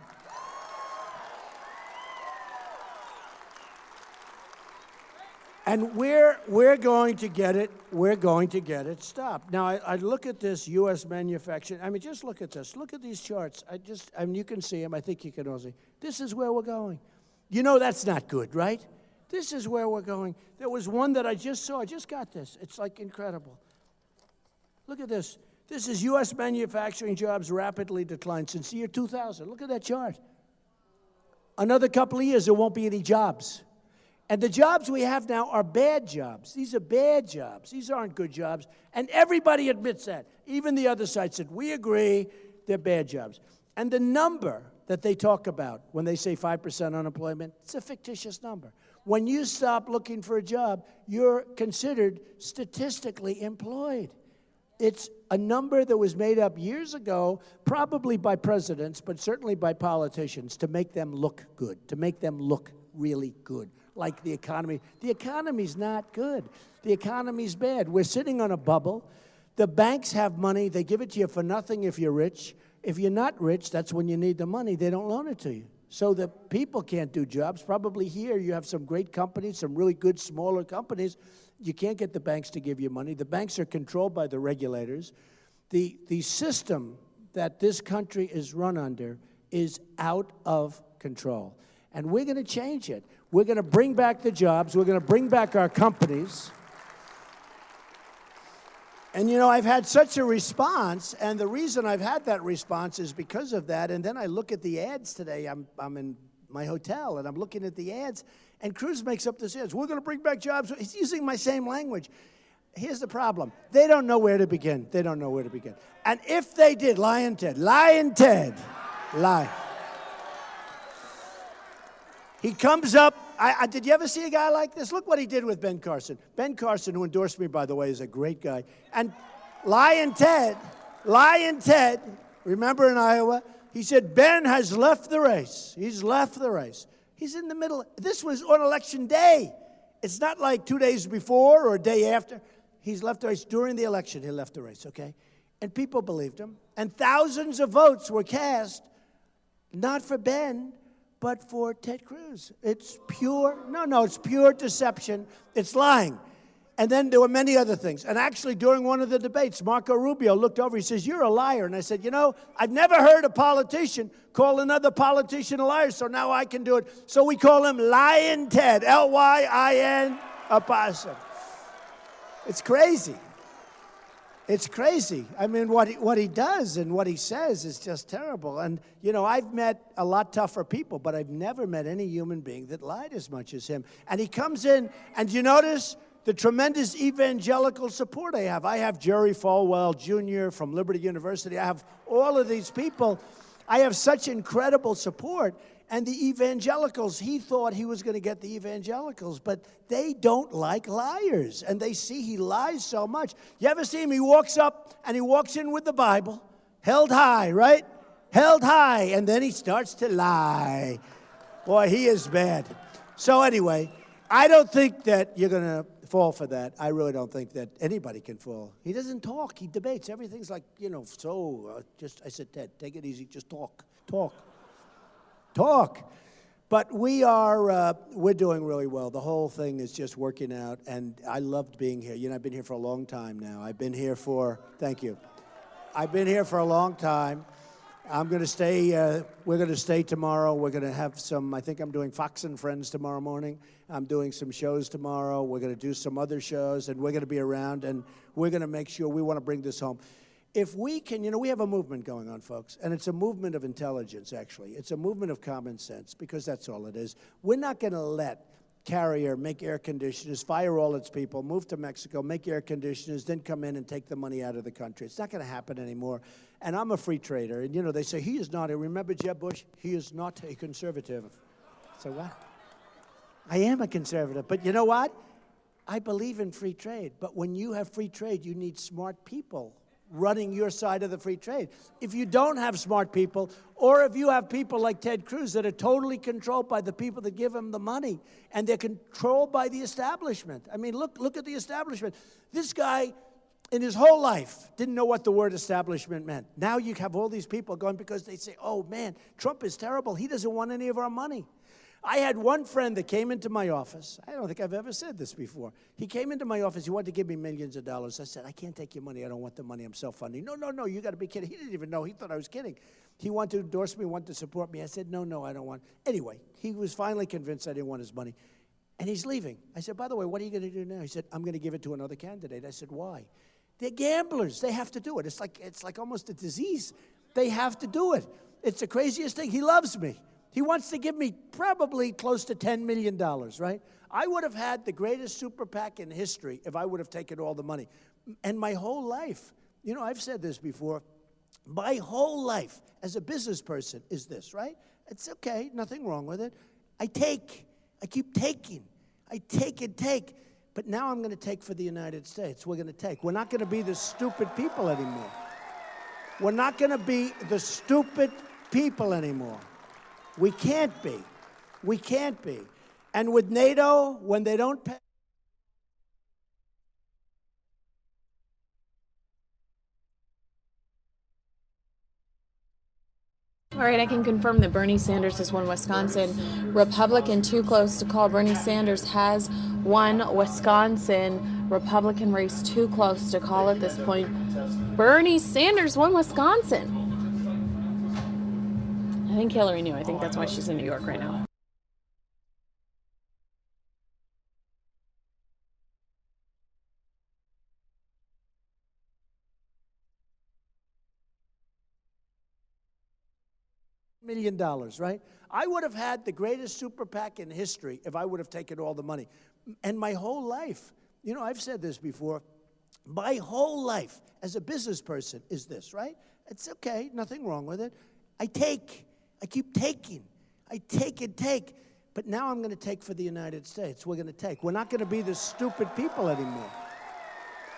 And we're going to get it. We're going to get it stopped. Now, I look at this U.S. manufacturing. I mean, just look at this. Look at these charts. I mean, you can see them. I think you can all see. This is where we're going. You know that's not good, right? This is where we're going. There was one that I just saw. I just got this. It's like incredible. Look at this. This is U.S. manufacturing jobs rapidly declined since the year 2000. Look at that chart. Another couple of years, there won't be any jobs. And the jobs we have now are bad jobs. These are bad jobs. These aren't good jobs. And everybody admits that. Even the other side said, we agree, they're bad jobs. And the number that they talk about when they say 5% unemployment, it's a fictitious number. When you stop looking for a job, you're considered statistically employed. It's a number that was made up years ago, probably by presidents, but certainly by politicians, to make them look good, to make them look really good. Like the economy. The economy's not good. The economy's bad. We're sitting on a bubble. The banks have money. They give it to you for nothing if you're rich. If you're not rich, that's when you need the money. They don't loan it to you. So the people can't do jobs. Probably here you have some great companies, some really good smaller companies. You can't get the banks to give you money. The banks are controlled by the regulators. The system that this country is run under is out of control. And we're going to change it. We're going to bring back the jobs. We're going to bring back our companies. And, you know, I've had such a response, and the reason I've had that response is because of that. And then I look at the ads today. I'm in my hotel, and I'm looking at the ads, and Cruz makes up this ads. We're going to bring back jobs. He's using my same language. Here's the problem. They don't know where to begin. They don't know where to begin. And if they did, Lion Ted, lie. He comes up. Did you ever see a guy like this? Look what he did with Ben Carson. Ben Carson, who endorsed me, by the way, is a great guy. And Lion Ted, remember in Iowa? He said, Ben has left the race. He's left the race. He's in the middle. This was on election day. It's not like 2 days before or a day after. He's left the race. During the election, he left the race, okay? And people believed him. And thousands of votes were cast, not for Ben, but for Ted Cruz. It's pure, it's pure deception. It's lying. And then there were many other things. And actually, during one of the debates, Marco Rubio looked over. He says, "You're a liar." And I said, "You know, I've never heard a politician call another politician a liar, so now I can do it." So we call him Lyin' Ted, Lyin apostrophe. It's crazy. It's crazy. I mean, what he does and what he says is just terrible. And, you know, I've met a lot tougher people, but I've never met any human being that lied as much as him. And he comes in, and you notice the tremendous evangelical support I have. I have Jerry Falwell Jr. from Liberty University. I have all of these people. I have such incredible support. And the evangelicals, he thought he was going to get the evangelicals, but they don't like liars. And they see he lies so much. You ever see him? He walks up and he walks in with the Bible, held high, right? Held high. And then he starts to lie. Boy, he is bad. So anyway, I don't think that you're going to fall for that. I really don't think that anybody can fall. He doesn't talk. He debates. Everything's like, you know, I said, "Ted, take it easy. Just talk. But we're doing really well. The whole thing is just working out, and I loved being here. You know, I've been here for a long time now. Thank you. I've been here for a long time. I'm going to stay, we're going to stay tomorrow. We're going to have I think I'm doing Fox and Friends tomorrow morning. I'm doing some shows tomorrow. We're going to do some other shows, and we're going to be around, and we're going to make sure we want to bring this home. If we can, you know, we have a movement going on, folks, and it's a movement of intelligence, actually. It's a movement of common sense, because that's all it is. We're not going to let Carrier make air conditioners, fire all its people, move to Mexico, make air conditioners, then come in and take the money out of the country. It's not going to happen anymore. And I'm a free trader. And, you know, they say he is not. Remember Jeb Bush? He is not a conservative. So what? I am a conservative. But you know what? I believe in free trade. But when you have free trade, you need smart people running your side of the free trade. If you don't have smart people, or if you have people like Ted Cruz that are totally controlled by the people that give him the money, and they're controlled by the establishment. I mean, look at the establishment. This guy, in his whole life, didn't know what the word establishment meant. Now you have all these people going because they say, "Oh, man, Trump is terrible. He doesn't want any of our money." I had one friend that came into my office. I don't think I've ever said this before. He came into my office. He wanted to give me millions of dollars. I said, "I can't take your money. I don't want the money. I'm self-funding." No, you got to be kidding. He didn't even know. He thought I was kidding. He wanted to endorse me, wanted to support me. I said, no, I don't want. Anyway, he was finally convinced I didn't want his money. And he's leaving. I said, "By the way, what are you going to do now?" He said, "I'm going to give it to another candidate." I said, "Why?" They're gamblers. They have to do it. It's like almost a disease. They have to do it. It's the craziest thing. He loves me. He wants to give me probably close to $10 million, right? I would have had the greatest super PAC in history if I would have taken all the money. And my whole life, you know, I've said this before, my whole life as a business person is this, right? It's okay, nothing wrong with it. I keep taking. I take and take. But now I'm going to take for the United States. We're going to take. We're not going to be the stupid people anymore. We're not going to be the stupid people anymore. We can't be. We can't be. And with NATO, when they don't pay. All right, I can confirm that Bernie Sanders has won Wisconsin. Republican too close to call. Bernie Sanders has won Wisconsin. Republican race too close to call at this point. Bernie Sanders won Wisconsin. I think Hillary knew. I think that's why she's in New York right now. $1 million, right? I would have had the greatest super PAC in history if I would have taken all the money. And my whole life, you know, I've said this before, my whole life as a business person is this, right? It's okay, nothing wrong with it. I keep taking. I take and take. But now I'm going to take for the United States. We're going to take. We're not going to be the stupid people anymore.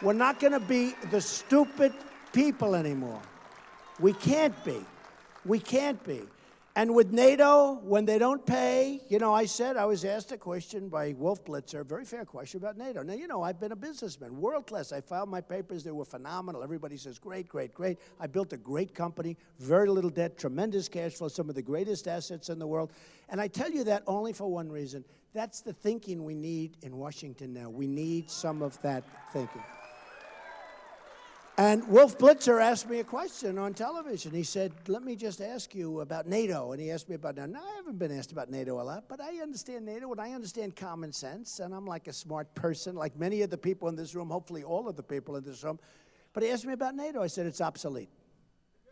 We're not going to be the stupid people anymore. We can't be. We can't be. And with NATO, when they don't pay, you know, I was asked a question by Wolf Blitzer, a very fair question about NATO. Now, you know, I've been a businessman, world class. I filed my papers. They were phenomenal. Everybody says, great, great, great. I built a great company, very little debt, tremendous cash flow, some of the greatest assets in the world. And I tell you that only for one reason. That's the thinking we need in Washington now. We need some of that thinking. And Wolf Blitzer asked me a question on television. He said, let me just ask you about NATO. And he asked me about NATO. Now, I haven't been asked about NATO a lot, but I understand NATO and I understand common sense. And I'm like a smart person, like many of the people in this room, hopefully all of the people in this room. But he asked me about NATO. I said, it's obsolete.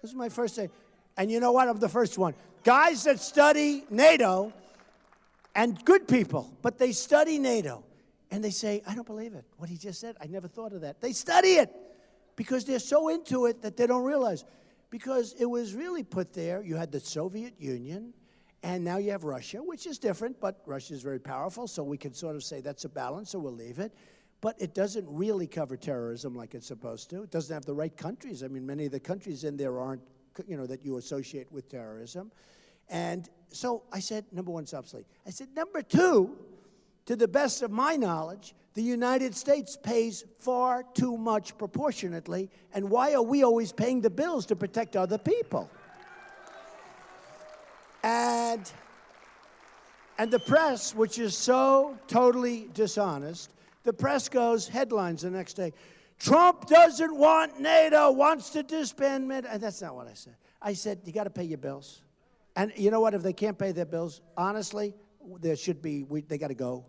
This is my first thing. And you know what? I'm the first one. Guys that study NATO, and good people, but they study NATO. And they say, I don't believe it. What he just said, I never thought of that. They study it. Because they're so into it that they don't realize. Because it was really put there. You had the Soviet Union, and now you have Russia, which is different, but Russia is very powerful, so we can sort of say that's a balance, so we'll leave it. But it doesn't really cover terrorism like it's supposed to. It doesn't have the right countries. I mean, many of the countries in there aren't, you know, that you associate with terrorism. And so I said, number one, it's obsolete. I said, number two, to the best of my knowledge, the United States pays far too much proportionately, and why are we always paying the bills to protect other people? And the press, which is so totally dishonest, the press goes, headlines the next day, Trump doesn't want NATO, wants to disband NATO. And that's not what I said. I said, you got to pay your bills. And you know what? If they can't pay their bills, honestly, there should be, they got to go.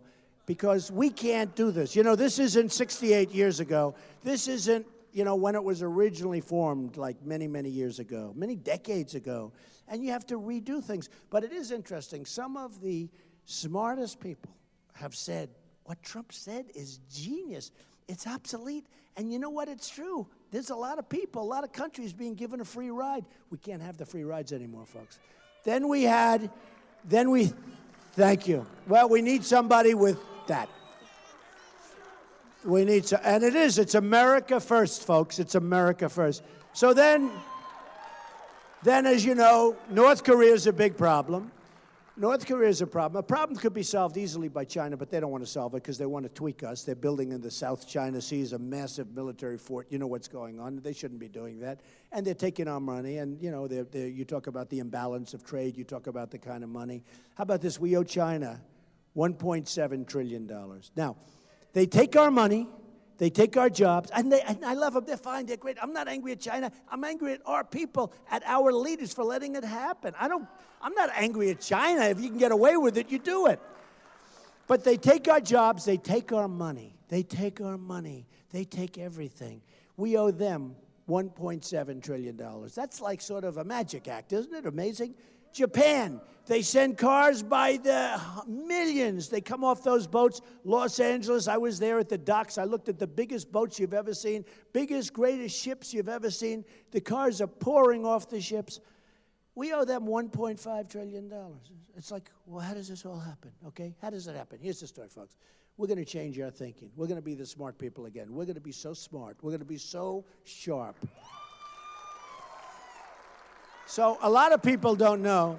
Because we can't do this. You know, this isn't 68 years ago. This isn't, you know, when it was originally formed, like many, many years ago, many decades ago. And you have to redo things. But it is interesting. Some of the smartest people have said, what Trump said is genius. It's obsolete. And you know what? It's true. There's a lot of people, a lot of countries being given a free ride. We can't have the free rides anymore, folks. Thank you. Well, we need somebody with that. We need to, and it's America first, folks. It's America first. So then, as you know, North Korea is a big problem. North Korea is a problem. A problem could be solved easily by China, but they don't want to solve it because they want to tweak us. They're building in the South China Sea a massive military fort. You know what's going on. They shouldn't be doing that. And they're taking our money. And, you know, you talk about the imbalance of trade. You talk about the kind of money. How about this? We owe China $1.7 trillion. Now, they take our money. They take our jobs, and I love them. They're fine. They're great. I'm not angry at China. I'm angry at our people, at our leaders for letting it happen. I'm not angry at China. If you can get away with it, you do it. But they take our jobs. They take our money. They take our money. They take everything. We owe them $1.7 trillion. That's like sort of a magic act, isn't it? Amazing. Japan, they send cars by the millions. They come off those boats. Los Angeles, I was there at the docks. I looked at the biggest boats you've ever seen, biggest, greatest ships you've ever seen. The cars are pouring off the ships. We owe them $1.5 trillion. It's like, well, how does this all happen? Okay, how does it happen? Here's the story, folks. We're going to change our thinking. We're going to be the smart people again. We're going to be so smart. We're going to be so sharp. So a lot of people don't know.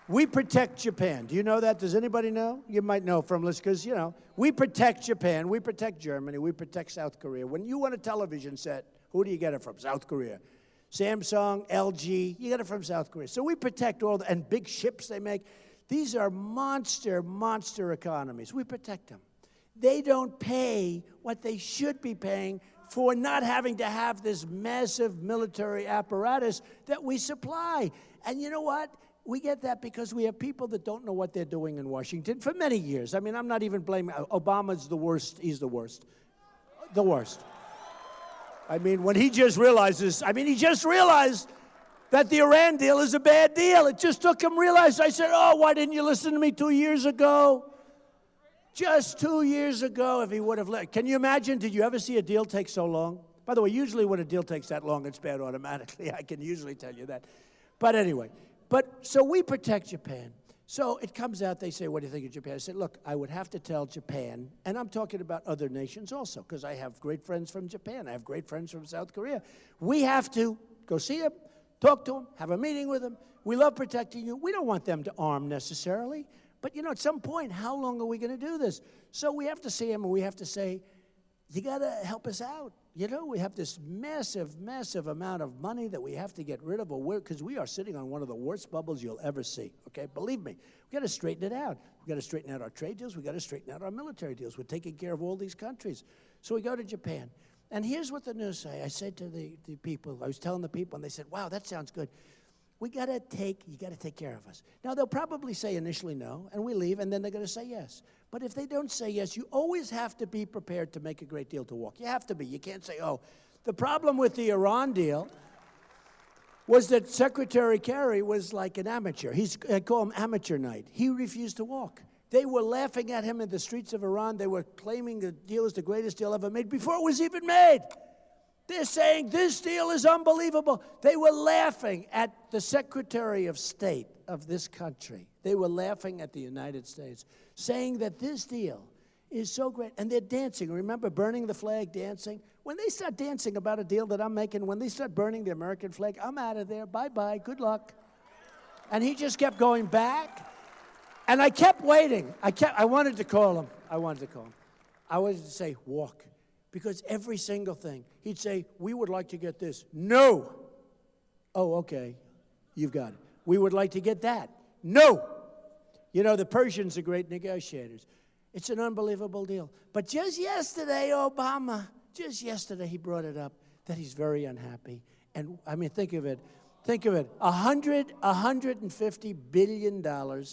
We protect Japan. Do you know that? Does anybody know? You might know from this because, you know, we protect Japan. We protect Germany. We protect South Korea. When you want a television set, who do you get it from? South Korea. Samsung, LG, you get it from South Korea. So we protect all and big ships they make. These are monster economies. We protect them. They don't pay what they should be paying for not having to have this massive military apparatus that we supply. And you know what? We get that because we have people that don't know what they're doing in Washington for many years. I mean, I'm not even blaming Obama's the worst. He's the worst. The worst. I mean, when he just realized that the Iran deal is a bad deal. It just took him realize. I said, oh, why didn't you listen to me 2 years ago? Just 2 years ago, if he would have let. Can you imagine? Did you ever see a deal take so long? By the way, usually when a deal takes that long, it's bad automatically. I can usually tell you that. But anyway, so we protect Japan. So it comes out, they say, what do you think of Japan? I said, look, I would have to tell Japan, and I'm talking about other nations also, because I have great friends from Japan. I have great friends from South Korea. We have to go see them. talk to them, have a meeting with them. We love protecting you. We don't want them to arm necessarily. But, at some point, how long are we going to do this? So we have to see them and we have to say, you got to help us out. We have this massive, massive amount of money that we have to get rid of because we are sitting on one of the worst bubbles you'll ever see, okay? Believe me, we got to straighten it out. We got to straighten out our trade deals. We got to straighten out our military deals. We're taking care of all these countries. So we go to Japan. And here's what the news say. I said to the people, I was telling the people, and they said, wow, that sounds good. You got to take care of us. Now, they'll probably say initially no, and we leave, and then they're going to say yes. But if they don't say yes, you always have to be prepared to make a great deal to walk. You have to be. You can't say, oh, the problem with the Iran deal was that Secretary Kerry was like an amateur. I call him amateur night. He refused to walk. They were laughing at him in the streets of Iran. They were claiming the deal is the greatest deal ever made before it was even made. They're saying this deal is unbelievable. They were laughing at the Secretary of State of this country. They were laughing at the United States, saying that this deal is so great. And they're dancing. Remember burning the flag, dancing? When they start dancing about a deal that I'm making, when they start burning the American flag, I'm out of there. Bye-bye. Good luck. And he just kept going back. And I kept waiting. I wanted to call him. I wanted to say, walk. Because every single thing, he'd say, we would like to get this. No. Oh, okay. You've got it. We would like to get that. No. The Persians are great negotiators. It's an unbelievable deal. But just yesterday, Obama, he brought it up that he's very unhappy. And, think of it. $150 billion.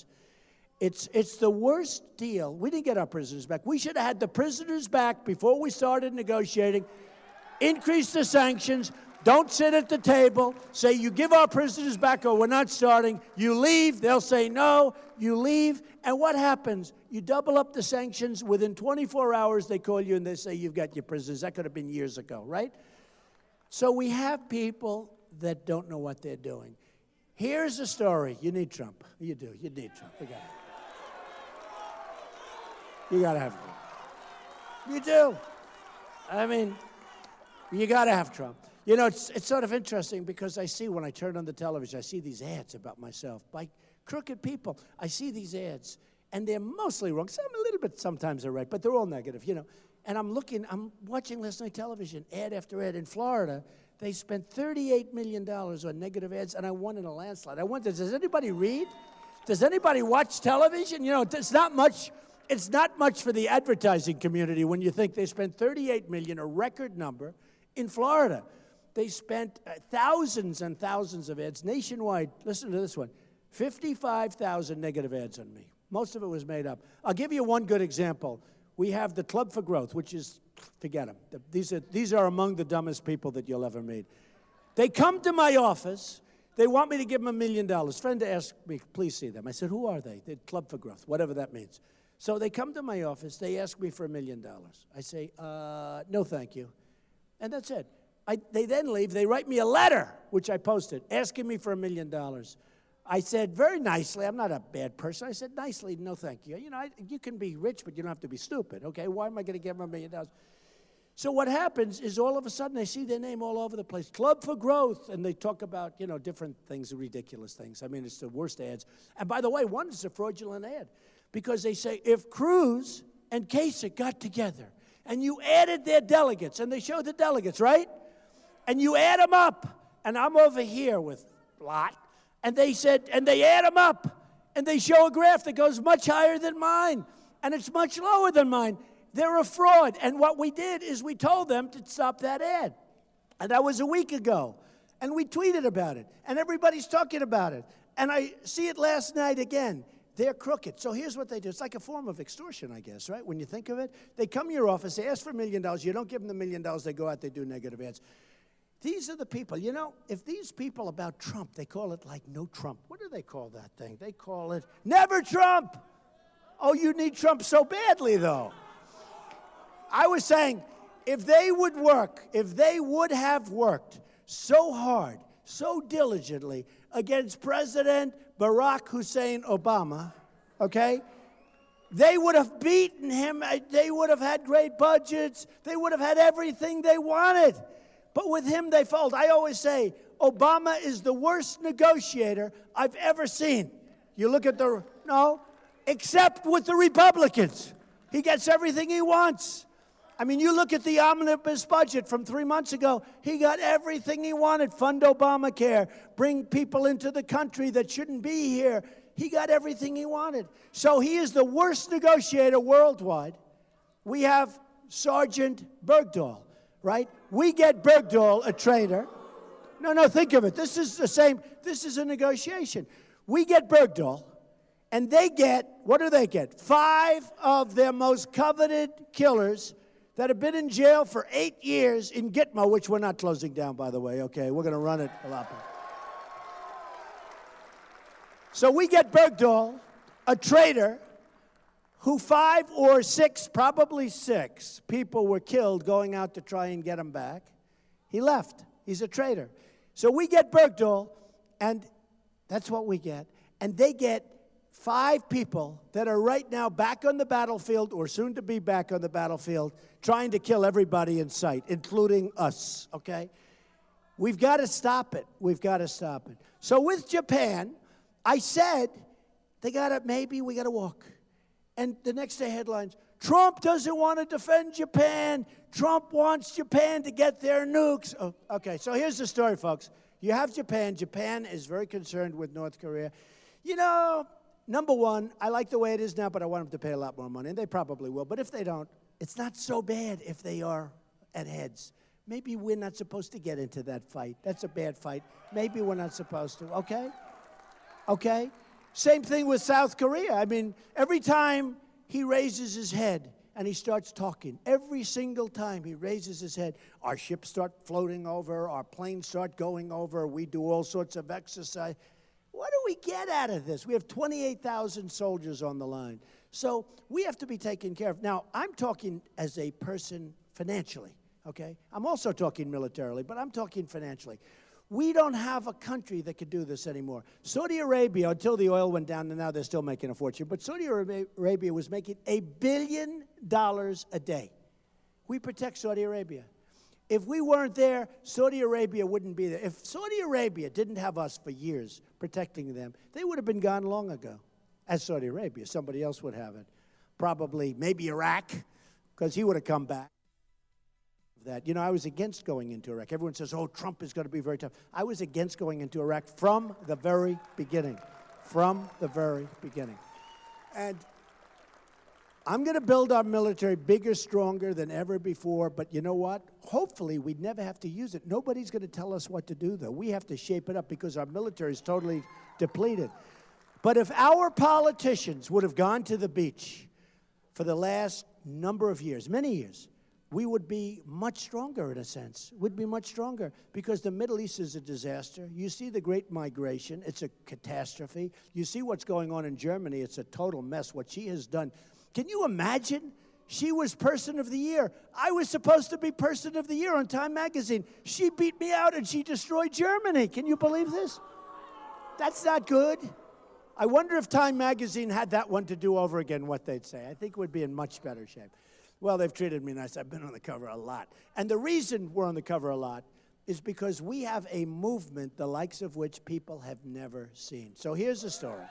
It's the worst deal. We didn't get our prisoners back. We should have had the prisoners back before we started negotiating. Increase the sanctions. Don't sit at the table. Say you give our prisoners back or we're not starting. You leave. They'll say no. You leave. And what happens? You double up the sanctions. Within 24 hours, they call you and they say you've got your prisoners. That could have been years ago, right? So we have people that don't know what they're doing. Here's the story. You need Trump. You do. You need Trump. We got it. You got to have Trump. You do. You got to have Trump. It's sort of interesting because I see when I turn on the television, I see these ads about myself by crooked people. I see these ads, and they're mostly wrong. Some a little bit sometimes are right, but they're all negative, And I'm watching last night television, ad after ad. In Florida, they spent $38 million on negative ads, and I won in a landslide. I wonder, does anybody read? Does anybody watch television? It's not much for the advertising community when you think they spent $38 million, a record number, in Florida. They spent thousands and thousands of ads nationwide. Listen to this one. 55,000 negative ads on me. Most of it was made up. I'll give you one good example. We have the Club for Growth, which is, forget them. These are among the dumbest people that you'll ever meet. They come to my office. They want me to give them $1 million. Friend asked me, please see them. I said, who are they? They're Club for Growth, whatever that means. So they come to my office. They ask me for $1 million. I say, no, thank you. And that's it. They then leave. They write me a letter, which I posted, asking me for $1 million. I said very nicely, I'm not a bad person. I said nicely, no, thank you. You can be rich, but you don't have to be stupid, okay? Why am I going to give them $1 million? So what happens is all of a sudden I see their name all over the place. Club for Growth. And they talk about, different things, ridiculous things. It's the worst ads. And by the way, one is a fraudulent ad because they say if Cruz and Kasich got together and you added their delegates, and they show the delegates, right? And you add them up, and I'm over here with Lot, and they add them up, and they show a graph that goes much higher than mine, and it's much lower than mine. They're a fraud. And what we did is we told them to stop that ad. And that was a week ago. And we tweeted about it. And everybody's talking about it. And I see it last night again. They're crooked. So here's what they do. It's like a form of extortion, I guess, right? When you think of it. They come to your office. They ask for $1 million. You don't give them the $1 million. They go out. They do negative ads. These are the people. If these people about Trump, they call it like no Trump. What do they call that thing? They call it never Trump. Oh, you need Trump so badly, though. I was saying, if they would have worked so hard, so diligently against President Barack Hussein Obama, okay, they would have beaten him. They would have had great budgets. They would have had everything they wanted. But with him, they fold. I always say, Obama is the worst negotiator I've ever seen. You look at no, except with the Republicans. He gets everything he wants. I mean, you look at the omnibus budget from 3 months ago, he got everything he wanted. Fund Obamacare, bring people into the country that shouldn't be here. He got everything he wanted. So he is the worst negotiator worldwide. We have Sergeant Bergdahl, right? We get Bergdahl, a traitor. No, think of it. This is the same. This is a negotiation. We get Bergdahl, and they get, what do they get? 5 of their most coveted killers that have been in jail for 8 years in Gitmo, which we're not closing down, by the way, okay? We're going to run it a lot better. So we get Bergdahl, a traitor, who 5 or 6, probably 6, people were killed going out to try and get him back. He left. He's a traitor. So we get Bergdahl, and that's what we get. And they get 5 people that are right now back on the battlefield or soon to be back on the battlefield trying to kill everybody in sight, including us, okay? We've got to stop it. We've got to stop it. So with Japan, I said, maybe we got to walk. And the next day headlines, Trump doesn't want to defend Japan. Trump wants Japan to get their nukes. Oh, okay, so here's the story, folks. You have Japan. Japan is very concerned with North Korea. You know, number one, I like the way it is now, but I want them to pay a lot more money, and they probably will. But if they don't, it's not so bad if they are at heads. Maybe we're not supposed to get into that fight. That's a bad fight. Maybe we're not supposed to, okay? Okay? Same thing with South Korea. I mean, every time he raises his head and he starts talking, every single time he raises his head, our ships start floating over, our planes start going over, we do all sorts of exercise. What do we get out of this? We have 28,000 soldiers on the line. So we have to be taken care of. Now, I'm talking as a person financially, okay? I'm also talking militarily, but I'm talking financially. We don't have a country that could do this anymore. Saudi Arabia, until the oil went down, and now they're still making a fortune, but Saudi Arabia was making $1 billion a day. We protect Saudi Arabia. If we weren't there, Saudi Arabia wouldn't be there. If Saudi Arabia didn't have us for years protecting them, they would have been gone long ago. As Saudi Arabia, somebody else would have it. Probably, maybe Iraq, because he would have come back. That. You know, I was against going into Iraq. Everyone says, oh, Trump is going to be very tough. I was against going into Iraq from the very beginning. From the very beginning. And I'm going to build our military bigger, stronger than ever before, but you know what? Hopefully, we'd never have to use it. Nobody's going to tell us what to do, though. We have to shape it up because our military is totally depleted. But if our politicians would have gone to the beach for the last number of years, many years, we would be much stronger in a sense. We'd be much stronger because the Middle East is a disaster. You see the Great Migration. It's a catastrophe. You see what's going on in Germany. It's a total mess, what she has done. Can you imagine? She was Person of the Year. I was supposed to be Person of the Year on Time Magazine. She beat me out and she destroyed Germany. Can you believe this? That's not good. I wonder if Time Magazine had that one to do over again, what they'd say. I think we'd be in much better shape. Well, they've treated me nice. I've been on the cover a lot. And the reason we're on the cover a lot is because we have a movement the likes of which people have never seen. So here's the story.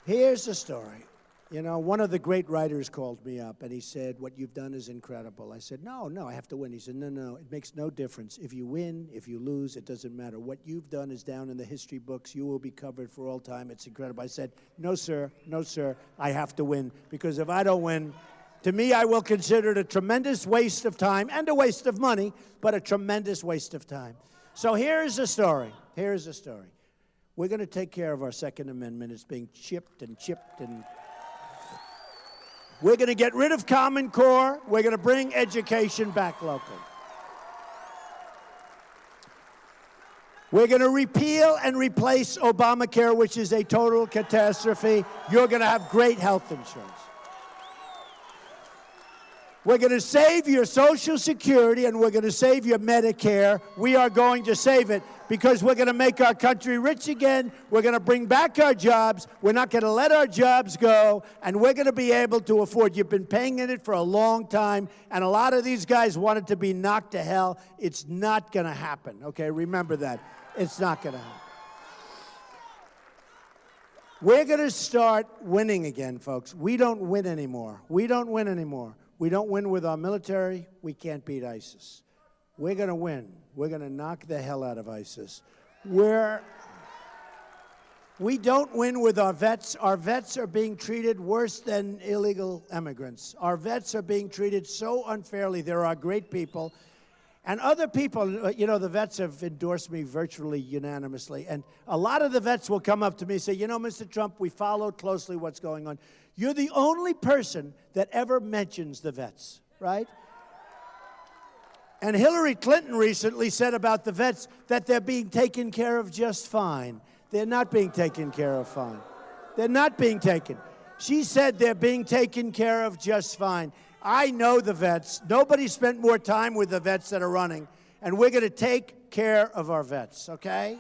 Here's the story. You know, one of the great writers called me up, and he said, what you've done is incredible. I said, no, I have to win. He said, no, it makes no difference. If you win, if you lose, it doesn't matter. What you've done is down in the history books. You will be covered for all time. It's incredible. I said, no, sir, I have to win, because if I don't win, to me, I will consider it a tremendous waste of time and a waste of money, but a tremendous waste of time. So here's the story. Here's the story. We're going to take care of our Second Amendment. It's being chipped and we're going to get rid of Common Core. We're going to bring education back local. We're going to repeal and replace Obamacare, which is a total catastrophe. You're going to have great health insurance. We're going to save your Social Security, and we're going to save your Medicare. We are going to save it. because we're going to make our country rich again. We're going to bring back our jobs. We're not going to let our jobs go, and we're going to be able to afford. You've been paying in it for a long time, and a lot of these guys wanted to be knocked to hell. It's not going to happen, okay? Remember that. It's not going to happen. We're going to start winning again, folks. We don't win anymore. We don't win anymore. We don't win with our military. We can't beat ISIS. We're going to win. We're going to knock the hell out of ISIS. We don't win with our vets. Our vets are being treated worse than illegal immigrants. Our vets are being treated so unfairly. There are great people. And other people, you know, the vets have endorsed me virtually unanimously. And a lot of the vets will come up to me and say, you know, Mr. Trump, we followed closely what's going on. You're the only person that ever mentions the vets, right? And Hillary Clinton recently said about the vets that they're being taken care of just fine. They're not being taken care of fine. They're not being taken. She said they're being taken care of just fine. I know the vets. Nobody spent more time with the vets that are running. And we're going to take care of our vets, okay?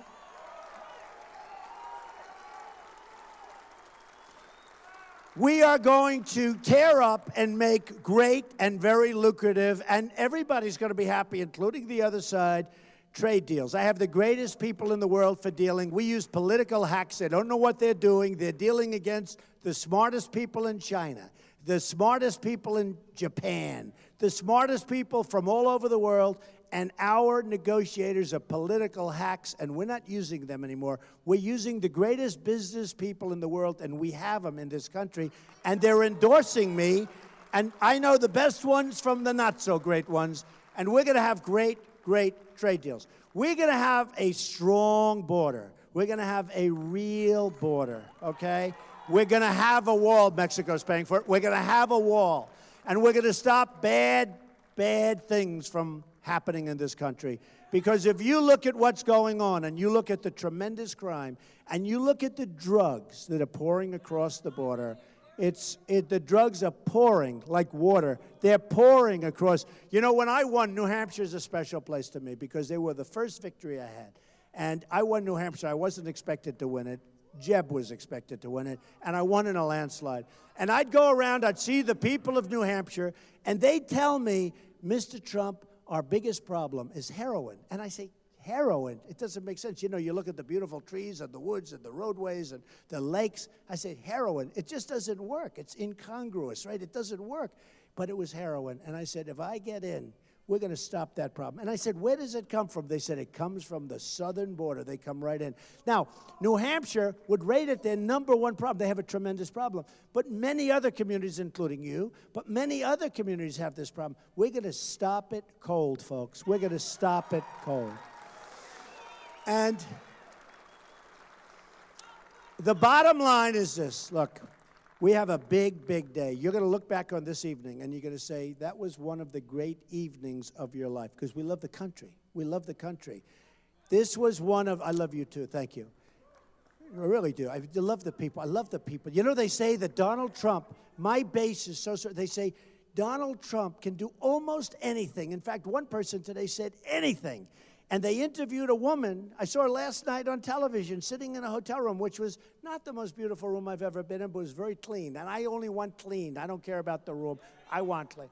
We are going to tear up and make great and very lucrative, and everybody's going to be happy, including the other side, trade deals. I have the greatest people in the world for dealing. We use political hacks. They don't know what they're doing. They're dealing against the smartest people in China, the smartest people in Japan, the smartest people from all over the world, and our negotiators are political hacks, and we're not using them anymore. We're using the greatest business people in the world, and we have them in this country, and they're endorsing me, and I know the best ones from the not-so-great ones, and we're going to have great, great trade deals. We're going to have a strong border. We're going to have a real border, okay? We're going to have a wall. Mexico's paying for it. We're going to have a wall, and we're going to stop bad things from happening in this country. Because if you look at what's going on, and you look at the tremendous crime, and you look at the drugs that are pouring across the border, the drugs are pouring like water. They're pouring across. You know, when I won, New Hampshire is a special place to me because they were the first victory I had. And I won New Hampshire. I wasn't expected to win it. Jeb was expected to win it, and I won in a landslide. And I'd go around, I'd see the people of New Hampshire, and they'd tell me, Mr. Trump, our biggest problem is heroin. And I say, heroin? It doesn't make sense. You know, you look at the beautiful trees and the woods and the roadways and the lakes. I say, heroin. It just doesn't work. It's incongruous, right? It doesn't work. But it was heroin. And I said, if I get in, we're going to stop that problem. And I said, where does it come from? They said, it comes from the southern border. They come right in. Now, New Hampshire would rate it their #1 problem. They have a tremendous problem. But many other communities, including you, but many other communities have this problem. We're going to stop it cold, folks. We're going to stop it cold. And the bottom line is this. Look, we have a big, big day. You're going to look back on this evening, and you're going to say, that was one of the great evenings of your life, because we love the country. We love the country. This was one of, I love you too, thank you. I really do. I love the people. I love the people. You know, they say that Donald Trump, my base is so, they say Donald Trump can do almost anything. In fact, one person today said anything. And they interviewed a woman, I saw her last night on television, sitting in a hotel room, which was not the most beautiful room I've ever been in, but was very clean. And I only want clean. I don't care about the room. I want clean.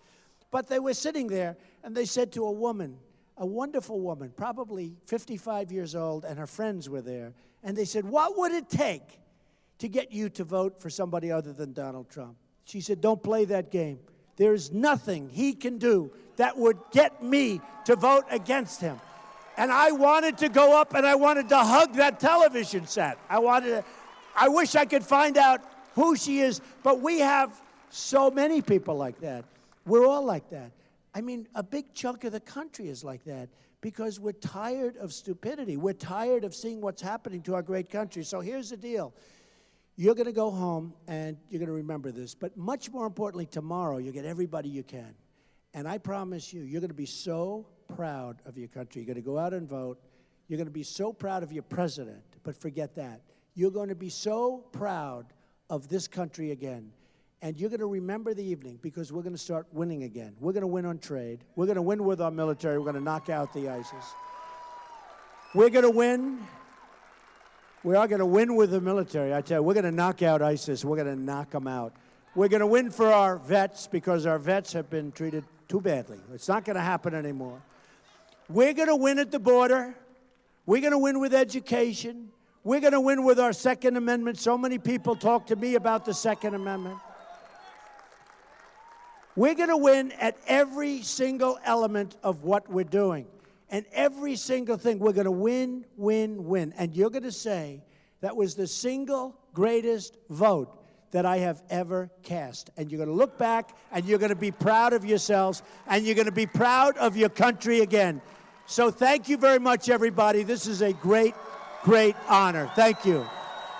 But they were sitting there, and they said to a woman, a wonderful woman, probably 55 years old, and her friends were there. And they said, what would it take to get you to vote for somebody other than Donald Trump? She said, don't play that game. There's nothing he can do that would get me to vote against him. And I wanted to go up and I wanted to hug that television set. I wish I could find out who she is, but we have so many people like that. We're all like that. I mean, a big chunk of the country is like that because we're tired of stupidity. We're tired of seeing what's happening to our great country. So here's the deal. You're going to go home and you're going to remember this, but much more importantly, tomorrow you'll get everybody you can. And I promise you, you're going to be so proud of your country. You're going to go out and vote. You're going to be so proud of your president, but forget that. You're going to be so proud of this country again. And you're going to remember the evening because we're going to start winning again. We're going to win on trade. We're going to win with our military. We're going to knock out the ISIS. We're going to win. We are going to win with the military. I tell you, we're going to knock out ISIS. We're going to knock them out. We're going to win for our vets because our vets have been treated too badly. It's not going to happen anymore. We're going to win at the border. We're going to win with education. We're going to win with our Second Amendment. So many people talk to me about the Second Amendment. We're going to win at every single element of what we're doing. And every single thing, we're going to win, win, win. And you're going to say, that was the single greatest vote that I have ever cast. And you're going to look back, and you're going to be proud of yourselves, and you're going to be proud of your country again. So thank you very much, everybody. This is a great, great honor. Thank you.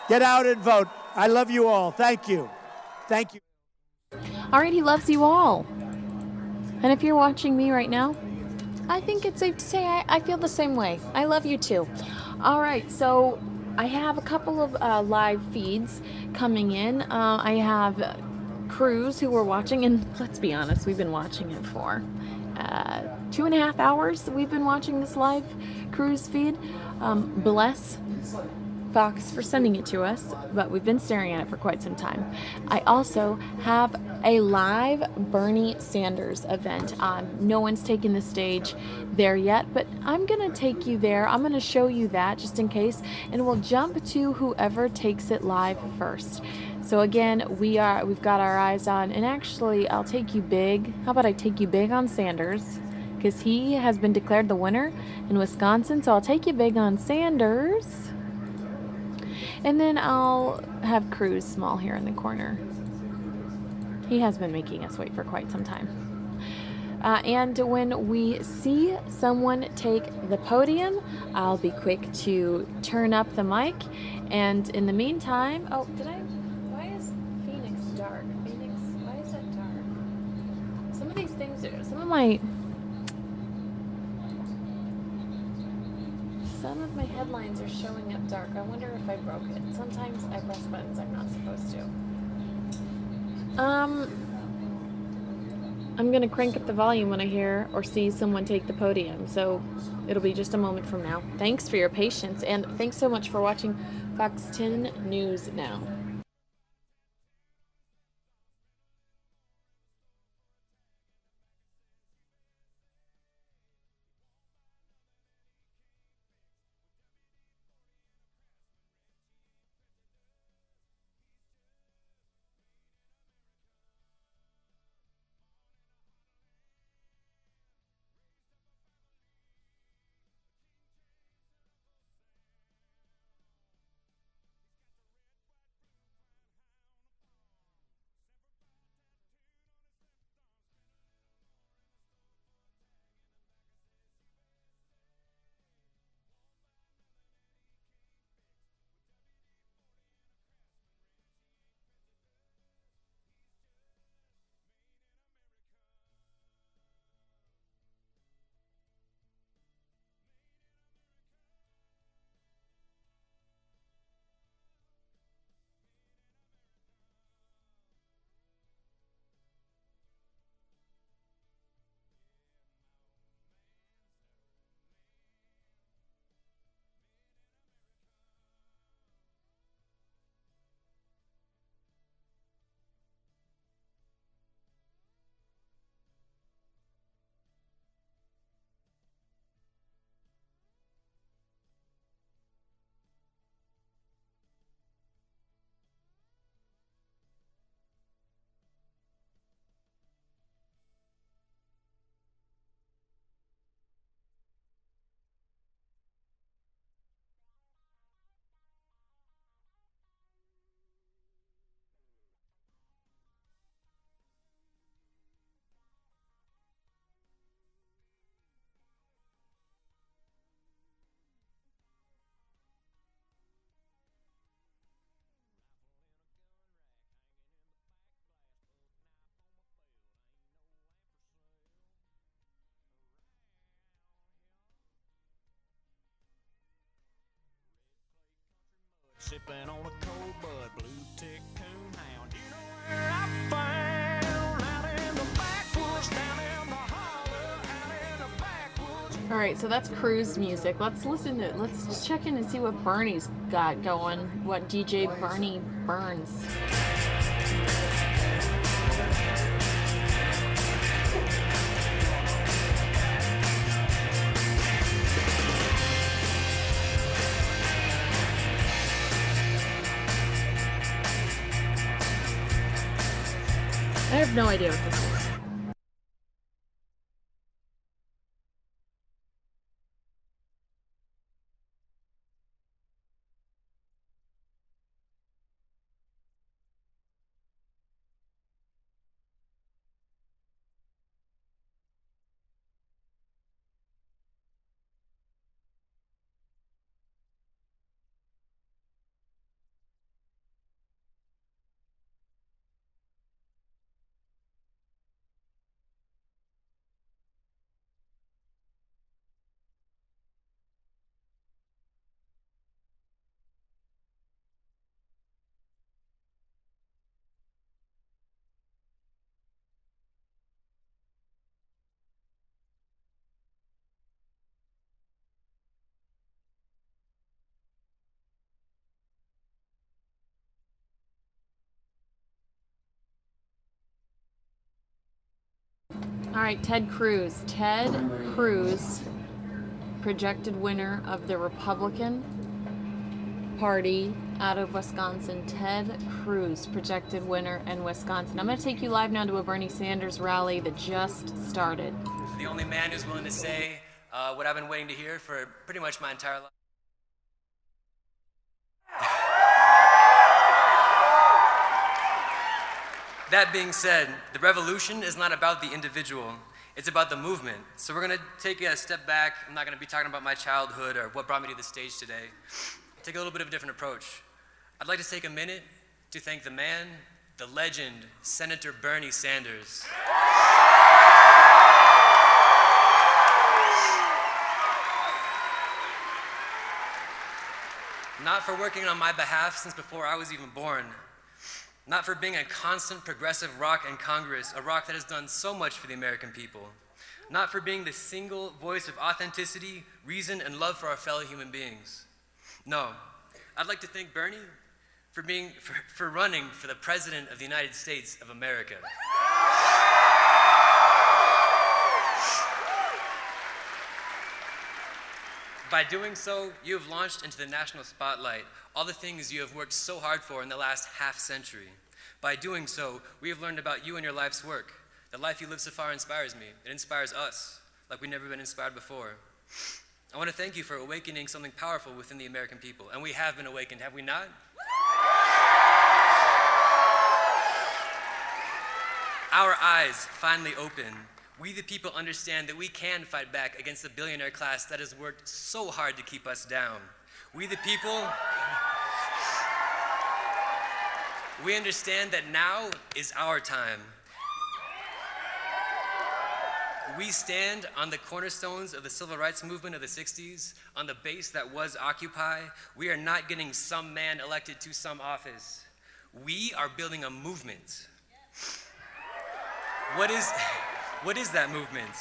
Get out and vote. I love you all. Thank you. Thank you. All right, he loves you all. And if you're watching me right now, I think it's safe to say I feel the same way. I love you too. All right, so I have a couple of live feeds coming in. I have crews who are watching, and let's be honest, we've been watching it for 2.5 hours. We've been watching this live cruise feed. Bless Fox for sending it to us, but we've been staring at it for quite some time. I also have a live Bernie Sanders event. No one's taken the stage there yet, but I'm gonna take you there. I'm gonna show you that just in case, and we'll jump to whoever takes it live first. So again, we've got our eyes on, and actually I'll take you big. How about I take you big on Sanders? Because he has been declared the winner in Wisconsin, so I'll take you big on Sanders. And then I'll have Cruz small here in the corner. He has been making us wait for quite some time. And when we see someone take the podium, I'll be quick to turn up the mic. And in the meantime, why is Phoenix dark? Phoenix, why is that dark? Some of these things some of my headlines are showing up dark. I wonder if I broke it. Sometimes I press buttons I'm not supposed to. I'm gonna crank up the volume when I hear or see someone take the podium, so it'll be just a moment from now. Thanks for your patience, and thanks so much for watching Fox 10 News Now. Sipping on a cold bud, blue tick coon hound. You know where I found? Out in the backwoods, down in the holler, out in the backwoods. All right, so that's Cruz music. Let's listen to it. Let's just check in and see what Bernie's got going. What DJ Bernie Burns. I have no idea what this is. All right, Ted Cruz. Ted Cruz, projected winner of the Republican Party out of Wisconsin. Ted Cruz, projected winner in Wisconsin. I'm going to take you live now to a Bernie Sanders rally that just started. The only man who's willing to say what I've been waiting to hear for pretty much my entire life. That being said, the revolution is not about the individual, it's about the movement. So we're gonna take a step back. I'm not gonna be talking about my childhood or what brought me to the stage today. Take a little bit of a different approach. I'd like to take a minute to thank the man, the legend, Senator Bernie Sanders. Not for working on my behalf since before I was even born. Not for being a constant progressive rock in Congress, a rock that has done so much for the American people. Not for being the single voice of authenticity, reason, and love for our fellow human beings. No, I'd like to thank Bernie for running for the President of the United States of America. By doing so, you have launched into the national spotlight all the things you have worked so hard for in the last half century. By doing so, we have learned about you and your life's work. The life you live so far inspires me. It inspires us, like we've never been inspired before. I want to thank you for awakening something powerful within the American people. And we have been awakened, have we not? Our eyes finally open. We the people understand that we can fight back against the billionaire class that has worked so hard to keep us down. We the people, we understand that now is our time. We stand on the cornerstones of the civil rights movement of the 60s, on the base that was Occupy. We are not getting some man elected to some office. We are building a movement. What is that movement?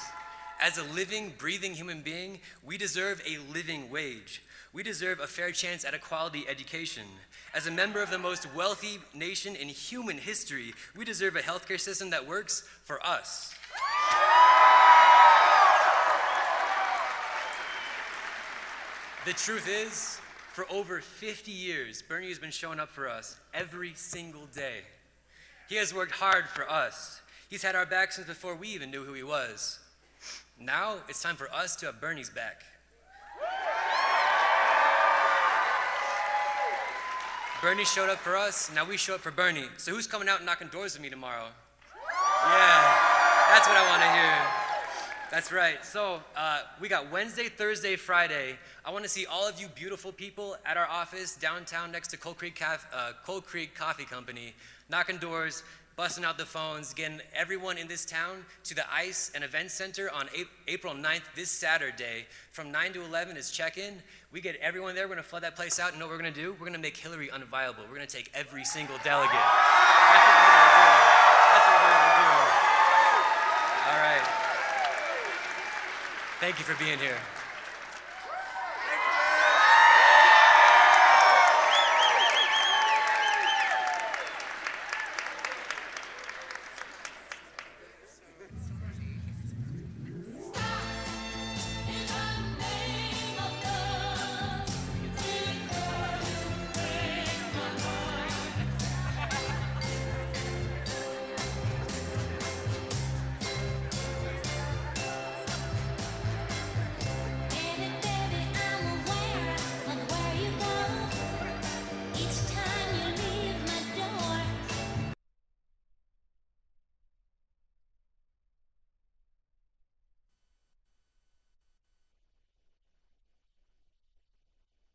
As a living, breathing human being, we deserve a living wage. We deserve a fair chance at a quality education. As a member of the most wealthy nation in human history, we deserve a healthcare system that works for us. The truth is, for over 50 years, Bernie has been showing up for us every single day. He has worked hard for us. He's had our back since before we even knew who he was. Now, it's time for us to have Bernie's back. Bernie showed up for us, now we show up for Bernie. So who's coming out and knocking doors with me tomorrow? Yeah, that's what I want to hear. That's right. So we got Wednesday, Thursday, Friday. I want to see all of you beautiful people at our office downtown next to Cold Creek Coffee Company, knocking doors, busting out the phones, getting everyone in this town to the ICE and Event Center on April 9th, this Saturday. From 9 to 11 is check-in. We get everyone there. We're going to flood that place out. And know what we're going to do? We're going to make Hillary unviable. We're going to take every single delegate. That's what we're going to do. That's what we're going to do. All right. Thank you for being here.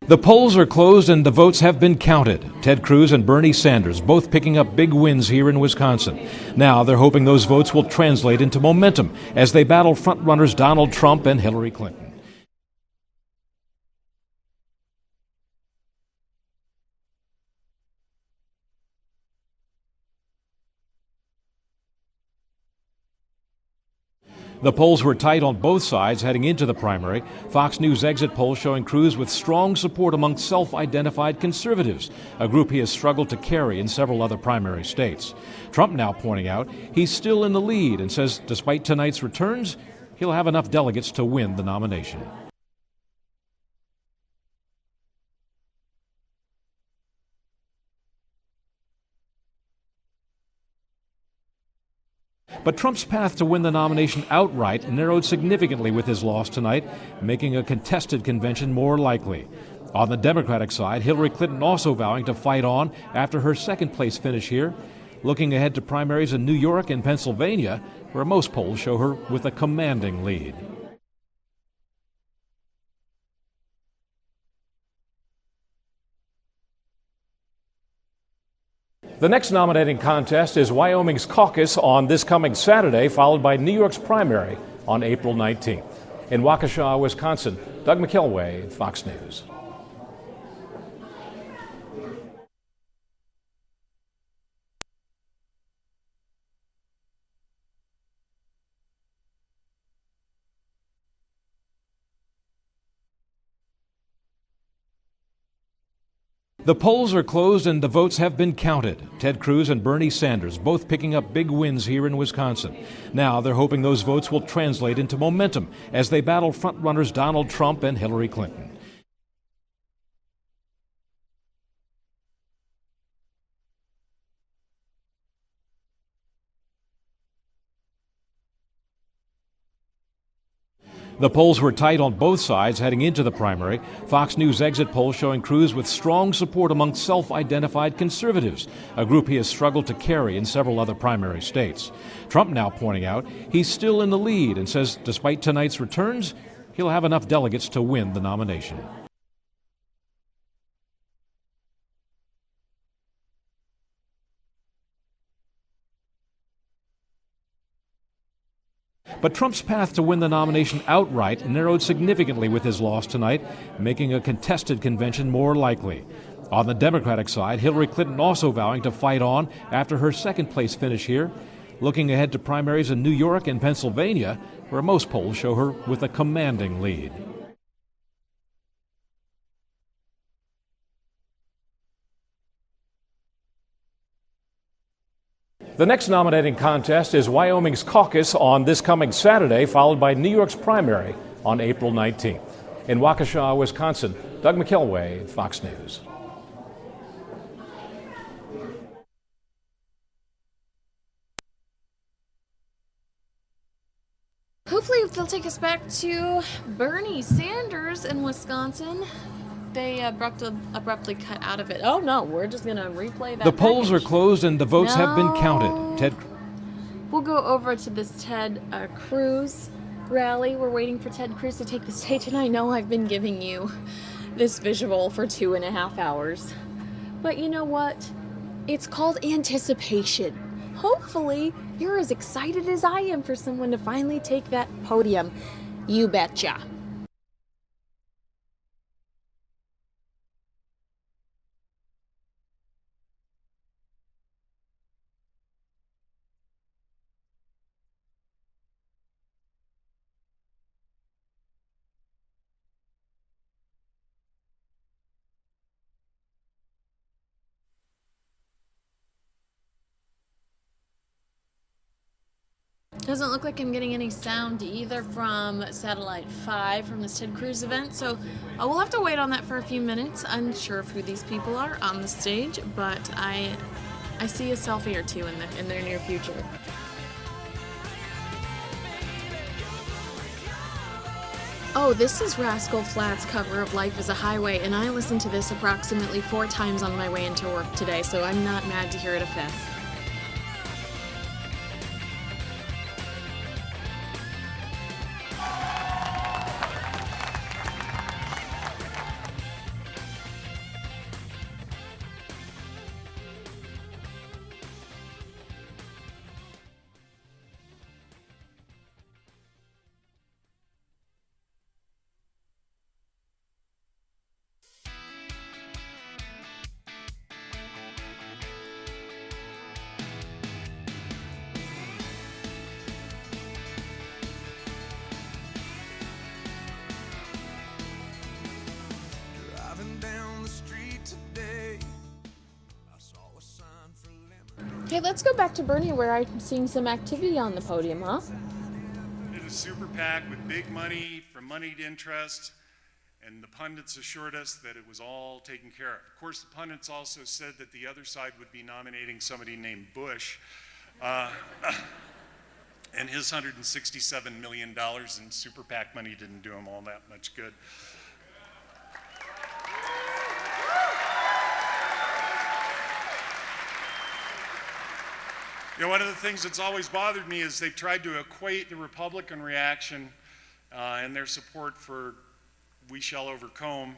The polls are closed and the votes have been counted. Ted Cruz and Bernie Sanders both picking up big wins here in Wisconsin. Now they're hoping those votes will translate into momentum as they battle frontrunners Donald Trump and Hillary Clinton. The polls were tight on both sides heading into the primary. Fox News exit poll showing Cruz with strong support among self-identified conservatives, a group he has struggled to carry in several other primary states. Trump now pointing out he's still in the lead and says despite tonight's returns, he'll have enough delegates to win the nomination. But Trump's path to win the nomination outright narrowed significantly with his loss tonight, making a contested convention more likely. On the Democratic side, Hillary Clinton also vowing to fight on after her second-place finish here, looking ahead to primaries in New York and Pennsylvania, where most polls show her with a commanding lead. The next nominating contest is Wyoming's caucus on this coming Saturday, followed by New York's primary on April 19th. In Waukesha, Wisconsin, Doug McKelway, Fox News. The polls are closed and the votes have been counted. Ted Cruz and Bernie Sanders both picking up big wins here in Wisconsin. Now they're hoping those votes will translate into momentum as they battle frontrunners Donald Trump and Hillary Clinton. The polls were tight on both sides heading into the primary. Fox News exit poll showing Cruz with strong support among self-identified conservatives, a group he has struggled to carry in several other primary states. Trump now pointing out he's still in the lead and says despite tonight's returns, he'll have enough delegates to win the nomination. But Trump's path to win the nomination outright narrowed significantly with his loss tonight, making a contested convention more likely. On the Democratic side, Hillary Clinton also vowing to fight on after her second-place finish here, looking ahead to primaries in New York and Pennsylvania, where most polls show her with a commanding lead. The next nominating contest is Wyoming's caucus on this coming Saturday, followed by New York's primary on April 19th. In Waukesha, Wisconsin, Doug McKelway, Fox News. Hopefully they'll take us back to Bernie Sanders in Wisconsin. They abruptly cut out of it. Oh no, we're just gonna replay that. The polls package. are closed and the votes have been counted. Ted. We'll go over to this Ted Cruz rally. We're waiting for Ted Cruz to take the stage, and I know I've been giving you this visual for 2.5 hours. But you know what? It's called anticipation. Hopefully, you're as excited as I am for someone to finally take that podium. You betcha. Doesn't look like I'm getting any sound either from Satellite 5 from this Ted Cruz event, so we'll have to wait on that for a few minutes. Unsure of who these people are on the stage, but I see a selfie or two in their near future. Oh, this is Rascal Flatts' cover of Life is a Highway, and I listened to this approximately 4 times on my way into work today, so I'm not mad to hear it a fifth. Okay, let's go back to Bernie where I'm seeing some activity on the podium, huh? It is a super PAC with big money from moneyed interest, and the pundits assured us that it was all taken care of. Of course, the pundits also said that the other side would be nominating somebody named Bush, and his $167 million in super PAC money didn't do him all that much good. You know, one of the things that's always bothered me is they've tried to equate the Republican reaction and their support for We Shall Overcome.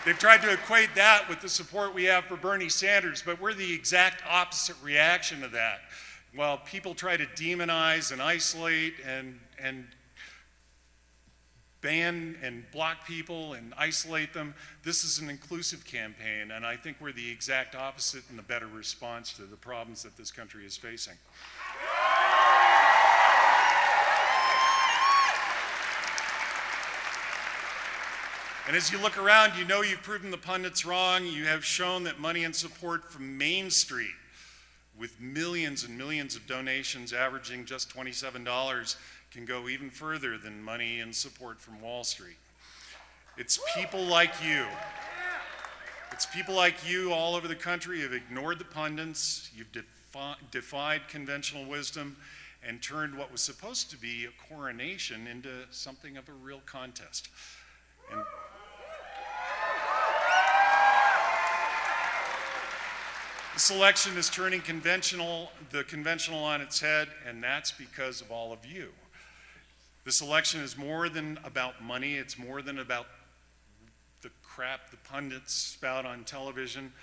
They've tried to equate that with the support we have for Bernie Sanders, but we're the exact opposite reaction to that. While people try to demonize and isolate and ban and block people and isolate them, this is an inclusive campaign, and I think we're the exact opposite and the better response to the problems that this country is facing. And as you look around, you know you've proven the pundits wrong. You have shown that money and support from Main Street, with millions and millions of donations averaging just $27, can go even further than money and support from Wall Street. It's people like you. It's people like you all over the country who have ignored the pundits, you've defied conventional wisdom, and turned what was supposed to be a coronation into something of a real contest. And this election is turning the conventional on its head, and that's because of all of you. This election is more than about money. It's more than about the crap the pundits spout on television.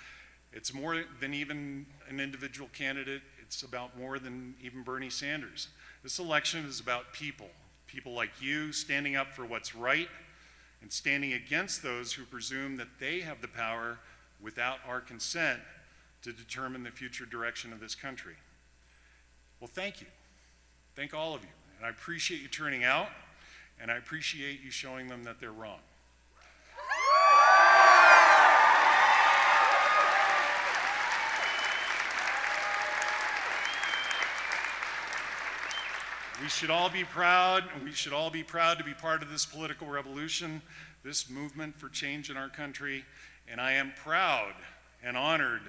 It's more than even an individual candidate. It's about more than even Bernie Sanders. This election is about people. People like you standing up for what's right and standing against those who presume that they have the power without our consent to determine the future direction of this country. Well, thank you. Thank all of you. And I appreciate you turning out, and I appreciate you showing them that they're wrong. We should all be proud, and we should all be proud to be part of this political revolution, this movement for change in our country, and I am proud and honored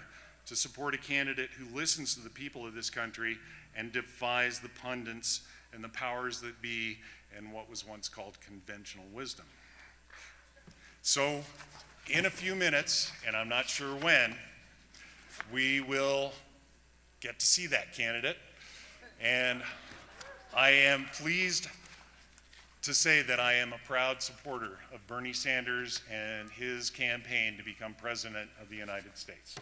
to support a candidate who listens to the people of this country and defies the pundits and the powers that be and what was once called conventional wisdom. So, in a few minutes, and I'm not sure when, we will get to see that candidate, and I am pleased to say that I am a proud supporter of Bernie Sanders and his campaign to become President of the United States.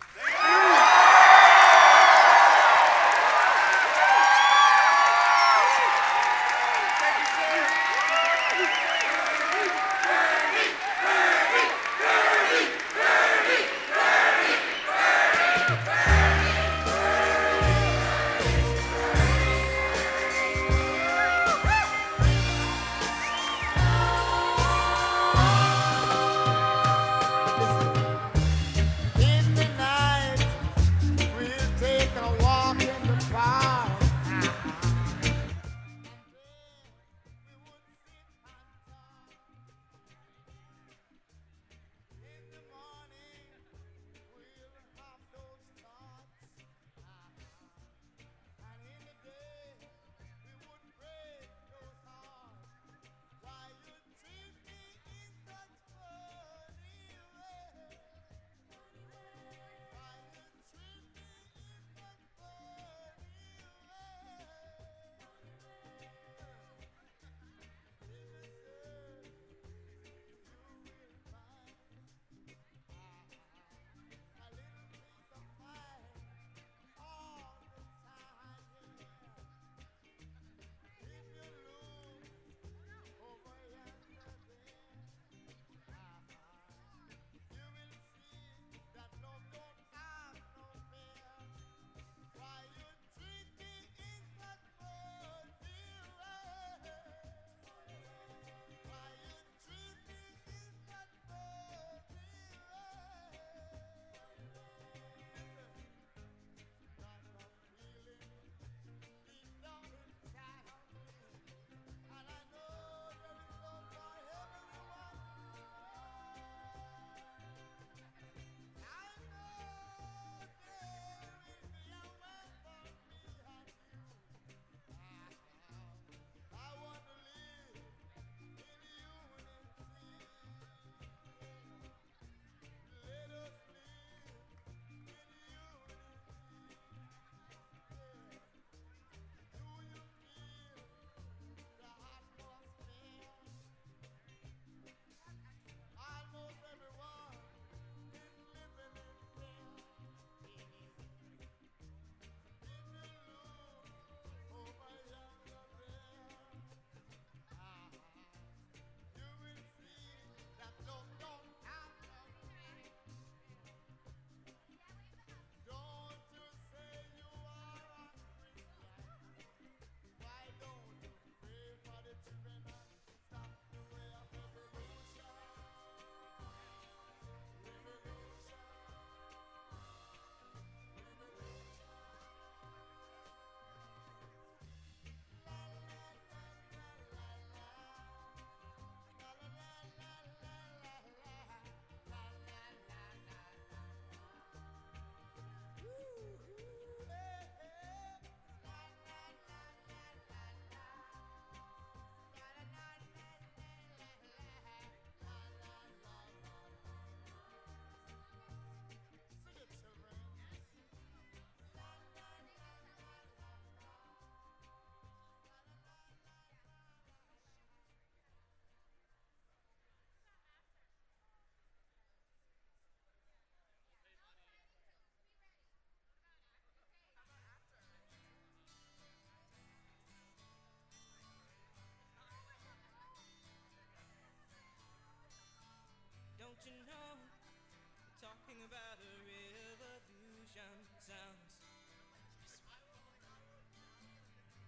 about a revolution sounds.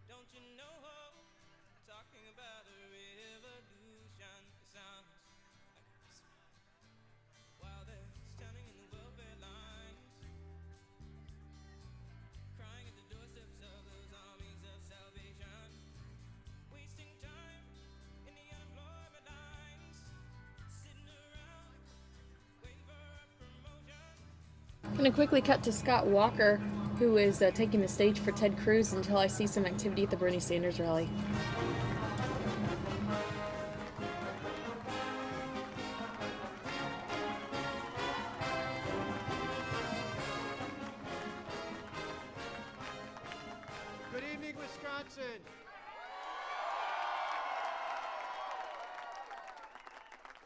Don't you know? Talking about a revolution sounds. While they're standing in the welfare lines, crying at the doorsteps of those armies of salvation, wasting time in the unemployment lines, sitting around waiting for a promotion. Gonna quickly cut to Scott Walker, who is taking the stage for Ted Cruz until I see some activity at the Bernie Sanders rally. Good evening, Wisconsin.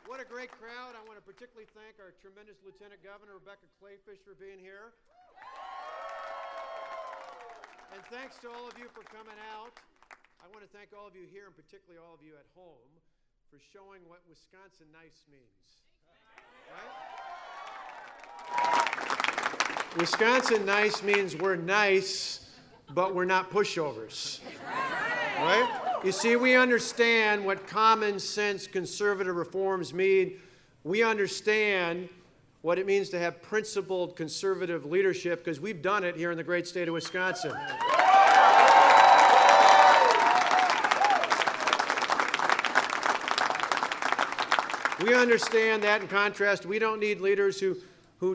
What a great crowd. I want to particularly thank our tremendous Lieutenant Governor, Rebecca Clayfish, for being here. And thanks to all of you for coming out. I want to thank all of you here, and particularly all of you at home, for showing what Wisconsin nice means. Right? Wisconsin nice means we're nice, but we're not pushovers. Right? You see, we understand what common sense conservative reforms mean. We understand what it means to have principled conservative leadership, because we've done it here in the great state of Wisconsin. We understand that. In contrast, we don't need leaders who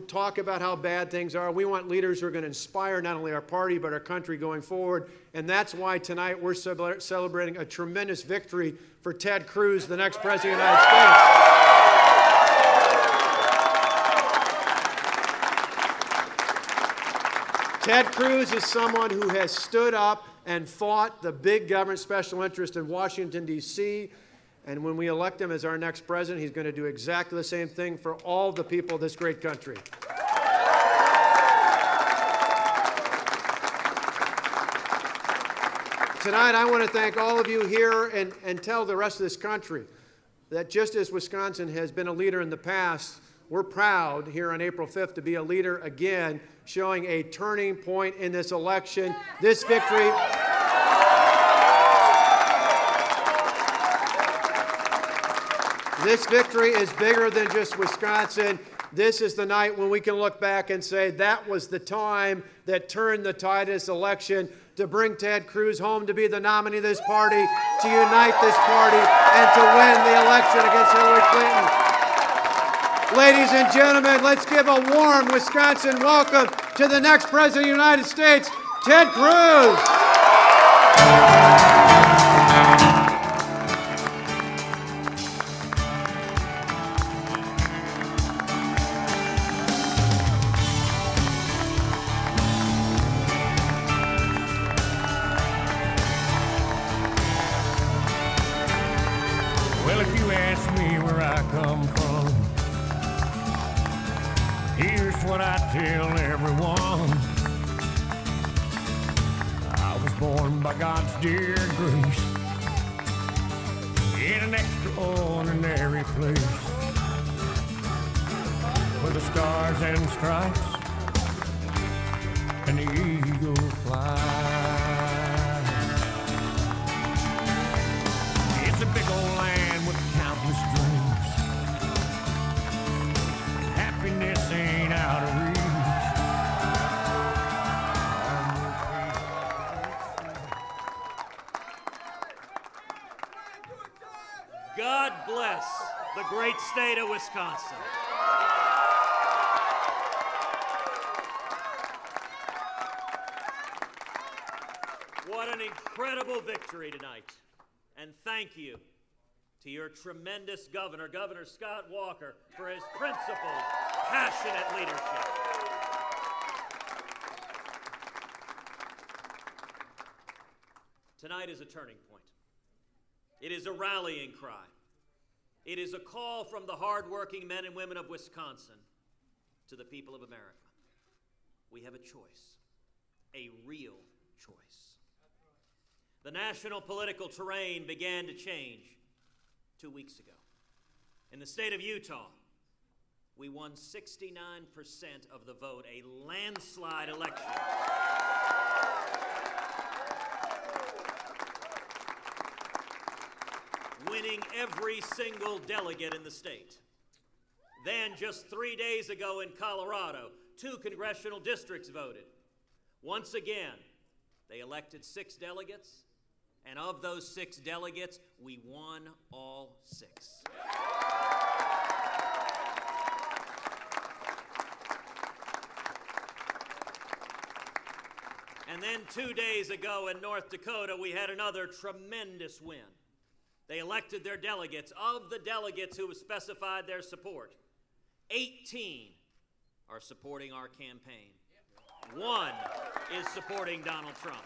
talk about how bad things are. We want leaders who are going to inspire not only our party but our country going forward. And that's why tonight we're celebrating a tremendous victory for Ted Cruz, the next President of the United States. Ted Cruz is someone who has stood up and fought the big government special interest in Washington, D.C., and when we elect him as our next president, he's going to do exactly the same thing for all the people of this great country. Tonight, I want to thank all of you here and tell the rest of this country that just as Wisconsin has been a leader in the past, we're proud here on April 5th to be a leader again, showing a turning point in this election. This victory... This victory is bigger than just Wisconsin. This is the night when we can look back and say that was the time that turned the tide of this election to bring Ted Cruz home to be the nominee of this party, to unite this party, and to win the election against Hillary Clinton. Ladies and gentlemen, let's give a warm Wisconsin welcome to the next President of the United States, Ted Cruz. Well, if you ask me where I come from, here's what I tell everyone. I was born by God's dear grace in an extraordinary place where the stars and stripes and the eagle fly. It's a big old land with countless dreams. Happiness ain't out of reach. God bless the great state of Wisconsin. What an incredible victory tonight. And thank you to your tremendous governor, Governor Scott Walker, for his principled, passionate leadership. Tonight is a turning point. It is a rallying cry. It is a call from the hardworking men and women of Wisconsin to the people of America. We have a choice, a real choice. The national political terrain began to change 2 weeks ago. In the state of Utah, we won 69% of the vote, a landslide election. Winning every single delegate in the state. Then, just 3 days ago in Colorado, 2 congressional districts voted. Once again, they elected 6 delegates, and of those 6 delegates, we won all 6. And then 2 days ago in North Dakota, we had another tremendous win. They elected their delegates. Of the delegates who have specified their support, 18 are supporting our campaign. 1 is supporting Donald Trump.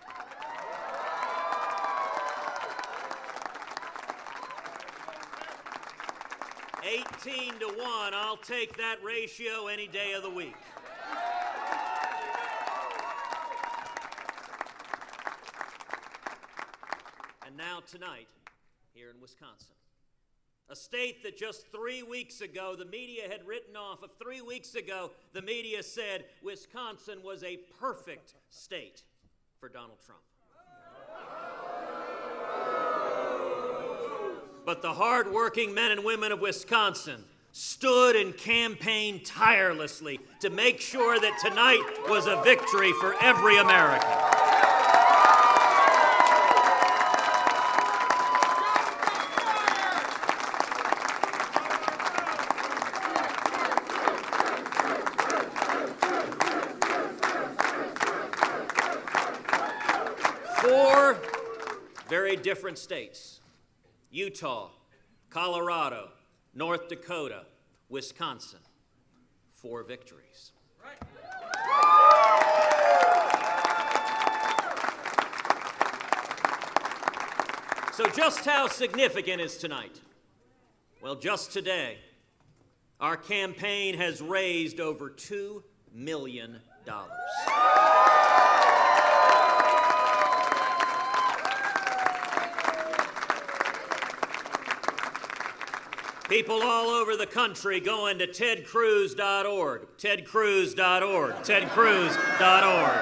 $18 to 1, I'll take that ratio any day of the week. And now tonight, here in Wisconsin, a state that just 3 weeks ago the media had written off. 3 weeks ago, the media said Wisconsin was a perfect state for Donald Trump. But the hard-working men and women of Wisconsin stood and campaigned tirelessly to make sure that tonight was a victory for every American. Four very different states: Utah, Colorado, North Dakota, Wisconsin. 4 victories. So just how significant is tonight? Well, just today, our campaign has raised over $2 million. People all over the country going to tedcruz.org, tedcruz.org, tedcruz.org.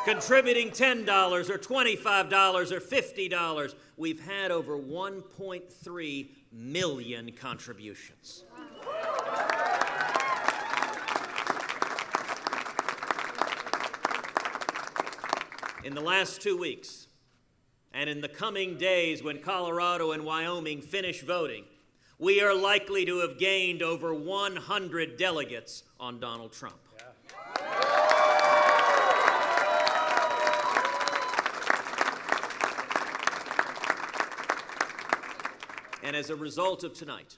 Contributing $10 or $25 or $50. We've had over 1.3 million contributions. In the last 2 weeks, and in the coming days when Colorado and Wyoming finish voting, we are likely to have gained over 100 delegates on Donald Trump. And as a result of tonight,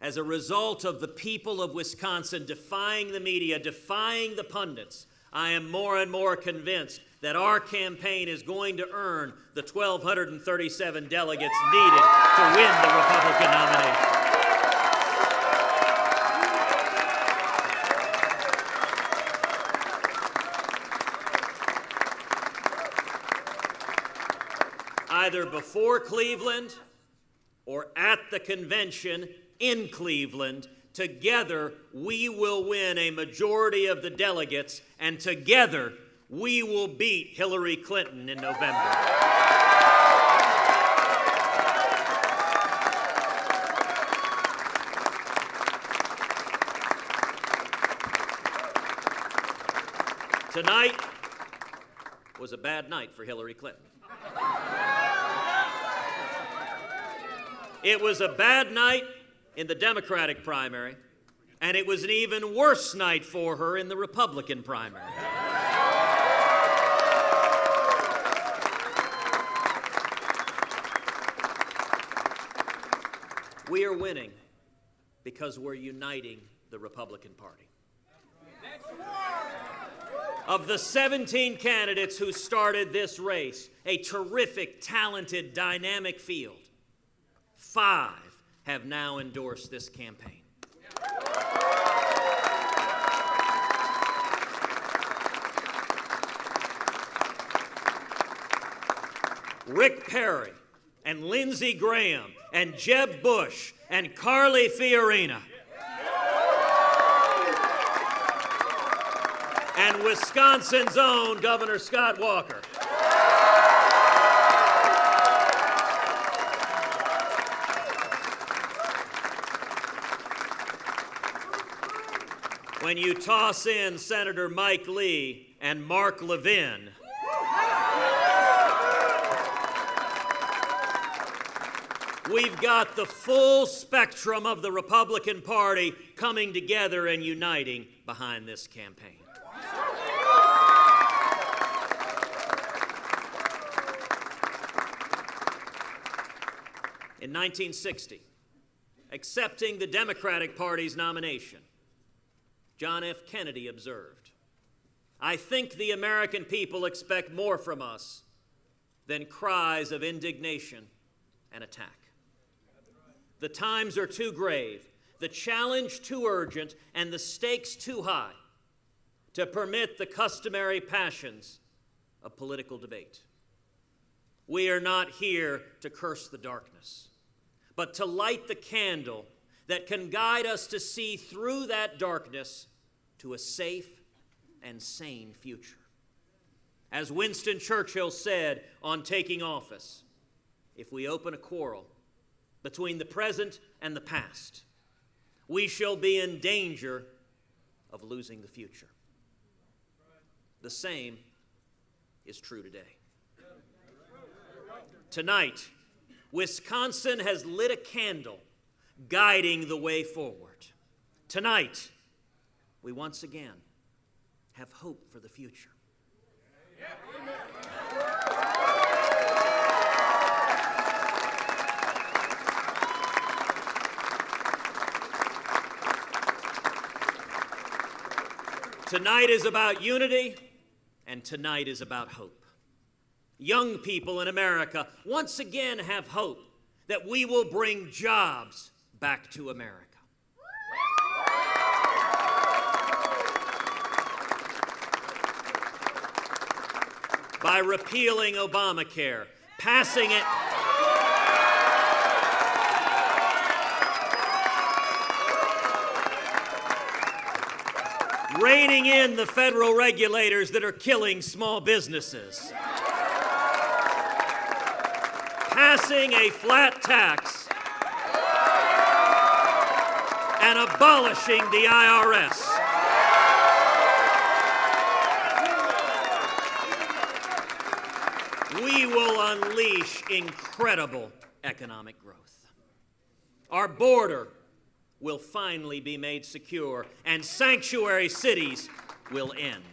as a result of the people of Wisconsin defying the media, defying the pundits, I am more and more convinced that our campaign is going to earn the 1,237 delegates needed to win the Republican nomination. Either before Cleveland or at the convention in Cleveland, together we will win a majority of the delegates, and together we will beat Hillary Clinton in November. Tonight was a bad night for Hillary Clinton. It was a bad night in the Democratic primary, and it was an even worse night for her in the Republican primary. We are winning because we're uniting the Republican Party. Of the 17 candidates who started this race, a terrific, talented, dynamic field, 5 have now endorsed this campaign. Rick Perry and Lindsey Graham and Jeb Bush and Carly Fiorina. And Wisconsin's own Governor Scott Walker. When you toss in Senator Mike Lee and Mark Levin, we've got the full spectrum of the Republican Party coming together and uniting behind this campaign. In 1960, accepting the Democratic Party's nomination, John F. Kennedy observed, "I think the American people expect more from us than cries of indignation and attack. The times are too grave, the challenge too urgent, and the stakes too high to permit the customary passions of political debate. We are not here to curse the darkness, but to light the candle that can guide us to see through that darkness to a safe and sane future. As Winston Churchill said on taking office, if we open a quarrel between the present and the past, we shall be in danger of losing the future." The same is true today. Tonight, Wisconsin has lit a candle guiding the way forward. Tonight, we once again have hope for the future. Tonight is about unity, and tonight is about hope. Young people in America once again have hope that we will bring jobs back to America. By repealing Obamacare, passing it, reining in the federal regulators that are killing small businesses, passing a flat tax, and abolishing the IRS. We will unleash incredible economic growth. Our border will finally be made secure, and sanctuary cities will end.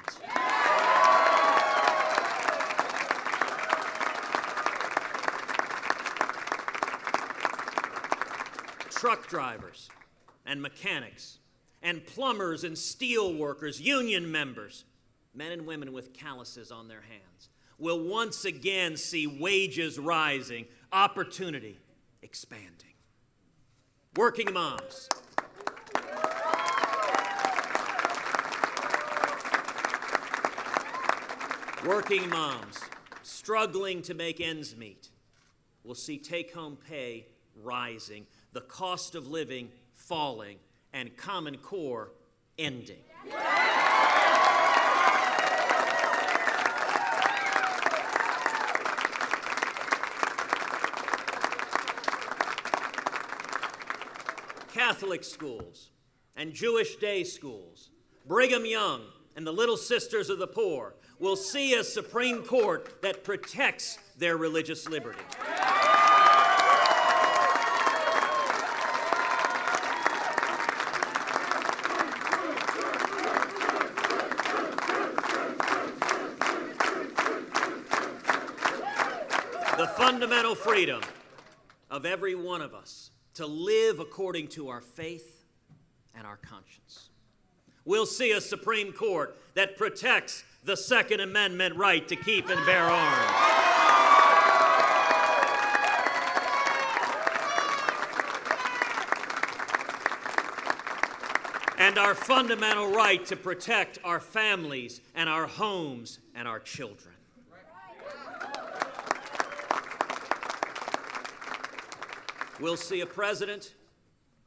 Truck drivers and mechanics and plumbers and steel workers, union members, men and women with calluses on their hands, will once again see wages rising, opportunity expanding. Working moms. Working moms struggling to make ends meet will see take-home pay rising, the cost of living falling, and Common Core ending. Catholic schools and Jewish day schools, Brigham Young and the Little Sisters of the Poor will see a Supreme Court that protects their religious liberty. The fundamental freedom of every one of us to live according to our faith and our conscience. We'll see a Supreme Court that protects the Second Amendment right to keep and bear arms. And our fundamental right to protect our families and our homes and our children. We'll see a president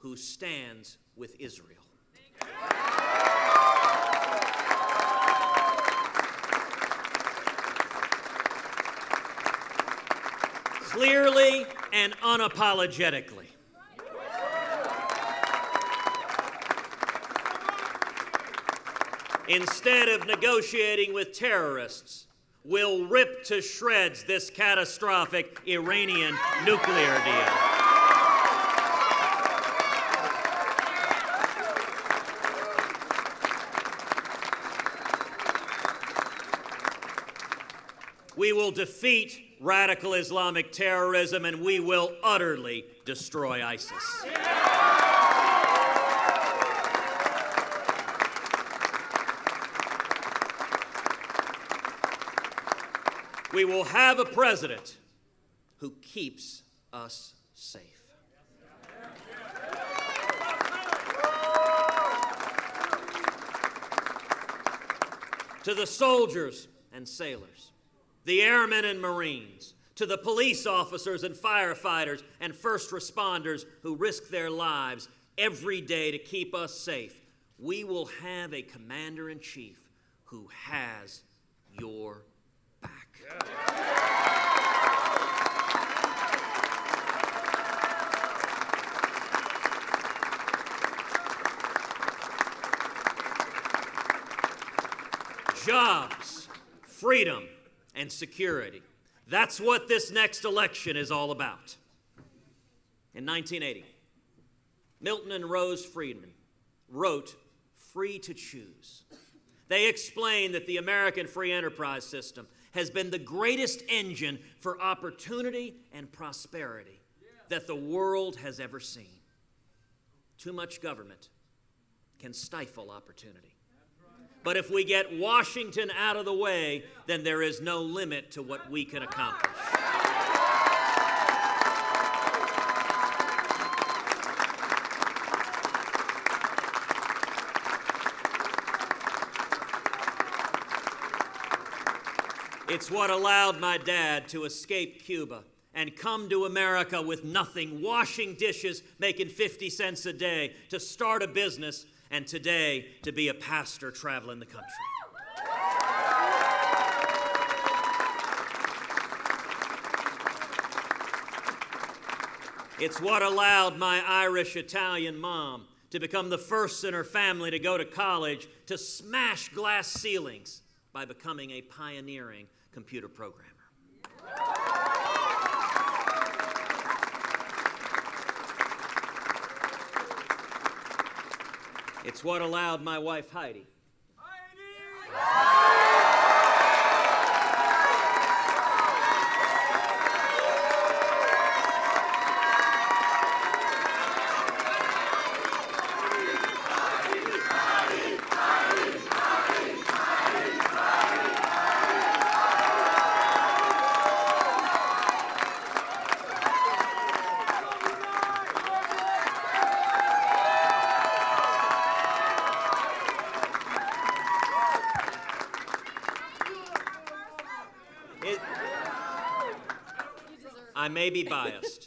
who stands with Israel. Clearly and unapologetically. Instead of negotiating with terrorists, we'll rip to shreds this catastrophic Iranian nuclear deal. We will defeat radical Islamic terrorism, and we will utterly destroy ISIS. We will have a president who keeps us safe. To the soldiers and sailors, the airmen and Marines, to the police officers and firefighters and first responders who risk their lives every day to keep us safe, we will have a commander-in-chief who has your back. Jobs, freedom, and security. That's what this next election is all about. In 1980, Milton and Rose Friedman wrote Free to Choose. They explained that the American free enterprise system has been the greatest engine for opportunity and prosperity that the world has ever seen. Too much government can stifle opportunity. But if we get Washington out of the way, then there is no limit to what we can accomplish. It's what allowed my dad to escape Cuba and come to America with nothing, washing dishes, making 50 cents a day, to start a business, and today to be a pastor traveling the country. It's what allowed my Irish-Italian mom to become the first in her family to go to college, to smash glass ceilings by becoming a pioneering computer programmer. It's what allowed my wife, Heidi, I may be biased,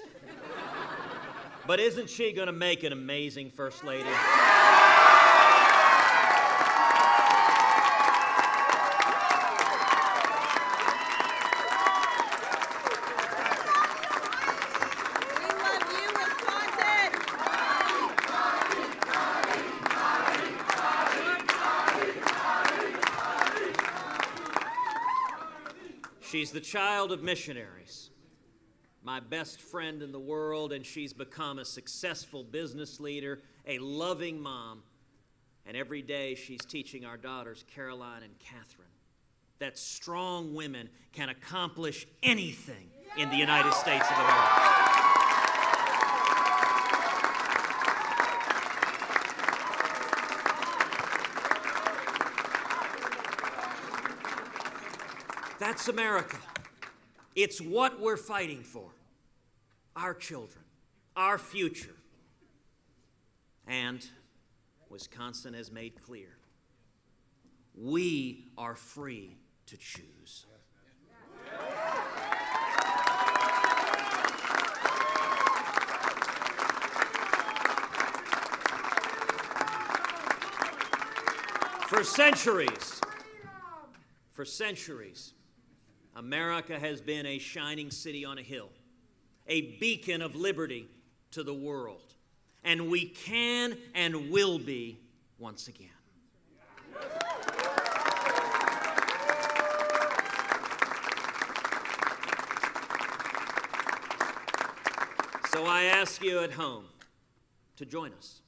but isn't she going to make an amazing First Lady? She's the child of missionaries, my best friend in the world, and she's become a successful business leader, a loving mom, and every day she's teaching our daughters, Caroline and Catherine, that strong women can accomplish anything in the United States of America. That's America. It's what we're fighting for. Our children, our future. And Wisconsin has made clear, we are free to choose. For centuries, America has been a shining city on a hill, a beacon of liberty to the world, and we can and will be once again. So I ask you at home to join us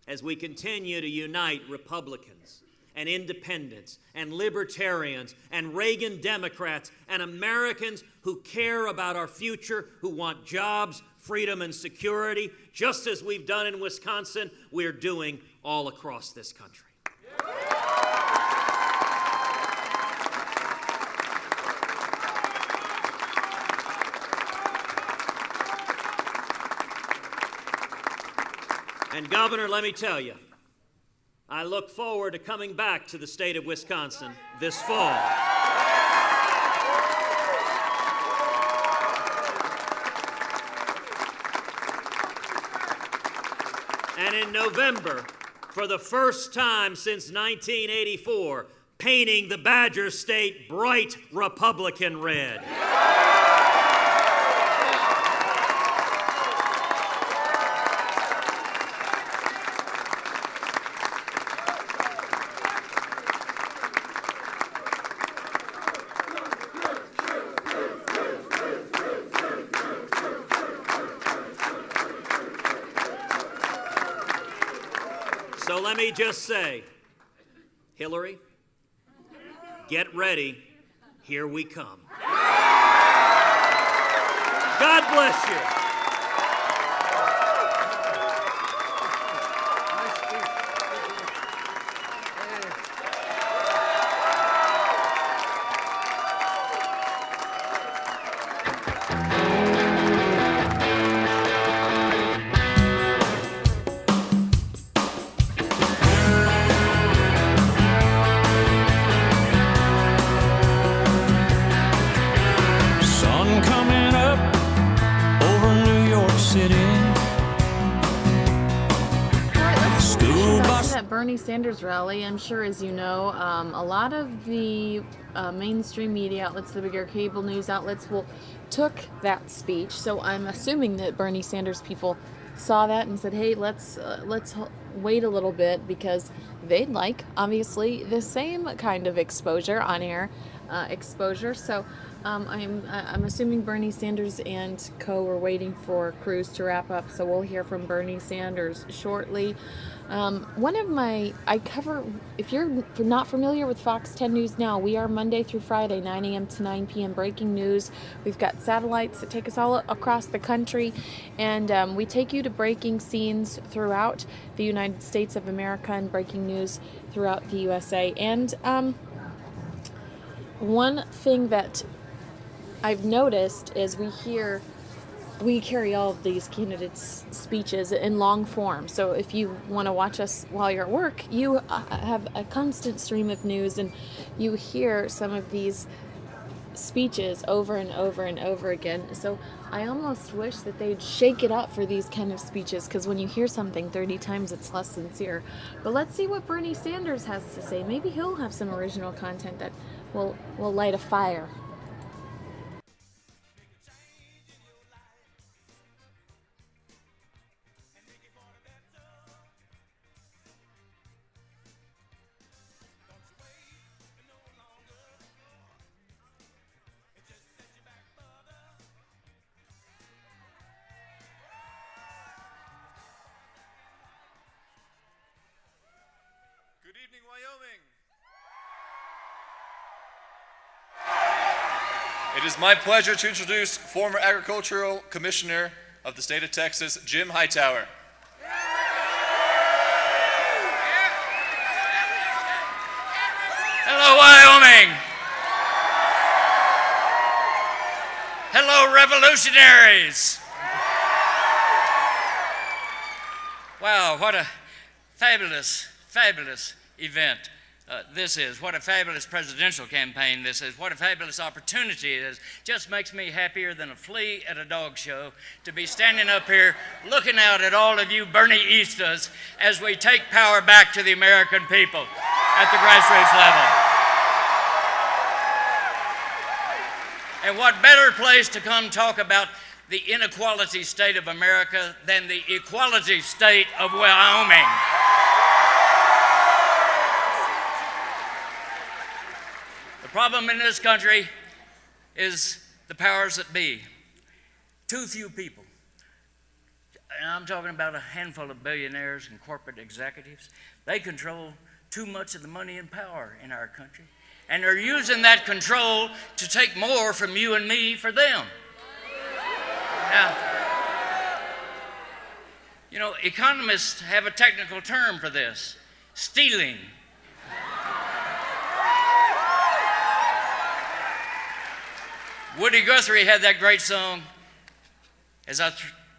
as we continue to unite Republicans and independents and libertarians and Reagan Democrats and Americans who care about our future, who want jobs, freedom, and security, just as we've done in Wisconsin, we're doing all across this country. And Governor, let me tell you, I look forward to coming back to the state of Wisconsin this fall. And in November, for the first time since 1984, painting the Badger State bright Republican red. So let me just say, Hillary, get ready, here we come. God bless you. Sun coming up over New York City. School bus. That Bernie Sanders rally, I'm sure, as you know, a lot of the mainstream media outlets, the bigger cable news outlets, took that speech. So I'm assuming that Bernie Sanders people saw that and said, "Hey, let's wait a little bit," because they'd like, obviously, the same kind of exposure, on-air exposure. So I'm assuming Bernie Sanders and co. were waiting for Cruz to wrap up. So we'll hear from Bernie Sanders shortly. I cover, if you're not familiar with Fox 10 News Now, we are Monday through Friday, 9 a.m. to 9 p.m. breaking news. We've got satellites that take us all across the country, and we take you to breaking scenes throughout the United States of America and breaking news throughout the USA. And one thing that I've noticed is we carry all of these candidates' speeches in long form. So if you want to watch us while you're at work, you have a constant stream of news, and you hear some of these speeches over and over and over again. So I almost wish that they'd shake it up for these kind of speeches, because when you hear something 30 times, it's less sincere. But let's see what Bernie Sanders has to say. Maybe he'll have some original content that will light a fire. Good evening, Wyoming. It is my pleasure to introduce former Agricultural Commissioner of the state of Texas, Jim Hightower. Hello, Wyoming. Hello, revolutionaries. Wow, what a fabulous event this is. What a fabulous presidential campaign this is. What a fabulous opportunity it is. Just makes me happier than a flea at a dog show to be standing up here looking out at all of you Bernieistas as we take power back to the American people. at the grassroots level. And what better place to come talk about the inequality state of America than the equality state of Wyoming? The problem in this country is the powers that be. Too few people, and I'm talking about a handful of billionaires and corporate executives, they control too much of the money and power in our country. And they're using that control to take more from you and me for them. Now, you know, economists have a technical term for this: stealing. Woody Guthrie had that great song, "As I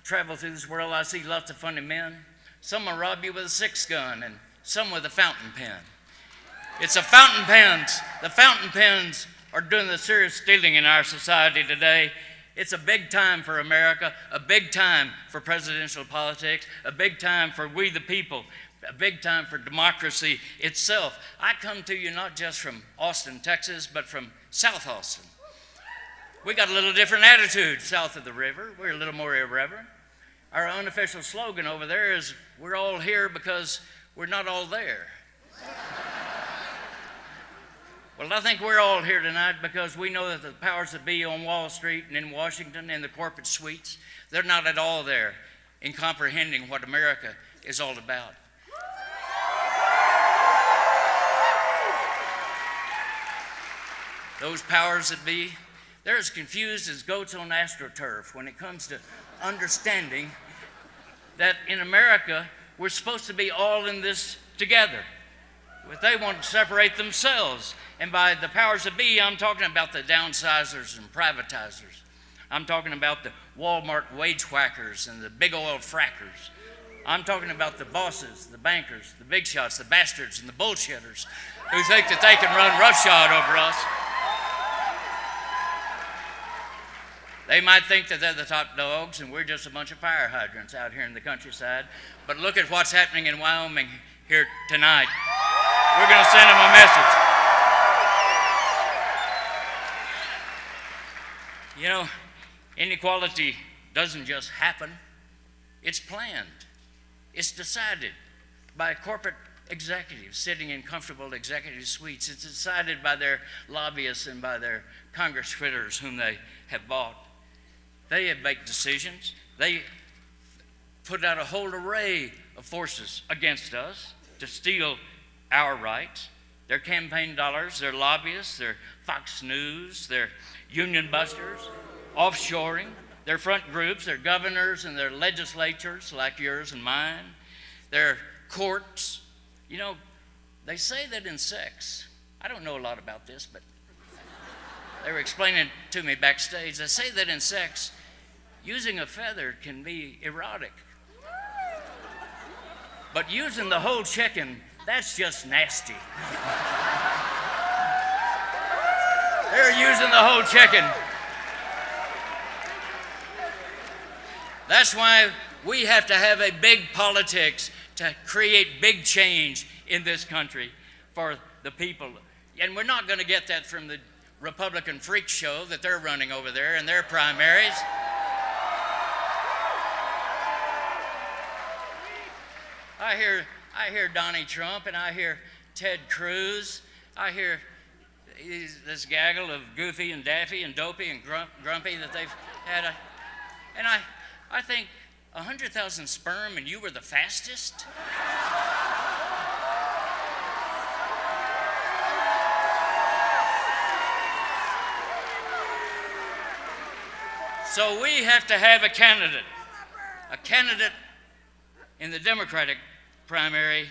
travel through this world, I see lots of funny men. Some will rob you with a 6-gun and some with a fountain pen." It's the fountain pens. The fountain pens are doing the serious stealing in our society today. It's a big time for America, a big time for presidential politics, a big time for we the people, a big time for democracy itself. I come to you not just from Austin, Texas, but from South Austin. We got a little different attitude south of the river. We're a little more irreverent. Our unofficial slogan over there is, "We're all here because we're not all there." Well, I think we're all here tonight because we know that the powers that be on Wall Street and in Washington and the corporate suites, they're not at all there in comprehending what America is all about. Those powers that be, they're as confused as goats on AstroTurf when it comes to understanding that in America, we're supposed to be all in this together. But they want to separate themselves. And by the powers that be, I'm talking about the downsizers and privatizers. I'm talking about the Walmart wage whackers and the big oil frackers. I'm talking about the bosses, the bankers, the big shots, the bastards, and the bullshitters who think that they can run roughshod over us. They might think that they're the top dogs and we're just a bunch of fire hydrants out here in the countryside. But look at what's happening in Wyoming here tonight. We're going to send them a message. You know, inequality doesn't just happen. It's planned. It's decided by corporate executives sitting in comfortable executive suites. It's decided by their lobbyists and by their Congress critters whom they have bought. They have made decisions. They put out a whole array of forces against us to steal our rights. Their campaign dollars, their lobbyists, their Fox News, their union busters, offshoring, their front groups, their governors and their legislatures like yours and mine, their courts. You know, they say that in sex, I don't know a lot about this, but they were explaining it to me backstage. They say that in sex, using a feather can be erotic. But using the whole chicken, that's just nasty. They're using the whole chicken. That's why we have to have a big politics to create big change in this country for the people. And we're not going to get that from the Republican freak show that they're running over there in their primaries. I hear Donnie Trump and I hear Ted Cruz. I hear this gaggle of Goofy and Daffy and Dopey and Grumpy that they've had. And I think 100,000 sperm and you were the fastest? So we have to have a candidate in the Democratic primary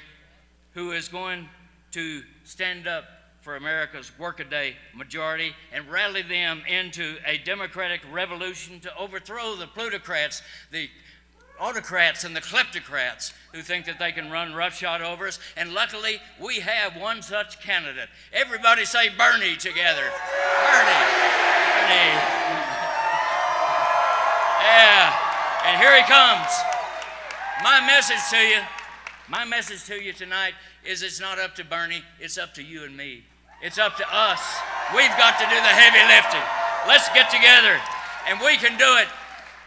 who is going to stand up for America's workaday majority and rally them into a democratic revolution to overthrow the plutocrats, the autocrats and the kleptocrats who think that they can run roughshod over us. And luckily, we have one such candidate. Everybody say Bernie together. Bernie. Yeah, and here he comes. My message to you, My message to you tonight is it's not up to Bernie, it's up to you and me. It's up to us. We've got to do the heavy lifting. Let's get together, and we can do it.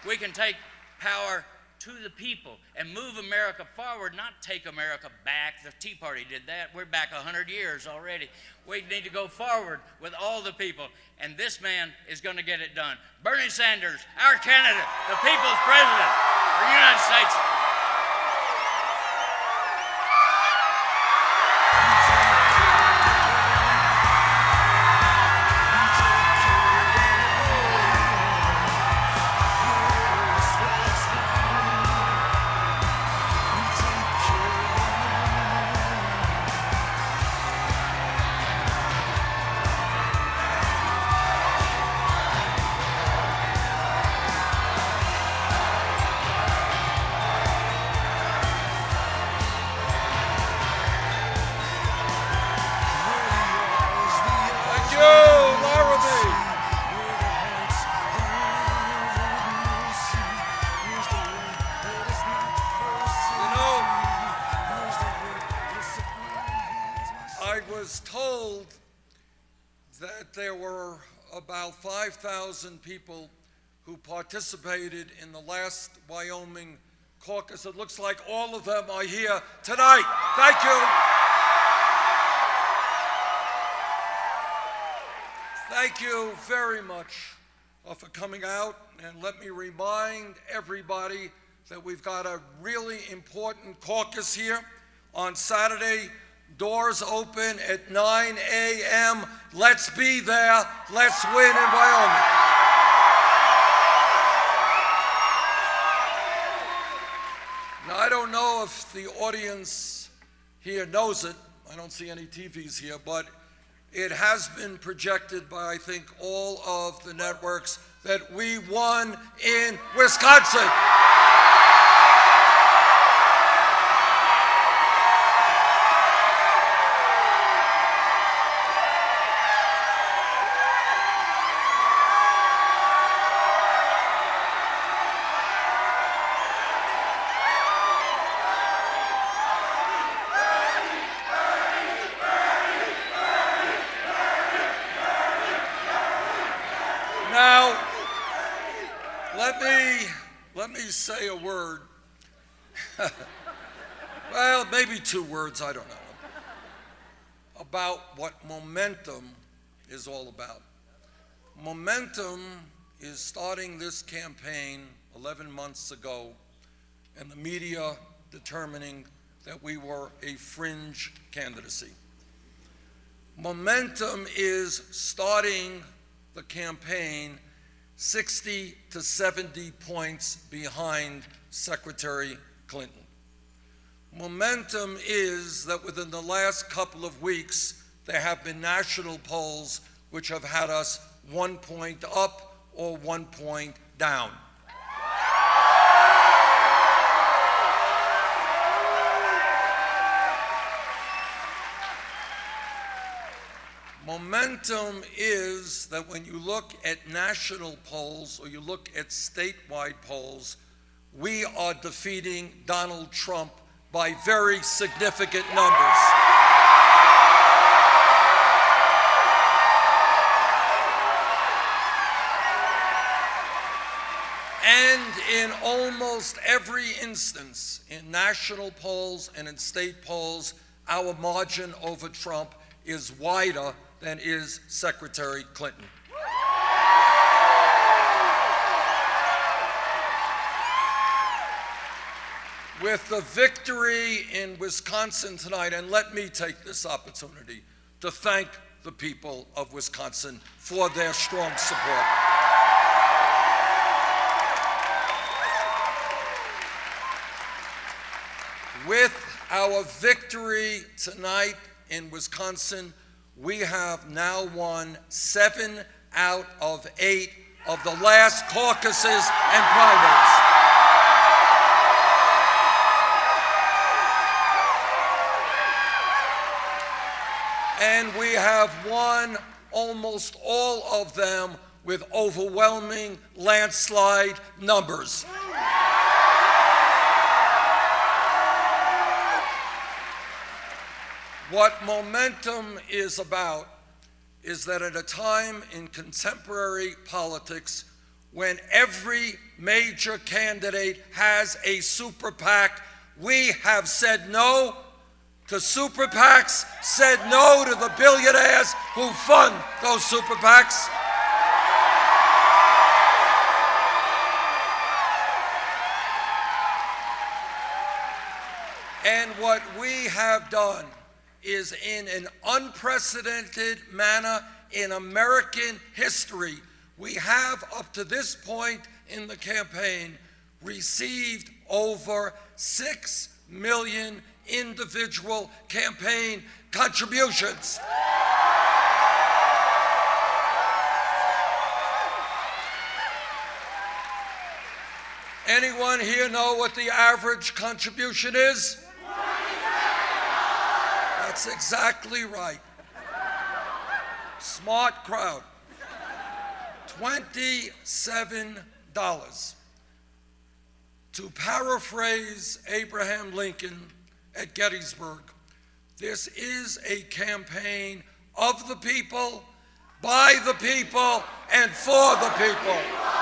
We can take power to the people and move America forward, not take America back. The Tea Party did that. We're back 100 years already. We need to go forward with all the people, and this man is going to get it done. Bernie Sanders, our candidate, the people's president of the United States. I was told that there were about 5,000 people who participated in the last Wyoming caucus. It looks like all of them are here tonight. Thank you. Thank you very much for coming out. And let me remind everybody that we've got a really important caucus here on Saturday. Doors open at 9 a.m. Let's be there. Let's win in Wyoming. Now, I don't know if the audience here knows it. I don't see any TVs here, but it has been projected by, I think, all of the networks that we won in Wisconsin. Now, let me say a word. Well, maybe two words, I don't know, about what momentum is all about. Momentum is starting this campaign 11 months ago, and the media determining that we were a fringe candidacy. Momentum is starting the campaign 60 to 70 points behind Secretary Clinton. Momentum is that within the last couple of weeks, there have been national polls which have had us 1 point up or 1 point down. Momentum is that when you look at national polls or you look at statewide polls, we are defeating Donald Trump by very significant numbers. And in almost every instance, in national polls and in state polls, our margin over Trump is wider than is Secretary Clinton. With the victory in Wisconsin tonight, and let me take this opportunity to thank the people of Wisconsin for their strong support. With our victory tonight in Wisconsin, we have now won 7 out of 8 of the last caucuses and primaries. And we have won almost all of them with overwhelming landslide numbers. What momentum is about is that at a time in contemporary politics when every major candidate has a super PAC, we have said no to super PACs, said no to the billionaires who fund those super PACs. And what we have done is, in an unprecedented manner in American history, we have, up to this point in the campaign, received over 6 million individual campaign contributions. Anyone here know what the average contribution is? That's exactly right. Smart crowd. $27. To paraphrase Abraham Lincoln at Gettysburg, this is a campaign of the people, by the people, and for the people.